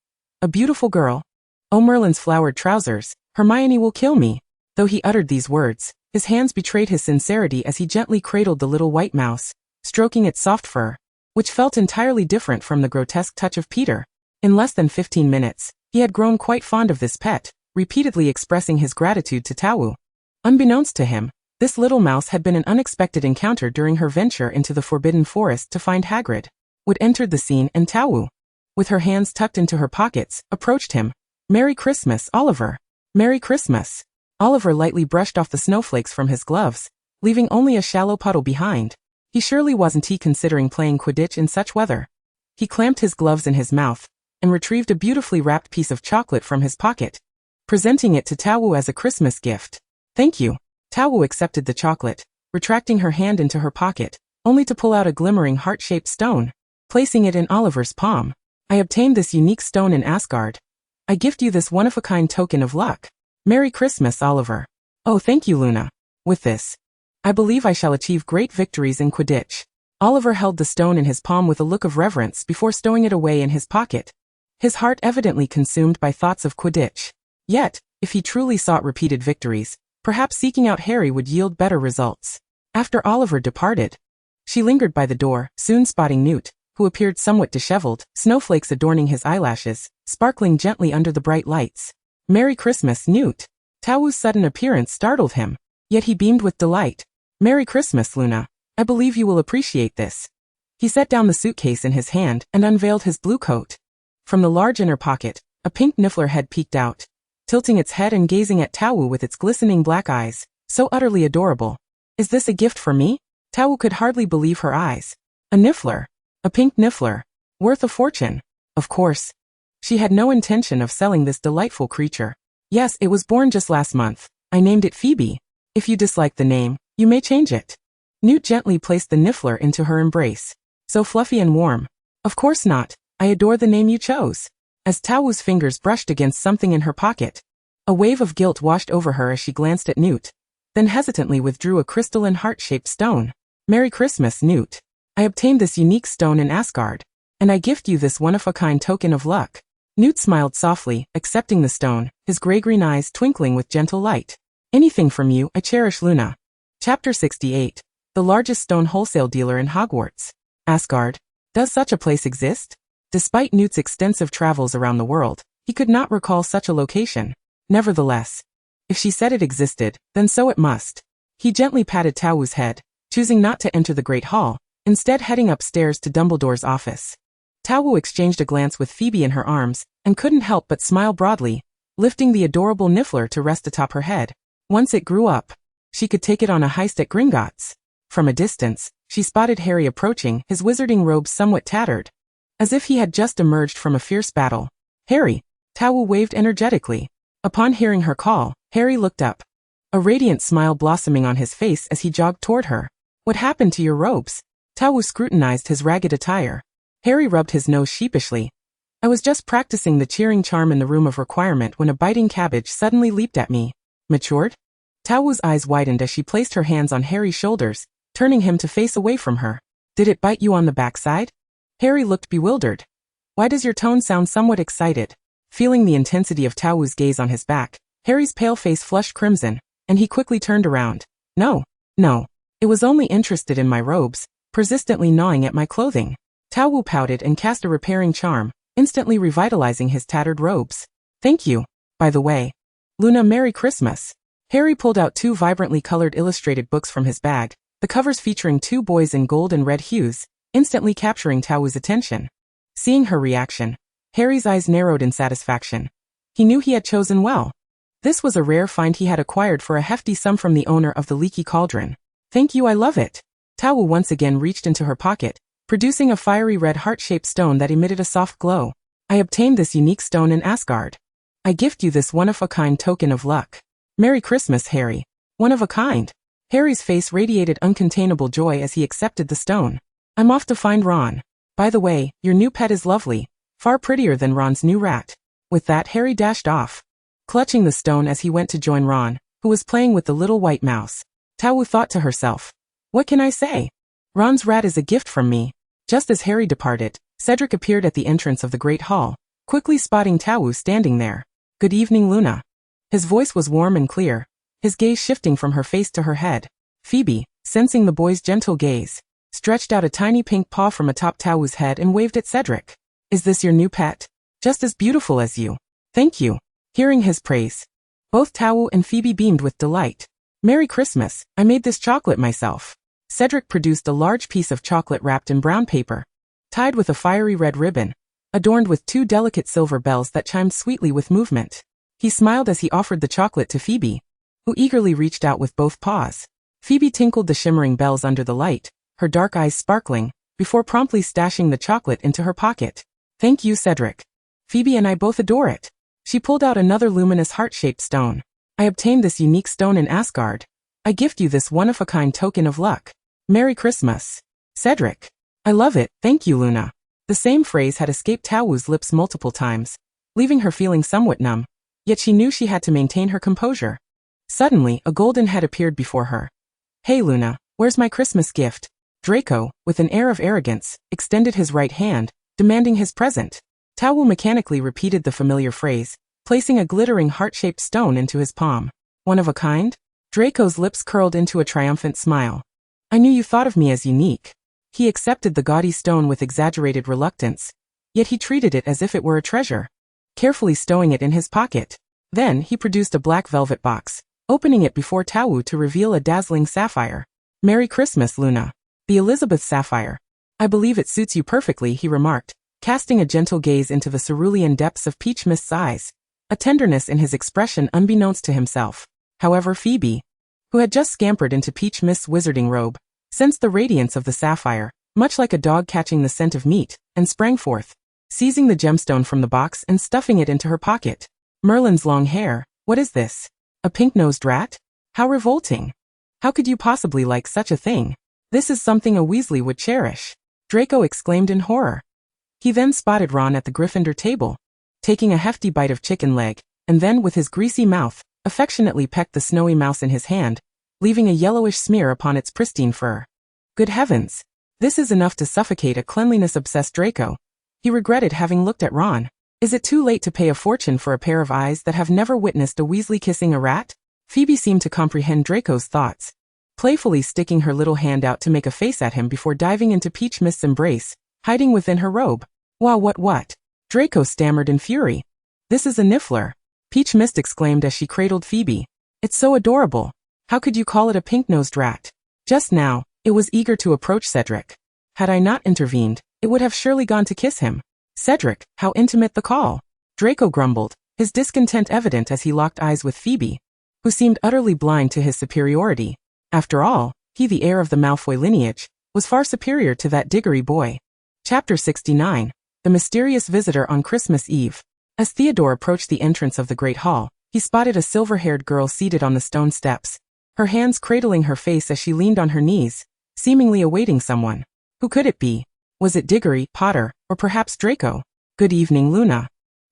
"A beautiful girl? Oh, Merlin's flowered trousers, Hermione will kill me." Though he uttered these words, his hands betrayed his sincerity as he gently cradled the little white mouse, stroking its soft fur, which felt entirely different from the grotesque touch of Peter. In less than 15 minutes, he had grown quite fond of this pet, repeatedly expressing his gratitude to Tao Wu. Unbeknownst to him, this little mouse had been an unexpected encounter during her venture into the Forbidden Forest to find Hagrid. Wood entered the scene and Tao Wu, with her hands tucked into her pockets, approached him. "Merry Christmas, Oliver." "Merry Christmas." Oliver lightly brushed off the snowflakes from his gloves, leaving only a shallow puddle behind. He surely wasn't considering playing Quidditch in such weather. He clamped his gloves in his mouth, and retrieved a beautifully wrapped piece of chocolate from his pocket, presenting it to Tao Wu as a Christmas gift. "Thank you." Tao Wu accepted the chocolate, retracting her hand into her pocket, only to pull out a glimmering heart-shaped stone, placing it in Oliver's palm. "I obtained this unique stone in Asgard. I gift you this one-of-a-kind token of luck. Merry Christmas, Oliver." "Oh, thank you, Luna. With this, I believe I shall achieve great victories in Quidditch." Oliver held the stone in his palm with a look of reverence before stowing it away in his pocket, his heart evidently consumed by thoughts of Quidditch. Yet, if he truly sought repeated victories, perhaps seeking out Harry would yield better results. After Oliver departed, she lingered by the door, soon spotting Newt, who appeared somewhat disheveled, snowflakes adorning his eyelashes, sparkling gently under the bright lights. "Merry Christmas, Newt." Tao Wu's sudden appearance startled him, yet he beamed with delight. "Merry Christmas, Luna. I believe you will appreciate this." He set down the suitcase in his hand and unveiled his blue coat. From the large inner pocket, a pink niffler head peeked out, tilting its head and gazing at Tao Wu with its glistening black eyes, so utterly adorable. "Is this a gift for me?" Tao Wu could hardly believe her eyes. A niffler. A pink niffler. Worth a fortune. Of course, she had no intention of selling this delightful creature. "Yes, it was born just last month. I named it Phoebe. If you dislike the name, you may change it." Newt gently placed the niffler into her embrace. "So fluffy and warm. Of course not. I adore the name you chose. As Tao Wu's fingers brushed against something in her pocket, a wave of guilt washed over her as she glanced at Newt, then hesitantly withdrew a crystalline heart-shaped stone. Merry Christmas, Newt. I obtained this unique stone in Asgard, and I gift you this one-of-a-kind token of luck. Newt smiled softly, accepting the stone, his gray-green eyes twinkling with gentle light. Anything from you, I cherish, Luna. Chapter 68. The largest stone wholesale dealer in Hogwarts. Asgard. Does such a place exist? Despite Newt's extensive travels around the world, he could not recall such a location. Nevertheless, if she said it existed, then so it must. He gently patted Tao Wu's head, choosing not to enter the Great Hall, instead heading upstairs to Dumbledore's office. Tao Wu exchanged a glance with Phoebe in her arms, and couldn't help but smile broadly, lifting the adorable Niffler to rest atop her head. Once it grew up, she could take it on a heist at Gringotts. From a distance, she spotted Harry approaching, his wizarding robes somewhat tattered, as if he had just emerged from a fierce battle. Harry! Tao Wu waved energetically. Upon hearing her call, Harry looked up, a radiant smile blossoming on his face as he jogged toward her. What happened to your robes? Tao Wu scrutinized his ragged attire. Harry rubbed his nose sheepishly. I was just practicing the cheering charm in the room of requirement when a biting cabbage suddenly leaped at me. Matured? Tao Wu's eyes widened as she placed her hands on Harry's shoulders, turning him to face away from her. Did it bite you on the backside? Harry looked bewildered. Why does your tone sound somewhat excited? Feeling the intensity of Tao Wu's gaze on his back, Harry's pale face flushed crimson, and he quickly turned around. No. It was only interested in my robes, persistently gnawing at my clothing. Tao Wu pouted and cast a repairing charm, instantly revitalizing his tattered robes. Thank you. By the way, Luna, Merry Christmas. Harry pulled out 2 vibrantly colored illustrated books from his bag, the covers featuring 2 boys in gold and red hues, instantly capturing Tao Wu's attention. Seeing her reaction, Harry's eyes narrowed in satisfaction. He knew he had chosen well. This was a rare find he had acquired for a hefty sum from the owner of the Leaky Cauldron. Thank you, I love it. Tao Wu once again reached into her pocket, producing a fiery red heart-shaped stone that emitted a soft glow. I obtained this unique stone in Asgard. I gift you this one-of-a-kind token of luck. Merry Christmas, Harry. One of a kind. Harry's face radiated uncontainable joy as he accepted the stone. I'm off to find Ron. By the way, your new pet is lovely, far prettier than Ron's new rat. With that, Harry dashed off, clutching the stone as he went to join Ron, who was playing with the little white mouse. Tao Wu thought to herself, what can I say? Ron's rat is a gift from me. Just as Harry departed, Cedric appeared at the entrance of the Great Hall, quickly spotting Tao Wu standing there. Good evening, Luna. His voice was warm and clear, his gaze shifting from her face to her head. Phoebe, sensing the boy's gentle gaze, stretched out a tiny pink paw from atop Tao Wu's head and waved at Cedric. Is this your new pet? Just as beautiful as you. Thank you. Hearing his praise, both Tao Wu and Phoebe beamed with delight. Merry Christmas, I made this chocolate myself. Cedric produced a large piece of chocolate wrapped in brown paper, tied with a fiery red ribbon, adorned with 2 delicate silver bells that chimed sweetly with movement. He smiled as he offered the chocolate to Phoebe, who eagerly reached out with both paws. Phoebe tinkled the shimmering bells under the light, her dark eyes sparkling, before promptly stashing the chocolate into her pocket. Thank you, Cedric. Phoebe and I both adore it. She pulled out another luminous heart-shaped stone. I obtained this unique stone in Asgard. I gift you this one-of-a-kind token of luck. Merry Christmas. Cedric. I love it, thank you, Luna. The same phrase had escaped Tao Wu's lips multiple times, leaving her feeling somewhat numb, yet she knew she had to maintain her composure. Suddenly, a golden head appeared before her. Hey, Luna, where's my Christmas gift? Draco, with an air of arrogance, extended his right hand, demanding his present. Tao Wu mechanically repeated the familiar phrase, placing a glittering heart-shaped stone into his palm. One of a kind? Draco's lips curled into a triumphant smile. I knew you thought of me as unique. He accepted the gaudy stone with exaggerated reluctance, yet he treated it as if it were a treasure, carefully stowing it in his pocket. Then he produced a black velvet box, opening it before Tao Wu to reveal a dazzling sapphire. Merry Christmas, Luna. The Elizabeth sapphire. I believe it suits you perfectly, he remarked, casting a gentle gaze into the cerulean depths of Peach Mist's eyes, a tenderness in his expression unbeknownst to himself. However, Phoebe, who had just scampered into Peach Mist's wizarding robe, sensed the radiance of the sapphire, much like a dog catching the scent of meat, and sprang forth, seizing the gemstone from the box and stuffing it into her pocket. Merlin's long hair, what is this? A pink-nosed rat? How revolting. How could you possibly like such a thing? This is something a Weasley would cherish. Draco exclaimed in horror. He then spotted Ron at the Gryffindor table, taking a hefty bite of chicken leg, and then, with his greasy mouth, affectionately pecked the snowy mouse in his hand, leaving a yellowish smear upon its pristine fur. Good heavens! This is enough to suffocate a cleanliness-obsessed Draco. He regretted having looked at Ron. Is it too late to pay a fortune for a pair of eyes that have never witnessed a Weasley kissing a rat? Phoebe seemed to comprehend Draco's thoughts, playfully sticking her little hand out to make a face at him before diving into Peach Mist's embrace, hiding within her robe. Wow, what? Draco stammered in fury. This is a niffler, Peach Mist exclaimed as she cradled Phoebe. It's so adorable. How could you call it a pink-nosed rat? Just now, it was eager to approach Cedric. Had I not intervened, it would have surely gone to kiss him. Cedric, how intimate the call. Draco grumbled, his discontent evident as he locked eyes with Phoebe, who seemed utterly blind to his superiority. After all, he, the heir of the Malfoy lineage, was far superior to that Diggory boy. Chapter 69. The Mysterious Visitor on Christmas Eve. As Theodore approached the entrance of the Great Hall, he spotted a silver-haired girl seated on the stone steps, her hands cradling her face as she leaned on her knees, seemingly awaiting someone. Who could it be? Was it Diggory, Potter, or perhaps Draco? Good evening, Luna.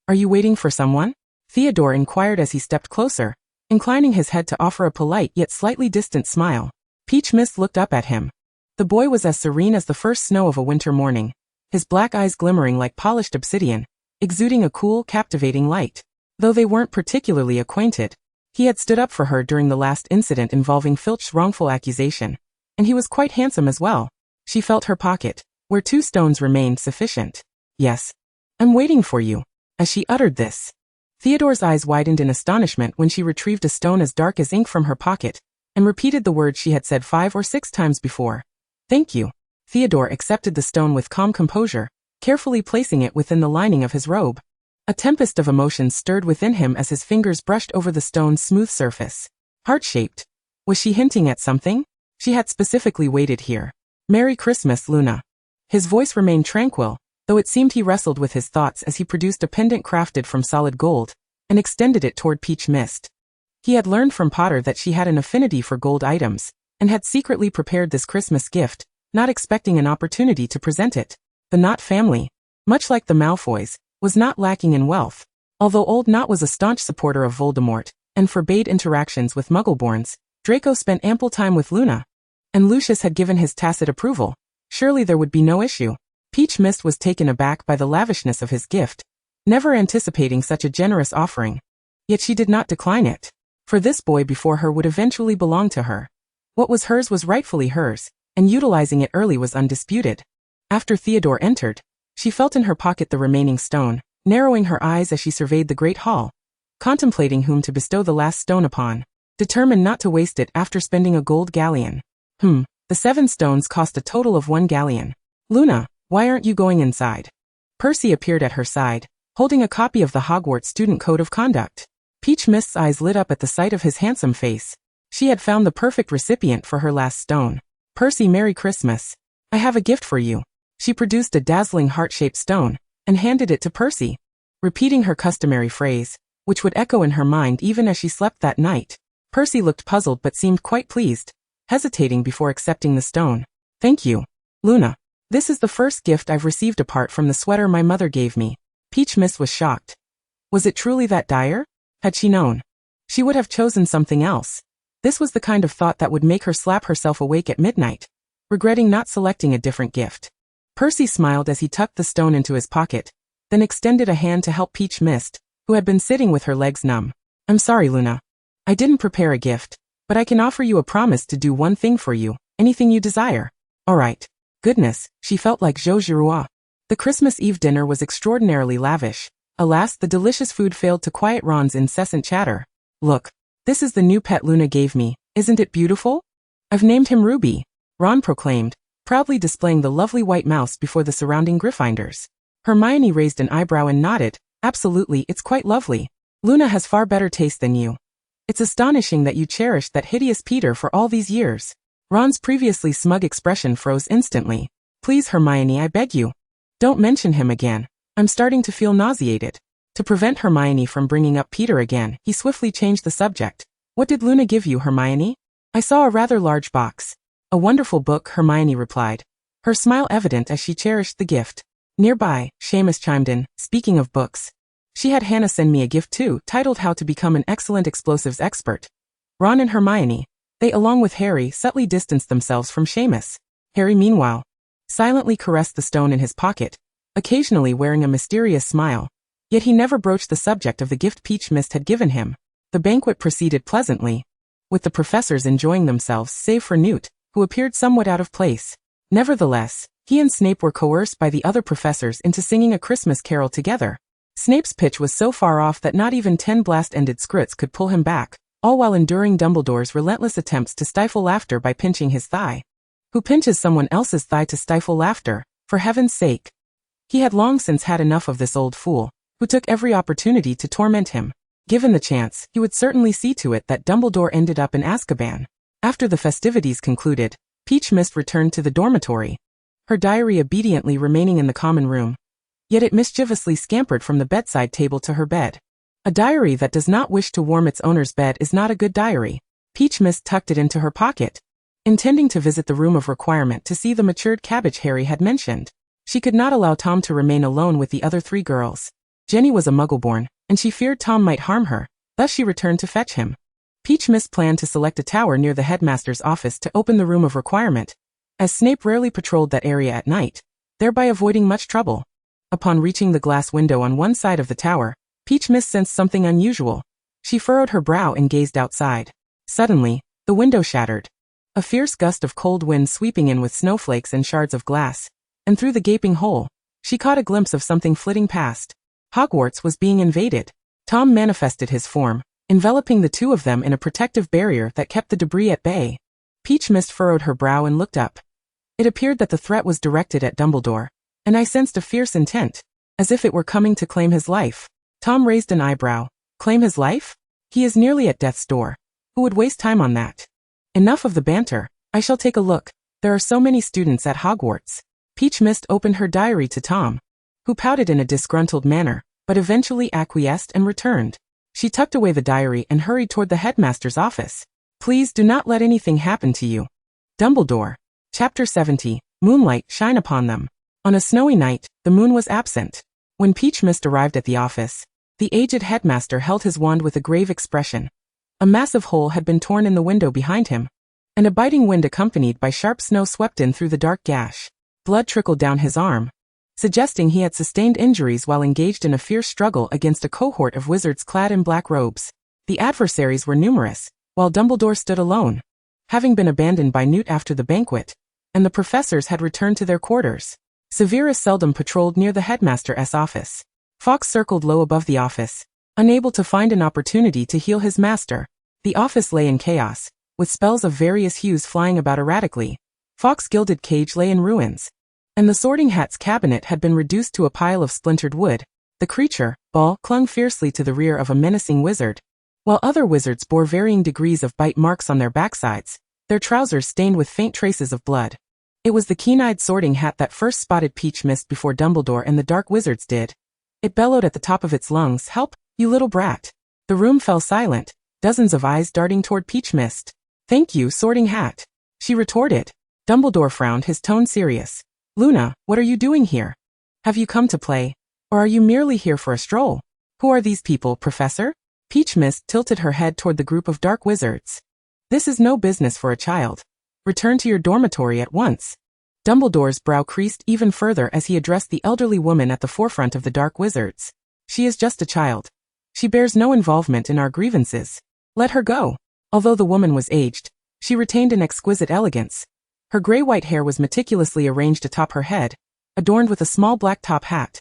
Are you waiting for someone? Theodore inquired as he stepped closer, inclining his head to offer a polite yet slightly distant smile. Peach Mist looked up at him. The boy was as serene as the first snow of a winter morning, his black eyes glimmering like polished obsidian, exuding a cool, captivating light. Though they weren't particularly acquainted, he had stood up for her during the last incident involving Filch's wrongful accusation, and he was quite handsome as well. She felt her pocket, where 2 stones remained, sufficient. Yes. I'm waiting for you. As she uttered this, Theodore's eyes widened in astonishment when she retrieved a stone as dark as ink from her pocket, and repeated the words she had said 5 or 6 times before. Thank you. Theodore accepted the stone with calm composure, carefully placing it within the lining of his robe. A tempest of emotions stirred within him as his fingers brushed over the stone's smooth surface. Heart-shaped. Was she hinting at something? She had specifically waited here. Merry Christmas, Luna. His voice remained tranquil, though it seemed he wrestled with his thoughts as he produced a pendant crafted from solid gold, and extended it toward Peach Mist. He had learned from Potter that she had an affinity for gold items, and had secretly prepared this Christmas gift, not expecting an opportunity to present it. The Knott family, much like the Malfoys, was not lacking in wealth. Although Old Knott was a staunch supporter of Voldemort, and forbade interactions with Muggleborns, Draco spent ample time with Luna, and Lucius had given his tacit approval. Surely there would be no issue. Peach Mist was taken aback by the lavishness of his gift, never anticipating such a generous offering. Yet she did not decline it, for this boy before her would eventually belong to her. What was hers was rightfully hers, and utilizing it early was undisputed. After Theodore entered, she felt in her pocket the remaining stone, narrowing her eyes as she surveyed the great hall, contemplating whom to bestow the last stone upon, determined not to waste it after spending a gold galleon. The 7 stones cost a total of 1 galleon. Luna, why aren't you going inside? Percy appeared at her side, holding a copy of the Hogwarts Student Code of Conduct. Peach Mist's eyes lit up at the sight of his handsome face. She had found the perfect recipient for her last stone. Percy, Merry Christmas. I have a gift for you. She produced a dazzling heart-shaped stone, and handed it to Percy, repeating her customary phrase, which would echo in her mind even as she slept that night. Percy looked puzzled but seemed quite pleased, hesitating before accepting the stone. Thank you, Luna. This is the first gift I've received apart from the sweater my mother gave me. Peach Mist was shocked. Was it truly that dire? Had she known, she would have chosen something else. This was the kind of thought that would make her slap herself awake at midnight, regretting not selecting a different gift. Percy smiled as he tucked the stone into his pocket, then extended a hand to help Peach Mist, who had been sitting with her legs numb. I'm sorry, Luna. I didn't prepare a gift, but I can offer you a promise to do one thing for you, anything you desire. All right. Goodness, she felt like Jo Giroux. The Christmas Eve dinner was extraordinarily lavish. Alas, the delicious food failed to quiet Ron's incessant chatter. Look, this is the new pet Luna gave me. Isn't it beautiful? I've named him Ruby, Ron proclaimed, proudly displaying the lovely white mouse before the surrounding Gryffindors. Hermione raised an eyebrow and nodded. Absolutely, it's quite lovely. Luna has far better taste than you. It's astonishing that you cherished that hideous Peter for all these years. Ron's previously smug expression froze instantly. Please, Hermione, I beg you. Don't mention him again. I'm starting to feel nauseated. To prevent Hermione from bringing up Peter again, he swiftly changed the subject. What did Luna give you, Hermione? I saw a rather large box. A wonderful book, Hermione replied, her smile evident as she cherished the gift. Nearby, Seamus chimed in, speaking of books. She had Hannah send me a gift too, titled How to Become an Excellent Explosives Expert. Ron and Hermione, they along with Harry, subtly distanced themselves from Seamus. Harry meanwhile, silently caressed the stone in his pocket, occasionally wearing a mysterious smile. Yet he never broached the subject of the gift Peach Mist had given him. The banquet proceeded pleasantly, with the professors enjoying themselves save for Newt, who appeared somewhat out of place. Nevertheless, he and Snape were coerced by the other professors into singing a Christmas carol together. Snape's pitch was so far off that not even 10 blast-ended scrits could pull him back, all while enduring Dumbledore's relentless attempts to stifle laughter by pinching his thigh. Who pinches someone else's thigh to stifle laughter, for heaven's sake? He had long since had enough of this old fool, who took every opportunity to torment him. Given the chance, he would certainly see to it that Dumbledore ended up in Azkaban. After the festivities concluded, Peach Mist returned to the dormitory, her diary obediently remaining in the common room. Yet it mischievously scampered from the bedside table to her bed. A diary that does not wish to warm its owner's bed is not a good diary. Peach Mist tucked it into her pocket, intending to visit the room of requirement to see the matured cabbage Harry had mentioned. She could not allow Tom to remain alone with the other 3 girls. Jenny was a Muggle-born, and she feared Tom might harm her, thus she returned to fetch him. Peach Mist planned to select a tower near the headmaster's office to open the room of requirement, as Snape rarely patrolled that area at night, thereby avoiding much trouble. Upon reaching the glass window on one side of the tower, Peach Mist sensed something unusual. She furrowed her brow and gazed outside. Suddenly, the window shattered. A fierce gust of cold wind sweeping in with snowflakes and shards of glass, and through the gaping hole, she caught a glimpse of something flitting past. Hogwarts was being invaded. Tom manifested his form, enveloping the 2 of them in a protective barrier that kept the debris at bay. Peach Mist furrowed her brow and looked up. It appeared that the threat was directed at Dumbledore, and I sensed a fierce intent, as if it were coming to claim his life. Tom raised an eyebrow. Claim his life? He is nearly at death's door. Who would waste time on that? Enough of the banter. I shall take a look. There are so many students at Hogwarts. Peach Mist opened her diary to Tom, who pouted in a disgruntled manner, but eventually acquiesced and returned. She tucked away the diary and hurried toward the headmaster's office. Please do not let anything happen to you. Dumbledore. Chapter 70. Moonlight shine upon them. On a snowy night, the moon was absent. When Peach Mist arrived at the office, the aged headmaster held his wand with a grave expression. A massive hole had been torn in the window behind him, and a biting wind accompanied by sharp snow swept in through the dark gash. Blood trickled down his arm, suggesting he had sustained injuries while engaged in a fierce struggle against a cohort of wizards clad in black robes. The adversaries were numerous, while Dumbledore stood alone, having been abandoned by Newt after the banquet, and the professors had returned to their quarters. Severus seldom patrolled near the headmaster's office. Fawkes circled low above the office, unable to find an opportunity to heal his master. The office lay in chaos, with spells of various hues flying about erratically. Fawkes' gilded cage lay in ruins, and the Sorting Hat's cabinet had been reduced to a pile of splintered wood. The creature, Ball, clung fiercely to the rear of a menacing wizard, while other wizards bore varying degrees of bite marks on their backsides, their trousers stained with faint traces of blood. It was the keen-eyed Sorting Hat that first spotted Peach Mist before Dumbledore and the Dark Wizards did. It bellowed at the top of its lungs, "Help, you little brat." The room fell silent, dozens of eyes darting toward Peach Mist. "Thank you, Sorting Hat," she retorted. Dumbledore frowned, his tone serious. "Luna, what are you doing here? Have you come to play? Or are you merely here for a stroll? Who are these people, Professor?" Peach Mist tilted her head toward the group of dark wizards. "This is no business for a child. Return to your dormitory at once." Dumbledore's brow creased even further as he addressed the elderly woman at the forefront of the dark wizards. "She is just a child. She bears no involvement in our grievances. Let her go." Although the woman was aged, she retained an exquisite elegance. Her gray-white hair was meticulously arranged atop her head, adorned with a small black top hat,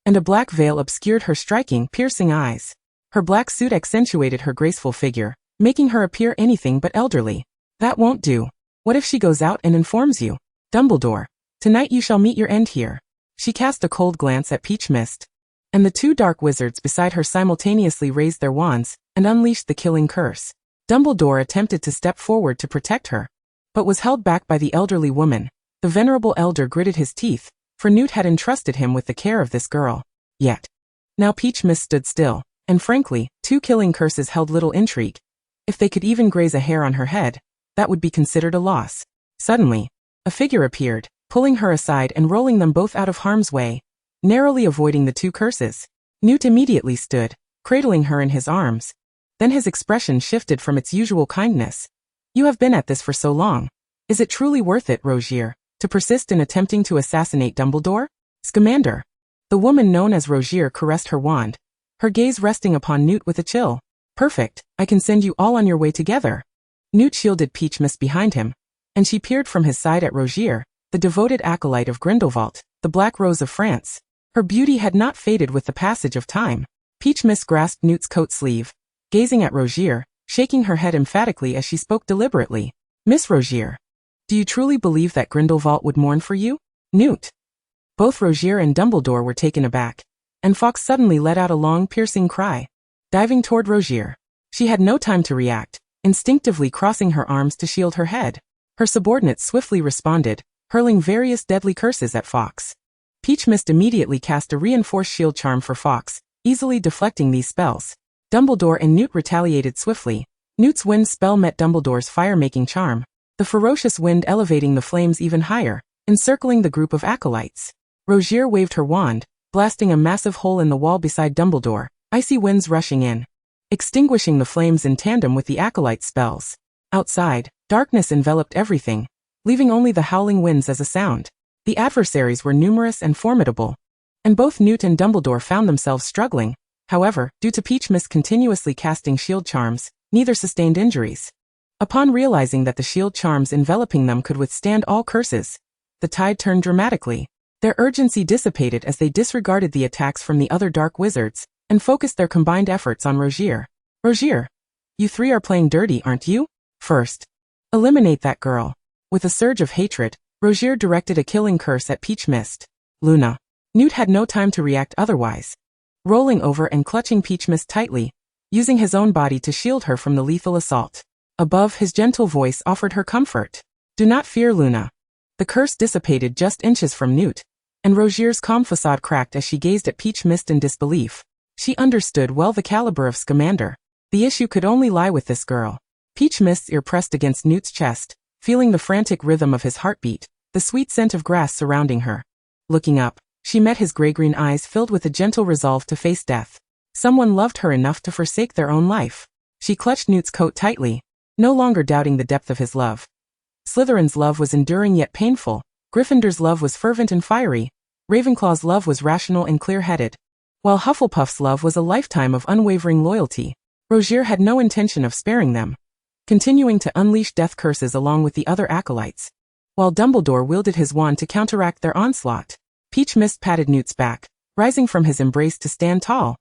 and a black veil obscured her striking, piercing eyes. Her black suit accentuated her graceful figure, making her appear anything but elderly. "That won't do. What if she goes out and informs you? Dumbledore, tonight you shall meet your end here." She cast a cold glance at Peach Mist, and the 2 dark wizards beside her simultaneously raised their wands and unleashed the killing curse. Dumbledore attempted to step forward to protect her, but was held back by the elderly woman. The venerable elder gritted his teeth, for Newt had entrusted him with the care of this girl. Yet, now Peach Mist stood still, and frankly, 2 killing curses held little intrigue. If they could even graze a hair on her head, that would be considered a loss. Suddenly, a figure appeared, pulling her aside and rolling them both out of harm's way. narrowly avoiding the two curses. Newt immediately stood, cradling her in his arms. Then his expression shifted from its usual kindness. You have been at this for so long. Is it truly worth it, Rogier, to persist in attempting to assassinate Dumbledore? Scamander. The woman known as Rogier caressed her wand, her gaze resting upon Newt with a chill. Perfect, I can send you all on your way together. Newt shielded Peach Mist behind him, and she peered from his side at Rogier, the devoted acolyte of Grindelwald, the Black Rose of France. Her beauty had not faded with the passage of time. Peach Mist grasped Newt's coat sleeve, gazing at Rogier, shaking her head emphatically as she spoke deliberately. Miss Rogier, do you truly believe that Grindelwald would mourn for you? Newt. Both Rogier and Dumbledore were taken aback, and Fawkes suddenly let out a long, piercing cry. Diving toward Rogier, she had no time to react, instinctively crossing her arms to shield her head. Her subordinates swiftly responded, hurling various deadly curses at Fawkes. Peach Mist immediately cast a reinforced shield charm for Fawkes, easily deflecting these spells. Dumbledore and Newt retaliated swiftly. Newt's wind spell met Dumbledore's fire-making charm, the ferocious wind elevating the flames even higher, encircling the group of acolytes. Rogier waved her wand, blasting a massive hole in the wall beside Dumbledore, icy winds rushing in, extinguishing the flames in tandem with the acolyte spells. Outside, darkness enveloped everything, leaving only the howling winds as a sound. The adversaries were numerous and formidable, and both Newt and Dumbledore found themselves struggling. However, due to Peach Mist continuously casting shield charms, neither sustained injuries. Upon realizing that the shield charms enveloping them could withstand all curses, the tide turned dramatically. Their urgency dissipated as they disregarded the attacks from the other dark wizards, and focused their combined efforts on Rogier. Rogier, you three are playing dirty, aren't you? First, eliminate that girl. With a surge of hatred, Rogier directed a killing curse at Peach Mist. Luna. Newt had no time to react otherwise. Rolling over and clutching Peach Mist tightly, using his own body to shield her from the lethal assault. Above, his gentle voice offered her comfort. Do not fear, Luna. The curse dissipated just inches from Newt, and Rogier's calm facade cracked as she gazed at Peach Mist in disbelief. She understood well the caliber of Scamander. The issue could only lie with this girl. Peach Mist's ear pressed against Newt's chest, feeling the frantic rhythm of his heartbeat, the sweet scent of grass surrounding her. Looking up, she met his gray-green eyes filled with a gentle resolve to face death. Someone loved her enough to forsake their own life. She clutched Newt's coat tightly, no longer doubting the depth of his love. Slytherin's love was enduring yet painful. Gryffindor's love was fervent and fiery. Ravenclaw's love was rational and clear-headed, while Hufflepuff's love was a lifetime of unwavering loyalty. Rogier had no intention of sparing them, continuing to unleash death curses along with the other acolytes, while Dumbledore wielded his wand to counteract their onslaught. Peach Mist patted Newt's back, rising from his embrace to stand tall.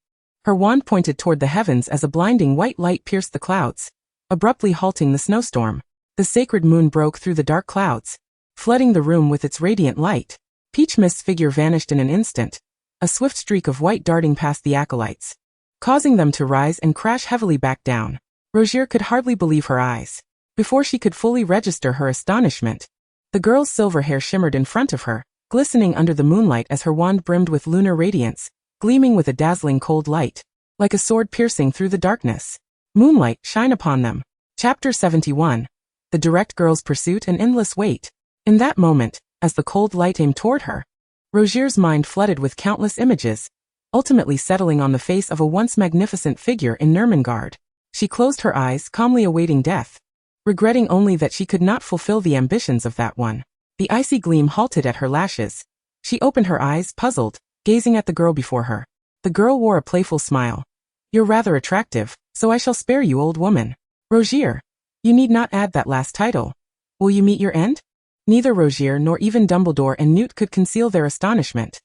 Her wand pointed toward the heavens as a blinding white light pierced the clouds, abruptly halting the snowstorm. The sacred moon broke through the dark clouds, flooding the room with its radiant light. Peach Mist's figure vanished in an instant, a swift streak of white darting past the acolytes, causing them to rise and crash heavily back down. Rogier could hardly believe her eyes. Before she could fully register her astonishment, the girl's silver hair shimmered in front of her, glistening under the moonlight as her wand brimmed with lunar radiance, gleaming with a dazzling cold light, like a sword piercing through the darkness. Moonlight, shine upon them. Chapter 71. The direct girl's pursuit and endless wait. In that moment, as the cold light aimed toward her, Rogier's mind flooded with countless images, ultimately settling on the face of a once magnificent figure in Nurmengard. She closed her eyes, calmly awaiting death, regretting only that she could not fulfill the ambitions of that one. The icy gleam halted at her lashes. She opened her eyes, puzzled, gazing at the girl before her. The girl wore a playful smile. You're rather attractive, so I shall spare you, old woman. Rogier, you need not add that last title. Will you meet your end? Neither Rogier nor even Dumbledore and Newt could conceal their astonishment.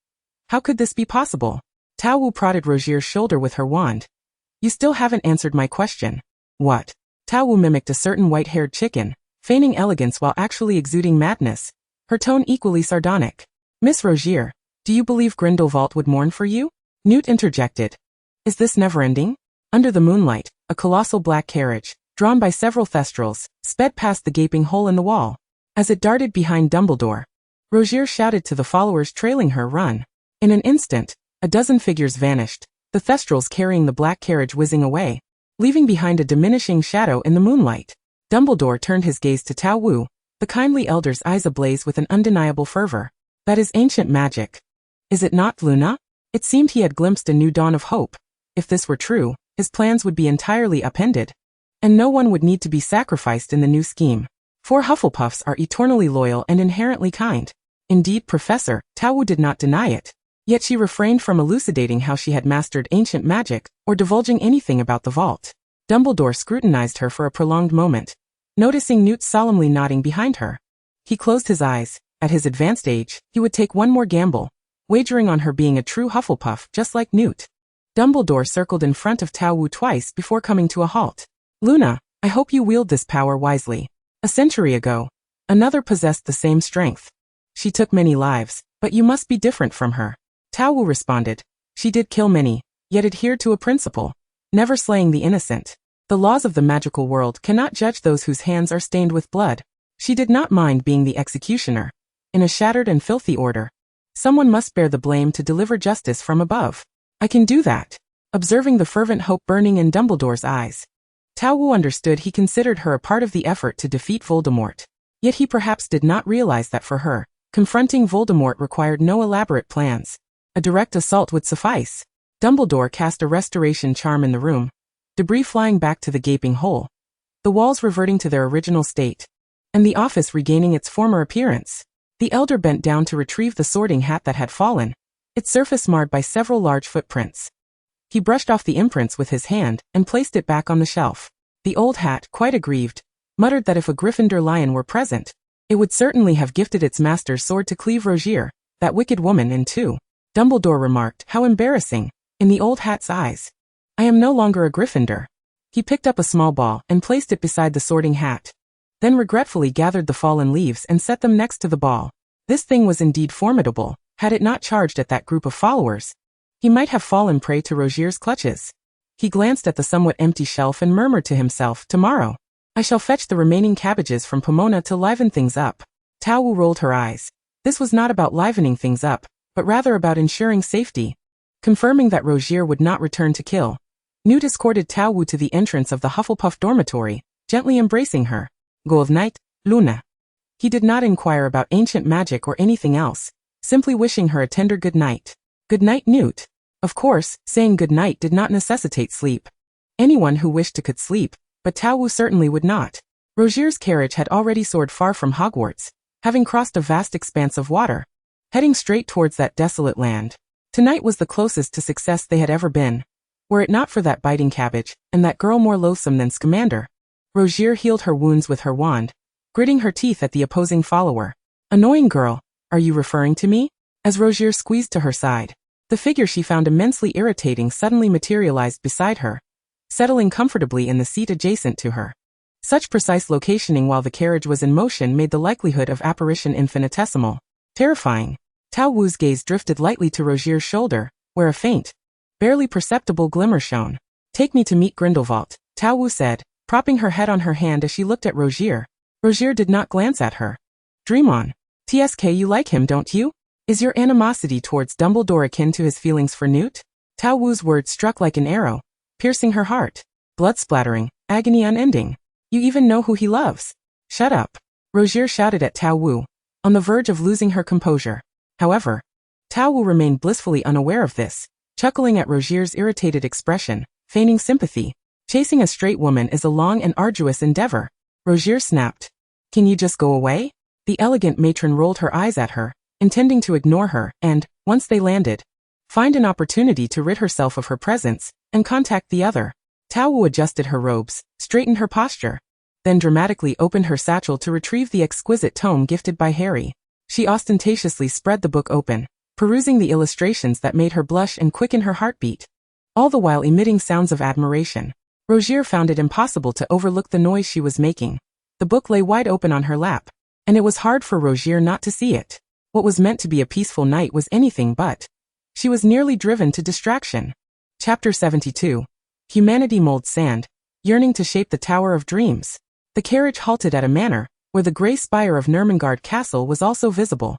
How could this be possible? Tao Wu prodded Rogier's shoulder with her wand. You still haven't answered my question. What? Tao Wu mimicked a certain white-haired chicken, feigning elegance while actually exuding madness, her tone equally sardonic. Miss Rogier, do you believe Grindelwald would mourn for you? Newt interjected. Is this never-ending? Under the moonlight, a colossal black carriage, drawn by several thestrals, sped past the gaping hole in the wall. As it darted behind Dumbledore, Rogier shouted to the followers trailing her, run. In an instant, a dozen figures vanished, the thestrals carrying the black carriage whizzing away, leaving behind a diminishing shadow in the moonlight. Dumbledore turned his gaze to Tao Wu, the kindly elder's eyes ablaze with an undeniable fervor. That is ancient magic. Is it not, Luna? It seemed he had glimpsed a new dawn of hope. If this were true, his plans would be entirely upended. And no one would need to be sacrificed in the new scheme. 4 Hufflepuffs are eternally loyal and inherently kind. Indeed, Professor, Tao Wu did not deny it. Yet she refrained from elucidating how she had mastered ancient magic, or divulging anything about the vault. Dumbledore scrutinized her for a prolonged moment, noticing Newt solemnly nodding behind her. He closed his eyes. At his advanced age, he would take one more gamble, wagering on her being a true Hufflepuff just like Newt. Dumbledore circled in front of Tao Wu twice before coming to a halt. Luna, I hope you wield this power wisely. A century ago, another possessed the same strength. She took many lives, but you must be different from her. Tao Wu responded. She did kill many, yet adhered to a principle, never slaying the innocent. The laws of the magical world cannot judge those whose hands are stained with blood. She did not mind being the executioner. In a shattered and filthy order, someone must bear the blame to deliver justice from above. I can do that. Observing the fervent hope burning in Dumbledore's eyes, Tao Wu understood he considered her a part of the effort to defeat Voldemort. Yet he perhaps did not realize that for her, confronting Voldemort required no elaborate plans. A direct assault would suffice. Dumbledore cast a restoration charm in the room, debris flying back to the gaping hole, the walls reverting to their original state, and the office regaining its former appearance. The elder bent down to retrieve the sorting hat that had fallen, its surface marred by several large footprints. He brushed off the imprints with his hand and placed it back on the shelf. The old hat, quite aggrieved, muttered that if a Gryffindor lion were present, it would certainly have gifted its master's sword to cleave Rogier, that wicked woman, in two. Dumbledore remarked, how embarrassing, in the old hat's eyes. I am no longer a Gryffindor. He picked up a small ball and placed it beside the sorting hat, then regretfully gathered the fallen leaves and set them next to the ball. This thing was indeed formidable. Had it not charged at that group of followers, he might have fallen prey to Rogier's clutches. He glanced at the somewhat empty shelf and murmured to himself, tomorrow, I shall fetch the remaining cabbages from Pomona to liven things up. Tao Wu rolled her eyes. This was not about livening things up, but rather about ensuring safety. Confirming that Rogier would not return to kill, Newt escorted Tao Wu to the entrance of the Hufflepuff dormitory, gently embracing her. Good night, Luna. He did not inquire about ancient magic or anything else, simply wishing her a tender good night. Good night, Newt. Of course, saying good night did not necessitate sleep. Anyone who wished to could sleep, but Tao Wu certainly would not. Rogier's carriage had already soared far from Hogwarts, having crossed a vast expanse of water, heading straight towards that desolate land. Tonight was the closest to success they had ever been, were it not for that biting cabbage, and that girl more loathsome than Scamander. Rogier healed her wounds with her wand, gritting her teeth at the opposing follower. Annoying girl, are you referring to me? As Rogier squeezed to her side, the figure she found immensely irritating suddenly materialized beside her, settling comfortably in the seat adjacent to her. Such precise locationing while the carriage was in motion made the likelihood of apparition infinitesimal. Terrifying. Tao Wu's gaze drifted lightly to Rogier's shoulder, where a faint, barely perceptible glimmer shone. Take me to meet Grindelwald, Tao Wu said, propping her head on her hand as she looked at Rogier. Rogier did not glance at her. Dream on. TSK, you like him, don't you? Is your animosity towards Dumbledore akin to his feelings for Newt? Tao Wu's words struck like an arrow, piercing her heart. Blood splattering, agony unending. You even know who he loves. Shut up. Rogier shouted at Tao Wu, on the verge of losing her composure. However, Tao Wu remained blissfully unaware of this, chuckling at Rogier's irritated expression, feigning sympathy. Chasing a straight woman is a long and arduous endeavor. Rogier snapped. Can you just go away? The elegant matron rolled her eyes at her, intending to ignore her, and, once they landed, find an opportunity to rid herself of her presence, and contact the other. Tao Wu adjusted her robes, straightened her posture, then dramatically opened her satchel to retrieve the exquisite tome gifted by Harry. She ostentatiously spread the book open, perusing the illustrations that made her blush and quicken her heartbeat, all the while emitting sounds of admiration. Rogier found it impossible to overlook the noise she was making. The book lay wide open on her lap, and it was hard for Rogier not to see it. What was meant to be a peaceful night was anything but. She was nearly driven to distraction. Chapter 72. Humanity molds sand, yearning to shape the Tower of Dreams. The carriage halted at a manor, where the grey spire of Nurmengard Castle was also visible.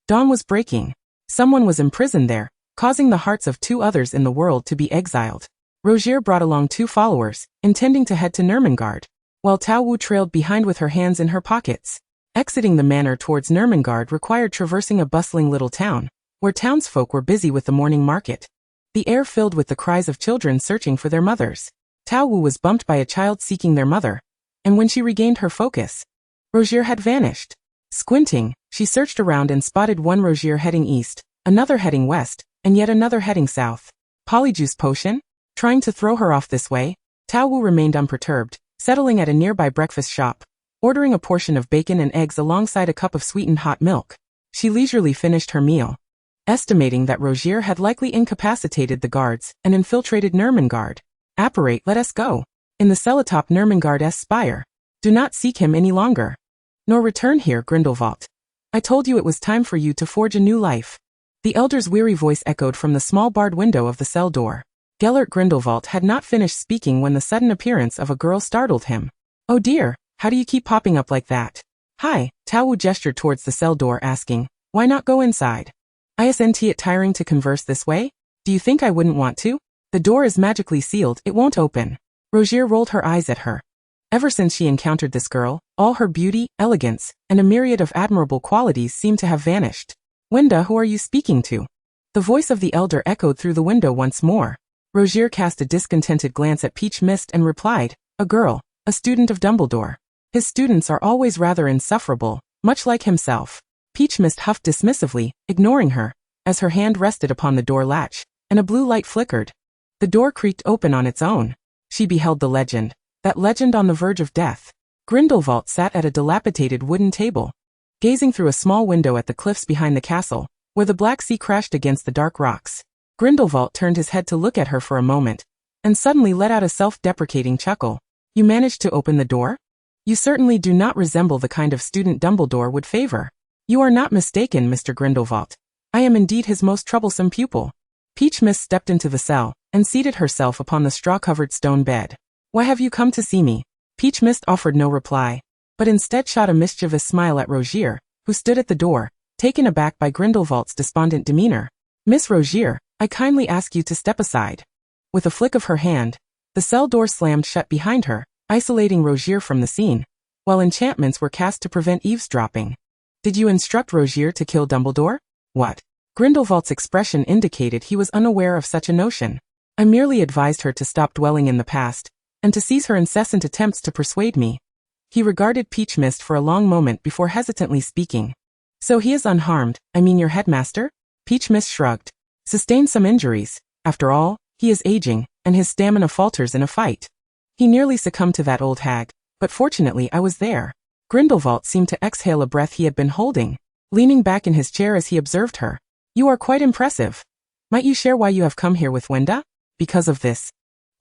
Dawn was breaking. Someone was imprisoned there, causing the hearts of 2 others in the world to be exiled. Rogier brought along 2 followers, intending to head to Nurmengard, while Tao Wu trailed behind with her hands in her pockets. Exiting the manor towards Nurmengard required traversing a bustling little town, where townsfolk were busy with the morning market. The air filled with the cries of children searching for their mothers. Tao Wu was bumped by a child seeking their mother, and when she regained her focus, Rogier had vanished. Squinting, she searched around and spotted one Rogier heading east, another heading west, and yet another heading south. Polyjuice potion? Trying to throw her off this way? Tao Wu remained unperturbed, settling at a nearby breakfast shop, ordering a portion of bacon and eggs alongside a cup of sweetened hot milk. She leisurely finished her meal, estimating that Rogier had likely incapacitated the guards and infiltrated Nurmengard. Apparate, let us go. In the cell atop Nurmengard's spire. Do not seek him any longer. Nor return here, Grindelwald. I told you it was time for you to forge a new life. The elder's weary voice echoed from the small barred window of the cell door. Gellert Grindelwald had not finished speaking when the sudden appearance of a girl startled him. Oh dear, how do you keep popping up like that? Hi, Tao Wu gestured towards the cell door asking, why not go inside? Isn't it tiring to converse this way? Do you think I wouldn't want to? The door is magically sealed, it won't open. Rogier rolled her eyes at her. Ever since she encountered this girl, all her beauty, elegance, and a myriad of admirable qualities seemed to have vanished. Wenda, who are you speaking to? The voice of the elder echoed through the window once more. Rogier cast a discontented glance at Peach Mist and replied, a girl, a student of Dumbledore. His students are always rather insufferable, much like himself. Peach Mist huffed dismissively, ignoring her, as her hand rested upon the door latch, and a blue light flickered. The door creaked open on its own. She beheld the legend, that legend on the verge of death. Grindelwald sat at a dilapidated wooden table, gazing through a small window at the cliffs behind the castle, where the black sea crashed against the dark rocks. Grindelwald turned his head to look at her for a moment, and suddenly let out a self-deprecating chuckle. You managed to open the door? You certainly do not resemble the kind of student Dumbledore would favor. You are not mistaken, Mr. Grindelwald. I am indeed his most troublesome pupil. Peach Mist stepped into the cell, and seated herself upon the straw-covered stone bed. Why have you come to see me? Peach Mist offered no reply, but instead shot a mischievous smile at Rogier, who stood at the door, taken aback by Grindelwald's despondent demeanor. Miss Rogier, I kindly ask you to step aside. With a flick of her hand, the cell door slammed shut behind her, isolating Rogier from the scene, while enchantments were cast to prevent eavesdropping. Did you instruct Rogier to kill Dumbledore? What? Grindelwald's expression indicated he was unaware of such a notion. I merely advised her to stop dwelling in the past, and to cease her incessant attempts to persuade me. He regarded Peach Mist for a long moment before hesitantly speaking. So he is unharmed, I mean your headmaster? Peach Mist shrugged. Sustained some injuries. After all, he is aging, and his stamina falters in a fight. He nearly succumbed to that old hag, but fortunately I was there. Grindelwald seemed to exhale a breath he had been holding, leaning back in his chair as he observed her. You are quite impressive. Might you share why you have come here with Wenda? Because of this.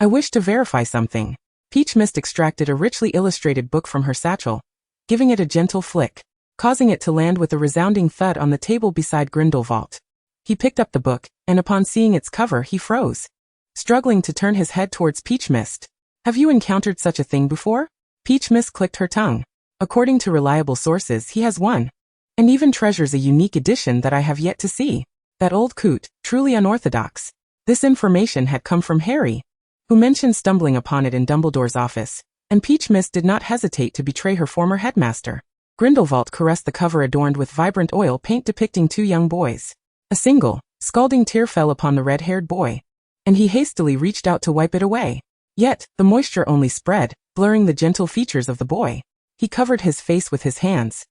I wish to verify something. Peach Mist extracted a richly illustrated book from her satchel, giving it a gentle flick, causing it to land with a resounding thud on the table beside Grindelwald. He picked up the book, and upon seeing its cover he froze, struggling to turn his head towards Peach Mist. Have you encountered such a thing before? Peach Mist clicked her tongue. According to reliable sources, he has one, and even treasures a unique edition that I have yet to see. That old coot, truly unorthodox. This information had come from Harry, who mentioned stumbling upon it in Dumbledore's office, and Peach Mist did not hesitate to betray her former headmaster. Grindelwald caressed the cover adorned with vibrant oil paint depicting two young boys. A single, scalding tear fell upon the red-haired boy, and he hastily reached out to wipe it away. Yet, the moisture only spread, blurring the gentle features of the boy. He covered his face with his hands,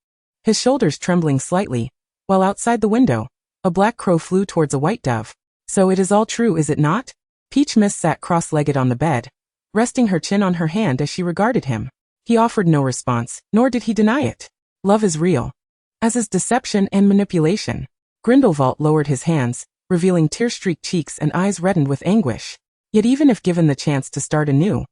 his shoulders trembling slightly, while outside the window, a black crow flew towards a white dove. So it is all true, is it not? Peach Mist sat cross-legged on the bed, resting her chin on her hand as she regarded him. He offered no response, nor did he deny it. Love is real, as is deception and manipulation. Grindelwald lowered his hands, revealing tear-streaked cheeks and eyes reddened with anguish. Yet even if given the chance to start anew,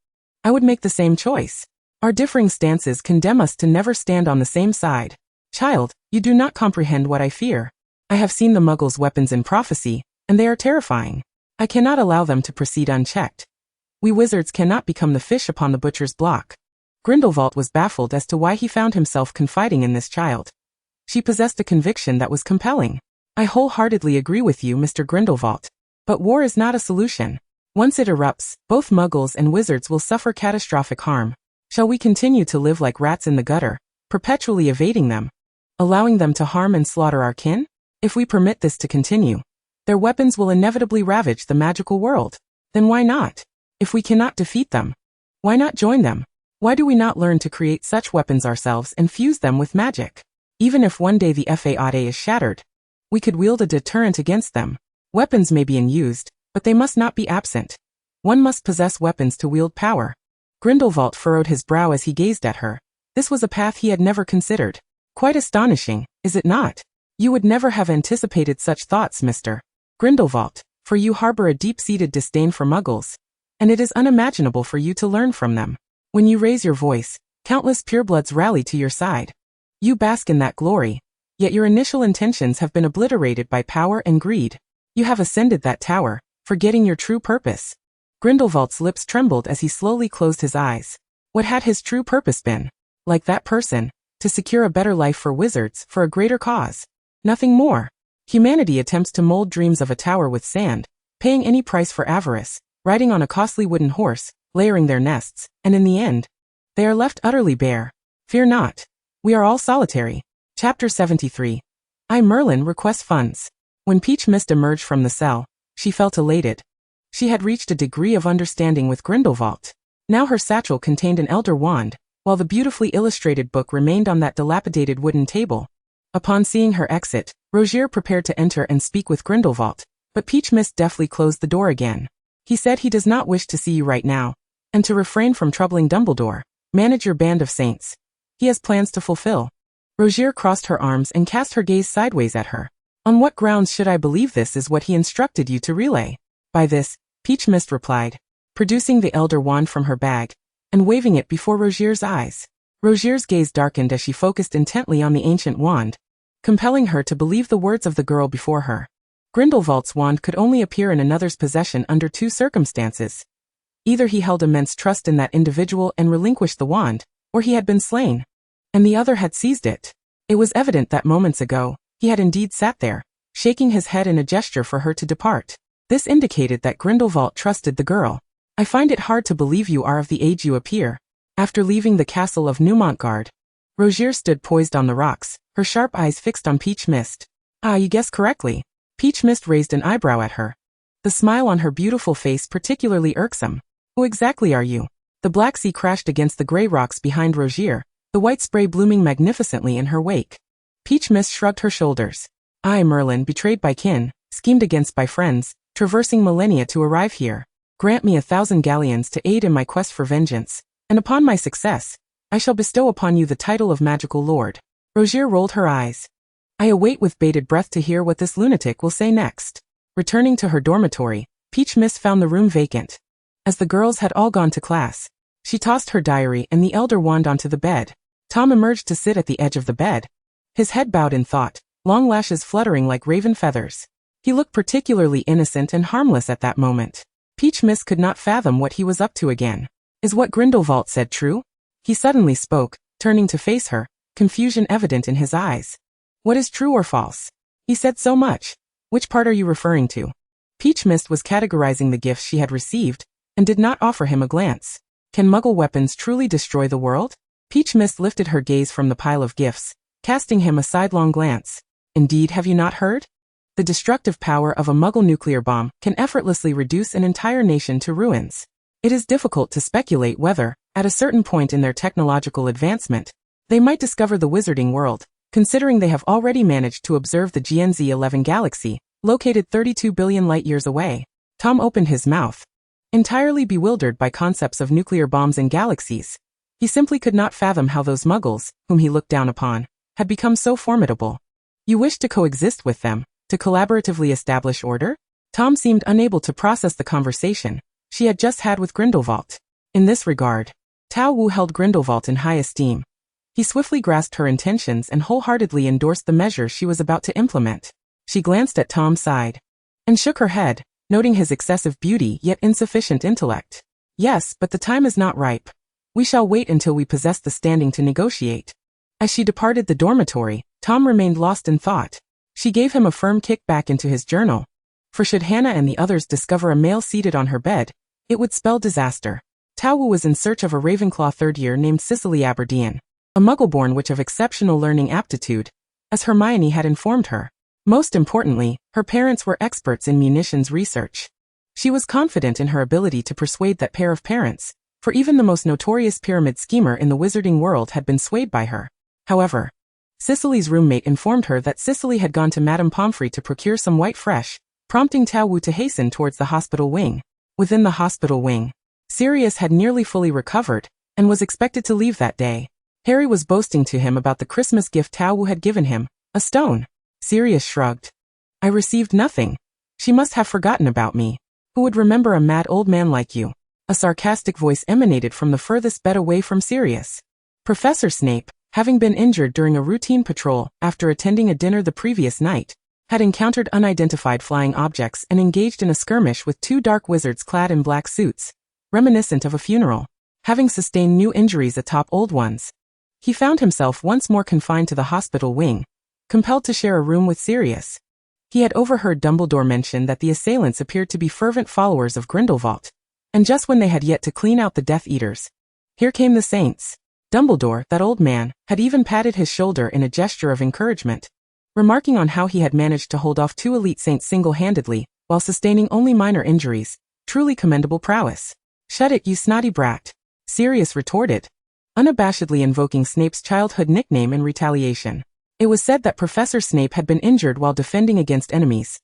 I would make the same choice. Our differing stances condemn us to never stand on the same side. Child, you do not comprehend what I fear. I have seen the Muggles' weapons in prophecy, and they are terrifying. I cannot allow them to proceed unchecked. We wizards cannot become the fish upon the butcher's block. Grindelwald was baffled as to why he found himself confiding in this child. She possessed a conviction that was compelling. I wholeheartedly agree with you, Mr. Grindelwald. But war is not a solution. Once it erupts, both Muggles and wizards will suffer catastrophic harm. Shall we continue to live like rats in the gutter, perpetually evading them, allowing them to harm and slaughter our kin? If we permit this to continue, their weapons will inevitably ravage the magical world. Then why not? If we cannot defeat them, why not join them? Why do we not learn to create such weapons ourselves and fuse them with magic? Even if one day the Fade is shattered, we could wield a deterrent against them. Weapons may be unused, but they must not be absent. One must possess weapons to wield power. Grindelwald furrowed his brow as he gazed at her. This was a path he had never considered. Quite astonishing, is it not? You would never have anticipated such thoughts, Mr. Grindelwald, for you harbor a deep-seated disdain for muggles, and it is unimaginable for you to learn from them. When you raise your voice, countless purebloods rally to your side. You bask in that glory, yet your initial intentions have been obliterated by power and greed. You have ascended that tower, forgetting your true purpose. Grindelwald's lips trembled as he slowly closed his eyes. What had his true purpose been? Like that person, to secure a better life for wizards, for a greater cause. Nothing more. Humanity attempts to mold dreams of a tower with sand, paying any price for avarice, riding on a costly wooden horse, layering their nests, and in the end, they are left utterly bare. Fear not. We are all solitary. Chapter 73. I, Merlin, request funds. When Peach Mist emerged from the cell, she felt elated. She had reached a degree of understanding with Grindelwald. Now her satchel contained an elder wand, while the beautifully illustrated book remained on that dilapidated wooden table. Upon seeing her exit, Rogier prepared to enter and speak with Grindelwald, but Peach Mist deftly closed the door again. He said he does not wish to see you right now, and to refrain from troubling Dumbledore. Manage your band of saints. He has plans to fulfill. Rogier crossed her arms and cast her gaze sideways at her. On what grounds should I believe this is what he instructed you to relay? By this, Peach Mist replied, producing the elder wand from her bag, and waving it before Rogier's eyes. Rogier's gaze darkened as she focused intently on the ancient wand, compelling her to believe the words of the girl before her. Grindelwald's wand could only appear in another's possession under two circumstances. Either he held immense trust in that individual and relinquished the wand, or he had been slain, and the other had seized it. It was evident that moments ago, he had indeed sat there, shaking his head in a gesture for her to depart. This indicated that Grindelwald trusted the girl. I find it hard to believe you are of the age you appear. After leaving the castle of Newmontgard, Rogier stood poised on the rocks, her sharp eyes fixed on Peach Mist. Ah, you guessed correctly. Peach Mist raised an eyebrow at her, the smile on her beautiful face particularly irksome. Who exactly are you? The black sea crashed against the gray rocks behind Rogier, the white spray blooming magnificently in her wake. Peach Mist shrugged her shoulders. I, Merlin, betrayed by kin, schemed against by friends, traversing millennia to arrive here. Grant me 1,000 galleons to aid in my quest for vengeance, and upon my success, I shall bestow upon you the title of Magical Lord. Rogier rolled her eyes. I await with bated breath to hear what this lunatic will say next. Returning to her dormitory, Peach Mist found the room vacant. As the girls had all gone to class, she tossed her diary and the elder wand onto the bed. Tom emerged to sit at the edge of the bed, his head bowed in thought, long lashes fluttering like raven feathers. He looked particularly innocent and harmless at that moment. Peach Mist could not fathom what he was up to again. Is what Grindelwald said true? He suddenly spoke, turning to face her, confusion evident in his eyes. What is true or false? He said so much. Which part are you referring to? Peach Mist was categorizing the gifts she had received, and did not offer him a glance. Can Muggle weapons truly destroy the world? Peach Mist lifted her gaze from the pile of gifts, casting him a sidelong glance. Indeed, have you not heard? The destructive power of a Muggle nuclear bomb can effortlessly reduce an entire nation to ruins. It is difficult to speculate whether, at a certain point in their technological advancement, they might discover the wizarding world, considering they have already managed to observe the GNZ-11 galaxy, located 32 billion light-years away. Tom opened his mouth, entirely bewildered by concepts of nuclear bombs and galaxies. He simply could not fathom how those Muggles, whom he looked down upon, had become so formidable. You wish to coexist with them, to collaboratively establish order? Tom seemed unable to process the conversation she had just had with Grindelwald. In this regard, Tao Wu held Grindelwald in high esteem. He swiftly grasped her intentions and wholeheartedly endorsed the measure she was about to implement. She glanced at Tom's side and shook her head, noting his excessive beauty yet insufficient intellect. Yes, but the time is not ripe. We shall wait until we possess the standing to negotiate. As she departed the dormitory, Tom remained lost in thought. She gave him a firm kick back into his journal. For should Hannah and the others discover a male seated on her bed, it would spell disaster. Tao Wu was in search of a Ravenclaw third year named Cicely Aberdeen, a Muggle-born witch of exceptional learning aptitude, as Hermione had informed her. Most importantly, her parents were experts in munitions research. She was confident in her ability to persuade that pair of parents, for even the most notorious pyramid schemer in the wizarding world had been swayed by her. However, Cicely's roommate informed her that Cicely had gone to Madame Pomfrey to procure some white fresh, prompting Tao Wu to hasten towards the hospital wing. Within the hospital wing, Sirius had nearly fully recovered, and was expected to leave that day. Harry was boasting to him about the Christmas gift Tao Wu had given him, a stone. Sirius shrugged. I received nothing. She must have forgotten about me. Who would remember a mad old man like you? A sarcastic voice emanated from the furthest bed away from Sirius. Professor Snape, having been injured during a routine patrol after attending a dinner the previous night, had encountered unidentified flying objects and engaged in a skirmish with two dark wizards clad in black suits, reminiscent of a funeral. Having sustained new injuries atop old ones, he found himself once more confined to the hospital wing, compelled to share a room with Sirius. He had overheard Dumbledore mention that the assailants appeared to be fervent followers of Grindelwald, and just when they had yet to clean out the Death Eaters, here came the Saints. Dumbledore, that old man, had even patted his shoulder in a gesture of encouragement, remarking on how he had managed to hold off two elite saints single-handedly, while sustaining only minor injuries. Truly commendable prowess. Shut it, you snotty brat, Sirius retorted, unabashedly invoking Snape's childhood nickname in retaliation. It was said that Professor Snape had been injured while defending against enemies.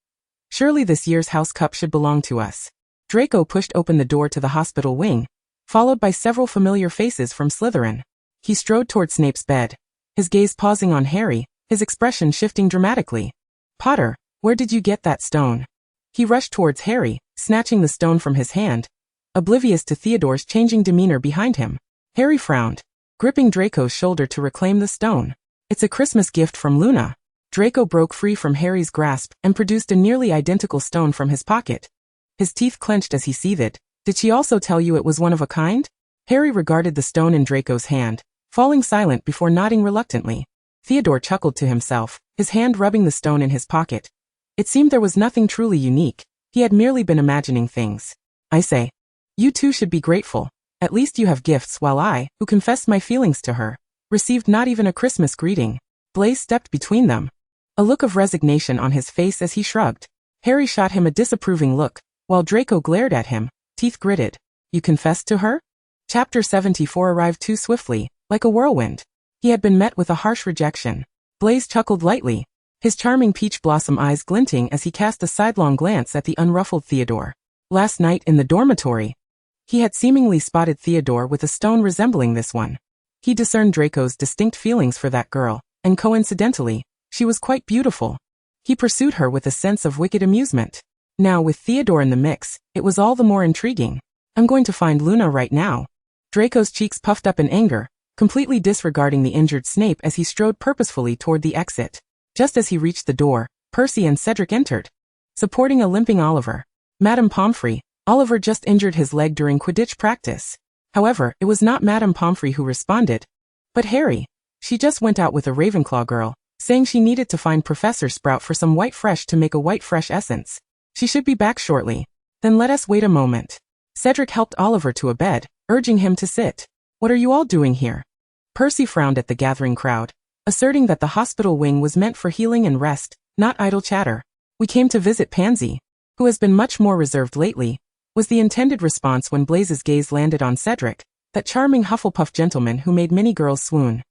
Surely this year's House Cup should belong to us. Draco pushed open the door to the hospital wing, followed by several familiar faces from Slytherin. He strode toward Snape's bed, his gaze pausing on Harry, his expression shifting dramatically. Potter, where did you get that stone? He rushed towards Harry, snatching the stone from his hand, oblivious to Theodore's changing demeanor behind him. Harry frowned, gripping Draco's shoulder to reclaim the stone. It's a Christmas gift from Luna. Draco broke free from Harry's grasp and produced a nearly identical stone from his pocket. His teeth clenched as he seethed. Did she also tell you it was one of a kind? Harry regarded the stone in Draco's hand, falling silent before nodding reluctantly. Theodore chuckled to himself, his hand rubbing the stone in his pocket. It seemed there was nothing truly unique. He had merely been imagining things. I say, you two should be grateful. At least you have gifts, while I, who confessed my feelings to her, received not even a Christmas greeting. Blaise stepped between them, a look of resignation on his face as he shrugged. Harry shot him a disapproving look, while Draco glared at him, teeth gritted. You confessed to her? Chapter 74 arrived too swiftly, like a whirlwind. He had been met with a harsh rejection. Blaise chuckled lightly, his charming peach blossom eyes glinting as he cast a sidelong glance at the unruffled Theodore. Last night in the dormitory, he had seemingly spotted Theodore with a stone resembling this one. He discerned Draco's distinct feelings for that girl, and coincidentally, she was quite beautiful. He pursued her with a sense of wicked amusement. Now with Theodore in the mix, it was all the more intriguing. I'm going to find Luna right now. Draco's cheeks puffed up in anger, completely disregarding the injured Snape as he strode purposefully toward the exit. Just as he reached the door, Percy and Cedric entered, supporting a limping Oliver. Madame Pomfrey, Oliver just injured his leg during Quidditch practice. However, it was not Madame Pomfrey who responded, but Harry. She just went out with a Ravenclaw girl, saying she needed to find Professor Sprout for some white fresh to make a white fresh essence. She should be back shortly. Then let us wait a moment. Cedric helped Oliver to a bed, urging him to sit. What are you all doing here? Percy frowned at the gathering crowd, asserting that the hospital wing was meant for healing and rest, not idle chatter. We came to visit Pansy, who has been much more reserved lately, was the intended response when Blaise's gaze landed on Cedric, that charming Hufflepuff gentleman who made many girls swoon.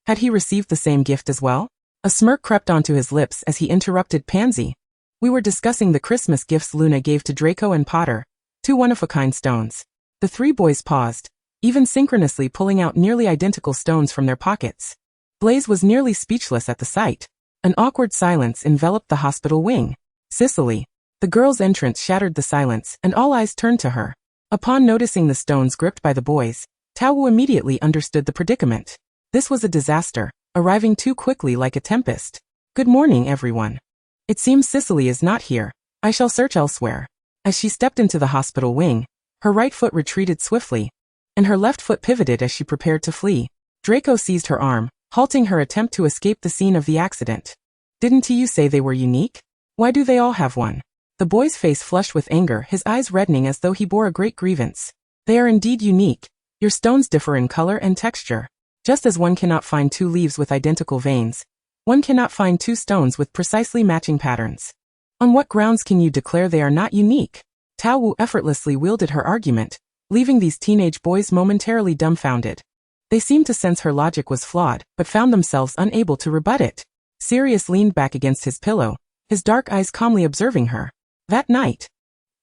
Had he received the same gift as well? A smirk crept onto his lips as he interrupted Pansy. We were discussing the Christmas gifts Luna gave to Draco and Potter, two one-of-a-kind stones. The three boys paused, even synchronously pulling out nearly identical stones from their pockets. Blaise was nearly speechless at the sight. An awkward silence enveloped the hospital wing. Cicely. The girl's entrance shattered the silence, and all eyes turned to her. Upon noticing the stones gripped by the boys, Tao Wu immediately understood the predicament. This was a disaster, arriving too quickly like a tempest. Good morning, everyone. It seems Cicely is not here. I shall search elsewhere. As she stepped into the hospital wing, her right foot retreated swiftly, and her left foot pivoted as she prepared to flee. Draco seized her arm, halting her attempt to escape the scene of the accident. Didn't you say they were unique? Why do they all have one? The boy's face flushed with anger, his eyes reddening as though he bore a great grievance. They are indeed unique. Your stones differ in color and texture. Just as one cannot find two leaves with identical veins, One cannot find two stones with precisely matching patterns. On what grounds can you declare they are not unique? Tao Wu effortlessly wielded her argument, leaving these teenage boys momentarily dumbfounded. They seemed to sense her logic was flawed, but found themselves unable to rebut it. Sirius leaned back against his pillow, his dark eyes calmly observing her. That night,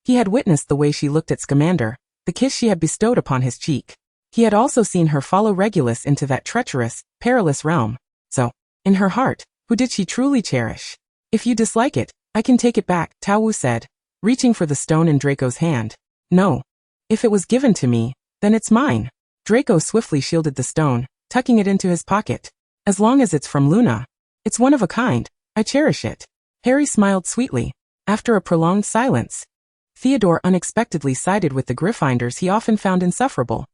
he had witnessed the way she looked at Scamander, the kiss she had bestowed upon his cheek. He had also seen her follow Regulus into that treacherous, perilous realm. So, in her heart, who did she truly cherish? If you dislike it, I can take it back, Tao Wu said, reaching for the stone in Draco's hand. No. If it was given to me, then it's mine. Draco swiftly shielded the stone, tucking it into his pocket. As long as it's from Luna. It's one of a kind. I cherish it. Harry smiled sweetly. After a prolonged silence, Theodore unexpectedly sided with the Gryffindors he often found insufferable.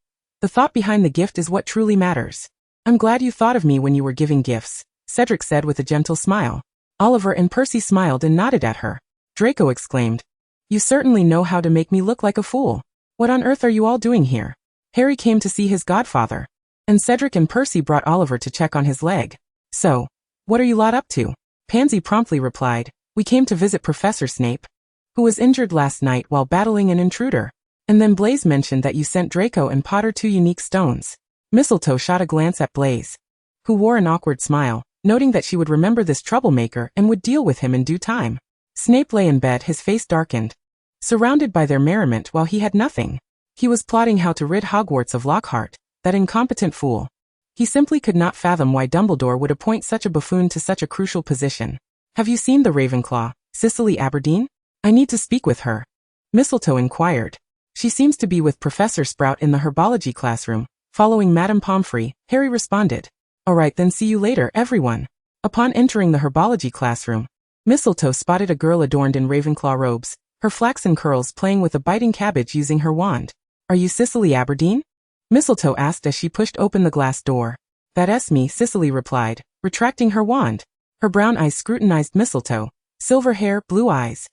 The thought behind the gift is what truly matters. I'm glad you thought of me when you were giving gifts, Cedric said with a gentle smile. Oliver and Percy smiled and nodded at her. Draco exclaimed, You certainly know how to make me look like a fool. What on earth are you all doing here? Harry came to see his godfather, and Cedric and Percy brought Oliver to check on his leg. So, what are you lot up to? Pansy promptly replied, We came to visit Professor Snape, who was injured last night while battling an intruder. And then Blaise mentioned that you sent Draco and Potter 2 unique stones. Mistletoe shot a glance at Blaise, who wore an awkward smile, noting that she would remember this troublemaker and would deal with him in due time. Snape lay in bed, his face darkened, surrounded by their merriment while he had nothing. He was plotting how to rid Hogwarts of Lockhart, that incompetent fool. He simply could not fathom why Dumbledore would appoint such a buffoon to such a crucial position. Have you seen the Ravenclaw, Cicely Aberdeen? I need to speak with her. Mistletoe inquired. She seems to be with Professor Sprout in the herbology classroom. Following Madame Pomfrey, Harry responded. All right, then see you later, everyone. Upon entering the herbology classroom, Mistletoe spotted a girl adorned in Ravenclaw robes, her flaxen curls playing with a biting cabbage using her wand. Are you Cicely Aberdeen? Mistletoe asked as she pushed open the glass door. That's me, Cicely replied, retracting her wand. Her brown eyes scrutinized Mistletoe. Silver hair, blue eyes.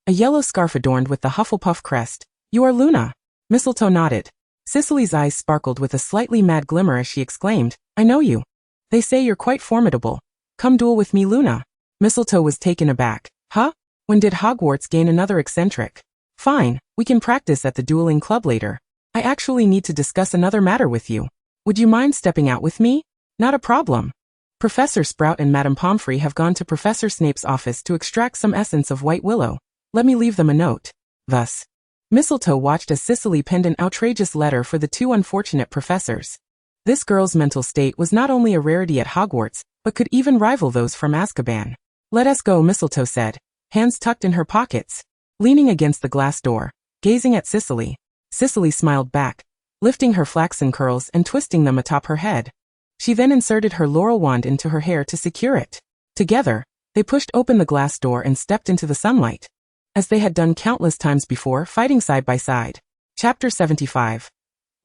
A yellow scarf adorned with the Hufflepuff crest. You are Luna. Mistletoe nodded. Cicely's eyes sparkled with a slightly mad glimmer as she exclaimed, I know you. They say you're quite formidable. Come duel with me, Luna. Mistletoe was taken aback. Huh? When did Hogwarts gain another eccentric? Fine, we can practice at the dueling club later. I actually need to discuss another matter with you. Would you mind stepping out with me? Not a problem. Professor Sprout and Madame Pomfrey have gone to Professor Snape's office to extract some essence of white willow. Let me leave them a note. Thus, Mistletoe watched as Cicely penned an outrageous letter for the 2 unfortunate professors. This girl's mental state was not only a rarity at Hogwarts, but could even rival those from Azkaban. Let us go, Mistletoe said, hands tucked in her pockets, leaning against the glass door, gazing at Cicely. Cicely smiled back, lifting her flaxen curls and twisting them atop her head. She then inserted her laurel wand into her hair to secure it. Together, they pushed open the glass door and stepped into the sunlight, as they had done countless times before, fighting side by side. Chapter 75.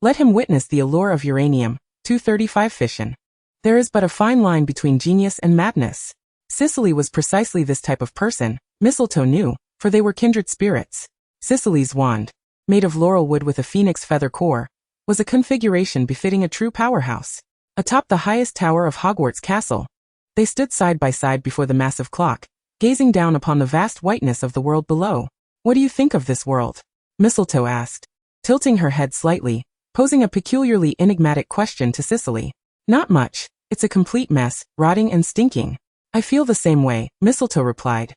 Let him witness the allure of uranium. 235 Fission. There is but a fine line between genius and madness. Cicely was precisely this type of person, Mistletoe knew, for they were kindred spirits. Cicely's wand, made of laurel wood with a phoenix feather core, was a configuration befitting a true powerhouse. Atop the highest tower of Hogwarts Castle, they stood side by side before the massive clock, gazing down upon the vast whiteness of the world below. What do you think of this world? Mistletoe asked, tilting her head slightly, posing a peculiarly enigmatic question to Cicely. Not much. It's a complete mess, rotting and stinking. I feel the same way, Mistletoe replied.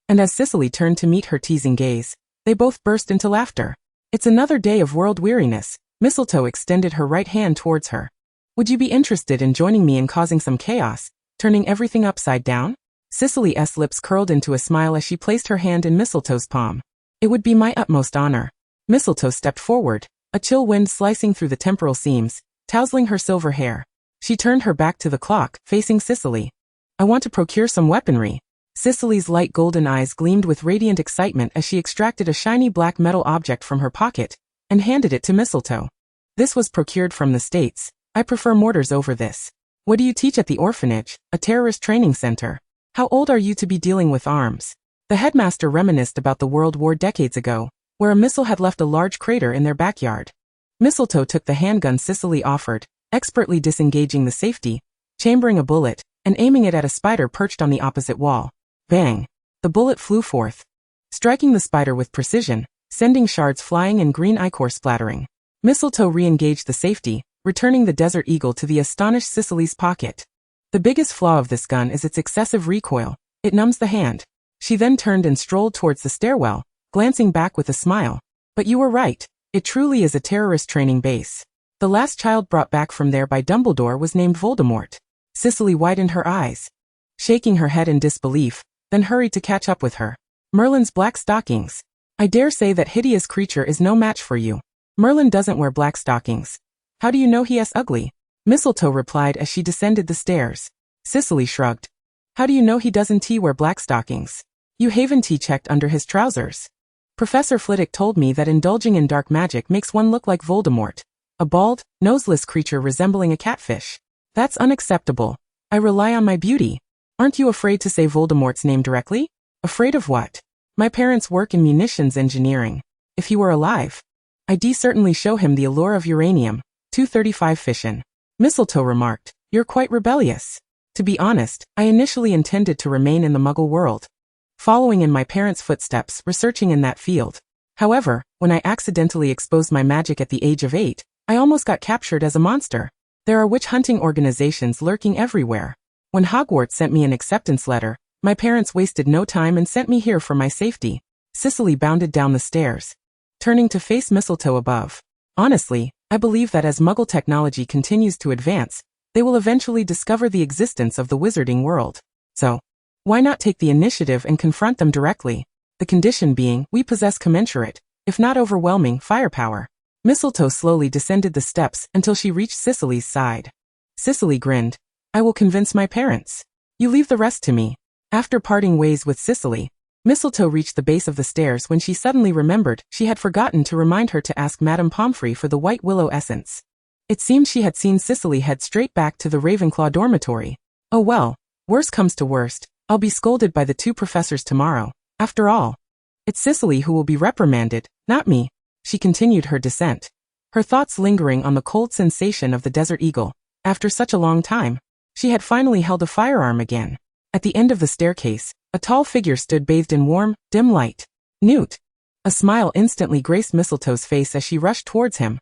And as Cicely turned to meet her teasing gaze, they both burst into laughter. It's another day of world weariness. Mistletoe extended her right hand towards her. Would you be interested in joining me in causing some chaos, turning everything upside down? Cicely's lips curled into a smile as she placed her hand in Mistletoe's palm. It would be my utmost honor. Mistletoe stepped forward, a chill wind slicing through the temporal seams, tousling her silver hair. She turned her back to the clock, facing Cicely. I want to procure some weaponry. Cicely's light golden eyes gleamed with radiant excitement as she extracted a shiny black metal object from her pocket and handed it to Mistletoe. This was procured from the States. I prefer mortars over this. What do you teach at the orphanage, a terrorist training center? How old are you to be dealing with arms? The headmaster reminisced about the World War decades ago, where a missile had left a large crater in their backyard. Mistletoe took the handgun Cicely offered, expertly disengaging the safety, chambering a bullet, and aiming it at a spider perched on the opposite wall. Bang! The bullet flew forth, striking the spider with precision, sending shards flying and green ichor splattering. Mistletoe re-engaged the safety, returning the Desert Eagle to the astonished Cicely's pocket. The biggest flaw of this gun is its excessive recoil. It numbs the hand. She then turned and strolled towards the stairwell, glancing back with a smile. But you were right. It truly is a terrorist training base. The last child brought back from there by Dumbledore was named Voldemort. Cicely widened her eyes, shaking her head in disbelief, then hurried to catch up with her. Merlin's black stockings. I dare say that hideous creature is no match for you. Merlin doesn't wear black stockings. How do you know he is ugly? Mistletoe replied as she descended the stairs. Cicely shrugged. How do you know he doesn't wear black stockings? You haven't checked under his trousers. Professor Flitwick told me that indulging in dark magic makes one look like Voldemort, a bald, noseless creature resembling a catfish. That's unacceptable. I rely on my beauty. Aren't you afraid to say Voldemort's name directly? Afraid of what? My parents work in munitions engineering. If he were alive, I'd certainly show him the allure of uranium. 235 fission. Mistletoe remarked, you're quite rebellious. To be honest, I initially intended to remain in the Muggle world, following in my parents' footsteps, researching in that field. However, when I accidentally exposed my magic at the age of 8, I almost got captured as a monster. There are witch-hunting organizations lurking everywhere. When Hogwarts sent me an acceptance letter, my parents wasted no time and sent me here for my safety. Cicely bounded down the stairs, turning to face Mistletoe above. Honestly, I believe that as Muggle technology continues to advance, they will eventually discover the existence of the wizarding world. So, why not take the initiative and confront them directly? The condition being, we possess commensurate, if not overwhelming, firepower. Mistletoe slowly descended the steps until she reached Cicely's side. Cicely grinned. I will convince my parents. You leave the rest to me. After parting ways with Cicely, Mistletoe reached the base of the stairs when she suddenly remembered she had forgotten to remind her to ask Madame Pomfrey for the white willow essence. It seemed she had seen Cicely head straight back to the Ravenclaw dormitory. Oh well, worst comes to worst, I'll be scolded by the 2 professors tomorrow. After all, it's Cicely who will be reprimanded, not me. She continued her descent, her thoughts lingering on the cold sensation of the Desert Eagle. After such a long time, she had finally held a firearm again. At the end of the staircase, a tall figure stood bathed in warm, dim light. Newt. A smile instantly graced Mistletoe's face as she rushed towards him,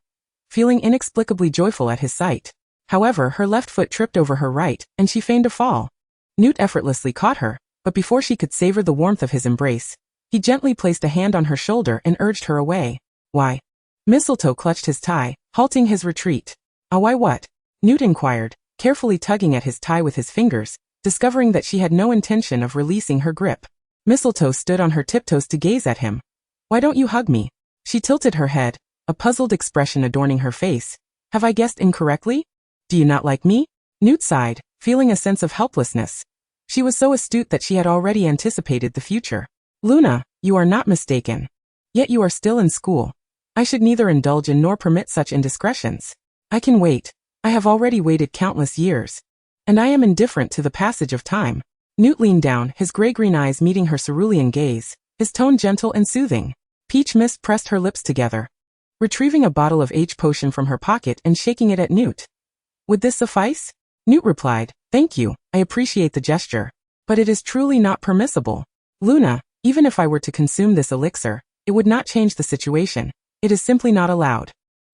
feeling inexplicably joyful at his sight. However, her left foot tripped over her right, and she feigned a fall. Newt effortlessly caught her, but before she could savor the warmth of his embrace, he gently placed a hand on her shoulder and urged her away. Why? Mistletoe clutched his tie, halting his retreat. Why what? Newt inquired, carefully tugging at his tie with his fingers, discovering that she had no intention of releasing her grip. Mistletoe stood on her tiptoes to gaze at him. Why don't you hug me? She tilted her head, a puzzled expression adorning her face. Have I guessed incorrectly? Do you not like me? Newt sighed, feeling a sense of helplessness. She was so astute that she had already anticipated the future. Luna, you are not mistaken. Yet you are still in school. I should neither indulge in nor permit such indiscretions. I can wait. I have already waited countless years. And I am indifferent to the passage of time. Newt leaned down, his gray-green eyes meeting her cerulean gaze, his tone gentle and soothing. Peach Mist pressed her lips together, retrieving a bottle of H-potion from her pocket and shaking it at Newt. Would this suffice? Newt replied, thank you, I appreciate the gesture. But it is truly not permissible. Luna, even if I were to consume this elixir, it would not change the situation. It is simply not allowed.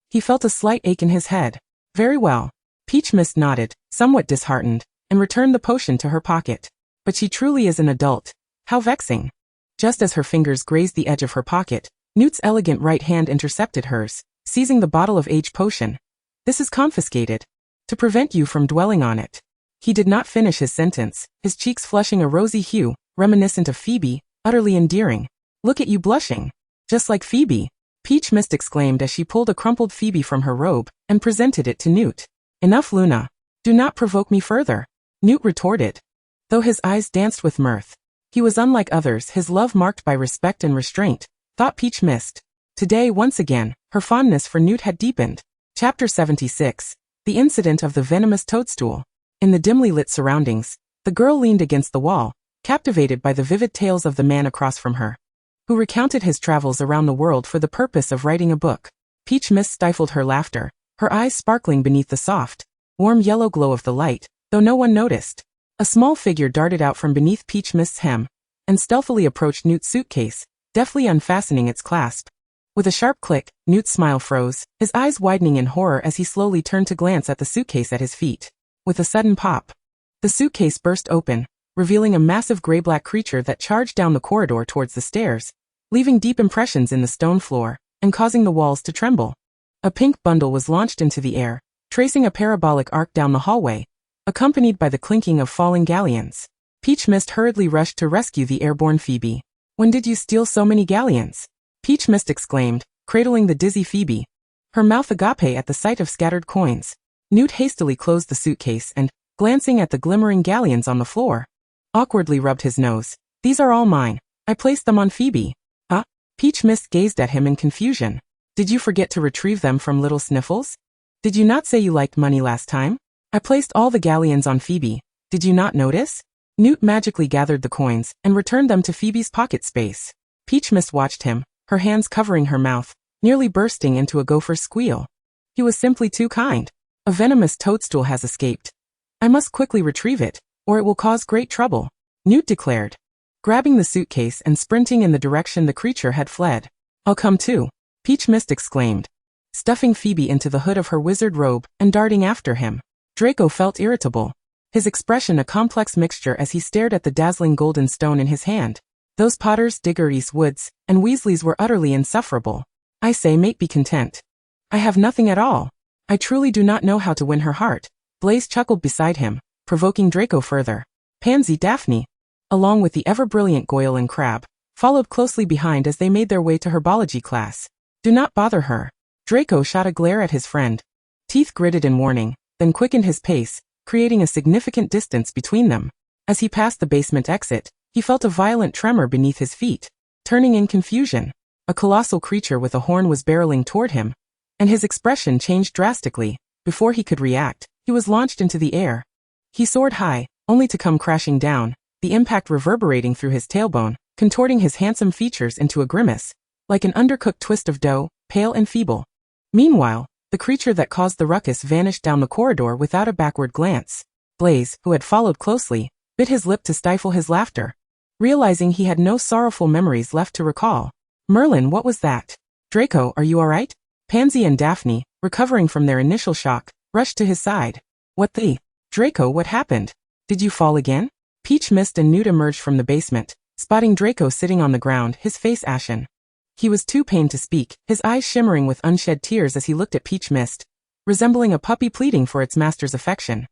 He felt a slight ache in his head. Very well. Peach Mist nodded, somewhat disheartened, and returned the potion to her pocket. But she truly is an adult. How vexing. Just as her fingers grazed the edge of her pocket, Newt's elegant right hand intercepted hers, seizing the bottle of H-potion. This is confiscated. To prevent you from dwelling on it. He did not finish his sentence, his cheeks flushing a rosy hue, reminiscent of Phoebe, utterly endearing. Look at you blushing. Just like Phoebe. Peach Mist exclaimed as she pulled a crumpled Phoebe from her robe and presented it to Newt. Enough, Luna. Do not provoke me further. Newt retorted, though his eyes danced with mirth. He was unlike others, his love marked by respect and restraint, thought Peach Mist. Today, once again, her fondness for Newt had deepened. Chapter 76. The Incident of the Venomous Toadstool. In the dimly lit surroundings, the girl leaned against the wall, captivated by the vivid tales of the man across from her, who recounted his travels around the world for the purpose of writing a book. Peach Mist stifled her laughter, her eyes sparkling beneath the soft, warm yellow glow of the light, though no one noticed. A small figure darted out from beneath Peach Mist's hem and stealthily approached Newt's suitcase, deftly unfastening its clasp. With a sharp click, Newt's smile froze, his eyes widening in horror as he slowly turned to glance at the suitcase at his feet. With a sudden pop, the suitcase burst open, revealing a massive gray-black creature that charged down the corridor towards the stairs, leaving deep impressions in the stone floor and causing the walls to tremble. A pink bundle was launched into the air, tracing a parabolic arc down the hallway, accompanied by the clinking of falling galleons. Peach Mist hurriedly rushed to rescue the airborne Phoebe. "When did you steal so many galleons?" Peach Mist exclaimed, cradling the dizzy Phoebe, her mouth agape at the sight of scattered coins. Newt hastily closed the suitcase and, glancing at the glimmering galleons on the floor, awkwardly rubbed his nose. "These are all mine. I placed them on Phoebe." "Huh?" Peach Mist gazed at him in confusion. "Did you forget to retrieve them from Little Sniffles? Did you not say you liked money last time? I placed all the galleons on Phoebe. Did you not notice?" Newt magically gathered the coins and returned them to Phoebe's pocket space. Peach Mist watched him, her hands covering her mouth, nearly bursting into a gopher's squeal. He was simply too kind. "A venomous toadstool has escaped. I must quickly retrieve it, or it will cause great trouble," Newt declared, grabbing the suitcase and sprinting in the direction the creature had fled. "I'll come too," Peach Mist exclaimed, stuffing Phoebe into the hood of her wizard robe and darting after him. Draco felt irritable, his expression a complex mixture as he stared at the dazzling golden stone in his hand. Those Potters, Diggory's, Woods, and Weasleys were utterly insufferable. "I say, mate, be content. I have nothing at all. I truly do not know how to win her heart." Blaze chuckled beside him, provoking Draco further. Pansy, Daphne, along with the ever-brilliant Goyle and Crab, followed closely behind as they made their way to herbology class. "Do not bother her." Draco shot a glare at his friend. Teeth gritted in warning, then quickened his pace, creating a significant distance between them. As he passed the basement exit, he felt a violent tremor beneath his feet. Turning in confusion, a colossal creature with a horn was barreling toward him, and his expression changed drastically. Before he could react, he was launched into the air. He soared high, only to come crashing down, the impact reverberating through his tailbone, contorting his handsome features into a grimace, like an undercooked twist of dough, pale and feeble. Meanwhile, the creature that caused the ruckus vanished down the corridor without a backward glance. Blaze, who had followed closely, bit his lip to stifle his laughter, realizing he had no sorrowful memories left to recall. "Merlin, what was that?" "Draco, are you alright?" Pansy and Daphne, recovering from their initial shock, rushed to his side. "What the? Draco, what happened? Did you fall again?" Peach Mist and Newt emerged from the basement, spotting Draco sitting on the ground, his face ashen. He was too pained to speak, his eyes shimmering with unshed tears as he looked at Peach Mist, resembling a puppy pleading for its master's affection.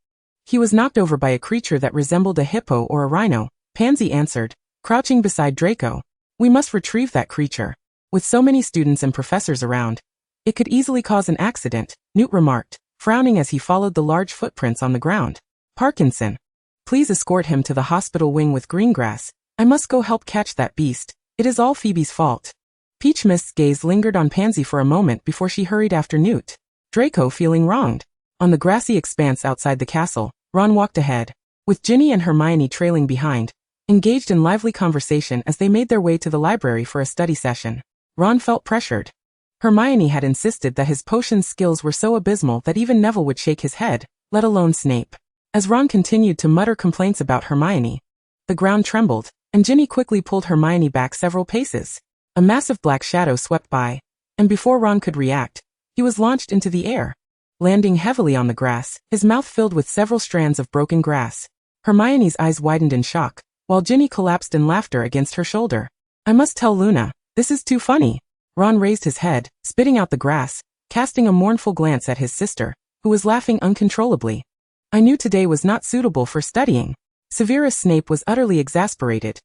"He was knocked over by a creature that resembled a hippo or a rhino," Pansy answered, crouching beside Draco. "We must retrieve that creature. With so many students and professors around, it could easily cause an accident," Newt remarked, frowning as he followed the large footprints on the ground. "Parkinson, please escort him to the hospital wing with Greengrass. I must go help catch that beast. It is all Phoebe's fault." Peach Mist's gaze lingered on Pansy for a moment before she hurried after Newt. Draco feeling wronged. On the grassy expanse outside the castle, Ron walked ahead, with Ginny and Hermione trailing behind, engaged in lively conversation as they made their way to the library for a study session. Ron felt pressured. Hermione had insisted that his potion skills were so abysmal that even Neville would shake his head, let alone Snape. As Ron continued to mutter complaints about Hermione, the ground trembled, and Ginny quickly pulled Hermione back several paces. A massive black shadow swept by, and before Ron could react, he was launched into the air, landing heavily on the grass, his mouth filled with several strands of broken grass. Hermione's eyes widened in shock, while Ginny collapsed in laughter against her shoulder. "I must tell Luna, this is too funny." Ron raised his head, spitting out the grass, casting a mournful glance at his sister, who was laughing uncontrollably. "I knew today was not suitable for studying." Severus Snape was utterly exasperated.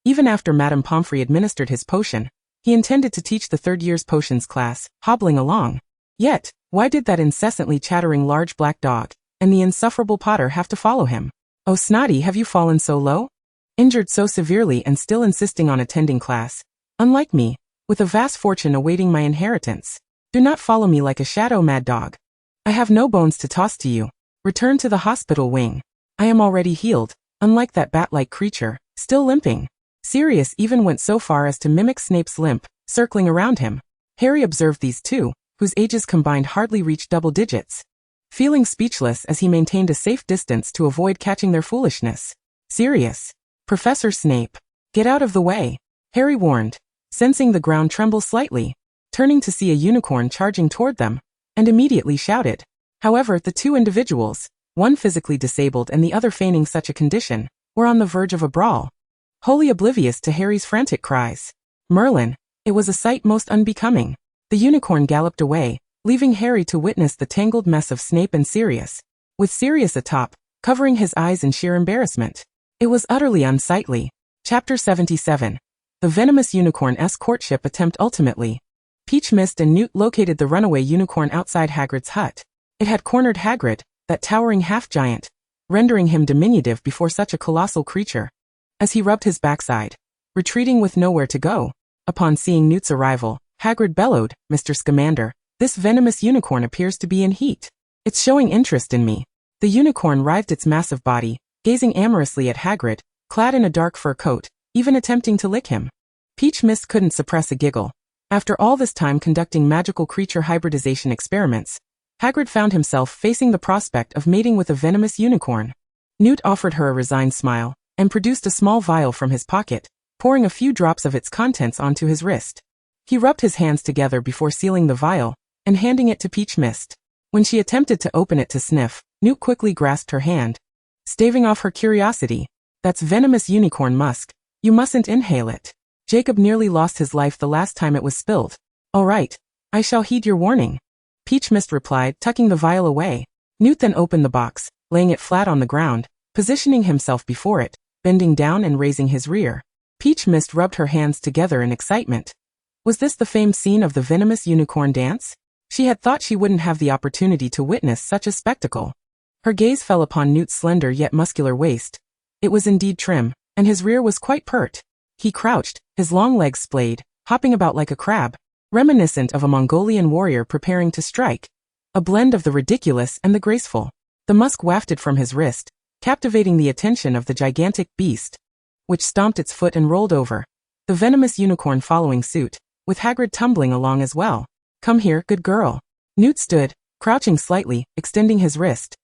Even after Madame Pomfrey administered his potion, he intended to teach the third year's potions class, hobbling along. Yet, why did that incessantly chattering large black dog, and the insufferable Potter have to follow him? "Oh Snotty, have you fallen so low? Injured so severely and still insisting on attending class? Unlike me, with a vast fortune awaiting my inheritance. Do not follow me like a shadow, mad dog. I have no bones to toss to you. Return to the hospital wing. I am already healed, unlike that bat-like creature, still limping." Sirius even went so far as to mimic Snape's limp, circling around him. Harry observed these two, whose ages combined hardly reached double digits. feeling speechless as he maintained a safe distance to avoid catching their foolishness. Sirius! Professor Snape! Get out of the way! Harry warned, sensing the ground tremble slightly, turning to see a unicorn charging toward them, and immediately shouted. However, the two individuals, one physically disabled and the other feigning such a condition, were on the verge of a brawl. Wholly oblivious to Harry's frantic cries. Merlin! It was a sight most unbecoming. The unicorn galloped away, leaving Harry to witness the tangled mess of Snape and Sirius, with Sirius atop, covering his eyes in sheer embarrassment. It was utterly unsightly. Chapter 77. The Venomous Unicorn-esque Courtship Attempt. Ultimately, Peach Mist and Newt located the runaway unicorn outside Hagrid's hut. It had cornered Hagrid, that towering half-giant, rendering him diminutive before such a colossal creature. As he rubbed his backside, retreating with nowhere to go, upon seeing Newt's arrival, Hagrid bellowed, "Mr. Scamander, this venomous unicorn appears to be in heat. It's showing interest in me." The unicorn writhed its massive body, gazing amorously at Hagrid, clad in a dark fur coat, even attempting to lick him. Peach Mist couldn't suppress a giggle. After all this time conducting magical creature hybridization experiments, Hagrid found himself facing the prospect of mating with a venomous unicorn. Newt offered her a resigned smile, and produced a small vial from his pocket, pouring a few drops of its contents onto his wrist. He rubbed his hands together before sealing the vial, and handing it to Peach Mist. When she attempted to open it to sniff, Newt quickly grasped her hand, staving off her curiosity. "That's venomous unicorn musk. You mustn't inhale it. Jacob nearly lost his life the last time it was spilled." "All right, I shall heed your warning," Peach Mist replied, tucking the vial away. Newt then opened the box, laying it flat on the ground, positioning himself before it, bending down and raising his rear. Peach Mist rubbed her hands together in excitement. Was this the famed scene of the venomous unicorn dance? She had thought she wouldn't have the opportunity to witness such a spectacle. Her gaze fell upon Newt's slender yet muscular waist. It was indeed trim, and his rear was quite pert. He crouched, his long legs splayed, hopping about like a crab, reminiscent of a Mongolian warrior preparing to strike, a blend of the ridiculous and the graceful. The musk wafted from his wrist, captivating the attention of the gigantic beast, which stomped its foot and rolled over, the venomous unicorn following suit, with Hagrid tumbling along as well. "Come here, good girl." Newt stood, crouching slightly, extending his wrist,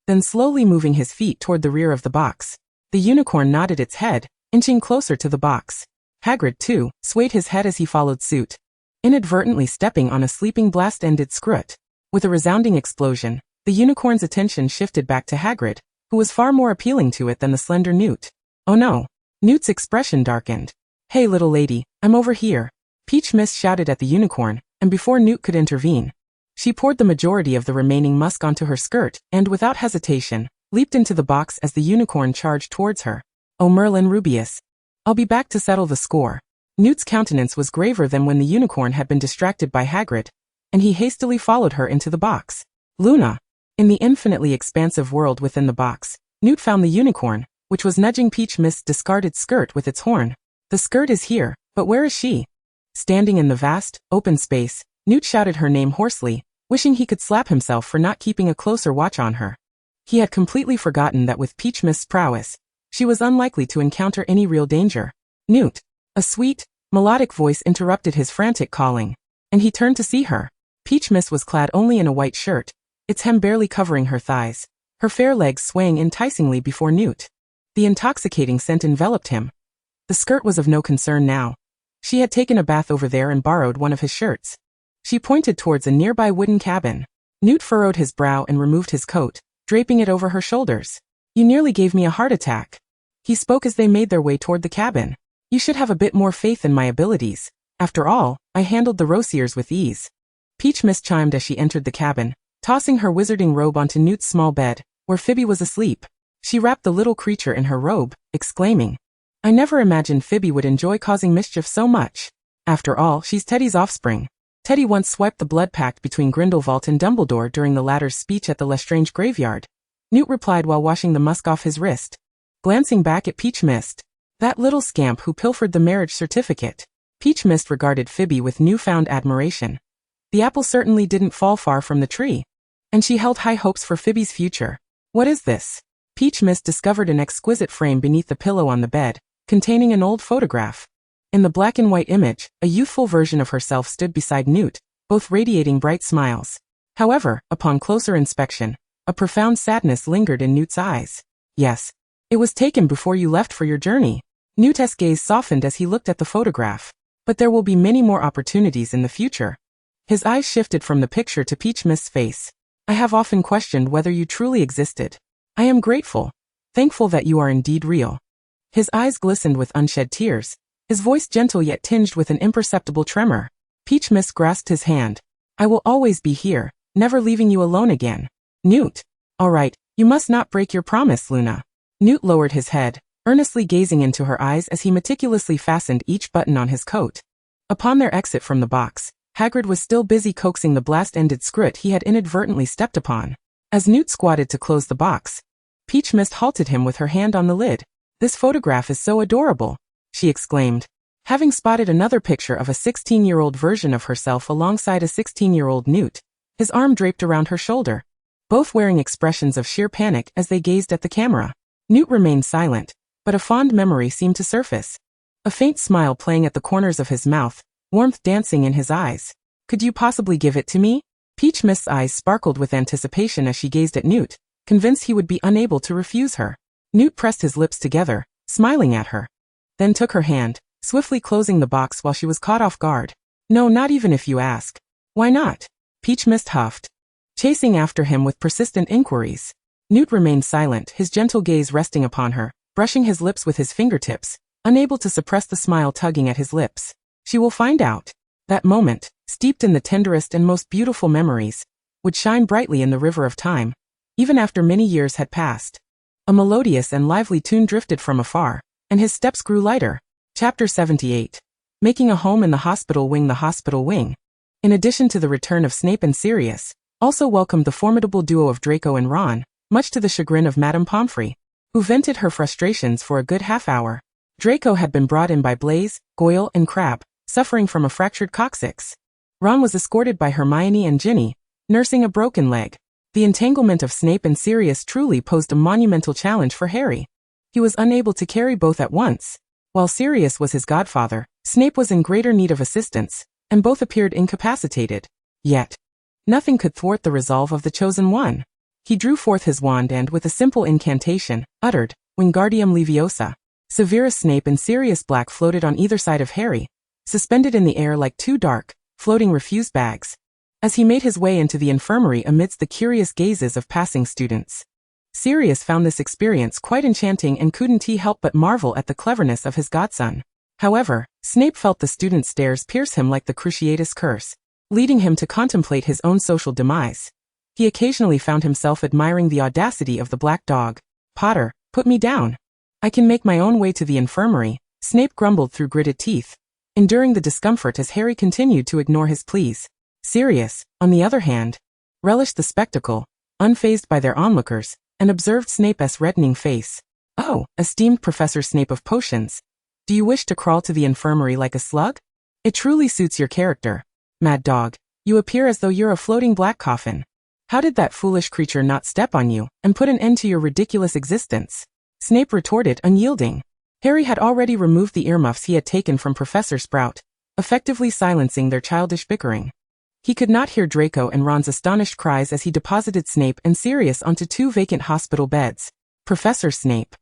then slowly moving his feet toward the rear of the box. The unicorn nodded its head, inching closer to the box. Hagrid, too, swayed his head as he followed suit, inadvertently stepping on a sleeping blast-ended scrut. With a resounding explosion, the unicorn's attention shifted back to Hagrid, who was far more appealing to it than the slender Newt. "Oh no." Newt's expression darkened. "Hey little lady, I'm over here," Peach Mist shouted at the unicorn, and before Newt could intervene, she poured the majority of the remaining musk onto her skirt, and without hesitation, leaped into the box as the unicorn charged towards her. "Oh Merlin Rubius. I'll be back to settle the score." Newt's countenance was graver than when the unicorn had been distracted by Hagrid, and he hastily followed her into the box. Luna. In the infinitely expansive world within the box, Newt found the unicorn, which was nudging Peach Mist's discarded skirt with its horn. "The skirt is here, but where is she?" Standing in the vast, open space, Newt shouted her name hoarsely, wishing he could slap himself for not keeping a closer watch on her. He had completely forgotten that with Peach Mist's prowess, she was unlikely to encounter any real danger. "Newt." A sweet, melodic voice interrupted his frantic calling, and he turned to see her. Peach Mist was clad only in a white shirt, its hem barely covering her thighs, her fair legs swaying enticingly before Newt. The intoxicating scent enveloped him. The skirt was of no concern now. She had taken a bath over there and borrowed one of his shirts. She pointed towards a nearby wooden cabin. Newt furrowed his brow and removed his coat, draping it over her shoulders. "You nearly gave me a heart attack." He spoke as they made their way toward the cabin. "You should have a bit more faith in my abilities. After all, I handled the Rosiers with ease." Peach Mist chimed as she entered the cabin, tossing her wizarding robe onto Newt's small bed, where Phoebe was asleep. She wrapped the little creature in her robe, exclaiming, "I never imagined Phoebe would enjoy causing mischief so much. After all, she's Teddy's offspring." Teddy once swiped the blood pact between Grindelwald and Dumbledore during the latter's speech at the Lestrange graveyard, Newt replied while washing the musk off his wrist. Glancing back at Peach Mist, "That little scamp who pilfered the marriage certificate." Peach Mist regarded Phoebe with newfound admiration. The apple certainly didn't fall far from the tree, and she held high hopes for Phoebe's future. "What is this?" Peach Mist discovered an exquisite frame beneath the pillow on the bed, containing an old photograph. In the black and white image, a youthful version of herself stood beside Newt, both radiating bright smiles. However, upon closer inspection, a profound sadness lingered in Newt's eyes. Yes. It was taken before you left for your journey. Newt's gaze softened as he looked at the photograph. But there will be many more opportunities in the future. His eyes shifted from the picture to Peach Mist's face. I have often questioned whether you truly existed. I am grateful. Thankful that you are indeed real. His eyes glistened with unshed tears, his voice gentle yet tinged with an imperceptible tremor. Peach Mist grasped his hand. I will always be here, never leaving you alone again. Newt. All right, you must not break your promise, Luna. Newt lowered his head, earnestly gazing into her eyes as he meticulously fastened each button on his coat. Upon their exit from the box, Hagrid was still busy coaxing the blast-ended script he had inadvertently stepped upon. As Newt squatted to close the box, Peach Mist halted him with her hand on the lid. This photograph is so adorable, she exclaimed. Having spotted another picture of a 16-year-old version of herself alongside a 16-year-old Newt, his arm draped around her shoulder, both wearing expressions of sheer panic as they gazed at the camera. Newt remained silent, but a fond memory seemed to surface. A faint smile playing at the corners of his mouth, warmth dancing in his eyes. Could you possibly give it to me? Peach Mist's eyes sparkled with anticipation as she gazed at Newt, convinced he would be unable to refuse her. Newt pressed his lips together, smiling at her. Then took her hand, swiftly closing the box while she was caught off guard. No, not even if you ask. Why not? Peach Mist huffed, chasing after him with persistent inquiries. Newt remained silent, his gentle gaze resting upon her, brushing his lips with his fingertips, unable to suppress the smile tugging at his lips. She will find out. That moment, steeped in the tenderest and most beautiful memories, would shine brightly in the river of time, even after many years had passed. A melodious and lively tune drifted from afar, and his steps grew lighter. Chapter 78. Making a home in the hospital wing. The hospital wing, in addition to the return of Snape and Sirius, also welcomed the formidable duo of Draco and Ron, much to the chagrin of Madame Pomfrey, who vented her frustrations for a good half-hour. Draco had been brought in by Blaise, Goyle, and Crabbe, suffering from a fractured coccyx. Ron was escorted by Hermione and Ginny, nursing a broken leg. The entanglement of Snape and Sirius truly posed a monumental challenge for Harry. He was unable to carry both at once. While Sirius was his godfather, Snape was in greater need of assistance, and both appeared incapacitated. Yet, nothing could thwart the resolve of the chosen one. He drew forth his wand and, with a simple incantation, uttered, Wingardium Leviosa. Severus Snape and Sirius Black floated on either side of Harry, suspended in the air like two dark, floating refuse bags, as he made his way into the infirmary amidst the curious gazes of passing students. Sirius found this experience quite enchanting and couldn't he help but marvel at the cleverness of his godson. However, Snape felt the students' stares pierce him like the Cruciatus curse, leading him to contemplate his own social demise. He occasionally found himself admiring the audacity of the black dog. Potter, put me down. I can make my own way to the infirmary, Snape grumbled through gritted teeth, enduring the discomfort as Harry continued to ignore his pleas. Sirius, on the other hand, relished the spectacle, unfazed by their onlookers, and observed Snape's reddening face. Oh, esteemed Professor Snape of Potions, do you wish to crawl to the infirmary like a slug? It truly suits your character. Mad dog, you appear as though you're a floating black coffin. How did that foolish creature not step on you and put an end to your ridiculous existence? Snape retorted, unyielding. Harry had already removed the earmuffs he had taken from Professor Sprout, effectively silencing their childish bickering. He could not hear Draco and Ron's astonished cries as he deposited Snape and Sirius onto two vacant hospital beds. Professor Snape,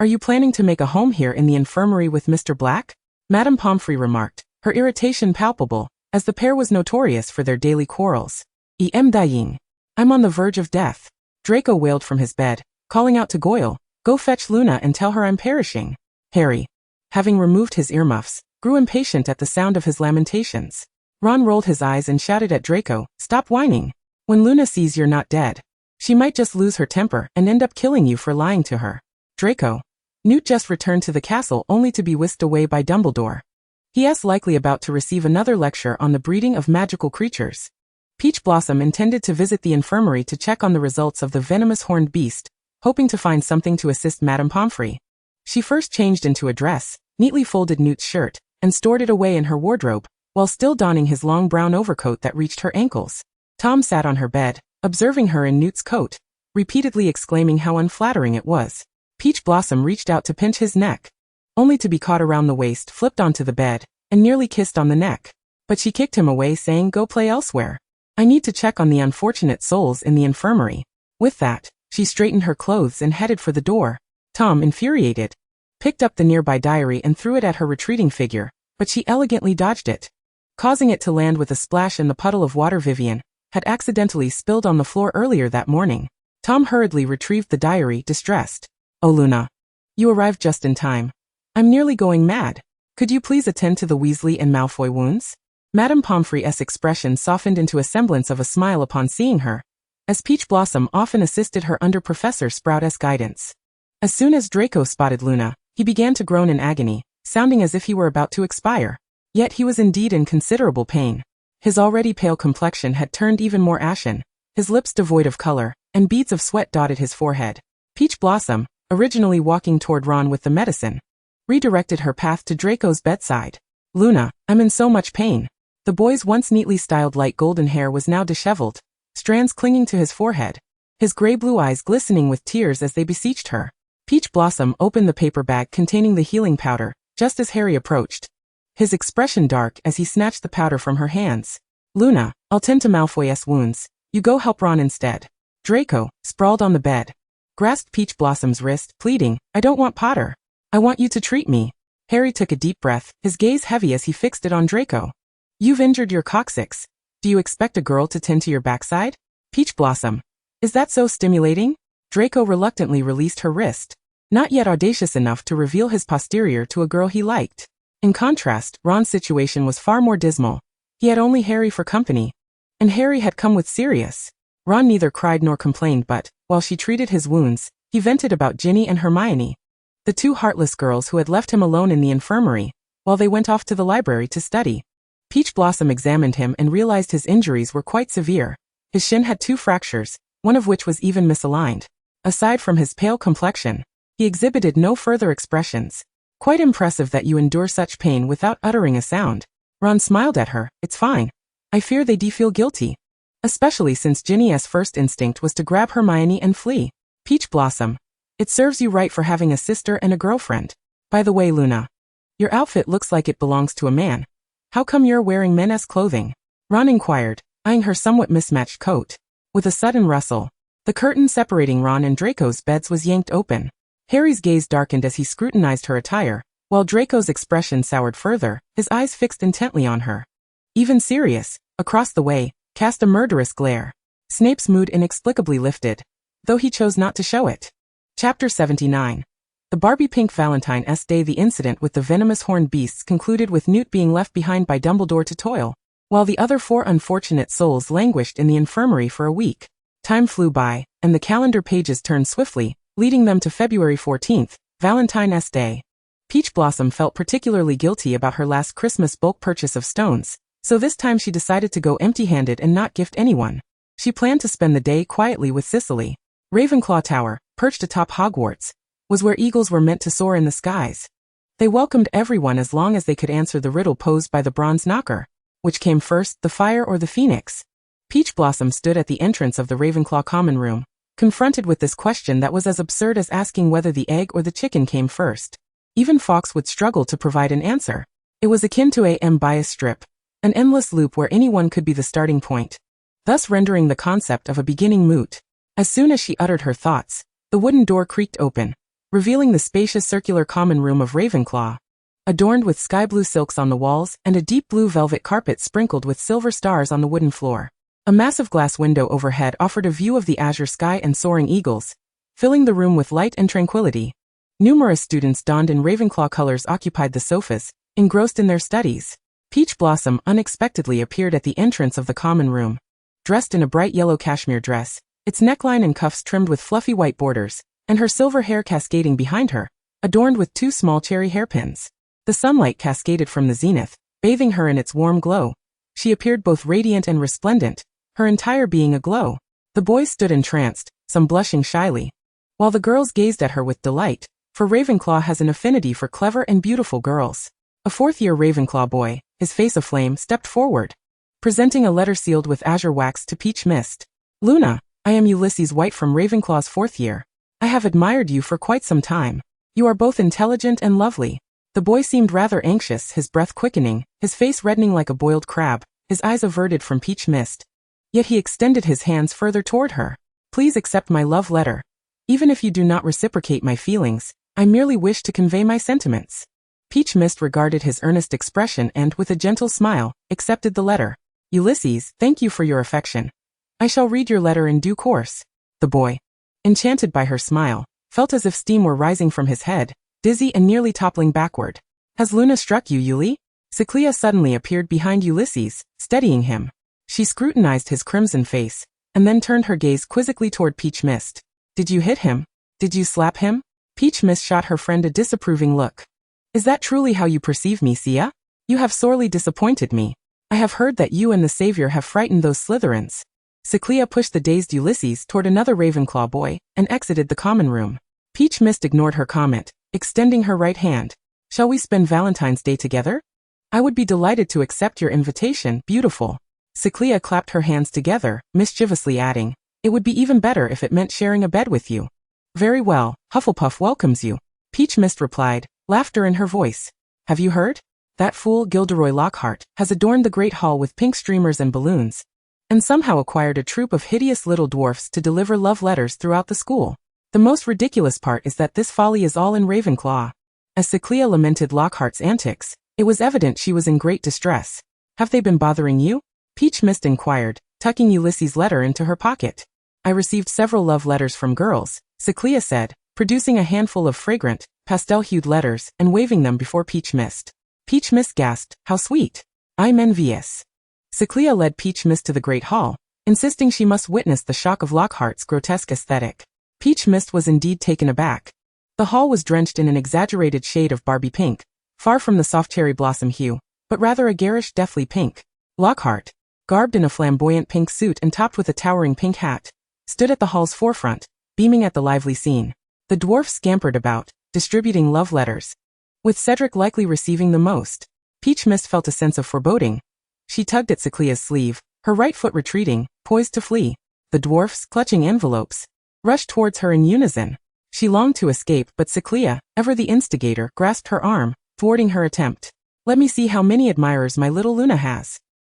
are you planning to make a home here in the infirmary with Mr. Black? Madame Pomfrey remarked, her irritation palpable, as the pair was notorious for their daily quarrels. I am dying. I'm on the verge of death. Draco wailed from his bed, calling out to Goyle, go fetch Luna and tell her I'm perishing. Harry, having removed his earmuffs, grew impatient at the sound of his lamentations. Ron rolled his eyes and shouted at Draco, stop whining. When Luna sees you're not dead, she might just lose her temper and end up killing you for lying to her. Draco, Newt just returned to the castle only to be whisked away by Dumbledore. He is likely about to receive another lecture on the breeding of magical creatures. Peach Blossom intended to visit the infirmary to check on the results of the venomous horned beast, hoping to find something to assist Madame Pomfrey. She first changed into a dress, neatly folded Newt's shirt, and stored it away in her wardrobe, while still donning his long brown overcoat that reached her ankles. Tom sat on her bed, observing her in Newt's coat, repeatedly exclaiming how unflattering it was. Peach Blossom reached out to pinch his neck, only to be caught around the waist, flipped onto the bed, and nearly kissed on the neck. But she kicked him away, saying, go play elsewhere. I need to check on the unfortunate souls in the infirmary. With that, she straightened her clothes and headed for the door. Tom, infuriated, picked up the nearby diary and threw it at her retreating figure, but she elegantly dodged it, causing it to land with a splash in the puddle of water Vivian had accidentally spilled on the floor earlier that morning. Tom hurriedly retrieved the diary, distressed. Oh Luna. You arrived just in time. I'm nearly going mad. Could you please attend to the Weasley and Malfoy wounds? Madame Pomfrey's expression softened into a semblance of a smile upon seeing her, as Peach Blossom often assisted her under Professor Sprout's guidance. As soon as Draco spotted Luna, he began to groan in agony, sounding as if he were about to expire. Yet he was indeed in considerable pain. His already pale complexion had turned even more ashen, his lips devoid of color, and beads of sweat dotted his forehead. Peach Blossom, originally walking toward Ron with the medicine, redirected her path to Draco's bedside. Luna, I'm in so much pain. The boy's once neatly styled light golden hair was now disheveled, strands clinging to his forehead, his gray-blue eyes glistening with tears as they beseeched her. Peach Blossom opened the paper bag containing the healing powder, just as Harry approached, his expression dark as he snatched the powder from her hands. Luna, I'll tend to Malfoy's wounds. You go help Ron instead. Draco, sprawled on the bed, grasped Peach Blossom's wrist, pleading, I don't want Potter. I want you to treat me. Harry took a deep breath, his gaze heavy as he fixed it on Draco. You've injured your coccyx. Do you expect a girl to tend to your backside? Peach Blossom. Is that so stimulating? Draco reluctantly released her wrist, not yet audacious enough to reveal his posterior to a girl he liked. In contrast, Ron's situation was far more dismal. He had only Harry for company, and Harry had come with Sirius. Ron neither cried nor complained, but, while she treated his wounds, he vented about Ginny and Hermione, the two heartless girls who had left him alone in the infirmary, while they went off to the library to study. Peach Blossom examined him and realized his injuries were quite severe. His shin had 2 fractures, one of which was even misaligned. Aside from his pale complexion, he exhibited no further expressions. Quite impressive that you endure such pain without uttering a sound. Ron smiled at her. It's fine. I fear they feel guilty. Especially since Ginny's first instinct was to grab Hermione and flee. Peach Blossom. It serves you right for having a sister and a girlfriend. By the way, Luna, your outfit looks like it belongs to a man. How come you're wearing men's clothing? Ron inquired, eyeing her somewhat mismatched coat. With a sudden rustle, the curtain separating Ron and Draco's beds was yanked open. Harry's gaze darkened as he scrutinized her attire, while Draco's expression soured further, his eyes fixed intently on her. Even Sirius, across the way, cast a murderous glare. Snape's mood inexplicably lifted, though he chose not to show it. Chapter 79. The Barbie Pink Valentine's Day. The incident with the venomous horned beasts concluded with Newt being left behind by Dumbledore to toil, while the other 4 unfortunate souls languished in the infirmary for a week. Time flew by, and the calendar pages turned swiftly, leading them to February 14th, Valentine's Day. Peach Blossom felt particularly guilty about her last Christmas bulk purchase of stones, so this time she decided to go empty-handed and not gift anyone. She planned to spend the day quietly with Cicely. Ravenclaw Tower, perched atop Hogwarts, was where eagles were meant to soar in the skies. They welcomed everyone as long as they could answer the riddle posed by the bronze knocker. Which came first, the fire or the phoenix? Peach Blossom stood at the entrance of the Ravenclaw common room, confronted with this question that was as absurd as asking whether the egg or the chicken came first. Even Fawkes would struggle to provide an answer. It was akin to a bias strip, an endless loop where anyone could be the starting point, thus rendering the concept of a beginning moot. As soon as she uttered her thoughts, the wooden door creaked open, revealing the spacious circular common room of Ravenclaw, adorned with sky blue silks on the walls and a deep blue velvet carpet sprinkled with silver stars on the wooden floor. A massive glass window overhead offered a view of the azure sky and soaring eagles, filling the room with light and tranquility. Numerous students donned in Ravenclaw colors occupied the sofas, engrossed in their studies. Peach Blossom unexpectedly appeared at the entrance of the common room, dressed in a bright yellow cashmere dress, its neckline and cuffs trimmed with fluffy white borders, and her silver hair cascading behind her, adorned with 2 small cherry hairpins. The sunlight cascaded from the zenith, bathing her in its warm glow. She appeared both radiant and resplendent, her entire being aglow. The boys stood entranced, some blushing shyly, while the girls gazed at her with delight, for Ravenclaw has an affinity for clever and beautiful girls. A 4th-year Ravenclaw boy, his face aflame, stepped forward, presenting a letter sealed with azure wax to Peach Mist. Luna, I am Ulysses White from Ravenclaw's 4th year. I have admired you for quite some time. You are both intelligent and lovely. The boy seemed rather anxious, his breath quickening, his face reddening like a boiled crab, his eyes averted from Peach Mist. Yet he extended his hands further toward her. Please accept my love letter. Even if you do not reciprocate my feelings, I merely wish to convey my sentiments. Peach Mist regarded his earnest expression and, with a gentle smile, accepted the letter. Ulysses, thank you for your affection. I shall read your letter in due course. The boy, enchanted by her smile, felt as if steam were rising from his head, dizzy and nearly toppling backward. Has Luna struck you, Uli? Ceclia suddenly appeared behind Ulysses, steadying him. She scrutinized his crimson face, and then turned her gaze quizzically toward Peach Mist. Did you hit him? Did you slap him? Peach Mist shot her friend a disapproving look. Is that truly how you perceive me, Sia? You have sorely disappointed me. I have heard that you and the Savior have frightened those Slytherins. Ceclia pushed the dazed Ulysses toward another Ravenclaw boy, and exited the common room. Peach Mist ignored her comment, extending her right hand. Shall we spend Valentine's Day together? I would be delighted to accept your invitation, beautiful. Ceclia clapped her hands together, mischievously adding, it would be even better if it meant sharing a bed with you. Very well, Hufflepuff welcomes you. Peach Mist replied, laughter in her voice. Have you heard? That fool Gilderoy Lockhart has adorned the Great Hall with pink streamers and balloons, and somehow acquired a troupe of hideous little dwarfs to deliver love letters throughout the school. The most ridiculous part is that this folly is all in Ravenclaw. As Ceclia lamented Lockhart's antics, it was evident she was in great distress. Have they been bothering you? Peach Mist inquired, tucking Ulysses' letter into her pocket. I received several love letters from girls, Ceclia said, producing a handful of fragrant, pastel-hued letters and waving them before Peach Mist. Peach Mist gasped, how sweet. I'm envious. Ceclia led Peach Mist to the Great Hall, insisting she must witness the shock of Lockhart's grotesque aesthetic. Peach Mist was indeed taken aback. The hall was drenched in an exaggerated shade of Barbie pink, far from the soft cherry blossom hue, but rather a garish deathly pink. Lockhart, garbed in a flamboyant pink suit and topped with a towering pink hat, stood at the hall's forefront, beaming at the lively scene. The dwarfs scampered about, distributing love letters, with Cedric likely receiving the most. Peach Mist felt a sense of foreboding. She tugged at Cecilia's sleeve, her right foot retreating, poised to flee. The dwarfs, clutching envelopes, rushed towards her in unison. She longed to escape, but Ceclia, ever the instigator, grasped her arm, thwarting her attempt. Let me see how many admirers my little Luna has.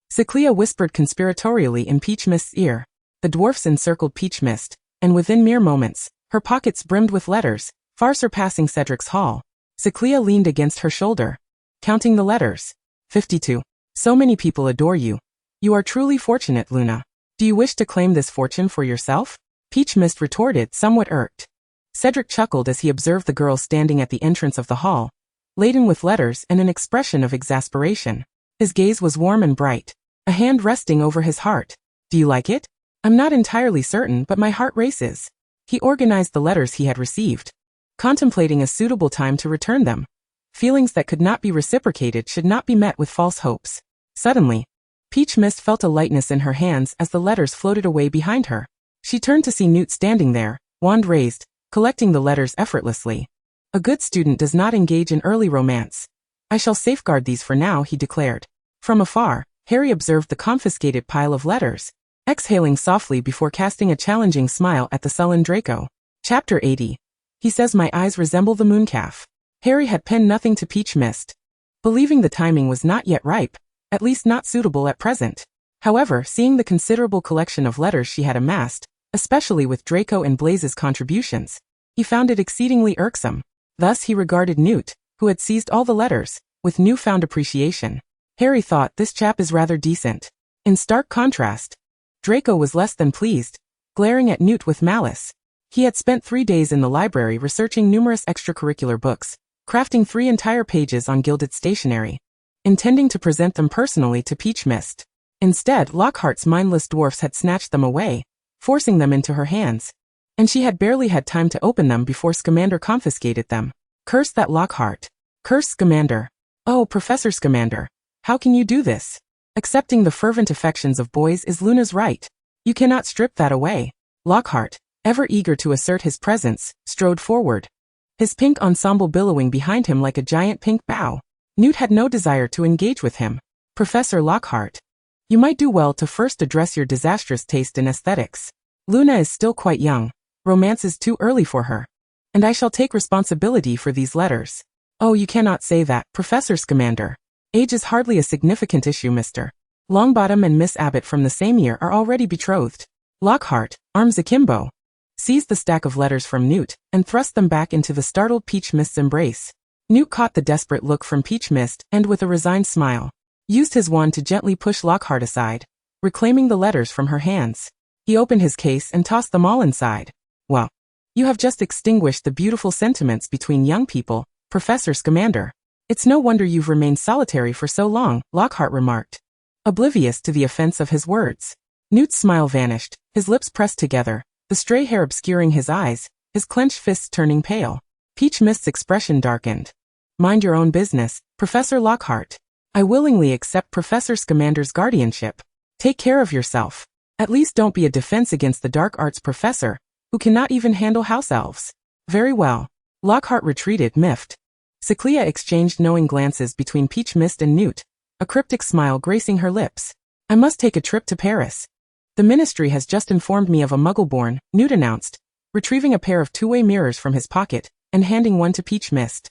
Ceclia whispered conspiratorially in Peach Mist's ear. The dwarfs encircled Peach Mist, and within mere moments, her pockets brimmed with letters, far surpassing Cedric's haul. Ceclia leaned against her shoulder, counting the letters. 52. So many people adore you. You are truly fortunate, Luna. Do you wish to claim this fortune for yourself? Peach Mist retorted, somewhat irked. Cedric chuckled as he observed the girl standing at the entrance of the hall, laden with letters and an expression of exasperation. His gaze was warm and bright, a hand resting over his heart. Do you like it? I'm not entirely certain, but my heart races. He organized the letters he had received, contemplating a suitable time to return them. Feelings that could not be reciprocated should not be met with false hopes. Suddenly, Peach Mist felt a lightness in her hands as the letters floated away behind her. She turned to see Newt standing there, wand raised, collecting the letters effortlessly. A good student does not engage in early romance. I shall safeguard these for now, he declared. From afar, Harry observed the confiscated pile of letters, exhaling softly before casting a challenging smile at the sullen Draco. Chapter 80. He says my eyes resemble the mooncalf. Harry had penned nothing to Peach Mist, believing the timing was not yet ripe, at least not suitable at present. However, seeing the considerable collection of letters she had amassed, especially with Draco and Blaze's contributions, he found it exceedingly irksome. Thus he regarded Newt, who had seized all the letters, with newfound appreciation. Harry thought, this chap is rather decent. In stark contrast, Draco was less than pleased, glaring at Newt with malice. He had spent 3 days in the library researching numerous extracurricular books, crafting 3 entire pages on gilded stationery, intending to present them personally to Peach Mist. Instead, Lockhart's mindless dwarfs had snatched them away, forcing them into her hands, and she had barely had time to open them before Scamander confiscated them. Curse that Lockhart. Curse Scamander. Oh, Professor Scamander, how can you do this? Accepting the fervent affections of boys is Luna's right. You cannot strip that away. Lockhart, ever eager to assert his presence, strode forward, his pink ensemble billowing behind him like a giant pink bow. Newt had no desire to engage with him. Professor Lockhart, you might do well to first address your disastrous taste in aesthetics. Luna is still quite young. Romance is too early for her. And I shall take responsibility for these letters. Oh, you cannot say that, Professor Scamander. Age is hardly a significant issue, Mr. Longbottom and Miss Abbott from the same year are already betrothed. Lockhart, arms akimbo, seized the stack of letters from Newt and thrust them back into the startled Peach Mist's embrace. Newt caught the desperate look from Peach Mist and, with a resigned smile, used his wand to gently push Lockhart aside, reclaiming the letters from her hands. He opened his case and tossed them all inside. Well, you have just extinguished the beautiful sentiments between young people, Professor Scamander. It's no wonder you've remained solitary for so long, Lockhart remarked, oblivious to the offense of his words. Newt's smile vanished, his lips pressed together, the stray hair obscuring his eyes, his clenched fists turning pale. Peach Mist's expression darkened. Mind your own business, Professor Lockhart. I willingly accept Professor Scamander's guardianship. Take care of yourself. At least don't be a defense against the dark arts professor, who cannot even handle house elves. Very well. Lockhart retreated, miffed. Cecilia exchanged knowing glances between Peach Mist and Newt, a cryptic smile gracing her lips. I must take a trip to Paris. The Ministry has just informed me of a Muggleborn, Newt announced, retrieving a pair of two-way mirrors from his pocket and handing one to Peach Mist.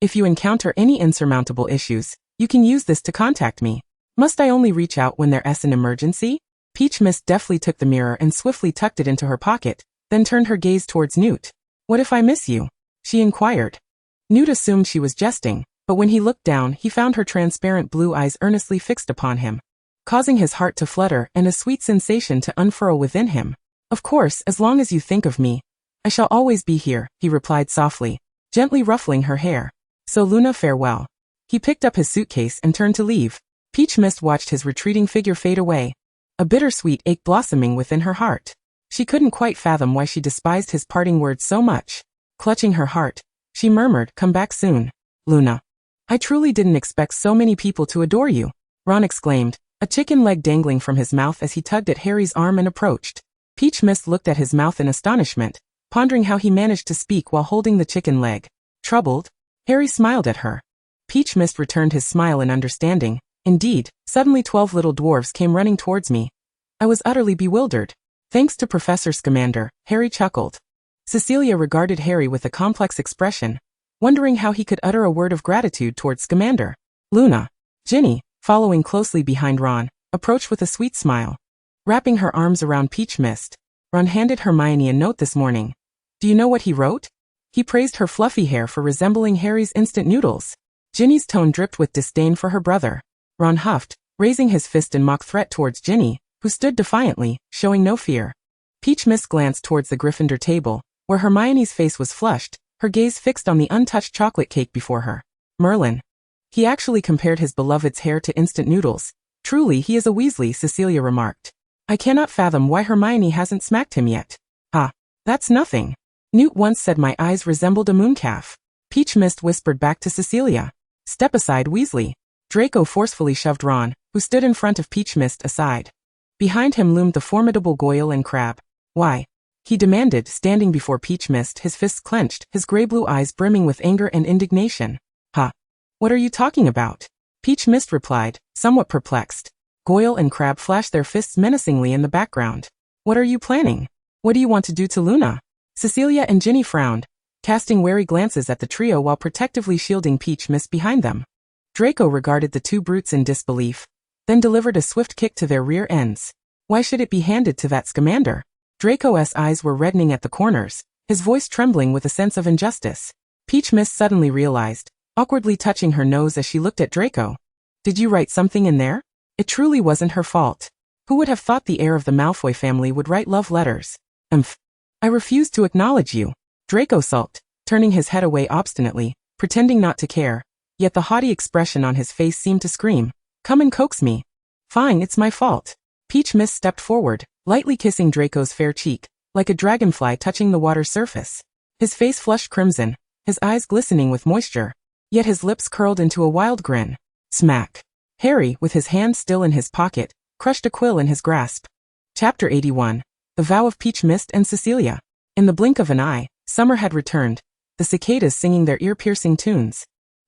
If you encounter any insurmountable issues, you can use this to contact me. Must I only reach out when there's an emergency? Peach Mist deftly took the mirror and swiftly tucked it into her pocket, then turned her gaze towards Newt. What if I miss you? She inquired. Newt assumed she was jesting, but when he looked down, he found her transparent blue eyes earnestly fixed upon him, causing his heart to flutter and a sweet sensation to unfurl within him. Of course, as long as you think of me, I shall always be here, he replied softly, gently ruffling her hair. So Luna, farewell. He picked up his suitcase and turned to leave. Peach Mist watched his retreating figure fade away, a bittersweet ache blossoming within her heart. She couldn't quite fathom why she despised his parting words so much. Clutching her heart, she murmured, come back soon. Luna. I truly didn't expect so many people to adore you, Ron exclaimed, a chicken leg dangling from his mouth as he tugged at Harry's arm and approached. Peach Mist looked at his mouth in astonishment, pondering how he managed to speak while holding the chicken leg. Troubled? Harry smiled at her. Peach Mist returned his smile in understanding. Indeed, suddenly 12 little dwarves came running towards me. I was utterly bewildered. Thanks to Professor Scamander, Harry chuckled. Cecilia regarded Harry with a complex expression, wondering how he could utter a word of gratitude towards Scamander. Luna. Ginny, following closely behind Ron, approached with a sweet smile. Wrapping her arms around Peach Mist, Ron handed Hermione a note this morning. Do you know what he wrote? He praised her fluffy hair for resembling Harry's instant noodles. Ginny's tone dripped with disdain for her brother. Ron huffed, raising his fist in mock threat towards Ginny, who stood defiantly, showing no fear. Peach Mist glanced towards the Gryffindor table, where Hermione's face was flushed, her gaze fixed on the untouched chocolate cake before her. Merlin. He actually compared his beloved's hair to instant noodles. Truly he is a Weasley, Cecilia remarked. I cannot fathom why Hermione hasn't smacked him yet. Ah, that's nothing. Newt once said my eyes resembled a mooncalf. Peach Mist whispered back to Cecilia. Step aside, Weasley. Draco forcefully shoved Ron, who stood in front of Peach Mist, aside. Behind him loomed the formidable Goyle and Crabbe. Why? He demanded, standing before Peach Mist, his fists clenched, his gray-blue eyes brimming with anger and indignation. Huh? What are you talking about? Peach Mist replied, somewhat perplexed. Goyle and Crabbe flashed their fists menacingly in the background. What are you planning? What do you want to do to Luna? Cecilia and Ginny frowned, casting wary glances at the trio while protectively shielding Peach Mist behind them. Draco regarded the two brutes in disbelief, then delivered a swift kick to their rear ends. Why should it be handed to that Scamander? Draco's eyes were reddening at the corners, his voice trembling with a sense of injustice. Peach Mist suddenly realized, awkwardly touching her nose as she looked at Draco. Did you write something in there? It truly wasn't her fault. Who would have thought the heir of the Malfoy family would write love letters? I refuse to acknowledge you. Draco sulked, turning his head away obstinately, pretending not to care, yet the haughty expression on his face seemed to scream, come and coax me. Fine, it's my fault. Peach Mist stepped forward, lightly kissing Draco's fair cheek, like a dragonfly touching the water's surface. His face flushed crimson, his eyes glistening with moisture, yet his lips curled into a wild grin. Smack. Harry, with his hand still in his pocket, crushed a quill in his grasp. Chapter 81. The Vow of Peach Mist and Cecilia. In the blink of an eye, summer had returned, the cicadas singing their ear-piercing tunes.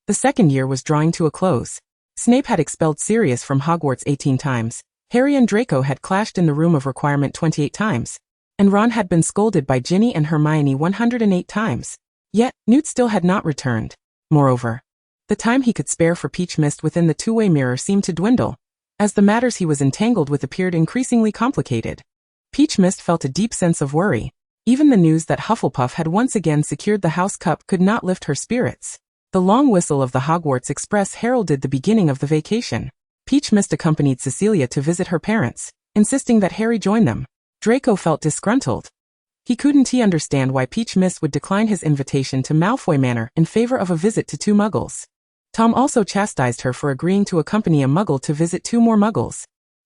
The second year was drawing to a close. Snape had expelled Sirius from Hogwarts 18 times, Harry and Draco had clashed in the Room of Requirement 28 times, and Ron had been scolded by Ginny and Hermione 108 times. Yet, Newt still had not returned. Moreover, the time he could spare for Peach Mist within the two-way mirror seemed to dwindle. as the matters he was entangled with appeared increasingly complicated. Peach Mist felt a deep sense of worry. Even the news that Hufflepuff had once again secured the House Cup could not lift her spirits. The long whistle of the Hogwarts Express heralded the beginning of the vacation. Peach Mist accompanied Cecilia to visit her parents, insisting that Harry join them. Draco felt disgruntled. He couldn't understand why Peach Mist would decline his invitation to Malfoy Manor in favor of a visit to 2 Muggles. Tom also chastised her for agreeing to accompany a Muggle to visit 2 more Muggles.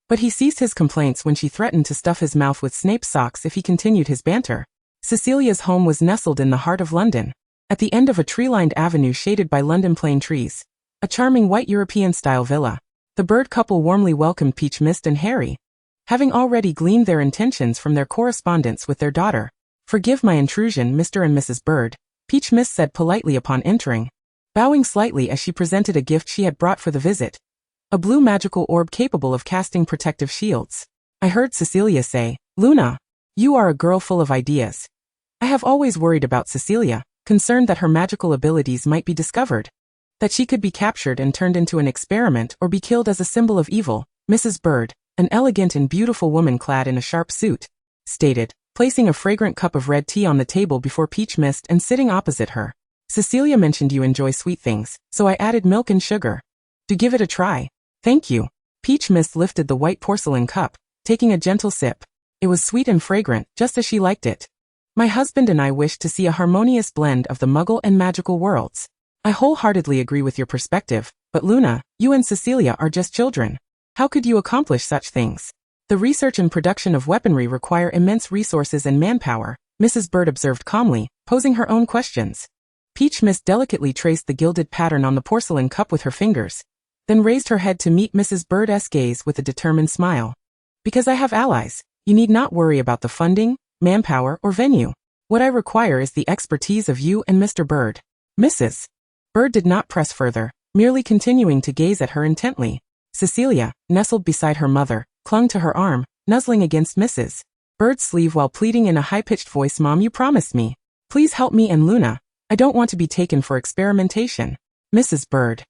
But he ceased his complaints when she threatened to stuff his mouth with Snape's socks if he continued his banter. Cecilia's home was nestled in the heart of London, at the end of a tree-lined avenue shaded by London plane trees. A charming white European-style villa. The Bird couple warmly welcomed Peach Mist and Harry, having already gleaned their intentions from their correspondence with their daughter. "Forgive my intrusion, Mr. and Mrs. Bird," Peach Mist said politely upon entering, bowing slightly as she presented a gift she had brought for the visit. A blue magical orb capable of casting protective shields. "I heard Cecilia say, Luna, you are a girl full of ideas." I have always worried about Cecilia, concerned that her magical abilities might be discovered, that she could be captured and turned into an experiment or be killed as a symbol of evil. Mrs. Bird, an elegant and beautiful woman clad in a sharp suit, stated, placing a fragrant cup of red tea on the table before Peach Mist and sitting opposite her. "Cecilia mentioned you enjoy sweet things, so I added milk and sugar. Do give it a try." "Thank you." Peach Mist lifted the white porcelain cup, taking a gentle sip. It was sweet and fragrant, just as she liked it. "My husband and I wish to see a harmonious blend of the Muggle and magical worlds. I wholeheartedly agree with your perspective, but Luna, you and Cecilia are just children. How could you accomplish such things? The research and production of weaponry require immense resources and manpower," Mrs. Bird observed calmly, posing her own questions. Peach Mist delicately traced the gilded pattern on the porcelain cup with her fingers, then raised her head to meet Mrs. Bird's gaze with a determined smile. "Because I have allies, you need not worry about the funding, manpower, or venue. What I require is the expertise of you and Mr. Bird." Mrs. Bird did not press further, merely continuing to gaze at her intently. Cecilia, nestled beside her mother, clung to her arm, nuzzling against Mrs. Bird's sleeve while pleading in a high-pitched voice, "Mom, you promised me. Please help me and Luna. I don't want to be taken for experimentation." Mrs. Bird,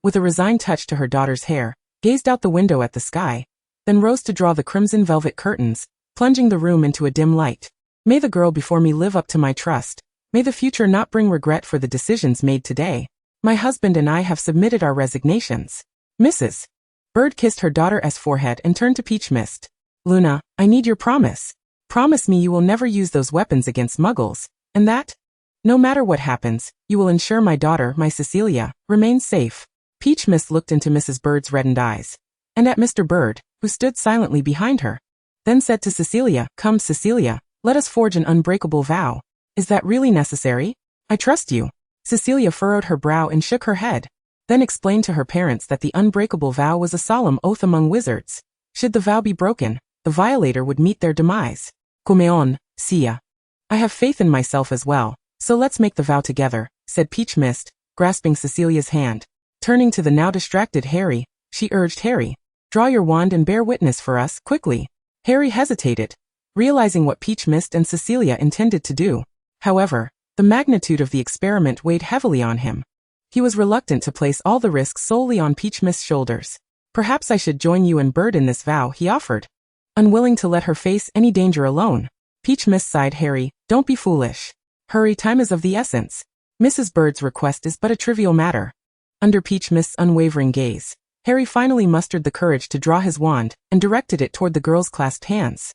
with a resigned touch to her daughter's hair, gazed out the window at the sky, then rose to draw the crimson velvet curtains, plunging the room into a dim light. "May the girl before me live up to my trust. May the future not bring regret for the decisions made today. My husband and I have submitted our resignations." Mrs. Bird kissed her daughter's forehead and turned to Peach Mist. "Luna, I need your promise. Promise me you will never use those weapons against Muggles, and that, no matter what happens, you will ensure my daughter, my Cecilia, remains safe." Peach Mist looked into Mrs. Bird's reddened eyes, and at Mr. Bird, who stood silently behind her, then said to Cecilia, "Come, Cecilia, let us forge an unbreakable vow." "Is that really necessary? I trust you." Cecilia furrowed her brow and shook her head, then explained to her parents that the unbreakable vow was a solemn oath among wizards. Should the vow be broken, the violator would meet their demise. "Come on, Sia. I have faith in myself as well, so let's make the vow together," said Peach Mist, grasping Cecilia's hand. Turning to the now distracted Harry, she urged, "Harry, draw your wand and bear witness for us, quickly." Harry hesitated, realizing what Peach Mist and Cecilia intended to do. However, the magnitude of the experiment weighed heavily on him. He was reluctant to place all the risks solely on Peach Mist's shoulders. "Perhaps I should join you and Bird in this vow," he offered, unwilling to let her face any danger alone. Peach Mist sighed. "Harry, don't be foolish. Hurry, time is of the essence. Mrs. Bird's request is but a trivial matter." Under Peach Mist's unwavering gaze, Harry finally mustered the courage to draw his wand and directed it toward the girl's clasped hands.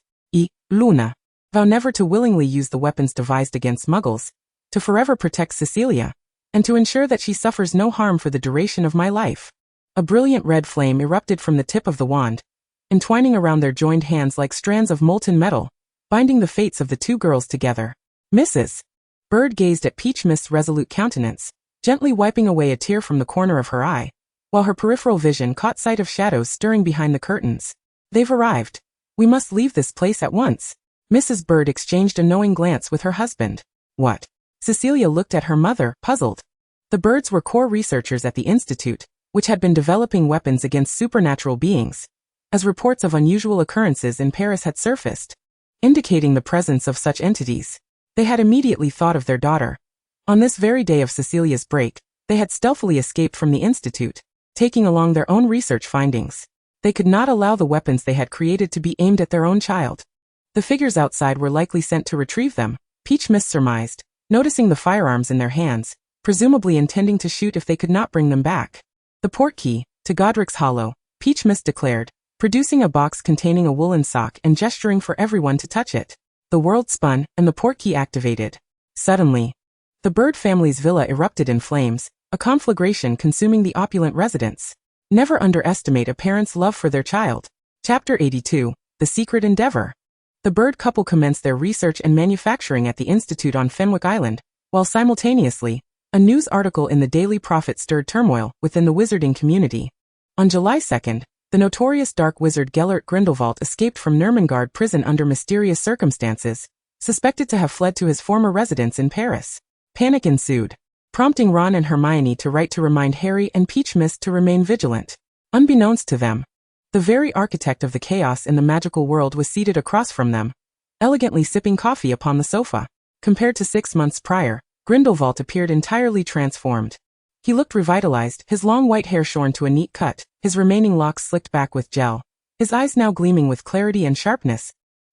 Luna, vow never to willingly use the weapons devised against Muggles, to forever protect Cecilia, and to ensure that she suffers no harm for the duration of my life." A brilliant red flame erupted from the tip of the wand, entwining around their joined hands like strands of molten metal, binding the fates of the 2 girls together. Mrs. Bird gazed at Peach Mist's resolute countenance, gently wiping away a tear from the corner of her eye, while her peripheral vision caught sight of shadows stirring behind the curtains. "They've arrived. We must leave this place at once." Mrs. Bird exchanged a knowing glance with her husband. "What?" Cecilia looked at her mother, puzzled. The Birds were core researchers at the Institute, which had been developing weapons against supernatural beings, as reports of unusual occurrences in Paris had surfaced, indicating the presence of such entities. They had immediately thought of their daughter. On this very day of Cecilia's break, they had stealthily escaped from the Institute, taking along their own research findings. They could not allow the weapons they had created to be aimed at their own child. The figures outside were likely sent to retrieve them, Peach Mist surmised, noticing the firearms in their hands, presumably intending to shoot if they could not bring them back. The portkey, to Godric's Hollow, Peach Mist declared, producing a box containing a woolen sock and gesturing for everyone to touch it. The world spun, and the portkey activated. Suddenly, the bird family's villa erupted in flames, a conflagration consuming the opulent residents. Never underestimate a parent's love for their child. Chapter 82, The Secret Endeavor. The bird couple commenced their research and manufacturing at the Institute on Fenwick Island, while simultaneously, a news article in the Daily Prophet stirred turmoil within the wizarding community. On July 2nd, the notorious dark wizard Gellert Grindelwald escaped from Nurmengard prison under mysterious circumstances, suspected to have fled to his former residence in Paris. Panic ensued, prompting Ron and Hermione to write to remind Harry and Peach Mist to remain vigilant. Unbeknownst to them, the very architect of the chaos in the magical world was seated across from them, elegantly sipping coffee upon the sofa. Compared to 6 months prior, Grindelwald appeared entirely transformed. He looked revitalized, his long white hair shorn to a neat cut, his remaining locks slicked back with gel, his eyes now gleaming with clarity and sharpness.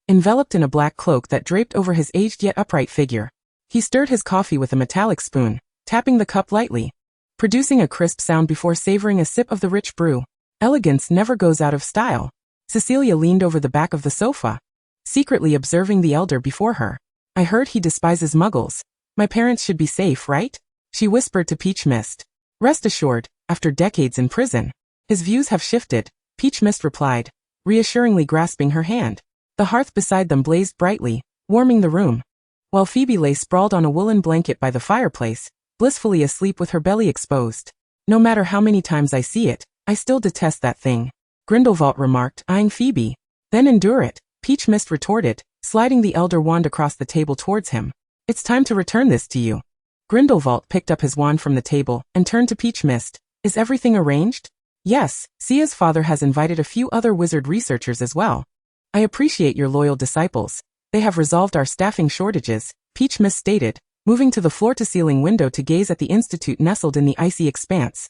Enveloped in a black cloak that draped over his aged yet upright figure, he stirred his coffee with a metallic spoon, tapping the cup lightly, producing a crisp sound before savoring a sip of the rich brew. Elegance never goes out of style. Cecilia leaned over the back of the sofa, secretly observing the elder before her. I heard he despises muggles. My parents should be safe, right? She whispered to Peach Mist. Rest assured, after decades in prison, his views have shifted, Peach Mist replied, reassuringly grasping her hand. The hearth beside them blazed brightly, warming the room, while Phoebe lay sprawled on a woolen blanket by the fireplace, blissfully asleep with her belly exposed. No matter how many times I see it, I still detest that thing, Grindelwald remarked, eyeing Phoebe. Then endure it, Peach Mist retorted, sliding the elder wand across the table towards him. It's time to return this to you. Grindelwald picked up his wand from the table and turned to Peach Mist. Is everything arranged? Yes, Sia's father has invited a few other wizard researchers as well. I appreciate your loyal disciples. They have resolved our staffing shortages, Peach Mist stated, moving to the floor-to-ceiling window to gaze at the institute nestled in the icy expanse.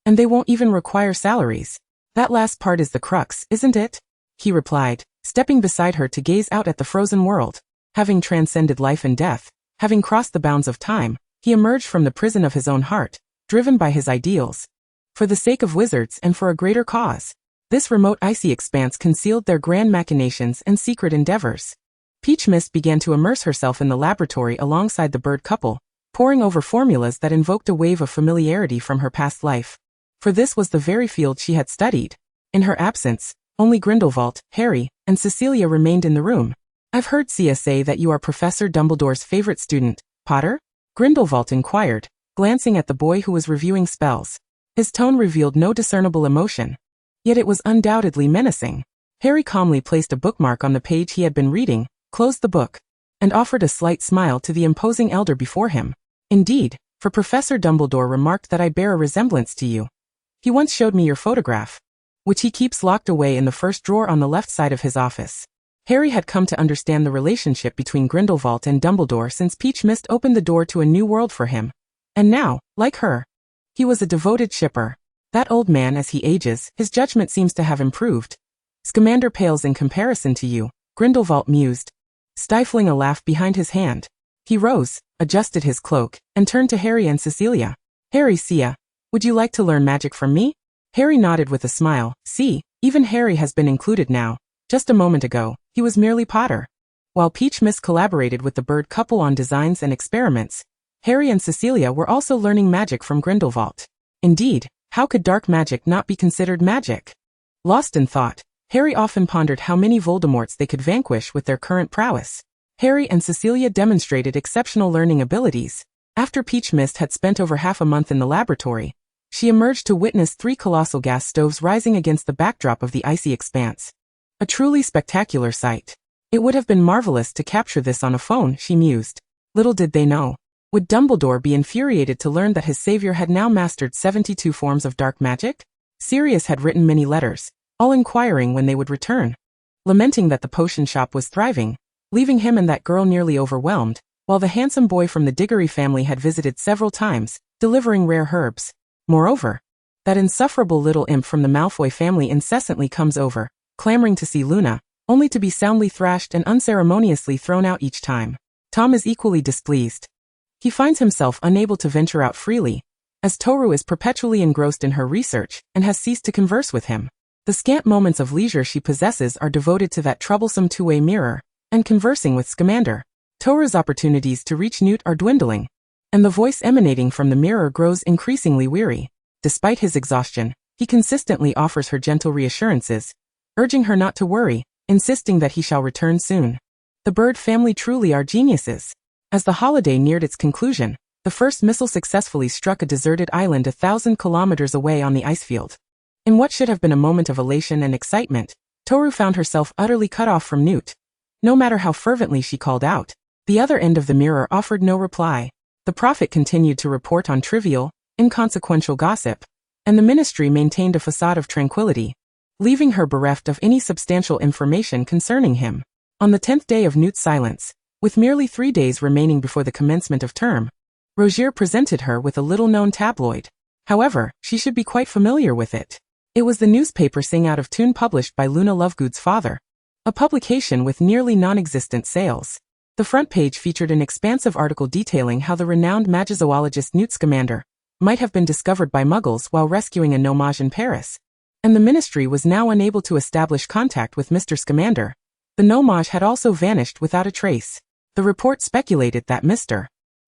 And they won't even require salaries. That last part is the crux, isn't it? He replied, stepping beside her to gaze out at the frozen world. Having transcended life and death, having crossed the bounds of time, he emerged from the prison of his own heart, driven by his ideals. For the sake of wizards and for a greater cause. This remote icy expanse concealed their grand machinations and secret endeavors. Peach Mist began to immerse herself in the laboratory alongside the bird couple, poring over formulas that invoked a wave of familiarity from her past life. For this was the very field she had studied. In her absence, only Grindelwald, Harry, and Cecilia remained in the room. I've heard Sia say that you are Professor Dumbledore's favorite student, Potter? Grindelwald inquired, glancing at the boy who was reviewing spells. His tone revealed no discernible emotion. Yet it was undoubtedly menacing. Harry calmly placed a bookmark on the page he had been reading, closed the book, and offered a slight smile to the imposing elder before him. Indeed, for Professor Dumbledore remarked that I bear a resemblance to you. He once showed me your photograph, which he keeps locked away in the first drawer on the left side of his office. Harry had come to understand the relationship between Grindelwald and Dumbledore since Peach Mist opened the door to a new world for him. And now, like her, he was a devoted shipper. That old man, as he ages, his judgment seems to have improved. Scamander pales in comparison to you, Grindelwald mused, stifling a laugh behind his hand. He rose, adjusted his cloak, and turned to Harry and Cecilia. Harry, Sia, would you like to learn magic from me? Harry nodded with a smile. See, even Harry has been included now. Just a moment ago, he was merely Potter. While Peach Mist collaborated with the bird couple on designs and experiments, Harry and Cecilia were also learning magic from Grindelwald. Indeed, how could dark magic not be considered magic? Lost in thought, Harry often pondered how many Voldemorts they could vanquish with their current prowess. Harry and Cecilia demonstrated exceptional learning abilities. After Peach Mist had spent over half a month in the laboratory, she emerged to witness 3 colossal gas stoves rising against the backdrop of the icy expanse. A truly spectacular sight. It would have been marvelous to capture this on a phone, she mused. Little did they know. Would Dumbledore be infuriated to learn that his savior had now mastered 72 forms of dark magic? Sirius had written many letters, all inquiring when they would return, lamenting that the potion shop was thriving, leaving him and that girl nearly overwhelmed, while the handsome boy from the Diggory family had visited several times, delivering rare herbs. Moreover, That insufferable little imp from the Malfoy family incessantly comes over, clamoring to see Luna, only to be soundly thrashed and unceremoniously thrown out each time. Tom is equally displeased. He finds himself unable to venture out freely, as Toru is perpetually engrossed in her research and has ceased to converse with him. The scant moments of leisure she possesses are devoted to that troublesome two-way mirror and conversing with Scamander. Toru's opportunities to reach Newt are dwindling, and the voice emanating from the mirror grows increasingly weary. Despite his exhaustion, he consistently offers her gentle reassurances, urging her not to worry, insisting that he shall return soon. The Bird family truly are geniuses. As the holiday neared its conclusion, the first missile successfully struck a deserted island 1,000 kilometers away on the icefield. In what should have been a moment of elation and excitement, Toru found herself utterly cut off from Newt. No matter how fervently she called out, the other end of the mirror offered no reply. The prophet continued to report on trivial, inconsequential gossip, and the ministry maintained a facade of tranquility, leaving her bereft of any substantial information concerning him. On the 10th day of Newt's silence, with merely 3 days remaining before the commencement of term, Rogier presented her with a little-known tabloid. However, she should be quite familiar with it. It was the newspaper Sing Out of Tune published by Luna Lovegood's father, a publication with nearly non-existent sales. The front page featured an expansive article detailing how the renowned magizoologist Newt Scamander might have been discovered by Muggles while rescuing a nomage in Paris, and the ministry was now unable to establish contact with Mr. Scamander. The nomage had also vanished without a trace. The report speculated that Mr.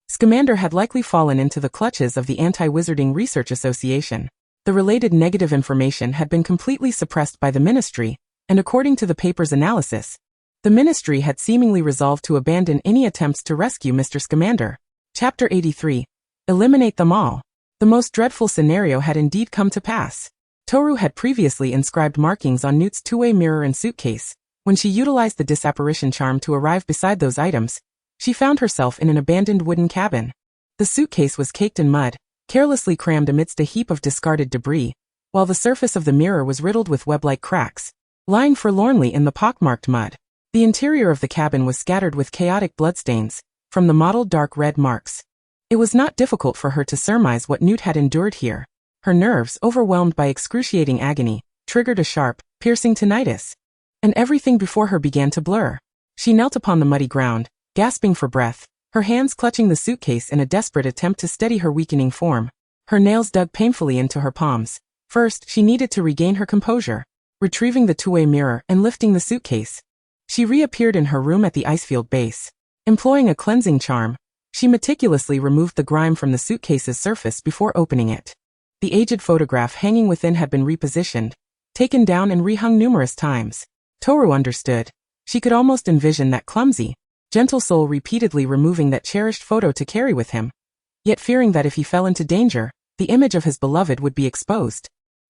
Scamander had likely fallen into the clutches of the Anti-Wizarding Research Association. The related negative information had been completely suppressed by the ministry, and according to the paper's analysis, the ministry had seemingly resolved to abandon any attempts to rescue Mr. Scamander. Chapter 83. Eliminate them all. The most dreadful scenario had indeed come to pass. Toru had previously inscribed markings on Newt's two-way mirror and suitcase. When she utilized the disapparition charm to arrive beside those items, she found herself in an abandoned wooden cabin. The suitcase was caked in mud, carelessly crammed amidst a heap of discarded debris, while the surface of the mirror was riddled with web-like cracks, lying forlornly in the pockmarked mud. The interior of the cabin was scattered with chaotic bloodstains, from the mottled dark red marks. It was not difficult for her to surmise what Newt had endured here. Her nerves, overwhelmed by excruciating agony, triggered a sharp, piercing tinnitus, and everything before her began to blur. She knelt upon the muddy ground, gasping for breath, her hands clutching the suitcase in a desperate attempt to steady her weakening form. Her nails dug painfully into her palms. First, she needed to regain her composure. Retrieving the two-way mirror and lifting the suitcase, she reappeared in her room at the icefield base. Employing a cleansing charm, she meticulously removed the grime from the suitcase's surface before opening it. The aged photograph hanging within had been repositioned, taken down and rehung numerous times. Toru understood. She could almost envision that clumsy, gentle soul repeatedly removing that cherished photo to carry with him, yet fearing that if he fell into danger, the image of his beloved would be exposed.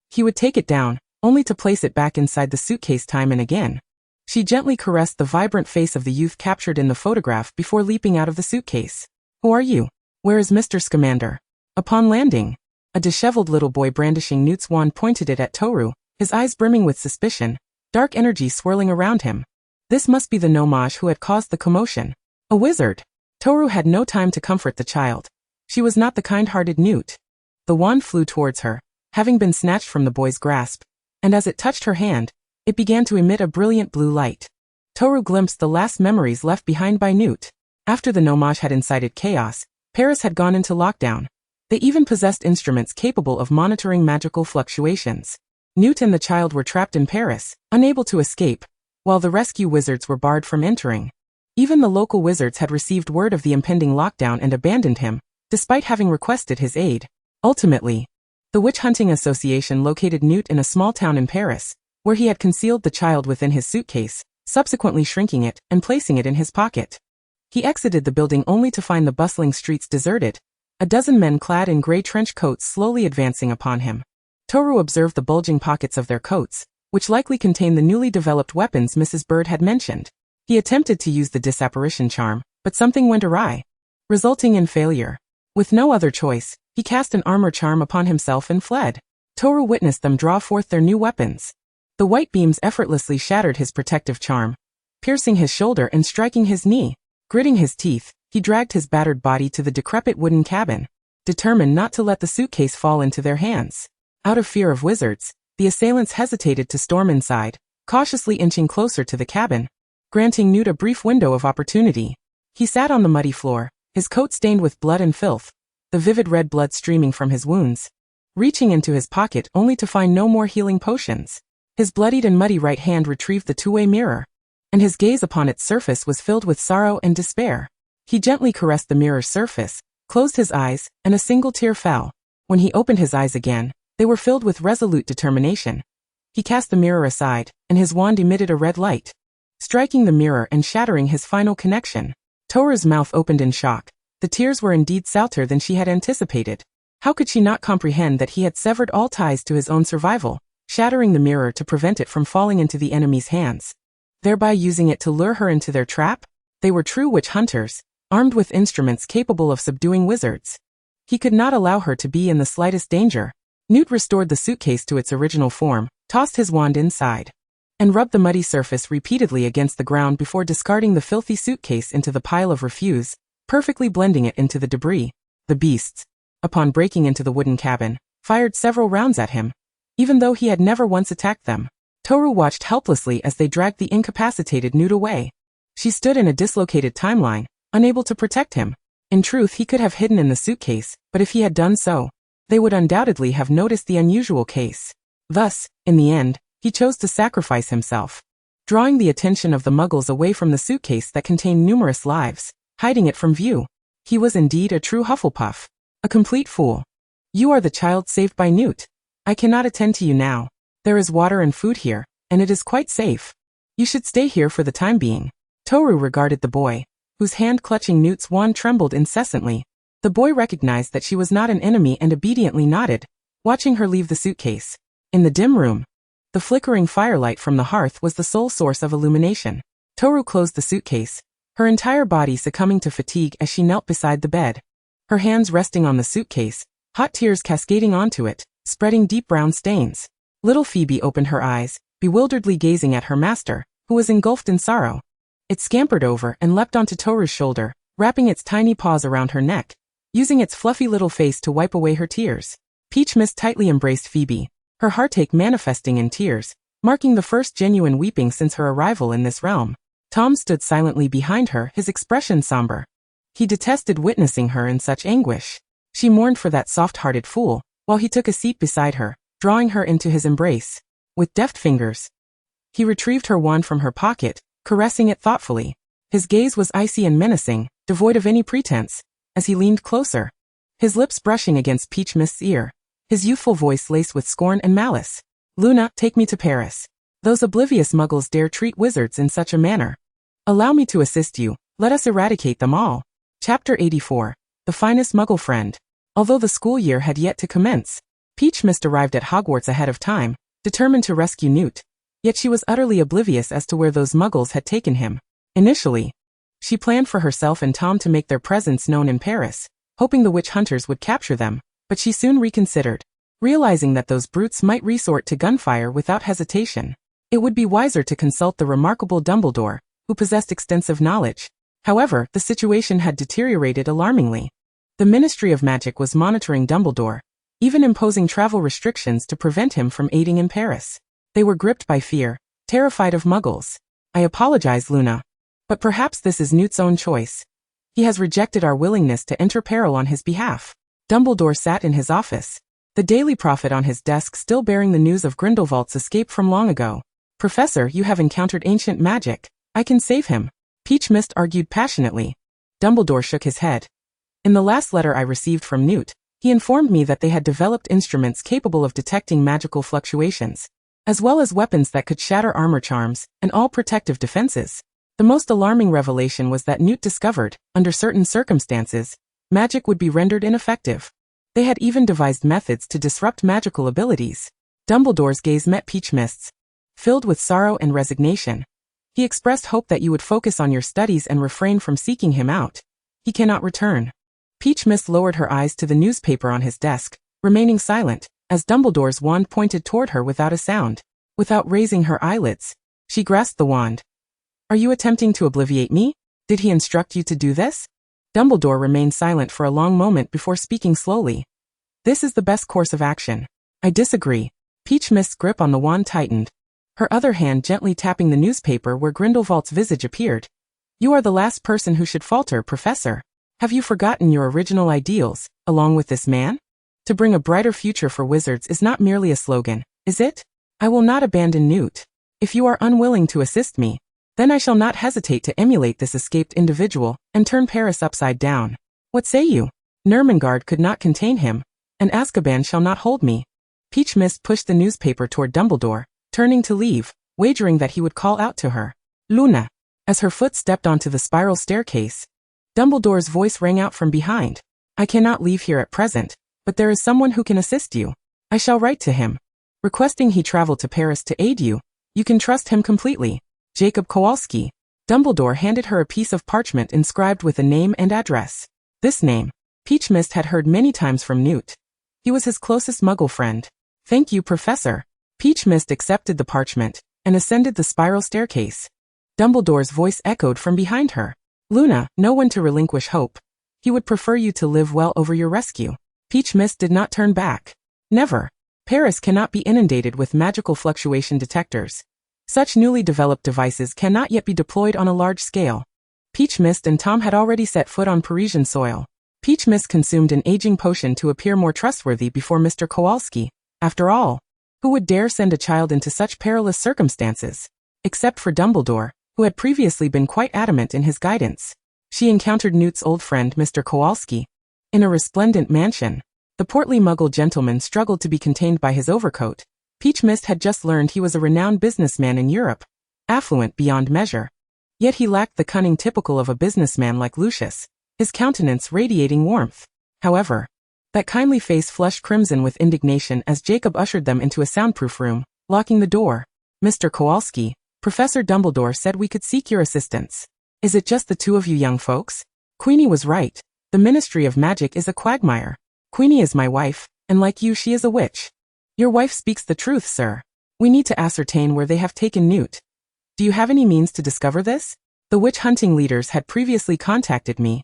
He would take it down, only to place it back inside the suitcase time and again. She gently caressed the vibrant face of the youth captured in the photograph before leaping out of the suitcase. "Who are you? Where is Mr. Scamander?" Upon landing, a disheveled little boy brandishing Newt's wand pointed it at Toru, his eyes brimming with suspicion, dark energy swirling around him. This must be the nomage who had caused the commotion. A wizard. Toru had no time to comfort the child. She was not the kind-hearted Newt. The wand flew towards her, having been snatched from the boy's grasp, and as it touched her hand, it began to emit a brilliant blue light. Toru glimpsed the last memories left behind by Newt. After the nomage had incited chaos, Paris had gone into lockdown. They even possessed instruments capable of monitoring magical fluctuations. Newt and the child were trapped in Paris, unable to escape, while the rescue wizards were barred from entering. Even the local wizards had received word of the impending lockdown and abandoned him, despite having requested his aid. Ultimately, the Witch Hunting Association located Newt in a small town in Paris, where he had concealed the child within his suitcase, subsequently shrinking it and placing it in his pocket. He exited the building only to find the bustling streets deserted, a dozen men clad in gray trench coats slowly advancing upon him. Toru observed the bulging pockets of their coats, which likely contained the newly developed weapons Mrs. Bird had mentioned. He attempted to use the disapparition charm, but something went awry, resulting in failure. With no other choice, he cast an armor charm upon himself and fled. Toru witnessed them draw forth their new weapons. The white beams effortlessly shattered his protective charm, piercing his shoulder and striking his knee. Gritting his teeth, he dragged his battered body to the decrepit wooden cabin, determined not to let the suitcase fall into their hands. Out of fear of wizards, the assailants hesitated to storm inside, cautiously inching closer to the cabin, granting Newt a brief window of opportunity. He sat on the muddy floor, his coat stained with blood and filth, the vivid red blood streaming from his wounds, reaching into his pocket only to find no more healing potions. His bloodied and muddy right hand retrieved the two-way mirror, and his gaze upon its surface was filled with sorrow and despair. He gently caressed the mirror's surface, closed his eyes, and a single tear fell. When he opened his eyes again, they were filled with resolute determination. He cast the mirror aside, and his wand emitted a red light, striking the mirror and shattering his final connection. Toru's mouth opened in shock. The tears were indeed salter than she had anticipated. How could she not comprehend that he had severed all ties to his own survival, shattering the mirror to prevent it from falling into the enemy's hands, thereby using it to lure her into their trap? They were true witch hunters, armed with instruments capable of subduing wizards. He could not allow her to be in the slightest danger. Newt restored the suitcase to its original form, tossed his wand inside, and rubbed the muddy surface repeatedly against the ground before discarding the filthy suitcase into the pile of refuse, perfectly blending it into the debris. The beasts, upon breaking into the wooden cabin, fired several rounds at him, even though he had never once attacked them. Toru watched helplessly as they dragged the incapacitated Newt away. She stood in a dislocated timeline, unable to protect him. In truth, he could have hidden in the suitcase, but if he had done so, they would undoubtedly have noticed the unusual case. Thus, in the end, he chose to sacrifice himself, drawing the attention of the muggles away from the suitcase that contained numerous lives, hiding it from view. He was indeed a true Hufflepuff. A complete fool. You are the child saved by Newt. I cannot attend to you now. There is water and food here, and it is quite safe. You should stay here for the time being. Toru regarded the boy, whose hand clutching Newt's wand trembled incessantly. The boy recognized that she was not an enemy and obediently nodded, watching her leave the suitcase. In the dim room, the flickering firelight from the hearth was the sole source of illumination. Toru closed the suitcase, her entire body succumbing to fatigue as she knelt beside the bed, her hands resting on the suitcase, hot tears cascading onto it, spreading deep brown stains. Little Phoebe opened her eyes, bewilderedly gazing at her master, who was engulfed in sorrow. It scampered over and leapt onto Toru's shoulder, wrapping its tiny paws around her neck, using its fluffy little face to wipe away her tears. Peach Mist tightly embraced Phoebe, her heartache manifesting in tears, marking the first genuine weeping since her arrival in this realm. Tom stood silently behind her, his expression somber. He detested witnessing her in such anguish. She mourned for that soft-hearted fool, while he took a seat beside her, drawing her into his embrace. With deft fingers, he retrieved her wand from her pocket, caressing it thoughtfully. His gaze was icy and menacing, devoid of any pretense, as he leaned closer, his lips brushing against Peach Mist's ear, his youthful voice laced with scorn and malice. Luna, take me to Paris. Those oblivious muggles dare treat wizards in such a manner. Allow me to assist you, let us eradicate them all. Chapter 84. The Finest Muggle Friend. Although the school year had yet to commence, Peach Mist arrived at Hogwarts ahead of time, determined to rescue Newt. Yet she was utterly oblivious as to where those muggles had taken him. Initially, she planned for herself and Tom to make their presence known in Paris, hoping the witch hunters would capture them, but she soon reconsidered, realizing that those brutes might resort to gunfire without hesitation. It would be wiser to consult the remarkable Dumbledore, who possessed extensive knowledge. However, the situation had deteriorated alarmingly. The Ministry of Magic was monitoring Dumbledore, even imposing travel restrictions to prevent him from aiding in Paris. They were gripped by fear, terrified of muggles. I apologize, Luna, but perhaps this is Newt's own choice. He has rejected our willingness to enter peril on his behalf. Dumbledore sat in his office, the Daily Prophet on his desk still bearing the news of Grindelwald's escape from long ago. Professor, you have encountered ancient magic. I can save him. Peach Mist argued passionately. Dumbledore shook his head. In the last letter I received from Newt, he informed me that they had developed instruments capable of detecting magical fluctuations, as well as weapons that could shatter armor charms and all protective defenses. The most alarming revelation was that Newt discovered, under certain circumstances, magic would be rendered ineffective. They had even devised methods to disrupt magical abilities. Dumbledore's gaze met Peach Mist's, filled with sorrow and resignation. He expressed hope that you would focus on your studies and refrain from seeking him out. He cannot return. Peach Mist lowered her eyes to the newspaper on his desk, remaining silent, as Dumbledore's wand pointed toward her without a sound. Without raising her eyelids, she grasped the wand. Are you attempting to obliviate me? Did he instruct you to do this? Dumbledore remained silent for a long moment before speaking slowly. This is the best course of action. I disagree. Peach Mist's grip on the wand tightened, her other hand gently tapping the newspaper where Grindelwald's visage appeared. You are the last person who should falter, Professor. Have you forgotten your original ideals, along with this man? To bring a brighter future for wizards is not merely a slogan, is it? I will not abandon Newt. If you are unwilling to assist me, then I shall not hesitate to emulate this escaped individual and turn Paris upside down. What say you? Nermangard could not contain him, and Azkaban shall not hold me. Peach Mist pushed the newspaper toward Dumbledore, turning to leave, wagering that he would call out to her, Luna. As her foot stepped onto the spiral staircase, Dumbledore's voice rang out from behind. I cannot leave here at present, but there is someone who can assist you. I shall write to him, requesting he travel to Paris to aid you. You can trust him completely. Jacob Kowalski. Dumbledore handed her a piece of parchment inscribed with a name and address. This name, Peach Mist had heard many times from Newt. He was his closest Muggle friend. Thank you, Professor. Peach Mist accepted the parchment and ascended the spiral staircase. Dumbledore's voice echoed from behind her. Luna, know when to relinquish hope. He would prefer you to live well over your rescue. Peach Mist did not turn back. Never. Paris cannot be inundated with magical fluctuation detectors. Such newly developed devices cannot yet be deployed on a large scale. Peach Mist and Tom had already set foot on Parisian soil. Peach Mist consumed an aging potion to appear more trustworthy before Mr. Kowalski. After all, who would dare send a child into such perilous circumstances? Except for Dumbledore, who had previously been quite adamant in his guidance. She encountered Newt's old friend Mr. Kowalski in a resplendent mansion. The portly Muggle gentleman struggled to be contained by his overcoat. Peach Mist had just learned he was a renowned businessman in Europe, affluent beyond measure. Yet he lacked the cunning typical of a businessman like Lucius, his countenance radiating warmth. However, that kindly face flushed crimson with indignation as Jacob ushered them into a soundproof room, locking the door. Mr. Kowalski, Professor Dumbledore said we could seek your assistance. Is it just the two of you young folks? Queenie was right. The Ministry of Magic is a quagmire. Queenie is my wife, and like you she is a witch. Your wife speaks the truth, sir. We need to ascertain where they have taken Newt. Do you have any means to discover this? The witch hunting leaders had previously contacted me,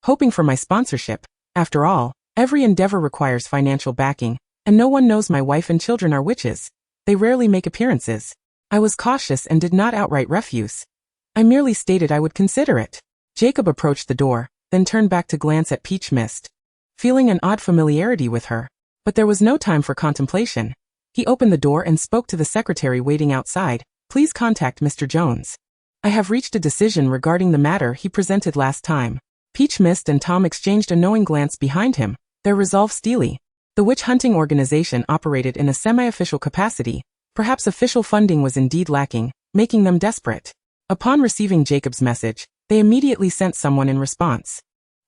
hoping for my sponsorship. After all, every endeavor requires financial backing, and no one knows my wife and children are witches. They rarely make appearances. I was cautious and did not outright refuse. I merely stated I would consider it. Jacob approached the door, then turned back to glance at Peach Mist, feeling an odd familiarity with her. But there was no time for contemplation. He opened the door and spoke to the secretary waiting outside. Please contact Mr. Jones. I have reached a decision regarding the matter he presented last time. Peach Mist and Tom exchanged a knowing glance behind him, their resolve steely. The witch hunting organization operated in a semi-official capacity. Perhaps official funding was indeed lacking, making them desperate. Upon receiving Jacob's message, they immediately sent someone in response.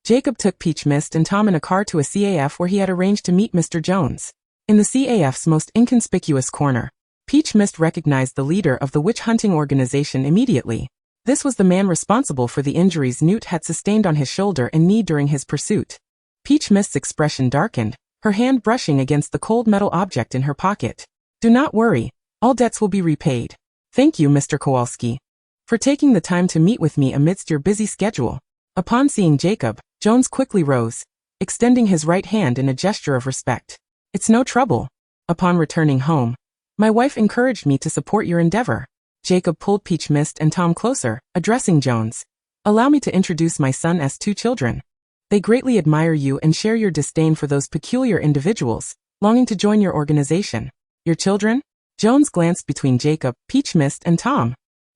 Jacob took Peach Mist and Tom in a car to a CAF where he had arranged to meet Mr. Jones. In the CAF's most inconspicuous corner, Peach Mist recognized the leader of the witch hunting organization immediately. This was the man responsible for the injuries Newt had sustained on his shoulder and knee during his pursuit. Peach Mist's expression darkened, her hand brushing against the cold metal object in her pocket. Do not worry, all debts will be repaid. Thank you, Mr. Kowalski, for taking the time to meet with me amidst your busy schedule. Upon seeing Jacob, Jones quickly rose, extending his right hand in a gesture of respect. It's no trouble. Upon returning home, my wife encouraged me to support your endeavor. Jacob pulled Peach Mist and Tom closer, addressing Jones. Allow me to introduce my son's two children. They greatly admire you and share your disdain for those peculiar individuals, longing to join your organization. Your children? Jones glanced between Jacob, Peach Mist, and Tom,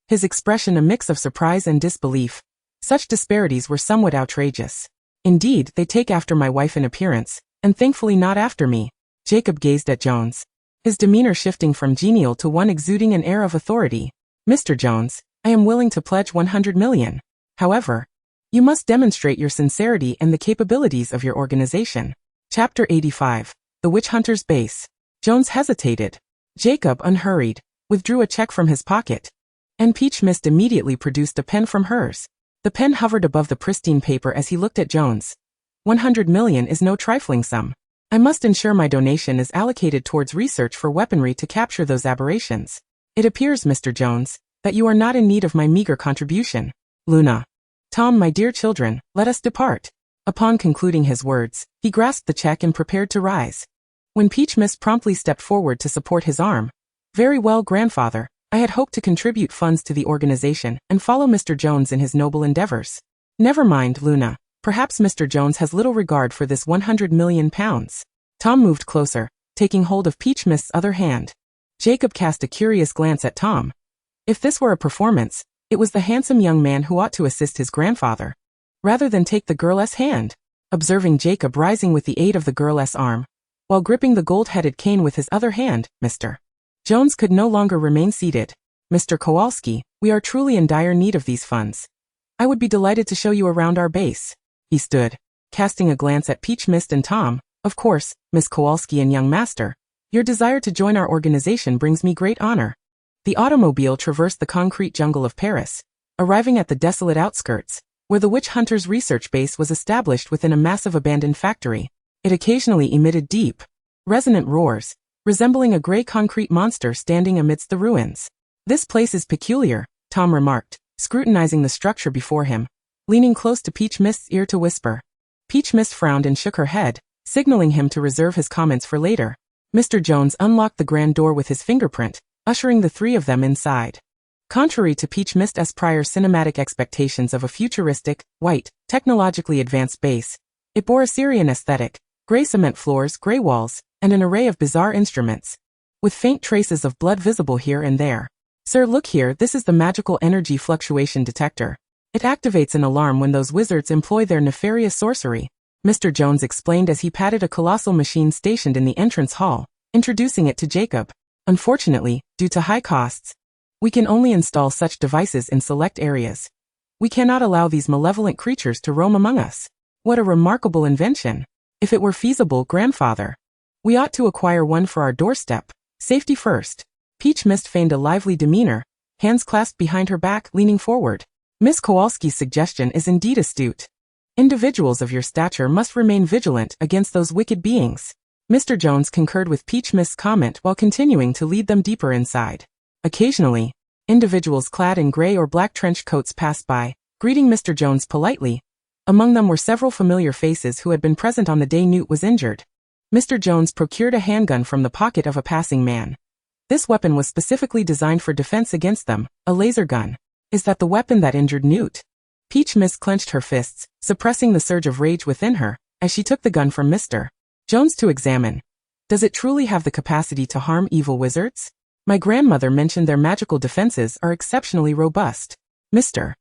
his expression a mix of surprise and disbelief. Such disparities were somewhat outrageous. Indeed, they take after my wife in appearance, and thankfully not after me. Jacob gazed at Jones, his demeanor shifting from genial to one exuding an air of authority. Mr. Jones, I am willing to pledge 100 million. However, you must demonstrate your sincerity and the capabilities of your organization. Chapter 85. The Witch Hunter's Base. Jones hesitated. Jacob, unhurried, withdrew a check from his pocket, and Peach Mist immediately produced a pen from hers. The pen hovered above the pristine paper as he looked at Jones. 100 million is no trifling sum. I must ensure my donation is allocated towards research for weaponry to capture those aberrations. It appears, Mr. Jones, that you are not in need of my meager contribution. Luna. Tom, my dear children, let us depart. Upon concluding his words, he grasped the check and prepared to rise. When Peach Mist promptly stepped forward to support his arm. Very well, grandfather. I had hoped to contribute funds to the organization and follow Mr. Jones in his noble endeavors. Never mind, Luna. Perhaps Mr. Jones has little regard for this 100 million pounds. Tom moved closer, taking hold of Peach Mist's other hand. Jacob cast a curious glance at Tom. If this were a performance, it was the handsome young man who ought to assist his grandfather, rather than take the girl's hand. Observing Jacob rising with the aid of the girl's arm, while gripping the gold-headed cane with his other hand, Mr. Jones could no longer remain seated. Mr. Kowalski, we are truly in dire need of these funds. I would be delighted to show you around our base. He stood, casting a glance at Peach Mist and Tom. Of course, Miss Kowalski and young master. Your desire to join our organization brings me great honor. The automobile traversed the concrete jungle of Paris, arriving at the desolate outskirts, where the witch hunters' research base was established within a massive abandoned factory. It occasionally emitted deep, resonant roars, resembling a gray concrete monster standing amidst the ruins. This place is peculiar, Tom remarked, scrutinizing the structure before him, leaning close to Peach Mist's ear to whisper. Peach Mist frowned and shook her head, signaling him to reserve his comments for later. Mr. Jones unlocked the grand door with his fingerprint, ushering the three of them inside. Contrary to Peach Mist's prior cinematic expectations of a futuristic, white, technologically advanced base, it bore a Syrian aesthetic, gray cement floors, gray walls, and an array of bizarre instruments, with faint traces of blood visible here and there. Sir, look here, this is the magical energy fluctuation detector. It activates an alarm when those wizards employ their nefarious sorcery, Mr. Jones explained as he patted a colossal machine stationed in the entrance hall, introducing it to Jacob. Unfortunately, due to high costs, we can only install such devices in select areas. We cannot allow these malevolent creatures to roam among us. What a remarkable invention. If it were feasible, grandfather, we ought to acquire one for our doorstep. Safety first. Peach Mist feigned a lively demeanor, hands clasped behind her back, leaning forward. Miss Kowalski's suggestion is indeed astute. Individuals of your stature must remain vigilant against those wicked beings. Mr. Jones concurred with Peach Mist's comment while continuing to lead them deeper inside. Occasionally, individuals clad in gray or black trench coats passed by, greeting Mr. Jones politely. Among them were several familiar faces who had been present on the day Newt was injured. Mr. Jones procured a handgun from the pocket of a passing man. This weapon was specifically designed for defense against them, a laser gun. Is that the weapon that injured Newt? Peach Mist clenched her fists, suppressing the surge of rage within her, as she took the gun from Mr. Jones to examine. Does it truly have the capacity to harm evil wizards? My grandmother mentioned their magical defenses are exceptionally robust. Mr.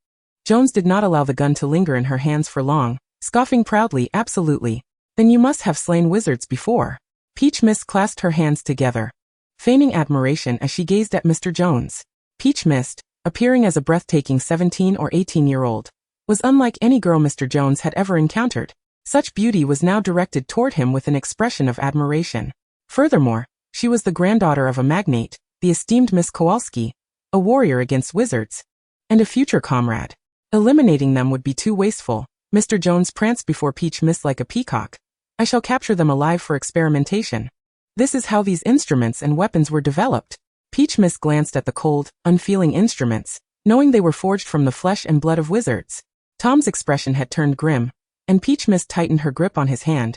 Jones did not allow the gun to linger in her hands for long, scoffing proudly, absolutely. Then you must have slain wizards before. Peach Mist clasped her hands together, feigning admiration as she gazed at Mr. Jones. Peach Mist, appearing as a breathtaking 17 or 18-year-old, was unlike any girl Mr. Jones had ever encountered. Such beauty was now directed toward him with an expression of admiration. Furthermore, she was the granddaughter of a magnate, the esteemed Miss Kowalski, a warrior against wizards, and a future comrade. Eliminating them would be too wasteful. Mr. Jones pranced before Peach Mist like a peacock. I shall capture them alive for experimentation. This is how these instruments and weapons were developed. Peach Mist glanced at the cold, unfeeling instruments, knowing they were forged from the flesh and blood of wizards. Tom's expression had turned grim, and Peach Mist tightened her grip on his hand,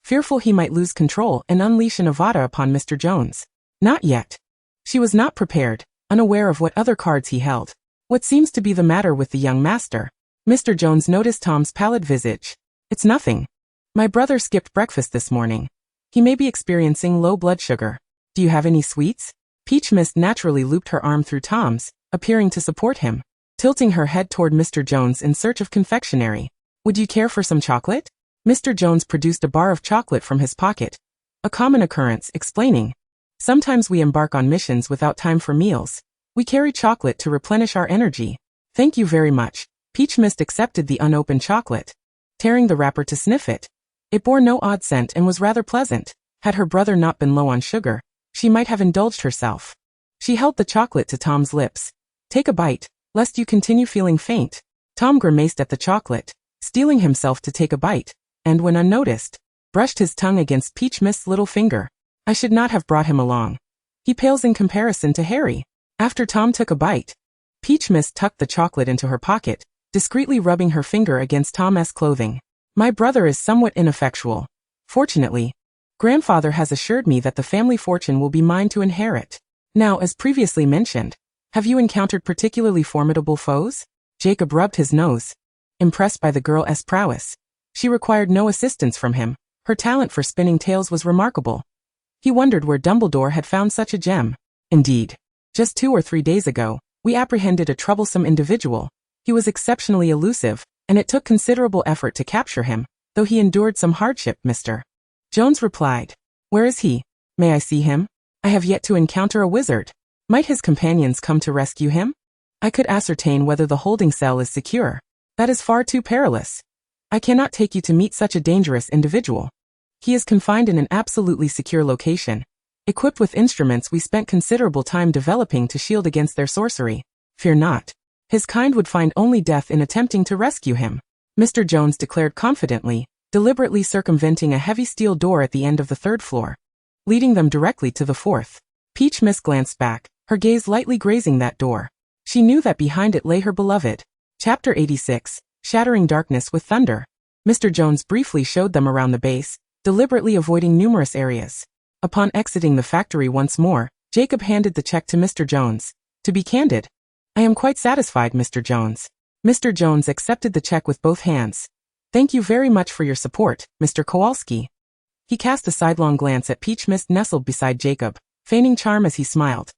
fearful he might lose control and unleash an Avada upon Mr. Jones. Not yet. She was not prepared, unaware of what other cards he held. What seems to be the matter with the young master? Mr. Jones noticed Tom's pallid visage. It's nothing. My brother skipped breakfast this morning. He may be experiencing low blood sugar. Do you have any sweets? Peach Mist naturally looped her arm through Tom's, appearing to support him, tilting her head toward Mr. Jones in search of confectionery. Would you care for some chocolate? Mr. Jones produced a bar of chocolate from his pocket, a common occurrence, explaining. Sometimes we embark on missions without time for meals. We carry chocolate to replenish our energy. Thank you very much. Peach Mist accepted the unopened chocolate, tearing the wrapper to sniff it. It bore no odd scent and was rather pleasant. Had her brother not been low on sugar, she might have indulged herself. She held the chocolate to Tom's lips. Take a bite, lest you continue feeling faint. Tom grimaced at the chocolate, steeling himself to take a bite, and when unnoticed, brushed his tongue against Peach Mist's little finger. I should not have brought him along. He pales in comparison to Harry. After Tom took a bite, Peach Mist tucked the chocolate into her pocket, discreetly rubbing her finger against Tom's clothing. My brother is somewhat ineffectual. Fortunately, Grandfather has assured me that the family fortune will be mine to inherit. Now, as previously mentioned, have you encountered particularly formidable foes? Jacob rubbed his nose, impressed by the girl's prowess. She required no assistance from him. Her talent for spinning tales was remarkable. He wondered where Dumbledore had found such a gem. Indeed, just 2 or 3 days ago, we apprehended a troublesome individual. He was exceptionally elusive, and it took considerable effort to capture him, though he endured some hardship, Mr. Jones replied. Where is he? May I see him? I have yet to encounter a wizard. Might his companions come to rescue him? I could ascertain whether the holding cell is secure. That is far too perilous. I cannot take you to meet such a dangerous individual. He is confined in an absolutely secure location. Equipped with instruments we spent considerable time developing to shield against their sorcery. Fear not. His kind would find only death in attempting to rescue him, Mr. Jones declared confidently, deliberately circumventing a heavy steel door at the end of the 3rd floor, leading them directly to the 4th. Peach Miss glanced back, her gaze lightly grazing that door. She knew that behind it lay her beloved. Chapter 86, Shattering Darkness with Thunder. Mr. Jones briefly showed them around the base, deliberately avoiding numerous areas. Upon exiting the factory once more, Jacob handed the check to Mr. Jones. To be candid, I am quite satisfied, Mr. Jones. Mr. Jones accepted the check with both hands. Thank you very much for your support, Mr. Kowalski. He cast a sidelong glance at Peach Mist nestled beside Jacob, feigning charm as he smiled.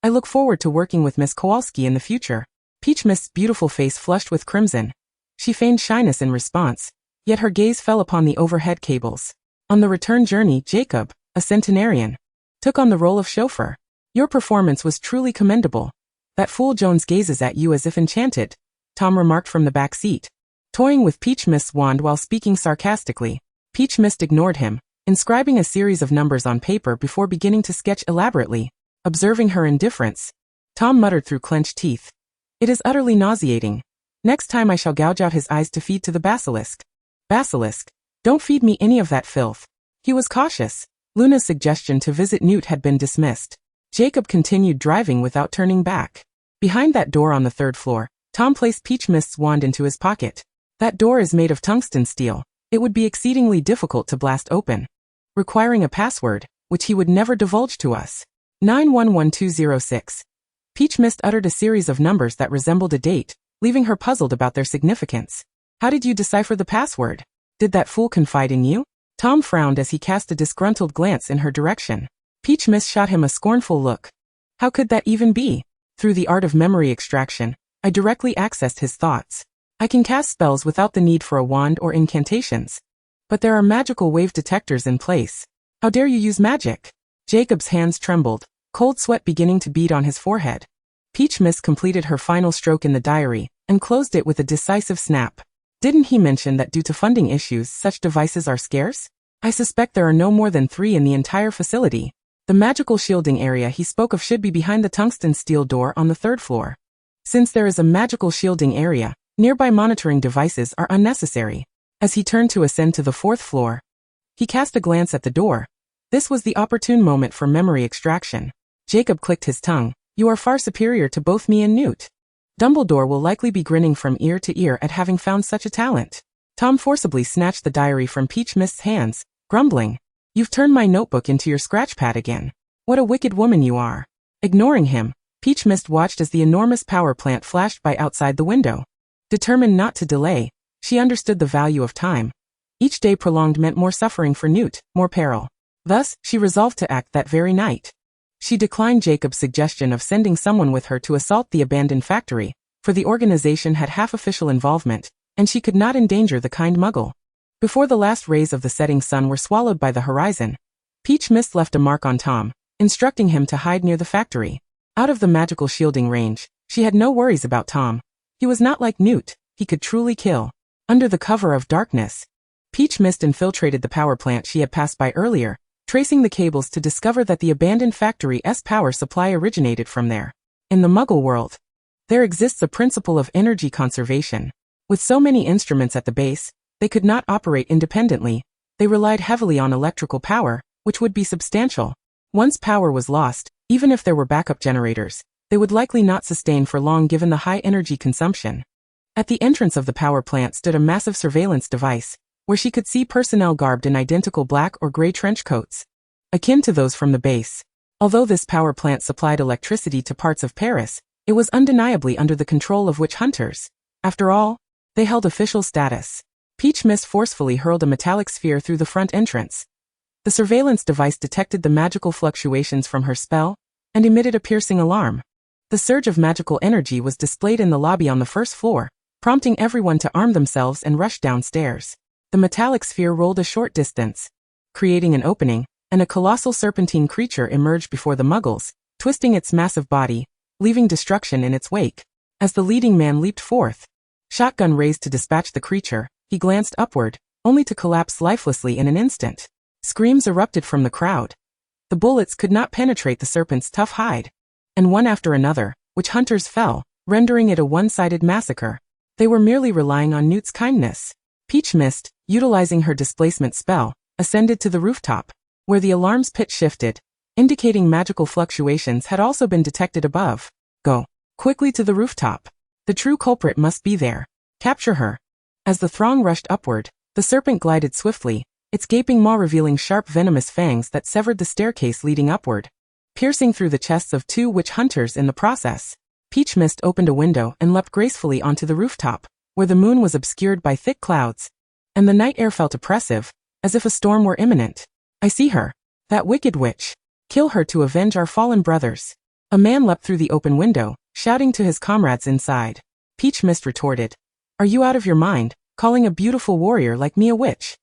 I look forward to working with Miss Kowalski in the future. Peach Mist's beautiful face flushed with crimson. She feigned shyness in response, yet her gaze fell upon the overhead cables. On the return journey, Jacob, a centenarian, took on the role of chauffeur. Your performance was truly commendable. That fool Jones gazes at you as if enchanted, Tom remarked from the back seat, toying with Peach Mist's wand while speaking sarcastically. Peach Mist ignored him, inscribing a series of numbers on paper before beginning to sketch elaborately. Observing her indifference, Tom muttered through clenched teeth. It is utterly nauseating. Next time I shall gouge out his eyes to feed to the basilisk. Basilisk, don't feed me any of that filth. He was cautious. Luna's suggestion to visit Newt had been dismissed. Jacob continued driving without turning back. Behind that door on the 3rd floor, Tom placed Peach Mist's wand into his pocket. That door is made of tungsten steel. It would be exceedingly difficult to blast open, requiring a password, which he would never divulge to us. 911206. Peach Mist uttered a series of numbers that resembled a date, leaving her puzzled about their significance. How did you decipher the password? Did that fool confide in you? Tom frowned as he cast a disgruntled glance in her direction. Peach Mist shot him a scornful look. How could that even be? Through the art of memory extraction, I directly accessed his thoughts. I can cast spells without the need for a wand or incantations. But there are magical wave detectors in place. How dare you use magic? Jacob's hands trembled, cold sweat beginning to bead on his forehead. Peach Mist completed her final stroke in the diary, and closed it with a decisive snap. Didn't he mention that due to funding issues such devices are scarce? I suspect there are no more than 3 in the entire facility. The magical shielding area he spoke of should be behind the tungsten steel door on the 3rd floor. Since there is a magical shielding area, nearby monitoring devices are unnecessary. As he turned to ascend to the 4th floor, he cast a glance at the door. This was the opportune moment for memory extraction. Jacob clicked his tongue. You are far superior to both me and Newt. Dumbledore will likely be grinning from ear to ear at having found such a talent. Tom forcibly snatched the diary from Peach Mist's hands, grumbling. You've turned my notebook into your scratch pad again. What a wicked woman you are. Ignoring him, Peach Mist watched as the enormous power plant flashed by outside the window. Determined not to delay, she understood the value of time. Each day prolonged meant more suffering for Newt, more peril. Thus, she resolved to act that very night. She declined Jacob's suggestion of sending someone with her to assault the abandoned factory, for the organization had half-official involvement, and she could not endanger the kind muggle. Before the last rays of the setting sun were swallowed by the horizon, Peach Mist left a mark on Tom, instructing him to hide near the factory. Out of the magical shielding range, she had no worries about Tom. He was not like Newt, he could truly kill. Under the cover of darkness, Peach Mist infiltrated the power plant she had passed by earlier, tracing the cables to discover that the abandoned factory's power supply originated from there. In the Muggle world, there exists a principle of energy conservation. With so many instruments at the base, they could not operate independently. They relied heavily on electrical power, which would be substantial. Once power was lost, even if there were backup generators, they would likely not sustain for long given the high energy consumption. At the entrance of the power plant stood a massive surveillance device, where she could see personnel garbed in identical black or gray trench coats, akin to those from the base. Although this power plant supplied electricity to parts of Paris, it was undeniably under the control of witch hunters. After all, they held official status. Peach Mist forcefully hurled a metallic sphere through the front entrance. The surveillance device detected the magical fluctuations from her spell and emitted a piercing alarm. The surge of magical energy was displayed in the lobby on the first floor, prompting everyone to arm themselves and rush downstairs. The metallic sphere rolled a short distance, creating an opening, and a colossal serpentine creature emerged before the Muggles, twisting its massive body, leaving destruction in its wake. As the leading man leaped forth, shotgun raised to dispatch the creature, he glanced upward, only to collapse lifelessly in an instant. Screams erupted from the crowd. The bullets could not penetrate the serpent's tough hide, and one after another, witch hunters fell, rendering it a one-sided massacre. They were merely relying on Newt's kindness. Peach Mist, utilizing her displacement spell, ascended to the rooftop, where the alarm's pitch shifted, indicating magical fluctuations had also been detected above. Go quickly to the rooftop. The true culprit must be there. Capture her. As the throng rushed upward, the serpent glided swiftly, its gaping maw revealing sharp venomous fangs that severed the staircase leading upward, piercing through the chests of 2 witch hunters in the process. Peach Mist opened a window and leapt gracefully onto the rooftop, where the moon was obscured by thick clouds, and the night air felt oppressive, as if a storm were imminent. I see her. That wicked witch. Kill her to avenge our fallen brothers. A man leapt through the open window, shouting to his comrades inside. Peach Mist retorted, Are you out of your mind, calling a beautiful warrior like me a witch?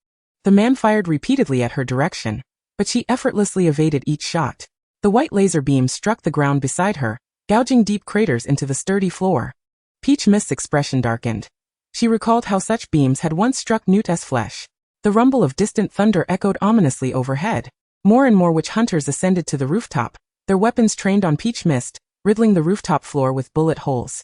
The man fired repeatedly at her direction, but she effortlessly evaded each shot. The white laser beam struck the ground beside her, gouging deep craters into the sturdy floor. Peach Mist's expression darkened. She recalled how such beams had once struck Newt's flesh. The rumble of distant thunder echoed ominously overhead. More and more witch hunters ascended to the rooftop, their weapons trained on Peach Mist, riddling the rooftop floor with bullet holes.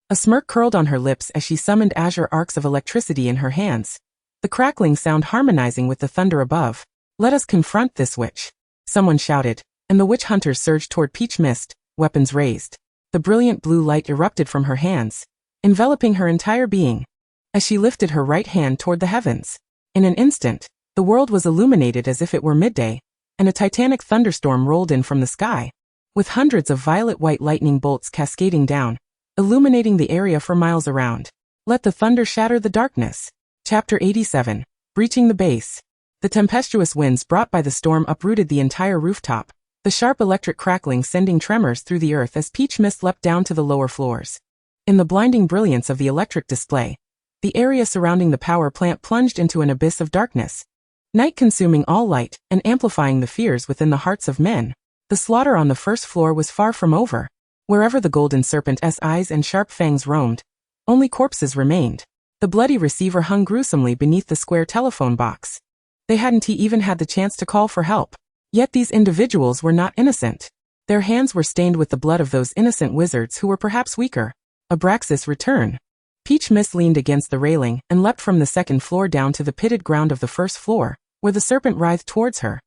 A smirk curled on her lips as she summoned azure arcs of electricity in her hands, the crackling sound harmonizing with the thunder above. Let us confront this witch, someone shouted, and the witch hunters surged toward Peach Mist, weapons raised. The brilliant blue light erupted from her hands, enveloping her entire being. As she lifted her right hand toward the heavens, in an instant, the world was illuminated as if it were midday, and a titanic thunderstorm rolled in from the sky, with hundreds of violet-white lightning bolts cascading down, illuminating the area for miles around. Let the thunder shatter the darkness. Chapter 87. Breaching the base. The tempestuous winds brought by the storm uprooted the entire rooftop, the sharp electric crackling sending tremors through the earth as Peach Mist leapt down to the lower floors. In the blinding brilliance of the electric display, the area surrounding the power plant plunged into an abyss of darkness, night consuming all light and amplifying the fears within the hearts of men. The slaughter on the first floor was far from over. Wherever the golden serpent's eyes and sharp fangs roamed, only corpses remained. The bloody receiver hung gruesomely beneath the square telephone box. They hadn't even had the chance to call for help. Yet these individuals were not innocent. Their hands were stained with the blood of those innocent wizards who were perhaps weaker. Abraxas, return. Peach Mist leaned against the railing and leapt from the second floor down to the pitted ground of the first floor, where the serpent writhed towards her.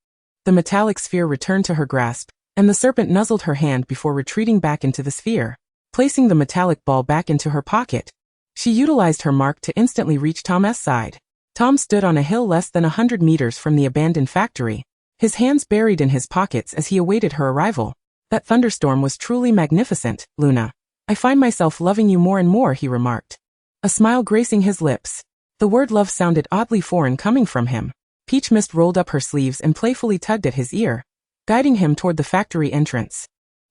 The metallic sphere returned to her grasp, and the serpent nuzzled her hand before retreating back into the sphere, placing the metallic ball back into her pocket. She utilized her mark to instantly reach Tom's side. Tom stood on a hill less than 100 meters from the abandoned factory, his hands buried in his pockets as he awaited her arrival. That thunderstorm was truly magnificent, Luna. I find myself loving you more and more, he remarked, a smile gracing his lips. The word love sounded oddly foreign coming from him. Peach Mist rolled up her sleeves and playfully tugged at his ear, guiding him toward the factory entrance.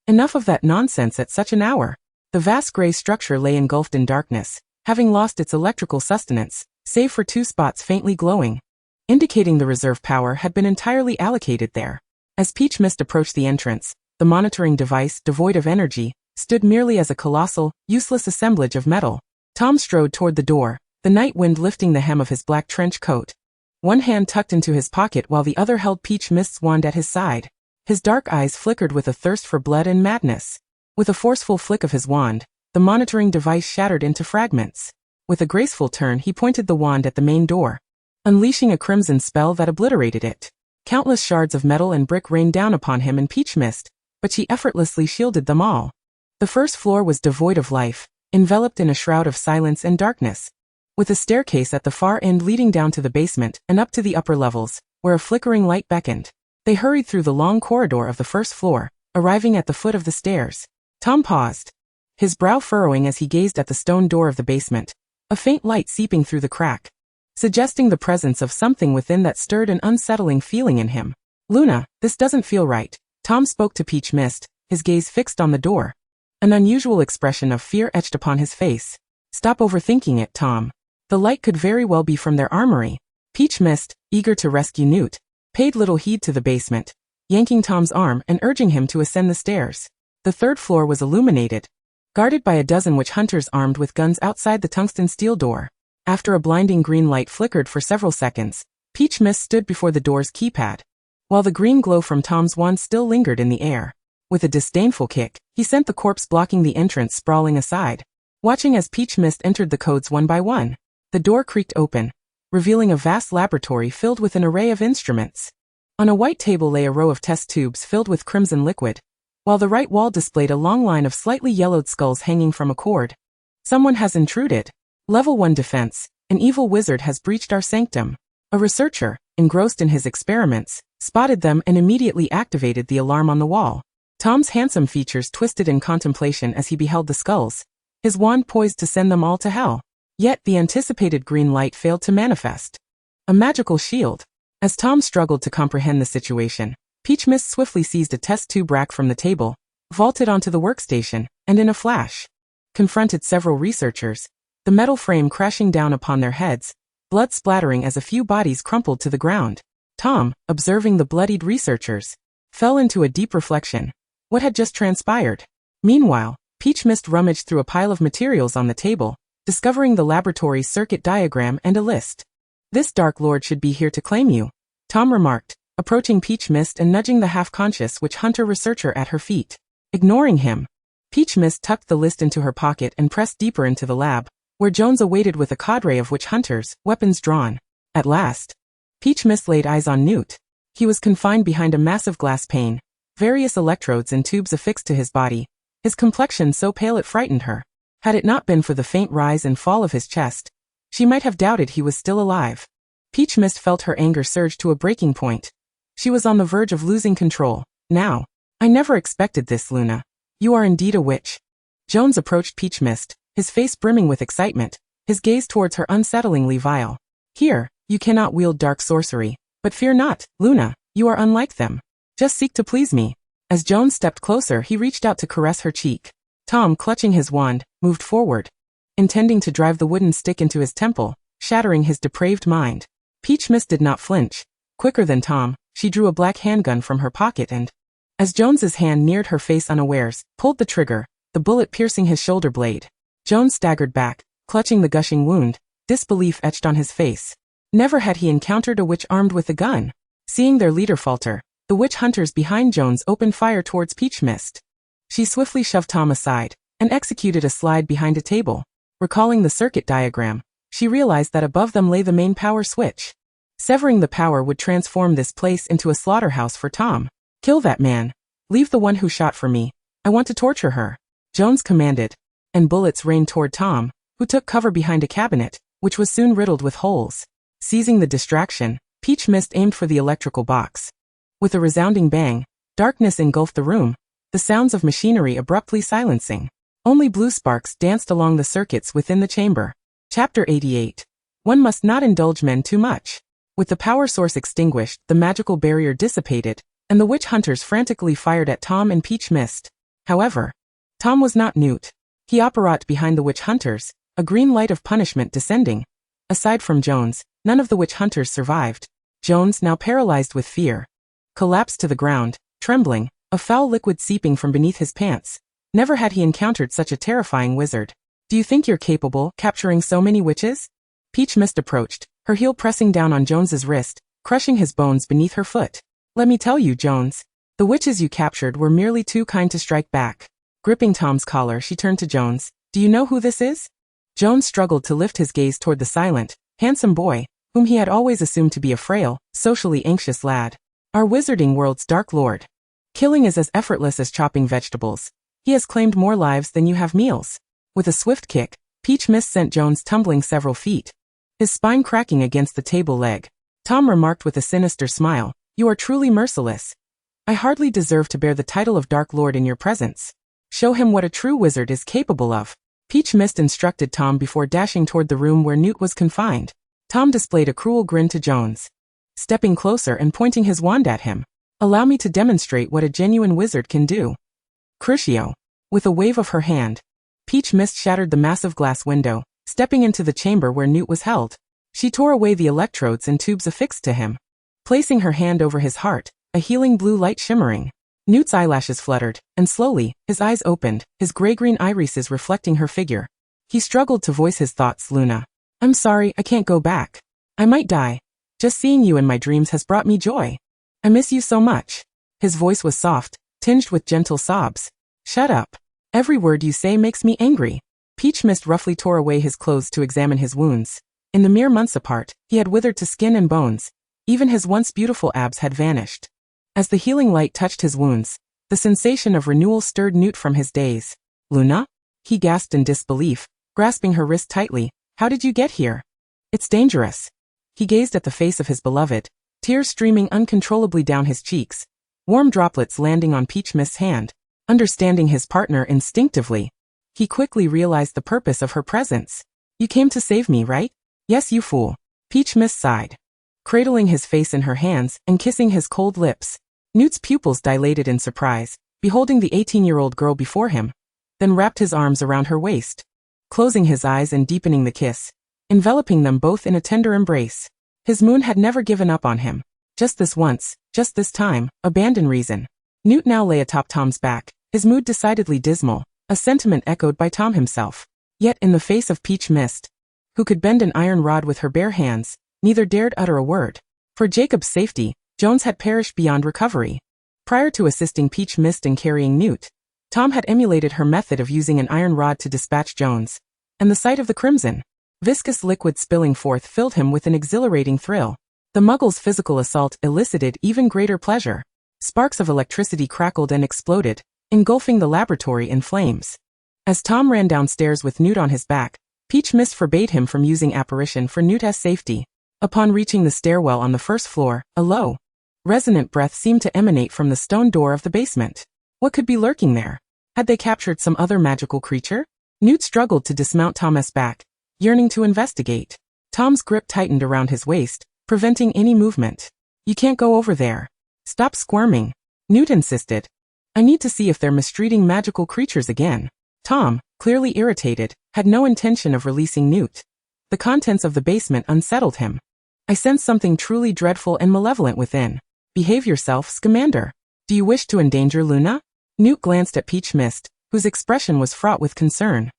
Enough of that nonsense at such an hour. The vast gray structure lay engulfed in darkness, having lost its electrical sustenance, save for 2 spots faintly glowing, indicating the reserve power had been entirely allocated there. As Peach Mist approached the entrance, the monitoring device, devoid of energy, stood merely as a colossal, useless assemblage of metal. Tom strode toward the door, the night wind lifting the hem of his black trench coat. One hand tucked into his pocket while the other held Peach Mist's wand at his side. His dark eyes flickered with a thirst for blood and madness. With a forceful flick of his wand, the monitoring device shattered into fragments. With a graceful turn, he pointed the wand at the main door, unleashing a crimson spell that obliterated it. Countless shards of metal and brick rained down upon him and Peach Mist, but she effortlessly shielded them all. The first floor was devoid of life, enveloped in a shroud of silence and darkness. with a staircase at the far end leading down to the basement and up to the upper levels, where a flickering light beckoned. They hurried through the long corridor of the first floor, arriving at the foot of the stairs. Tom paused, his brow furrowing as he gazed at the stone door of the basement, a faint light seeping through the crack, suggesting the presence of something within that stirred an unsettling feeling in him. Luna, this doesn't feel right. Tom spoke to Peach Mist, his gaze fixed on the door. An unusual expression of fear etched upon his face. Stop overthinking it, Tom. The light could very well be from their armory. Peach Mist, eager to rescue Newt, paid little heed to the basement, yanking Tom's arm and urging him to ascend the stairs. The third floor was illuminated, guarded by a dozen witch hunters armed with guns outside the tungsten steel door. After a blinding green light flickered for several seconds, Peach Mist stood before the door's keypad, while the green glow from Tom's wand still lingered in the air. With a disdainful kick, he sent the corpse blocking the entrance sprawling aside. Watching as Peach Mist entered the codes one by one, the door creaked open, revealing a vast laboratory filled with an array of instruments. On a white table lay a row of test tubes filled with crimson liquid, while the right wall displayed a long line of slightly yellowed skulls hanging from a cord. Someone has intruded. Level 1 defense. An evil wizard has breached our sanctum. A researcher, engrossed in his experiments, spotted them and immediately activated the alarm on the wall. Tom's handsome features twisted in contemplation as he beheld the skulls, his wand poised to send them all to hell. Yet the anticipated green light failed to manifest. A magical shield. As Tom struggled to comprehend the situation, Peach Mist swiftly seized a test tube rack from the table, vaulted onto the workstation, and in a flash, confronted several researchers, the metal frame crashing down upon their heads, blood splattering as a few bodies crumpled to the ground. Tom, observing the bloodied researchers, fell into a deep reflection. What had just transpired? Meanwhile, Peach Mist rummaged through a pile of materials on the table, discovering the laboratory's circuit diagram and a list. This Dark Lord should be here to claim you, Tom remarked, approaching Peach Mist and nudging the half-conscious witch hunter researcher at her feet. Ignoring him, Peach Mist tucked the list into her pocket and pressed deeper into the lab, where Jones awaited with a cadre of witch hunters, weapons drawn. At last, Peach Mist laid eyes on Newt. He was confined behind a massive glass pane, various electrodes and tubes affixed to his body, his complexion so pale it frightened her. Had it not been for the faint rise and fall of his chest, she might have doubted he was still alive. Peach Mist felt her anger surge to a breaking point. She was on the verge of losing control. Now, I never expected this, Luna. You are indeed a witch. Jones approached Peach Mist, his face brimming with excitement, his gaze towards her unsettlingly vile. Here, you cannot wield dark sorcery, but fear not, Luna, you are unlike them. Just seek to please me. As Jones stepped closer, he reached out to caress her cheek. Tom, clutching his wand, moved forward, intending to drive the wooden stick into his temple, shattering his depraved mind. Peach Mist did not flinch. Quicker than Tom, she drew a black handgun from her pocket and, as Jones's hand neared her face unawares, pulled the trigger, the bullet piercing his shoulder blade. Jones staggered back, clutching the gushing wound, disbelief etched on his face. Never had he encountered a witch armed with a gun. Seeing their leader falter, the witch hunters behind Jones opened fire towards Peach Mist. She swiftly shoved Tom aside and executed a slide behind a table. Recalling the circuit diagram, she realized that above them lay the main power switch. Severing the power would transform this place into a slaughterhouse for Tom. Kill that man. Leave the one who shot for me. I want to torture her, Jones commanded, and bullets rained toward Tom, who took cover behind a cabinet, which was soon riddled with holes. Seizing the distraction, Peach Mist aimed for the electrical box. With a resounding bang, darkness engulfed the room, the sounds of machinery abruptly silencing. Only blue sparks danced along the circuits within the chamber. Chapter 88. One must not indulge men too much. With the power source extinguished, the magical barrier dissipated, and the witch hunters frantically fired at Tom and Peach Mist. However, Tom was not Newt. He operated behind the witch hunters, a green light of punishment descending. Aside from Jones, none of the witch hunters survived. Jones, now paralyzed with fear, collapsed to the ground, trembling, a foul liquid seeping from beneath his pants. Never had he encountered such a terrifying wizard. Do you think you're capable capturing so many witches? Peach Mist approached, her heel pressing down on Jones's wrist, crushing his bones beneath her foot. Let me tell you, Jones, the witches you captured were merely too kind to strike back. Gripping Tom's collar, she turned to Jones. Do you know who this is? Jones struggled to lift his gaze toward the silent, handsome boy, whom he had always assumed to be a frail, socially anxious lad. Our wizarding world's Dark Lord. Killing is as effortless as chopping vegetables. He has claimed more lives than you have meals. With a swift kick, Peach Mist sent Jones tumbling several feet, his spine cracking against the table leg. Tom remarked with a sinister smile, "You are truly merciless. I hardly deserve to bear the title of Dark Lord in your presence. Show him what a true wizard is capable of." Peach Mist instructed Tom before dashing toward the room where Newt was confined. Tom displayed a cruel grin to Jones, stepping closer and pointing his wand at him. "Allow me to demonstrate what a genuine wizard can do." Crucio. With a wave of her hand, Peach Mist shattered the massive glass window, stepping into the chamber where Newt was held. She tore away the electrodes and tubes affixed to him, placing her hand over his heart, a healing blue light shimmering. Newt's eyelashes fluttered, and slowly, his eyes opened, his gray-green irises reflecting her figure. He struggled to voice his thoughts. "Luna. I'm sorry, I can't go back. I might die. Just seeing you in my dreams has brought me joy. I miss you so much." His voice was soft, tinged with gentle sobs. "Shut up. Every word you say makes me angry." Peach Mist roughly tore away his clothes to examine his wounds. In the mere months apart, he had withered to skin and bones. Even his once beautiful abs had vanished. As the healing light touched his wounds, the sensation of renewal stirred Newt from his daze. "Luna?" He gasped in disbelief, grasping her wrist tightly. "How did you get here? It's dangerous." He gazed at the face of his beloved, tears streaming uncontrollably down his cheeks, warm droplets landing on Peach Mist's hand. Understanding his partner instinctively, he quickly realized the purpose of her presence. "You came to save me, right?" "Yes, you fool." Peach Mist sighed, cradling his face in her hands and kissing his cold lips. Newt's pupils dilated in surprise, beholding the 18-year-old girl before him, then wrapped his arms around her waist, closing his eyes and deepening the kiss, enveloping them both in a tender embrace. His moon had never given up on him. Just this once, just this time, abandon reason. Newt now lay atop Tom's back, his mood decidedly dismal, a sentiment echoed by Tom himself. Yet in the face of Peach Mist, who could bend an iron rod with her bare hands, neither dared utter a word. For Jacob's safety, Jones had perished beyond recovery. Prior to assisting Peach Mist in carrying Newt, Tom had emulated her method of using an iron rod to dispatch Jones, and the sight of the crimson, viscous liquid spilling forth filled him with an exhilarating thrill. The muggle's physical assault elicited even greater pleasure. Sparks of electricity crackled and exploded, engulfing the laboratory in flames. As Tom ran downstairs with Newt on his back, Peach Mist forbade him from using apparition for Newt's safety. Upon reaching the stairwell on the first floor, a low, resonant breath seemed to emanate from the stone door of the basement. What could be lurking there? Had they captured some other magical creature? Newt struggled to dismount Tom's back, yearning to investigate. Tom's grip tightened around his waist, preventing any movement. "You can't go over there. Stop squirming," Newt insisted. "I need to see if they're mistreating magical creatures again." Tom, clearly irritated, had no intention of releasing Newt. The contents of the basement unsettled him. "I sense something truly dreadful and malevolent within. Behave yourself, Scamander. Do you wish to endanger Luna?" Newt glanced at Peach Mist, whose expression was fraught with concern.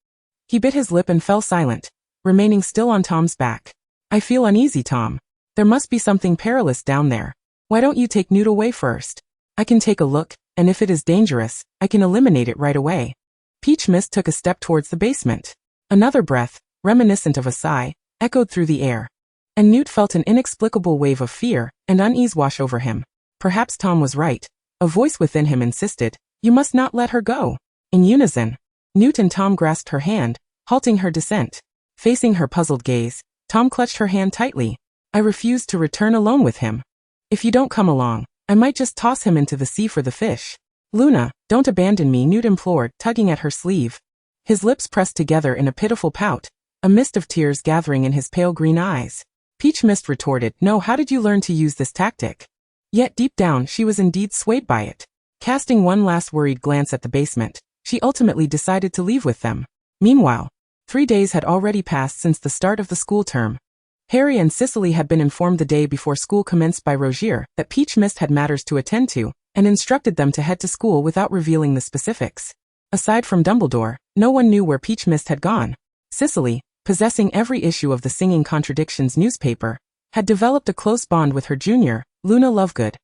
He bit his lip and fell silent, remaining still on Tom's back. "I feel uneasy, Tom. There must be something perilous down there. Why don't you take Newt away first? I can take a look, and if it is dangerous, I can eliminate it right away." Peach Mist took a step towards the basement. Another breath, reminiscent of a sigh, echoed through the air, and Newt felt an inexplicable wave of fear and unease wash over him. Perhaps Tom was right. A voice within him insisted, "You must not let her go." In unison, Newt and Tom grasped her hand, halting her descent. Facing her puzzled gaze, Tom clutched her hand tightly. "I refuse to return alone with him. If you don't come along, I might just toss him into the sea for the fish." "Luna, don't abandon me," Newt implored, tugging at her sleeve. His lips pressed together in a pitiful pout, a mist of tears gathering in his pale green eyes. Peach Mist retorted, "No, how did you learn to use this tactic?" Yet deep down she was indeed swayed by it. Casting one last worried glance at the basement, she ultimately decided to leave with them. Meanwhile, 3 days had already passed since the start of the school term. Harry and Cicely had been informed the day before school commenced by Rogier that Peach Mist had matters to attend to, and instructed them to head to school without revealing the specifics. Aside from Dumbledore, no one knew where Peach Mist had gone. Cicely, possessing every issue of the Singing Contradictions newspaper, had developed a close bond with her junior, Luna Lovegood,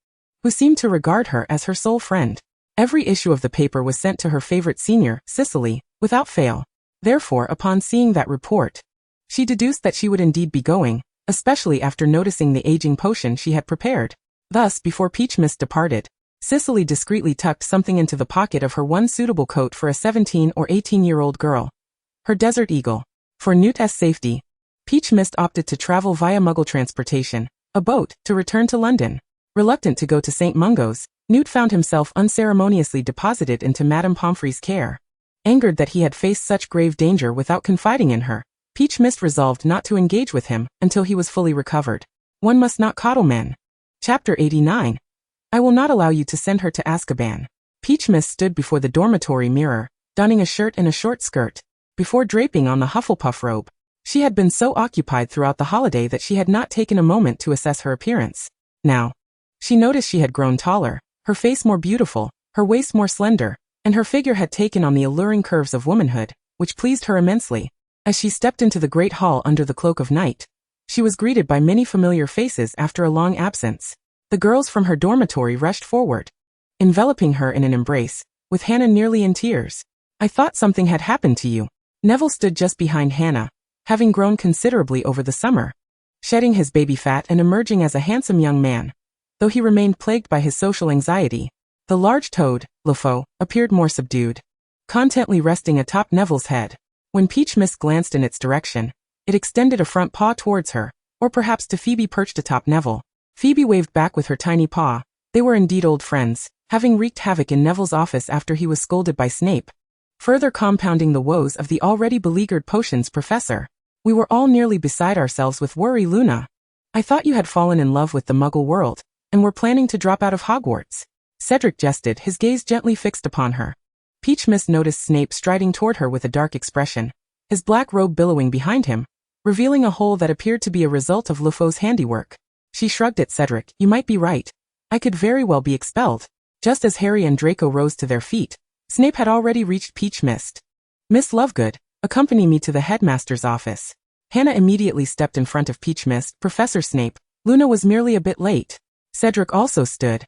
who seemed to regard her as her sole friend. Every issue of the paper was sent to her favorite senior, Cicely, without fail. Therefore, upon seeing that report, she deduced that she would indeed be going, especially after noticing the aging potion she had prepared. Thus, before Peach Mist departed, Cicely discreetly tucked something into the pocket of her one suitable coat for a 17 or 18-year-old girl. Her Desert Eagle. For Newt's safety, Peach Mist opted to travel via Muggle transportation, a boat, to return to London. Reluctant to go to St. Mungo's, Newt found himself unceremoniously deposited into Madame Pomfrey's care. Angered that he had faced such grave danger without confiding in her, Peach Mist resolved not to engage with him until he was fully recovered. One must not coddle men. Chapter 89. I will not allow you to send her to Azkaban. Peach Mist stood before the dormitory mirror, donning a shirt and a short skirt, before draping on the Hufflepuff robe. She had been so occupied throughout the holiday that she had not taken a moment to assess her appearance. Now, she noticed she had grown taller, her face more beautiful, her waist more slender, and her figure had taken on the alluring curves of womanhood, which pleased her immensely. As she stepped into the great hall under the cloak of night, she was greeted by many familiar faces after a long absence. The girls from her dormitory rushed forward, enveloping her in an embrace, with Hannah nearly in tears. I thought something had happened to you. Neville stood just behind Hannah, having grown considerably over the summer, shedding his baby fat and emerging as a handsome young man. Though he remained plagued by his social anxiety, the large toad, Lefaux, appeared more subdued, contently resting atop Neville's head. When Peach Mist glanced in its direction, it extended a front paw towards her, or perhaps to Phoebe perched atop Neville. Phoebe waved back with her tiny paw. They were indeed old friends, having wreaked havoc in Neville's office after he was scolded by Snape, further compounding the woes of the already beleaguered potions professor. We were all nearly beside ourselves with worry, Luna. I thought you had fallen in love with the Muggle world, and were planning to drop out of Hogwarts. Cedric jested, his gaze gently fixed upon her. Peach Mist noticed Snape striding toward her with a dark expression, his black robe billowing behind him, revealing a hole that appeared to be a result of Lefaux's handiwork. She shrugged at Cedric. You might be right. I could very well be expelled. Just as Harry and Draco rose to their feet, Snape had already reached Peach Mist. Miss Lovegood, accompany me to the headmaster's office. Hannah immediately stepped in front of Peach Mist. Professor Snape, Luna was merely a bit late. Cedric also stood,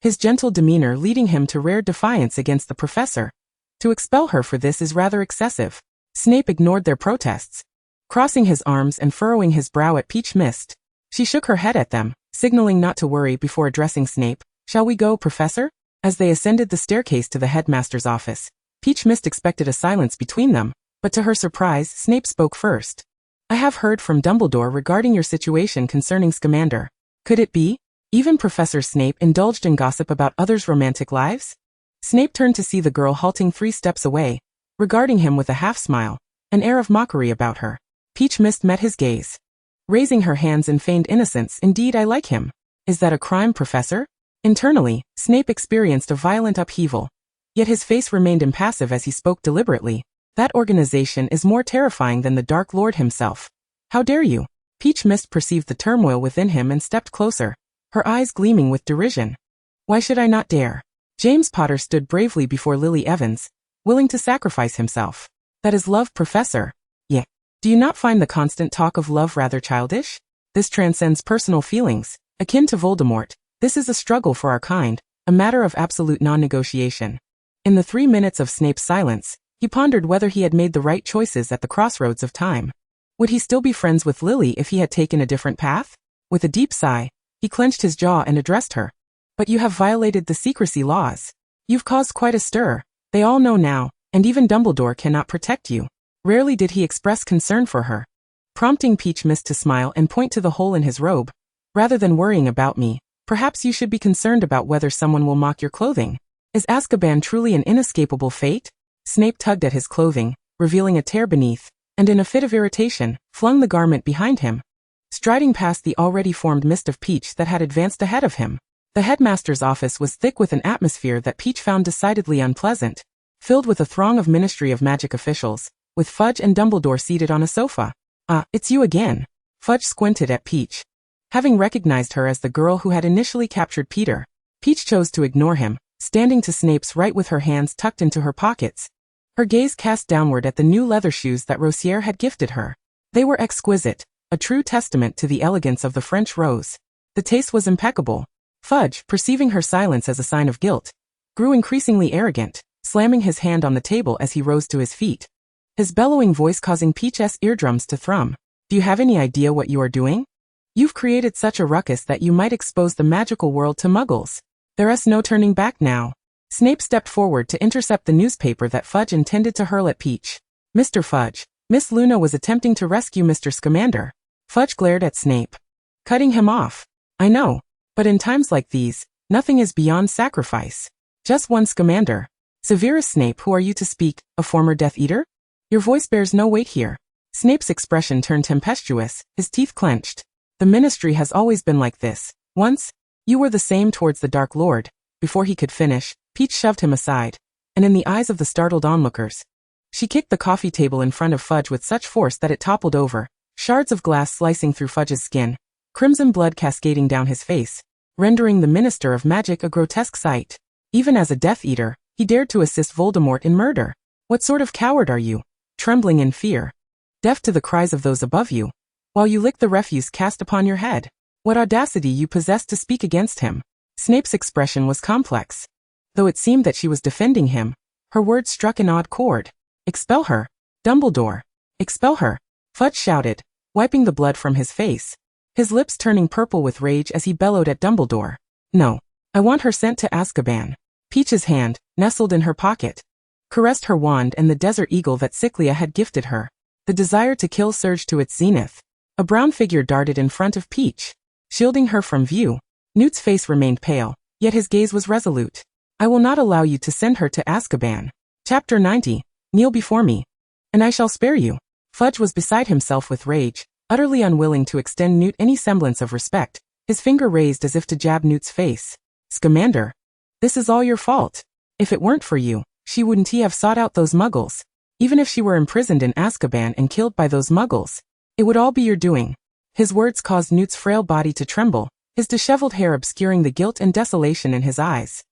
his gentle demeanor leading him to rare defiance against the professor. To expel her for this is rather excessive. Snape ignored their protests, crossing his arms and furrowing his brow at Peach Mist. She shook her head at them, signaling not to worry before addressing Snape. Shall we go, Professor? As they ascended the staircase to the headmaster's office, Peach Mist expected a silence between them, but to her surprise, Snape spoke first. I have heard from Dumbledore regarding your situation concerning Scamander. Could it be? Even Professor Snape indulged in gossip about others' romantic lives? Snape turned to see the girl halting 3 steps away, regarding him with a half-smile, an air of mockery about her. Peach Mist met his gaze, raising her hands in feigned innocence. Indeed, I like him. Is that a crime, Professor? Internally, Snape experienced a violent upheaval, yet his face remained impassive as he spoke deliberately. That organization is more terrifying than the Dark Lord himself. How dare you? Peach Mist perceived the turmoil within him and stepped closer, her eyes gleaming with derision. Why should I not dare? James Potter stood bravely before Lily Evans, willing to sacrifice himself. That is love, Professor. Yeah. Do you not find the constant talk of love rather childish? This transcends personal feelings, akin to Voldemort. This is a struggle for our kind, a matter of absolute non-negotiation. In the 3 minutes of Snape's silence, he pondered whether he had made the right choices at the crossroads of time. Would he still be friends with Lily if he had taken a different path? With a deep sigh, he clenched his jaw and addressed her. But you have violated the secrecy laws. You've caused quite a stir. They all know now, and even Dumbledore cannot protect you. Rarely did he express concern for her, prompting Peach Mist to smile and point to the hole in his robe. Rather than worrying about me, perhaps you should be concerned about whether someone will mock your clothing. Is Azkaban truly an inescapable fate? Snape tugged at his clothing, revealing a tear beneath, and in a fit of irritation, flung the garment behind him, striding past the already formed mist of Peach that had advanced ahead of him. The headmaster's office was thick with an atmosphere that Peach found decidedly unpleasant, filled with a throng of Ministry of Magic officials, with Fudge and Dumbledore seated on a sofa. Ah, it's you again. Fudge squinted at Peach, having recognized her as the girl who had initially captured Peter. Peach chose to ignore him, standing to Snape's right with her hands tucked into her pockets, her gaze cast downward at the new leather shoes that Rosier had gifted her. They were exquisite, a true testament to the elegance of the French rose. The taste was impeccable. Fudge, perceiving her silence as a sign of guilt, grew increasingly arrogant, slamming his hand on the table as he rose to his feet, his bellowing voice causing Peach's eardrums to thrum. Do you have any idea what you are doing? You've created such a ruckus that you might expose the magical world to muggles. There's no turning back now. Snape stepped forward to intercept the newspaper that Fudge intended to hurl at Peach. Mr. Fudge, Miss Luna was attempting to rescue Mr. Scamander. Fudge glared at Snape. Cutting him off. I know. But in times like these, nothing is beyond sacrifice. Just one Scamander. Severus Snape, who are you to speak, a former Death Eater? Your voice bears no weight here. Snape's expression turned tempestuous, his teeth clenched. The Ministry has always been like this. Once, you were the same towards the Dark Lord. Before he could finish, Peach shoved him aside. And in the eyes of the startled onlookers, she kicked the coffee table in front of Fudge with such force that it toppled over, shards of glass slicing through Fudge's skin, crimson blood cascading down his face, rendering the Minister of Magic a grotesque sight. Even as a Death Eater, he dared to assist Voldemort in murder. What sort of coward are you? Trembling in fear, deaf to the cries of those above you, while you lick the refuse cast upon your head. What audacity you possess to speak against him. Snape's expression was complex. Though it seemed that she was defending him, her words struck an odd chord. Expel her. Dumbledore. Expel her. Fudge shouted, wiping the blood from his face, his lips turning purple with rage as he bellowed at Dumbledore. No. I want her sent to Azkaban. Peach's hand, nestled in her pocket, caressed her wand and the desert eagle that Cyclia had gifted her. The desire to kill surged to its zenith. A brown figure darted in front of Peach, shielding her from view. Newt's face remained pale, yet his gaze was resolute. I will not allow you to send her to Azkaban. Chapter 90. Kneel before me, and I shall spare you. Fudge was beside himself with rage, utterly unwilling to extend Newt any semblance of respect, his finger raised as if to jab Newt's face. Scamander. This is all your fault. If it weren't for you, wouldn't he have sought out those muggles? Even if she were imprisoned in Azkaban and killed by those muggles, it would all be your doing. His words caused Newt's frail body to tremble, his disheveled hair obscuring the guilt and desolation in his eyes.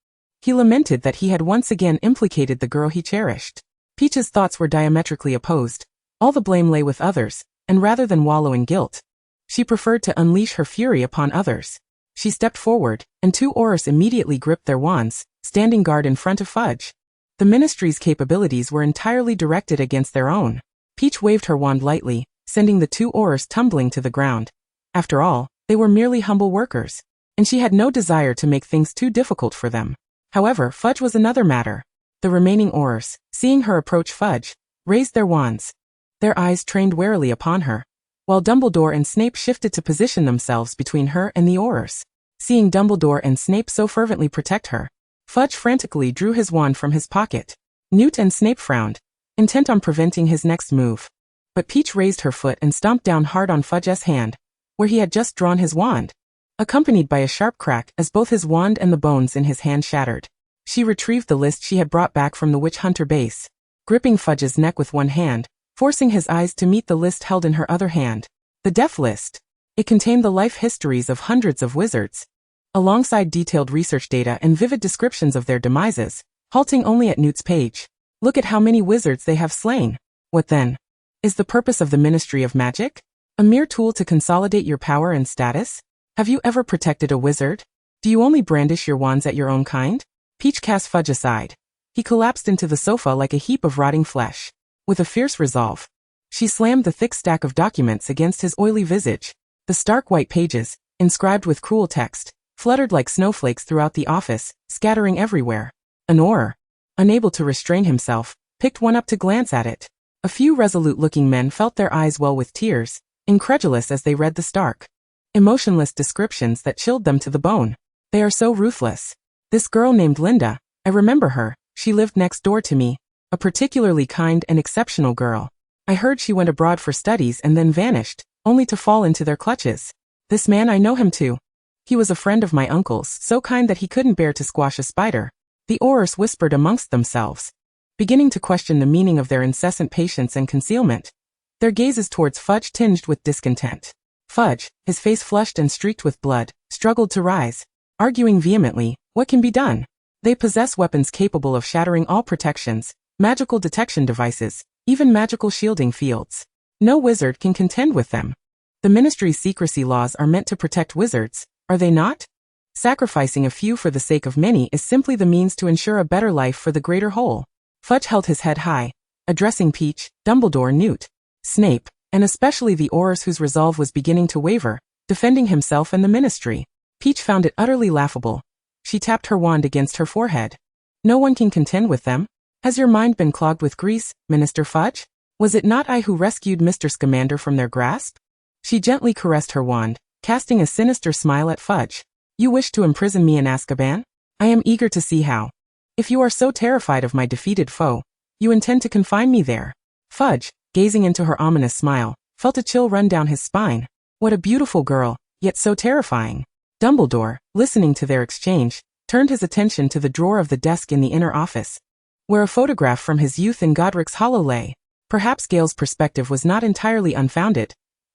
He lamented that he had once again implicated the girl he cherished. Peach's thoughts were diametrically opposed. All the blame lay with others, and rather than wallow in guilt, she preferred to unleash her fury upon others. She stepped forward, and two Aurors immediately gripped their wands, standing guard in front of Fudge. The Ministry's capabilities were entirely directed against their own. Peach waved her wand lightly, sending the two Aurors tumbling to the ground. After all, they were merely humble workers, and she had no desire to make things too difficult for them. However, Fudge was another matter. The remaining Aurors, seeing her approach Fudge, raised their wands. Their eyes trained warily upon her, while Dumbledore and Snape shifted to position themselves between her and the Aurors. Seeing Dumbledore and Snape so fervently protect her, Fudge frantically drew his wand from his pocket. Newt and Snape frowned, intent on preventing his next move. But Peach raised her foot and stomped down hard on Fudge's hand, where he had just drawn his wand, accompanied by a sharp crack as both his wand and the bones in his hand shattered. She retrieved the list she had brought back from the Witch Hunter base, gripping Fudge's neck with one hand, forcing his eyes to meet the list held in her other hand. The Death List. It contained the life histories of hundreds of wizards, alongside detailed research data and vivid descriptions of their demises, halting only at Newt's page. Look at how many wizards they have slain. What then? Is the purpose of the Ministry of Magic? A mere tool to consolidate your power and status? Have you ever protected a wizard? Do you only brandish your wands at your own kind? Peach cast Fudge aside. He collapsed into the sofa like a heap of rotting flesh. With a fierce resolve, she slammed the thick stack of documents against his oily visage. The stark white pages, inscribed with cruel text, fluttered like snowflakes throughout the office, scattering everywhere. An Auror, unable to restrain himself, picked one up to glance at it. A few resolute-looking men felt their eyes well with tears, incredulous as they read the stark, emotionless descriptions that chilled them to the bone. They are so ruthless. This girl named Linda, I remember her, she lived next door to me, a particularly kind and exceptional girl. I heard she went abroad for studies and then vanished, only to fall into their clutches. This man, I know him too. He was a friend of my uncle's, so kind that he couldn't bear to squash a spider. The Aurors whispered amongst themselves, beginning to question the meaning of their incessant patience and concealment. Their gazes towards Fudge tinged with discontent. Fudge, his face flushed and streaked with blood, struggled to rise, arguing vehemently, what can be done? They possess weapons capable of shattering all protections, magical detection devices, even magical shielding fields. No wizard can contend with them. The Ministry's secrecy laws are meant to protect wizards, are they not? Sacrificing a few for the sake of many is simply the means to ensure a better life for the greater whole. Fudge held his head high, addressing Peach, Dumbledore, Newt, Snape, and especially the Aurors whose resolve was beginning to waver, defending himself and the Ministry. Peach found it utterly laughable. She tapped her wand against her forehead. No one can contend with them? Has your mind been clogged with grease, Minister Fudge? Was it not I who rescued Mr. Scamander from their grasp? She gently caressed her wand, casting a sinister smile at Fudge. You wish to imprison me in Azkaban? I am eager to see how. If you are so terrified of my defeated foe, you intend to confine me there. Fudge, gazing into her ominous smile, felt a chill run down his spine. What a beautiful girl, yet so terrifying. Dumbledore, listening to their exchange, turned his attention to the drawer of the desk in the inner office, where a photograph from his youth in Godric's Hollow lay. Perhaps Gale's perspective was not entirely unfounded.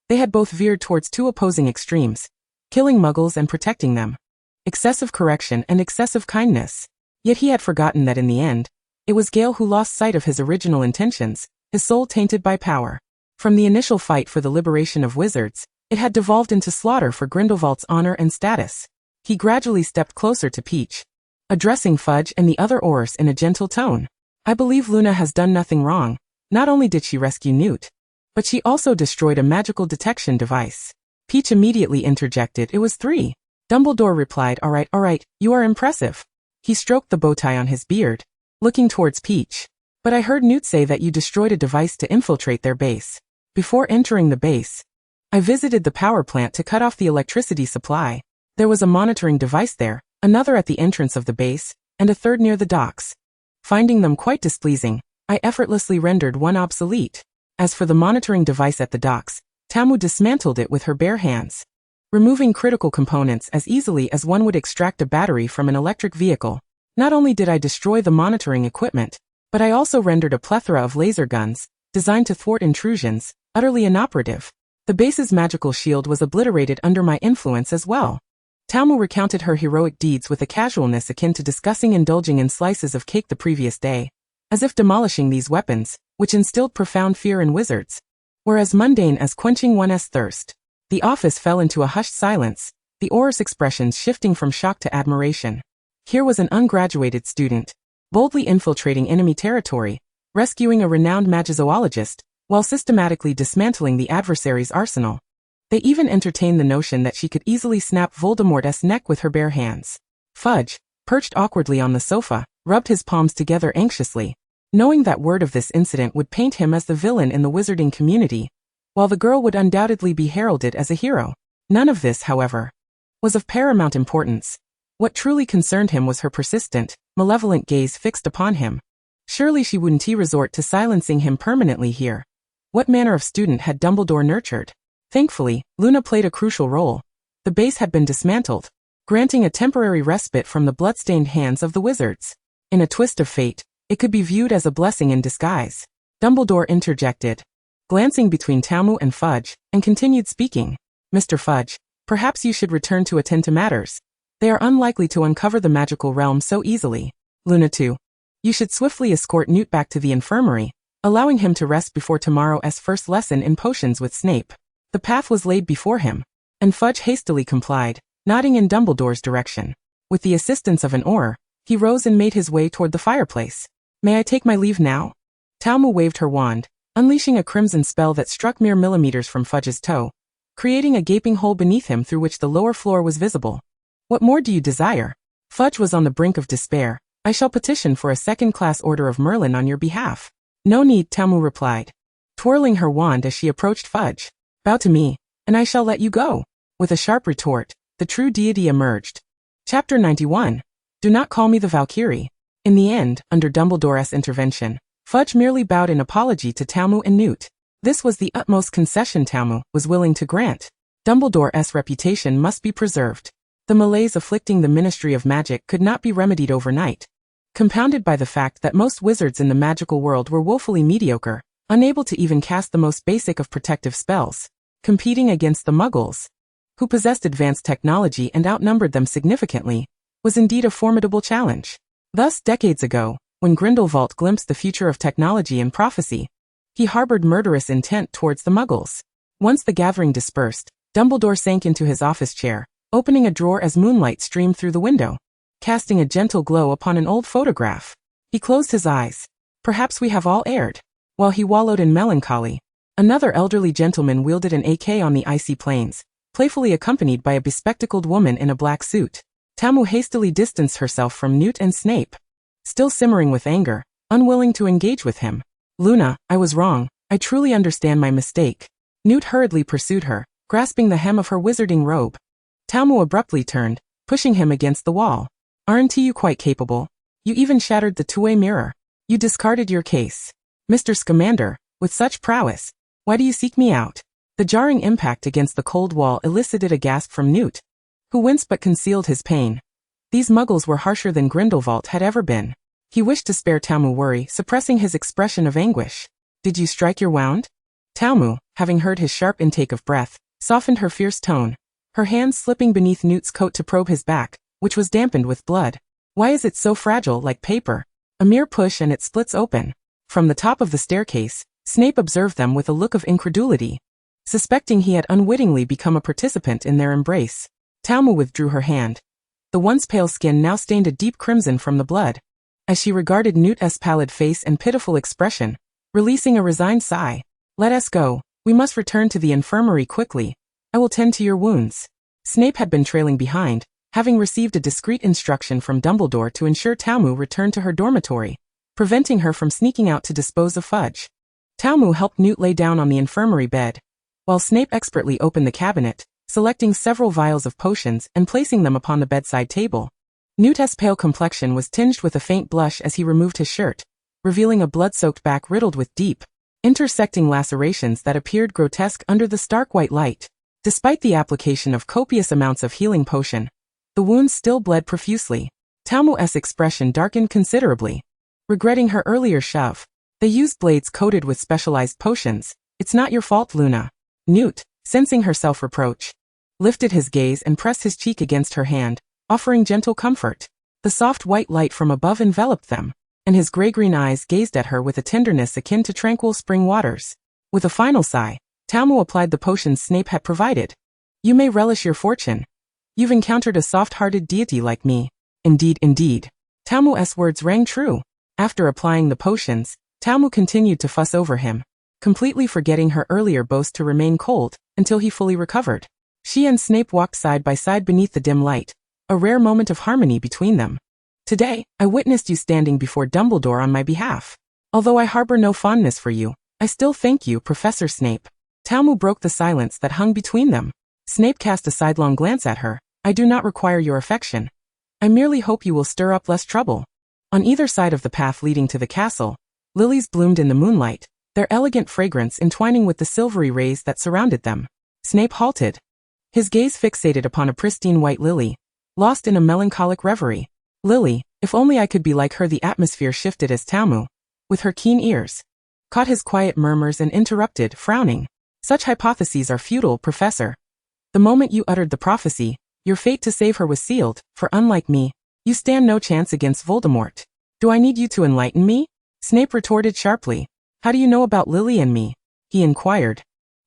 They had both veered towards two opposing extremes, killing muggles and protecting them. Excessive correction and excessive kindness. Yet he had forgotten that in the end, it was Gale who lost sight of his original intentions, his soul tainted by power. From the initial fight for the liberation of wizards, it had devolved into slaughter for Grindelwald's honor and status. He gradually stepped closer to Peach, addressing Fudge and the other Aurors in a gentle tone. I believe Luna has done nothing wrong. Not only did she rescue Newt, but she also destroyed a magical detection device. Peach immediately interjected, it was 3. Dumbledore replied, all right, you are impressive. He stroked the bow tie on his beard, looking towards Peach. But I heard Newt say that you destroyed a device to infiltrate their base. Before entering the base, I visited the power plant to cut off the electricity supply. There was a monitoring device there, another at the entrance of the base, and a third near the docks. Finding them quite displeasing, I effortlessly rendered one obsolete. As for the monitoring device at the docks, Tao Wu dismantled it with her bare hands, removing critical components as easily as one would extract a battery from an electric vehicle. Not only did I destroy the monitoring equipment, but I also rendered a plethora of laser guns, designed to thwart intrusions, utterly inoperative. The base's magical shield was obliterated under my influence as well. Tao Wu recounted her heroic deeds with a casualness akin to discussing indulging in slices of cake the previous day, as if demolishing these weapons, which instilled profound fear in wizards, were as mundane as quenching one's thirst. The office fell into a hushed silence, the Aurors' expressions shifting from shock to admiration. Here was an ungraduated student, boldly infiltrating enemy territory, rescuing a renowned magizoologist, while systematically dismantling the adversary's arsenal. They even entertained the notion that she could easily snap Voldemort's neck with her bare hands. Fudge, perched awkwardly on the sofa, rubbed his palms together anxiously, knowing that word of this incident would paint him as the villain in the wizarding community, while the girl would undoubtedly be heralded as a hero. None of this, however, was of paramount importance. What truly concerned him was her persistent, malevolent gaze fixed upon him. Surely she wouldn't resort to silencing him permanently here. What manner of student had Dumbledore nurtured? Thankfully, Luna played a crucial role. The base had been dismantled, granting a temporary respite from the blood-stained hands of the wizards. In a twist of fate, it could be viewed as a blessing in disguise. Dumbledore interjected, glancing between Tao Wu and Fudge, and continued speaking. Mr. Fudge, perhaps you should return to attend to matters. They are unlikely to uncover the magical realm so easily. Luna too. You should swiftly escort Newt back to the infirmary, allowing him to rest before tomorrow's first lesson in potions with Snape. The path was laid before him, and Fudge hastily complied, nodding in Dumbledore's direction. With the assistance of an oar, he rose and made his way toward the fireplace. May I take my leave now? Tao Wu waved her wand, unleashing a crimson spell that struck mere millimeters from Fudge's toe, creating a gaping hole beneath him through which the lower floor was visible. What more do you desire? Fudge was on the brink of despair. I shall petition for a second-class order of Merlin on your behalf. No need, Tao Wu replied, twirling her wand as she approached Fudge. Bow to me, and I shall let you go. With a sharp retort, the true deity emerged. Chapter 91. Do not call me the Valkyrie. In the end, under Dumbledore's intervention, Fudge merely bowed in apology to Tao Wu and Newt. This was the utmost concession Tao Wu was willing to grant. Dumbledore's reputation must be preserved. The malaise afflicting the Ministry of Magic could not be remedied overnight, compounded by the fact that most wizards in the magical world were woefully mediocre, unable to even cast the most basic of protective spells. Competing against the Muggles, who possessed advanced technology and outnumbered them significantly, was indeed a formidable challenge. Thus, decades ago, when Grindelwald glimpsed the future of technology and prophecy, he harbored murderous intent towards the Muggles. Once the gathering dispersed, Dumbledore sank into his office chair, opening a drawer as moonlight streamed through the window, casting a gentle glow upon an old photograph. He closed his eyes. Perhaps we have all erred. While he wallowed in melancholy, another elderly gentleman wielded an AK on the icy plains, playfully accompanied by a bespectacled woman in a black suit. Tao Wu hastily distanced herself from Newt and Snape, still simmering with anger, unwilling to engage with him. Luna, I was wrong. I truly understand my mistake. Newt hurriedly pursued her, grasping the hem of her wizarding robe. Tao Wu abruptly turned, pushing him against the wall. Aren't you quite capable? You even shattered the two-way mirror. You discarded your case. Mr. Scamander, with such prowess, why do you seek me out? The jarring impact against the cold wall elicited a gasp from Newt, who winced but concealed his pain. These muggles were harsher than Grindelwald had ever been. He wished to spare Tao Wu worry, suppressing his expression of anguish. Did you strike your wound? Tao Wu, having heard his sharp intake of breath, softened her fierce tone, her hands slipping beneath Newt's coat to probe his back, which was dampened with blood. Why is it so fragile like paper? A mere push and it splits open. From the top of the staircase, Snape observed them with a look of incredulity, suspecting he had unwittingly become a participant in their embrace. Tao Wu withdrew her hand. The once pale skin now stained a deep crimson from the blood. As she regarded Newt's pallid face and pitiful expression, releasing a resigned sigh. Let us go. We must return to the infirmary quickly. I will tend to your wounds. Snape had been trailing behind, having received a discreet instruction from Dumbledore to ensure Tao Wu returned to her dormitory, preventing her from sneaking out to dispose of Fudge. Tao Wu helped Newt lay down on the infirmary bed, while Snape expertly opened the cabinet, selecting several vials of potions and placing them upon the bedside table. Newt's pale complexion was tinged with a faint blush as he removed his shirt, revealing a blood-soaked back riddled with deep, intersecting lacerations that appeared grotesque under the stark white light. Despite the application of copious amounts of healing potion, the wounds still bled profusely. Tao Wu's expression darkened considerably, regretting her earlier shove. They used blades coated with specialized potions. It's not your fault, Luna. Newt, sensing her self-reproach, lifted his gaze and pressed his cheek against her hand, offering gentle comfort. The soft white light from above enveloped them, and his gray-green eyes gazed at her with a tenderness akin to tranquil spring waters. With a final sigh, Tao Wu applied the potions Snape had provided. You may relish your fortune. You've encountered a soft-hearted deity like me. Indeed, indeed. Tao Wu's words rang true. After applying the potions, Tao Wu continued to fuss over him, completely forgetting her earlier boast to remain cold until he fully recovered. She and Snape walked side by side beneath the dim light, a rare moment of harmony between them. Today, I witnessed you standing before Dumbledore on my behalf. Although I harbor no fondness for you, I still thank you, Professor Snape. Tao Wu broke the silence that hung between them. Snape cast a sidelong glance at her. I do not require your affection. I merely hope you will stir up less trouble. On either side of the path leading to the castle, lilies bloomed in the moonlight, their elegant fragrance entwining with the silvery rays that surrounded them. Snape halted, his gaze fixated upon a pristine white lily, lost in a melancholic reverie. Lily, if only I could be like her. The atmosphere shifted as Tao Wu, with her keen ears, caught his quiet murmurs and interrupted, frowning. Such hypotheses are futile, Professor. The moment you uttered the prophecy, your fate to save her was sealed, for unlike me, you stand no chance against Voldemort. Do I need you to enlighten me? Snape retorted sharply. How do you know about Lily and me? He inquired,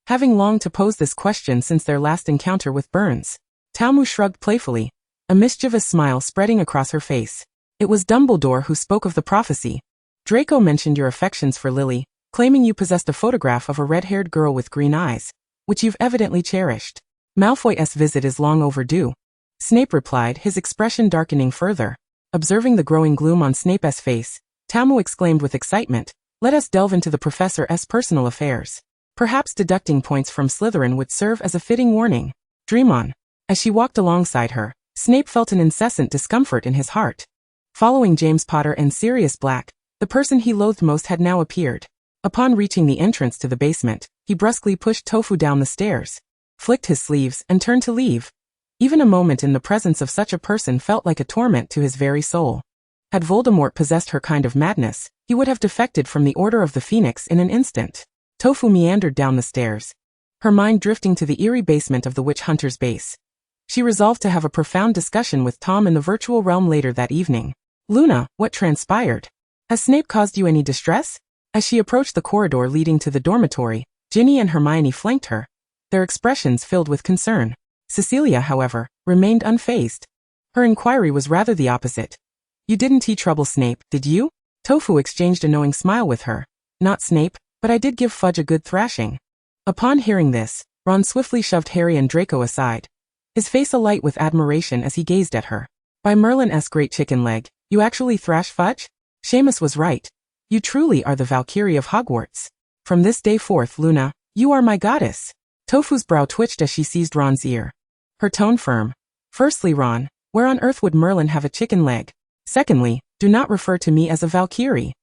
having longed to pose this question since their last encounter with Burns. Tao Wu shrugged playfully, a mischievous smile spreading across her face. It was Dumbledore who spoke of the prophecy. Draco mentioned your affections for Lily, claiming you possessed a photograph of a red-haired girl with green eyes, which you've evidently cherished. Malfoy's visit is long overdue. Snape replied, his expression darkening further. Observing the growing gloom on Snape's face, Tao Wu exclaimed with excitement, let us delve into the professor's personal affairs. Perhaps deducting points from Slytherin would serve as a fitting warning. Dream on. As she walked alongside her, Snape felt an incessant discomfort in his heart. Following James Potter and Sirius Black, the person he loathed most had now appeared. Upon reaching the entrance to the basement, he brusquely pushed Tofu down the stairs, flicked his sleeves, and turned to leave. Even a moment in the presence of such a person felt like a torment to his very soul. Had Voldemort possessed her kind of madness, he would have defected from the Order of the Phoenix in an instant. Tofu meandered down the stairs, her mind drifting to the eerie basement of the witch hunter's base. She resolved to have a profound discussion with Tom in the virtual realm later that evening. Luna, what transpired? Has Snape caused you any distress? As she approached the corridor leading to the dormitory, Ginny and Hermione flanked her, their expressions filled with concern. Cecilia, however, remained unfazed. Her inquiry was rather the opposite. You didn't trouble Snape, did you? Tofu exchanged a knowing smile with her. Not Snape, but I did give Fudge a good thrashing. Upon hearing this, Ron swiftly shoved Harry and Draco aside, his face alight with admiration as he gazed at her. By Merlin's great chicken leg, you actually thrashed Fudge? Seamus was right. You truly are the Valkyrie of Hogwarts. From this day forth, Luna, you are my goddess. Tofu's brow twitched as she seized Ron's ear. Her tone firm. Firstly, Ron, where on earth would Merlin have a chicken leg? Secondly, do not refer to me as a Valkyrie.